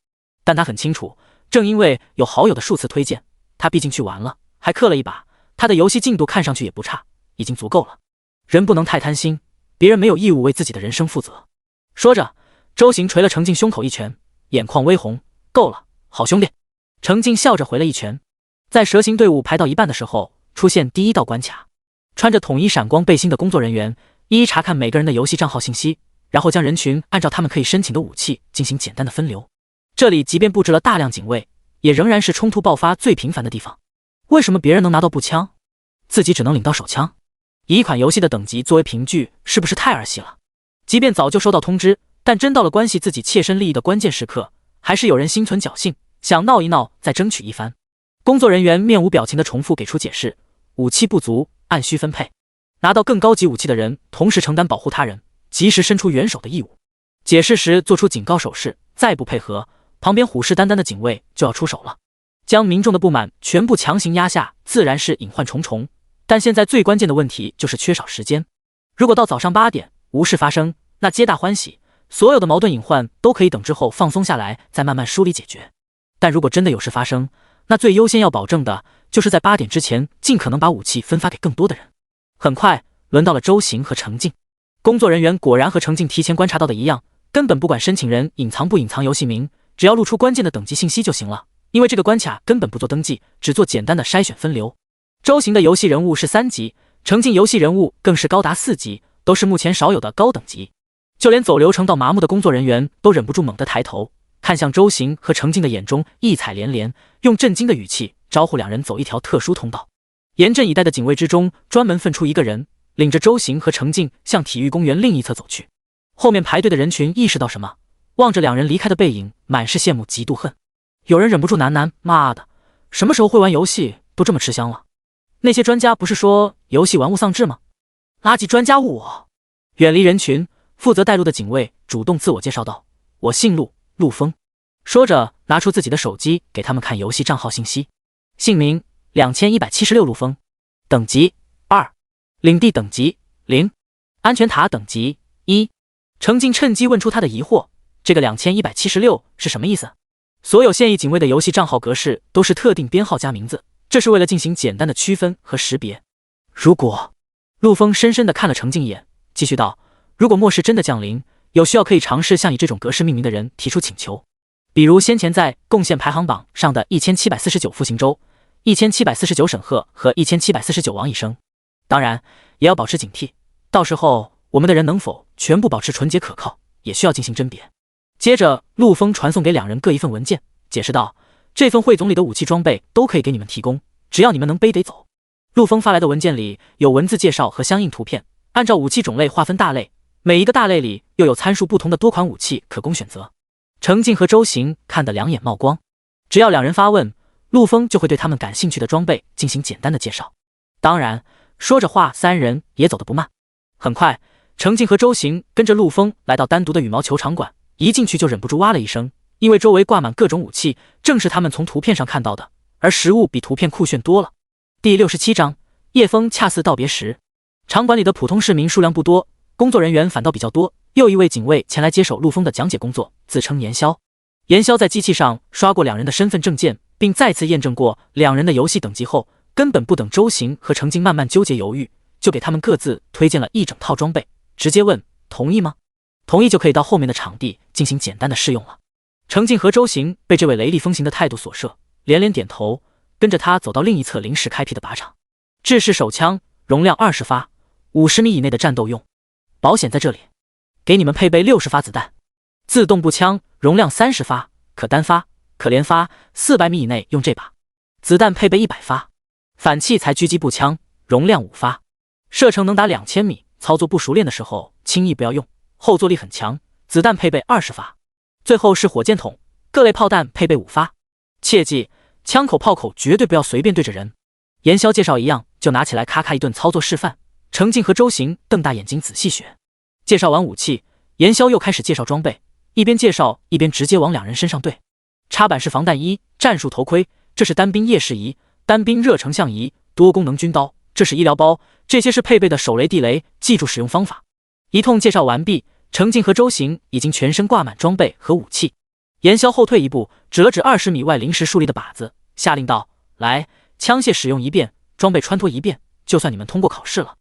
Speaker 1: 但他很清楚，正因为有好友的数次推荐，他毕竟去玩了，还氪了一把，他的游戏进度看上去也不差，已经足够了。人不能太贪心，别人没有义务为自己的人生负责。”说着，周行捶了程静胸口一拳，眼眶微红：“够了，好兄弟。”程静笑着回了一拳。在蛇形队伍排到一半的时候，出现第一道关卡。穿着统一闪光背心的工作人员一一查看每个人的游戏账号信息，然后将人群按照他们可以申请的武器进行简单的分流。这里即便布置了大量警卫，也仍然是冲突爆发最频繁的地方。为什么别人能拿到步枪，自己只能领到手枪？以一款游戏的等级作为凭据，是不是太儿戏了？即便早就收到通知，但真到了关系自己切身利益的关键时刻，还是有人心存侥幸，想闹一闹再争取一番。工作人员面无表情地重复给出解释：武器不足，按需分配。拿到更高级武器的人，同时承担保护他人、及时伸出援手的义务。解释时做出警告手势，再不配合，旁边虎视眈眈的警卫就要出手了。将民众的不满全部强行压下，自然是隐患重重。但现在最关键的问题就是缺少时间。如果到早上8点无事发生，那皆大欢喜，所有的矛盾隐患都可以等之后放松下来再慢慢梳理解决。但如果真的有事发生，那最优先要保证的就是在8点之前尽可能把武器分发给更多的人。很快轮到了周行和程静。工作人员果然和程静提前观察到的一样，根本不管申请人隐藏不隐藏游戏名，只要露出关键的等级信息就行了。因为这个关卡根本不做登记，只做简单的筛选分流。周行的游戏人物是3级，程静游戏人物更是高达4级，都是目前少有的高等级。就连走流程到麻木的工作人员都忍不住猛地抬头，看向周行和程静的眼中异彩连连，用震惊的语气招呼2人走一条特殊通道。严阵以待的警卫之中，专门分出一个人，领着周行和程静向体育公园另一侧走去。后面排队的人群意识到什么，望着2人离开的背影，满是羡慕嫉妒恨。有人忍不住喃喃：妈的，什么时候会玩游戏都这么吃香了？那些专家不是说游戏玩物丧志吗？垃圾专家误我。远离人群，负责带路的警卫主动自我介绍道：“我姓陆，陆峰。”说着拿出自己的手机给他们看游戏账号信息。姓名2176陆峰，等级2，领地等级0，安全塔等级1。程静趁机问出他的疑惑：这个2176是什么意思？所有现役警卫的游戏账号格式都是特定编号加名字，这是为了进行简单的区分和识别。如果……陆峰深深地看了程静一眼，继续道：“如果末世真的降临，有需要可以尝试向以这种格式命名的人提出请求，比如先前在贡献排行榜上的1749复兴州1749沈赫和1749王以升。当然，也要保持警惕，到时候我们的人能否全部保持纯洁可靠，也需要进行甄别。接着，陆丰传送给两人各一份文件，解释道：“这份汇总里的武器装备都可以给你们提供，只要你们能背得走。”陆丰发来的文件里有文字介绍和相应图片，按照武器种类划分大类，每一个大类里又有参数不同的多款武器可供选择。程进和周行看得两眼冒光，只要两人发问，陆丰就会对他们感兴趣的装备进行简单的介绍。当然，说着话，三人也走得不慢。很快，程进和周行跟着陆丰来到单独的羽毛球场馆，一进去就忍不住哇了一声，因为周围挂满各种武器，正是他们从图片上看到的，而实物比图片酷炫多了。第67章，叶枫恰似道别时。场馆里的普通市民数量不多，工作人员反倒比较多。又一位警卫前来接手陆丰的讲解工作，自称严潇。严潇在机器上刷过两人的身份证件，并再次验证过两人的游戏等级后，根本不等周行和程进慢慢纠结犹豫，就给他们各自推荐了一整套装备，直接问同意吗？同意就可以到后面的场地进行简单的试用了。程进和周行被这位雷厉风行的态度所慑，连连点头，跟着他走到另一侧临时开辟的靶场。制式手枪，容量20发，50米以内的战斗用，保险在这里。给你们配备60发子弹。自动步枪，容量30发，可单发，可连发，400米以内用这把。子弹配备100发。反器材狙击步枪，容量5发，射程能达2000米，操作不熟练的时候轻易不要用，后坐力很强。子弹配备20发。最后是火箭筒，各类炮弹配备5发。切记，枪口炮口绝对不要随便对着人。严潇介绍一样，就拿起来咔咔一顿操作示范。程进和周行瞪大眼睛仔细学。介绍完武器，严潇又开始介绍装备，一边介绍一边直接往两人身上对。插板式防弹衣，战术头盔，这是单兵夜视仪，单兵热成像仪，多功能军刀，这是医疗包，这些是配备的手雷地雷，记住使用方法。一通介绍完毕，程进和周行已经全身挂满装备和武器。严潇后退一步，指了指20米外临时树立的靶子，下令道：“来，枪械使用一遍，装备穿脱一遍，就算你们通过考试了。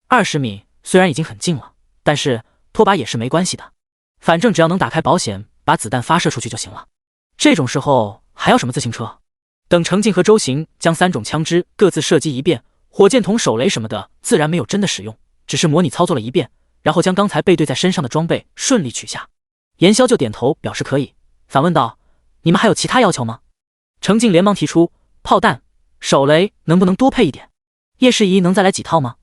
Speaker 1: 20米虽然已经很近了，但是脱靶也是没关系的，反正只要能打开保险，把子弹发射出去就行了。这种时候还要什么自行车？”等程进和周行将3种枪支各自射击一遍，火箭筒、手雷什么的自然没有真的使用，只是模拟操作了一遍，然后将刚才背对在身上的装备顺利取下。严潇就点头表示可以，反问道：“你们还有其他要求吗？”程进连忙提出：“炮弹、手雷能不能多配一点？夜视仪能再来几套吗？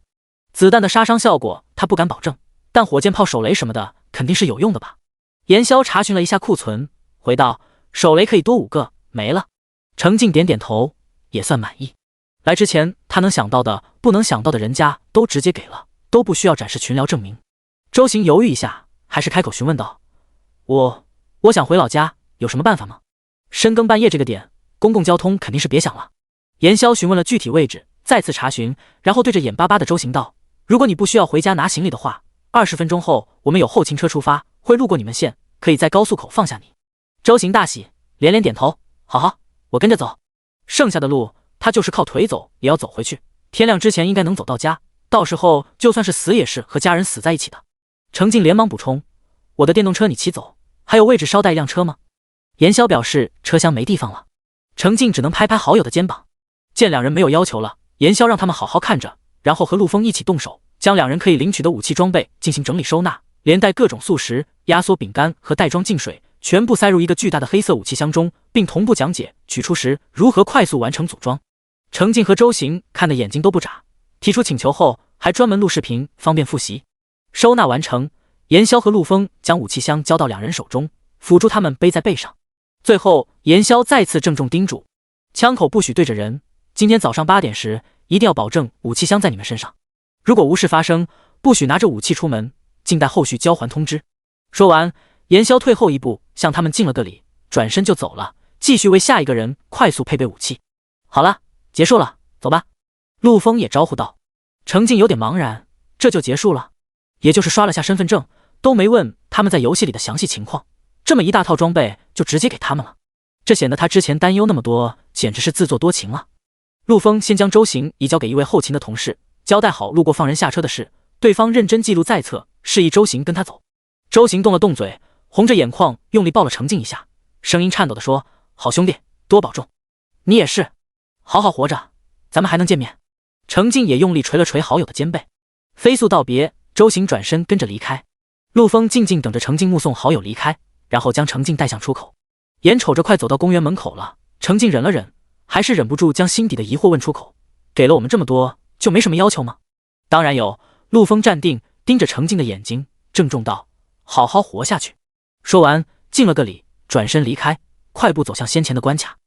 Speaker 1: 子弹的杀伤效果他不敢保证，但火箭炮、手雷什么的肯定是有用的吧？”严潇查询了一下库存，回道：“手雷可以多5个，没了。”程进点点头，也算满意。来之前他能想到的、不能想到的人家都直接给了，都不需要展示群聊证明。周行犹豫一下，还是开口询问道：“我想回老家，有什么办法吗？深更半夜这个点，公共交通肯定是别想了。”严潇询问了具体位置，再次查询，然后对着眼巴巴的周行道：“如果你不需要回家拿行李的话，20分钟后我们有后勤车出发，会路过你们县，可以在高速口放下你。”周行大喜，连连点头：“好好，我跟着走。剩下的路他就是靠腿走也要走回去，天亮之前应该能走到家，到时候就算是死也是和家人死在一起的。”程进连忙补充：“我的电动车你骑走，还有位置捎带一辆车吗？”严潇表示车厢没地方了。程进只能拍拍好友的肩膀。见两人没有要求了，严潇让他们好好看着，然后和陆丰一起动手，将两人可以领取的武器装备进行整理收纳，连带各种速食、压缩饼干和袋装净水全部塞入一个巨大的黑色武器箱中，并同步讲解取出时如何快速完成组装。程进和周行看得眼睛都不眨，提出请求后还专门录视频方便复习。收纳完成，严潇和陆丰将武器箱交到两人手中，辅助他们背在背上。最后严潇再次郑重叮嘱：枪口不许对着人，今天早上8点时一定要保证武器箱在你们身上，如果无事发生，不许拿着武器出门，静待后续交还通知。说完，严潇退后一步，向他们敬了个礼，转身就走了，继续为下一个人快速配备武器。好了，结束了，走吧。陆丰也招呼道。程进有点茫然，这就结束了？也就是刷了下身份证，都没问他们在游戏里的详细情况，这么一大套装备就直接给他们了，这显得他之前担忧那么多简直是自作多情了。陆丰先将周行移交给一位后勤的同事，交代好路过放人下车的事，对方认真记录在册，示意周行跟他走。周行动了动嘴，红着眼眶用力抱了程进一下，声音颤抖地说：“好兄弟，多保重。”“你也是。”好好活着，咱们还能见面。程静也用力捶了捶好友的肩背，飞速道别，周行转身跟着离开。陆枫静静等着程静目送好友离开，然后将程静带向出口。眼瞅着快走到公园门口了，程静忍了忍，还是忍不住将心底的疑惑问出口：给了我们这么多，就没什么要求吗？当然有。陆枫站定，盯着程静的眼睛，郑重道：好好活下去。说完敬了个礼，转身离开，快步走向先前的关卡。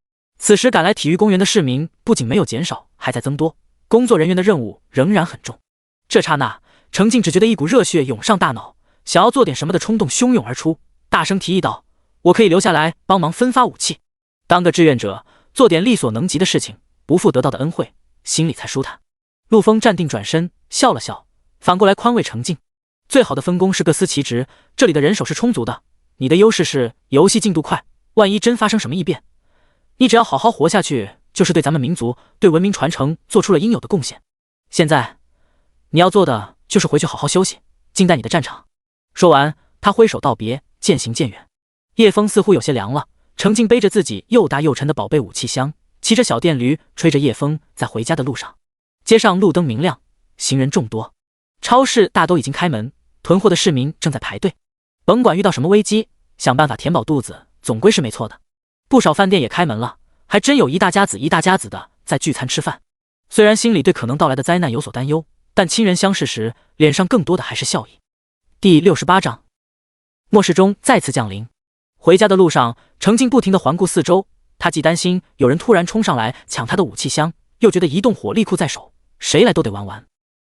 Speaker 1: 此时赶来体育公园的市民不仅没有减少，还在增多，工作人员的任务仍然很重。这刹那，程静只觉得一股热血涌上大脑，想要做点什么的冲动汹涌而出，大声提议道：我可以留下来帮忙分发武器，当个志愿者，做点力所能及的事情，不负得到的恩惠，心里才舒坦。陆枫站定转身笑了笑，反过来宽慰程静：最好的分工是各司其职，这里的人手是充足的，你的优势是游戏进度快，万一真发生什么异变，你只要好好活下去，就是对咱们民族、对文明传承做出了应有的贡献。现在你要做的就是回去好好休息，静待你的战场。说完，他挥手道别，渐行渐远。夜风似乎有些凉了，程静背着自己又大又沉的宝贝武器箱，骑着小电驴，吹着夜风，在回家的路上。街上路灯明亮，行人众多，超市大都已经开门，囤货的市民正在排队。甭管遇到什么危机，想办法填饱肚子总归是没错的。不少饭店也开门了，还真有一大家子的在聚餐吃饭。虽然心里对可能到来的灾难有所担忧，但亲人相视时，脸上更多的还是笑意。第68章，末世中再次降临。回家的路上，程静不停地环顾四周，他既担心有人突然冲上来抢他的武器箱，又觉得移动火力库在手，谁来都得玩完。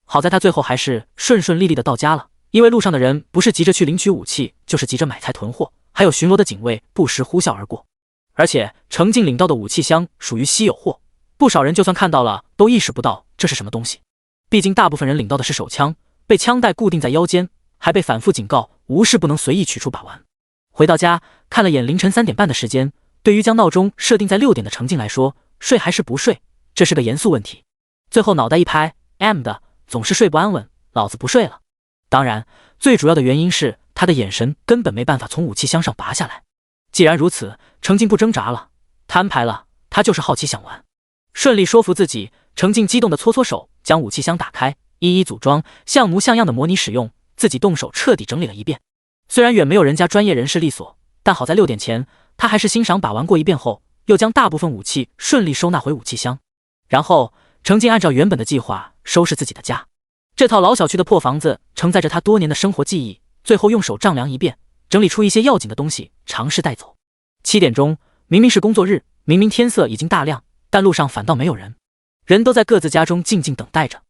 Speaker 1: 好在他最后还是顺顺利利的到家了，因为路上的人不是急着去领取武器，就是急着买菜囤货，还有巡逻的警卫不时呼啸而过。而且程静领到的武器箱属于稀有货，不少人就算看到了都意识不到这是什么东西。毕竟大部分人领到的是手枪，被枪带固定在腰间，还被反复警告无事不能随意取出把玩。回到家看了眼凌晨3点半的时间，对于将闹钟设定在6点的程静来说，睡还是不睡，这是个严肃问题。最后脑袋一拍 ，M 的，总是睡不安稳，老子不睡了。当然，最主要的原因是他的眼神根本没办法从武器箱上拔下来。既然如此，程静不挣扎了，摊牌了，他就是好奇想玩。顺利说服自己，程静激动地搓搓手，将武器箱打开，一一组装，像模像样的模拟使用，自己动手彻底整理了一遍。虽然远没有人家专业人士利索，但好在6点前，他还是欣赏把玩过一遍后，又将大部分武器顺利收纳回武器箱。然后，程静按照原本的计划收拾自己的家。这套老小区的破房子承载着他多年的生活记忆，最后用手丈量一遍，整理出一些要紧的东西，尝试带走。7点钟，明明是工作日，明明天色已经大亮，但路上反倒没有人，人都在各自家中静静等待着。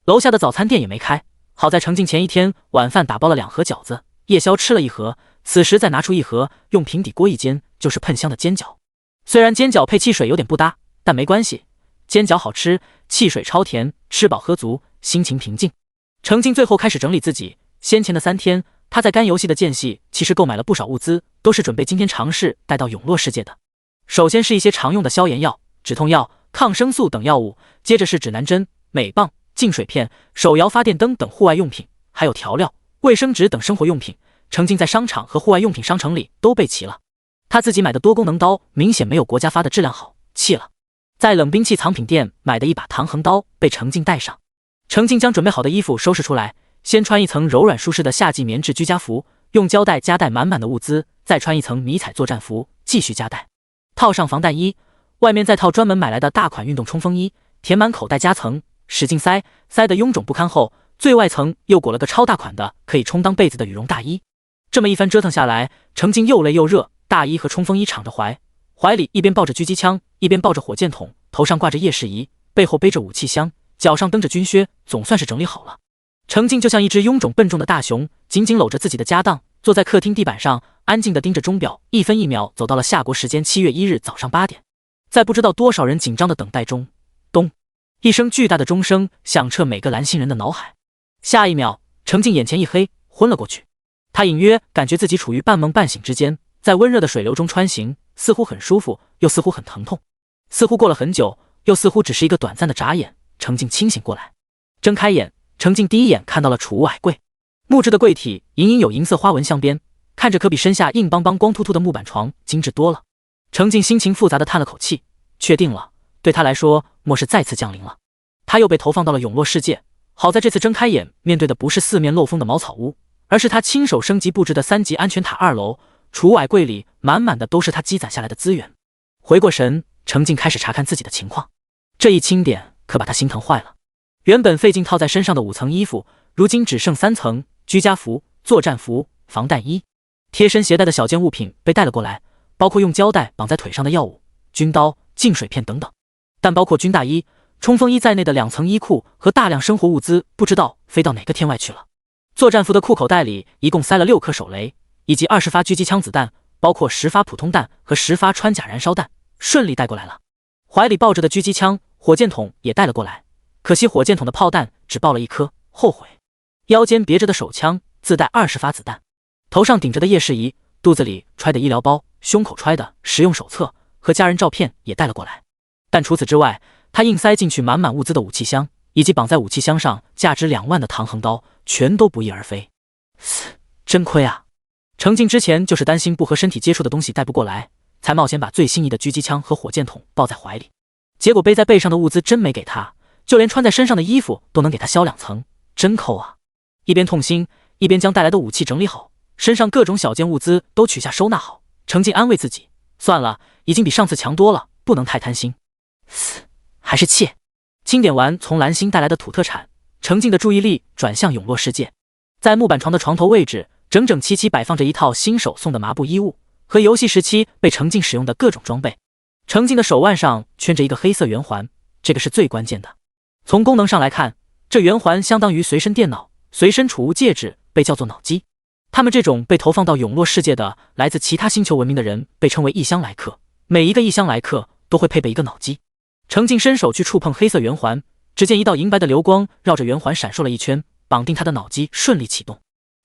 Speaker 1: 楼下的早餐店也没开，好在程静前一天晚饭打包了2盒饺子，夜宵吃了1盒，此时再拿出1盒，用平底锅一煎，就是喷香的煎饺。虽然煎饺配汽水有点不搭，但没关系，煎饺好吃，汽水超甜，吃饱喝足，心情平静。程静最后开始整理自己，先前的3天，他在干游戏的间隙其实购买了不少物资，都是准备今天尝试带到永乐世界的。首先是一些常用的消炎药、止痛药、抗生素等药物，接着是指南针、镁棒、净水片、手摇发电灯等户外用品，还有调料、卫生纸等生活用品。程静在商场和户外用品商城里都备齐了。他自己买的多功能刀明显没有国家发的质量好，弃了。在冷兵器藏品店买的一把唐横刀被程静带上。程静将准备好的衣服收拾出来，先穿一层柔软舒适的夏季棉质居家服，用胶带夹带满满的物资，再穿一层迷彩作战服，继续夹带。套上防弹衣，外面再套专门买来的大款运动冲锋衣，填满口袋夹层，使劲塞，塞得臃肿不堪后，最外层又裹了个超大款的可以充当被子的羽绒大衣。这么一番折腾下来，程静又累又热，大衣和冲锋衣敞着怀里一边抱着狙击枪，一边抱着火箭筒，头上挂着夜视仪，背后背着武器箱，脚上蹬着军靴，总算是整理好了。程静就像一只臃肿笨重的大熊，紧紧搂着自己的家当，坐在客厅地板上，安静地盯着钟表，一分一秒走到了夏国时间7月1日早上8点。在不知道多少人紧张的等待中，咚一声巨大的钟声响彻每个蓝星人的脑海。下一秒，程静眼前一黑，昏了过去。他隐约感觉自己处于半梦半醒之间，在温热的水流中穿行，似乎很舒服，又似乎很疼痛，似乎过了很久，又似乎只是一个短暂的眨眼。程静清醒过来，睁开眼，程静第一眼看到了储物矮柜，木质的柜体隐隐有银色花纹镶边，看着可比身下硬邦邦光秃秃的木板床精致多了。程静心情复杂地叹了口气，确定了，对他来说，末世再次降临了。他又被投放到了永洛世界，好在这次睁开眼面对的不是四面漏风的茅草屋，而是他亲手升级布置的3级安全塔2楼，储物柜里满满的都是他积攒下来的资源。回过神，程静开始查看自己的情况，这一清点可把他心疼坏了。原本费劲套在身上的5层衣服，如今只剩3层：居家服、作战服、防弹衣。贴身携带的小件物品被带了过来，包括用胶带绑在腿上的药物、军刀、净水片等等。但包括军大衣、冲锋衣在内的2层衣库和大量生活物资，不知道飞到哪个天外去了。作战服的裤口袋里一共塞了6颗手雷，以及20发狙击枪子弹，包括10发普通弹和10发穿甲燃烧弹，顺利带过来了。怀里抱着的狙击枪、火箭筒也带了过来，可惜火箭筒的炮弹只爆了1颗，后悔。腰间别着的手枪自带20发子弹，头上顶着的夜视仪，肚子里揣的医疗包，胸口揣的实用手册和家人照片也带了过来。但除此之外，他硬塞进去满满物资的武器箱，以及绑在武器箱上价值2万的唐横刀，全都不翼而飞。真亏啊！程静之前就是担心不和身体接触的东西带不过来，才冒险把最心仪的狙击枪和火箭筒抱在怀里。结果背在背上的物资真没给他，就连穿在身上的衣服都能给他削2层，真抠啊！一边痛心，一边将带来的武器整理好，身上各种小件物资都取下收纳好。程静安慰自己，算了，已经比上次强多了，不能太贪心。还是切。清点完从蓝星带来的土特产，程静的注意力转向永洛世界。在木板床的床头位置，整整齐齐摆放着一套新手送的麻布衣物和游戏时期被程静使用的各种装备。程静的手腕上圈着一个黑色圆环，这个是最关键的。从功能上来看，这圆环相当于随身电脑、随身储物戒指，被叫做脑机。他们这种被投放到永洛世界的来自其他星球文明的人被称为异乡来客，每一个异乡来客都会配备一个脑机。程静伸手去触碰黑色圆环，只见一道银白的流光绕着圆环闪烁了一圈，绑定他的脑机顺利启动。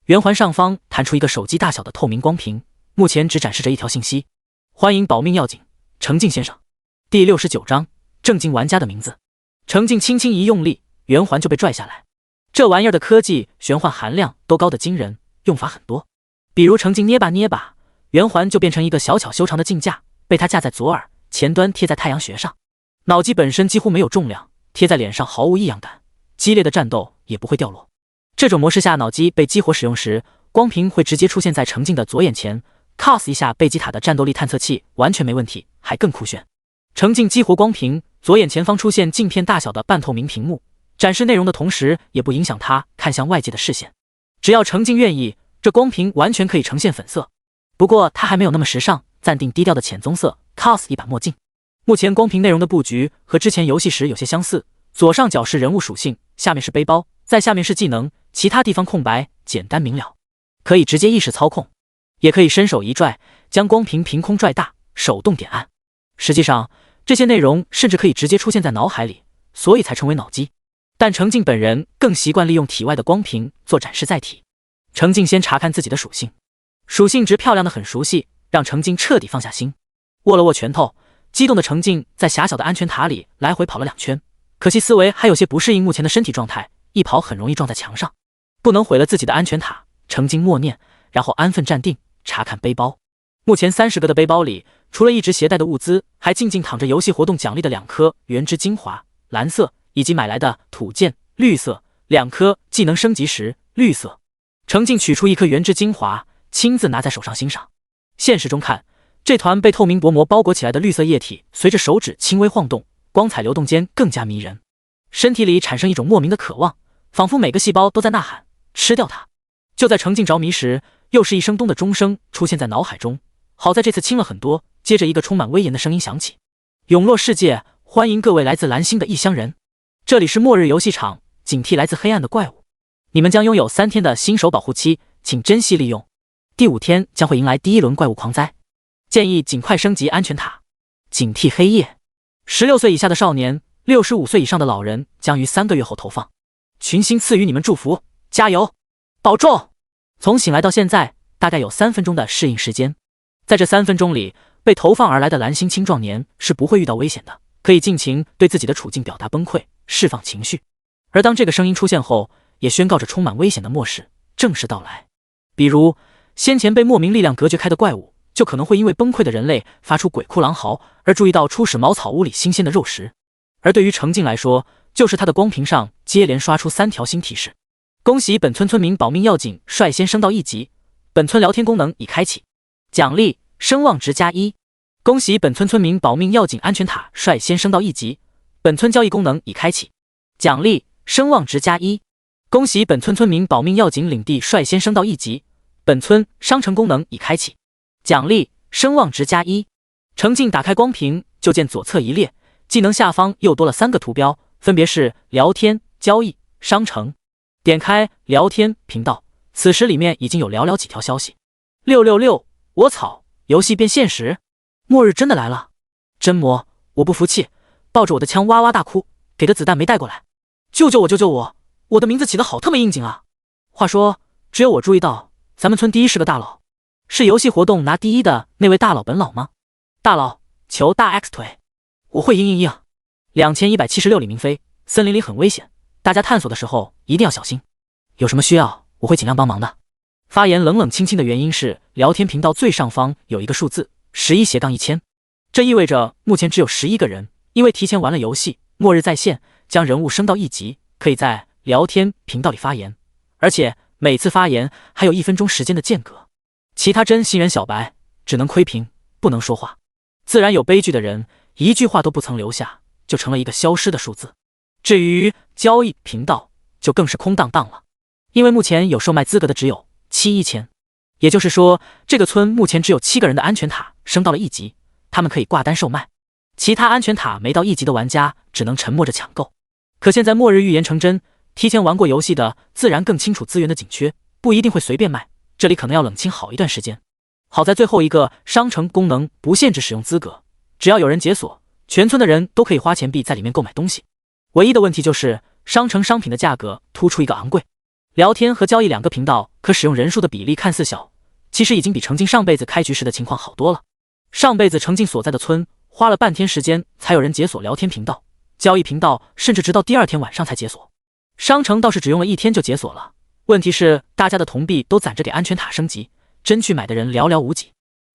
Speaker 1: 圆环上方弹出一个手机大小的透明光屏，目前只展示着一条信息：欢迎保命要紧，程静先生。第69章，正经玩家的名字。程静轻轻一用力，圆环就被拽下来。这玩意儿的科技玄幻含量都高得惊人，用法很多。比如程静捏吧捏吧，圆环就变成一个小巧修长的镜架，被他架在左耳，前端贴在太阳穴上。脑机本身几乎没有重量，贴在脸上毫无异样感，激烈的战斗也不会掉落。这种模式下，脑机被激活使用时，光屏会直接出现在程静的左眼前。COS 一下贝吉塔的战斗力探测器完全没问题，还更酷炫。程静激活光屏，左眼前方出现镜片大小的半透明屏幕，展示内容的同时也不影响他看向外界的视线。只要程静愿意，这光屏完全可以呈现粉色。不过他还没有那么时尚，暂定低调的浅棕色。COS 一把墨镜。目前光屏内容的布局和之前游戏时有些相似，左上角是人物属性，下面是背包，在下面是技能，其他地方空白，简单明了。可以直接意识操控，也可以伸手一拽，将光屏凭空拽大，手动点按。实际上这些内容甚至可以直接出现在脑海里，所以才成为脑机。但程静本人更习惯利用体外的光屏做展示载体。程静先查看自己的属性，属性值漂亮的很熟悉，让程静彻底放下心。握了握拳头，激动的程静在狭小的安全塔里来回跑了2圈，可惜思维还有些不适应目前的身体状态，一跑很容易撞在墙上，不能毁了自己的安全塔。程静默念，然后安分站定，查看背包。目前30个的背包里，除了一直携带的物资，还静静躺着游戏活动奖励的2颗原之精华，蓝色，以及买来的土剑，绿色，2颗技能升级时，绿色。程静取出1颗原之精华，亲自拿在手上欣赏。现实中看，这团被透明薄膜包裹起来的绿色液体，随着手指轻微晃动，光彩流动间更加迷人。身体里产生一种莫名的渴望，仿佛每个细胞都在呐喊，吃掉它。就在程静着迷时，又是一声咚的钟声出现在脑海中。好在这次轻了很多，接着一个充满威严的声音响起：永洛世界，欢迎各位来自蓝星的异乡人，这里是末日游戏场，警惕来自黑暗的怪物。你们将拥有3天的新手保护期，请珍惜利用。第5天将会迎来第1轮怪物狂灾，建议尽快升级安全塔，警惕黑夜。16岁以下的少年，65岁以上的老人将于3个月后投放。群星赐予你们祝福，加油，保重。从醒来到现在，大概有3分钟的适应时间。在这3分钟里，被投放而来的蓝星青壮年是不会遇到危险的，可以尽情对自己的处境表达崩溃，释放情绪。而当这个声音出现后，也宣告着充满危险的末世正式到来。比如先前被莫名力量隔绝开的怪物，就可能会因为崩溃的人类发出鬼哭狼嚎而注意到初始茅草屋里新鲜的肉食。而对于程静来说，就是他的光屏上接连刷出3条新提示：恭喜本村村民保命要紧率先升到1级，本村聊天功能已开启，奖励声望值+1。恭喜本村村民保命要紧安全塔率先升到1级，本村交易功能已开启，奖励声望值+1。恭喜本村村民保命要紧领地率先升到1级，本村商城功能已开启，奖励声望值+1。程静打开光屏，就见左侧一列技能下方又多了3个图标，分别是聊天、交易、商城。点开聊天频道，此时里面已经有寥寥几条消息。666，我操，游戏变现实，末日真的来了！真魔，我不服气，抱着我的枪哇哇大哭，给的子弹没带过来，救救我，救救我！我的名字起得好他妈应景啊！话说，只有我注意到，咱们村第一是个大佬，是游戏活动拿第1的那位大佬本佬吗？大佬，求大 X 腿！我会赢。2176李明飞，森林里很危险，大家探索的时候一定要小心。有什么需要，我会尽量帮忙的。发言冷冷清清的原因是，聊天频道最上方有一个数字11-1000，这意味着目前只有11个人，因为提前玩了游戏，末日在线，将人物升到1级，可以在聊天频道里发言，而且每次发言还有1分钟时间的间隔。其他真新人小白只能窥屏，不能说话。自然有悲剧的人，一句话都不曾留下，就成了一个消失的数字。至于交易频道，就更是空荡荡了，因为目前有售卖资格的只有71000，也就是说，这个村目前只有7个人的安全塔升到了1级，他们可以挂单售卖，其他安全塔没到1级的玩家只能沉默着抢购。可现在末日预言成真，提前玩过游戏的自然更清楚资源的紧缺，不一定会随便卖，这里可能要冷清好一段时间。好在最后一个商城功能不限制使用资格，只要有人解锁，全村的人都可以花钱币在里面购买东西。唯一的问题就是商城商品的价格突出一个昂贵。聊天和交易2个频道可使用人数的比例看似小，其实已经比程静上辈子开局时的情况好多了。上辈子程静所在的村花了半天时间才有人解锁聊天频道，交易频道甚至直到第2天晚上才解锁。商城倒是只用了1天就解锁了，问题是大家的铜币都攒着给安全塔升级，真去买的人寥寥无几。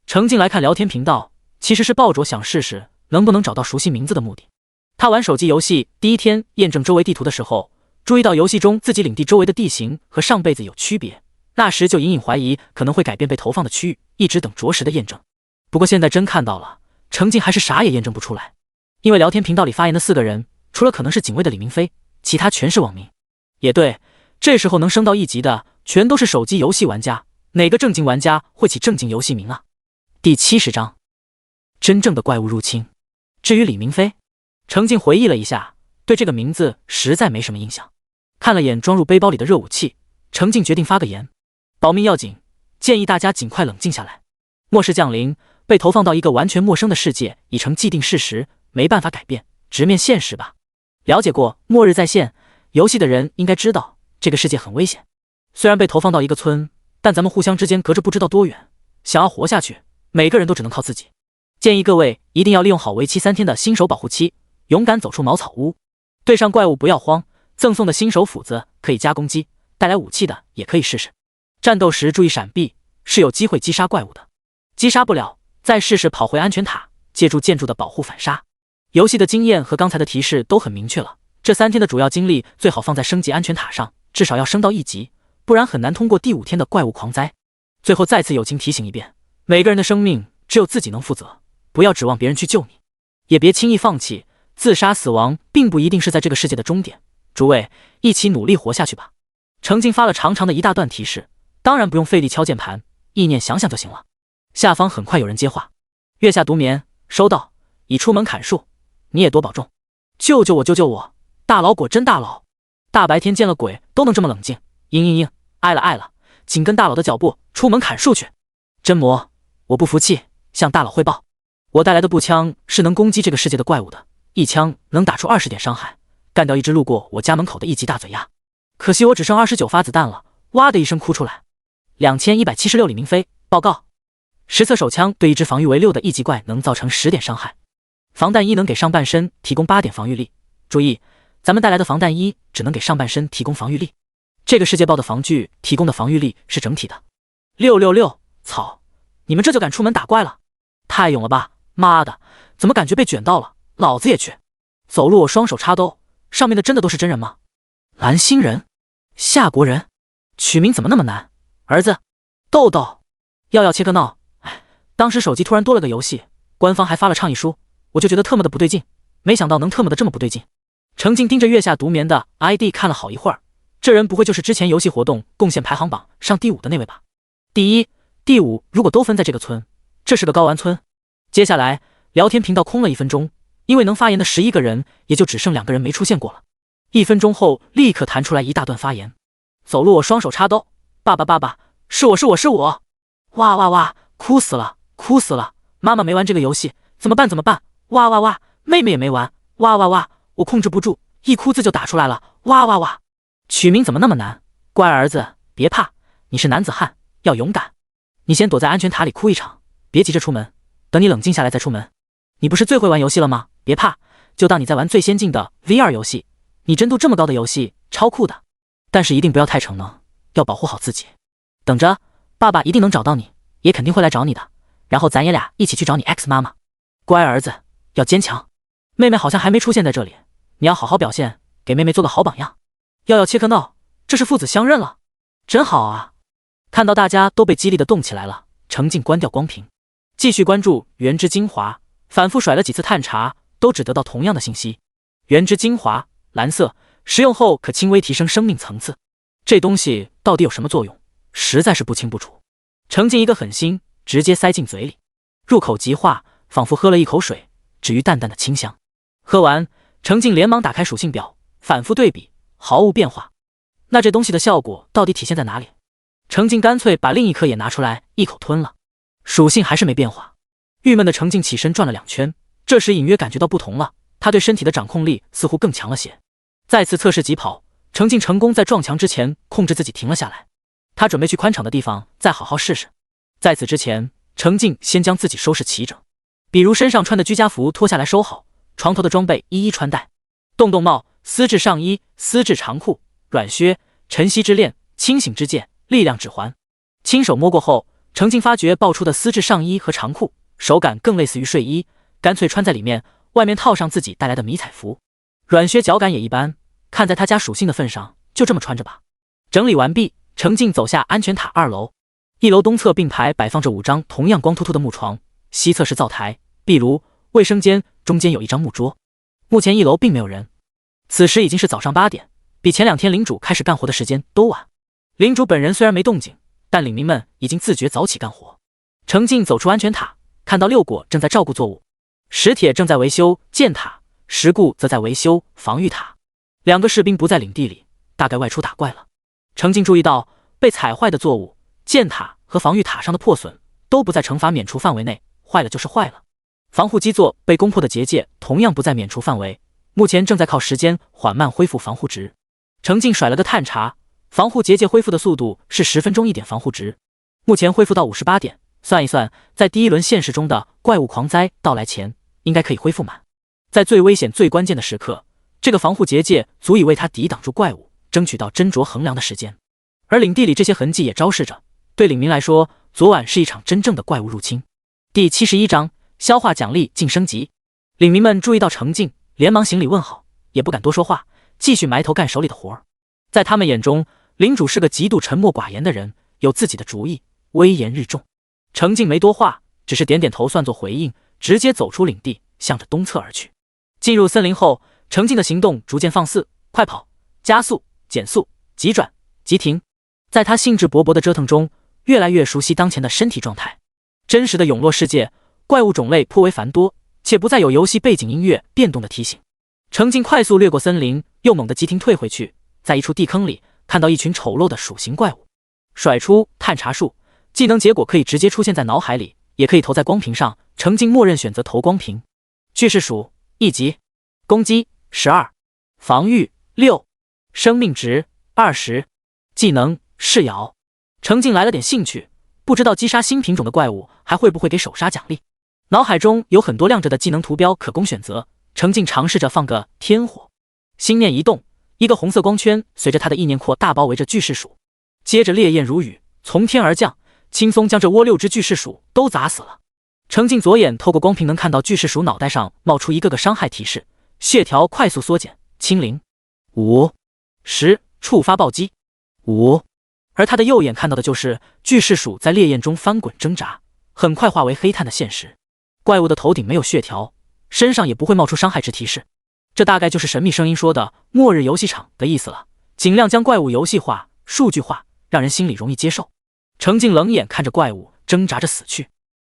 Speaker 1: 程静来看聊天频道，其实是抱着想试试能不能找到熟悉名字的目的。他玩手机游戏第1天验证周围地图的时候，注意到游戏中自己领地周围的地形和上辈子有区别，那时就隐隐怀疑可能会改变被投放的区域，一直等着实的验证。不过现在真看到了，程静还是啥也验证不出来，因为聊天频道里发言的4个人，除了可能是警卫的李明飞，其他全是网民。也对，这时候能升到1级的全都是手机游戏玩家，哪个正经玩家会起正经游戏名啊？第70章，真正的怪物入侵。至于李明飞，程静回忆了一下，对这个名字实在没什么印象。看了眼装入背包里的热武器，程静决定发个言：保命要紧，建议大家尽快冷静下来。末世降临，被投放到一个完全陌生的世界已成既定事实，没办法改变，直面现实吧。了解过末日在线游戏的人应该知道，这个世界很危险。虽然被投放到一个村，但咱们互相之间隔着不知道多远，想要活下去，每个人都只能靠自己。建议各位一定要利用好为期3天的新手保护期，勇敢走出茅草屋。对上怪物不要慌，赠送的新手斧子可以加攻击，带来武器的也可以试试。战斗时注意闪避，是有机会击杀怪物的。击杀不了，再试试跑回安全塔，借助建筑的保护反杀。游戏的经验和刚才的提示都很明确了，这3天的主要精力最好放在升级安全塔上，至少要升到1级，不然很难通过第5天的怪物狂灾。最后再次友情提醒一遍，每个人的生命只有自己能负责，不要指望别人去救你，也别轻易放弃。自杀死亡并不一定是在这个世界的终点，诸位一起努力活下去吧。程静发了长长的一大段提示，当然不用费力敲键盘，意念想想就行了。下方很快有人接话：月下独眠，收到，已出门砍树，你也多保重。救救我，救救我！大佬果真大佬，大白天见了鬼都能这么冷静。嘤，爱了，紧跟大佬的脚步出门砍树去。真魔，我不服气，向大佬汇报，我带来的步枪是能攻击这个世界的怪物的，一枪能打出20点伤害，干掉一只路过我家门口的1级大嘴鸭。可惜我只剩29发子弹了，哇的一声哭出来。2176李明飞报告，实测手枪对一只防御为6的1级怪能造成10点伤害，防弹衣能给上半身提供8点防御力。注意，咱们带来的防弹衣只能给上半身提供防御力，这个世界豹的防具提供的防御力是整体的。666，操，你们这就敢出门打怪了？太勇了吧，妈的，怎么感觉被卷到了，老子也去。走路我双手插兜，上面的真的都是真人吗？蓝星人，夏国人，取名怎么那么难？儿子，豆豆，要切克闹。哎，当时手机突然多了个游戏，官方还发了倡议书，我就觉得特么的不对劲，没想到能特么的这么不对劲。程静盯着月下独眠的 ID 看了好一会儿，这人不会就是之前游戏活动贡献排行榜上第5的那位吧？第1、第5如果都分在这个村，这是个高玩村。接下来聊天频道空了1分钟，因为能发言的11个人也就只剩2个人没出现过了。1分钟后立刻弹出来一大段发言。走路我双手插兜，爸爸，是我，哇哇哇，哭死了，妈妈没玩这个游戏，怎么办？哇哇哇，妹妹也没玩，哇哇哇，我控制不住，一哭字就打出来了，哇哇哇。取名怎么那么难？乖儿子，别怕，你是男子汉，要勇敢。你先躲在安全塔里哭一场，别急着出门，等你冷静下来再出门。你不是最会玩游戏了吗？别怕，就当你在玩最先进的 VR 游戏，拟真度这么高的游戏，超酷的。但是一定不要太逞能，要保护好自己。等着，爸爸一定能找到你，也肯定会来找你的，然后咱爷俩一起去找你 X 妈妈。乖儿子，要坚强。妹妹好像还没出现在这里，你要好好表现，给妹妹做个好榜样。要切克闹，这是父子相认了，真好啊！看到大家都被激励的动起来了，程静关掉光屏，继续关注原之精华，反复甩了几次探查，都只得到同样的信息。原之精华，蓝色，食用后可轻微提升生命层次。这东西到底有什么作用，实在是不清不楚。程静一个狠心，直接塞进嘴里，入口即化，仿佛喝了一口水，只余淡淡的清香。喝完，程静连忙打开属性表，反复对比，毫无变化。那这东西的效果到底体现在哪里？程静干脆把另一颗也拿出来，一口吞了，属性还是没变化。郁闷的程静起身转了2圈，这时隐约感觉到不同了，他对身体的掌控力似乎更强了些。再次测试疾跑，程静成功在撞墙之前控制自己停了下来。他准备去宽敞的地方再好好试试。在此之前，程静先将自己收拾齐整，比如身上穿的居家服脱下来收好，床头的装备一一穿戴。洞洞帽、丝质上衣、丝质长裤、软靴、晨曦之链、清醒之剑、力量指环。亲手摸过后，程静发觉爆出的丝质上衣和长裤手感更类似于睡衣，干脆穿在里面，外面套上自己带来的迷彩服。软靴脚感也一般，看在他家属性的份上，就这么穿着吧。整理完毕，程静走下安全塔2楼。1楼东侧并排摆放着5张同样光秃秃的木床，西侧是灶台、壁炉、卫生间，中间有一张木桌。目前1楼并没有人。此时已经是早上8点，比前2天领主开始干活的时间都晚。领主本人虽然没动静，但领民们已经自觉早起干活。程静走出安全塔，看到6果正在照顾作物，石铁正在维修箭塔，石固则在维修防御塔。2个士兵不在领地里，大概外出打怪了。程静注意到被踩坏的作物、箭塔和防御塔上的破损都不在惩罚免除范围内，坏了就是坏了。防护基座被攻破的结界同样不在免除范围，目前正在靠时间缓慢恢复防护值。程静甩了个探查，防护结界恢复的速度是10分钟1点防护值，目前恢复到58点，算一算，在第1轮现实中的怪物狂灾到来前，应该可以恢复满。在最危险最关键的时刻，这个防护结界足以为他抵挡住怪物，争取到斟酌衡量的时间。而领地里这些痕迹也昭示着，对领民来说，昨晚是一场真正的怪物入侵。第71章消化奖励晋升级。领民们注意到程静，连忙行礼问好，也不敢多说话，继续埋头干手里的活儿。在他们眼中，领主是个极度沉默寡言的人，有自己的主意，威严日重。程静没多话，只是点点头算作回应，直接走出领地，向着东侧而去。进入森林后，程静的行动逐渐放肆，快跑、加速、减速、急转、急停。在他兴致勃勃的折腾中，越来越熟悉当前的身体状态。真实的永洛世界，怪物种类颇为繁多，且不再有游戏背景音乐变动的提醒。程静快速掠过森林，又猛地急停退回去，在一处地坑里看到一群丑陋的属性怪物。甩出探查术，技能结果可以直接出现在脑海里，也可以投在光屏上。程静默认选择投光屏。巨噬鼠1级，攻击12，防御6，生命值20，技能噬咬。程静来了点兴趣，不知道击杀新品种的怪物还会不会给首杀奖励。脑海中有很多亮着的技能图标可供选择，程静尝试着放个天火。心念一动，一个红色光圈随着他的意念扩大包围着巨噬鼠，接着烈焰如雨从天而降，轻松将这窝6只巨噬鼠都砸死了。程静左眼透过光屏能看到巨噬鼠脑袋上冒出一个个伤害提示，血条快速缩减，清零。5、10，触发暴击。5，而他的右眼看到的就是巨噬鼠在烈焰中翻滚挣扎，很快化为黑炭的现实。怪物的头顶没有血条，身上也不会冒出伤害值提示，这大概就是神秘声音说的末日游戏场的意思了，尽量将怪物游戏化、数据化，让人心里容易接受。程静冷眼看着怪物挣扎着死去，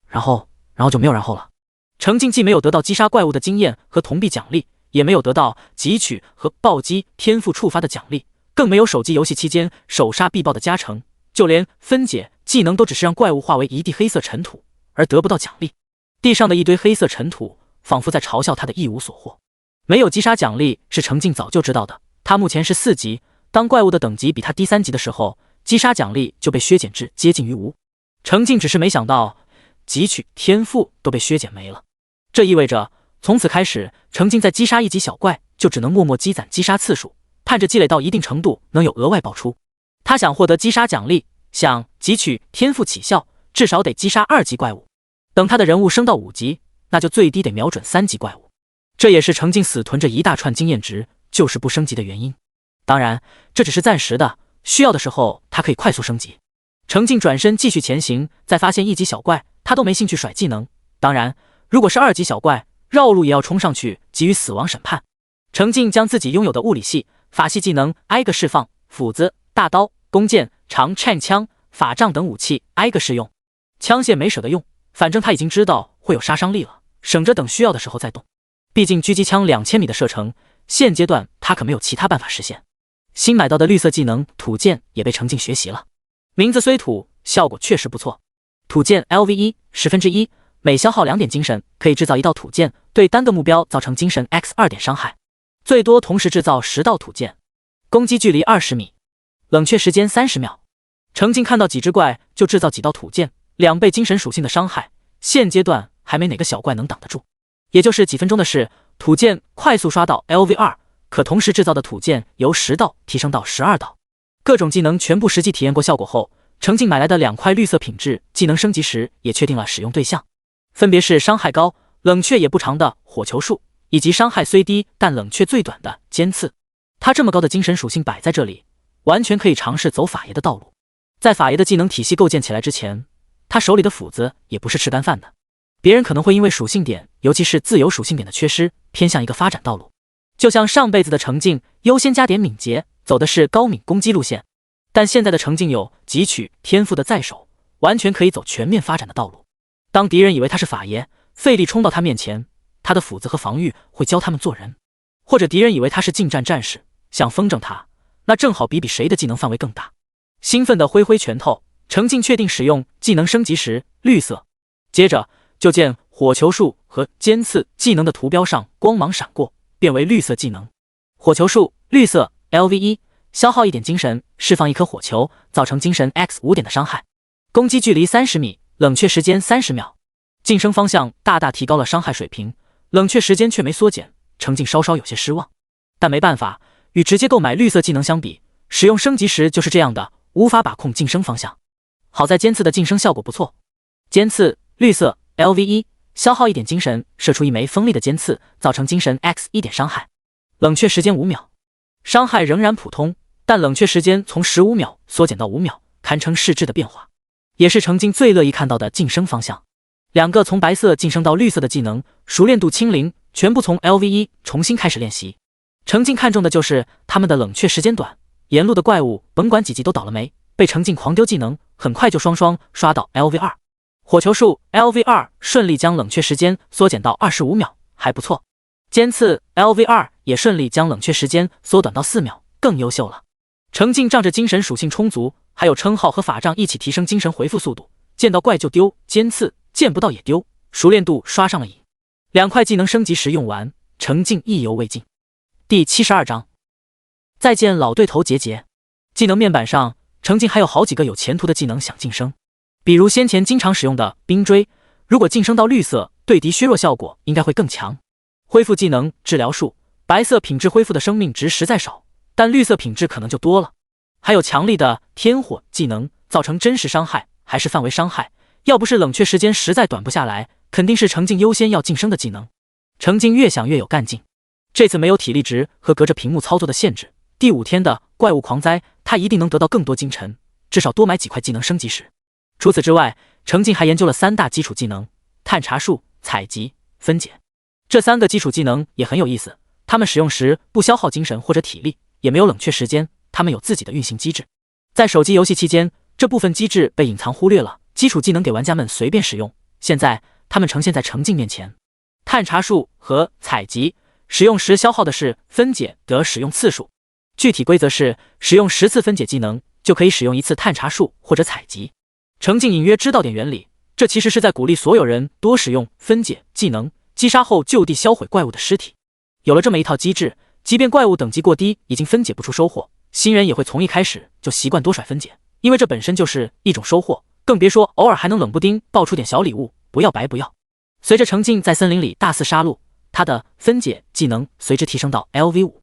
Speaker 1: 然后就没有然后了。程静既没有得到击杀怪物的经验和铜币奖励，也没有得到汲取和暴击天赋触发的奖励，更没有手机游戏期间首杀必爆的加成，就连分解技能都只是让怪物化为一地黑色尘土，而得不到奖励。地上的一堆黑色尘土仿佛在嘲笑他的一无所获。没有击杀奖励是程静早就知道的，他目前是4级，当怪物的等级比他低3级的时候，击杀奖励就被削减至接近于无。程静只是没想到汲取天赋都被削减没了，这意味着从此开始，程静在击杀1级小怪就只能默默积攒击杀次数，盼着积累到一定程度能有额外爆出。他想获得击杀奖励，想汲取天赋起效，至少得击杀2级怪物。等他的人物升到5级，那就最低得瞄准3级怪物。这也是程静死囤着一大串经验值，就是不升级的原因。当然，这只是暂时的，需要的时候他可以快速升级。程静转身继续前行，在发现1级小怪，他都没兴趣甩技能。当然，如果是2级小怪，绕路也要冲上去给予死亡审判。程静将自己拥有的物理系、法系技能挨个释放，斧子、大刀、弓箭、长颤枪、法杖等武器挨个试用，枪械没舍得用，反正他已经知道会有杀伤力了，省着等需要的时候再动。毕竟狙击枪2000米的射程，现阶段他可没有其他办法实现。新买到的绿色技能土箭也被程静学习了，名字虽土，效果确实不错。土箭 LV1/1，每消耗2点精神可以制造1道土箭，对单个目标造成精神 X2点伤害，最多同时制造10道土箭，攻击距离20米，冷却时间30秒。程静看到几只怪就制造几道土箭，2倍精神属性的伤害，现阶段还没哪个小怪能挡得住。也就是几分钟的事，土箭快速刷到 LV2， 可同时制造的土箭由10道提升到12道。各种技能全部实际体验过效果后，程静买来的2块绿色品质技能升级时也确定了使用对象，分别是伤害高、冷却也不长的火球术，以及伤害虽低但冷却最短的尖刺。他这么高的精神属性摆在这里，完全可以尝试走法爷的道路。在法爷的技能体系构建起来之前，他手里的斧子也不是吃干饭的。别人可能会因为属性点，尤其是自由属性点的缺失，偏向一个发展道路。就像上辈子的程静优先加点敏捷，走的是高敏攻击路线，但现在的程静有汲取天赋的在手，完全可以走全面发展的道路。当敌人以为他是法爷，费力冲到他面前，他的斧子和防御会教他们做人；或者敌人以为他是近战战士，想风筝他，那正好比谁的技能范围更大。兴奋地挥挥拳头，程静确定使用技能升级时绿色，接着就见火球术和尖刺技能的图标上光芒闪过，变为绿色技能。火球术绿色 LV1， 消耗1点精神，释放1颗火球，造成精神 X5点的伤害，攻击距离30米，冷却时间30秒。晋升方向大大提高了伤害水平，冷却时间却没缩减，程静稍稍有些失望。但没办法，与直接购买绿色技能相比，使用升级时就是这样的，无法把控晋升方向。好在尖刺的晋升效果不错，尖刺绿色LV1， 消耗1点精神，射出1枚锋利的尖刺，造成精神 X1点伤害，冷却时间5秒。伤害仍然普通，但冷却时间从15秒缩减到5秒，堪称视质的变化，也是程静最乐意看到的晋升方向。2个从白色晋升到绿色的技能，熟练度清零，全部从 LV1 重新开始练习。程静看中的就是他们的冷却时间短，沿路的怪物甭管几级都倒了霉，被程静狂丢技能，很快就双刷到 LV2。火球术 LV2 顺利将冷却时间缩减到25秒，还不错。尖刺 LV2 也顺利将冷却时间缩短到4秒，更优秀了。程静仗着精神属性充足，还有称号和法杖一起提升精神回复速度，见到怪就丢尖刺，见不到也丢，熟练度刷上了瘾。2块技能升级时用完，程静意犹未尽。第72章，再见老对头杰杰。技能面板上，程静还有好几个有前途的技能想晋升，比如先前经常使用的冰锥，如果晋升到绿色，对敌削弱效果应该会更强。恢复技能治疗术，白色品质恢复的生命值实在少，但绿色品质可能就多了。还有强力的天火技能，造成真实伤害还是范围伤害，要不是冷却时间实在短不下来，肯定是程静优先要晋升的技能。程静越想越有干劲，这次没有体力值和隔着屏幕操作的限制，第5天的怪物狂灾，他一定能得到更多金尘，至少多买几块技能升级时。除此之外，程进还研究了3大基础技能：探查术、采集、分解。这3个基础技能也很有意思，他们使用时不消耗精神或者体力，也没有冷却时间，他们有自己的运行机制。在手机游戏期间，这部分机制被隐藏忽略了，基础技能给玩家们随便使用。现在他们呈现在程进面前。探查术和采集使用时消耗的是分解的使用次数，具体规则是使用10次分解技能就可以使用1次探查术或者采集。程进隐约知道点原理，这其实是在鼓励所有人多使用分解技能，击杀后就地销毁怪物的尸体。有了这么一套机制，即便怪物等级过低，已经分解不出收获，新人也会从一开始就习惯多甩分解，因为这本身就是一种收获，更别说偶尔还能冷不丁爆出点小礼物，不要白不要。随着程进在森林里大肆杀戮，他的分解技能随之提升到 LV5，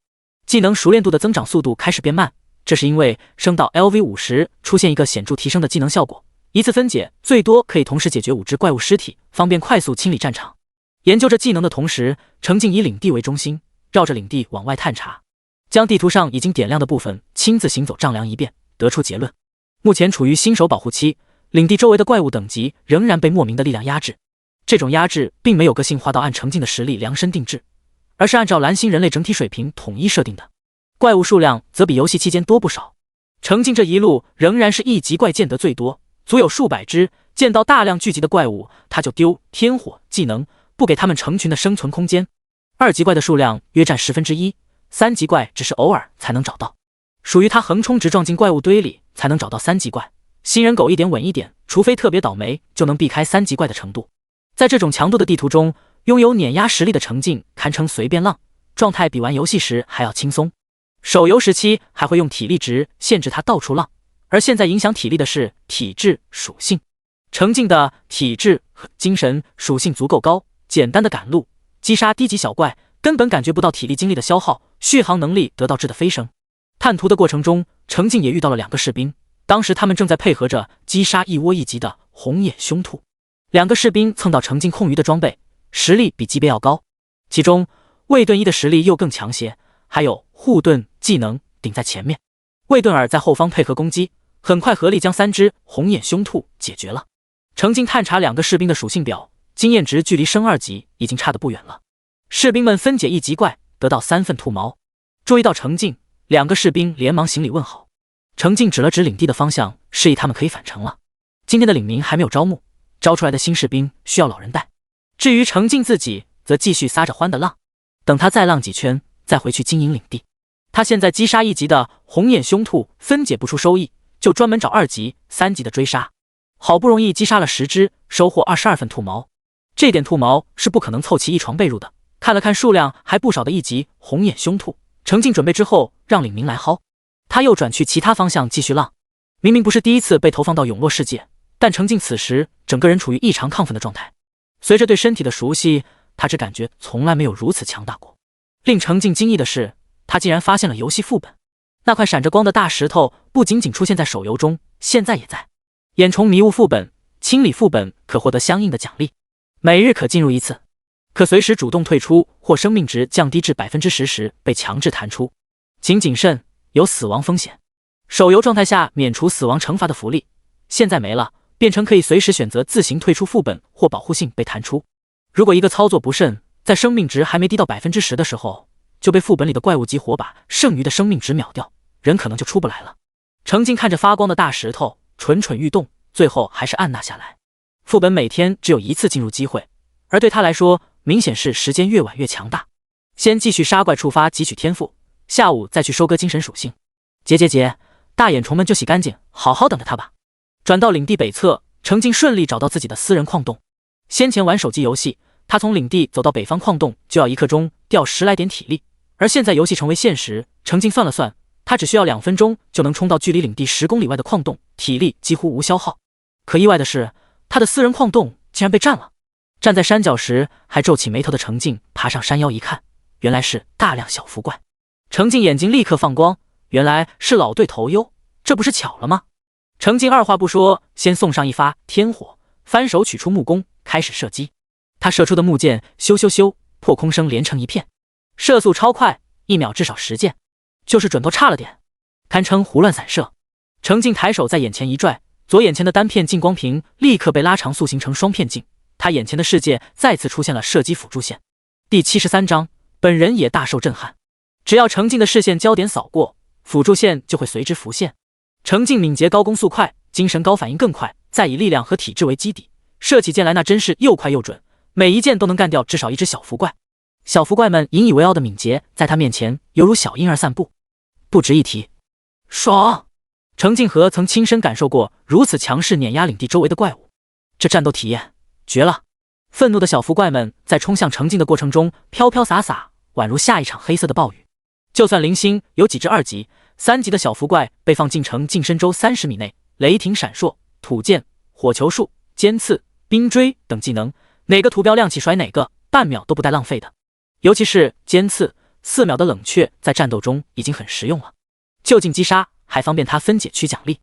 Speaker 1: 技能熟练度的增长速度开始变慢，这是因为升到 LV5 时出现一个显著提升的技能效果，一次分解最多可以同时解决5只怪物尸体，方便快速清理战场。研究着技能的同时，程进以领地为中心，绕着领地往外探查，将地图上已经点亮的部分亲自行走丈量一遍，得出结论：目前处于新手保护期，领地周围的怪物等级仍然被莫名的力量压制。这种压制并没有个性化到按程进的实力量身定制，而是按照蓝星人类整体水平统一设定的。怪物数量则比游戏期间多不少。程进这一路仍然是1级怪见得最多，足有数百只，见到大量聚集的怪物，他就丢天火技能，不给他们成群的生存空间。2级怪的数量约占1/10， 3级怪只是偶尔才能找到，属于他横冲直撞进怪物堆里才能找到3级怪。新人狗一点稳一点，除非特别倒霉，就能避开3级怪的程度。在这种强度的地图中，拥有碾压实力的程进堪称随便浪，状态比玩游戏时还要轻松。手游时期还会用体力值限制他到处浪，而现在影响体力的是体质属性。程进的体质和精神属性足够高，简单的赶路、击杀低级小怪，根本感觉不到体力精力的消耗，续航能力得到质的飞升。探图的过程中，程进也遇到了2个士兵，当时他们正在配合着击杀一窝1级的红眼凶兔。2个士兵蹭到程进空余的装备，实力比级别要高，其中卫盾1的实力又更强些，还有护盾技能顶在前面。卫盾尔在后方配合攻击，很快合力将3只红眼凶兔解决了。程进探查2个士兵的属性表，经验值距离升2级已经差得不远了。士兵们分解1级怪，得到3份兔毛。注意到程进，2个士兵连忙行礼问好。程进指了指领地的方向，示意他们可以返程了。今天的领民还没有招募，招出来的新士兵需要老人带。至于程进自己，则继续撒着欢的浪，等他再浪几圈，再回去经营领地。他现在击杀1级的红眼凶兔分解不出收益，就专门找2级、3级的追杀。好不容易击杀了10只，收获22份兔毛。这点兔毛是不可能凑齐一床被褥的。看了看数量还不少的1级红眼凶兔，程进准备之后让领民来薅。他又转去其他方向继续浪。明明不是第一次被投放到永落世界，但程进此时整个人处于异常亢奋的状态。随着对身体的熟悉，他只感觉从来没有如此强大过。令程进惊异的是，他竟然发现了游戏副本。那块闪着光的大石头不仅仅出现在手游中，现在也在。眼虫迷雾副本、清理副本可获得相应的奖励，每日可进入1次，可随时主动退出或生命值降低至 10% 时被强制弹出，请谨慎，有死亡风险。手游状态下免除死亡惩罚的福利，现在没了，变成可以随时选择自行退出副本或保护性被弹出。如果一个操作不慎，在生命值还没低到 10% 的时候，就被副本里的怪物及火把剩余的生命值秒掉，人可能就出不来了。程进看着发光的大石头，蠢蠢欲动，最后还是按捺下来。副本每天只有1次进入机会，而对他来说，明显是时间越晚越强大。先继续杀怪触发汲取天赋，下午再去收割精神属性。结，大眼虫们就洗干净，好好等着他吧。转到领地北侧，程进顺利找到自己的私人矿洞。先前玩手机游戏，他从领地走到北方矿洞就要1刻钟掉10来点体力，而现在游戏成为现实，程进算了算，他只需要2分钟就能冲到距离领地10公里外的矿洞，体力几乎无消耗。可意外的是，他的私人矿洞竟然被占了。站在山脚时还皱起眉头的程进爬上山腰一看，原来是大量小伏怪。程进眼睛立刻放光，原来是老队头哟，这不是巧了吗？程进二话不说，先送上一发天火，翻手取出木弓，开始射击。他射出的木箭咻咻咻，破空声连成一片。射速超快，1秒至少10箭，就是准头差了点，堪称胡乱散射。程静抬手在眼前一拽，左眼前的单片近光屏立刻被拉长塑形成双片镜，他眼前的世界再次出现了射击辅助线。第73章，本人也大受震撼。只要程静的视线焦点扫过，辅助线就会随之浮现。程静敏捷高攻速快，精神高反应更快，再以力量和体质为基底，射起箭来那真是又快又准，每一箭都能干掉至少一只小浮怪。小浮怪们引以为傲的敏捷，在他面前犹如小婴儿散步。不值一提，爽！程静和曾亲身感受过如此强势碾压领地周围的怪物，这战斗体验绝了！愤怒的小浮怪们在冲向程静的过程中飘飘洒洒，宛如下一场黑色的暴雨。就算零星有几只2级、3级的小浮怪被放进程静身周30米内，雷霆闪烁、土箭、火球术、尖刺、冰锥等技能，哪个图标亮起甩哪个，半秒都不带浪费的。尤其是尖刺，4秒的冷却在战斗中已经很实用了。就近击杀还方便他分解区奖励。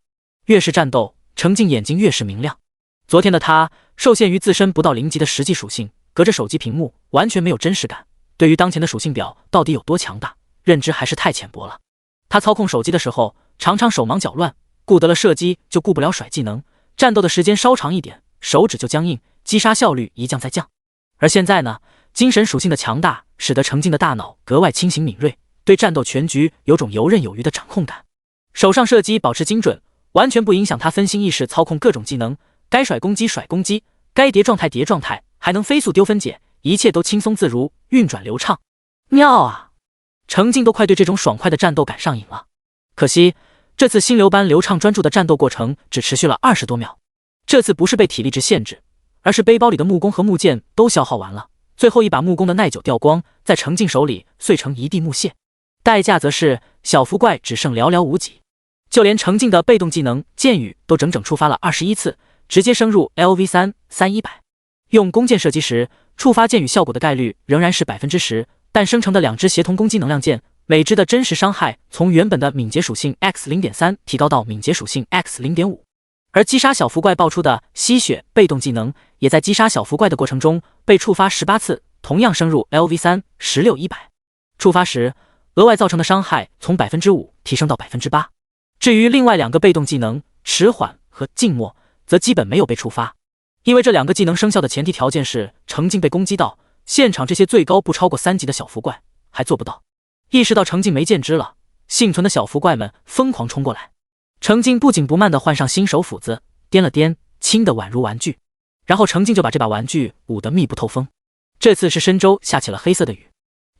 Speaker 1: 越是战斗，程静眼睛越是明亮。昨天的他受限于自身不到0级的实际属性，隔着手机屏幕完全没有真实感，对于当前的属性表到底有多强大，认知还是太浅薄了。他操控手机的时候常常手忙脚乱，顾得了射击就顾不了甩技能，战斗的时间稍长一点，手指就僵硬，击杀效率一降再降。而现在呢，精神属性的强大使得程静的大脑格外清醒敏锐，对战斗全局有种游刃有余的掌控感。手上射击保持精准，完全不影响他分心意识操控各种技能，该甩攻击甩攻击，该叠状态叠状态，还能飞速丢分解，一切都轻松自如，运转流畅。妙啊！程静都快对这种爽快的战斗感上瘾了。可惜这次心流般流畅专注的战斗过程只持续了20多秒。这次不是被体力值限制，而是背包里的木弓和木剑都消耗完了，最后一把木弓的耐久掉光，在程静手里碎成一地木屑，代价则是小浮怪只剩寥寥无几。就连程静的被动技能箭雨都整整触发了21次，直接升入 LV33100。用弓箭射击时，触发箭雨效果的概率仍然是 10%， 但生成的2支协同攻击能量箭，每支的真实伤害从原本的敏捷属性 X0.3 提高到敏捷属性 X0.5。而击杀小浮怪爆出的吸血被动技能，也在击杀小浮怪的过程中被触发18次，同样升入 LV3-16100。触发时额外造成的伤害从 5% 提升到 8%。至于另外2个被动技能迟缓和静默，则基本没有被触发，因为这2个技能生效的前提条件是程静被攻击到，现场这些最高不超过3级的小浮怪还做不到。意识到程静没剑支了，幸存的小浮怪们疯狂冲过来。程静不紧不慢地换上新手斧子，掂了掂，轻得宛如玩具，然后程静就把这把玩具舞得密不透风。这次是深州下起了黑色的雨，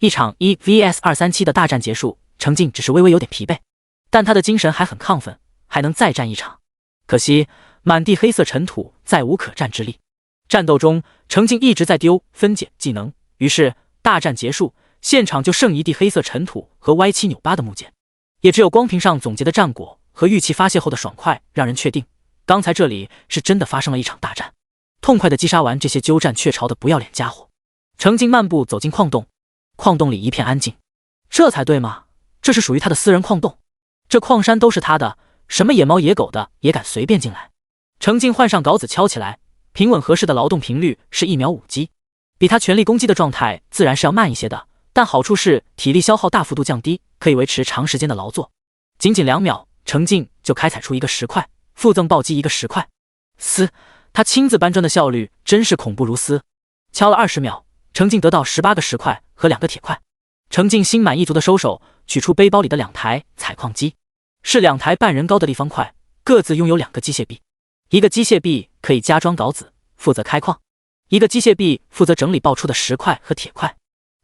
Speaker 1: 一场1vs237的大战结束，程静只是微微有点疲惫，但他的精神还很亢奋，还能再战一场。可惜满地黑色尘土，再无可战之力。战斗中程静一直在丢分解技能，于是大战结束，现场就剩一地黑色尘土和歪七扭八的木剑，也只有光屏上总结的战果和预期发泄后的爽快让人确定，刚才这里是真的发生了一场大战。痛快地击杀完这些鸠占鹊巢的不要脸家伙，程静漫步走进矿洞，矿洞里一片安静。这才对嘛，这是属于他的私人矿洞，这矿山都是他的，什么野猫野狗的也敢随便进来。程静换上镐子敲起来，平稳合适的劳动频率是1秒5击，比他全力攻击的状态自然是要慢一些的，但好处是体力消耗大幅度降低，可以维持长时间的劳作。仅仅2秒，程静就开采出一个石块，附赠暴击一个石块。他亲自搬砖的效率真是恐怖如斯。敲了20秒，程静得到18个石块和2个铁块。程静心满意足的收手，取出背包里的2台采矿机，是2台半人高的立方块，各自拥有2个机械臂。一个机械臂可以加装镐子，负责开矿；一个机械臂负责整理爆出的石块和铁块。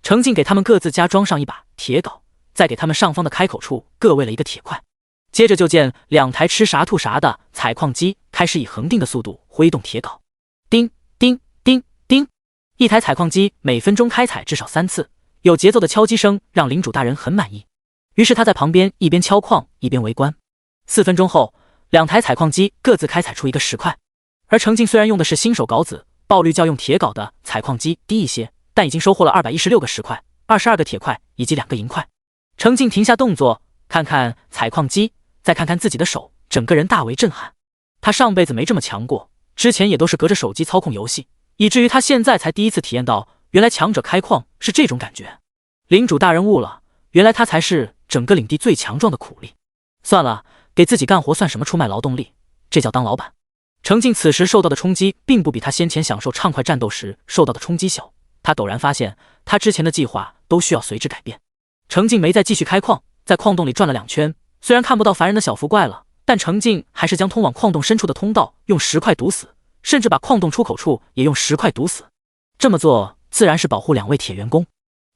Speaker 1: 程静给他们各自加装上一把铁镐，再给他们上方的开口处各喂了一个铁块。接着就见2台吃啥吐啥的采矿机开始以恒定的速度挥动铁镐，叮叮叮叮，一台采矿机每分钟开采至少3次，有节奏的敲击声让领主大人很满意。于是他在旁边一边敲矿一边围观。4分钟后，2台采矿机各自开采出一个石块。而程静虽然用的是新手镐子，爆率较用铁镐的采矿机低一些，但已经收获了216个石块、22个铁块以及2个银块。程静停下动作，看看采矿机，再看看自己的手，整个人大为震撼。他上辈子没这么强过，之前也都是隔着手机操控游戏，以至于他现在才第一次体验到原来强者开矿是这种感觉。领主大人悟了，原来他才是整个领地最强壮的苦力。算了，给自己干活算什么出卖劳动力，这叫当老板。程进此时受到的冲击，并不比他先前享受畅快战斗时受到的冲击小。他陡然发现，他之前的计划都需要随之改变。程进没再继续开矿，在矿洞里转了2圈，虽然看不到凡人的小福怪了，但程进还是将通往矿洞深处的通道用石块堵死，甚至把矿洞出口处也用石块堵死。这么做自然是保护2位铁员工。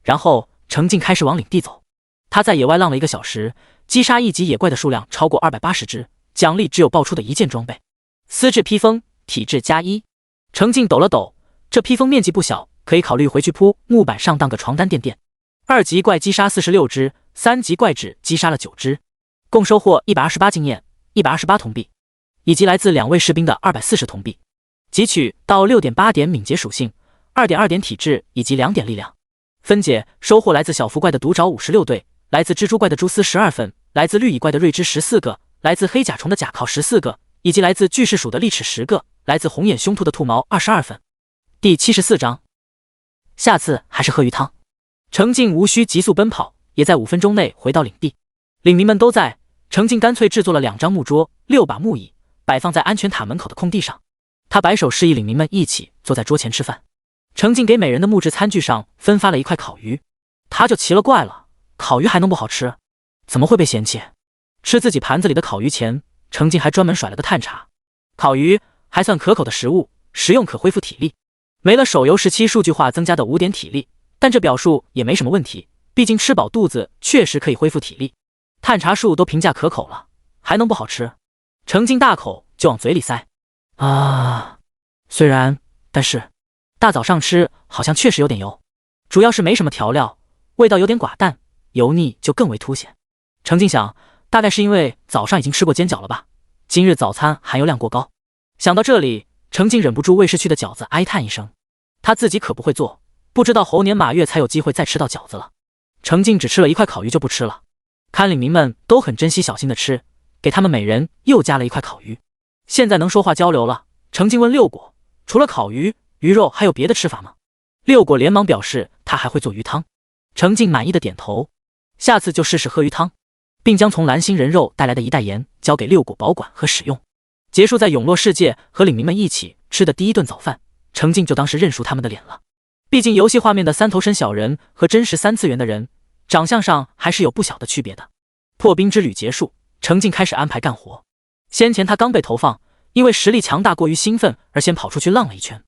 Speaker 1: 然后程进开始往领地走。他在野外浪了1个小时，击杀1级野怪的数量超过280只，奖励只有爆出的1件装备。丝质披风，体质+1。程进抖了抖，这披风面积不小，可以考虑回去铺木板上当个床单垫垫。2级怪击杀46只，3级怪只击杀了9只，共收获128经验、128铜币，以及来自2位士兵的240铜币。汲取到6.8点敏捷属性，2.2点体质以及2点力量。分解收获来自小福怪的毒爪56对，来自蜘蛛怪的蛛丝12份，来自绿蚁怪的锐枝14个，来自黑甲虫的甲壳14个，以及来自巨噬鼠的利齿10个，来自红眼凶兔的兔毛22份。第74章，下次还是喝鱼汤。程进无需急速奔跑，也在5分钟内回到领地。领民们都在，程进干脆制作了2张木桌、6把木椅，摆放在安全塔门口的空地上。他摆手示意领民们一起坐在桌前吃饭。程进给每人的木质餐具上分发了1块烤鱼，他就奇了怪了，烤鱼还能不好吃？怎么会被嫌弃？吃自己盘子里的烤鱼前，程进还专门甩了个探查。烤鱼还算可口的食物，食用可恢复体力。没了手游时期数据化增加的5点体力，但这表述也没什么问题，毕竟吃饱肚子确实可以恢复体力。探查数都评价可口了，还能不好吃？程进大口就往嘴里塞。虽然，但是大早上吃好像确实有点油，主要是没什么调料，味道有点寡淡，油腻就更为凸显。程进想，大概是因为早上已经吃过煎饺了吧，今日早餐含油量过高。想到这里，程进忍不住为逝去的饺子哀叹一声。他自己可不会做，不知道猴年马月才有机会再吃到饺子了。程进只吃了1块烤鱼就不吃了。看领民们都很珍惜小心的吃，给他们每人又加了1块烤鱼。现在能说话交流了，程进问六果，除了烤鱼、鱼肉还有别的吃法吗？六果连忙表示他还会做鱼汤。程进满意的点头，下次就试试喝鱼汤，并将从蓝星人肉带来的1袋盐交给六果保管和使用。结束在永乐世界和领民们一起吃的第1顿早饭，程进就当是认熟他们的脸了。毕竟游戏画面的3头身小人和真实3次元的人长相上还是有不小的区别的。破冰之旅结束，程进开始安排干活。先前他刚被投放，因为实力强大过于兴奋而先跑出去浪了1圈。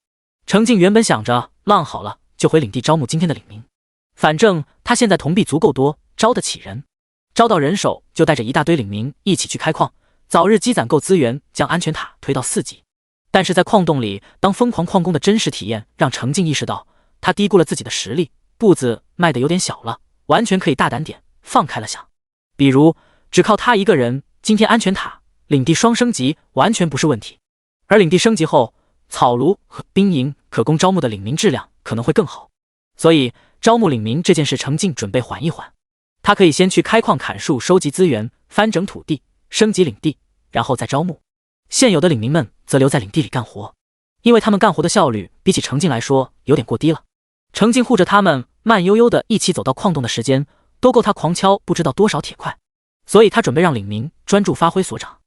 Speaker 1: 程进原本想着浪好了就回领地招募今天的领民，反正他现在铜币足够多，招得起人。招到人手就带着一大堆领民一起去开矿，早日积攒够资源，将安全塔推到4级。但是在矿洞里当疯狂矿工的真实体验让程进意识到，他低估了自己的实力，步子迈得有点小了，完全可以大胆点，放开了想。比如只靠他一个人，今天安全塔、领地双升级完全不是问题。而领地升级后，草庐和兵营可供招募的领民质量可能会更好。所以招募领民这件事，程进准备缓一缓。他可以先去开矿砍树收集资源，翻整土地，升级领地，然后再招募。现有的领民们则留在领地里干活，因为他们干活的效率比起程进来说有点过低了。程进护着他们慢悠悠的一起走到矿洞的时间，都够他狂敲不知道多少铁块，所以他准备让领民专注发挥所长。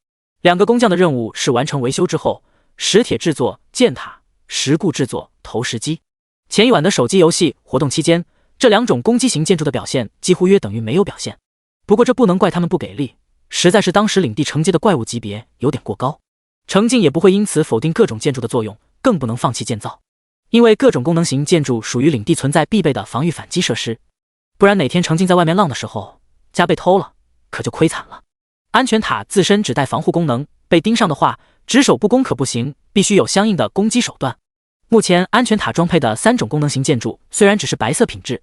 Speaker 1: 2个工匠的任务是完成维修之后，石铁制作箭塔，石固制作投石机。前一晚的手机游戏活动期间，这2种攻击型建筑的表现几乎约等于没有表现。不过这不能怪他们不给力，实在是当时领地承接的怪物级别有点过高。程进也不会因此否定各种建筑的作用，更不能放弃建造，因为各种功能型建筑属于领地存在必备的防御反击设施，不然哪天程进在外面浪的时候，家被偷了，可就亏惨了。安全塔自身只带防护功能，被盯上的话，只守不攻可不行，必须有相应的攻击手段。目前安全塔装配的3种功能型建筑虽然只是白色品质，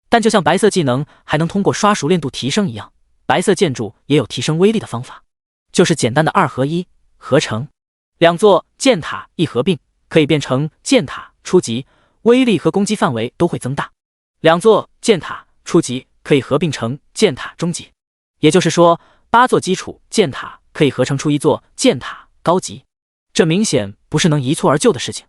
Speaker 1: 但就像白色技能还能通过刷熟练度提升一样，白色建筑也有提升威力的方法，就是简单的2合1合成。2座箭塔一合并，可以变成箭塔初级，威力和攻击范围都会增大。2座箭塔初级可以合并成箭塔中级，也就是说8座基础箭塔可以合成出1座箭塔高级，这明显不是能一蹴而就的事情。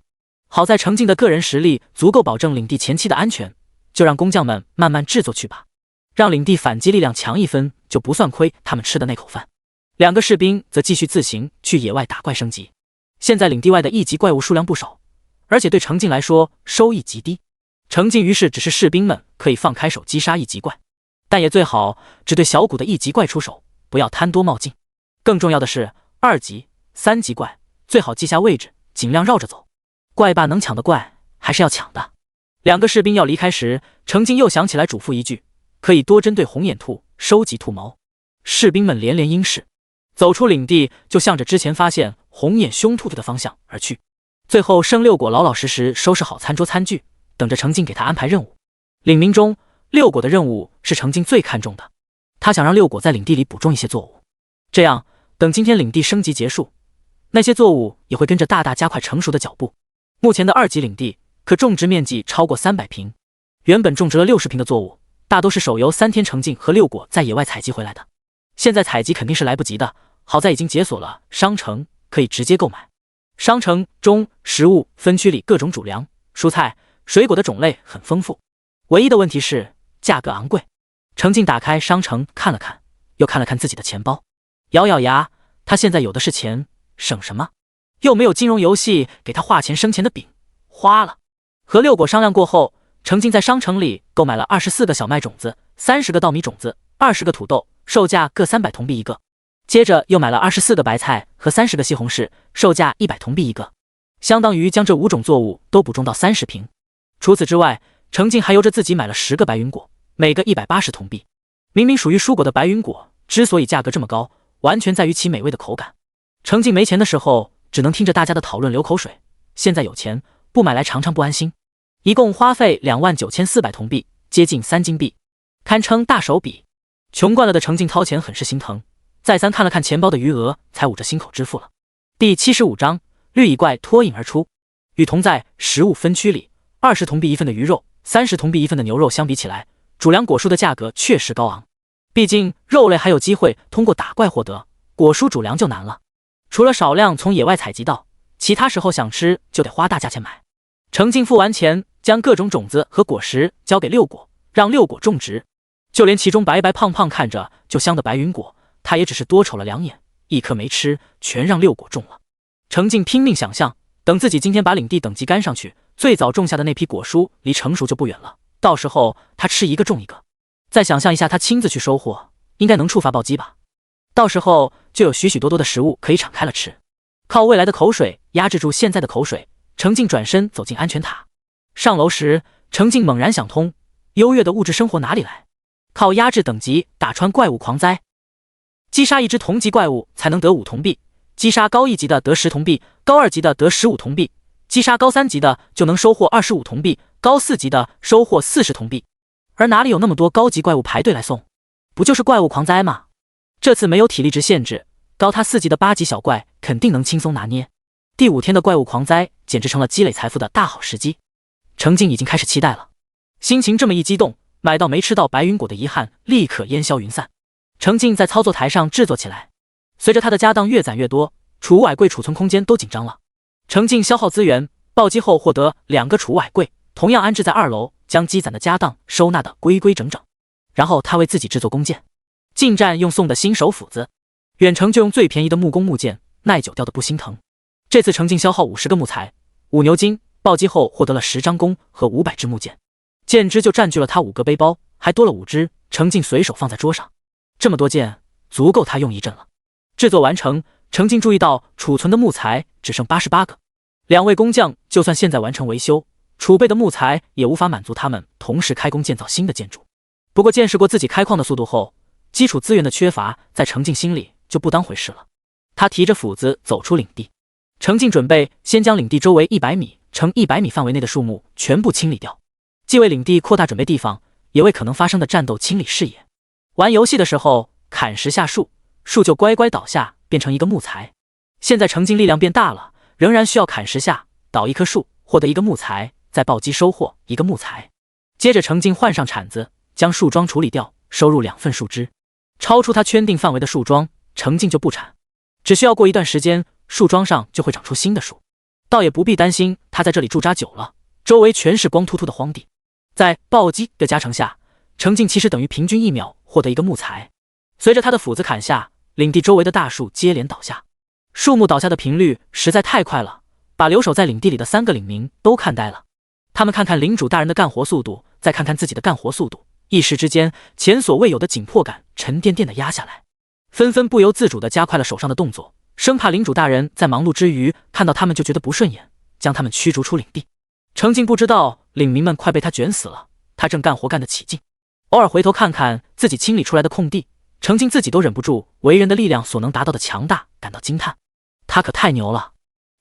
Speaker 1: 好在程进的个人实力足够保证领地前期的安全，就让工匠们慢慢制作去吧，让领地反击力量强一分就不算亏他们吃的那口饭。2个士兵则继续自行去野外打怪升级。现在领地外的1级怪物数量不少，而且对程进来说收益极低。程进于是指示士兵们可以放开手击杀1级怪，但也最好只对小股的1级怪出手，不要贪多冒进。更重要的是2级、3级怪最好记下位置，尽量绕着走。怪霸能抢的怪还是要抢的。2个士兵要离开时，程进又想起来嘱咐一句，可以多针对红眼兔收集兔毛。士兵们连连应是，走出领地就向着之前发现红眼凶兔兔的方向而去。最后生六果老老实实收拾好餐桌餐具，等着程进给他安排任务。领民中，六果的任务是程进最看重的，他想让六果在领地里补种一些作物，这样等今天领地升级结束，那些作物也会跟着大大加快成熟的脚步。目前的2级领地可种植面积超过300平，原本种植了60平的作物，大多是手游3天程进和六果在野外采集回来的。现在采集肯定是来不及的，好在已经解锁了商城，可以直接购买。商城中食物分区里各种主粮、蔬菜、水果的种类很丰富，唯一的问题是价格昂贵。程进打开商城看了看，又看了看自己的钱包，咬咬牙，他现在有的是钱，省什么？又没有金融游戏给他化钱生钱的饼，花了。和六果商量过后，程进在商城里购买了24个小麦种子、30个稻米种子、20个土豆，售价各300铜币一个。接着又买了24个白菜和30个西红柿，售价100铜币一个，相当于将这5种作物都补种到30平。除此之外，程进还由着自己买了10个白云果，每个180铜币。明明属于蔬果的白云果，之所以价格这么高，完全在于其美味的口感。程进没钱的时候，只能听着大家的讨论流口水，现在有钱，不买来尝尝不安心。一共花费29400铜币，接近3金币，堪称大手笔。穷惯了的程进掏钱很是心疼，再三看了看钱包的余额，才捂着心口支付了。第75章，绿蚁怪脱颖而出。与同在食物分区里20铜币一份的鱼肉、30铜币一份的牛肉相比起来，主粮果蔬的价格确实高昂。毕竟肉类还有机会通过打怪获得，果蔬主粮就难了。除了少量从野外采集到，其他时候想吃就得花大价钱买。程进付完钱，将各种种子和果实交给六果，让六果种植。就连其中白白胖胖看着就香的白云果，他也只是多瞅了2眼，一颗没吃，全让六果种了。程进拼命想象，等自己今天把领地等级干上去，最早种下的那批果蔬离成熟就不远了，到时候他吃一个种一个。再想象一下他亲自去收获，应该能触发暴击吧。到时候就有许许多多的食物可以敞开了吃。靠未来的口水压制住现在的口水，程进转身走进安全塔。上楼时，程进猛然想通，优越的物质生活哪里来？靠压制等级打穿怪物狂灾。击杀一只同级怪物才能得5铜币，击杀高1级的得10铜币，高2级的得15铜币，击杀高3级的就能收获25铜币，高4级的收获40铜币。而哪里有那么多高级怪物排队来送？不就是怪物狂灾吗？这次没有体力值限制，高他4级的8级小怪肯定能轻松拿捏。第5天的怪物狂灾简直成了积累财富的大好时机。程进已经开始期待了，心情这么一激动，买到没吃到白云果的遗憾立刻烟消云散。程进在操作台上制作起来，随着他的家当越攒越多，储物矮柜储存空间都紧张了。程进消耗资源，暴击后获得2个储物矮柜，同样安置在2楼，将积攒的家当收纳得规规整整。然后他为自己制作弓箭，近战用送的新手斧子，远程就用最便宜的木工木剑，耐久掉的不心疼。这次程进消耗50个木材、5牛金，暴击后获得了10张弓和500支木剑，剑支就占据了他5个背包，还多了5支，程进随手放在桌上。这么多剑足够他用一阵了。制作完成，程进注意到储存的木材只剩88个，2位工匠就算现在完成维修，储备的木材也无法满足他们同时开工建造新的建筑。不过见识过自己开矿的速度后，基础资源的缺乏在程进心里就不当回事了。他提着斧子走出领地，程进准备先将领地周围100米乘100米范围内的树木全部清理掉，既为领地扩大准备地方，也为可能发生的战斗清理视野。玩游戏的时候砍10下树，树就乖乖倒下变成一个木材。现在程进力量变大了，仍然需要砍10下倒1棵树，获得1个木材，再暴击收获1个木材。接着程进换上铲子，将树桩处理掉，收入2份树枝。超出他圈定范围的树桩，程进就不铲，只需要过一段时间，树桩上就会长出新的树，倒也不必担心他在这里驻扎久了，周围全是光秃秃的荒地。在暴击的加成下，程静其实等于平均1秒获得一个木材。随着他的斧子砍下，领地周围的大树接连倒下，树木倒下的频率实在太快了，把留守在领地里的3个领民都看呆了。他们看看领主大人的干活速度，再看看自己的干活速度，一时之间，前所未有的紧迫感沉甸甸地压下来，纷纷不由自主地加快了手上的动作，生怕领主大人在忙碌之余看到他们就觉得不顺眼，将他们驱逐出领地。程静不知道领民们快被他卷死了，他正干活干得起劲，偶尔回头看看自己清理出来的空地，程静自己都忍不住为人的力量所能达到的强大感到惊叹。他可太牛了！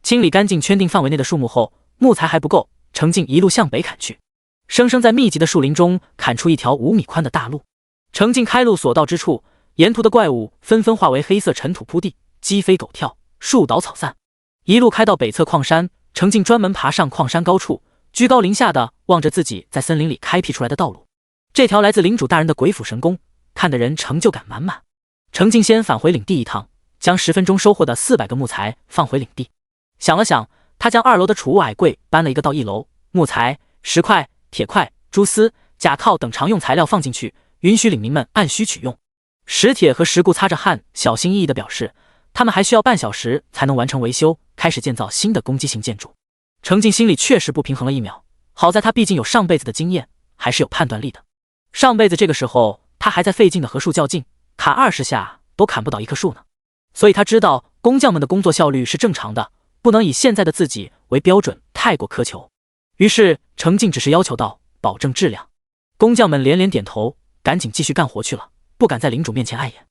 Speaker 1: 清理干净圈定范围内的树木后，木材还不够，程静一路向北砍去，生生在密集的树林中砍出一条5米宽的大路。程静开路所到之处，沿途的怪物纷纷化为黑色尘土铺地，鸡飞狗跳，树倒草散。一路开到北侧矿山，程静专门爬上矿山高处，居高临下的望着自己在森林里开辟出来的道路。这条来自领主大人的鬼斧神工，看得人成就感满满。程静先返回领地一趟，将10分钟收获的400个木材放回领地。想了想，他将2楼的储物矮柜搬了一个到1楼，木材、石块、铁块、蛛丝、甲靠等常用材料放进去，允许领民们按需取用。石铁和石固擦着汗，小心翼翼地表示，他们还需要半小时才能完成维修，开始建造新的攻击型建筑。程静心里确实不平衡了1秒，好在他毕竟有上辈子的经验，还是有判断力的。上辈子这个时候，他还在费劲地和树较劲，砍20下都砍不倒一棵树呢，所以他知道工匠们的工作效率是正常的，不能以现在的自己为标准，太过苛求。于是程静只是要求道：保证质量。工匠们连连点头，赶紧继续干活去了，不敢在领主面前碍眼。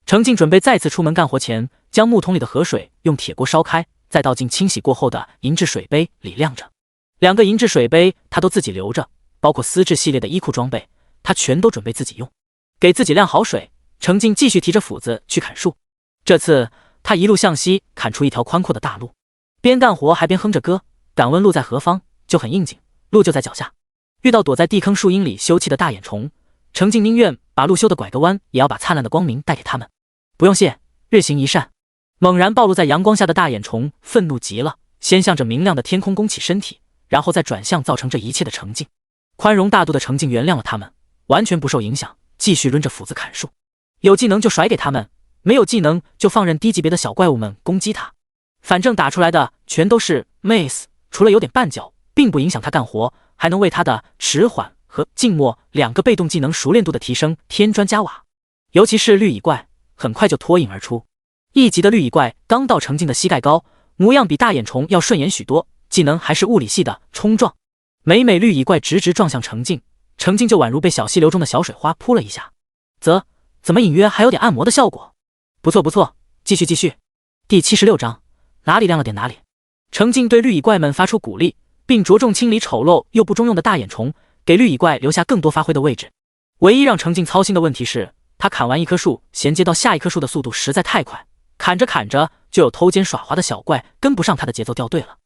Speaker 1: 程静准备再次出门干活前，将木桶里的河水用铁锅烧开，再倒进清洗过后的银质水杯里晾着。2个银质水杯他都自己留着，包括丝质系列的衣裤装备，他全都准备自己用。给自己晾好水，程静继续提着斧子去砍树。这次他一路向西砍出一条宽阔的大路，边干活还边哼着歌。敢问路在何方，就很应景，路就在脚下。遇到躲在地坑树荫里休憩的大眼虫，程静宁愿把路修的拐个弯，也要把灿烂的光明带给他们。不用谢，日行一善。猛然暴露在阳光下的大眼虫愤怒极了，先向着明亮的天空弓起身体，然后再转向造成这一切的程静。宽容大度的程静原谅了他们，完全不受影响，继续抡着斧子砍树。有技能就甩给他们，没有技能就放任低级别的小怪物们攻击他。反正打出来的全都是 Mace， 除了有点绊脚，并不影响他干活，还能为他的迟缓和静默2个被动技能熟练度的提升添砖加瓦。尤其是绿蚁怪，很快就脱颖而出。1级的绿蚁怪刚到程静的膝盖高，模样比大眼虫要顺眼许多，技能还是物理系的冲撞。每绿蚁怪直撞向程静，程静就宛如被小溪流中的小水花扑了一下。怎么隐约还有点按摩的效果？不错不错，继续。第76章，哪里亮了点哪里。程静对绿蚁怪们发出鼓励，并着重清理丑陋又不中用的大眼虫，给绿蚁怪留下更多发挥的位置。唯一让程静操心的问题是，他砍完一棵树衔接到下一棵树的速度实在太快，砍着砍着就有偷奸耍滑的小怪跟不上他的节奏掉队了。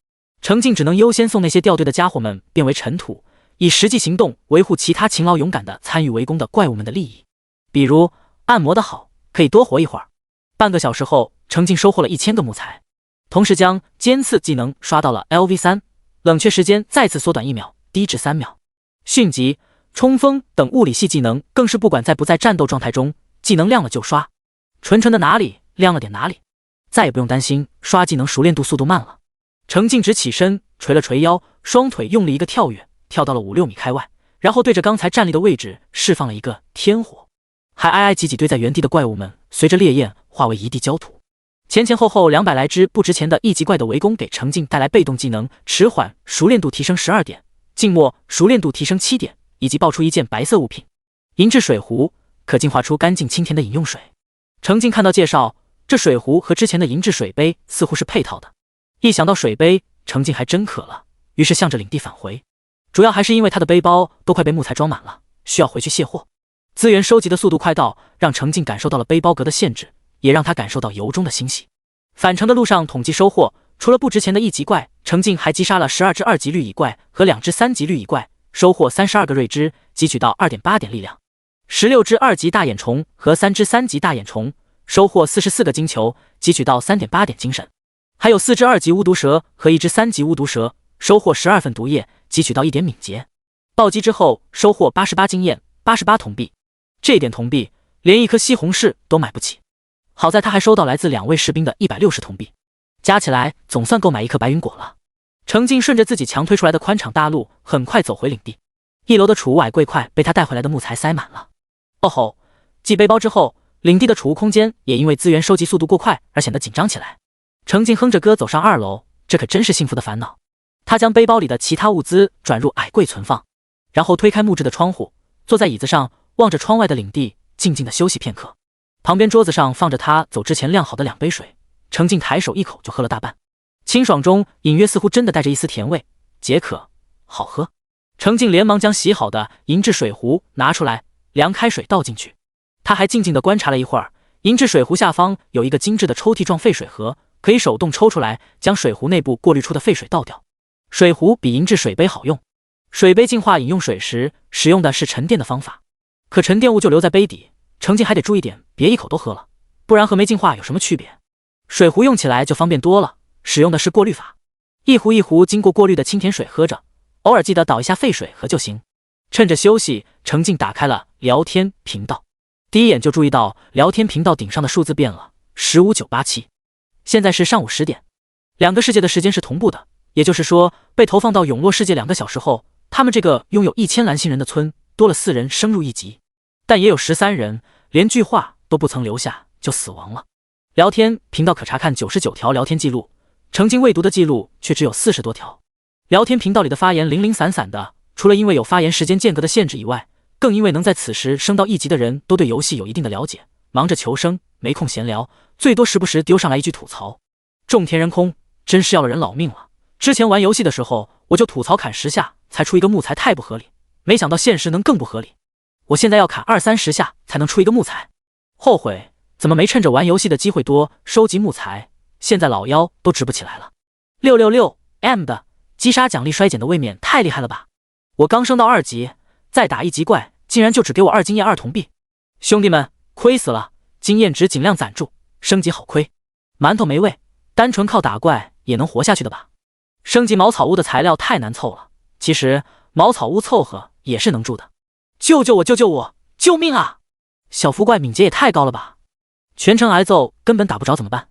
Speaker 1: 程静只能优先送那些掉队的家伙们变为尘土，以实际行动维护其他勤劳勇敢的参与围攻的怪物们的利益。比如按摩的好，可以多活一会儿。半个小时后，程静收获了1000个木材，同时将尖刺技能刷到了 LV3， 冷却时间再次缩短1秒，低至3秒。迅疾、冲锋等物理系技能更是不管在不在战斗状态中，技能亮了就刷，纯的哪里亮了点哪里，再也不用担心刷技能熟练度速度慢了。程静只起身捶了捶腰，双腿用力一个跳跃，跳到了5-6米开外，然后对着刚才站立的位置释放了一个天火，还挨挤挤堆在原地的怪物们随着烈焰化为一地焦土。前后200来只不值钱的1级怪的围攻给程静带来被动技能迟缓熟练度提升12点，静默熟练度提升7点，以及爆出一件白色物品银质水壶，可净化出干净清甜的饮用水。程静看到介绍，这水壶和之前的银质水杯似乎是配套的。一想到水杯，程静还真渴了，于是向着领地返回。主要还是因为他的背包都快被木材装满了，需要回去卸货。资源收集的速度快到，让程静感受到了背包格的限制，也让他感受到由衷的欣喜。返程的路上统计收获，除了不值钱的1级怪，程静还击杀了12只2级绿蚁怪和2只3级绿蚁怪，收获32个睿知，汲取到 2.8 点力量；16只2级大眼虫和3只3级大眼虫，收获44个金球，汲取到 3.8 点精神；还有4只2级巫毒蛇和1只3级巫毒蛇，收获12份毒液，汲取到1点敏捷。暴击之后收获88经验、88铜币，这点铜币连一颗西红柿都买不起。好在他还收到来自2位士兵的160铜币，加起来总算够买一颗白云果了。程进顺着自己强推出来的宽敞大路，很快走回领地。1楼的储物矮柜快被他带回来的木材塞满了。哦吼！寄背包之后，领地的储物空间也因为资源收集速度过快而显得紧张起来。程进哼着歌走上2楼，这可真是幸福的烦恼。他将背包里的其他物资转入矮柜存放，然后推开木质的窗户，坐在椅子上，望着窗外的领地，静静的休息片刻。旁边桌子上放着他走之前晾好的2杯水，程进抬手一口就喝了大半，清爽中隐约似乎真的带着一丝甜味，解渴，好喝。程进连忙将洗好的银质水壶拿出来，凉开水倒进去。他还静静地观察了一会儿，银质水壶下方有一个精致的抽屉状废水盒，可以手动抽出来，将水壶内部过滤出的废水倒掉。水壶比银质水杯好用，水杯净化饮用水时使用的是沉淀的方法，可沉淀物就留在杯底，程进还得注意点，别一口都喝了，不然和没净化有什么区别？水壶用起来就方便多了，使用的是过滤法，一壶一壶经过过滤的清甜水喝着，偶尔记得倒一下废水盒就行。趁着休息，程进打开了聊天频道，第一眼就注意到聊天频道顶上的数字变了，15987，现在是上午10点，2个世界的时间是同步的，也就是说被投放到永洛世界2个小时后，他们这个拥有1000蓝星人的村多了4人升入1级，但也有13人连句话都不曾留下就死亡了。聊天频道可查看99条聊天记录，程进未读的记录却只有40多条。聊天频道里的发言零零散散的，除了因为有发言时间间隔的限制以外，更因为能在此时升到1级的人都对游戏有一定的了解，忙着求生，没空闲聊，最多时不时丢上来一句吐槽。种田人空，真是要了人老命了。之前玩游戏的时候，我就吐槽砍10下才出一个木材太不合理，没想到现实能更不合理。我现在要砍20-30下才能出一个木材，后悔怎么没趁着玩游戏的机会多收集木材，现在老腰都直不起来了。666M 的击杀奖励衰减的位面太厉害了吧！我刚升到2级，再打1级怪，竟然就只给我2经验2铜币。兄弟们，亏死了，经验值尽量攒住，升级好亏。馒头没味，单纯靠打怪也能活下去的吧？升级茅草屋的材料太难凑了，其实茅草屋凑合也是能住的。救救我，救救我，救命啊！小福怪敏捷也太高了吧！全程挨揍根本打不着怎么办？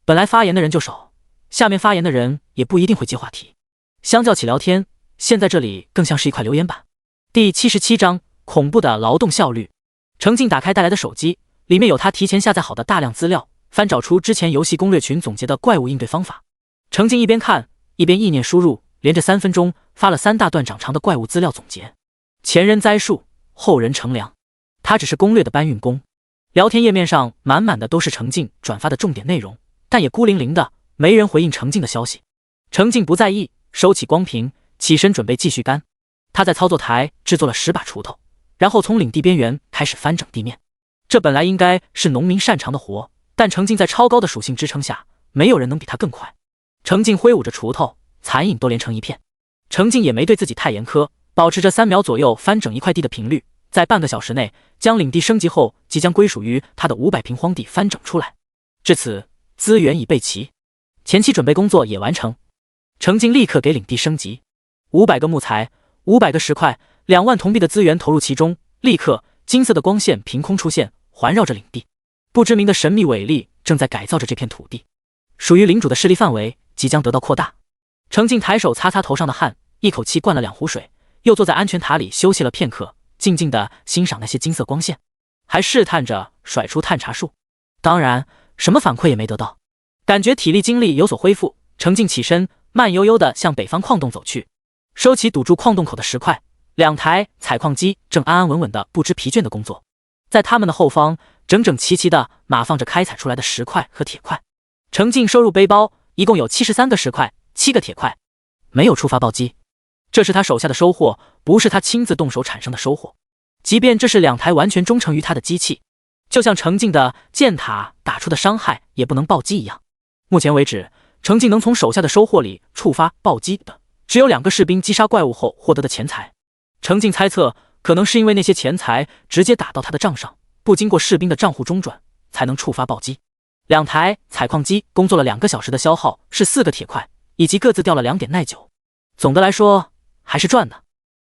Speaker 1: 本来发言的人就少，下面发言的人也不一定会接话题。相较起聊天，现在这里更像是一块留言板。第77章恐怖的劳动效率。程进打开带来的手机，里面有他提前下载好的大量资料，翻找出之前游戏攻略群总结的怪物应对方法。程进一边看一边意念输入，连着3分钟发了3大段长长的怪物资料总结。前人栽树，后人乘凉，他只是攻略的搬运工。聊天页面上满满的都是程进转发的重点内容，但也孤零零的，没人回应程进的消息。程进不在意，收起光屏，起身准备继续干。他在操作台制作了10把锄头，然后从领地边缘开始翻整地面。这本来应该是农民擅长的活，但程进在超高的属性支撑下，没有人能比他更快。程进挥舞着锄头，残影都连成一片。程进也没对自己太严苛，保持着3秒左右翻整一块地的频率，在半个小时内将领地升级后即将归属于他的500平荒地翻整出来。至此，资源已备齐，前期准备工作也完成。程进立刻给领地升级，500个木材，500个石块，2万铜币的资源投入其中，立刻金色的光线凭空出现，环绕着领地。不知名的神秘伟力正在改造着这片土地，属于领主的势力范围即将得到扩大。程进抬手擦擦头上的汗，一口气灌了2壶水，又坐在安全塔里休息了片刻，静静地欣赏那些金色光线，还试探着甩出探查术。当然什么反馈也没得到，感觉体力精力有所恢复，程进起身慢悠悠地向北方矿洞走去，收起堵住矿洞口的石块。2台采矿机正安安稳稳的不知疲倦的工作，在他们的后方整整齐齐的码放着开采出来的石块和铁块。程进收入背包一共有73个石块，7个铁块，没有触发暴击，这是他手下的收获，不是他亲自动手产生的收获。即便这是2台完全忠诚于他的机器，就像程进的箭塔打出的伤害也不能暴击一样。目前为止，程进能从手下的收获里触发暴击的只有2个士兵击杀怪物后获得的钱财。程进猜测，可能是因为那些钱财直接打到他的账上，不经过士兵的账户中转，才能触发暴击。2台采矿机工作了2个小时的消耗是4个铁块，以及各自掉了2点耐久。总的来说还是赚的。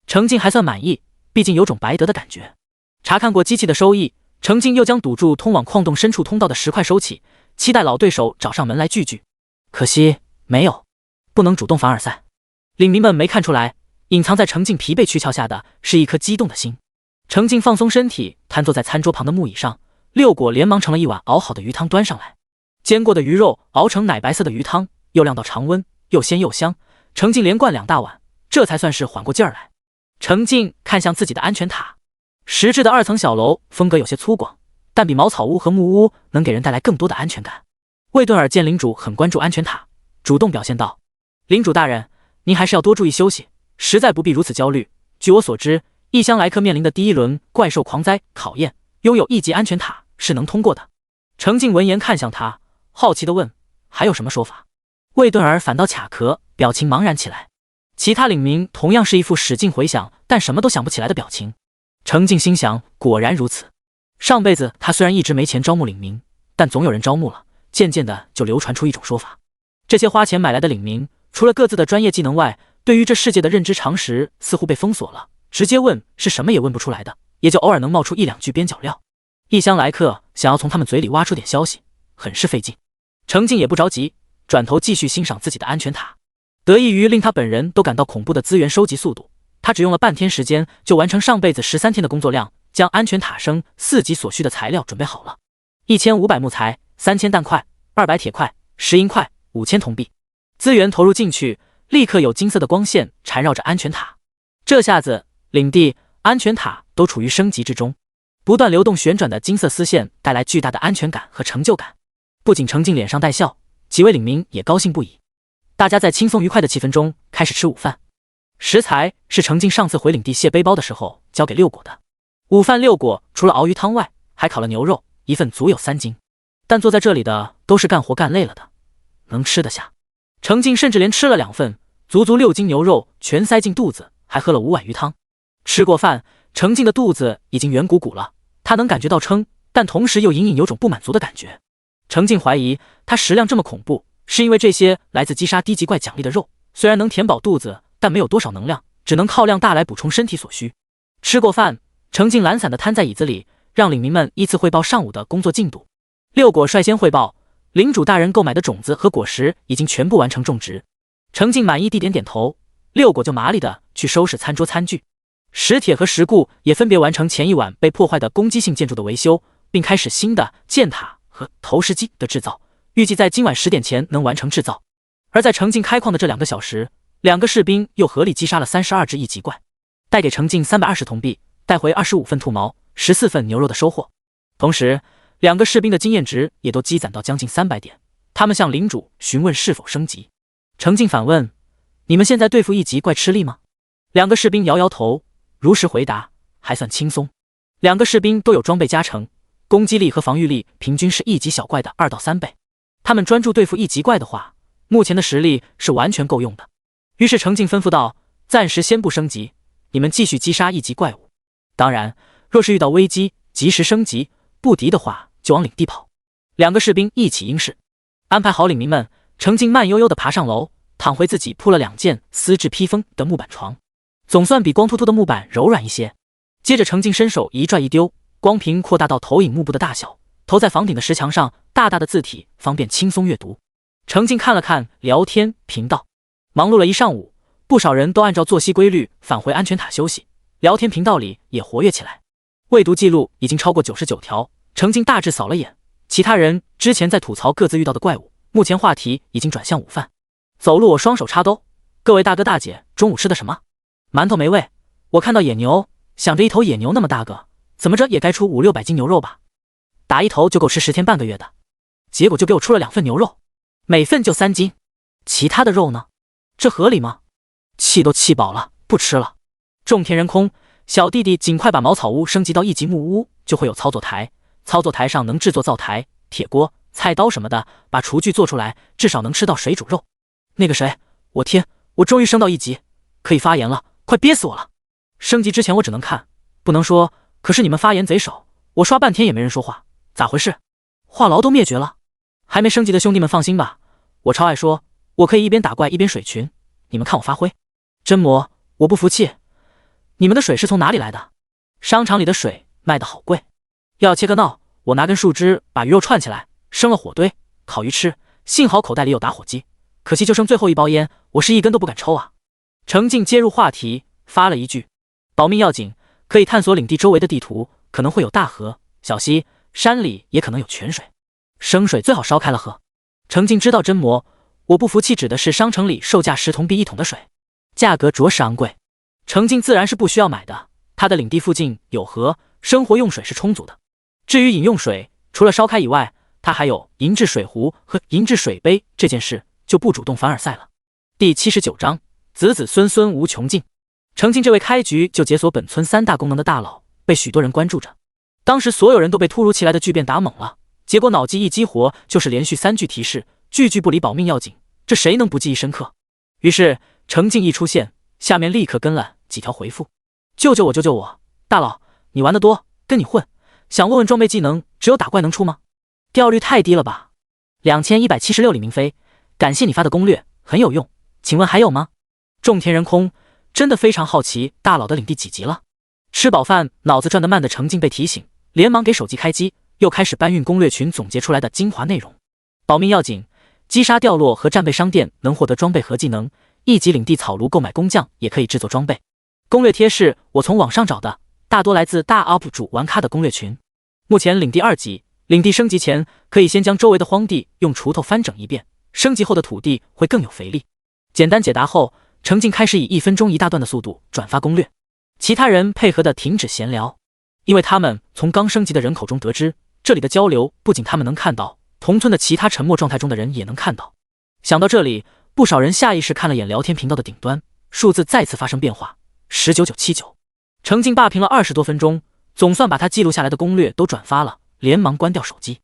Speaker 1: 程静还算满意，毕竟有种白得的感觉。查看过机器的收益，程静又将堵住通往矿洞深处通道的石块收起，期待老对手找上门来聚聚。可惜没有，不能主动凡尔赛。领民们没看出来，隐藏在程静疲惫躯壳下的是一颗激动的心。程静放松身体，瘫坐在餐桌旁的木椅上，六果连忙盛了一碗熬好的鱼汤端上来。煎过的鱼肉熬成奶白色的鱼汤，又晾到常温，又鲜又香。程静连灌2大碗，这才算是缓过劲儿来。程静看向自己的安全塔，石质的2层小楼，风格有些粗犷，但比茅草屋和木屋能给人带来更多的安全感。魏顿尔见领主很关注安全塔，主动表现道：“领主大人，您还是要多注意休息，实在不必如此焦虑。据我所知，异乡来客面临的第一轮怪兽狂灾考验，拥有1级安全塔是能通过的。”程静闻言看向他，好奇地问：“还有什么说法？”魏顿尔反倒卡壳，表情茫然起来。其他领民同样是一副使劲回想但什么都想不起来的表情。程静心想，果然如此。上辈子他虽然一直没钱招募领民，但总有人招募了，渐渐的就流传出一种说法：这些花钱买来的领民，除了各自的专业技能外，对于这世界的认知常识似乎被封锁了，直接问是什么也问不出来的，也就偶尔能冒出1-2句边角料。异乡来客想要从他们嘴里挖出点消息，很是费劲。程静也不着急，转头继续欣赏自己的安全塔。得益于令他本人都感到恐怖的资源收集速度，他只用了半天时间就完成上辈子13天的工作量，将安全塔升4级所需的材料准备好了。1500木材，3000蛋块，200铁块，10银块，5000铜币。资源投入进去，立刻有金色的光线缠绕着安全塔。这下子，领地、安全塔都处于升级之中。不断流动旋转的金色丝线带来巨大的安全感和成就感。不仅程静脸上带笑，几位领民也高兴不已。大家在轻松愉快的气氛中开始吃午饭。食材是程静上次回领地卸背包的时候交给六果的。午饭六果除了熬鱼汤外，还烤了牛肉，一份足有3斤。但坐在这里的都是干活干累了的，能吃得下。程静甚至连吃了2份，足足6斤牛肉全塞进肚子，还喝了5碗鱼汤。吃过饭，程静的肚子已经圆鼓鼓了，他能感觉到撑，但同时又隐隐有种不满足的感觉。程静怀疑他食量这么恐怖，是因为这些来自击杀低级怪奖励的肉，虽然能填饱肚子，但没有多少能量，只能靠量大来补充身体所需。吃过饭，程静懒散地瘫在椅子里，让领民们依次汇报上午的工作进度。六果率先汇报，领主大人购买的种子和果实已经全部完成种植。程静满意地点点头，六果就麻利地去收拾餐桌餐具。石铁和石固也分别完成前一晚被破坏的攻击性建筑的维修，并开始新的箭塔和投石机的制造，预计在今晚10点前能完成制造。而在程静开矿的这2个小时，2个士兵又合力击杀了32只1级怪，带给程静320铜币，带回25份兔毛、14份牛肉的收获。同时2个士兵的经验值也都积攒到将近300点。他们向领主询问是否升级。程静反问：“你们现在对付1级怪吃力吗？”2个士兵摇摇头，如实回答：“还算轻松。”2个士兵都有装备加成，攻击力和防御力平均是1级小怪的2到3倍。他们专注对付1级怪的话，目前的实力是完全够用的。于是程静吩咐道：“暂时先不升级，你们继续击杀1级怪物。当然，若是遇到危机，及时升级，不敌的话就往领地跑。”2个士兵一起应是。安排好领民们，程静慢悠悠地爬上楼，躺回自己铺了2件丝质披风的木板床，总算比光秃秃的木板柔软一些。接着程静伸手一拽一丢，光屏扩大到投影幕布的大小，投在房顶的石墙上，大大的字体方便轻松阅读。程静看了看聊天频道，忙碌了一上午，不少人都按照作息规律返回安全塔休息，聊天频道里也活跃起来。未读记录已经超过99条，程静大致扫了眼，其他人之前在吐槽各自遇到的怪物，目前话题已经转向午饭。走路我双手插兜，各位大哥大姐，中午吃的什么？馒头没味，我看到野牛，想着一头野牛那么大个，怎么着也该出500-600斤牛肉吧，打一头就够吃10天半个月的，结果就给我出了2份牛肉，每份就3斤，其他的肉呢？这合理吗？气都气饱了，不吃了。种田人空，小弟弟尽快把茅草屋升级到1级木屋，就会有操作台，操作台上能制作灶台、铁锅、菜刀什么的，把厨具做出来，至少能吃到水煮肉。那个谁，我天，我终于升到1级，可以发言了，快憋死我了。升级之前我只能看，不能说，可是你们发言贼少，我刷半天也没人说话，咋回事？话痨都灭绝了？还没升级的兄弟们放心吧，我超爱说，我可以一边打怪一边水群，你们看我发挥。真魔，我不服气，你们的水是从哪里来的？商场里的水卖得好贵，要切个闹，我拿根树枝把鱼肉串起来，生了火堆，烤鱼吃。幸好口袋里有打火机，可惜就剩最后一包烟，我是一根都不敢抽啊。程静接入话题，发了一句：保命要紧，可以探索领地周围的地图，可能会有大河、小溪，山里也可能有泉水，生水最好烧开了喝。程静知道真魔，我不服气指的是商城里售价10铜币一桶的水，价格着实昂贵。程静自然是不需要买的，他的领地附近有河，生活用水是充足的。至于饮用水，除了烧开以外，他还有银制水壶和银制水杯，这件事就不主动凡尔赛了。第79章，子子孙孙无穷尽。程静这位开局就解锁本村3大功能的大佬，被许多人关注着。当时所有人都被突如其来的巨变打懵了，结果脑机一激活，就是连续3句提示，句句不离保命要紧，这谁能不记忆深刻？于是程静一出现，下面立刻跟了几条回复：救救我，救救我！大佬，你玩得多，跟你混。想问问装备技能只有打怪能出吗？掉率太低了吧？2176李明飞，感谢你发的攻略，很有用，请问还有吗？种田人空，真的非常好奇大佬的领地几级了。吃饱饭脑子转得慢的程静被提醒，连忙给手机开机，又开始搬运攻略群总结出来的精华内容。保命要紧，击杀掉落和战备商店能获得装备和技能，1级领地草庐购买工匠也可以制作装备。攻略贴是我从网上找的，大多来自大 UP 主玩咖的攻略群。目前领地2级，领地升级前可以先将周围的荒地用锄头翻整一遍，升级后的土地会更有肥力。简单解答后，程静开始以1分钟1大段的速度转发攻略，其他人配合的停止闲聊，因为他们从刚升级的人口中得知，这里的交流不仅他们能看到，同村的其他沉默状态中的人也能看到。想到这里，不少人下意识看了眼聊天频道的顶端，数字再次发生变化，19979。程静霸屏了20多分钟，总算把他记录下来的攻略都转发了，连忙关掉手机。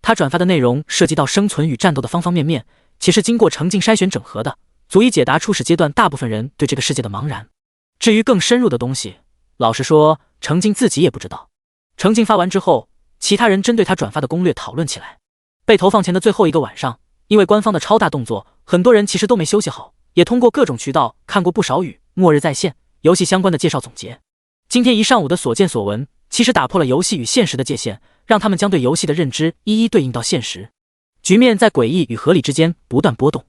Speaker 1: 他转发的内容涉及到生存与战斗的方方面面，且是经过程静筛选整合的，足以解答初始阶段大部分人对这个世界的茫然。至于更深入的东西，老实说，程静自己也不知道。程静发完之后，其他人针对他转发的攻略讨论起来。被投放前的最后一个晚上，因为官方的超大动作，很多人其实都没休息好，也通过各种渠道看过不少与末日在线游戏相关的介绍总结。今天一上午的所见所闻，其实打破了游戏与现实的界限，让他们将对游戏的认知一一对应到现实。局面在诡异与合理之间不断波动。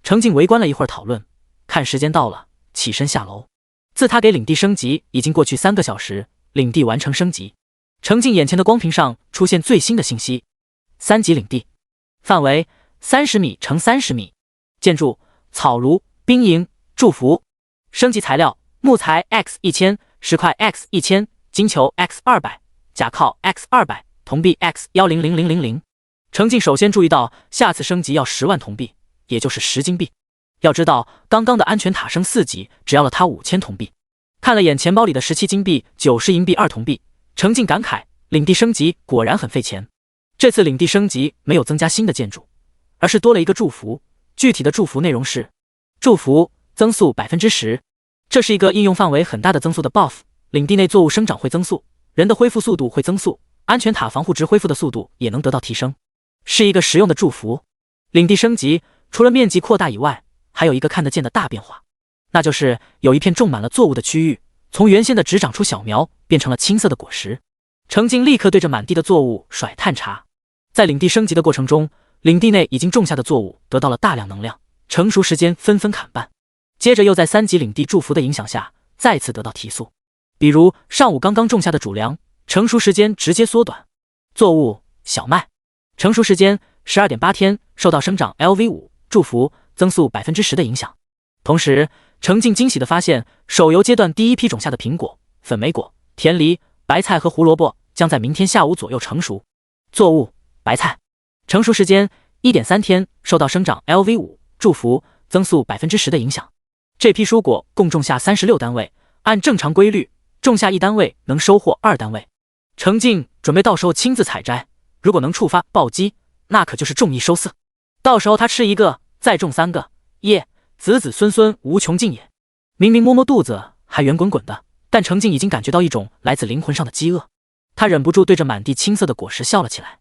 Speaker 1: 程静围观了一会儿讨论，看时间到了，起身下楼。自他给领地升级已经过去3个小时，领地完成升级。程静眼前的光屏上出现最新的信息：3级领地，范围30米乘30米，建筑草庐、兵营、祝福，升级材料木材 X1000，石块 X1000，金球 X200，甲壳 X200，铜币 X100000。程静首先注意到，下次升级要10万铜币，也就是10金币。要知道，刚刚的安全塔升4级只要了他5000铜币。看了眼钱包里的17金币、90银币、2铜币，程静感慨，领地升级果然很费钱。这次领地升级没有增加新的建筑，而是多了一个祝福。具体的祝福内容是：祝福增速 10%， 这是一个应用范围很大的增速的 buff， 领地内作物生长会增速，人的恢复速度会增速，安全塔防护值恢复的速度也能得到提升，是一个实用的祝福。领地升级除了面积扩大以外，还有一个看得见的大变化，那就是有一片种满了作物的区域，从原先的只长出小苗变成了青色的果实。程静立刻对着满地的作物甩探查。在领地升级的过程中，领地内已经种下的作物得到了大量能量，成熟时间纷纷砍半。接着又在3级领地祝福的影响下再次得到提速，比如上午刚刚种下的主粮，成熟时间直接缩短。作物小麦，成熟时间12.8天，受到生长 LV5 祝福增速 10% 的影响。同时程静惊喜地发现，手游阶段第一批种下的苹果、粉莓果、甜梨、白菜和胡萝卜将在明天下午左右成熟。作物白菜，成熟时间 1.3天，受到生长 LV5 祝福增速 10% 的影响。这批蔬果共种下36单位，按正常规律，种下1单位能收获2单位。程静准备到时候亲自采摘，如果能触发暴击，那可就是种1收4，到时候他吃1个，再种3个，耶，子子孙孙无穷尽也。明明摸摸肚子还圆滚滚的，但程静已经感觉到一种来自灵魂上的饥饿，他忍不住对着满地青色的果实笑了起来。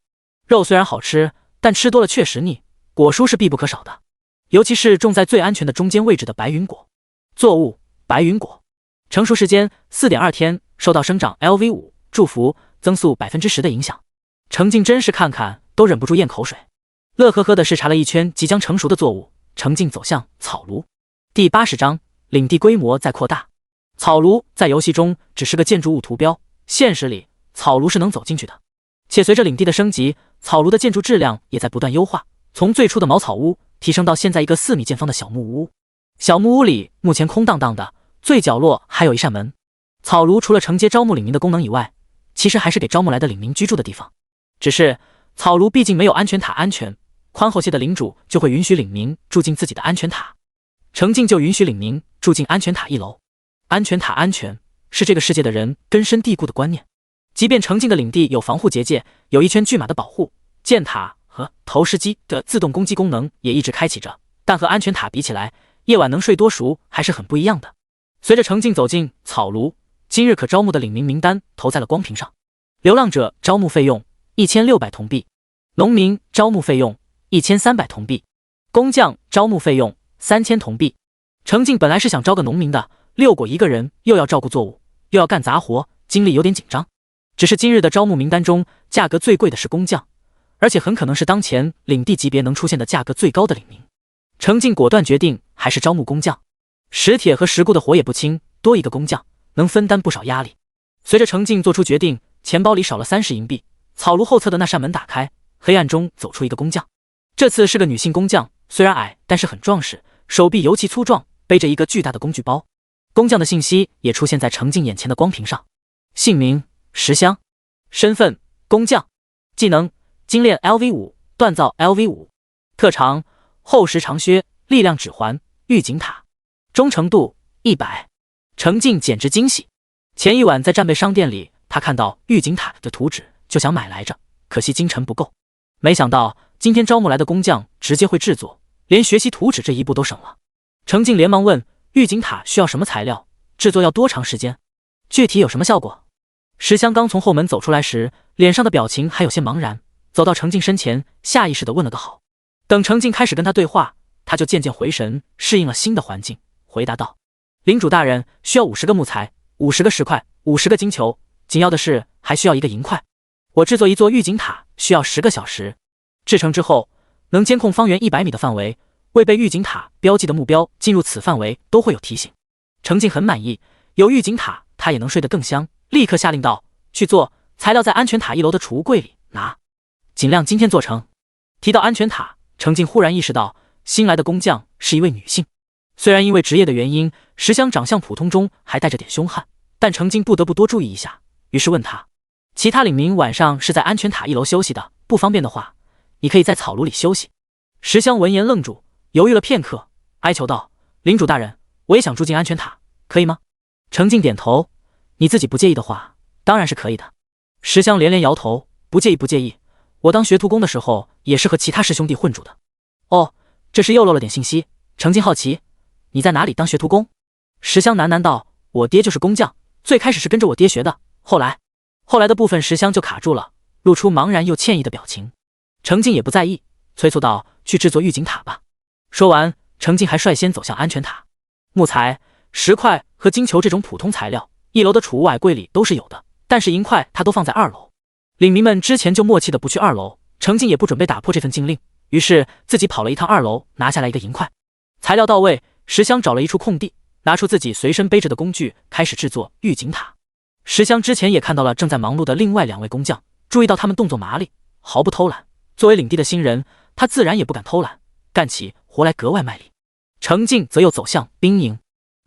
Speaker 1: 肉虽然好吃，但吃多了确实腻，果蔬是必不可少的，尤其是种在最安全的中间位置的白云果。作物白云果，成熟时间4.2天，受到生长 LV5 祝福增速10%的影响。程静真是看看都忍不住咽口水，乐呵呵的视察了一圈即将成熟的作物。程静走向草庐。第80章，领地规模在扩大。草庐在游戏中只是个建筑物图标，现实里草庐是能走进去的。且随着领地的升级，草庐的建筑质量也在不断优化，从最初的茅草屋提升到现在一个4米见方的小木屋。小木屋里目前空荡荡的，最角落还有一扇门。草庐除了承接招募领民的功能以外，其实还是给招募来的领民居住的地方。只是草庐毕竟没有安全塔安全，宽厚些的领主就会允许领民住进自己的安全塔。程静就允许领民住进安全塔1楼。安全塔安全是这个世界的人根深蒂固的观念。即便程静的领地有防护结界，有一圈巨马的保护，箭塔和投石机的自动攻击功能也一直开启着，但和安全塔比起来，夜晚能睡多熟还是很不一样的。随着程静走进草庐，今日可招募的领民名单投在了光屏上。流浪者招募费用1600铜币，农民招募费用1300铜币，工匠招募费用3000铜币。程静本来是想招个农民的，6果一个人又要照顾作物，又要干杂活，精力有点紧张。只是今日的招募名单中，价格最贵的是工匠，而且很可能是当前领地级别能出现的价格最高的领民。程静果断决定还是招募工匠。石铁和石固的活也不轻，多一个工匠能分担不少压力。随着程静做出决定，钱包里少了30银币，草庐后侧的那扇门打开，黑暗中走出一个工匠。这次是个女性工匠，虽然矮，但是很壮实，手臂尤其粗壮，背着一个巨大的工具包。工匠的信息也出现在程静眼前的光屏上：姓名石香，身份工匠，技能精炼 LV5 锻造 LV5， 特长厚实长靴，力量指环，预警塔，忠诚度100。程静简直惊喜。前一晚在战备商店里，他看到预警塔的图纸就想买来着，可惜金陈不够。没想到今天招募来的工匠直接会制作，连学习图纸这一步都省了。程静连忙问预警塔需要什么材料，制作要多长时间，具体有什么效果。石香刚从后门走出来时，脸上的表情还有些茫然，走到程静身前，下意识地问了个好。等程静开始跟他对话，他就渐渐回神，适应了新的环境，回答道：领主大人，需要50个木材，50个石块，50个金球，紧要的是还需要1个银块。我制作一座预警塔需要10个小时，制成之后能监控方圆100米的范围，未被预警塔标记的目标进入此范围都会有提醒。程静很满意，有预警塔他也能睡得更香，立刻下令道：去做，材料在安全塔1楼的储物柜里拿，尽量今天做成。提到安全塔，程静忽然意识到新来的工匠是一位女性。虽然因为职业的原因，石香长相普通中还带着点凶悍，但程静不得不多注意一下，于是问他：其他领民晚上是在安全塔1楼休息的，不方便的话，你可以在草庐里休息。石香闻言愣住，犹豫了片刻，哀求道：领主大人，我也想住进安全塔，可以吗？程静点头：你自己不介意的话，当然是可以的。石香连连摇头：不介意不介意，我当学徒工的时候也是和其他师兄弟混住的。哦，这是又漏了点信息。程静好奇：你在哪里当学徒工？石香喃喃道：我爹就是工匠，最开始是跟着我爹学的，后来的部分石香就卡住了，露出茫然又歉意的表情。程静也不在意，催促道：去制作预警塔吧。说完，程静还率先走向安全塔。木材、石块和金球这种普通材料，1楼的储物矮柜里都是有的，但是银块他都放在2楼。领民们之前就默契的不去2楼，程静也不准备打破这份禁令，于是自己跑了一趟2楼，拿下来1个银块。材料到位，石香找了一处空地，拿出自己随身背着的工具，开始制作预警塔。石香之前也看到了正在忙碌的另外2位工匠，注意到他们动作麻利，毫不偷懒。作为领地的新人，他自然也不敢偷懒，干起活来格外卖力。程静则又走向兵营。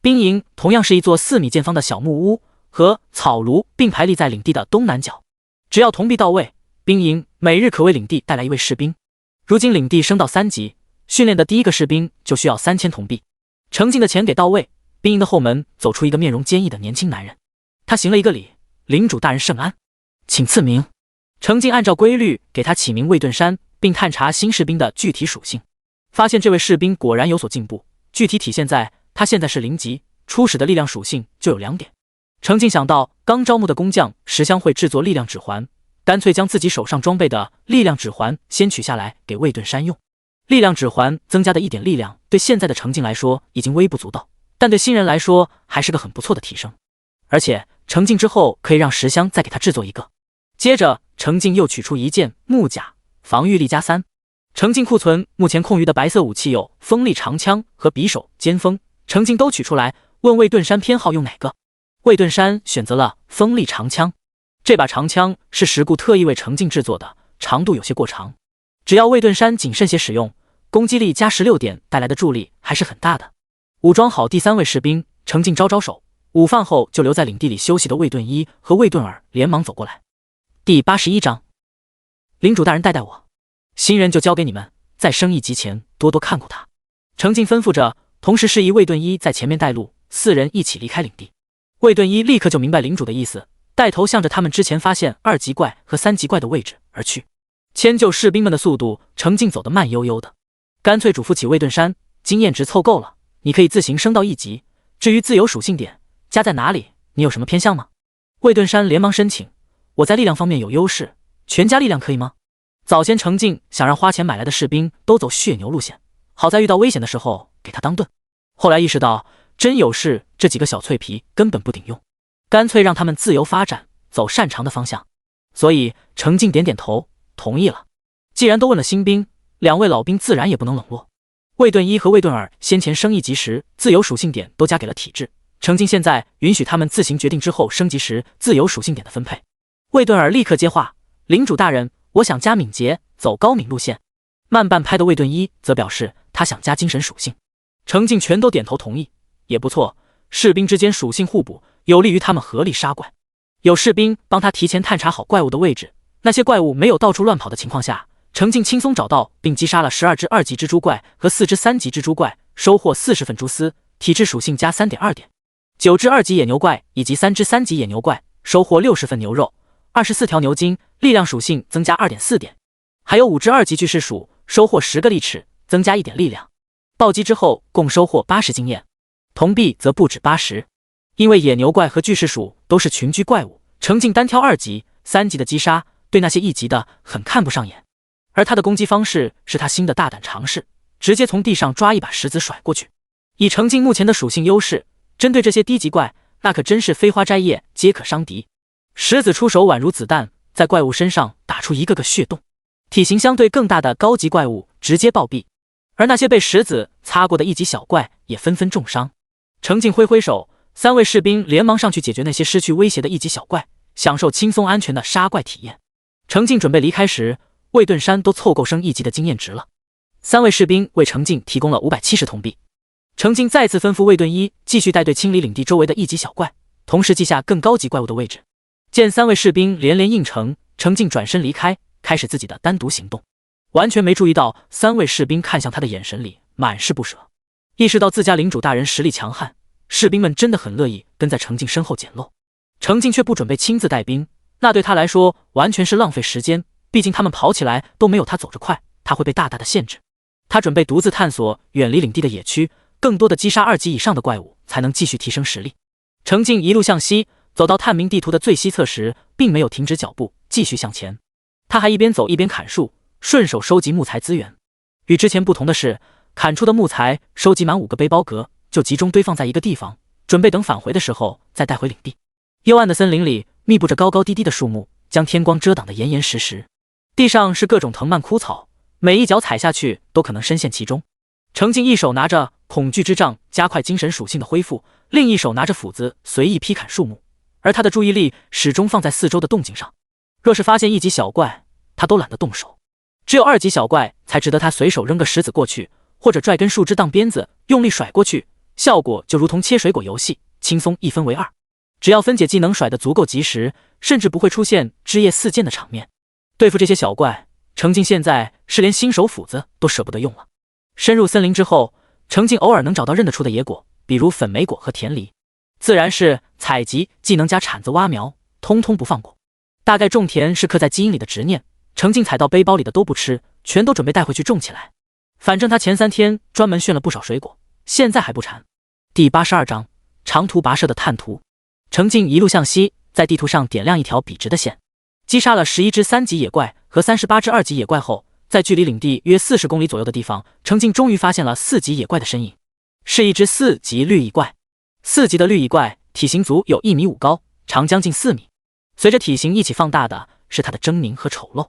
Speaker 1: 兵营同样是一座4米见方的小木屋，和草庐并排立在领地的东南角。只要铜币到位，兵营每日可为领地带来1位士兵。如今领地升到3级，训练的第1个士兵就需要3000铜币。程静的钱给到位，兵营的后门走出一个面容坚毅的年轻男人。他行了一个礼：领主大人圣安，请赐名。程静按照规律给他起名魏盾山，并探查新士兵的具体属性，发现这位士兵果然有所进步，具体体现在他现在是0级，初始的力量属性就有2点。程静想到刚招募的工匠石香会制作力量指环，干脆将自己手上装备的力量指环先取下来给魏盾山用。力量指环增加的1点力量对现在的程静来说已经微不足道，但对新人来说还是个很不错的提升。而且成镜之后可以让石香再给他制作一个。接着成镜又取出一件木甲，防御力加3。成镜库存目前空余的白色武器有锋利长枪和匕首尖锋，成镜都取出来，问魏盾山偏好用哪个。魏盾山选择了锋利长枪，这把长枪是石固特意为成镜制作的，长度有些过长，只要魏盾山谨慎些使用，攻击力加16点带来的助力还是很大的。武装好第3位士兵，成镜招招手，午饭后就留在领地里休息的魏盾一和魏盾二连忙走过来。第81章，领主大人带带我，新人就交给你们，在升1级前多多看顾他。成镜吩咐着，同时示意魏盾一在前面带路，4人一起离开领地。魏盾一立刻就明白领主的意思，带头向着他们之前发现2级怪和3级怪的位置而去。迁就士兵们的速度，成镜走得慢悠悠的，干脆嘱咐起魏盾山，经验值凑够了，你可以自行升到1级。至于自由属性点加在哪里，你有什么偏向吗？魏盾山连忙申请，我在力量方面有优势，全加力量可以吗？早先成镜想让花钱买来的士兵都走血牛路线，好在遇到危险的时候给他当盾。后来意识到真有事，这几个小脆皮根本不顶用，干脆让他们自由发展，走擅长的方向。所以成镜点点头，同意了。既然都问了新兵，2位老兵自然也不能冷落。魏盾一和魏盾二先前升1级时，自由属性点都加给了体质，成镜现在允许他们自行决定之后升级时自由属性点的分配。魏盾二立刻接话，领主大人，我想加敏捷，走高敏路线。慢半拍的魏盾一则表示他想加精神属性。成镜全都点头同意，也不错，士兵之间属性互补，有利于他们合力杀怪。有士兵帮他提前探查好怪物的位置，那些怪物没有到处乱跑的情况下，成镜轻松找到并击杀了12只2级蜘蛛怪和4只3级蜘蛛怪，收获40份蛛丝，体质属性加 3.2 点；9只2级野牛怪以及3只3级野牛怪，收获60份牛肉，24条牛筋，力量属性增加 2.4 点；还有5只2级巨噬鼠，收获10个利齿，增加1点力量。暴击之后共收获80经验，铜币则不止80。因为野牛怪和巨噬鼠都是群居怪物，成镜单挑2级、3级的击杀，对那些1级的很看不上眼。而他的攻击方式是他新的大胆尝试，直接从地上抓一把石子甩过去。以成镜目前的属性优势，针对这些低级怪，那可真是飞花摘叶皆可伤敌。石子出手宛如子弹，在怪物身上打出一个个血洞，体型相对更大的高级怪物直接暴毙，而那些被石子擦过的1级小怪也纷纷重伤。成镜挥挥手，3位士兵连忙上去解决那些失去威胁的1级小怪，享受轻松安全的杀怪体验。成镜准备离开时，魏盾山都凑够升1级的经验值了。3位士兵为成镜提供了570铜币。成镜再次吩咐魏盾一继续带队清理领地周围的1级小怪，同时记下更高级怪物的位置。见3位士兵连连应承，成镜转身离开，开始自己的单独行动。完全没注意到3位士兵看向他的眼神里满是不舍。意识到自家领主大人实力强悍，士兵们真的很乐意跟在成镜身后捡漏。成镜却不准备亲自带兵，那对他来说完全是浪费时间，毕竟他们跑起来都没有他走着快，他会被大大的限制。他准备独自探索远离领地的野区，更多的击杀2级以上的怪物，才能继续提升实力。成镜一路向西，走到探明地图的最西侧时，并没有停止脚步，继续向前。他还一边走一边砍树，顺手收集木材资源。与之前不同的是，砍出的木材收集满5个背包格，就集中堆放在一个地方，准备等返回的时候再带回领地。幽暗的森林里密布着高高低低的树木，将天光遮挡得严严实实。地上是各种藤蔓枯草，每一脚踩下去都可能深陷其中。成镜一手拿着恐惧之杖加快精神属性的恢复，另一手拿着斧子随意劈砍树木，而他的注意力始终放在四周的动静上。若是发现1级小怪，他都懒得动手，只有2级小怪才值得他随手扔个石子过去，或者拽根树枝当鞭子用力甩过去，效果就如同切水果游戏，轻松1分为2。只要分解技能甩得足够及时，甚至不会出现枝叶四溅的场面。对付这些小怪，成镜现在是连新手斧子都舍不得用了。深入森林之后，成镜偶尔能找到认得出的野果，比如粉莓果和甜梨，自然是采集技能加铲子挖苗，通通不放过。大概种田是刻在基因里的执念，成镜采到背包里的都不吃，全都准备带回去种起来。反正他前3天专门炫了不少水果，现在还不馋。第82章长途跋涉的探图。成镜一路向西，在地图上点亮一条笔直的线，击杀了11只3级野怪和38只2级野怪后，在距离领地约40公里左右的地方，成镜终于发现了4级野怪的身影。是一只4级绿蚁怪。4级的绿蚁怪体型足有1.5米高，长将近4米。随着体型一起放大的是它的狰狞和丑陋，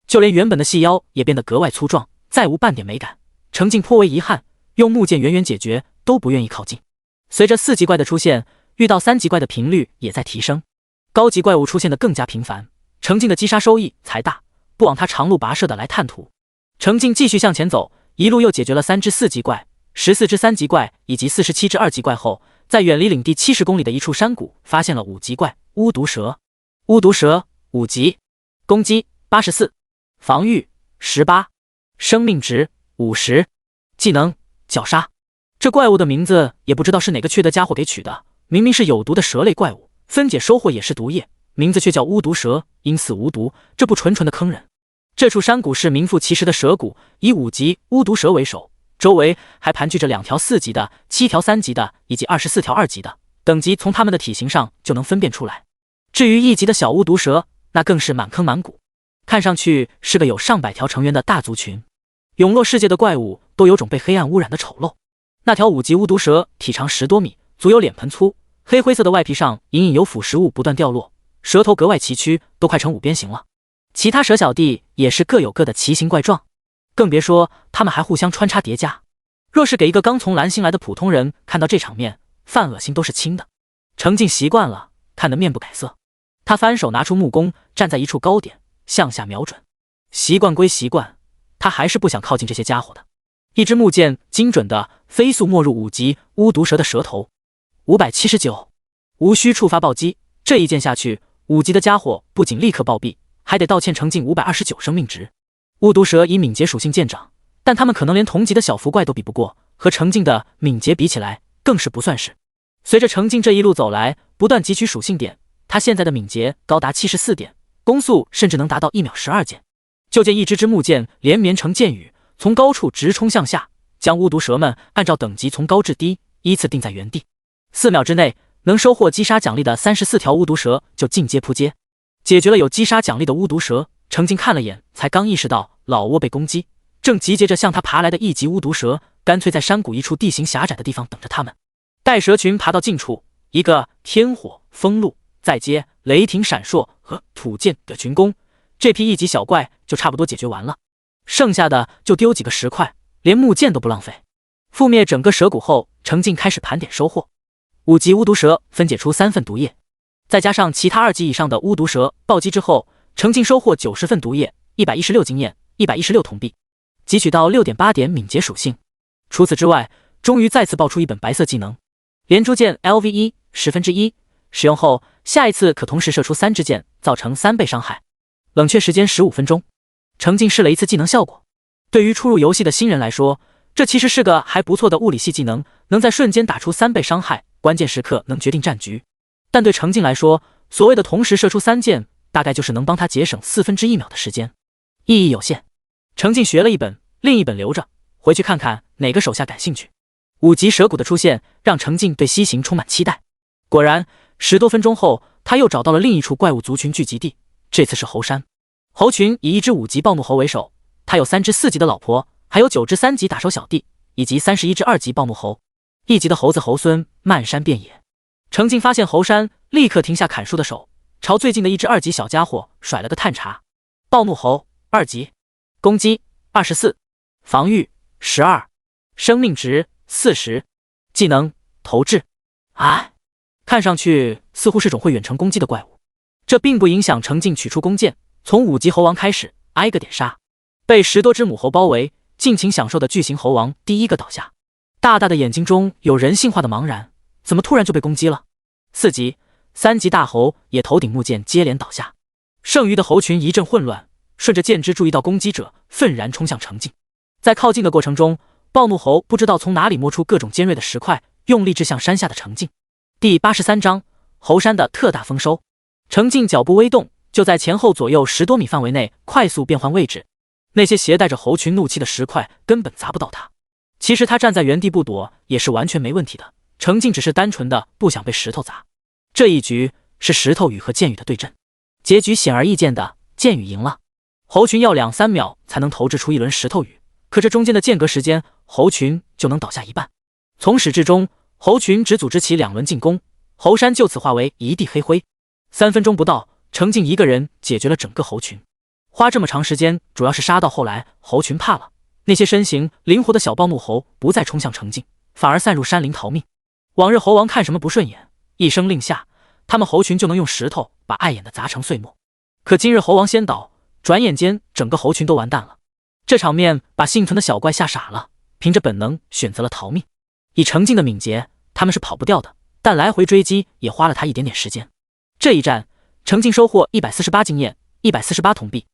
Speaker 1: 就连原本的细腰也变得格外粗壮，再无半点美感。程静颇为遗憾，用木剑远远解决都不愿意靠近。随着4级怪的出现，遇到3级怪的频率也在提升，高级怪物出现的更加频繁，程静的击杀收益才大，不往他长路跋涉的来探图。程静继续向前走，一路又解决了3只4级怪、14只3级怪以及47只2级怪后，在远离领地70公里的一处山谷发现了5级怪巫毒蛇。巫毒蛇5级，攻击84，防御18，生命值50，技能绞杀。这怪物的名字也不知道是哪个缺德家伙给取的，明明是有毒的蛇类怪物，分解收获也是毒液，名字却叫巫毒蛇，因此无毒，这不纯纯的坑人。这处山谷是名副其实的蛇谷，以5级巫毒蛇为首，周围还盘踞着2条4级的、7条3级的以及24条2级的，等级从它们的体型上就能分辨出来。至于1级的小巫毒蛇，那更是满坑满谷，看上去是个有上百条成员的大族群。永乐世界的怪物都有种被黑暗污染的丑陋。那条5级巫毒蛇体长10多米，足有脸盆粗，黑灰色的外皮上隐隐有腐蚀物不断掉落，蛇头格外崎岖，都快成5边形了。其他蛇小弟也是各有各的奇形怪状，更别说他们还互相穿插叠加。若是给一个刚从蓝星来的普通人看到这场面，犯恶心都是轻的。程静习惯了，看得面不改色。他翻手拿出木弓，站在一处高点，向下瞄准。习惯归习惯，他还是不想靠近这些家伙的。一支木箭精准地飞速没入5级巫毒蛇的蛇头，579，无需触发暴击。这一箭下去，5级的家伙不仅立刻暴毙，还得道歉程静529生命值。巫毒蛇以敏捷属性见长，但他们可能连同级的小福怪都比不过，和程静的敏捷比起来，更是不算是。随着程静这一路走来，不断汲取属性点，他现在的敏捷高达74点，攻速甚至能达到1秒12箭。就见一支木箭连绵成箭雨，从高处直冲向下，将巫毒蛇们按照等级从高至低依次定在原地。4秒之内，能收获击杀奖励的34条巫毒蛇就进阶扑街。解决了有击杀奖励的巫毒蛇，程静看了眼，才刚意识到老窝被攻击，正集结着向他爬来的1级巫毒蛇，干脆在山谷一处地形狭窄的地方等着他们。待蛇群爬到近处，一个天火风露，再接雷霆闪烁和土箭的群攻，这批1级小怪就差不多解决完了。剩下的就丢几个石块，连木剑都不浪费。覆灭整个蛇谷后，程静开始盘点收获。5级巫毒蛇分解出3份毒液，再加上其他2级以上的巫毒蛇暴击之后，程静收获90份毒液，116经验，116铜币，汲取到 6.8 点敏捷属性。除此之外，终于再次爆出一本白色技能，连珠箭 LV1 1/10，使用后下一次可同时射出3支箭，造成3倍伤害，冷却时间15分钟。程静试了一次技能效果，对于初入游戏的新人来说，这其实是个还不错的物理系技能，能在瞬间打出3倍伤害，关键时刻能决定战局。但对程静来说，所谓的同时射出3箭，大概就是能帮他节省1/4秒的时间，意义有限。程静学了一本，另一本留着，回去看看哪个手下感兴趣。5级蛇谷的出现让程静对西行充满期待。果然10多分钟后，他又找到了另一处怪物族群聚集地，这次是猴山。猴群以1只5级暴怒猴为首，他有3只4级的老婆，还有9只3级打手小弟，以及31只2级暴怒猴。1级的猴子猴孙漫山遍野。程静发现猴山，立刻停下砍树的手，朝最近的1只2级小家伙甩了个探查。暴怒猴2级，攻击24，防御12，生命值40，技能投掷。看上去似乎是种会远程攻击的怪物，这并不影响程静取出弓箭，从5级猴王开始挨个点杀。被10多只母猴包围，尽情享受的巨型猴王第一个倒下，大大的眼睛中有人性化的茫然，怎么突然就被攻击了？4级、3级大猴也头顶木剑接连倒下，剩余的猴群一阵混乱，顺着箭支注意到攻击者，愤然冲向程静。在靠近的过程中，暴怒猴不知道从哪里摸出各种尖锐的石块，用力掷向山下的程静。第83章猴山的特大丰收。程静脚步微动，就在前后左右10多米范围内快速变换位置。那些携带着猴群怒气的石块根本砸不到他。其实他站在原地不躲也是完全没问题的，程静只是单纯的不想被石头砸。这一局是石头雨和箭雨的对阵，结局显而易见的箭雨赢了。猴群要2-3秒才能投掷出一轮石头雨，可这中间的间隔时间，猴群就能倒下一半。从始至终，猴群只组织起2轮进攻，猴山就此化为一地黑灰。3分钟不到，程进一个人解决了整个猴群。花这么长时间，主要是杀到后来，猴群怕了，那些身形灵活的小暴怒猴不再冲向程进，反而散入山林逃命。往日猴王看什么不顺眼，一声令下，他们猴群就能用石头把碍眼的砸成碎末。可今日猴王先倒，转眼间整个猴群都完蛋了。这场面把幸存的小怪吓傻了，凭着本能选择了逃命。以程进的敏捷，他们是跑不掉的，但来回追击也花了他一点点时间。这一战，程进收获148经验，148铜币，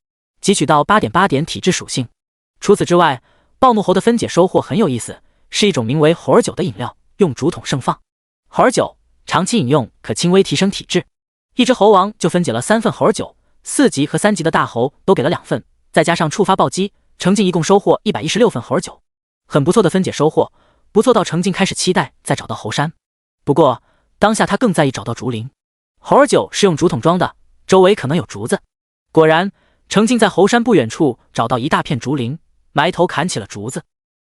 Speaker 1: 汲取到8.8点体质属性。除此之外，暴怒猴的分解收获很有意思，是一种名为猴儿酒的饮料，用竹筒盛放。猴儿酒长期饮用可轻微提升体质。一只猴王就分解了3份猴儿酒，4级和3级的大猴都给了2份，再加上触发暴击，程进一共收获116份猴儿酒，很不错的分解收获，不错到程进开始期待再找到猴山。不过当下他更在意找到竹林。猴儿酒是用竹筒装的，周围可能有竹子。果然，程进在猴山不远处找到一大片竹林，埋头砍起了竹子。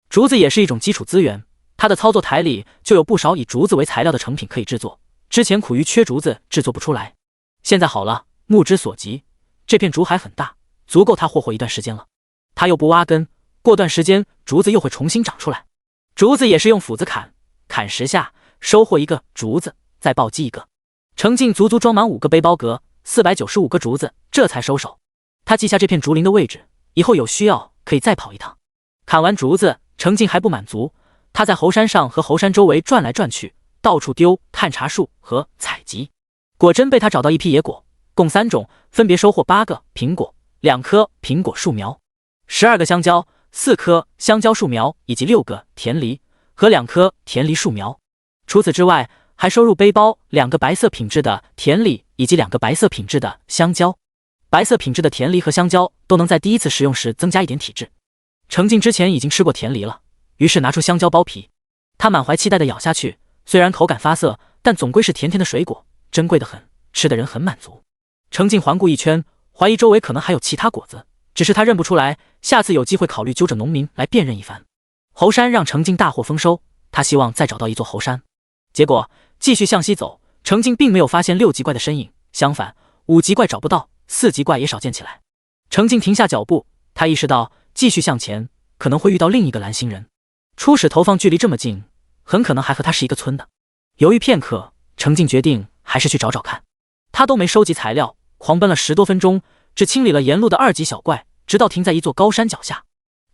Speaker 1: 竹子也是一种基础资源，他的操作台里就有不少以竹子为材料的成品可以制作，之前苦于缺竹子制作不出来，现在好了，目之所及，这片竹还很大，足够他霍霍一段时间了。他又不挖根，过段时间竹子又会重新长出来。竹子也是用斧子砍，砍10下，收获1个竹子，再暴击1个。程进足足装满5个背包格，495个竹子，这才收手。他记下这片竹林的位置，以后有需要可以再跑一趟。砍完竹子，程进还不满足，他在猴山上和猴山周围转来转去，到处丢探查树和采集。果真被他找到一批野果，共3种，分别收获8个苹果、2棵苹果树苗、12个香蕉、4棵香蕉树苗以及6个甜梨和2棵甜梨树苗。除此之外，还收入背包2个白色品质的甜梨以及2个白色品质的香蕉。白色品质的甜梨和香蕉都能在第一次食用时增加一点体质。程进之前已经吃过甜梨了，于是拿出香蕉剥皮，他满怀期待的咬下去，虽然口感发涩，但总归是甜甜的水果，珍贵的很，吃的人很满足。程进环顾一圈，怀疑周围可能还有其他果子，只是他认不出来，下次有机会考虑揪着农民来辨认一番。猴山让程进大获丰收，他希望再找到一座猴山。结果继续向西走，程进并没有发现6级怪的身影，相反5级怪找不到，4级怪也少见起来。程进停下脚步，他意识到继续向前可能会遇到另一个蓝星人。初始投放距离这么近，很可能还和他是一个村的。犹豫片刻，程进决定还是去找找看。他都没收集材料，狂奔了10多分钟，只清理了沿路的2级小怪，直到停在一座高山脚下。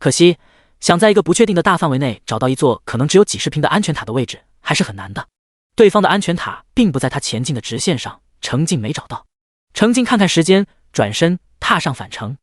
Speaker 1: 可惜想在一个不确定的大范围内找到一座可能只有几十平的安全塔的位置还是很难的。对方的安全塔并不在他前进的直线上，程进没找到。程进看看时间，转身踏上返程。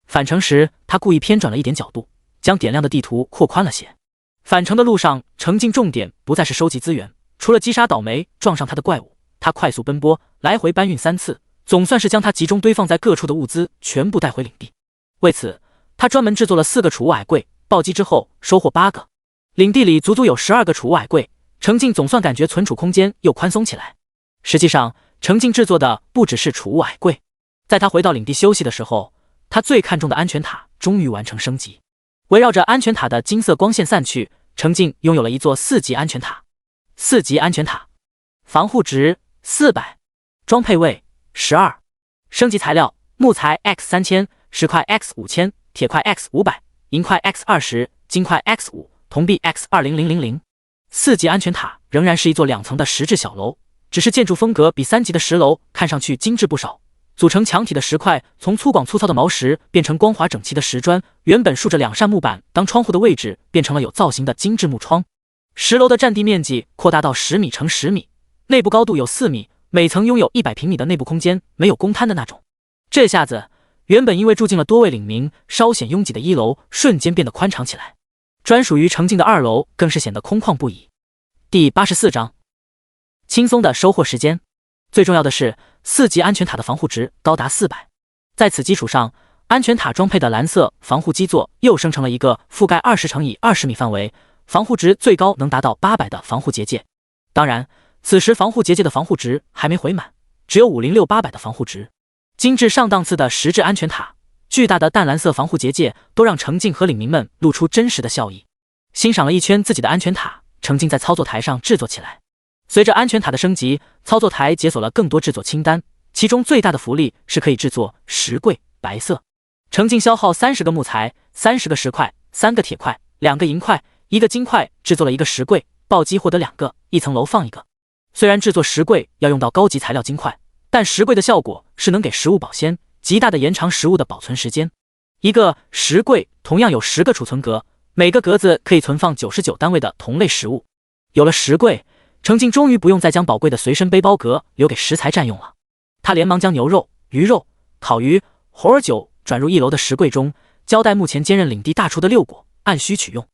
Speaker 1: 返程时他故意偏转了一点角度，将点亮的地图扩宽了些。返程的路上，程进重点不再是收集资源，除了击杀倒霉撞上他的怪物，他快速奔波，来回搬运3次，总算是将他集中堆放在各处的物资全部带回领地。为此他专门制作了4个储物矮柜，暴击之后收获8个。领地里足足有12个储物矮柜，程进总算感觉存储空间又宽松起来。实际上程进制作的不只是储物矮柜，在他回到领地休息的时候，他最看重的安全塔终于完成升级。围绕着安全塔的金色光线散去，程进拥有了一座4级安全塔。4级安全塔，防护值400，装配位12，升级材料木材 X3000，石块 X5000，铁块 X500，银块 X20，金块 X5，铜币 X20000。4级安全塔仍然是一座2层的石质小楼，只是建筑风格比3级的石楼看上去精致不少。组成墙体的石块从粗犷粗糙的毛石变成光滑整齐的石砖，原本竖着2扇木板当窗户的位置变成了有造型的精致木窗。石楼的占地面积扩大到10米乘10米，内部高度有4米，每层拥有100平米的内部空间，没有公摊的那种。这下子原本因为住进了多位领民稍显拥挤的1楼瞬间变得宽敞起来，专属于程进的2楼更是显得空旷不已。第84章，轻松的收获时间。最重要的是4级安全塔的防护值高达400，在此基础上，安全塔装配的蓝色防护基座又生成了一个覆盖20乘以20米范围，防护值最高能达到800的防护结界。当然此时防护结界的防护值还没回满，只有506800的防护值。精致上档次的实质安全塔，巨大的淡蓝色防护结界都让程进和领民们露出真实的笑意。欣赏了一圈自己的安全塔，程静在操作台上制作起来。随着安全塔的升级，操作台解锁了更多制作清单，其中最大的福利是可以制作石柜，白色。程静消耗30个木材、30个石块、3个铁块、2个银块、1个金块，制作了一个石柜，暴击获得2个，一层楼放一个。虽然制作石柜要用到高级材料金块，但石柜的效果是能给食物保鲜，极大的延长食物的保存时间。一个石柜同样有10个储存格，每个格子可以存放99单位的同类食物。有了石柜，程静终于不用再将宝贵的随身背包格留给食材占用了。他连忙将牛肉、鱼肉、烤鱼、猴儿酒转入1楼的石柜中，交代目前兼任领地大厨的6果按需取用。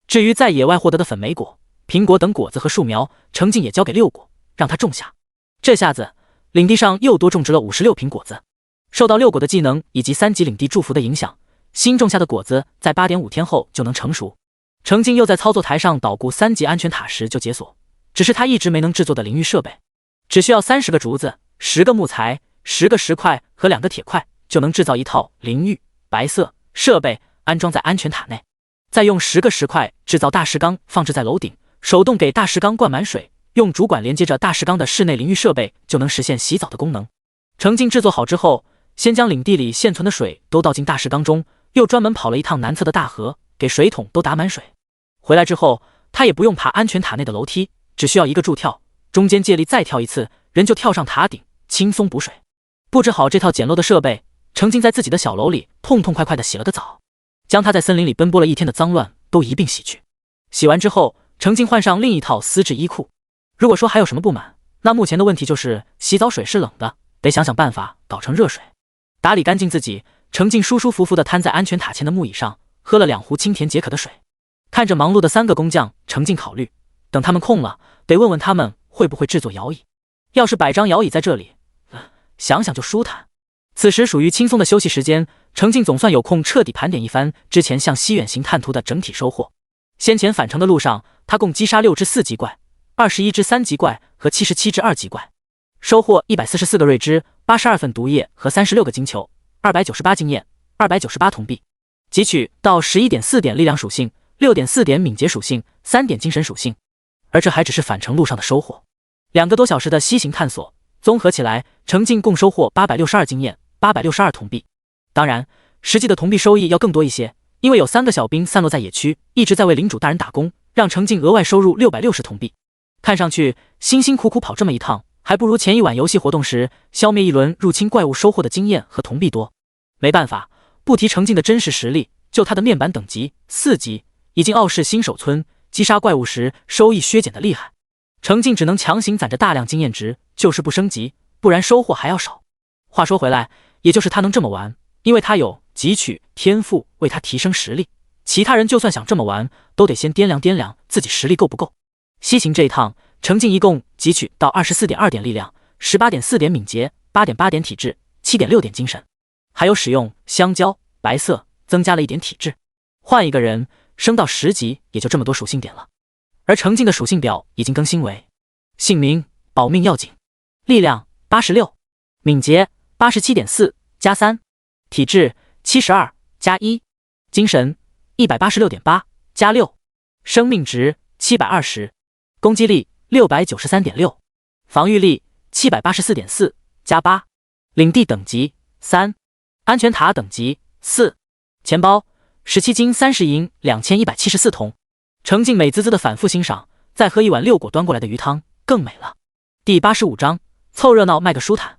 Speaker 1: 至于在野外获得的粉莓果、苹果等果子和树苗，程静也交给6果，让他种下。这下子，领地上又多种植了56瓶果子。受到6果的技能以及3级领地祝福的影响，新种下的果子在8.5天后就能成熟。程静又在操作台上捣鼓3级安全塔时就解锁，只是他一直没能制作的淋浴设备。只需要30个竹子、10个木材、10个石块和2个铁块，就能制造一套淋浴白色设备，安装在安全塔内。再用10个石块制造大石缸，放置在楼顶，手动给大石缸灌满水，用主管连接着大石缸的室内淋浴设备，就能实现洗澡的功能。程静制作好之后，先将领地里现存的水都倒进大石缸中，又专门跑了一趟南侧的大河，给水桶都打满水。回来之后，他也不用爬安全塔内的楼梯，只需要一个助跳，中间借力再跳一次，人就跳上塔顶，轻松补水。布置好这套简陋的设备，程静在自己的小楼里痛痛快快地洗了个澡，将他在森林里奔波了一天的脏乱都一并洗去。洗完之后，程静换上另一套丝质衣裤。如果说还有什么不满，那目前的问题就是洗澡水是冷的，得想想办法搞成热水。打理干净自己，程静舒舒服服地瘫在安全塔前的木椅上，喝了2壶清甜解渴的水。看着忙碌的3个工匠，程静考虑，等他们空了，得问问他们会不会制作摇椅。要是摆张摇椅在这里，想想就舒坦。此时属于轻松的休息时间，程静总算有空彻底盘点一番之前向西远行探图的整体收获。先前返程的路上，他共击杀6只4级怪、21只3级怪和77只2级怪，收获144个瑞芝、82份毒液和36个金球、298经验、298铜币。汲取到11.4点力量属性、6.4点敏捷属性、3点精神属性。而这还只是返程路上的收获。2个多小时的西行探索，综合起来，程静共收获862经验、862铜币。当然，实际的铜币收益要更多一些，因为有3个小兵散落在野区，一直在为领主大人打工，让程静额外收入660铜币。看上去辛辛苦苦跑这么一趟，还不如前一晚游戏活动时消灭一轮入侵怪物收获的经验和铜币多。没办法，不提程静的真实实力，就他的面板等级4级，已经傲视新手村，击杀怪物时收益削减的厉害。程静只能强行攒着大量经验值，就是不升级，不然收获还要少。话说回来，也就是他能这么玩，因为他有汲取天赋为他提升实力，其他人就算想这么玩，都得先掂量掂量自己实力够不够。西行这一趟，程静一共汲取到 24.2 点力量、18.4 点敏捷、8.8 点体质、7.6 点精神，还有使用香蕉白色增加了1点体质。换一个人升到10级也就这么多属性点了。而程静的属性表已经更新为：姓名保命要紧，力量86，敏捷 87.4 加3，体质72加1，精神 186.8 加6，生命值720，攻击力 693.6， 防御力 784.4 加8，领地等级3，安全塔等级4，钱包17金30银2174铜。程静美滋滋的反复欣赏，再喝一碗6果端过来的鱼汤，更美了。第85章，凑热闹卖个舒坦。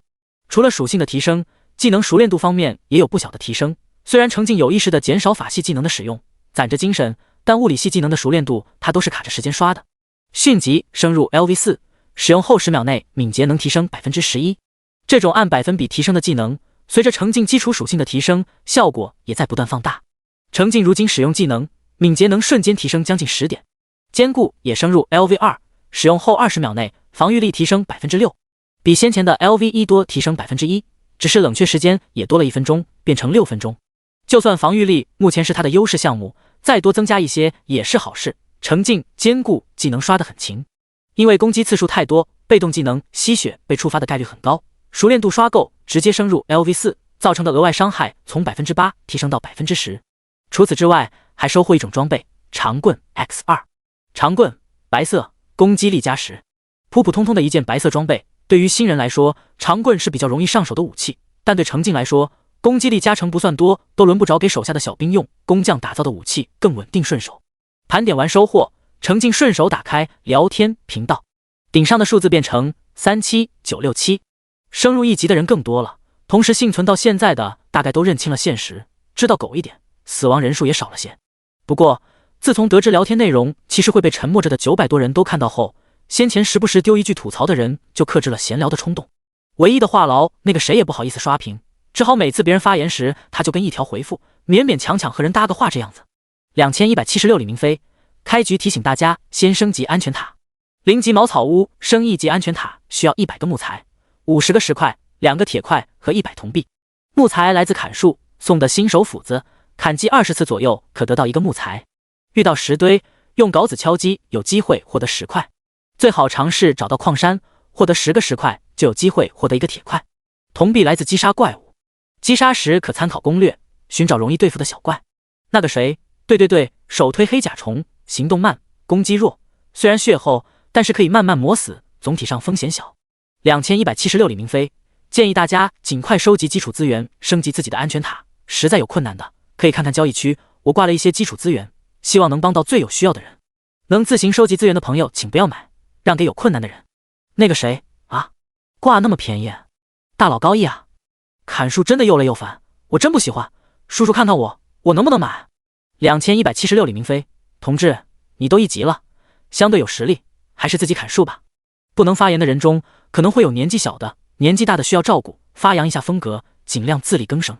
Speaker 1: 除了属性的提升，技能熟练度方面也有不小的提升。虽然程静有意识的减少法系技能的使用，攒着精神，但物理系技能的熟练度他都是卡着时间刷的。迅疾升入 LV4， 使用后10秒内敏捷能提升 11%。这种按百分比提升的技能，随着程静基础属性的提升，效果也在不断放大。程静如今使用技能敏捷能瞬间提升将近10点，坚固也升入 LV2， 使用后20秒内防御力提升 6%， 比先前的 LV1 多提升 1%， 只是冷却时间也多了1分钟，变成6分钟。就算防御力目前是他的优势项目，再多增加一些也是好事。程静坚固技能刷得很勤，因为攻击次数太多，被动技能吸血被触发的概率很高，熟练度刷够直接升入 LV4， 造成的额外伤害从 8% 提升到 10%。除此之外，还收获一种装备长棍 X2。长棍白色，攻击力加10。普普通通的一件白色装备，对于新人来说，长棍是比较容易上手的武器，但对程静来说，攻击力加成不算多，都轮不着给手下的小兵用。工匠打造的武器更稳定顺手。盘点完收获，程静顺手打开聊天频道，顶上的数字变成37967，升入1级的人更多了。同时幸存到现在的大概都认清了现实，知道狗一点，死亡人数也少了些。不过自从得知聊天内容其实会被沉默着的900多人都看到后，先前时不时丢一句吐槽的人就克制了闲聊的冲动。唯一的话痨那个谁也不好意思刷屏，只好每次别人发言时他就跟一条回复，勉勉强强和人搭个话这样子。2176李明飞，开局提醒大家先升级安全塔。0级茅草屋升1级安全塔需要100个木材、50个石块、2个铁块和100铜币。木材来自砍树送的新手斧子，砍击20次左右可得到1个木材。遇到石堆，用镐子敲击有机会获得石块。最好尝试找到矿山，获得10个石块就有机会获得1个铁块。铜币来自击杀怪物，击杀时可参考攻略，寻找容易对付的小怪。那个谁，对，手推黑甲虫，行动慢，攻击弱，虽然血厚，但是可以慢慢磨死，总体上风险小。2176李明飞，建议大家尽快收集基础资源，升级自己的安全塔。实在有困难的，可以看看交易区，我挂了一些基础资源，希望能帮到最有需要的人。能自行收集资源的朋友请不要买，让给有困难的人。那个谁啊，挂那么便宜，大佬高义啊，砍树真的又累又烦，我真不喜欢，叔叔看看我能不能买？2176李明飞，同志，你都1级了，相对有实力，还是自己砍树吧。不能发言的人中，可能会有年纪小的，年纪大的需要照顾，发扬一下风格，尽量自力更生。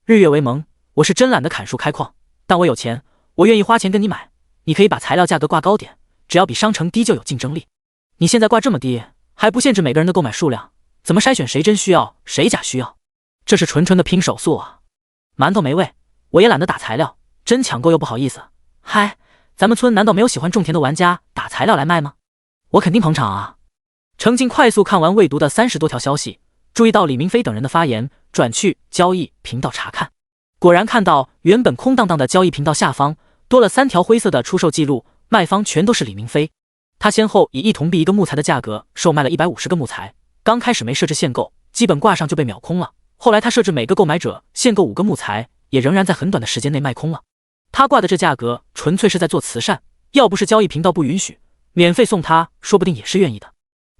Speaker 1: 日月为盟，我是真懒得砍树开矿，但我有钱，我愿意花钱跟你买。你可以把材料价格挂高点，只要比商城低就有竞争力。你现在挂这么低，还不限制每个人的购买数量，怎么筛选谁真需要，谁假需要？这是纯纯的拼手速啊！馒头没味，我也懒得打材料，真抢购又不好意思。嗨，咱们村难道没有喜欢种田的玩家打材料来卖吗？我肯定捧场啊！程静快速看完未读的30多条消息，注意到李明飞等人的发言，转去交易频道查看，果然看到原本空荡荡的交易频道下方多了3条灰色的出售记录，卖方全都是李明飞。他先后以1铜币1个木材的价格售卖了150个木材，刚开始没设置限购，基本挂上就被秒空了。后来他设置每个购买者限购5个木材，也仍然在很短的时间内卖空了。他挂的这价格纯粹是在做慈善，要不是交易频道不允许，免费送他说不定也是愿意的。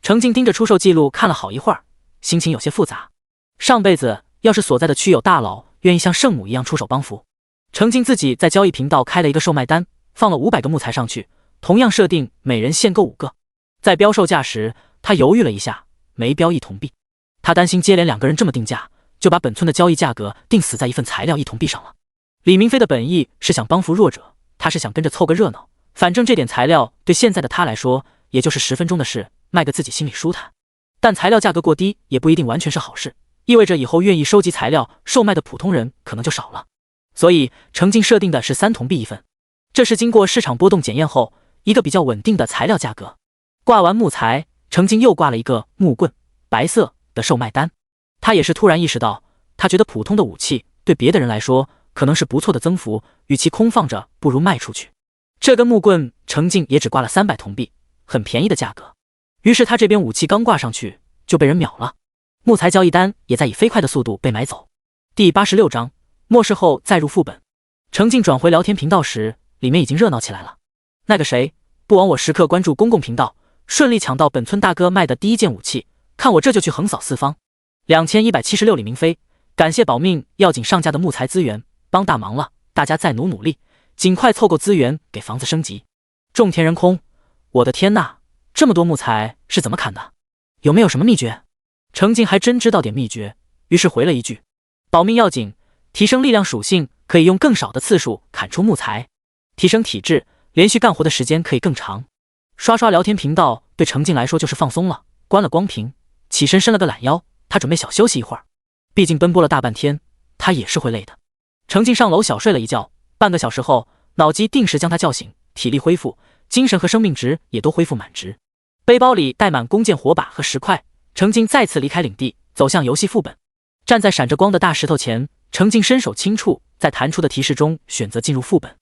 Speaker 1: 程静盯着出售记录看了好一会儿，心情有些复杂。上辈子要是所在的区有大佬愿意像圣母一样出手帮扶，程静自己在交易频道开了一个售卖单，放了500个木材上去，同样设定每人限购5个。在标售价时，他犹豫了一下，没标1铜币。他担心接连2个人这么定价，就把本村的交易价格定死在一份材料1铜币上了。李明飞的本意是想帮扶弱者，他是想跟着凑个热闹，反正这点材料对现在的他来说也就是10分钟的事，卖个自己心里舒坦。但材料价格过低也不一定完全是好事，意味着以后愿意收集材料售卖的普通人可能就少了。所以程静设定的是3铜币1份，这是经过市场波动检验后一个比较稳定的材料价格。挂完木材，程静又挂了一个木棍，白色的售卖单。他也是突然意识到，他觉得普通的武器对别的人来说可能是不错的增幅，与其空放着不如卖出去。这根木棍程静也只挂了300铜币，很便宜的价格。于是他这边武器刚挂上去就被人秒了，木材交易单也在以飞快的速度被买走。第86章末世后再入副本。程静转回聊天频道时，里面已经热闹起来了。那个谁，不枉我时刻关注公共频道，顺利抢到本村大哥卖的第1件武器，看我这就去横扫四方。2176李明飞，感谢保命要紧上架的木材资源，帮大忙了，大家再努力，尽快凑够资源给房子升级。种田人空，我的天呐，这么多木材是怎么砍的？有没有什么秘诀？程静还真知道点秘诀，于是回了一句：保命要紧，提升力量属性可以用更少的次数砍出木材，提升体质，连续干活的时间可以更长。刷刷聊天频道对程静来说就是放松了，关了光屏，起身伸了个懒腰，他准备小休息一会儿。毕竟奔波了大半天，他也是会累的。程静上楼小睡了一觉，半个小时后，脑机定时将他叫醒，体力恢复，精神和生命值也都恢复满值。背包里带满弓箭、火把和石块，程静再次离开领地，走向游戏副本。站在闪着光的大石头前，程静伸手轻触，在弹出的提示中选择进入副本。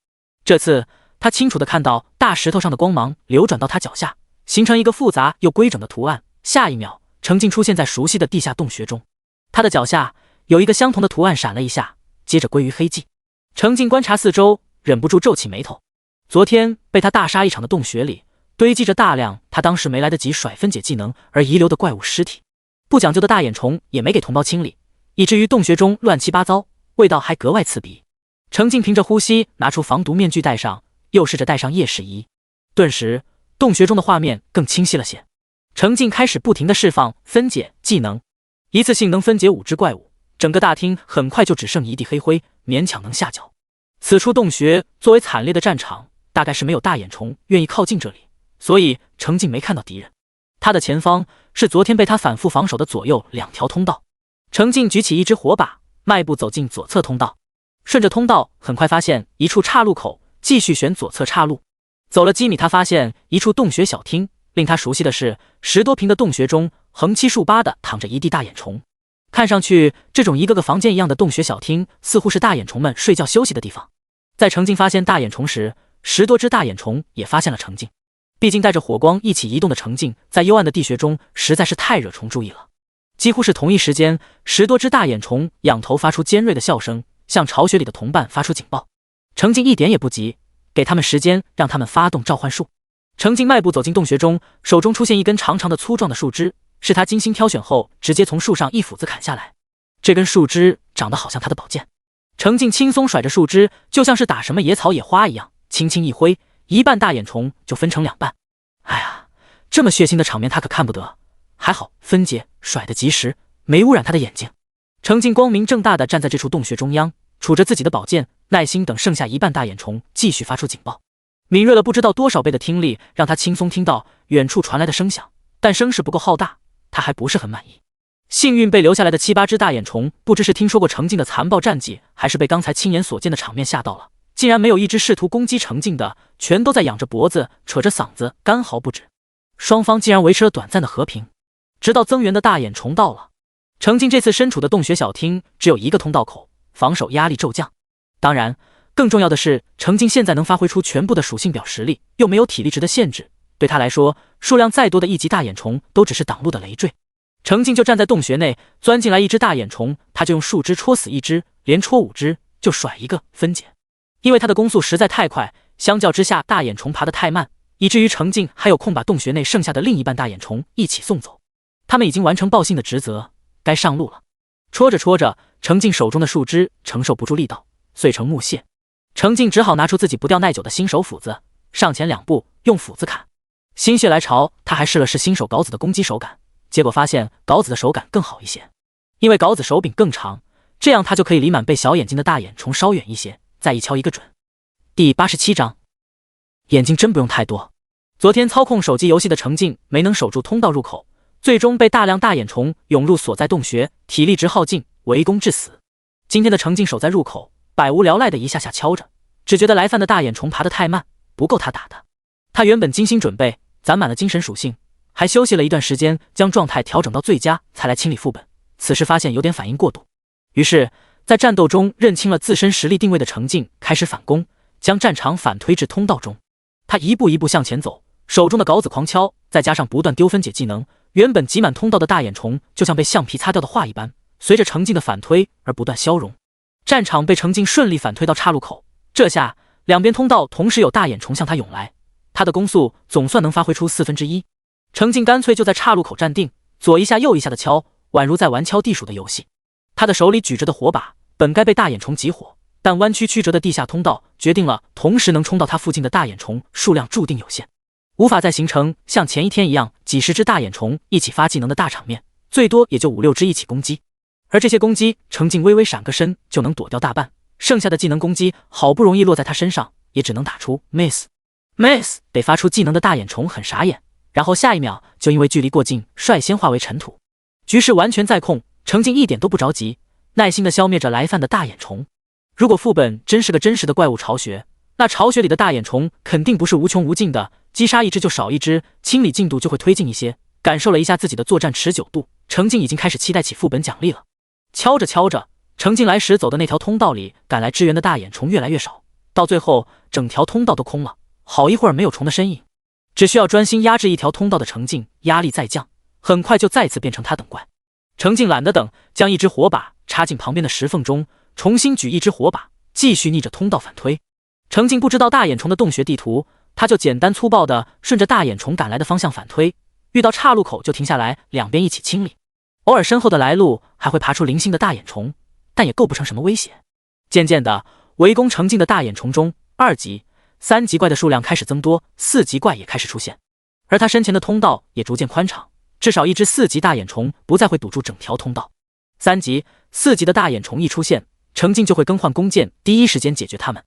Speaker 1: 这次他清楚地看到大石头上的光芒流转到他脚下，形成一个复杂又规整的图案。下一秒，程静出现在熟悉的地下洞穴中，他的脚下有一个相同的图案闪了一下，接着归于黑迹。程静观察四周，忍不住皱起眉头。昨天被他大杀一场的洞穴里，堆积着大量他当时没来得及甩分解技能而遗留的怪物尸体，不讲究的大眼虫也没给同胞清理，以至于洞穴中乱七八糟，味道还格外刺鼻。程静凭着呼吸拿出防毒面具戴上，又试着戴上夜视仪，顿时洞穴中的画面更清晰了些。程静开始不停地释放分解技能，一次性能分解5只怪物，整个大厅很快就只剩一地黑灰，勉强能下脚。此处洞穴作为惨烈的战场，大概是没有大眼虫愿意靠近这里，所以程静没看到敌人。他的前方是昨天被他反复防守的左右2条通道。程静举起一支火把，迈步走进左侧通道，顺着通道很快发现一处岔路口，继续选左侧岔路。走了几米，他发现一处洞穴小厅，令他熟悉的是10多平的洞穴中横七竖八的躺着一地大眼虫。看上去这种一个个房间一样的洞穴小厅似乎是大眼虫们睡觉休息的地方。在程静发现大眼虫时，10多只大眼虫也发现了程静。毕竟带着火光一起移动的程静在幽暗的地穴中实在是太惹虫注意了。几乎是同一时间，10多只大眼虫仰头发出尖锐的笑声，向巢穴里的同伴发出警报。程静一点也不急，给他们时间，让他们发动召唤术。程静迈步走进洞穴中，手中出现一根长长的粗壮的树枝，是他精心挑选后直接从树上一斧子砍下来。这根树枝长得好像他的宝剑。程静轻松甩着树枝，就像是打什么野草野花一样，轻轻一挥，一半大眼虫就分成2半。哎呀，这么血腥的场面他可看不得，还好分解甩得及时，没污染他的眼睛。程静光明正大地站在这处洞穴中央，杵着自己的宝剑，耐心等剩下一半大眼虫继续发出警报。敏锐了不知道多少倍的听力让他轻松听到远处传来的声响，但声势不够浩大，他还不是很满意。幸运被留下来的7、8只大眼虫，不知是听说过程静的残暴战绩，还是被刚才亲眼所见的场面吓到了，竟然没有一只试图攻击程静的，全都在仰着脖子扯着嗓子干嚎不止。双方竟然维持了短暂的和平，直到增援的大眼虫到了。程静这次身处的洞穴小厅只有一个通道口，防守压力骤降。当然更重要的是，程静现在能发挥出全部的属性表实力，又没有体力值的限制，对他来说，数量再多的1级大眼虫都只是挡路的累赘。程静就站在洞穴内，钻进来一只大眼虫，他就用树枝戳死一只，连戳5只就甩一个分解。因为他的攻速实在太快，相较之下大眼虫爬得太慢，以至于程静还有空把洞穴内剩下的另一半大眼虫一起送走。他们已经完成报信的职责，该上路了。戳着戳着，程静手中的树枝承受不住力道，碎成木屑。程静只好拿出自己不掉耐久的新手斧子，上前2步用斧子砍。心血来潮，他还试了试新手稿子的攻击手感，结果发现稿子的手感更好一些，因为稿子手柄更长，这样他就可以离满被小眼睛的大眼虫稍远一些，再一敲一个准。第87章，眼睛真不用太多。昨天操控手机游戏的程静没能守住通道入口，最终被大量大眼虫涌入所在洞穴，体力值耗尽，围攻致死。今天的程静守在入口，百无聊赖的一下下敲着，只觉得来犯的大眼虫爬得太慢，不够他打的。他原本精心准备，攒满了精神属性，还休息了一段时间，将状态调整到最佳，才来清理副本。此时发现有点反应过度，于是在战斗中认清了自身实力定位的程静开始反攻，将战场反推至通道中。他一步一步向前走，手中的稿子狂敲，再加上不断丢分解技能，原本挤满通道的大眼虫就像被橡皮擦掉的画一般，随着程静的反推而不断消融。战场被程静顺利反推到岔路口，这下两边通道同时有大眼虫向他涌来，他的攻速总算能发挥出1/4。程静干脆就在岔路口站定，左一下右一下的敲，宛如在玩敲地鼠的游戏。他的手里举着的火把本该被大眼虫集火，但弯曲曲折的地下通道决定了同时能冲到他附近的大眼虫数量注定有限，无法再形成像前一天一样几十只大眼虫一起发技能的大场面，最多也就5、6只一起攻击。而这些攻击程静微微闪个身就能躲掉大半，剩下的技能攻击好不容易落在他身上，也只能打出 miss。 得发出技能的大眼虫很傻眼，然后下一秒就因为距离过近率先化为尘土。局势完全在控，程静一点都不着急，耐心地消灭着来犯的大眼虫。如果副本真是个真实的怪物巢穴，那巢穴里的大眼虫肯定不是无穷无尽的，击杀一只就少一只，清理进度就会推进一些。感受了一下自己的作战持久度，程静已经开始期待起副本奖励了。敲着敲着，程静来时走的那条通道里赶来支援的大眼虫越来越少，到最后整条通道都空了，好一会儿没有虫的身影，只需要专心压制一条通道的程静压力再降，很快就再次变成他等怪。程静懒得等，将一只火把插进旁边的石缝中，重新举一只火把，继续逆着通道反推。程静不知道大眼虫的洞穴地图，他就简单粗暴地顺着大眼虫赶来的方向反推，遇到岔路口就停下来，两边一起清理。偶尔身后的来路还会爬出零星的大眼虫，但也构不成什么威胁。渐渐的，围攻程静的大眼虫中，2级、3级怪的数量开始增多，4级怪也开始出现，而他身前的通道也逐渐宽敞，至少一只4级大眼虫不再会堵住整条通道。3级、4级的大眼虫一出现，程静就会更换弓箭，第一时间解决他们。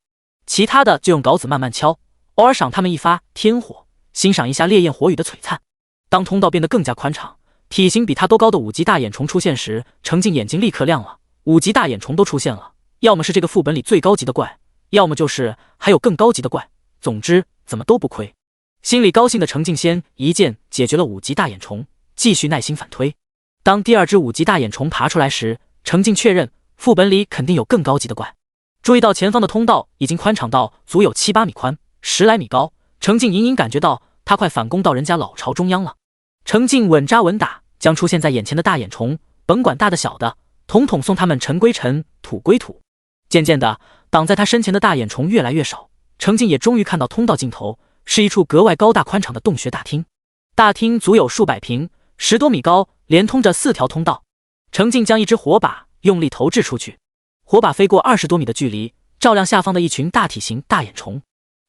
Speaker 1: 其他的就用镐子慢慢敲，偶尔赏他们一发天火，欣赏一下烈焰火雨的璀璨。当通道变得更加宽敞，体型比他都高的5级大眼虫出现时，程静眼睛立刻亮了。5级大眼虫都出现了，要么是这个副本里最高级的怪，要么就是还有更高级的怪，总之怎么都不亏。心里高兴的程静先一剑解决了5级大眼虫，继续耐心反推。当第2只5级大眼虫爬出来时，程静确认副本里肯定有更高级的怪。注意到前方的通道已经宽敞到足有7、8米宽，10来米高，程静隐隐感觉到他快反攻到人家老巢中央了。程静稳扎稳打，将出现在眼前的大眼虫，甭管大的小的，统统送他们尘归尘，土归土。渐渐的，挡在他身前的大眼虫越来越少，程静也终于看到通道尽头是一处格外高大宽敞的洞穴大厅。大厅足有数百平，10多米高，连通着4条通道。程静将一只火把用力投掷出去，火把飞过20多米的距离，照亮下方的一群大体型大眼虫。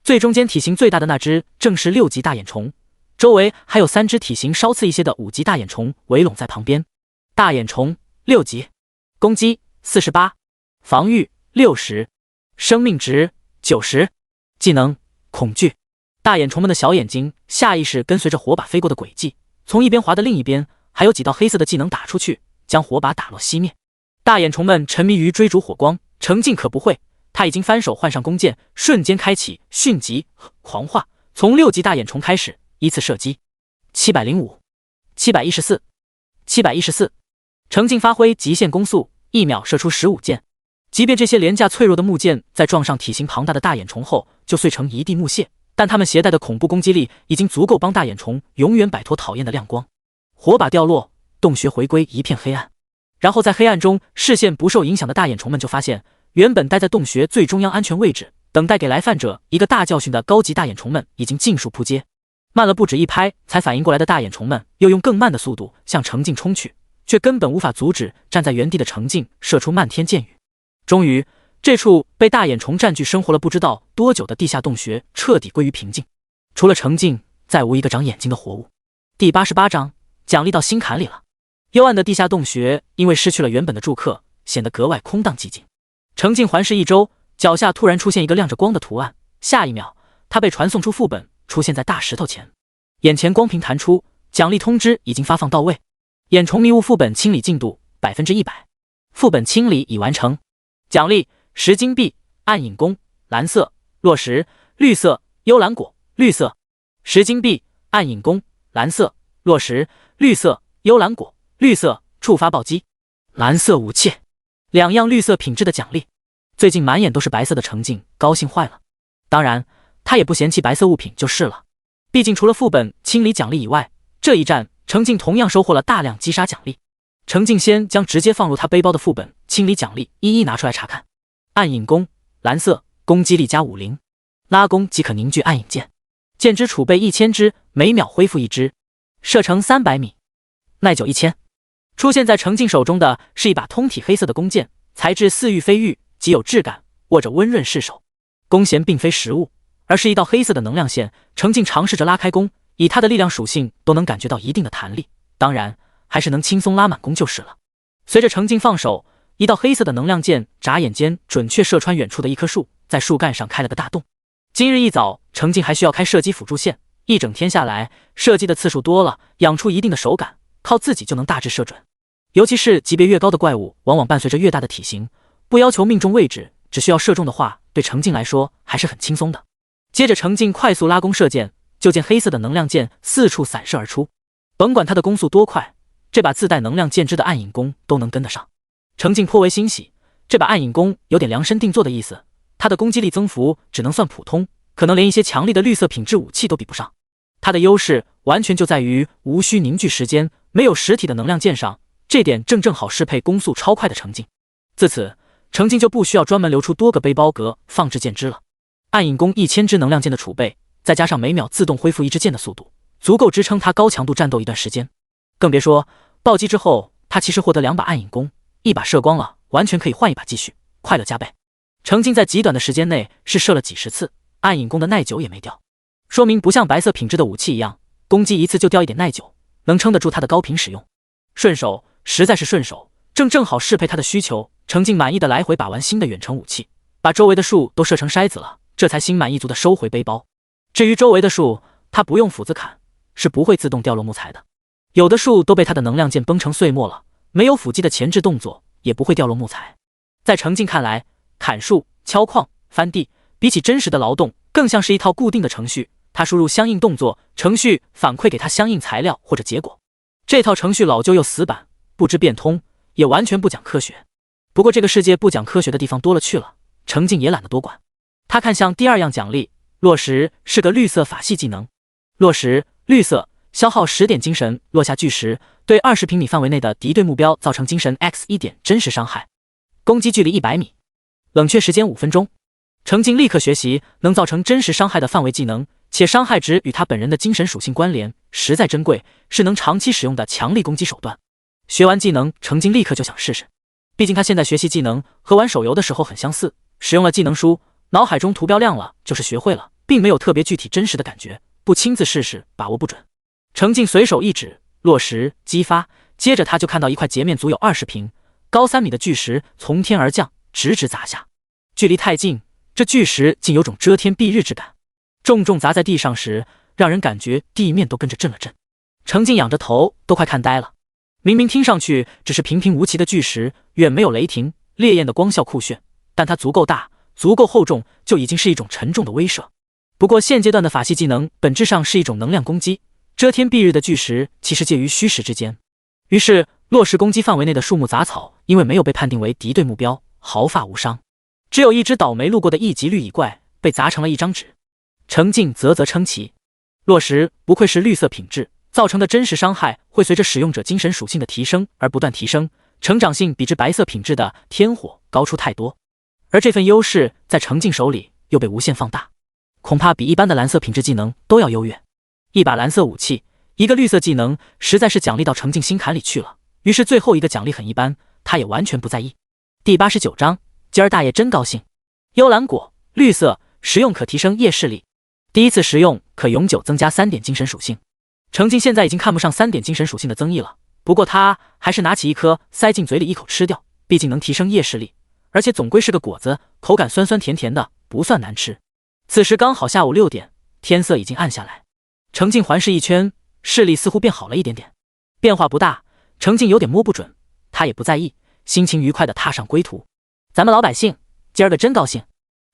Speaker 1: 最中间体型最大的那只正是6级大眼虫，周围还有3只体型稍次一些的5级大眼虫围拢在旁边。大眼虫6级，攻击48，防御60，生命值90，技能恐惧。大眼虫们的小眼睛下意识跟随着火把飞过的轨迹，从一边滑到另一边，还有几道黑色的技能打出去，将火把打落熄灭。大眼虫们沉迷于追逐火光，程静可不会，他已经翻手换上弓箭，瞬间开启迅疾狂化，从6级大眼虫开始，依次射击。705、714、714，程静发挥极限攻速，1秒射出15箭。即便这些廉价脆弱的木剑在撞上体型庞大的大眼虫后就碎成一地木屑，但他们携带的恐怖攻击力已经足够帮大眼虫永远摆脱讨厌的亮光。火把掉落，洞穴回归一片黑暗。然后在黑暗中视线不受影响的大眼虫们就发现，原本待在洞穴最中央安全位置，等待给来犯者一个大教训的高级大眼虫们已经尽数扑街。慢了不止一拍才反应过来的大眼虫们又用更慢的速度向程静冲去，却根本无法阻止站在原地的程静射出漫天箭雨。终于，这处被大眼虫占据生活了不知道多久的地下洞穴彻底归于平静，除了程静，再无一个长眼睛的活物。第88章，奖励到心坎里了。幽暗的地下洞穴因为失去了原本的住客，显得格外空荡寂静。程静环视一周，脚下突然出现一个亮着光的图案，下一秒，他被传送出副本，出现在大石头前。眼前光屏弹出，奖励通知已经发放到位。眼虫迷雾副本清理进度100%，副本清理已完成。奖励10金币，暗影弓，蓝色；落石，绿色；幽兰果，绿色。10金币，暗影弓，蓝色；落石，绿色；幽兰果，绿色。触发暴击，蓝色武器，2样绿色品质的奖励。最近满眼都是白色的程静高兴坏了，当然他也不嫌弃白色物品就是了。毕竟除了副本清理奖励以外，这一战程静同样收获了大量击杀奖励。程静先将直接放入他背包的副本清理奖励一一拿出来查看。暗影弓，蓝色，攻击力加50，拉弓即可凝聚暗影箭，箭支储备1000支，每秒恢复1支，射程300米，耐久1000。出现在程静手中的是一把通体黑色的弓箭，材质似玉非玉，极有质感，握着温润适手。弓弦并非实物，而是一道黑色的能量线。程静尝试着拉开弓，以他的力量属性都能感觉到一定的弹力，当然还是能轻松拉满弓就是了。随着程静放手，一道黑色的能量箭眨眼间准确射穿远处的一棵树，在树干上开了个大洞。今日一早，程静还需要开射击辅助线，一整天下来，射击的次数多了，养出一定的手感，靠自己就能大致射准。尤其是级别越高的怪物，往往伴随着越大的体型，不要求命中位置，只需要射中的话，对程静来说还是很轻松的。接着程静快速拉弓射箭，就见黑色的能量箭四处散射而出。甭管他的弓速多快，这把自带能量箭支的暗影弓都能跟得上。程静颇为欣喜，这把暗影弓有点量身定做的意思，他的攻击力增幅只能算普通，可能连一些强力的绿色品质武器都比不上。他的优势完全就在于无需凝聚时间，没有实体的能量键上，这点正好适配攻速超快的程镜。自此，程镜就不需要专门留出多个背包格放置剑支了。暗影弓1000支能量剑的储备，再加上每秒自动恢复1支剑的速度，足够支撑他高强度战斗一段时间。更别说暴击之后，他其实获得2把暗影弓，一把射光了，完全可以换一把继续，快乐加倍。程镜在极短的时间内是射了几十次，暗影弓的耐久也没掉，说明不像白色品质的武器一样，攻击一次就掉一点耐久，能撑得住他的高频使用。顺手，实在是顺手，正好适配他的需求。程镜满意的来回把玩新的远程武器，把周围的树都射成筛子了，这才心满意足的收回背包。至于周围的树，他不用斧子砍，是不会自动掉落木材的。有的树都被他的能量剑崩成碎末了，没有斧击的前置动作，也不会掉落木材。在程镜看来，砍树、敲矿、翻地，比起真实的劳动，更像是一套固定的程序。他输入相应动作，程序反馈给他相应材料或者结果。这套程序老旧又死板，不知变通，也完全不讲科学。不过这个世界不讲科学的地方多了去了，程镜也懒得多管。他看向第2样奖励，落石是个绿色法系技能。落石，绿色，消耗10点精神，落下巨石，对20平米范围内的敌对目标造成精神 X1点真实伤害，攻击距离100米，冷却时间5分钟。程镜立刻学习能造成真实伤害的范围技能，且伤害值与他本人的精神属性关联，实在珍贵，是能长期使用的强力攻击手段。学完技能，程镜立刻就想试试，毕竟他现在学习技能和玩手游的时候很相似，使用了技能书，脑海中图标亮了就是学会了，并没有特别具体真实的感觉，不亲自试试把握不准。程镜随手一指，落石激发，接着他就看到一块截面足有20平、高3米的巨石从天而降，直直砸下。距离太近，这巨石竟有种遮天蔽日之感，重砸在地上时，让人感觉地面都跟着震了震。程镜仰着头都快看呆了，明明听上去只是平无奇的巨石，远没有雷霆烈焰的光效酷炫，但它足够大，足够厚重，就已经是一种沉重的威慑。不过现阶段的法系技能本质上是一种能量攻击，遮天蔽日的巨石其实介于虚实之间。于是落石攻击范围内的树木杂草因为没有被判定为敌对目标，毫发无伤，只有一只倒霉路过的1级绿蚁怪被砸成了一张纸。程镜啧称奇，落石不愧是绿色品质，造成的真实伤害会随着使用者精神属性的提升而不断提升，成长性比之白色品质的天火高出太多。而这份优势在程镜手里又被无限放大，恐怕比一般的蓝色品质技能都要优越。一把蓝色武器，一个绿色技能，实在是奖励到程镜心坎里去了。于是最后一个奖励很一般，他也完全不在意。第89章，今儿大爷真高兴。幽兰果，绿色，食用可提升夜视力，第一次食用可永久增加3点精神属性。程镜现在已经看不上3点精神属性的增益了，不过他还是拿起一颗塞进嘴里一口吃掉，毕竟能提升夜视力，而且总归是个果子，口感酸酸甜甜的，不算难吃。此时刚好下午6点，天色已经暗下来。程镜环视一圈，视力似乎变好了一点点，变化不大，程镜有点摸不准，他也不在意，心情愉快地踏上归途。咱们老百姓今儿个真高兴。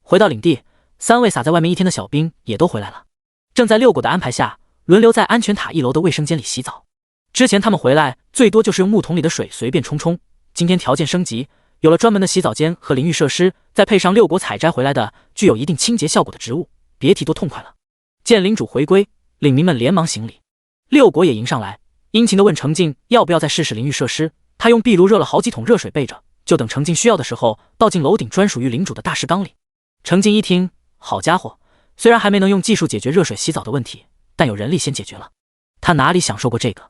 Speaker 1: 回到领地，3位撒在外面一天的小兵也都回来了，正在6果的安排下，轮流在安全塔1楼的卫生间里洗澡。之前他们回来最多就是用木桶里的水随便冲，今天条件升级，有了专门的洗澡间和淋浴设施，再配上6果采摘回来的具有一定清洁效果的植物，别提多痛快了。见领主回归，领民们连忙行礼。6果也迎上来，殷勤地问程镜要不要再试试淋浴设施。他用壁炉热了好几桶热水备着，就等程镜需要的时候倒进楼顶专属于领主的大石缸里。程镜一听，好家伙，虽然还没能用技术解决热水洗澡的问题，但有人力先解决了。他哪里享受过这个，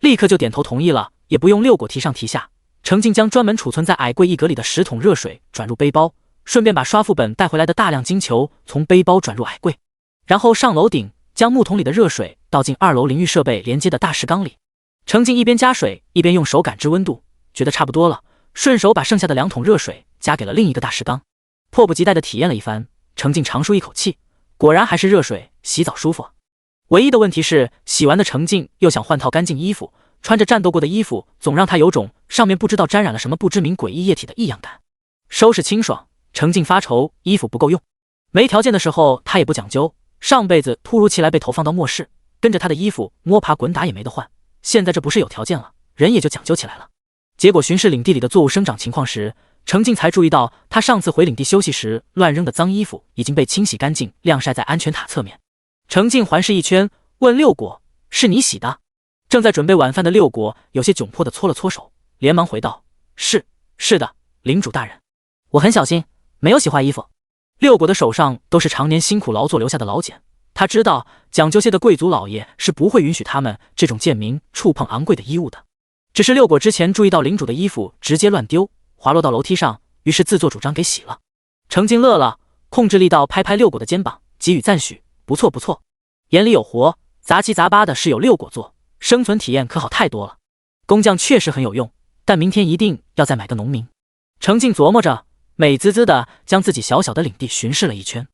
Speaker 1: 立刻就点头同意了，也不用6果提上提下。程镜将专门储存在矮柜1格里的10桶热水转入背包，顺便把刷副本带回来的大量金球从背包转入矮柜，然后上楼顶将木桶里的热水倒进2楼淋浴设备连接的大石缸里。程镜一边加水一边用手感知温度，觉得差不多了，顺手把剩下的2桶热水加给了另一个大石缸。迫不及待地体验了一番，程镜长舒一口气，果然还是热水洗澡舒服。唯一的问题是，洗完的程镜又想换套干净衣服，穿着战斗过的衣服总让他有种上面不知道沾染了什么不知名诡异液体的异样感。收拾清爽，程镜发愁衣服不够用。没条件的时候他也不讲究，上辈子突如其来被投放到末世，跟着他的衣服摸爬滚打也没得换，现在这不是有条件了，人也就讲究起来了。结果巡视领地里的作物生长情况时，程静才注意到他上次回领地休息时乱扔的脏衣服已经被清洗干净，晾晒在安全塔侧面。程静环视一圈，问六果：“是你洗的？”正在准备晚饭的六果有些窘迫地搓了搓手，连忙回道：“是的，领主大人，我很小心，没有洗坏衣服。”六果的手上都是常年辛苦劳作留下的老茧，他知道讲究些的贵族老爷是不会允许他们这种贱民触碰昂贵的衣物的。只是六果之前注意到领主的衣服直接乱丢，滑落到楼梯上，于是自作主张给洗了。程静乐了，控制力道拍拍六果的肩膀，给予赞许：“不错不错，眼里有活，杂七杂八的事有六果做，生存体验可好太多了。工匠确实很有用，但明天一定要再买个农民。”程静琢磨着，美滋滋的将自己小小的领地巡视了一圈。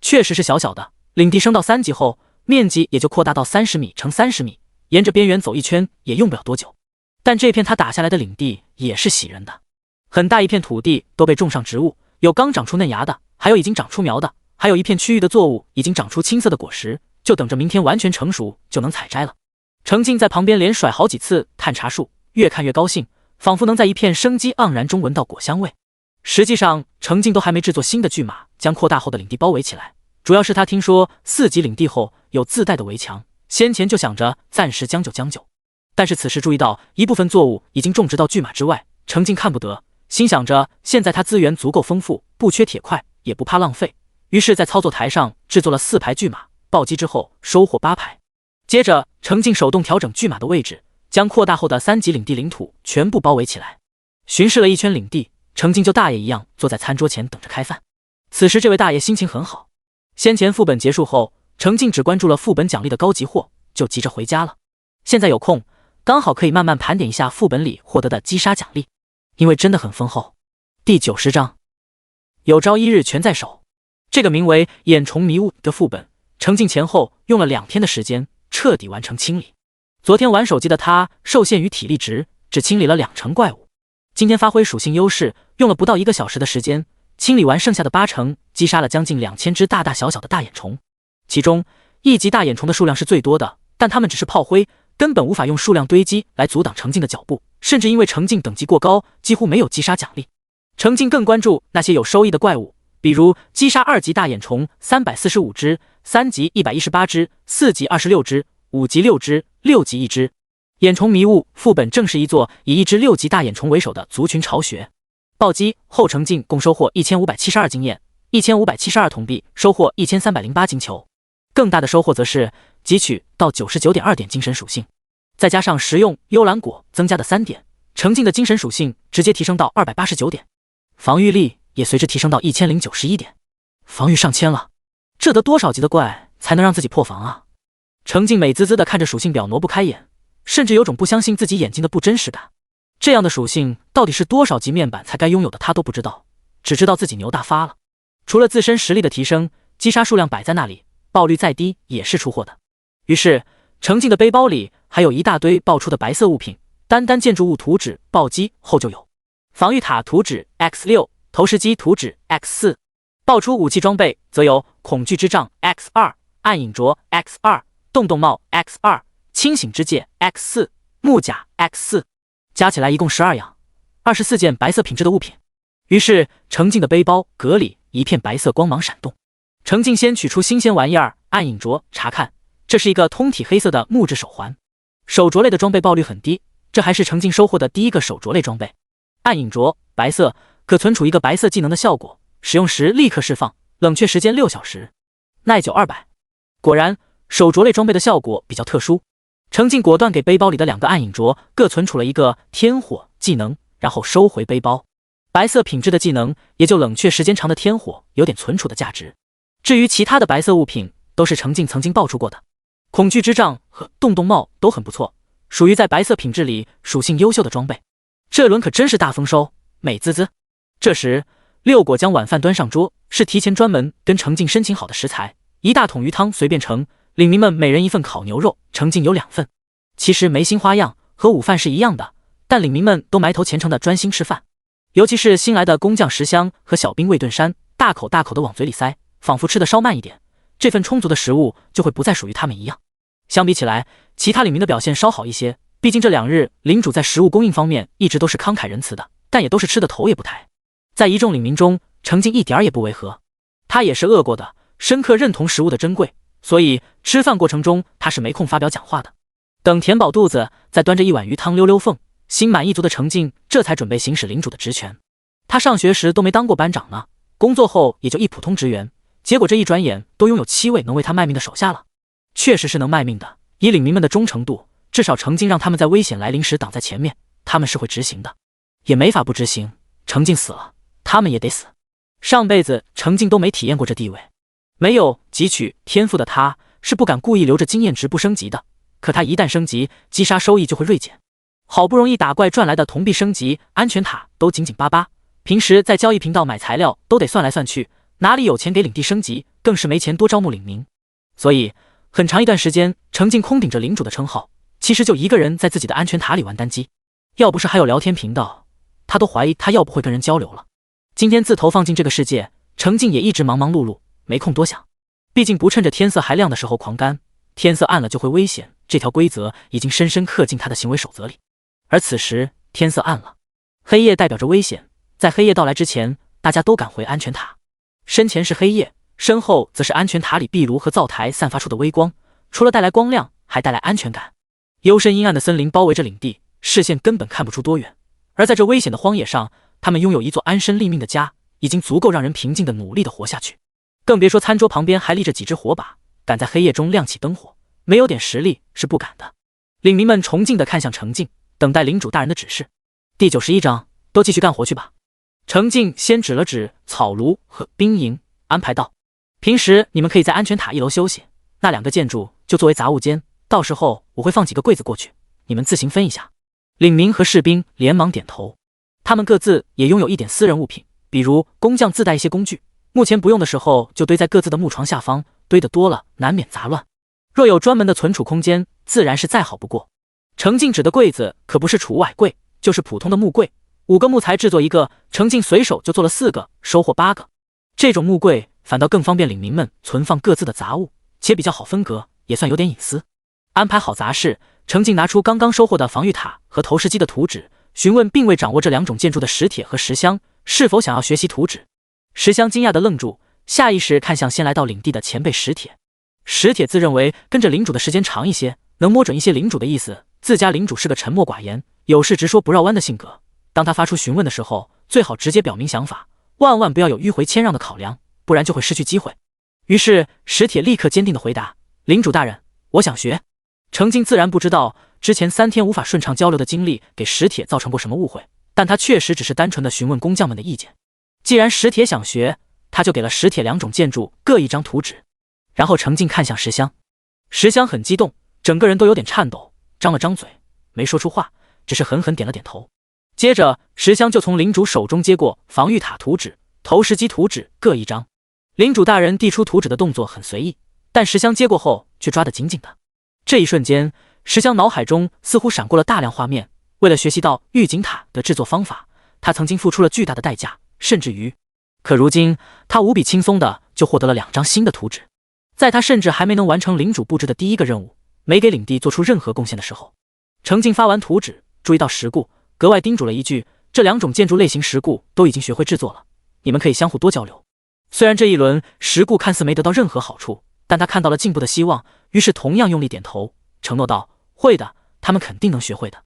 Speaker 1: 确实是小小的，领地升到3级后，面积也就扩大到30米乘30米，沿着边缘走一圈也用不了多久。但这片他打下来的领地也是喜人的，很大一片土地都被种上植物，有刚长出嫩芽的，还有已经长出苗的，还有一片区域的作物已经长出青色的果实，就等着明天完全成熟就能采摘了。程静在旁边连甩好几次探查树，越看越高兴，仿佛能在一片生机盎然中闻到果香味。实际上程静都还没制作新的巨马将扩大后的领地包围起来，主要是他听说4级领地后有自带的围墙，先前就想着暂时将就将就。但是此时注意到一部分作物已经种植到巨马之外，程静看不得，心想着现在他资源足够丰富，不缺铁块，也不怕浪费，于是在操作台上制作了4排巨马，暴击之后收获8排。接着程静手动调整巨马的位置，将扩大后的3级领地领土全部包围起来。巡视了一圈领地，程静就大爷一样坐在餐桌前等着开饭。此时这位大爷心情很好，先前副本结束后，程静只关注了副本奖励的高级货，就急着回家了。现在有空，刚好可以慢慢盘点一下副本里获得的击杀奖励，因为真的很丰厚。第90章，有朝一日全在手。这个名为眼虫迷雾的副本，程静前后用了2天的时间彻底完成清理。昨天玩手机的他受限于体力值，只清理了2成怪物。今天发挥属性优势，用了不到1个小时的时间，清理完剩下的8成，击杀了将近2000只大大小小的大眼虫。其中1级大眼虫的数量是最多的，但它们只是炮灰，根本无法用数量堆积来阻挡程静的脚步，甚至因为程静等级过高，几乎没有击杀奖励。程静更关注那些有收益的怪物，比如击杀2级大眼虫345只，3级118只，4级26只，5级6只，6级1只。眼虫迷雾副本正是一座以1只6级大眼虫为首的族群巢穴。暴击后程静共收获1572经验，1572铜币，收获1308金球。更大的收获则是汲取到 99.2 点精神属性，再加上食用幽兰果增加的3点，程静的精神属性直接提升到289点，防御力也随之提升到1091点，防御上千了。这得多少级的怪才能让自己破防啊？程静美滋滋地看着属性表挪不开眼，甚至有种不相信自己眼睛的不真实感。这样的属性到底是多少级面板才该拥有的他都不知道，只知道自己牛大发了。除了自身实力的提升，击杀数量摆在那里，爆率再低也是出货的。于是程静的背包里还有一大堆爆出的白色物品，单单建筑物图纸暴击后就有防御塔图纸 X6， 投石机图纸 X4， 爆出武器装备则有恐惧之杖 X2， 暗影镯 X2， 洞洞帽 X2， 清醒之戒 X4， 木甲 X4， 加起来一共12样，24件白色品质的物品。于是程静的背包格里一片白色光芒闪动。程静先取出新鲜玩意儿暗影镯查看，这是一个通体黑色的木质手环。手镯类的装备爆率很低，这还是程静收获的第一个手镯类装备。暗影镯白色，可存储一个白色技能的效果，使用时立刻释放，冷却时间6小时，耐久200。果然手镯类装备的效果比较特殊，程静果断给背包里的2个暗影镯各存储了一个天火技能，然后收回背包。白色品质的技能也就冷却时间长的天火有点存储的价值。至于其他的白色物品都是程静曾经爆出过的，恐惧之杖和洞洞帽都很不错，属于在白色品质里属性优秀的装备。这轮可真是大丰收，美滋滋。这时六果将晚饭端上桌，是提前专门跟程静申请好的食材，一大桶鱼汤随便盛，领民们每人1份烤牛肉，程静有2份。其实没新花样，和午饭是一样的，但领民们都埋头虔诚的专心吃饭。尤其是新来的工匠石香和小兵魏盾山，大口大口的往嘴里塞，仿佛吃的稍慢一点，这份充足的食物就会不再属于他们一样。相比起来，其他领民的表现稍好一些，毕竟这2日领主在食物供应方面一直都是慷慨仁慈的，但也都是吃的头也不抬。在一众领民中，程静一点也不违和。他也是饿过的，深刻认同食物的珍贵，所以吃饭过程中他是没空发表讲话的。等填饱肚子，再端着一碗鱼汤溜溜缝，心满意足的程静这才准备行使领主的职权。他上学时都没当过班长呢，工作后也就一普通职员，结果这一转眼都拥有7位能为他卖命的手下了。确实是能卖命的，以领民们的忠诚度，至少程静让他们在危险来临时挡在前面，他们是会执行的。也没法不执行，程静死了，他们也得死。上辈子程静都没体验过这地位，没有汲取天赋的他是不敢故意留着经验值不升级的，可他一旦升级，击杀收益就会锐减。好不容易打怪赚来的铜币升级，安全塔都紧紧巴巴，平时在交易频道买材料都得算来算去，哪里有钱给领地升级，更是没钱多招募领民。所以很长一段时间，程静空顶着领主的称号，其实就一个人在自己的安全塔里玩单机。要不是还有聊天频道，他都怀疑他要不会跟人交流了。今天自投放进这个世界，程静也一直忙忙碌碌，没空多想。毕竟不趁着天色还亮的时候狂干，天色暗了就会危险，这条规则已经深深刻进他的行为守则里。而此时天色暗了，黑夜代表着危险，在黑夜到来之前，大家都赶回安全塔。身前是黑夜，身后则是安全塔里壁炉和灶台散发出的微光，除了带来光亮，还带来安全感。幽深阴暗的森林包围着领地，视线根本看不出多远。而在这危险的荒野上，他们拥有一座安身立命的家，已经足够让人平静地努力地活下去。更别说餐桌旁边还立着几只火把，敢在黑夜中亮起灯火，没有点实力是不敢的。领民们崇敬地看向程静，等待领主大人的指示。第91章，都继续干活去吧。程静先指了指草庐和兵营，安排道：平时你们可以在安全塔1楼休息，那2个建筑就作为杂物间，到时候我会放几个柜子过去，你们自行分一下。领民和士兵连忙点头，他们各自也拥有一点私人物品，比如工匠自带一些工具，目前不用的时候就堆在各自的木床下方，堆得多了难免杂乱。若有专门的存储空间，自然是再好不过。程静指的柜子可不是储物矮柜，就是普通的木柜，5个木材制作一个，程静随手就做了4个，收获8个。这种木柜反倒更方便领民们存放各自的杂物，且比较好分隔，也算有点隐私。安排好杂事，程静拿出刚刚收获的防御塔和投石机的图纸，询问并未掌握这2种建筑的石铁和石香是否想要学习图纸。石香惊讶地愣住，下意识看向先来到领地的前辈石铁。石铁自认为跟着领主的时间长一些，能摸准一些领主的意思，自家领主是个沉默寡言，有事直说不绕弯的性格。当他发出询问的时候，最好直接表明想法，万万不要有迂回谦让的考量，不然就会失去机会。于是石铁立刻坚定地回答：领主大人，我想学。程静自然不知道之前3天无法顺畅交流的经历给石铁造成过什么误会，但他确实只是单纯的询问工匠们的意见。既然石铁想学，他就给了石铁2种建筑各1张图纸。然后程静看向石香，石香很激动，整个人都有点颤抖，张了张嘴，没说出话，只是狠狠点了点头。接着石香就从领主手中接过防御塔图纸、投石机图纸各1张。领主大人递出图纸的动作很随意，但石香接过后却抓得紧紧的。这一瞬间，石香脑海中似乎闪过了大量画面。为了学习到御景塔的制作方法，他曾经付出了巨大的代价，甚至于，可如今他无比轻松的就获得了2张新的图纸。在他甚至还没能完成领主布置的第1个任务，没给领地做出任何贡献的时候，程静发完图纸，注意到石固，格外叮嘱了一句：这2种建筑类型石固都已经学会制作了，你们可以相互多交流。虽然这一轮石固看似没得到任何好处，但他看到了进步的希望，于是同样用力点头，承诺道：会的，他们肯定能学会的。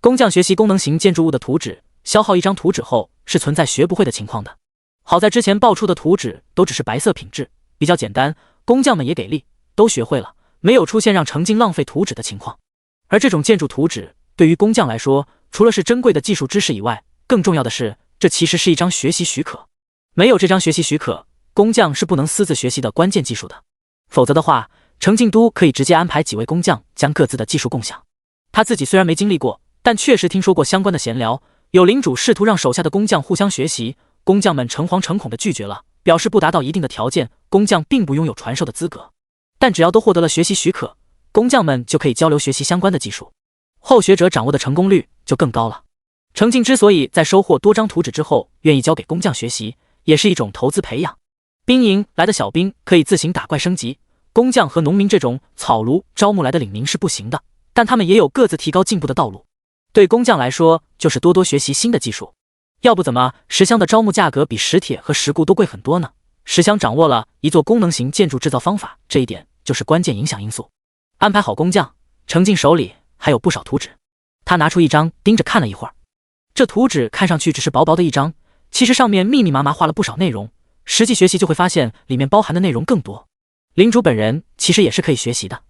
Speaker 1: 工匠学习功能型建筑物的图纸，消耗1张图纸后是存在学不会的情况的。好在之前爆出的图纸都只是白色品质，比较简单，工匠们也给力，都学会了，没有出现让程静浪费图纸的情况。而这种建筑图纸对于工匠来说，除了是珍贵的技术知识以外，更重要的是，这其实是1张学习许可。没有这张学习许可，工匠是不能私自学习的关键技术的。否则的话，程静都可以直接安排几位工匠将各自的技术共享。他自己虽然没经历过，但确实听说过相关的闲聊，有领主试图让手下的工匠互相学习，工匠们诚惶诚恐地拒绝了，表示不达到一定的条件，工匠并不拥有传授的资格。但只要都获得了学习许可，工匠们就可以交流学习相关的技术，后学者掌握的成功率就更高了。程静之所以在收获多张图纸之后愿意交给工匠学习，也是一种投资培养。兵营来的小兵可以自行打怪升级，工匠和农民这种草庐招募来的领民是不行的，但他们也有各自提高进步的道路。对工匠来说，就是多多学习新的技术。要不怎么石香的招募价格比石铁和石固都贵很多呢？石香掌握了一座功能型建筑制造方法，这一点就是关键影响因素。安排好工匠，程进手里还有不少图纸，他拿出一张盯着看了一会儿。这图纸看上去只是薄薄的一张，其实上面密密麻麻画了不少内容，实际学习就会发现里面包含的内容更多。领主本人其实也是可以学习的，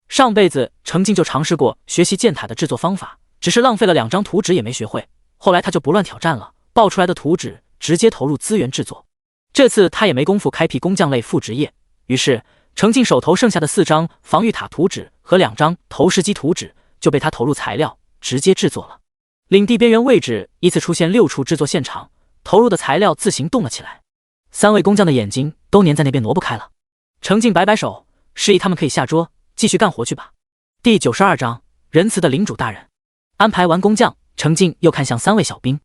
Speaker 1: 上辈子程进就尝试过学习箭塔的制作方法，只是浪费了2张图纸也没学会，后来他就不乱挑战了，爆出来的图纸直接投入资源制作。这次他也没工夫开辟工匠类副职业，于是程进手头剩下的4张防御塔图纸和2张投石机图纸就被他投入材料直接制作了。领地边缘位置依次出现6处制作现场，投入的材料自行动了起来，3位工匠的眼睛都粘在那边挪不开了。程进摆摆手，示意他们可以下桌继续干活去吧。第92章，仁慈的领主大人。安排完工匠，程进又看向3位小兵。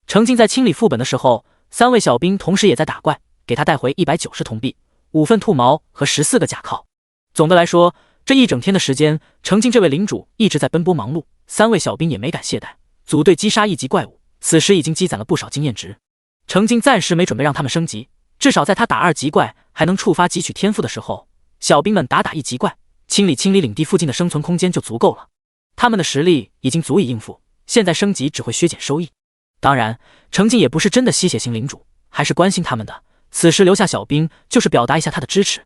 Speaker 1: 程进在清理副本的时候，3位小兵同时也在打怪，给他带回190铜币、5份兔毛和14个甲靠。总的来说，这一整天的时间，程进这位领主一直在奔波忙碌，3位小兵也没敢懈怠，组队击杀1级怪物，此时已经积攒了不少经验值。程进暂时没准备让他们升级，至少在他打2级怪还能触发汲取天赋的时候，小兵们打1级怪，清理领地附近的生存空间就足够了。他们的实力已经足以应付，现在升级只会削减收益。当然，程进也不是真的吸血型领主，还是关心他们的，此时留下小兵就是表达一下他的支持。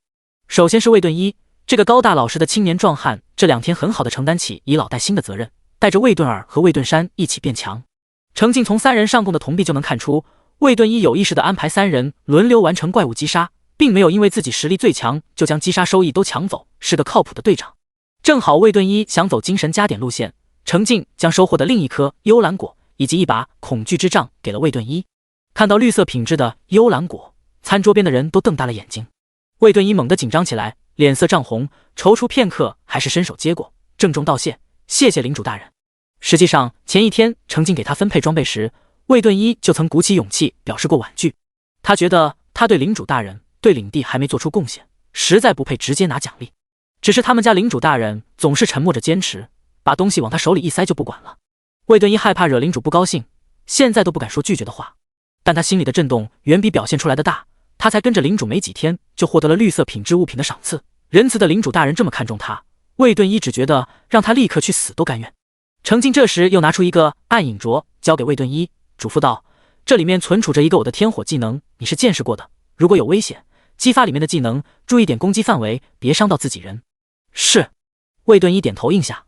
Speaker 1: 首先是魏顿一，这个高大老实的青年壮汉，这2天很好的承担起以老带新的责任，带着魏顿尔和魏顿山一起变强。程进从3人上供的铜币就能看出，魏顿一有意识地安排3人轮流完成怪物击杀，并没有因为自己实力最强就将击杀收益都抢走，是个靠谱的队长。正好魏顿一想走精神加点路线，程进将收获的另一颗幽兰果以及一把恐惧之杖给了魏顿一。看到绿色品质的幽兰果，餐桌边的人都瞪大了眼睛。魏顿一猛地紧张起来，脸色涨红，踌躇片刻还是伸手接过，郑重道谢：“谢谢领主大人。”实际上前一天程进给他分配装备时，魏顿一就曾鼓起勇气表示过婉拒。他觉得他对领主大人、对领地还没做出贡献，实在不配直接拿奖励。只是他们家领主大人总是沉默着坚持，把东西往他手里一塞就不管了。魏顿一害怕惹领主不高兴，现在都不敢说拒绝的话，但他心里的震动远比表现出来的大。他才跟着领主没几天，就获得了绿色品质物品的赏赐。仁慈的领主大人这么看重他，魏顿一只觉得让他立刻去死都甘愿。程进这时又拿出一个暗影镯交给魏顿一，嘱咐道：“这里面存储着一个我的天火技能，你是见识过的，如果有危险，激发里面的技能，注意点攻击范围，别伤到自己人。”是。魏顿一点头应下。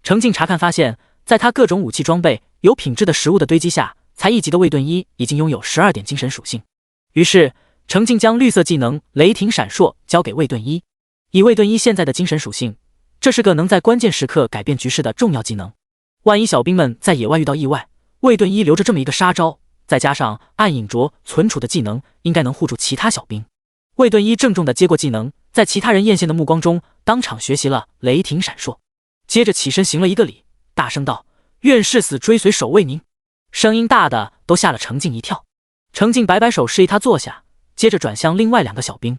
Speaker 1: 程进查看发现，在他各种武器装备、有品质的食物的堆积下，才1级的魏顿一已经拥有12点精神属性。于是程进将绿色技能雷霆闪烁交给魏顿一。以魏顿一现在的精神属性，这是个能在关键时刻改变局势的重要技能。万一小兵们在野外遇到意外，魏顿一留着这么一个杀招，再加上暗影镯存储的技能，应该能护住其他小兵。魏顿一郑重地接过技能，在其他人艳羡的目光中，当场学习了雷霆闪烁，接着起身行了一个礼，大声道：“愿誓死追随守卫您。”声音大的都吓了程进一跳。程进摆摆手示意他坐下，接着转向另外2个小兵，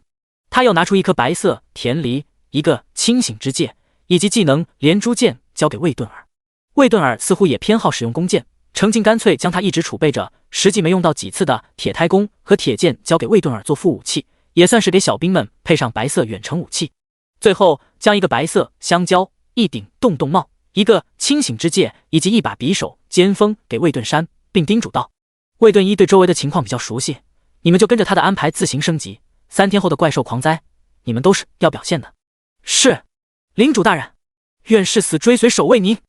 Speaker 1: 他又拿出一颗白色甜梨、一个清醒之戒以及技能连珠剑交给魏顿尔。魏顿尔似乎也偏好使用弓箭，程进干脆将他一直储备着实际没用到几次的铁胎弓和铁剑交给魏顿尔做副武器，也算是给小兵们配上白色远程武器。最后将一个白色香蕉、一顶洞洞帽、一个清醒之戒以及一把匕首尖锋给魏顿山，并叮嘱道：“魏顿一对周围的情况比较熟悉，你们就跟着他的安排自行升级。3天后的怪兽狂灾，你们都是要表现的。”是，领主大人。愿誓死追随守卫您。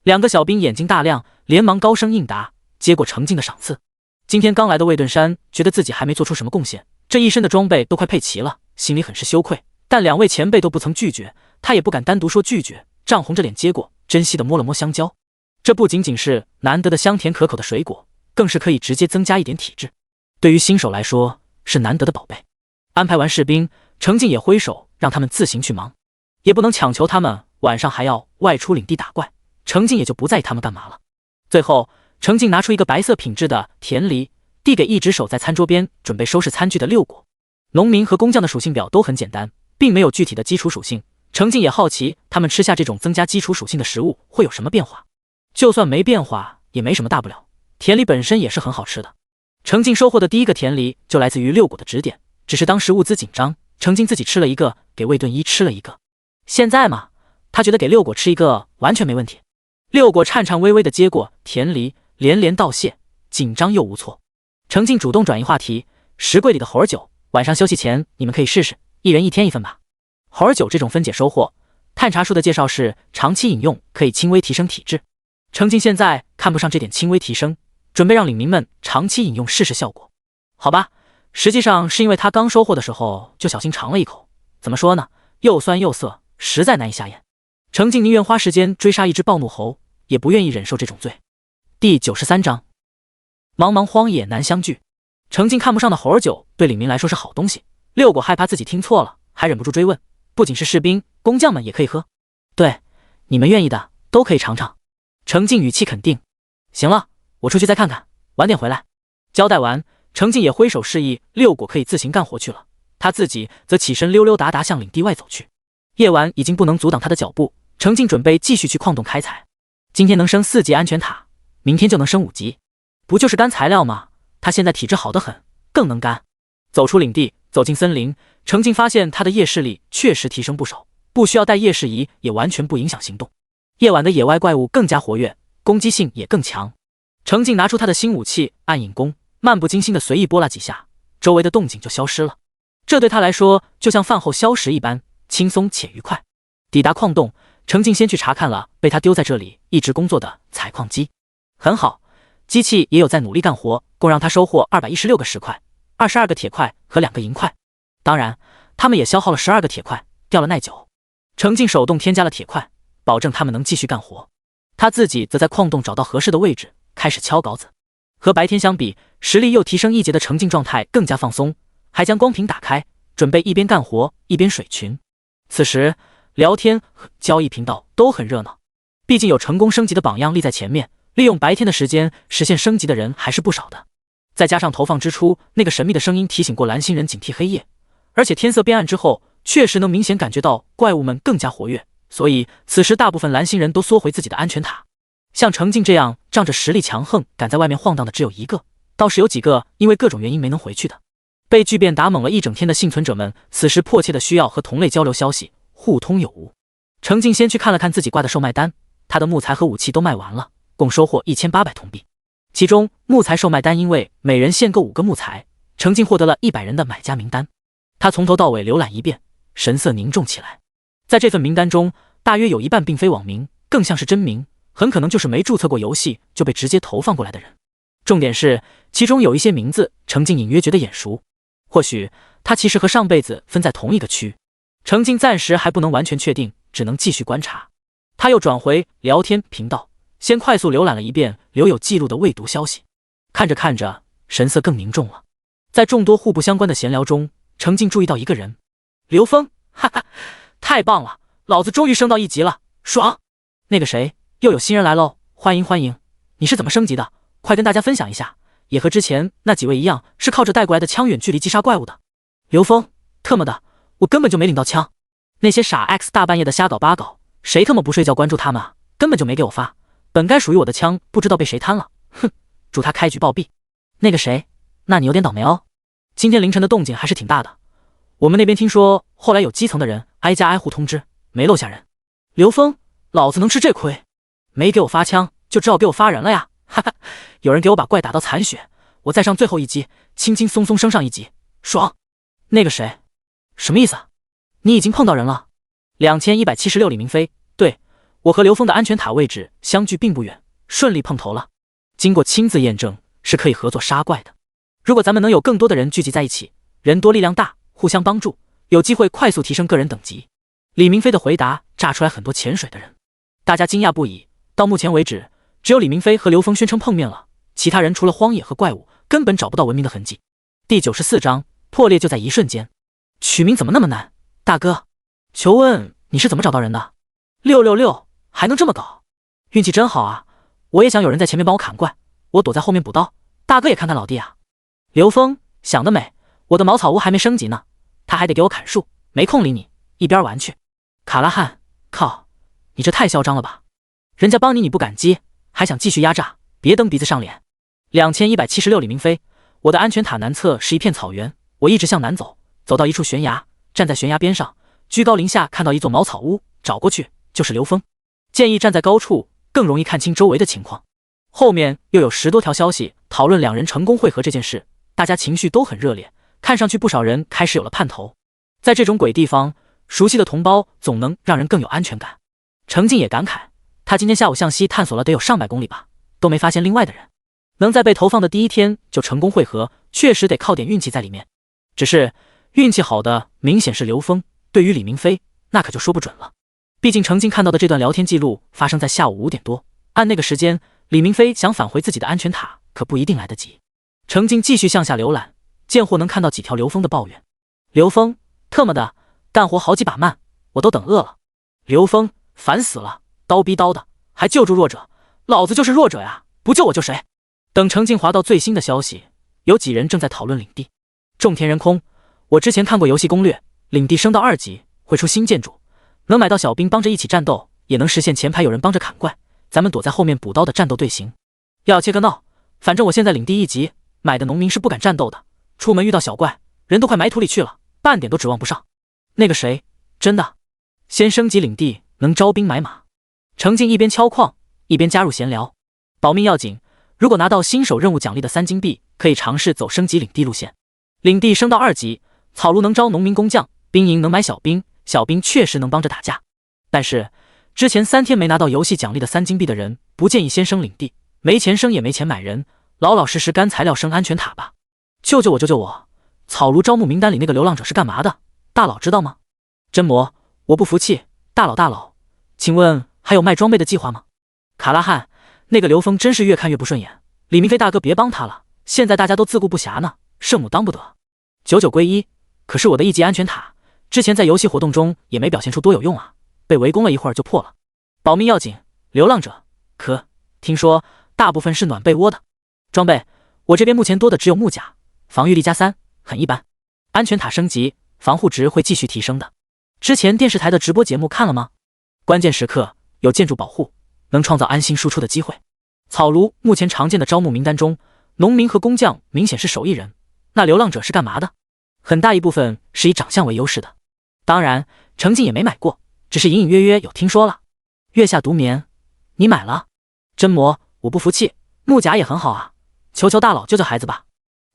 Speaker 1: 2个小兵眼睛大亮，连忙高声应答，接过程进的赏赐。今天刚来的魏顿山觉得自己还没做出什么贡献，这一身的装备都快配齐了，心里很是羞愧。但2位前辈都不曾拒绝，他也不敢单独说拒绝，涨红着脸接过，珍惜地摸了摸香蕉。这不仅仅是难得的香甜可口的水果，更是可以直接增加一点体质，对于新手来说是难得的宝贝。安排完士兵，程进也挥手让他们自行去忙，也不能强求他们晚上还要外出领地打怪，程进也就不在意他们干嘛了。最后程进拿出一个白色品质的甜梨，递给一直守在餐桌边准备收拾餐具的6果。农民和工匠的属性表都很简单，并没有具体的基础属性，程进也好奇他们吃下这种增加基础属性的食物会有什么变化。就算没变化也没什么大不了，甜梨本身也是很好吃的，程静收获的第一个甜梨就来自于六果的指点，只是当时物资紧张，程静自己吃了一个，给魏盾一吃了一个。现在嘛，他觉得给六果吃一个完全没问题。六果颤颤巍巍地接过甜梨，连连道谢，紧张又无措。程静主动转移话题，食柜里的猴儿酒，晚上休息前你们可以试试，一人1天1份吧。猴儿酒这种分解收获，探查术的介绍是长期饮用可以轻微提升体质。程静现在看不上这点轻微提升，准备让领民们长期饮用试试效果。好吧，实际上是因为他刚收获的时候就小心尝了一口，怎么说呢，又酸又涩，实在难以下咽。程静宁愿花时间追杀一只暴怒猴，也不愿意忍受这种罪。第93章，茫茫荒野难相聚。程静看不上的猴儿酒对领民来说是好东西，六果害怕自己听错了，还忍不住追问，不仅是士兵，工匠们也可以喝。对，你们愿意的都可以尝尝。程静语气肯定。行了，我出去再看看，晚点回来。交代完，程静也挥手示意六果可以自行干活去了，他自己则起身溜溜达达向领地外走去。夜晚已经不能阻挡他的脚步，程静准备继续去矿洞开采。今天能升4级安全塔，明天就能升5级，不就是干材料吗？他现在体质好得很，更能干。走出领地，走进森林，程静发现他的夜视力确实提升不少，不需要带夜视仪也完全不影响行动。夜晚的野外怪物更加活跃，攻击性也更强。程静拿出他的新武器暗影弓，漫不经心的随意拨拉几下，周围的动静就消失了。这对他来说就像饭后消食一般，轻松且愉快。抵达矿洞，程静先去查看了被他丢在这里一直工作的采矿机。很好，机器也有在努力干活，共让他收获216个石块、22个铁块和2个银块。当然，他们也消耗了12个铁块，掉了耐久。程静手动添加了铁块，保证他们能继续干活。他自己则在矿洞找到合适的位置，开始敲稿子。和白天相比，实力又提升1级的程静状态更加放松，还将光屏打开，准备一边干活一边水群。此时聊天和交易频道都很热闹，毕竟有成功升级的榜样立在前面，利用白天的时间实现升级的人还是不少的。再加上投放之初那个神秘的声音提醒过蓝星人警惕黑夜，而且天色变暗之后，确实能明显感觉到怪物们更加活跃，所以此时大部分蓝星人都缩回自己的安全塔。像程静这样仗着实力强横敢在外面晃荡的只有一个，倒是有几个因为各种原因没能回去的。被巨变打懵了一整天的幸存者们，此时迫切的需要和同类交流消息，互通有无。程静先去看了看自己挂的售卖单，他的木材和武器都卖完了，共收获1800铜币。其中木材售卖单因为每人限购5个木材，程静获得了100人的买家名单。他从头到尾浏览一遍，神色凝重起来。在这份名单中，大约有一半并非网名，更像是真名，很可能就是没注册过游戏就被直接投放过来的人。重点是其中有一些名字程静隐约觉得眼熟，或许他其实和上辈子分在同一个区。程静暂时还不能完全确定，只能继续观察。他又转回聊天频道，先快速浏览了一遍留有记录的未读消息。看着看着，神色更凝重了。在众多互不相关的闲聊中，程静注意到一个人，刘峰，哈哈，太棒了，老子终于升到1级了，爽！那个谁，又有新人来喽，欢迎欢迎！你是怎么升级的？快跟大家分享一下，也和之前那几位一样，是靠着带过来的枪远距离击杀怪物的。刘峰，特么的，我根本就没领到枪，那些傻 X 大半夜的瞎搞八搞，谁他妈不睡觉关注他们啊？根本就没给我发，本该属于我的枪，不知道被谁贪了，哼！祝他开局暴毙。那个谁，那你有点倒霉哦。今天凌晨的动静还是挺大的，我们那边听说后来有基层的人挨家挨户通知，没漏下人。刘峰，老子能吃这亏？没给我发枪，就只好给我发人了呀！哈哈，有人给我把怪打到残血，我再上最后1击，轻轻松松升上1级，爽！那个谁，什么意思啊？你已经碰到人了？2176李明飞，对，我和刘峰的安全塔位置相距并不远，顺利碰头了。经过亲自验证，是可以合作杀怪的。如果咱们能有更多的人聚集在一起，人多力量大，互相帮助，有机会快速提升个人等级。李明飞的回答炸出来很多潜水的人，大家惊讶不已。到目前为止，只有李明飞和刘峰宣称碰面了，其他人除了荒野和怪物，根本找不到文明的痕迹。第94章，破裂就在一瞬间。取名怎么那么难？大哥，求问你是怎么找到人的？666还能这么搞？运气真好啊！我也想有人在前面帮我砍怪，我躲在后面补刀。大哥也看看老弟啊。刘峰想得美，我的茅草屋还没升级呢，他还得给我砍树，没空理你，一边玩去。卡拉汉，靠，你这太嚣张了吧！人家帮你不感激，还想继续压榨，别蹬鼻子上脸。2176李明飞，我的安全塔南侧是一片草原，我一直向南走，走到一处悬崖，站在悬崖边上，居高临下看到一座茅草屋，找过去就是刘峰。建议站在高处，更容易看清周围的情况。后面又有10多条消息讨论两人成功会合这件事，大家情绪都很热烈，看上去不少人开始有了盼头。在这种鬼地方，熟悉的同胞总能让人更有安全感。程静也感慨，他今天下午向西探索了得有上百公里吧，都没发现另外的人。能在被投放的第一天就成功会合，确实得靠点运气在里面。只是运气好的明显是刘峰，对于李明飞那可就说不准了。毕竟程静看到的这段聊天记录发生在下午5点多，按那个时间，李明飞想返回自己的安全塔可不一定来得及。程静继续向下浏览，见或能看到几条刘峰的抱怨。刘峰，特么的，干活好几把慢，我都等饿了。刘峰，烦死了，刀逼刀的，还救助弱者，老子就是弱者呀，不救我救谁？等程静滑到最新的消息，有几人正在讨论领地。种田人空，我之前看过游戏攻略，领地升到2级会出新建筑，能买到小兵帮着一起战斗，也能实现前排有人帮着砍怪，咱们躲在后面补刀的战斗队形。要切个闹，反正我现在领地1级，买的农民是不敢战斗的，出门遇到小怪，人都快埋土里去了，半点都指望不上。那个谁，真的，先升级领地能招兵买马。程静一边敲矿一边加入闲聊，保命要紧，如果拿到新手任务奖励的3金币，可以尝试走升级领地路线。领地升到2级，草庐能招农民工匠，兵营能买小兵，小兵确实能帮着打架。但是之前3天没拿到游戏奖励的3金币的人，不建议先升领地，没钱升也没钱买人，老老实实干材料升安全塔吧。救救我救救我！草庐招募名单里那个流浪者是干嘛的？大佬知道吗？真魔，我不服气！大佬，请问还有卖装备的计划吗？卡拉汉，那个刘峰真是越看越不顺眼，李明飞大哥别帮他了，现在大家都自顾不暇呢，圣母当不得。99归一，可是我的1级安全塔之前在游戏活动中也没表现出多有用啊，被围攻了一会儿就破了。保命要紧，流浪者，可听说大部分是暖被窝的。装备，我这边目前多的只有木甲，防御力+3，很一般。安全塔升级，防护值会继续提升的。之前电视台的直播节目看了吗？关键时刻有建筑保护，能创造安心输出的机会。草庐目前常见的招募名单中，农民和工匠明显是手艺人，那流浪者是干嘛的？很大一部分是以长相为优势的。当然程静也没买过，只是隐隐约约有听说了。月下独眠，你买了？真魔，我不服气，木甲也很好啊，求求大佬救救孩子吧。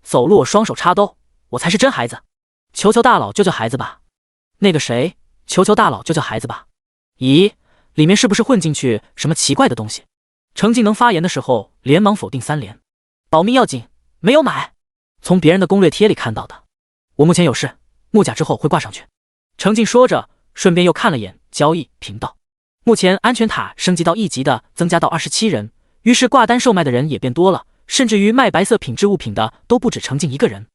Speaker 1: 走路我双手插兜，我才是真孩子，求求大佬救救孩子吧。那个谁，求求大佬救救孩子吧。咦，里面是不是混进去什么奇怪的东西？程静能发言的时候连忙否定3连。保命要紧，没有买，从别人的攻略贴里看到的。我目前有事，木甲之后会挂上去。程静说着，顺便又看了眼交易频道，目前安全塔升级到1级的增加到27人，于是挂单售卖的人也变多了，甚至于卖白色品质物品的都不止程静一个人。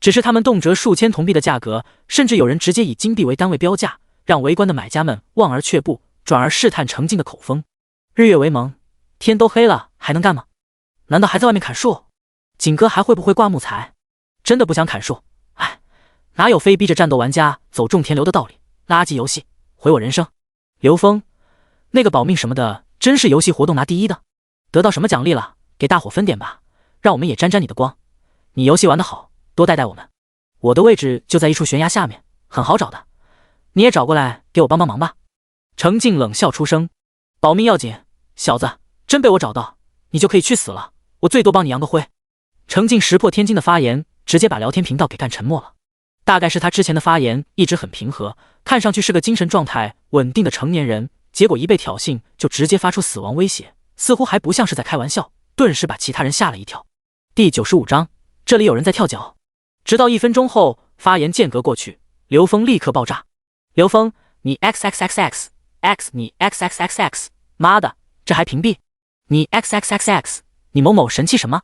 Speaker 1: 只是他们动辄数千铜币的价格，甚至有人直接以金币为单位标价，让围观的买家们望而却步，转而试探程静的口风。日月为盟，天都黑了还能干吗？难道还在外面砍树？景哥还会不会挂木材？真的不想砍树，哎，哪有非逼着战斗玩家走种田流的道理？垃圾游戏，毁我人生。刘峰，那个保命什么的，真是游戏活动拿第1的，得到什么奖励了？给大伙分点吧，让我们也沾沾你的光。你游戏玩得好，多带带我们。我的位置就在一处悬崖下面，很好找的，你也找过来给我帮帮忙吧。程静冷笑出声，保命要紧，小子，真被我找到，你就可以去死了，我最多帮你扬个灰。程静石破天惊的发言，直接把聊天频道给干沉默了。大概是他之前的发言一直很平和，看上去是个精神状态稳定的成年人，结果一被挑衅就直接发出死亡威胁，似乎还不像是在开玩笑，顿时把其他人吓了一跳。第95章，这里有人在跳脚。直到1分钟后，发言间隔过去，刘峰立刻爆炸。刘峰，你 xxxx x 你 xxxx， 妈的，这还屏蔽？你 xxxx， 你某某神器什么？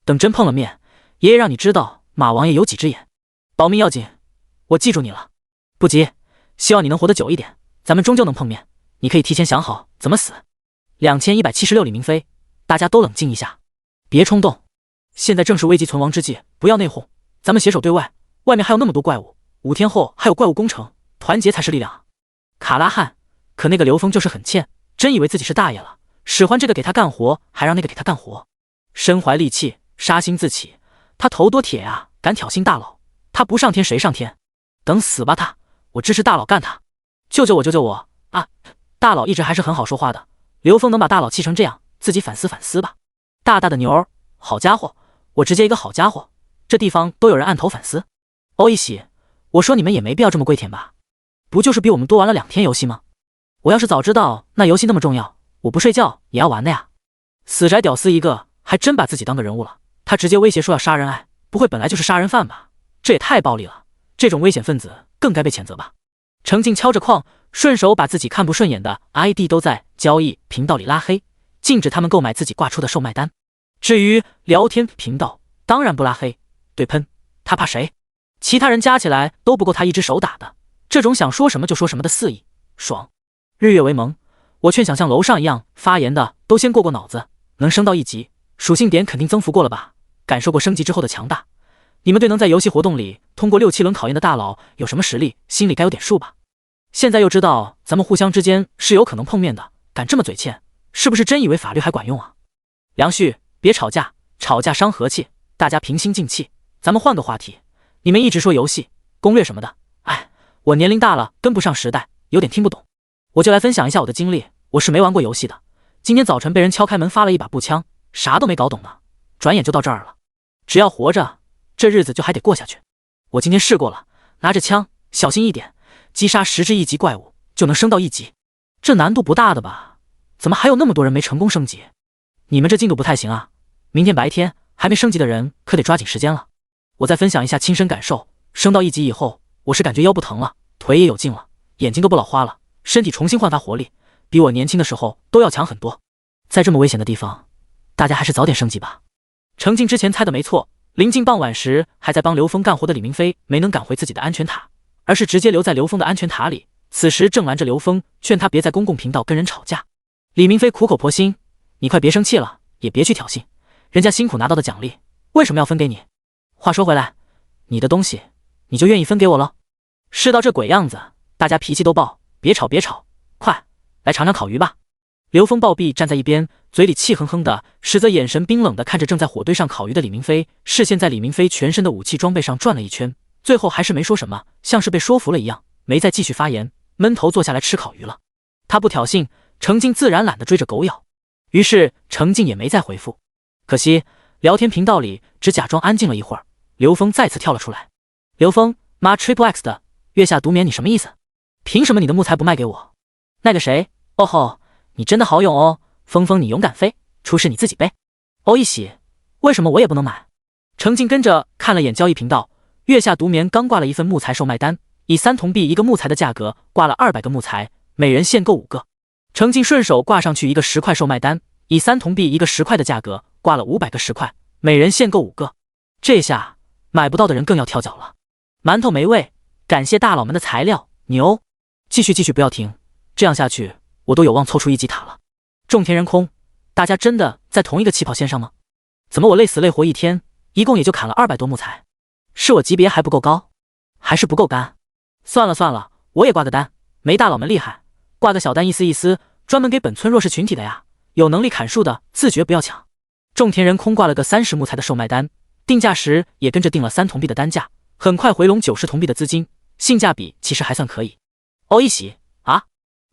Speaker 1: 等真碰了面，爷爷让你知道马王爷有几只眼。保命要紧，我记住你了。不急，希望你能活得久一点，咱们终究能碰面，你可以提前想好怎么死。2176李明飞，大家都冷静一下，别冲动，现在正是危急存亡之际，不要内讧，咱们携手对外，外面还有那么多怪物，5天后还有怪物攻城，团结才是力量。卡拉汉，可那个刘峰就是很欠，真以为自己是大爷了，使唤这个给他干活，还让那个给他干活，身怀利器，杀心自起，他头多铁呀，敢挑衅大佬，他不上天谁上天？等死吧他！我支持大佬干他！救救我，救救我啊！大佬一直还是很好说话的，刘峰能把大佬气成这样，自己反思反思吧。大大的牛儿，好家伙，我直接一个好家伙，这地方都有人按头反思。欧一喜，我说你们也没必要这么跪舔吧，不就是比我们多玩了2天游戏吗？我要是早知道那游戏那么重要，我不睡觉也要玩的呀。死宅屌丝一个，还真把自己当个人物了。他直接威胁说要杀人，哎，不会本来就是杀人犯吧？这也太暴力了，这种危险分子更该被谴责吧。程静敲着矿，顺手把自己看不顺眼的 ID 都在交易频道里拉黑，禁止他们购买自己挂出的售卖单。至于聊天频道，当然不拉黑，对喷，他怕谁？其他人加起来都不够他一只手打的，这种想说什么就说什么的肆意，爽。日月为盟，我劝想像楼上一样发言的都先过过脑子，能升到1级，属性点肯定增幅过了吧？感受过升级之后的强大，你们对能在游戏活动里通过6、7轮考验的大佬有什么实力，心里该有点数吧？现在又知道咱们互相之间是有可能碰面的，敢这么嘴欠，是不是真以为法律还管用啊？梁旭，别吵架，吵架伤和气，大家平心静气。咱们换个话题，你们一直说游戏攻略什么的，哎，我年龄大了，跟不上时代，有点听不懂。我就来分享一下我的经历，我是没玩过游戏的。今天早晨被人敲开门发了一把步枪，啥都没搞懂呢，转眼就到这儿了。只要活着，这日子就还得过下去。我今天试过了，拿着枪，小心一点，击杀10只1级怪物就能升到1级，这难度不大的吧？怎么还有那么多人没成功升级？你们这进度不太行啊！明天白天还没升级的人可得抓紧时间了。我再分享一下亲身感受，升到1级以后，我是感觉腰不疼了，腿也有劲了，眼睛都不老花了，身体重新焕发活力，比我年轻的时候都要强很多。在这么危险的地方，大家还是早点升级吧。程静之前猜的没错，临近傍晚时还在帮刘峰干活的李明飞没能赶回自己的安全塔，而是直接留在刘峰的安全塔里，此时正拦着刘峰，劝他别在公共频道跟人吵架。李明飞苦口婆心，你快别生气了，也别去挑衅，人家辛苦拿到的奖励为什么要分给你？话说回来，你的东西你就愿意分给我了？事到这鬼样子，大家脾气都爆，别吵别吵，快来尝尝烤鱼吧。刘峰暴毙站在一边，嘴里气哼哼的，实则眼神冰冷的看着正在火堆上烤鱼的李明飞，视线在李明飞全身的武器装备上转了一圈，最后还是没说什么，像是被说服了一样，没再继续发言，闷头坐下来吃烤鱼了。他不挑衅，程静自然懒得追着狗咬，于是程静也没再回复。可惜聊天频道里只假装安静了一会儿，刘峰再次跳了出来。刘峰，妈 Triple X 的月下独眠，你什么意思？凭什么你的木材不卖给我？那个谁，哦吼，你真的好勇哦，峰峰你勇敢飞，出事你自己背。欧一喜，为什么我也不能买？程静跟着看了眼交易频道，月下独眠刚挂了一份木材售卖单，以3铜币一个木材的价格挂了200个木材，每人限购5个。程静顺手挂上去一个10块售卖单，以3铜币一个10块的价格挂了500个10块，每人限购5个。这下买不到的人更要跳脚了。馒头没味，感谢大佬们的材料，牛！继续不要停，这样下去我都有望凑出1级塔了。种田人空，大家真的在同一个起跑线上吗？怎么我累死累活一天，一共也就砍了200多木材？是我级别还不够高，还是不够干？算了，我也挂个单，没大佬们厉害，挂个小单意思意思，专门给本村弱势群体的呀，有能力砍树的自觉不要抢。种田人空挂了个30木材的售卖单，定价时也跟着定了3铜币的单价，很快回笼90铜币的资金，性价比其实还算可以。欧一喜啊，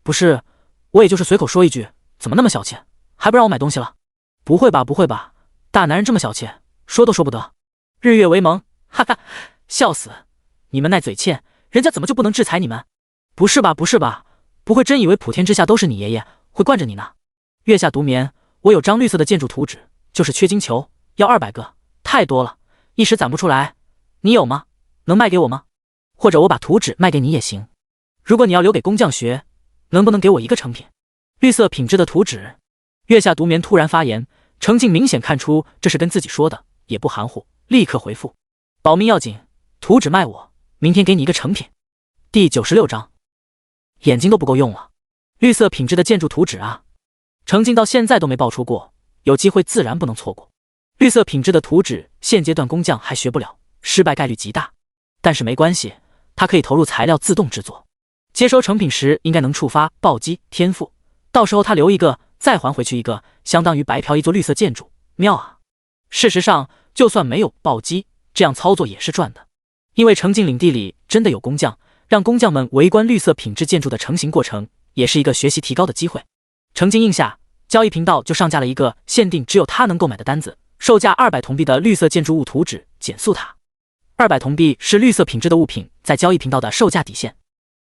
Speaker 1: 不是，我也就是随口说一句，怎么那么小气，还不让我买东西了？不会吧，大男人这么小气，说都说不得。日月为盟，哈哈，笑死！你们那嘴欠，人家怎么就不能制裁你们？不是吧，不会真以为普天之下都是你爷爷会惯着你呢？月下独眠，我有张绿色的建筑图纸，就是缺金球，要200个，太多了，一时攒不出来。你有吗？能卖给我吗？或者我把图纸卖给你也行。如果你要留给工匠学，能不能给我一个成品？绿色品质的图纸。月下独眠突然发言，程静明显看出这是跟自己说的，也不含糊，立刻回复：保命要紧，图纸卖我，明天给你一个成品。第96章，眼睛都不够用了。绿色品质的建筑图纸啊，程静到现在都没爆出过，有机会自然不能错过。绿色品质的图纸现阶段工匠还学不了，失败概率极大，但是没关系，他可以投入材料自动制作，接收成品时应该能触发暴击天赋，到时候他留一个再还回去一个，相当于白嫖一座绿色建筑，妙啊！事实上就算没有暴击，这样操作也是赚的。因为城境领地里真的有工匠，让工匠们围观绿色品质建筑的成型过程，也是一个学习提高的机会。程静应下，交易频道就上架了一个限定只有他能购买的单子，售价200铜币的绿色建筑物图纸减速塔。200铜币是绿色品质的物品在交易频道的售价底线，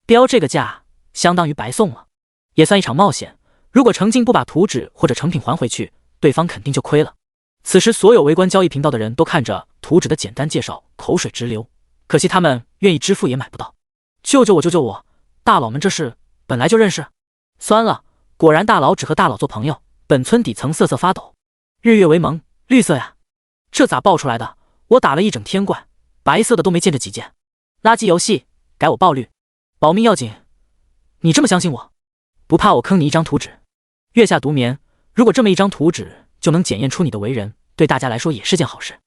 Speaker 1: 标这个价相当于白送了，也算一场冒险。如果程静不把图纸或者成品还回去，对方肯定就亏了。此时所有围观交易频道的人都看着图纸的简单介绍，口水直流。可惜他们愿意支付也买不到。救救我，救救我！大佬们这是本来就认识？酸了，果然大佬只和大佬做朋友。本村底层瑟瑟发抖。日月为盟，绿色呀，这咋爆出来的？我打了一整天怪，白色的都没见着几件。垃圾游戏，改我爆绿，保命要紧。你这么相信我，不怕我坑你一张图纸？月下独眠，如果这么一张图纸就能检验出你的为人，对大家来说也是件好事。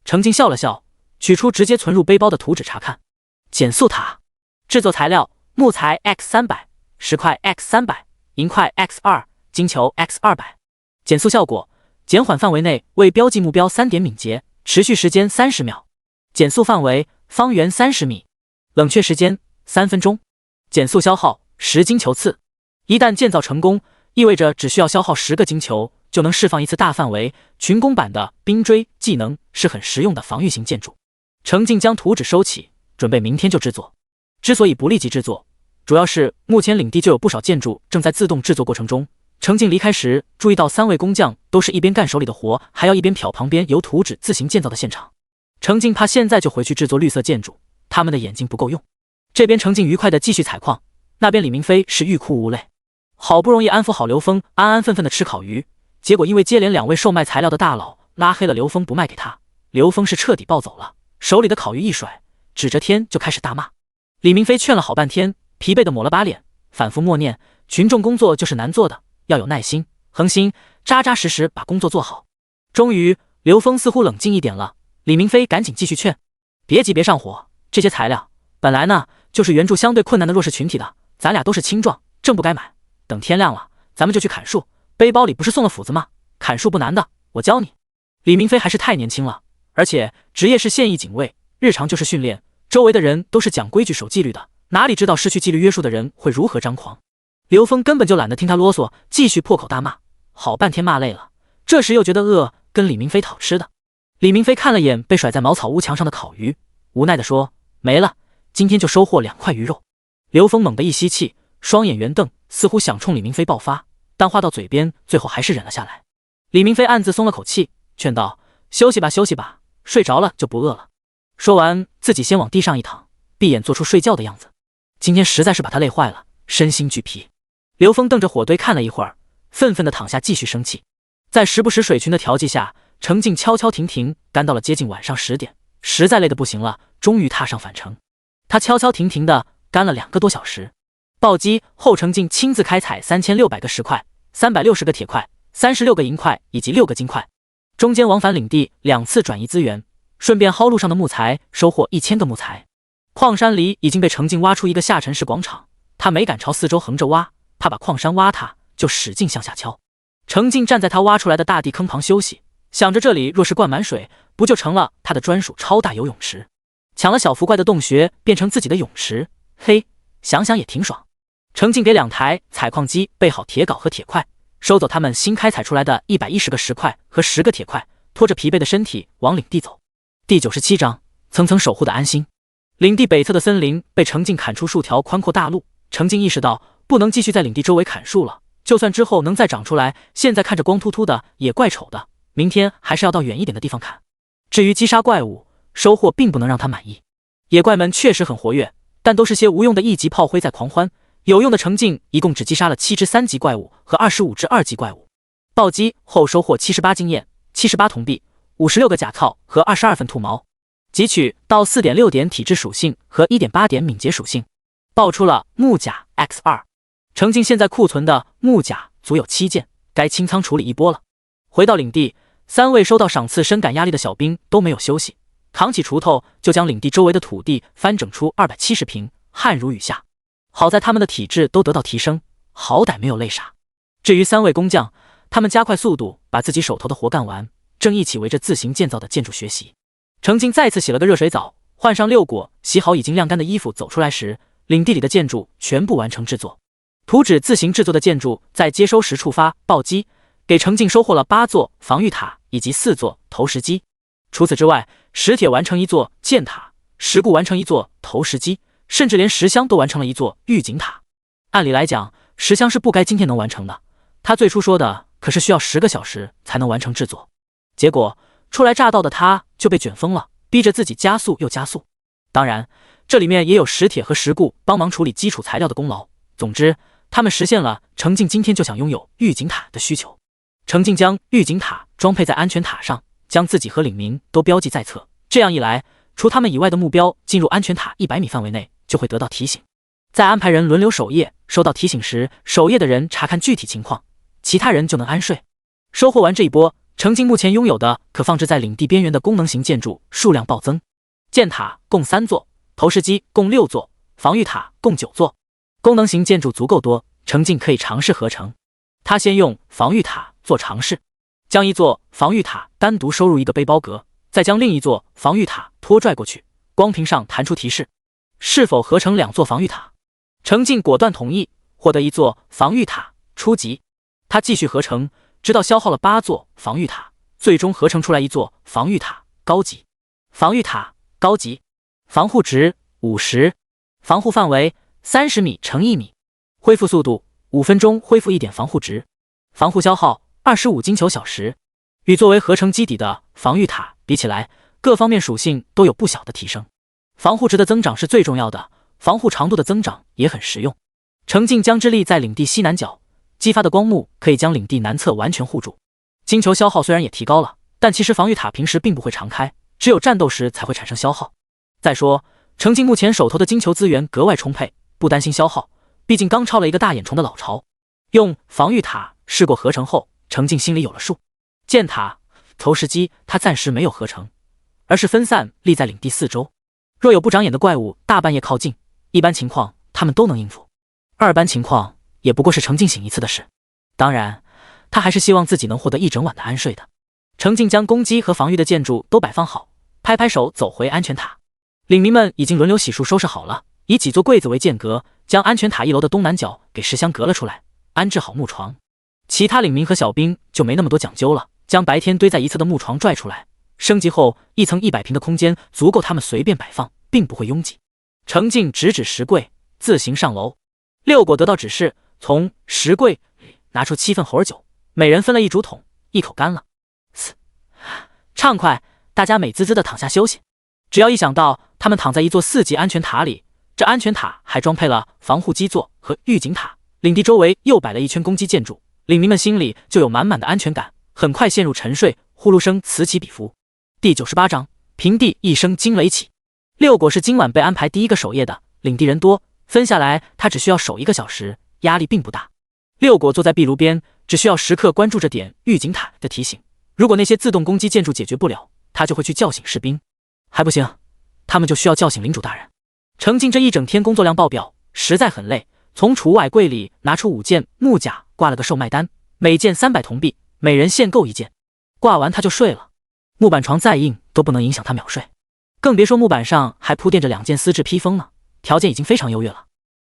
Speaker 1: 程静笑了笑，取出直接存入背包的图纸查看。减速塔，制作材料：木材 X300， 石块 X300， 银块 X2， 金球 X200。减速效果：减缓范围内未标记目标3点敏捷，持续时间30秒。减速范围：方圆30米。冷却时间3分钟。减速消耗10金球次。一旦建造成功，意味着只需要消耗10个金球就能释放一次大范围群攻版的冰锥技能，是很实用的防御型建筑。程静将图纸收起，准备明天就制作。之所以不立即制作，主要是目前领地就有不少建筑正在自动制作过程中。程静离开时注意到3位工匠都是一边干手里的活，还要一边瞟旁边由图纸自行建造的现场。程静怕现在就回去制作绿色建筑，他们的眼睛不够用。这边程静愉快地继续采矿，那边李明飞是欲哭无泪。好不容易安抚好刘峰，安安分分地吃烤鱼，结果因为接连2位售卖材料的大佬拉黑了刘峰不卖给他，刘峰是彻底暴走了，手里的烤鱼一甩，指着天就开始大骂。李明飞劝了好半天，疲惫地抹了把脸，反复默念：群众工作就是难做的，要有耐心、恒心，扎扎实实把工作做好。终于，刘峰似乎冷静一点了，李明飞赶紧继续劝：别急，别上火，这些材料本来呢就是援助相对困难的弱势群体的，咱俩都是青壮，正不该买。等天亮了，咱们就去砍树。背包里不是送了斧子吗？砍树不难的，我教你。李明飞还是太年轻了，而且职业是现役警卫，日常就是训练，周围的人都是讲规矩守纪律的，哪里知道失去纪律约束的人会如何张狂。刘峰根本就懒得听他啰嗦，继续破口大骂，好半天骂累了，这时又觉得饿，跟李明飞讨吃的。李明飞看了眼被甩在茅草屋墙上的烤鱼，无奈地说：没了，今天就收获2块鱼肉。刘峰猛地一吸气，双眼圆瞪，似乎想冲李明飞爆发，但话到嘴边，最后还是忍了下来。李明飞暗自松了口气，劝道：休息吧，休息吧，睡着了就不饿了。说完，自己先往地上一躺，闭眼做出睡觉的样子。今天实在是把他累坏了，身心俱疲。刘峰瞪着火堆看了一会儿，愤愤地躺下继续生气。在时不时水群的调剂下，程静悄悄停停干到了接近晚上10点，实在累得不行了，终于踏上返程。他悄悄停停地干了2个多小时。暴击后，程静亲自开采3600个石块、360个铁块、36个银块以及6个金块，中间往返领地2次转移资源，顺便薅路上的木材，收获1000个木材。矿山里已经被程静挖出一个下沉式广场，他没敢朝四周横着挖，怕把矿山挖塌，就使劲向下敲。程静站在他挖出来的大地坑旁休息，想着这里若是灌满水，不就成了他的专属超大游泳池？抢了小福怪的洞穴变成自己的泳池，嘿，想想也挺爽。程静给2台采矿机备好铁镐和铁块，收走他们新开采出来的110个石块和10个铁块，拖着疲惫的身体往领地走。第97章，层层守护的安心。领地北侧的森林被程静砍出数条宽阔大路，程静意识到不能继续在领地周围砍树了，就算之后能再长出来，现在看着光秃秃的也怪丑的，明天还是要到远一点的地方砍。至于击杀怪物，收获并不能让他满意。野怪们确实很活跃，但都是些无用的1级炮灰在狂欢，有用的程静一共只击杀了7只3级怪物和25只2级怪物。暴击后收获78经验、78铜币、56个甲套和22份兔毛，汲取到 4.6 点体质属性和 1.8 点敏捷属性，爆出了木甲 X2。 程静现在库存的木甲足有7件，该清仓处理一波了。回到领地，3位收到赏赐深感压力的小兵都没有休息，扛起锄头就将领地周围的土地翻整出270平，汗如雨下。好在他们的体质都得到提升，好歹没有累傻。至于3位工匠，他们加快速度把自己手头的活干完，正一起围着自行建造的建筑学习。程静再次洗了个热水澡，换上六果洗好已经晾干的衣服走出来时，领地里的建筑全部完成制作。图纸自行制作的建筑在接收时触发暴击，给程静收获了8座防御塔以及4座投石机。除此之外，石铁完成1座箭塔，石固完成1座投石机，甚至连石箱都完成了1座预警塔。按理来讲，石箱是不该今天能完成的，他最初说的可是需要10个小时才能完成制作。结果初来乍到的他就被卷疯了，逼着自己加速又加速。当然，这里面也有石铁和石固帮忙处理基础材料的功劳。总之，他们实现了程静今天就想拥有预警塔的需求。程静将预警塔装配在安全塔上，将自己和领民都标记在册。这样一来，除他们以外的目标进入安全塔100米范围内，就会得到提醒。再安排人轮流守夜，收到提醒时，守夜的人查看具体情况，其他人就能安睡。收获完这一波，程静目前拥有的可放置在领地边缘的功能型建筑数量暴增。箭塔共3座，投石机共6座，防御塔共9座。功能型建筑足够多，程静可以尝试合成。他先用防御塔做尝试，将1座防御塔单独收入一个背包格，再将另1座防御塔拖拽过去，光屏上弹出提示，是否合成2座防御塔。程静果断同意，获得1座防御塔初级。他继续合成，直到消耗了8座防御塔，最终合成出来1座防御塔高级。防御塔高级，防护值50，防护范围30米乘1米，恢复速度5分钟恢复1点防护值，防护消耗25金球小时。与作为合成基底的防御塔比起来，各方面属性都有不小的提升。防护值的增长是最重要的，防护长度的增长也很实用。程静将之立在领地西南角，激发的光幕可以将领地南侧完全护住。金球消耗虽然也提高了，但其实防御塔平时并不会常开，只有战斗时才会产生消耗。再说，程静目前手头的金球资源格外充沛，不担心消耗，毕竟刚超了一个大眼虫的老巢。用防御塔试过合成后，程静心里有了数。箭塔、投石机他暂时没有合成，而是分散立在领地4周。若有不长眼的怪物大半夜靠近，一般情况他们都能应付，二般情况也不过是程静醒一次的事。当然，他还是希望自己能获得一整晚的安睡的。程静将攻击和防御的建筑都摆放好，拍拍手走回安全塔。领民们已经轮流洗漱收拾好了，以几座柜子为间隔，将安全塔1楼的东南角给石箱隔了出来，安置好木床。其他领民和小兵就没那么多讲究了，将白天堆在一侧的木床拽出来，升级后1层100平的空间足够他们随便摆放，并不会拥挤。程静指指石柜，自行上楼。六果得到指示，从石柜里拿出7份猴儿酒，每人分了1竹筒，一口干了。畅快，大家美滋滋的躺下休息。只要一想到他们躺在一座4级安全塔里，这安全塔还装配了防护基座和预警塔，领地周围又摆了一圈攻击建筑，领民们心里就有满满的安全感，很快陷入沉睡，呼噜声此起彼伏。第98章，平地一声惊雷起。六果是今晚被安排第一个守夜的，领地人多，分下来他只需要守1个小时，压力并不大。六果坐在壁炉边，只需要时刻关注着点预警塔的提醒，如果那些自动攻击建筑解决不了，他就会去叫醒士兵。还不行，他们就需要叫醒领主大人。程静这一整天工作量爆表，实在很累，从储物霭柜里拿出5件木甲，挂了个售卖单，每件300铜币，每人限购1件。挂完他就睡了。木板床再硬都不能影响他秒睡，更别说木板上还铺垫着2件丝质披风呢，条件已经非常优越了。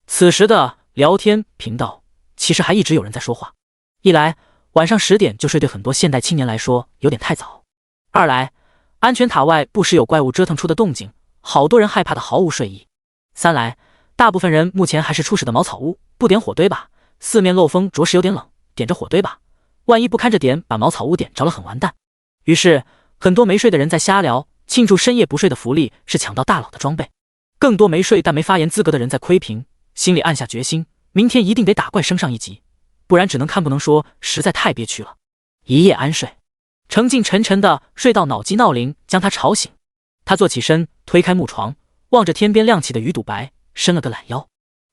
Speaker 1: 此时的聊天频道其实还一直有人在说话，一来晚上10点就睡对很多现代青年来说有点太早，二来安全塔外不时有怪物折腾出的动静，好多人害怕的毫无睡意，三来大部分人目前还是初始的茅草屋，不点火堆吧，四面漏风着实有点冷，点着火堆吧，万一不看着点把茅草屋点着了很完蛋。于是很多没睡的人在瞎聊，庆祝深夜不睡的福利是抢到大佬的装备。更多没睡但没发言资格的人在窥屏，心里暗下决心，明天一定得打怪升上1级，不然只能看不能说，实在太憋屈了。一夜安睡，程静沉沉的睡到脑机闹铃将他吵醒，他坐起身，推开木床，望着天边亮起的鱼肚白，伸了个懒腰。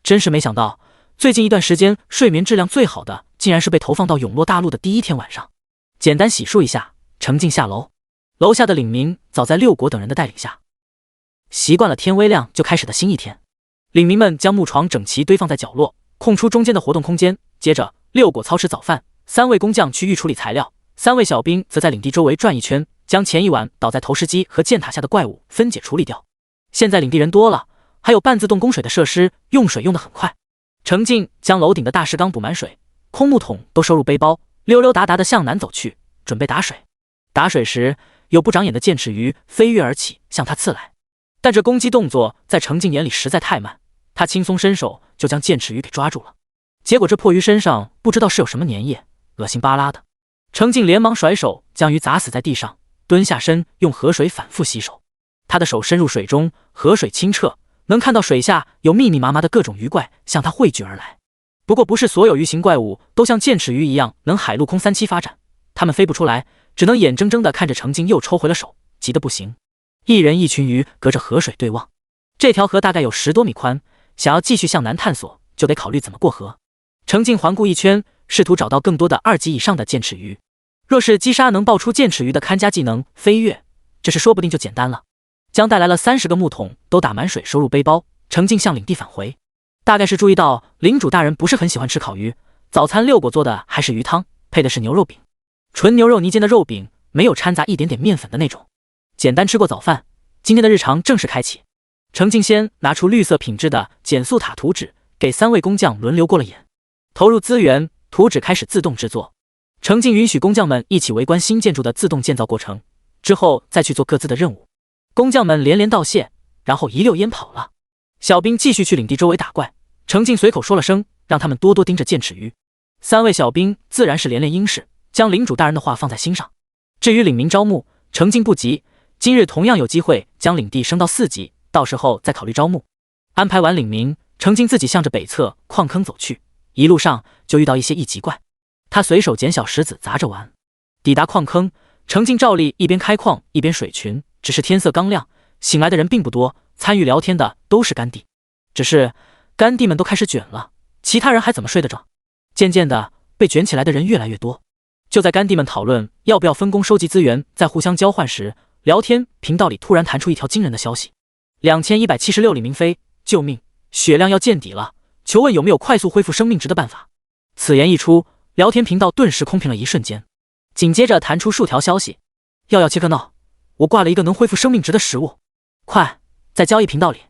Speaker 1: 真是没想到，最近一段时间睡眠质量最好的竟然是被投放到永洛大陆的第1天晚上。简单洗漱一下，程静下楼。楼下的领民早在六国等人的带领下，习惯了天微亮就开始的新一天。领民们将木床整齐堆放在角落，空出中间的活动空间。接着六果操持早饭，3位工匠去预处理材料3位小兵则在领地周围转一圈，将前一晚倒在投石机和箭塔下的怪物分解处理掉。现在领地人多了，还有半自动供水的设施，用水用得很快。程进将楼顶的大石缸补满水，空木桶都收入背包，溜溜达达地向南走去，准备打水。打水时，有不长眼的剑齿鱼飞跃而起，向他刺来。但这攻击动作在程进眼里实在太慢，他轻松伸手就将剑齿鱼给抓住了。结果这破鱼身上不知道是有什么粘液，恶心巴拉的。程进连忙甩手将鱼砸死在地上，蹲下身用河水反复洗手。他的手伸入水中，河水清澈，能看到水下有密密麻麻的各种鱼怪向他汇聚而来。不过不是所有鱼形怪物都像剑齿鱼一样能海陆空3栖发展，它们飞不出来，只能眼睁睁地看着程进又抽回了手，急得不行。一人一群鱼隔着河水对望。这条河大概有10多米宽，想要继续向南探索，就得考虑怎么过河。程进环顾一圈，试图找到更多的2级以上的剑齿鱼。若是击杀能爆出剑齿鱼的看家技能飞跃，这事说不定就简单了。将带来了30个木桶都打满水收入背包，程进向领地返回。大概是注意到领主大人不是很喜欢吃烤鱼，早餐6果做的还是鱼汤，配的是牛肉饼，纯牛肉泥煎的肉饼，没有掺杂一点点面粉的那种。简单吃过早饭，今天的日常正式开启。程进先拿出绿色品质的减速塔图纸，给3位工匠轮流过了眼，投入资源，图纸开始自动制作。程进允许工匠们一起围观新建筑的自动建造过程，之后再去做各自的任务。工匠们连连道谢，然后一溜烟跑了。小兵继续去领地周围打怪，程进随口说了声，让他们多多盯着剑齿鱼。3位小兵自然是连连应是，将领主大人的话放在心上。至于领民招募，程进不急，今日同样有机会将领地升到4级，到时候再考虑招募。安排完领民，程进自己向着北侧矿坑走去，一路上就遇到一些1级怪，他随手捡小石子砸着玩。抵达矿坑，程进照例一边开矿一边水群，只是天色刚亮，醒来的人并不多，参与聊天的都是干弟。只是干弟们都开始卷了，其他人还怎么睡得着？渐渐的，被卷起来的人越来越多。就在干弟们讨论要不要分工收集资源再互相交换时，聊天频道里突然弹出一条惊人的消息：2176李明飞，救命！血量要见底了，求问有没有快速恢复生命值的办法。此言一出，聊天频道顿时空屏了一瞬间，紧接着弹出数条消息：要切克闹，我挂了一个能恢复生命值的食物，快在交易频道里。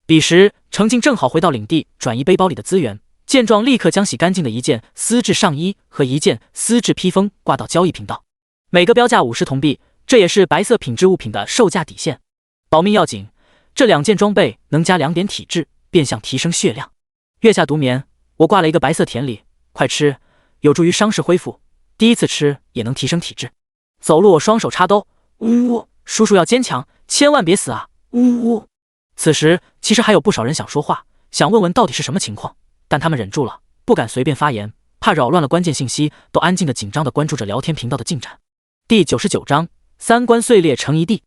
Speaker 1: 彼时程进正好回到领地转移背包里的资源，见状立刻将洗干净的一件丝质上衣和一件丝质披风挂到交易频道，每个标价50铜币，这也是白色品质物品的售价底线。保命要紧，这2件装备能加2点体质，变相提升血量。月下独眠，我挂了一个白色甜梨，快吃，有助于伤势恢复，第1次吃也能提升体质。走路我双手插兜，呜，叔叔要坚强，千万别死啊，呜。此时其实还有不少人想说话，想问问到底是什么情况，但他们忍住了，不敢随便发言，怕扰乱了关键信息，都安静的紧张的关注着聊天频道的进展。第99章3关碎裂成一地。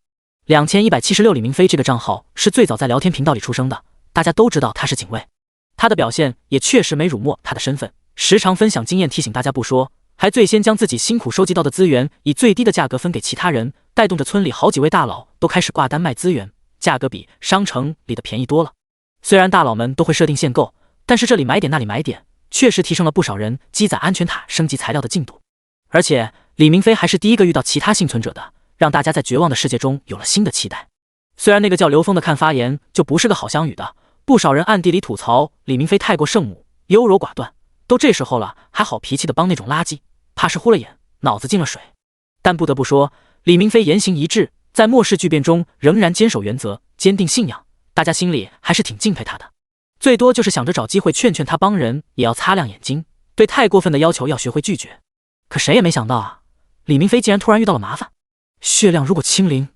Speaker 1: 2176李明飞这个账号是最早在聊天频道里出生的，大家都知道他是警卫，他的表现也确实没辱没他的身份，时常分享经验提醒大家不说，还最先将自己辛苦收集到的资源以最低的价格分给其他人，带动着村里好几位大佬都开始挂单卖资源，价格比商城里的便宜多了。虽然大佬们都会设定限购，但是这里买点那里买点，确实提升了不少人积攒安全塔升级材料的进度。而且李明飞还是第一个遇到其他幸存者的，让大家在绝望的世界中有了新的期待。虽然那个叫刘峰的看发言就不是个好相语的，不少人暗地里吐槽李明飞太过圣母，优柔寡断，都这时候了还好脾气的帮那种垃圾，怕是糊了眼，脑子进了水。但不得不说，李明飞言行一致，在末世巨变中仍然坚守原则，坚定信仰，大家心里还是挺敬佩他的。最多就是想着找机会劝劝他帮人，也要擦亮眼睛，对太过分的要求要学会拒绝。可谁也没想到啊，李明飞竟然突然遇到了麻烦。血量如果清零，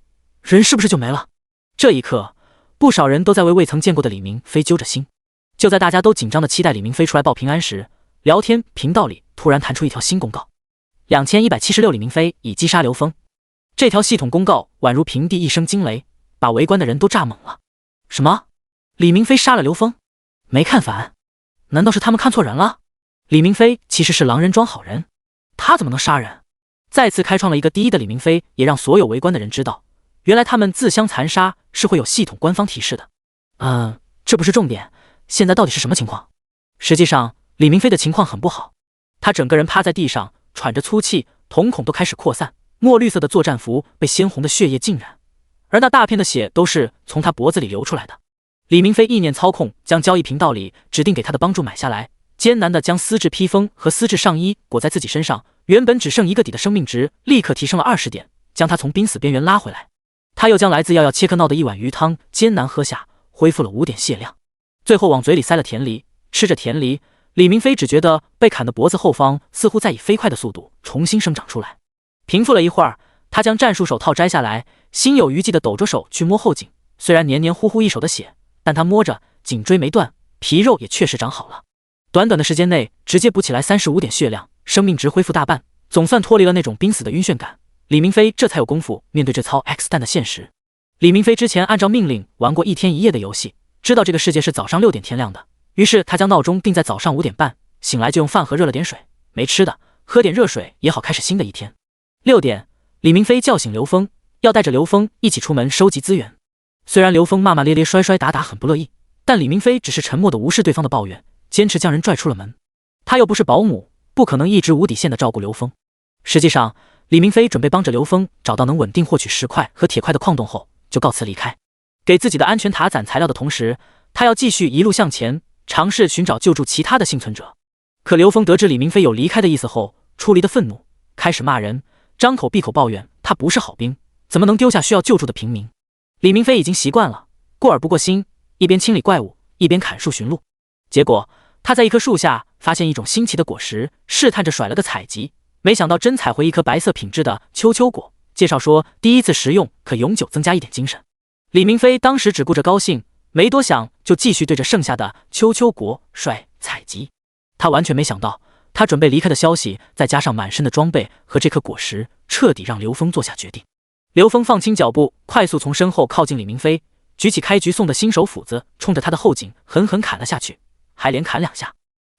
Speaker 1: 人是不是就没了？这一刻，不少人都在为未曾见过的李明飞揪着心。就在大家都紧张的期待李明飞出来报平安时，聊天频道里突然弹出一条新公告：2176李明飞已击杀刘峰。这条系统公告宛如平地一声惊雷，把围观的人都炸懵了。什么？李明飞杀了刘峰？没看反？难道是他们看错人了？李明飞其实是狼人装好人，他怎么能杀人？再次开创了一个第一的李明飞，也让所有围观的人知道，原来他们自相残杀是会有系统官方提示的。这不是重点，现在到底是什么情况？实际上，李明飞的情况很不好，他整个人趴在地上，喘着粗气，瞳孔都开始扩散，墨绿色的作战服被鲜红的血液浸染，而那大片的血都是从他脖子里流出来的。李明飞意念操控，将交易频道里指定给他的帮助买下来，艰难地将丝质披风和丝质上衣裹在自己身上，原本只剩1个底的生命值立刻提升了20点，将他从濒死边缘拉回来。他又将来自药切克闹的1碗鱼汤艰难喝下，恢复了5点血量，最后往嘴里塞了甜梨。吃着甜梨，李明飞只觉得被砍的脖子后方似乎在以飞快的速度重新生长出来。平复了一会儿，他将战术手套摘下来，心有余悸地抖着手去摸后颈，虽然黏黏糊糊一手的血，但他摸着颈椎没断，皮肉也确实长好了。短短的时间内直接补起来35点血量，生命值恢复大半，总算脱离了那种濒死的晕眩感。李明飞这才有功夫面对这操 X 弹的现实。李明飞之前按照命令玩过1天1夜的游戏，知道这个世界是早上6点天亮的，于是他将闹钟定在早上5点半，醒来就用饭盒热了点水，没吃的，喝点热水也好开始新的一天。6点，李明飞叫醒刘峰，要带着刘峰一起出门收集资源。虽然刘峰骂骂咧咧、摔摔打打很不乐意，但李明飞只是沉默地无视对方的抱怨，坚持将人拽出了门。他又不是保姆，不可能一直无底线地照顾刘峰。实际上，李明飞准备帮着刘峰找到能稳定获取石块和铁块的矿洞后，就告辞离开。给自己的安全塔攒材料的同时，他要继续一路向前，尝试寻找救助其他的幸存者。可刘峰得知李明飞有离开的意思后，出离的愤怒，开始骂人，张口闭口抱怨他不是好兵，怎么能丢下需要救助的平民。李明飞已经习惯了，过耳不过心，一边清理怪物，一边砍树寻路。结果他在一棵树下发现一种新奇的果实，试探着甩了个采集，没想到真采回一颗白色品质的秋秋果，介绍说第一次食用可永久增加1点精神。李明飞当时只顾着高兴，没多想就继续对着剩下的秋秋果甩采集。他完全没想到，他准备离开的消息，再加上满身的装备和这颗果实，彻底让刘峰做下决定。刘峰放轻脚步，快速从身后靠近李明飞，举起开局送的新手斧子，冲着他的后颈狠狠砍了下去，还连砍2下。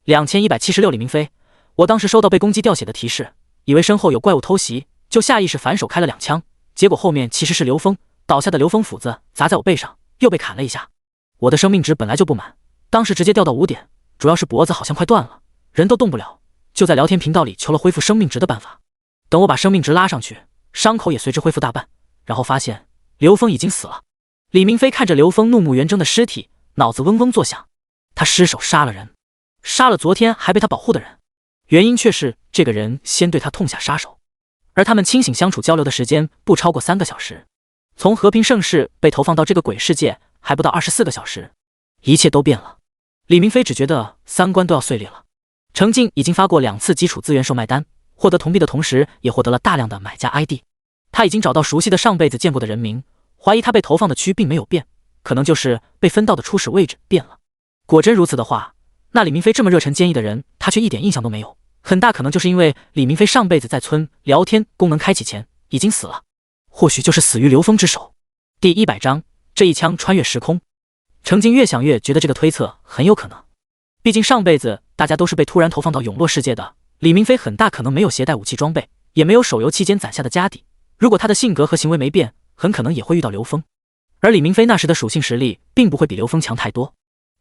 Speaker 1: 2176。李明飞，我当时收到被攻击掉血的提示，以为身后有怪物偷袭，就下意识反手开了2枪，结果后面其实是刘峰，倒下的刘峰斧子砸在我背上，又被砍了一下。我的生命值本来就不满，当时直接掉到5点，主要是脖子好像快断了，人都动不了，就在聊天频道里求了恢复生命值的办法。等我把生命值拉上去，伤口也随之恢复大半，然后发现刘峰已经死了。李明飞看着刘峰怒目圆睁的尸体，脑子嗡嗡作响，他失手杀了人，杀了昨天还被他保护的人，原因却是这个人先对他痛下杀手，而他们清醒相处交流的时间不超过3个小时。从和平盛世被投放到这个鬼世界还不到24个小时，一切都变了。李明飞只觉得3观都要碎裂了。程静已经发过2次基础资源售卖单，获得铜币的同时也获得了大量的买家 ID。 他已经找到熟悉的上辈子见过的人名，怀疑他被投放的区并没有变，可能就是被分到的初始位置变了。果真如此的话，那李明飞这么热忱坚毅的人，他却一点印象都没有，很大可能就是因为李明飞上辈子在村聊天功能开启前已经死了，或许就是死于刘峰之手。第100章，这一枪穿越时空。程静越想越觉得这个推测很有可能，毕竟上辈子大家都是被突然投放到永洛世界的，李明飞很大可能没有携带武器装备，也没有手游期间攒下的家底，如果他的性格和行为没变，很可能也会遇到刘峰。而李明飞那时的属性实力并不会比刘峰强太多。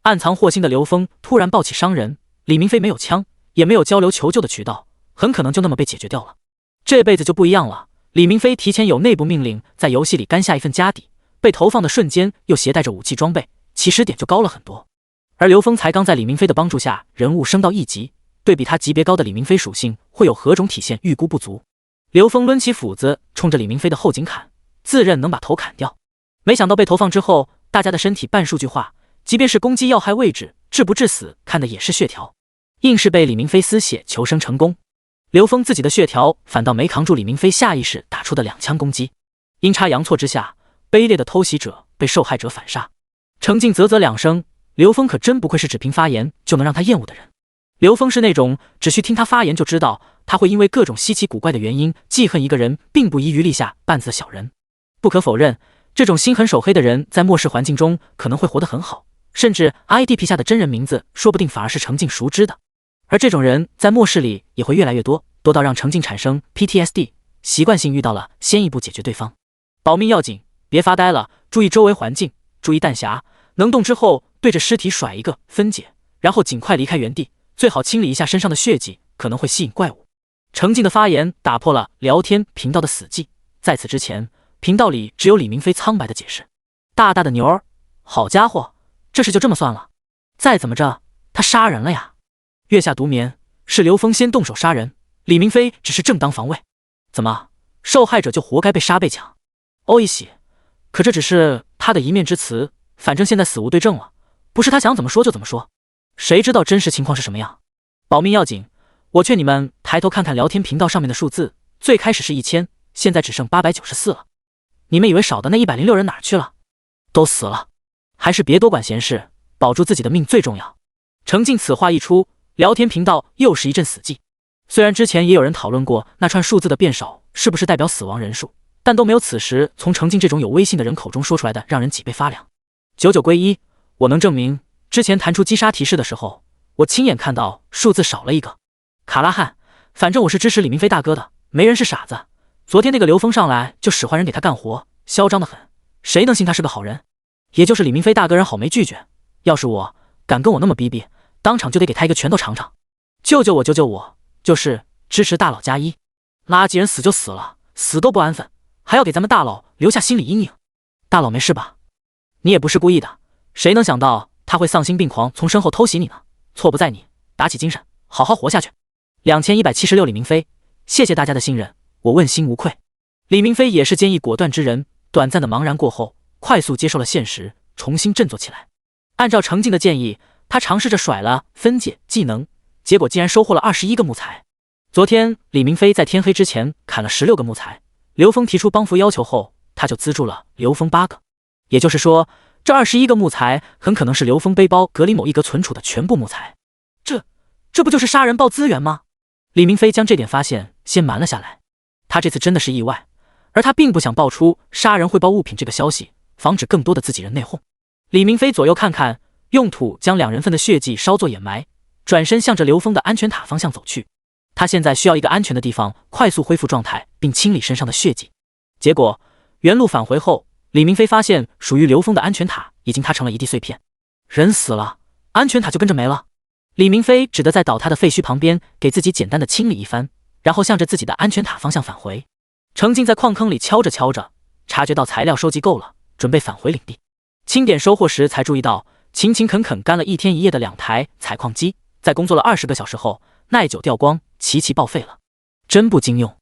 Speaker 1: 暗藏祸心的刘峰突然暴起伤人，李明飞没有枪，也没有交流求救的渠道，很可能就那么被解决掉了。这辈子就不一样了，李明飞提前有内部命令在游戏里干下一份家底，被投放的瞬间又携带着武器装备，起始点就高了很多。而刘峰才刚在李明飞的帮助下人物升到1级，对比他级别高的李明飞属性会有何种体现预估不足。刘峰抡起斧子冲着李明飞的后颈砍，自认能把头砍掉，没想到被投放之后，大家的身体半数据化，即便是攻击要害位置，致不致死看的也是血条，硬是被李明飞撕血求生成功。刘峰自己的血条反倒没扛住李明飞下意识打出的2枪攻击，阴差阳错之下，卑劣的偷袭者被受害者反杀。程静啧啧2声，刘峰可真不愧是只凭发言就能让他厌恶的人。刘峰是那种只需听他发言就知道他会因为各种稀奇古怪的原因记恨一个人并不遗余力下半子的小人。不可否认，这种心狠手黑的人在末世环境中可能会活得很好，甚至 IDP 下的真人名字说不定反而是程静熟知的。而这种人在末世里也会越来越多，多到让程静产生 PTSD， 习惯性遇到了先一步解决对方。保命要紧，别发呆了，注意周围环境，注意弹匣，能动之后对着尸体甩一个分解，然后尽快离开原地，最好清理一下身上的血迹，可能会吸引怪物。程静的发言打破了聊天频道的死寂。在此之前，频道里只有李明飞苍白的解释：大大的牛儿，好家伙，这事就这么算了？再怎么着，他杀人了呀！月下独眠，是刘峰先动手杀人，李明飞只是正当防卫。怎么，受害者就活该被杀被抢？欧一喜，可这只是他的一面之词，反正现在死无对证了，不是他想怎么说就怎么说，谁知道真实情况是什么样？保命要紧，我劝你们抬头看看聊天频道上面的数字，最开始是1000，现在只剩894了。你们以为少的那106人哪儿去了？都死了，还是别多管闲事，保住自己的命最重要。程静此话一出，聊天频道又是一阵死寂。虽然之前也有人讨论过那串数字的变少是不是代表死亡人数，但都没有此时从程静这种有威信的人口中说出来的让人脊背发凉。99归一，我能证明，之前弹出击杀提示的时候，我亲眼看到数字少了一个。卡拉汉，反正我是支持李明飞大哥的，没人是傻子。昨天那个刘峰上来就使唤人给他干活，嚣张得很，谁能信他是个好人？也就是李明飞大哥人好没拒绝，要是我敢跟我那么逼逼，当场就得给他一个拳头尝尝。救救我，救救我！就是支持大佬加一，垃圾人死就死了，死都不安分，还要给咱们大佬留下心理阴影。大佬没事吧？你也不是故意的，谁能想到他会丧心病狂从身后偷袭你呢？错不在你，打起精神，好好活下去。2176李明飞，谢谢大家的信任，我问心无愧。李明飞也是坚毅果断之人，短暂的茫然过后，快速接受了现实，重新振作起来。按照程静的建议，他尝试着甩了分解技能，结果竟然收获了21个木材。昨天李明飞在天黑之前砍了16个木材，刘峰提出帮扶要求后，他就资助了刘峰8个，也就是说，这21个木材很可能是刘峰背包隔离某一格存储的全部木材。这不就是杀人爆资源吗？李明飞将这点发现先瞒了下来，他这次真的是意外，而他并不想爆出杀人汇报物品这个消息，防止更多的自己人内讧。李明飞左右看看，用土将2人份的血迹稍作掩埋，转身向着刘峰的安全塔方向走去。他现在需要一个安全的地方快速恢复状态并清理身上的血迹。结果原路返回后，李明飞发现属于刘峰的安全塔已经塌成了一地碎片，人死了，安全塔就跟着没了。李明飞只得在倒塌的废墟旁边给自己简单的清理一番，然后向着自己的安全塔方向返回。程静在矿坑里敲着敲着，察觉到材料收集够了，准备返回领地。清点收获时才注意到，勤勤恳恳干了1天1夜的2台采矿机，在工作了20个小时后，耐久掉光，齐齐报废了。真不经用。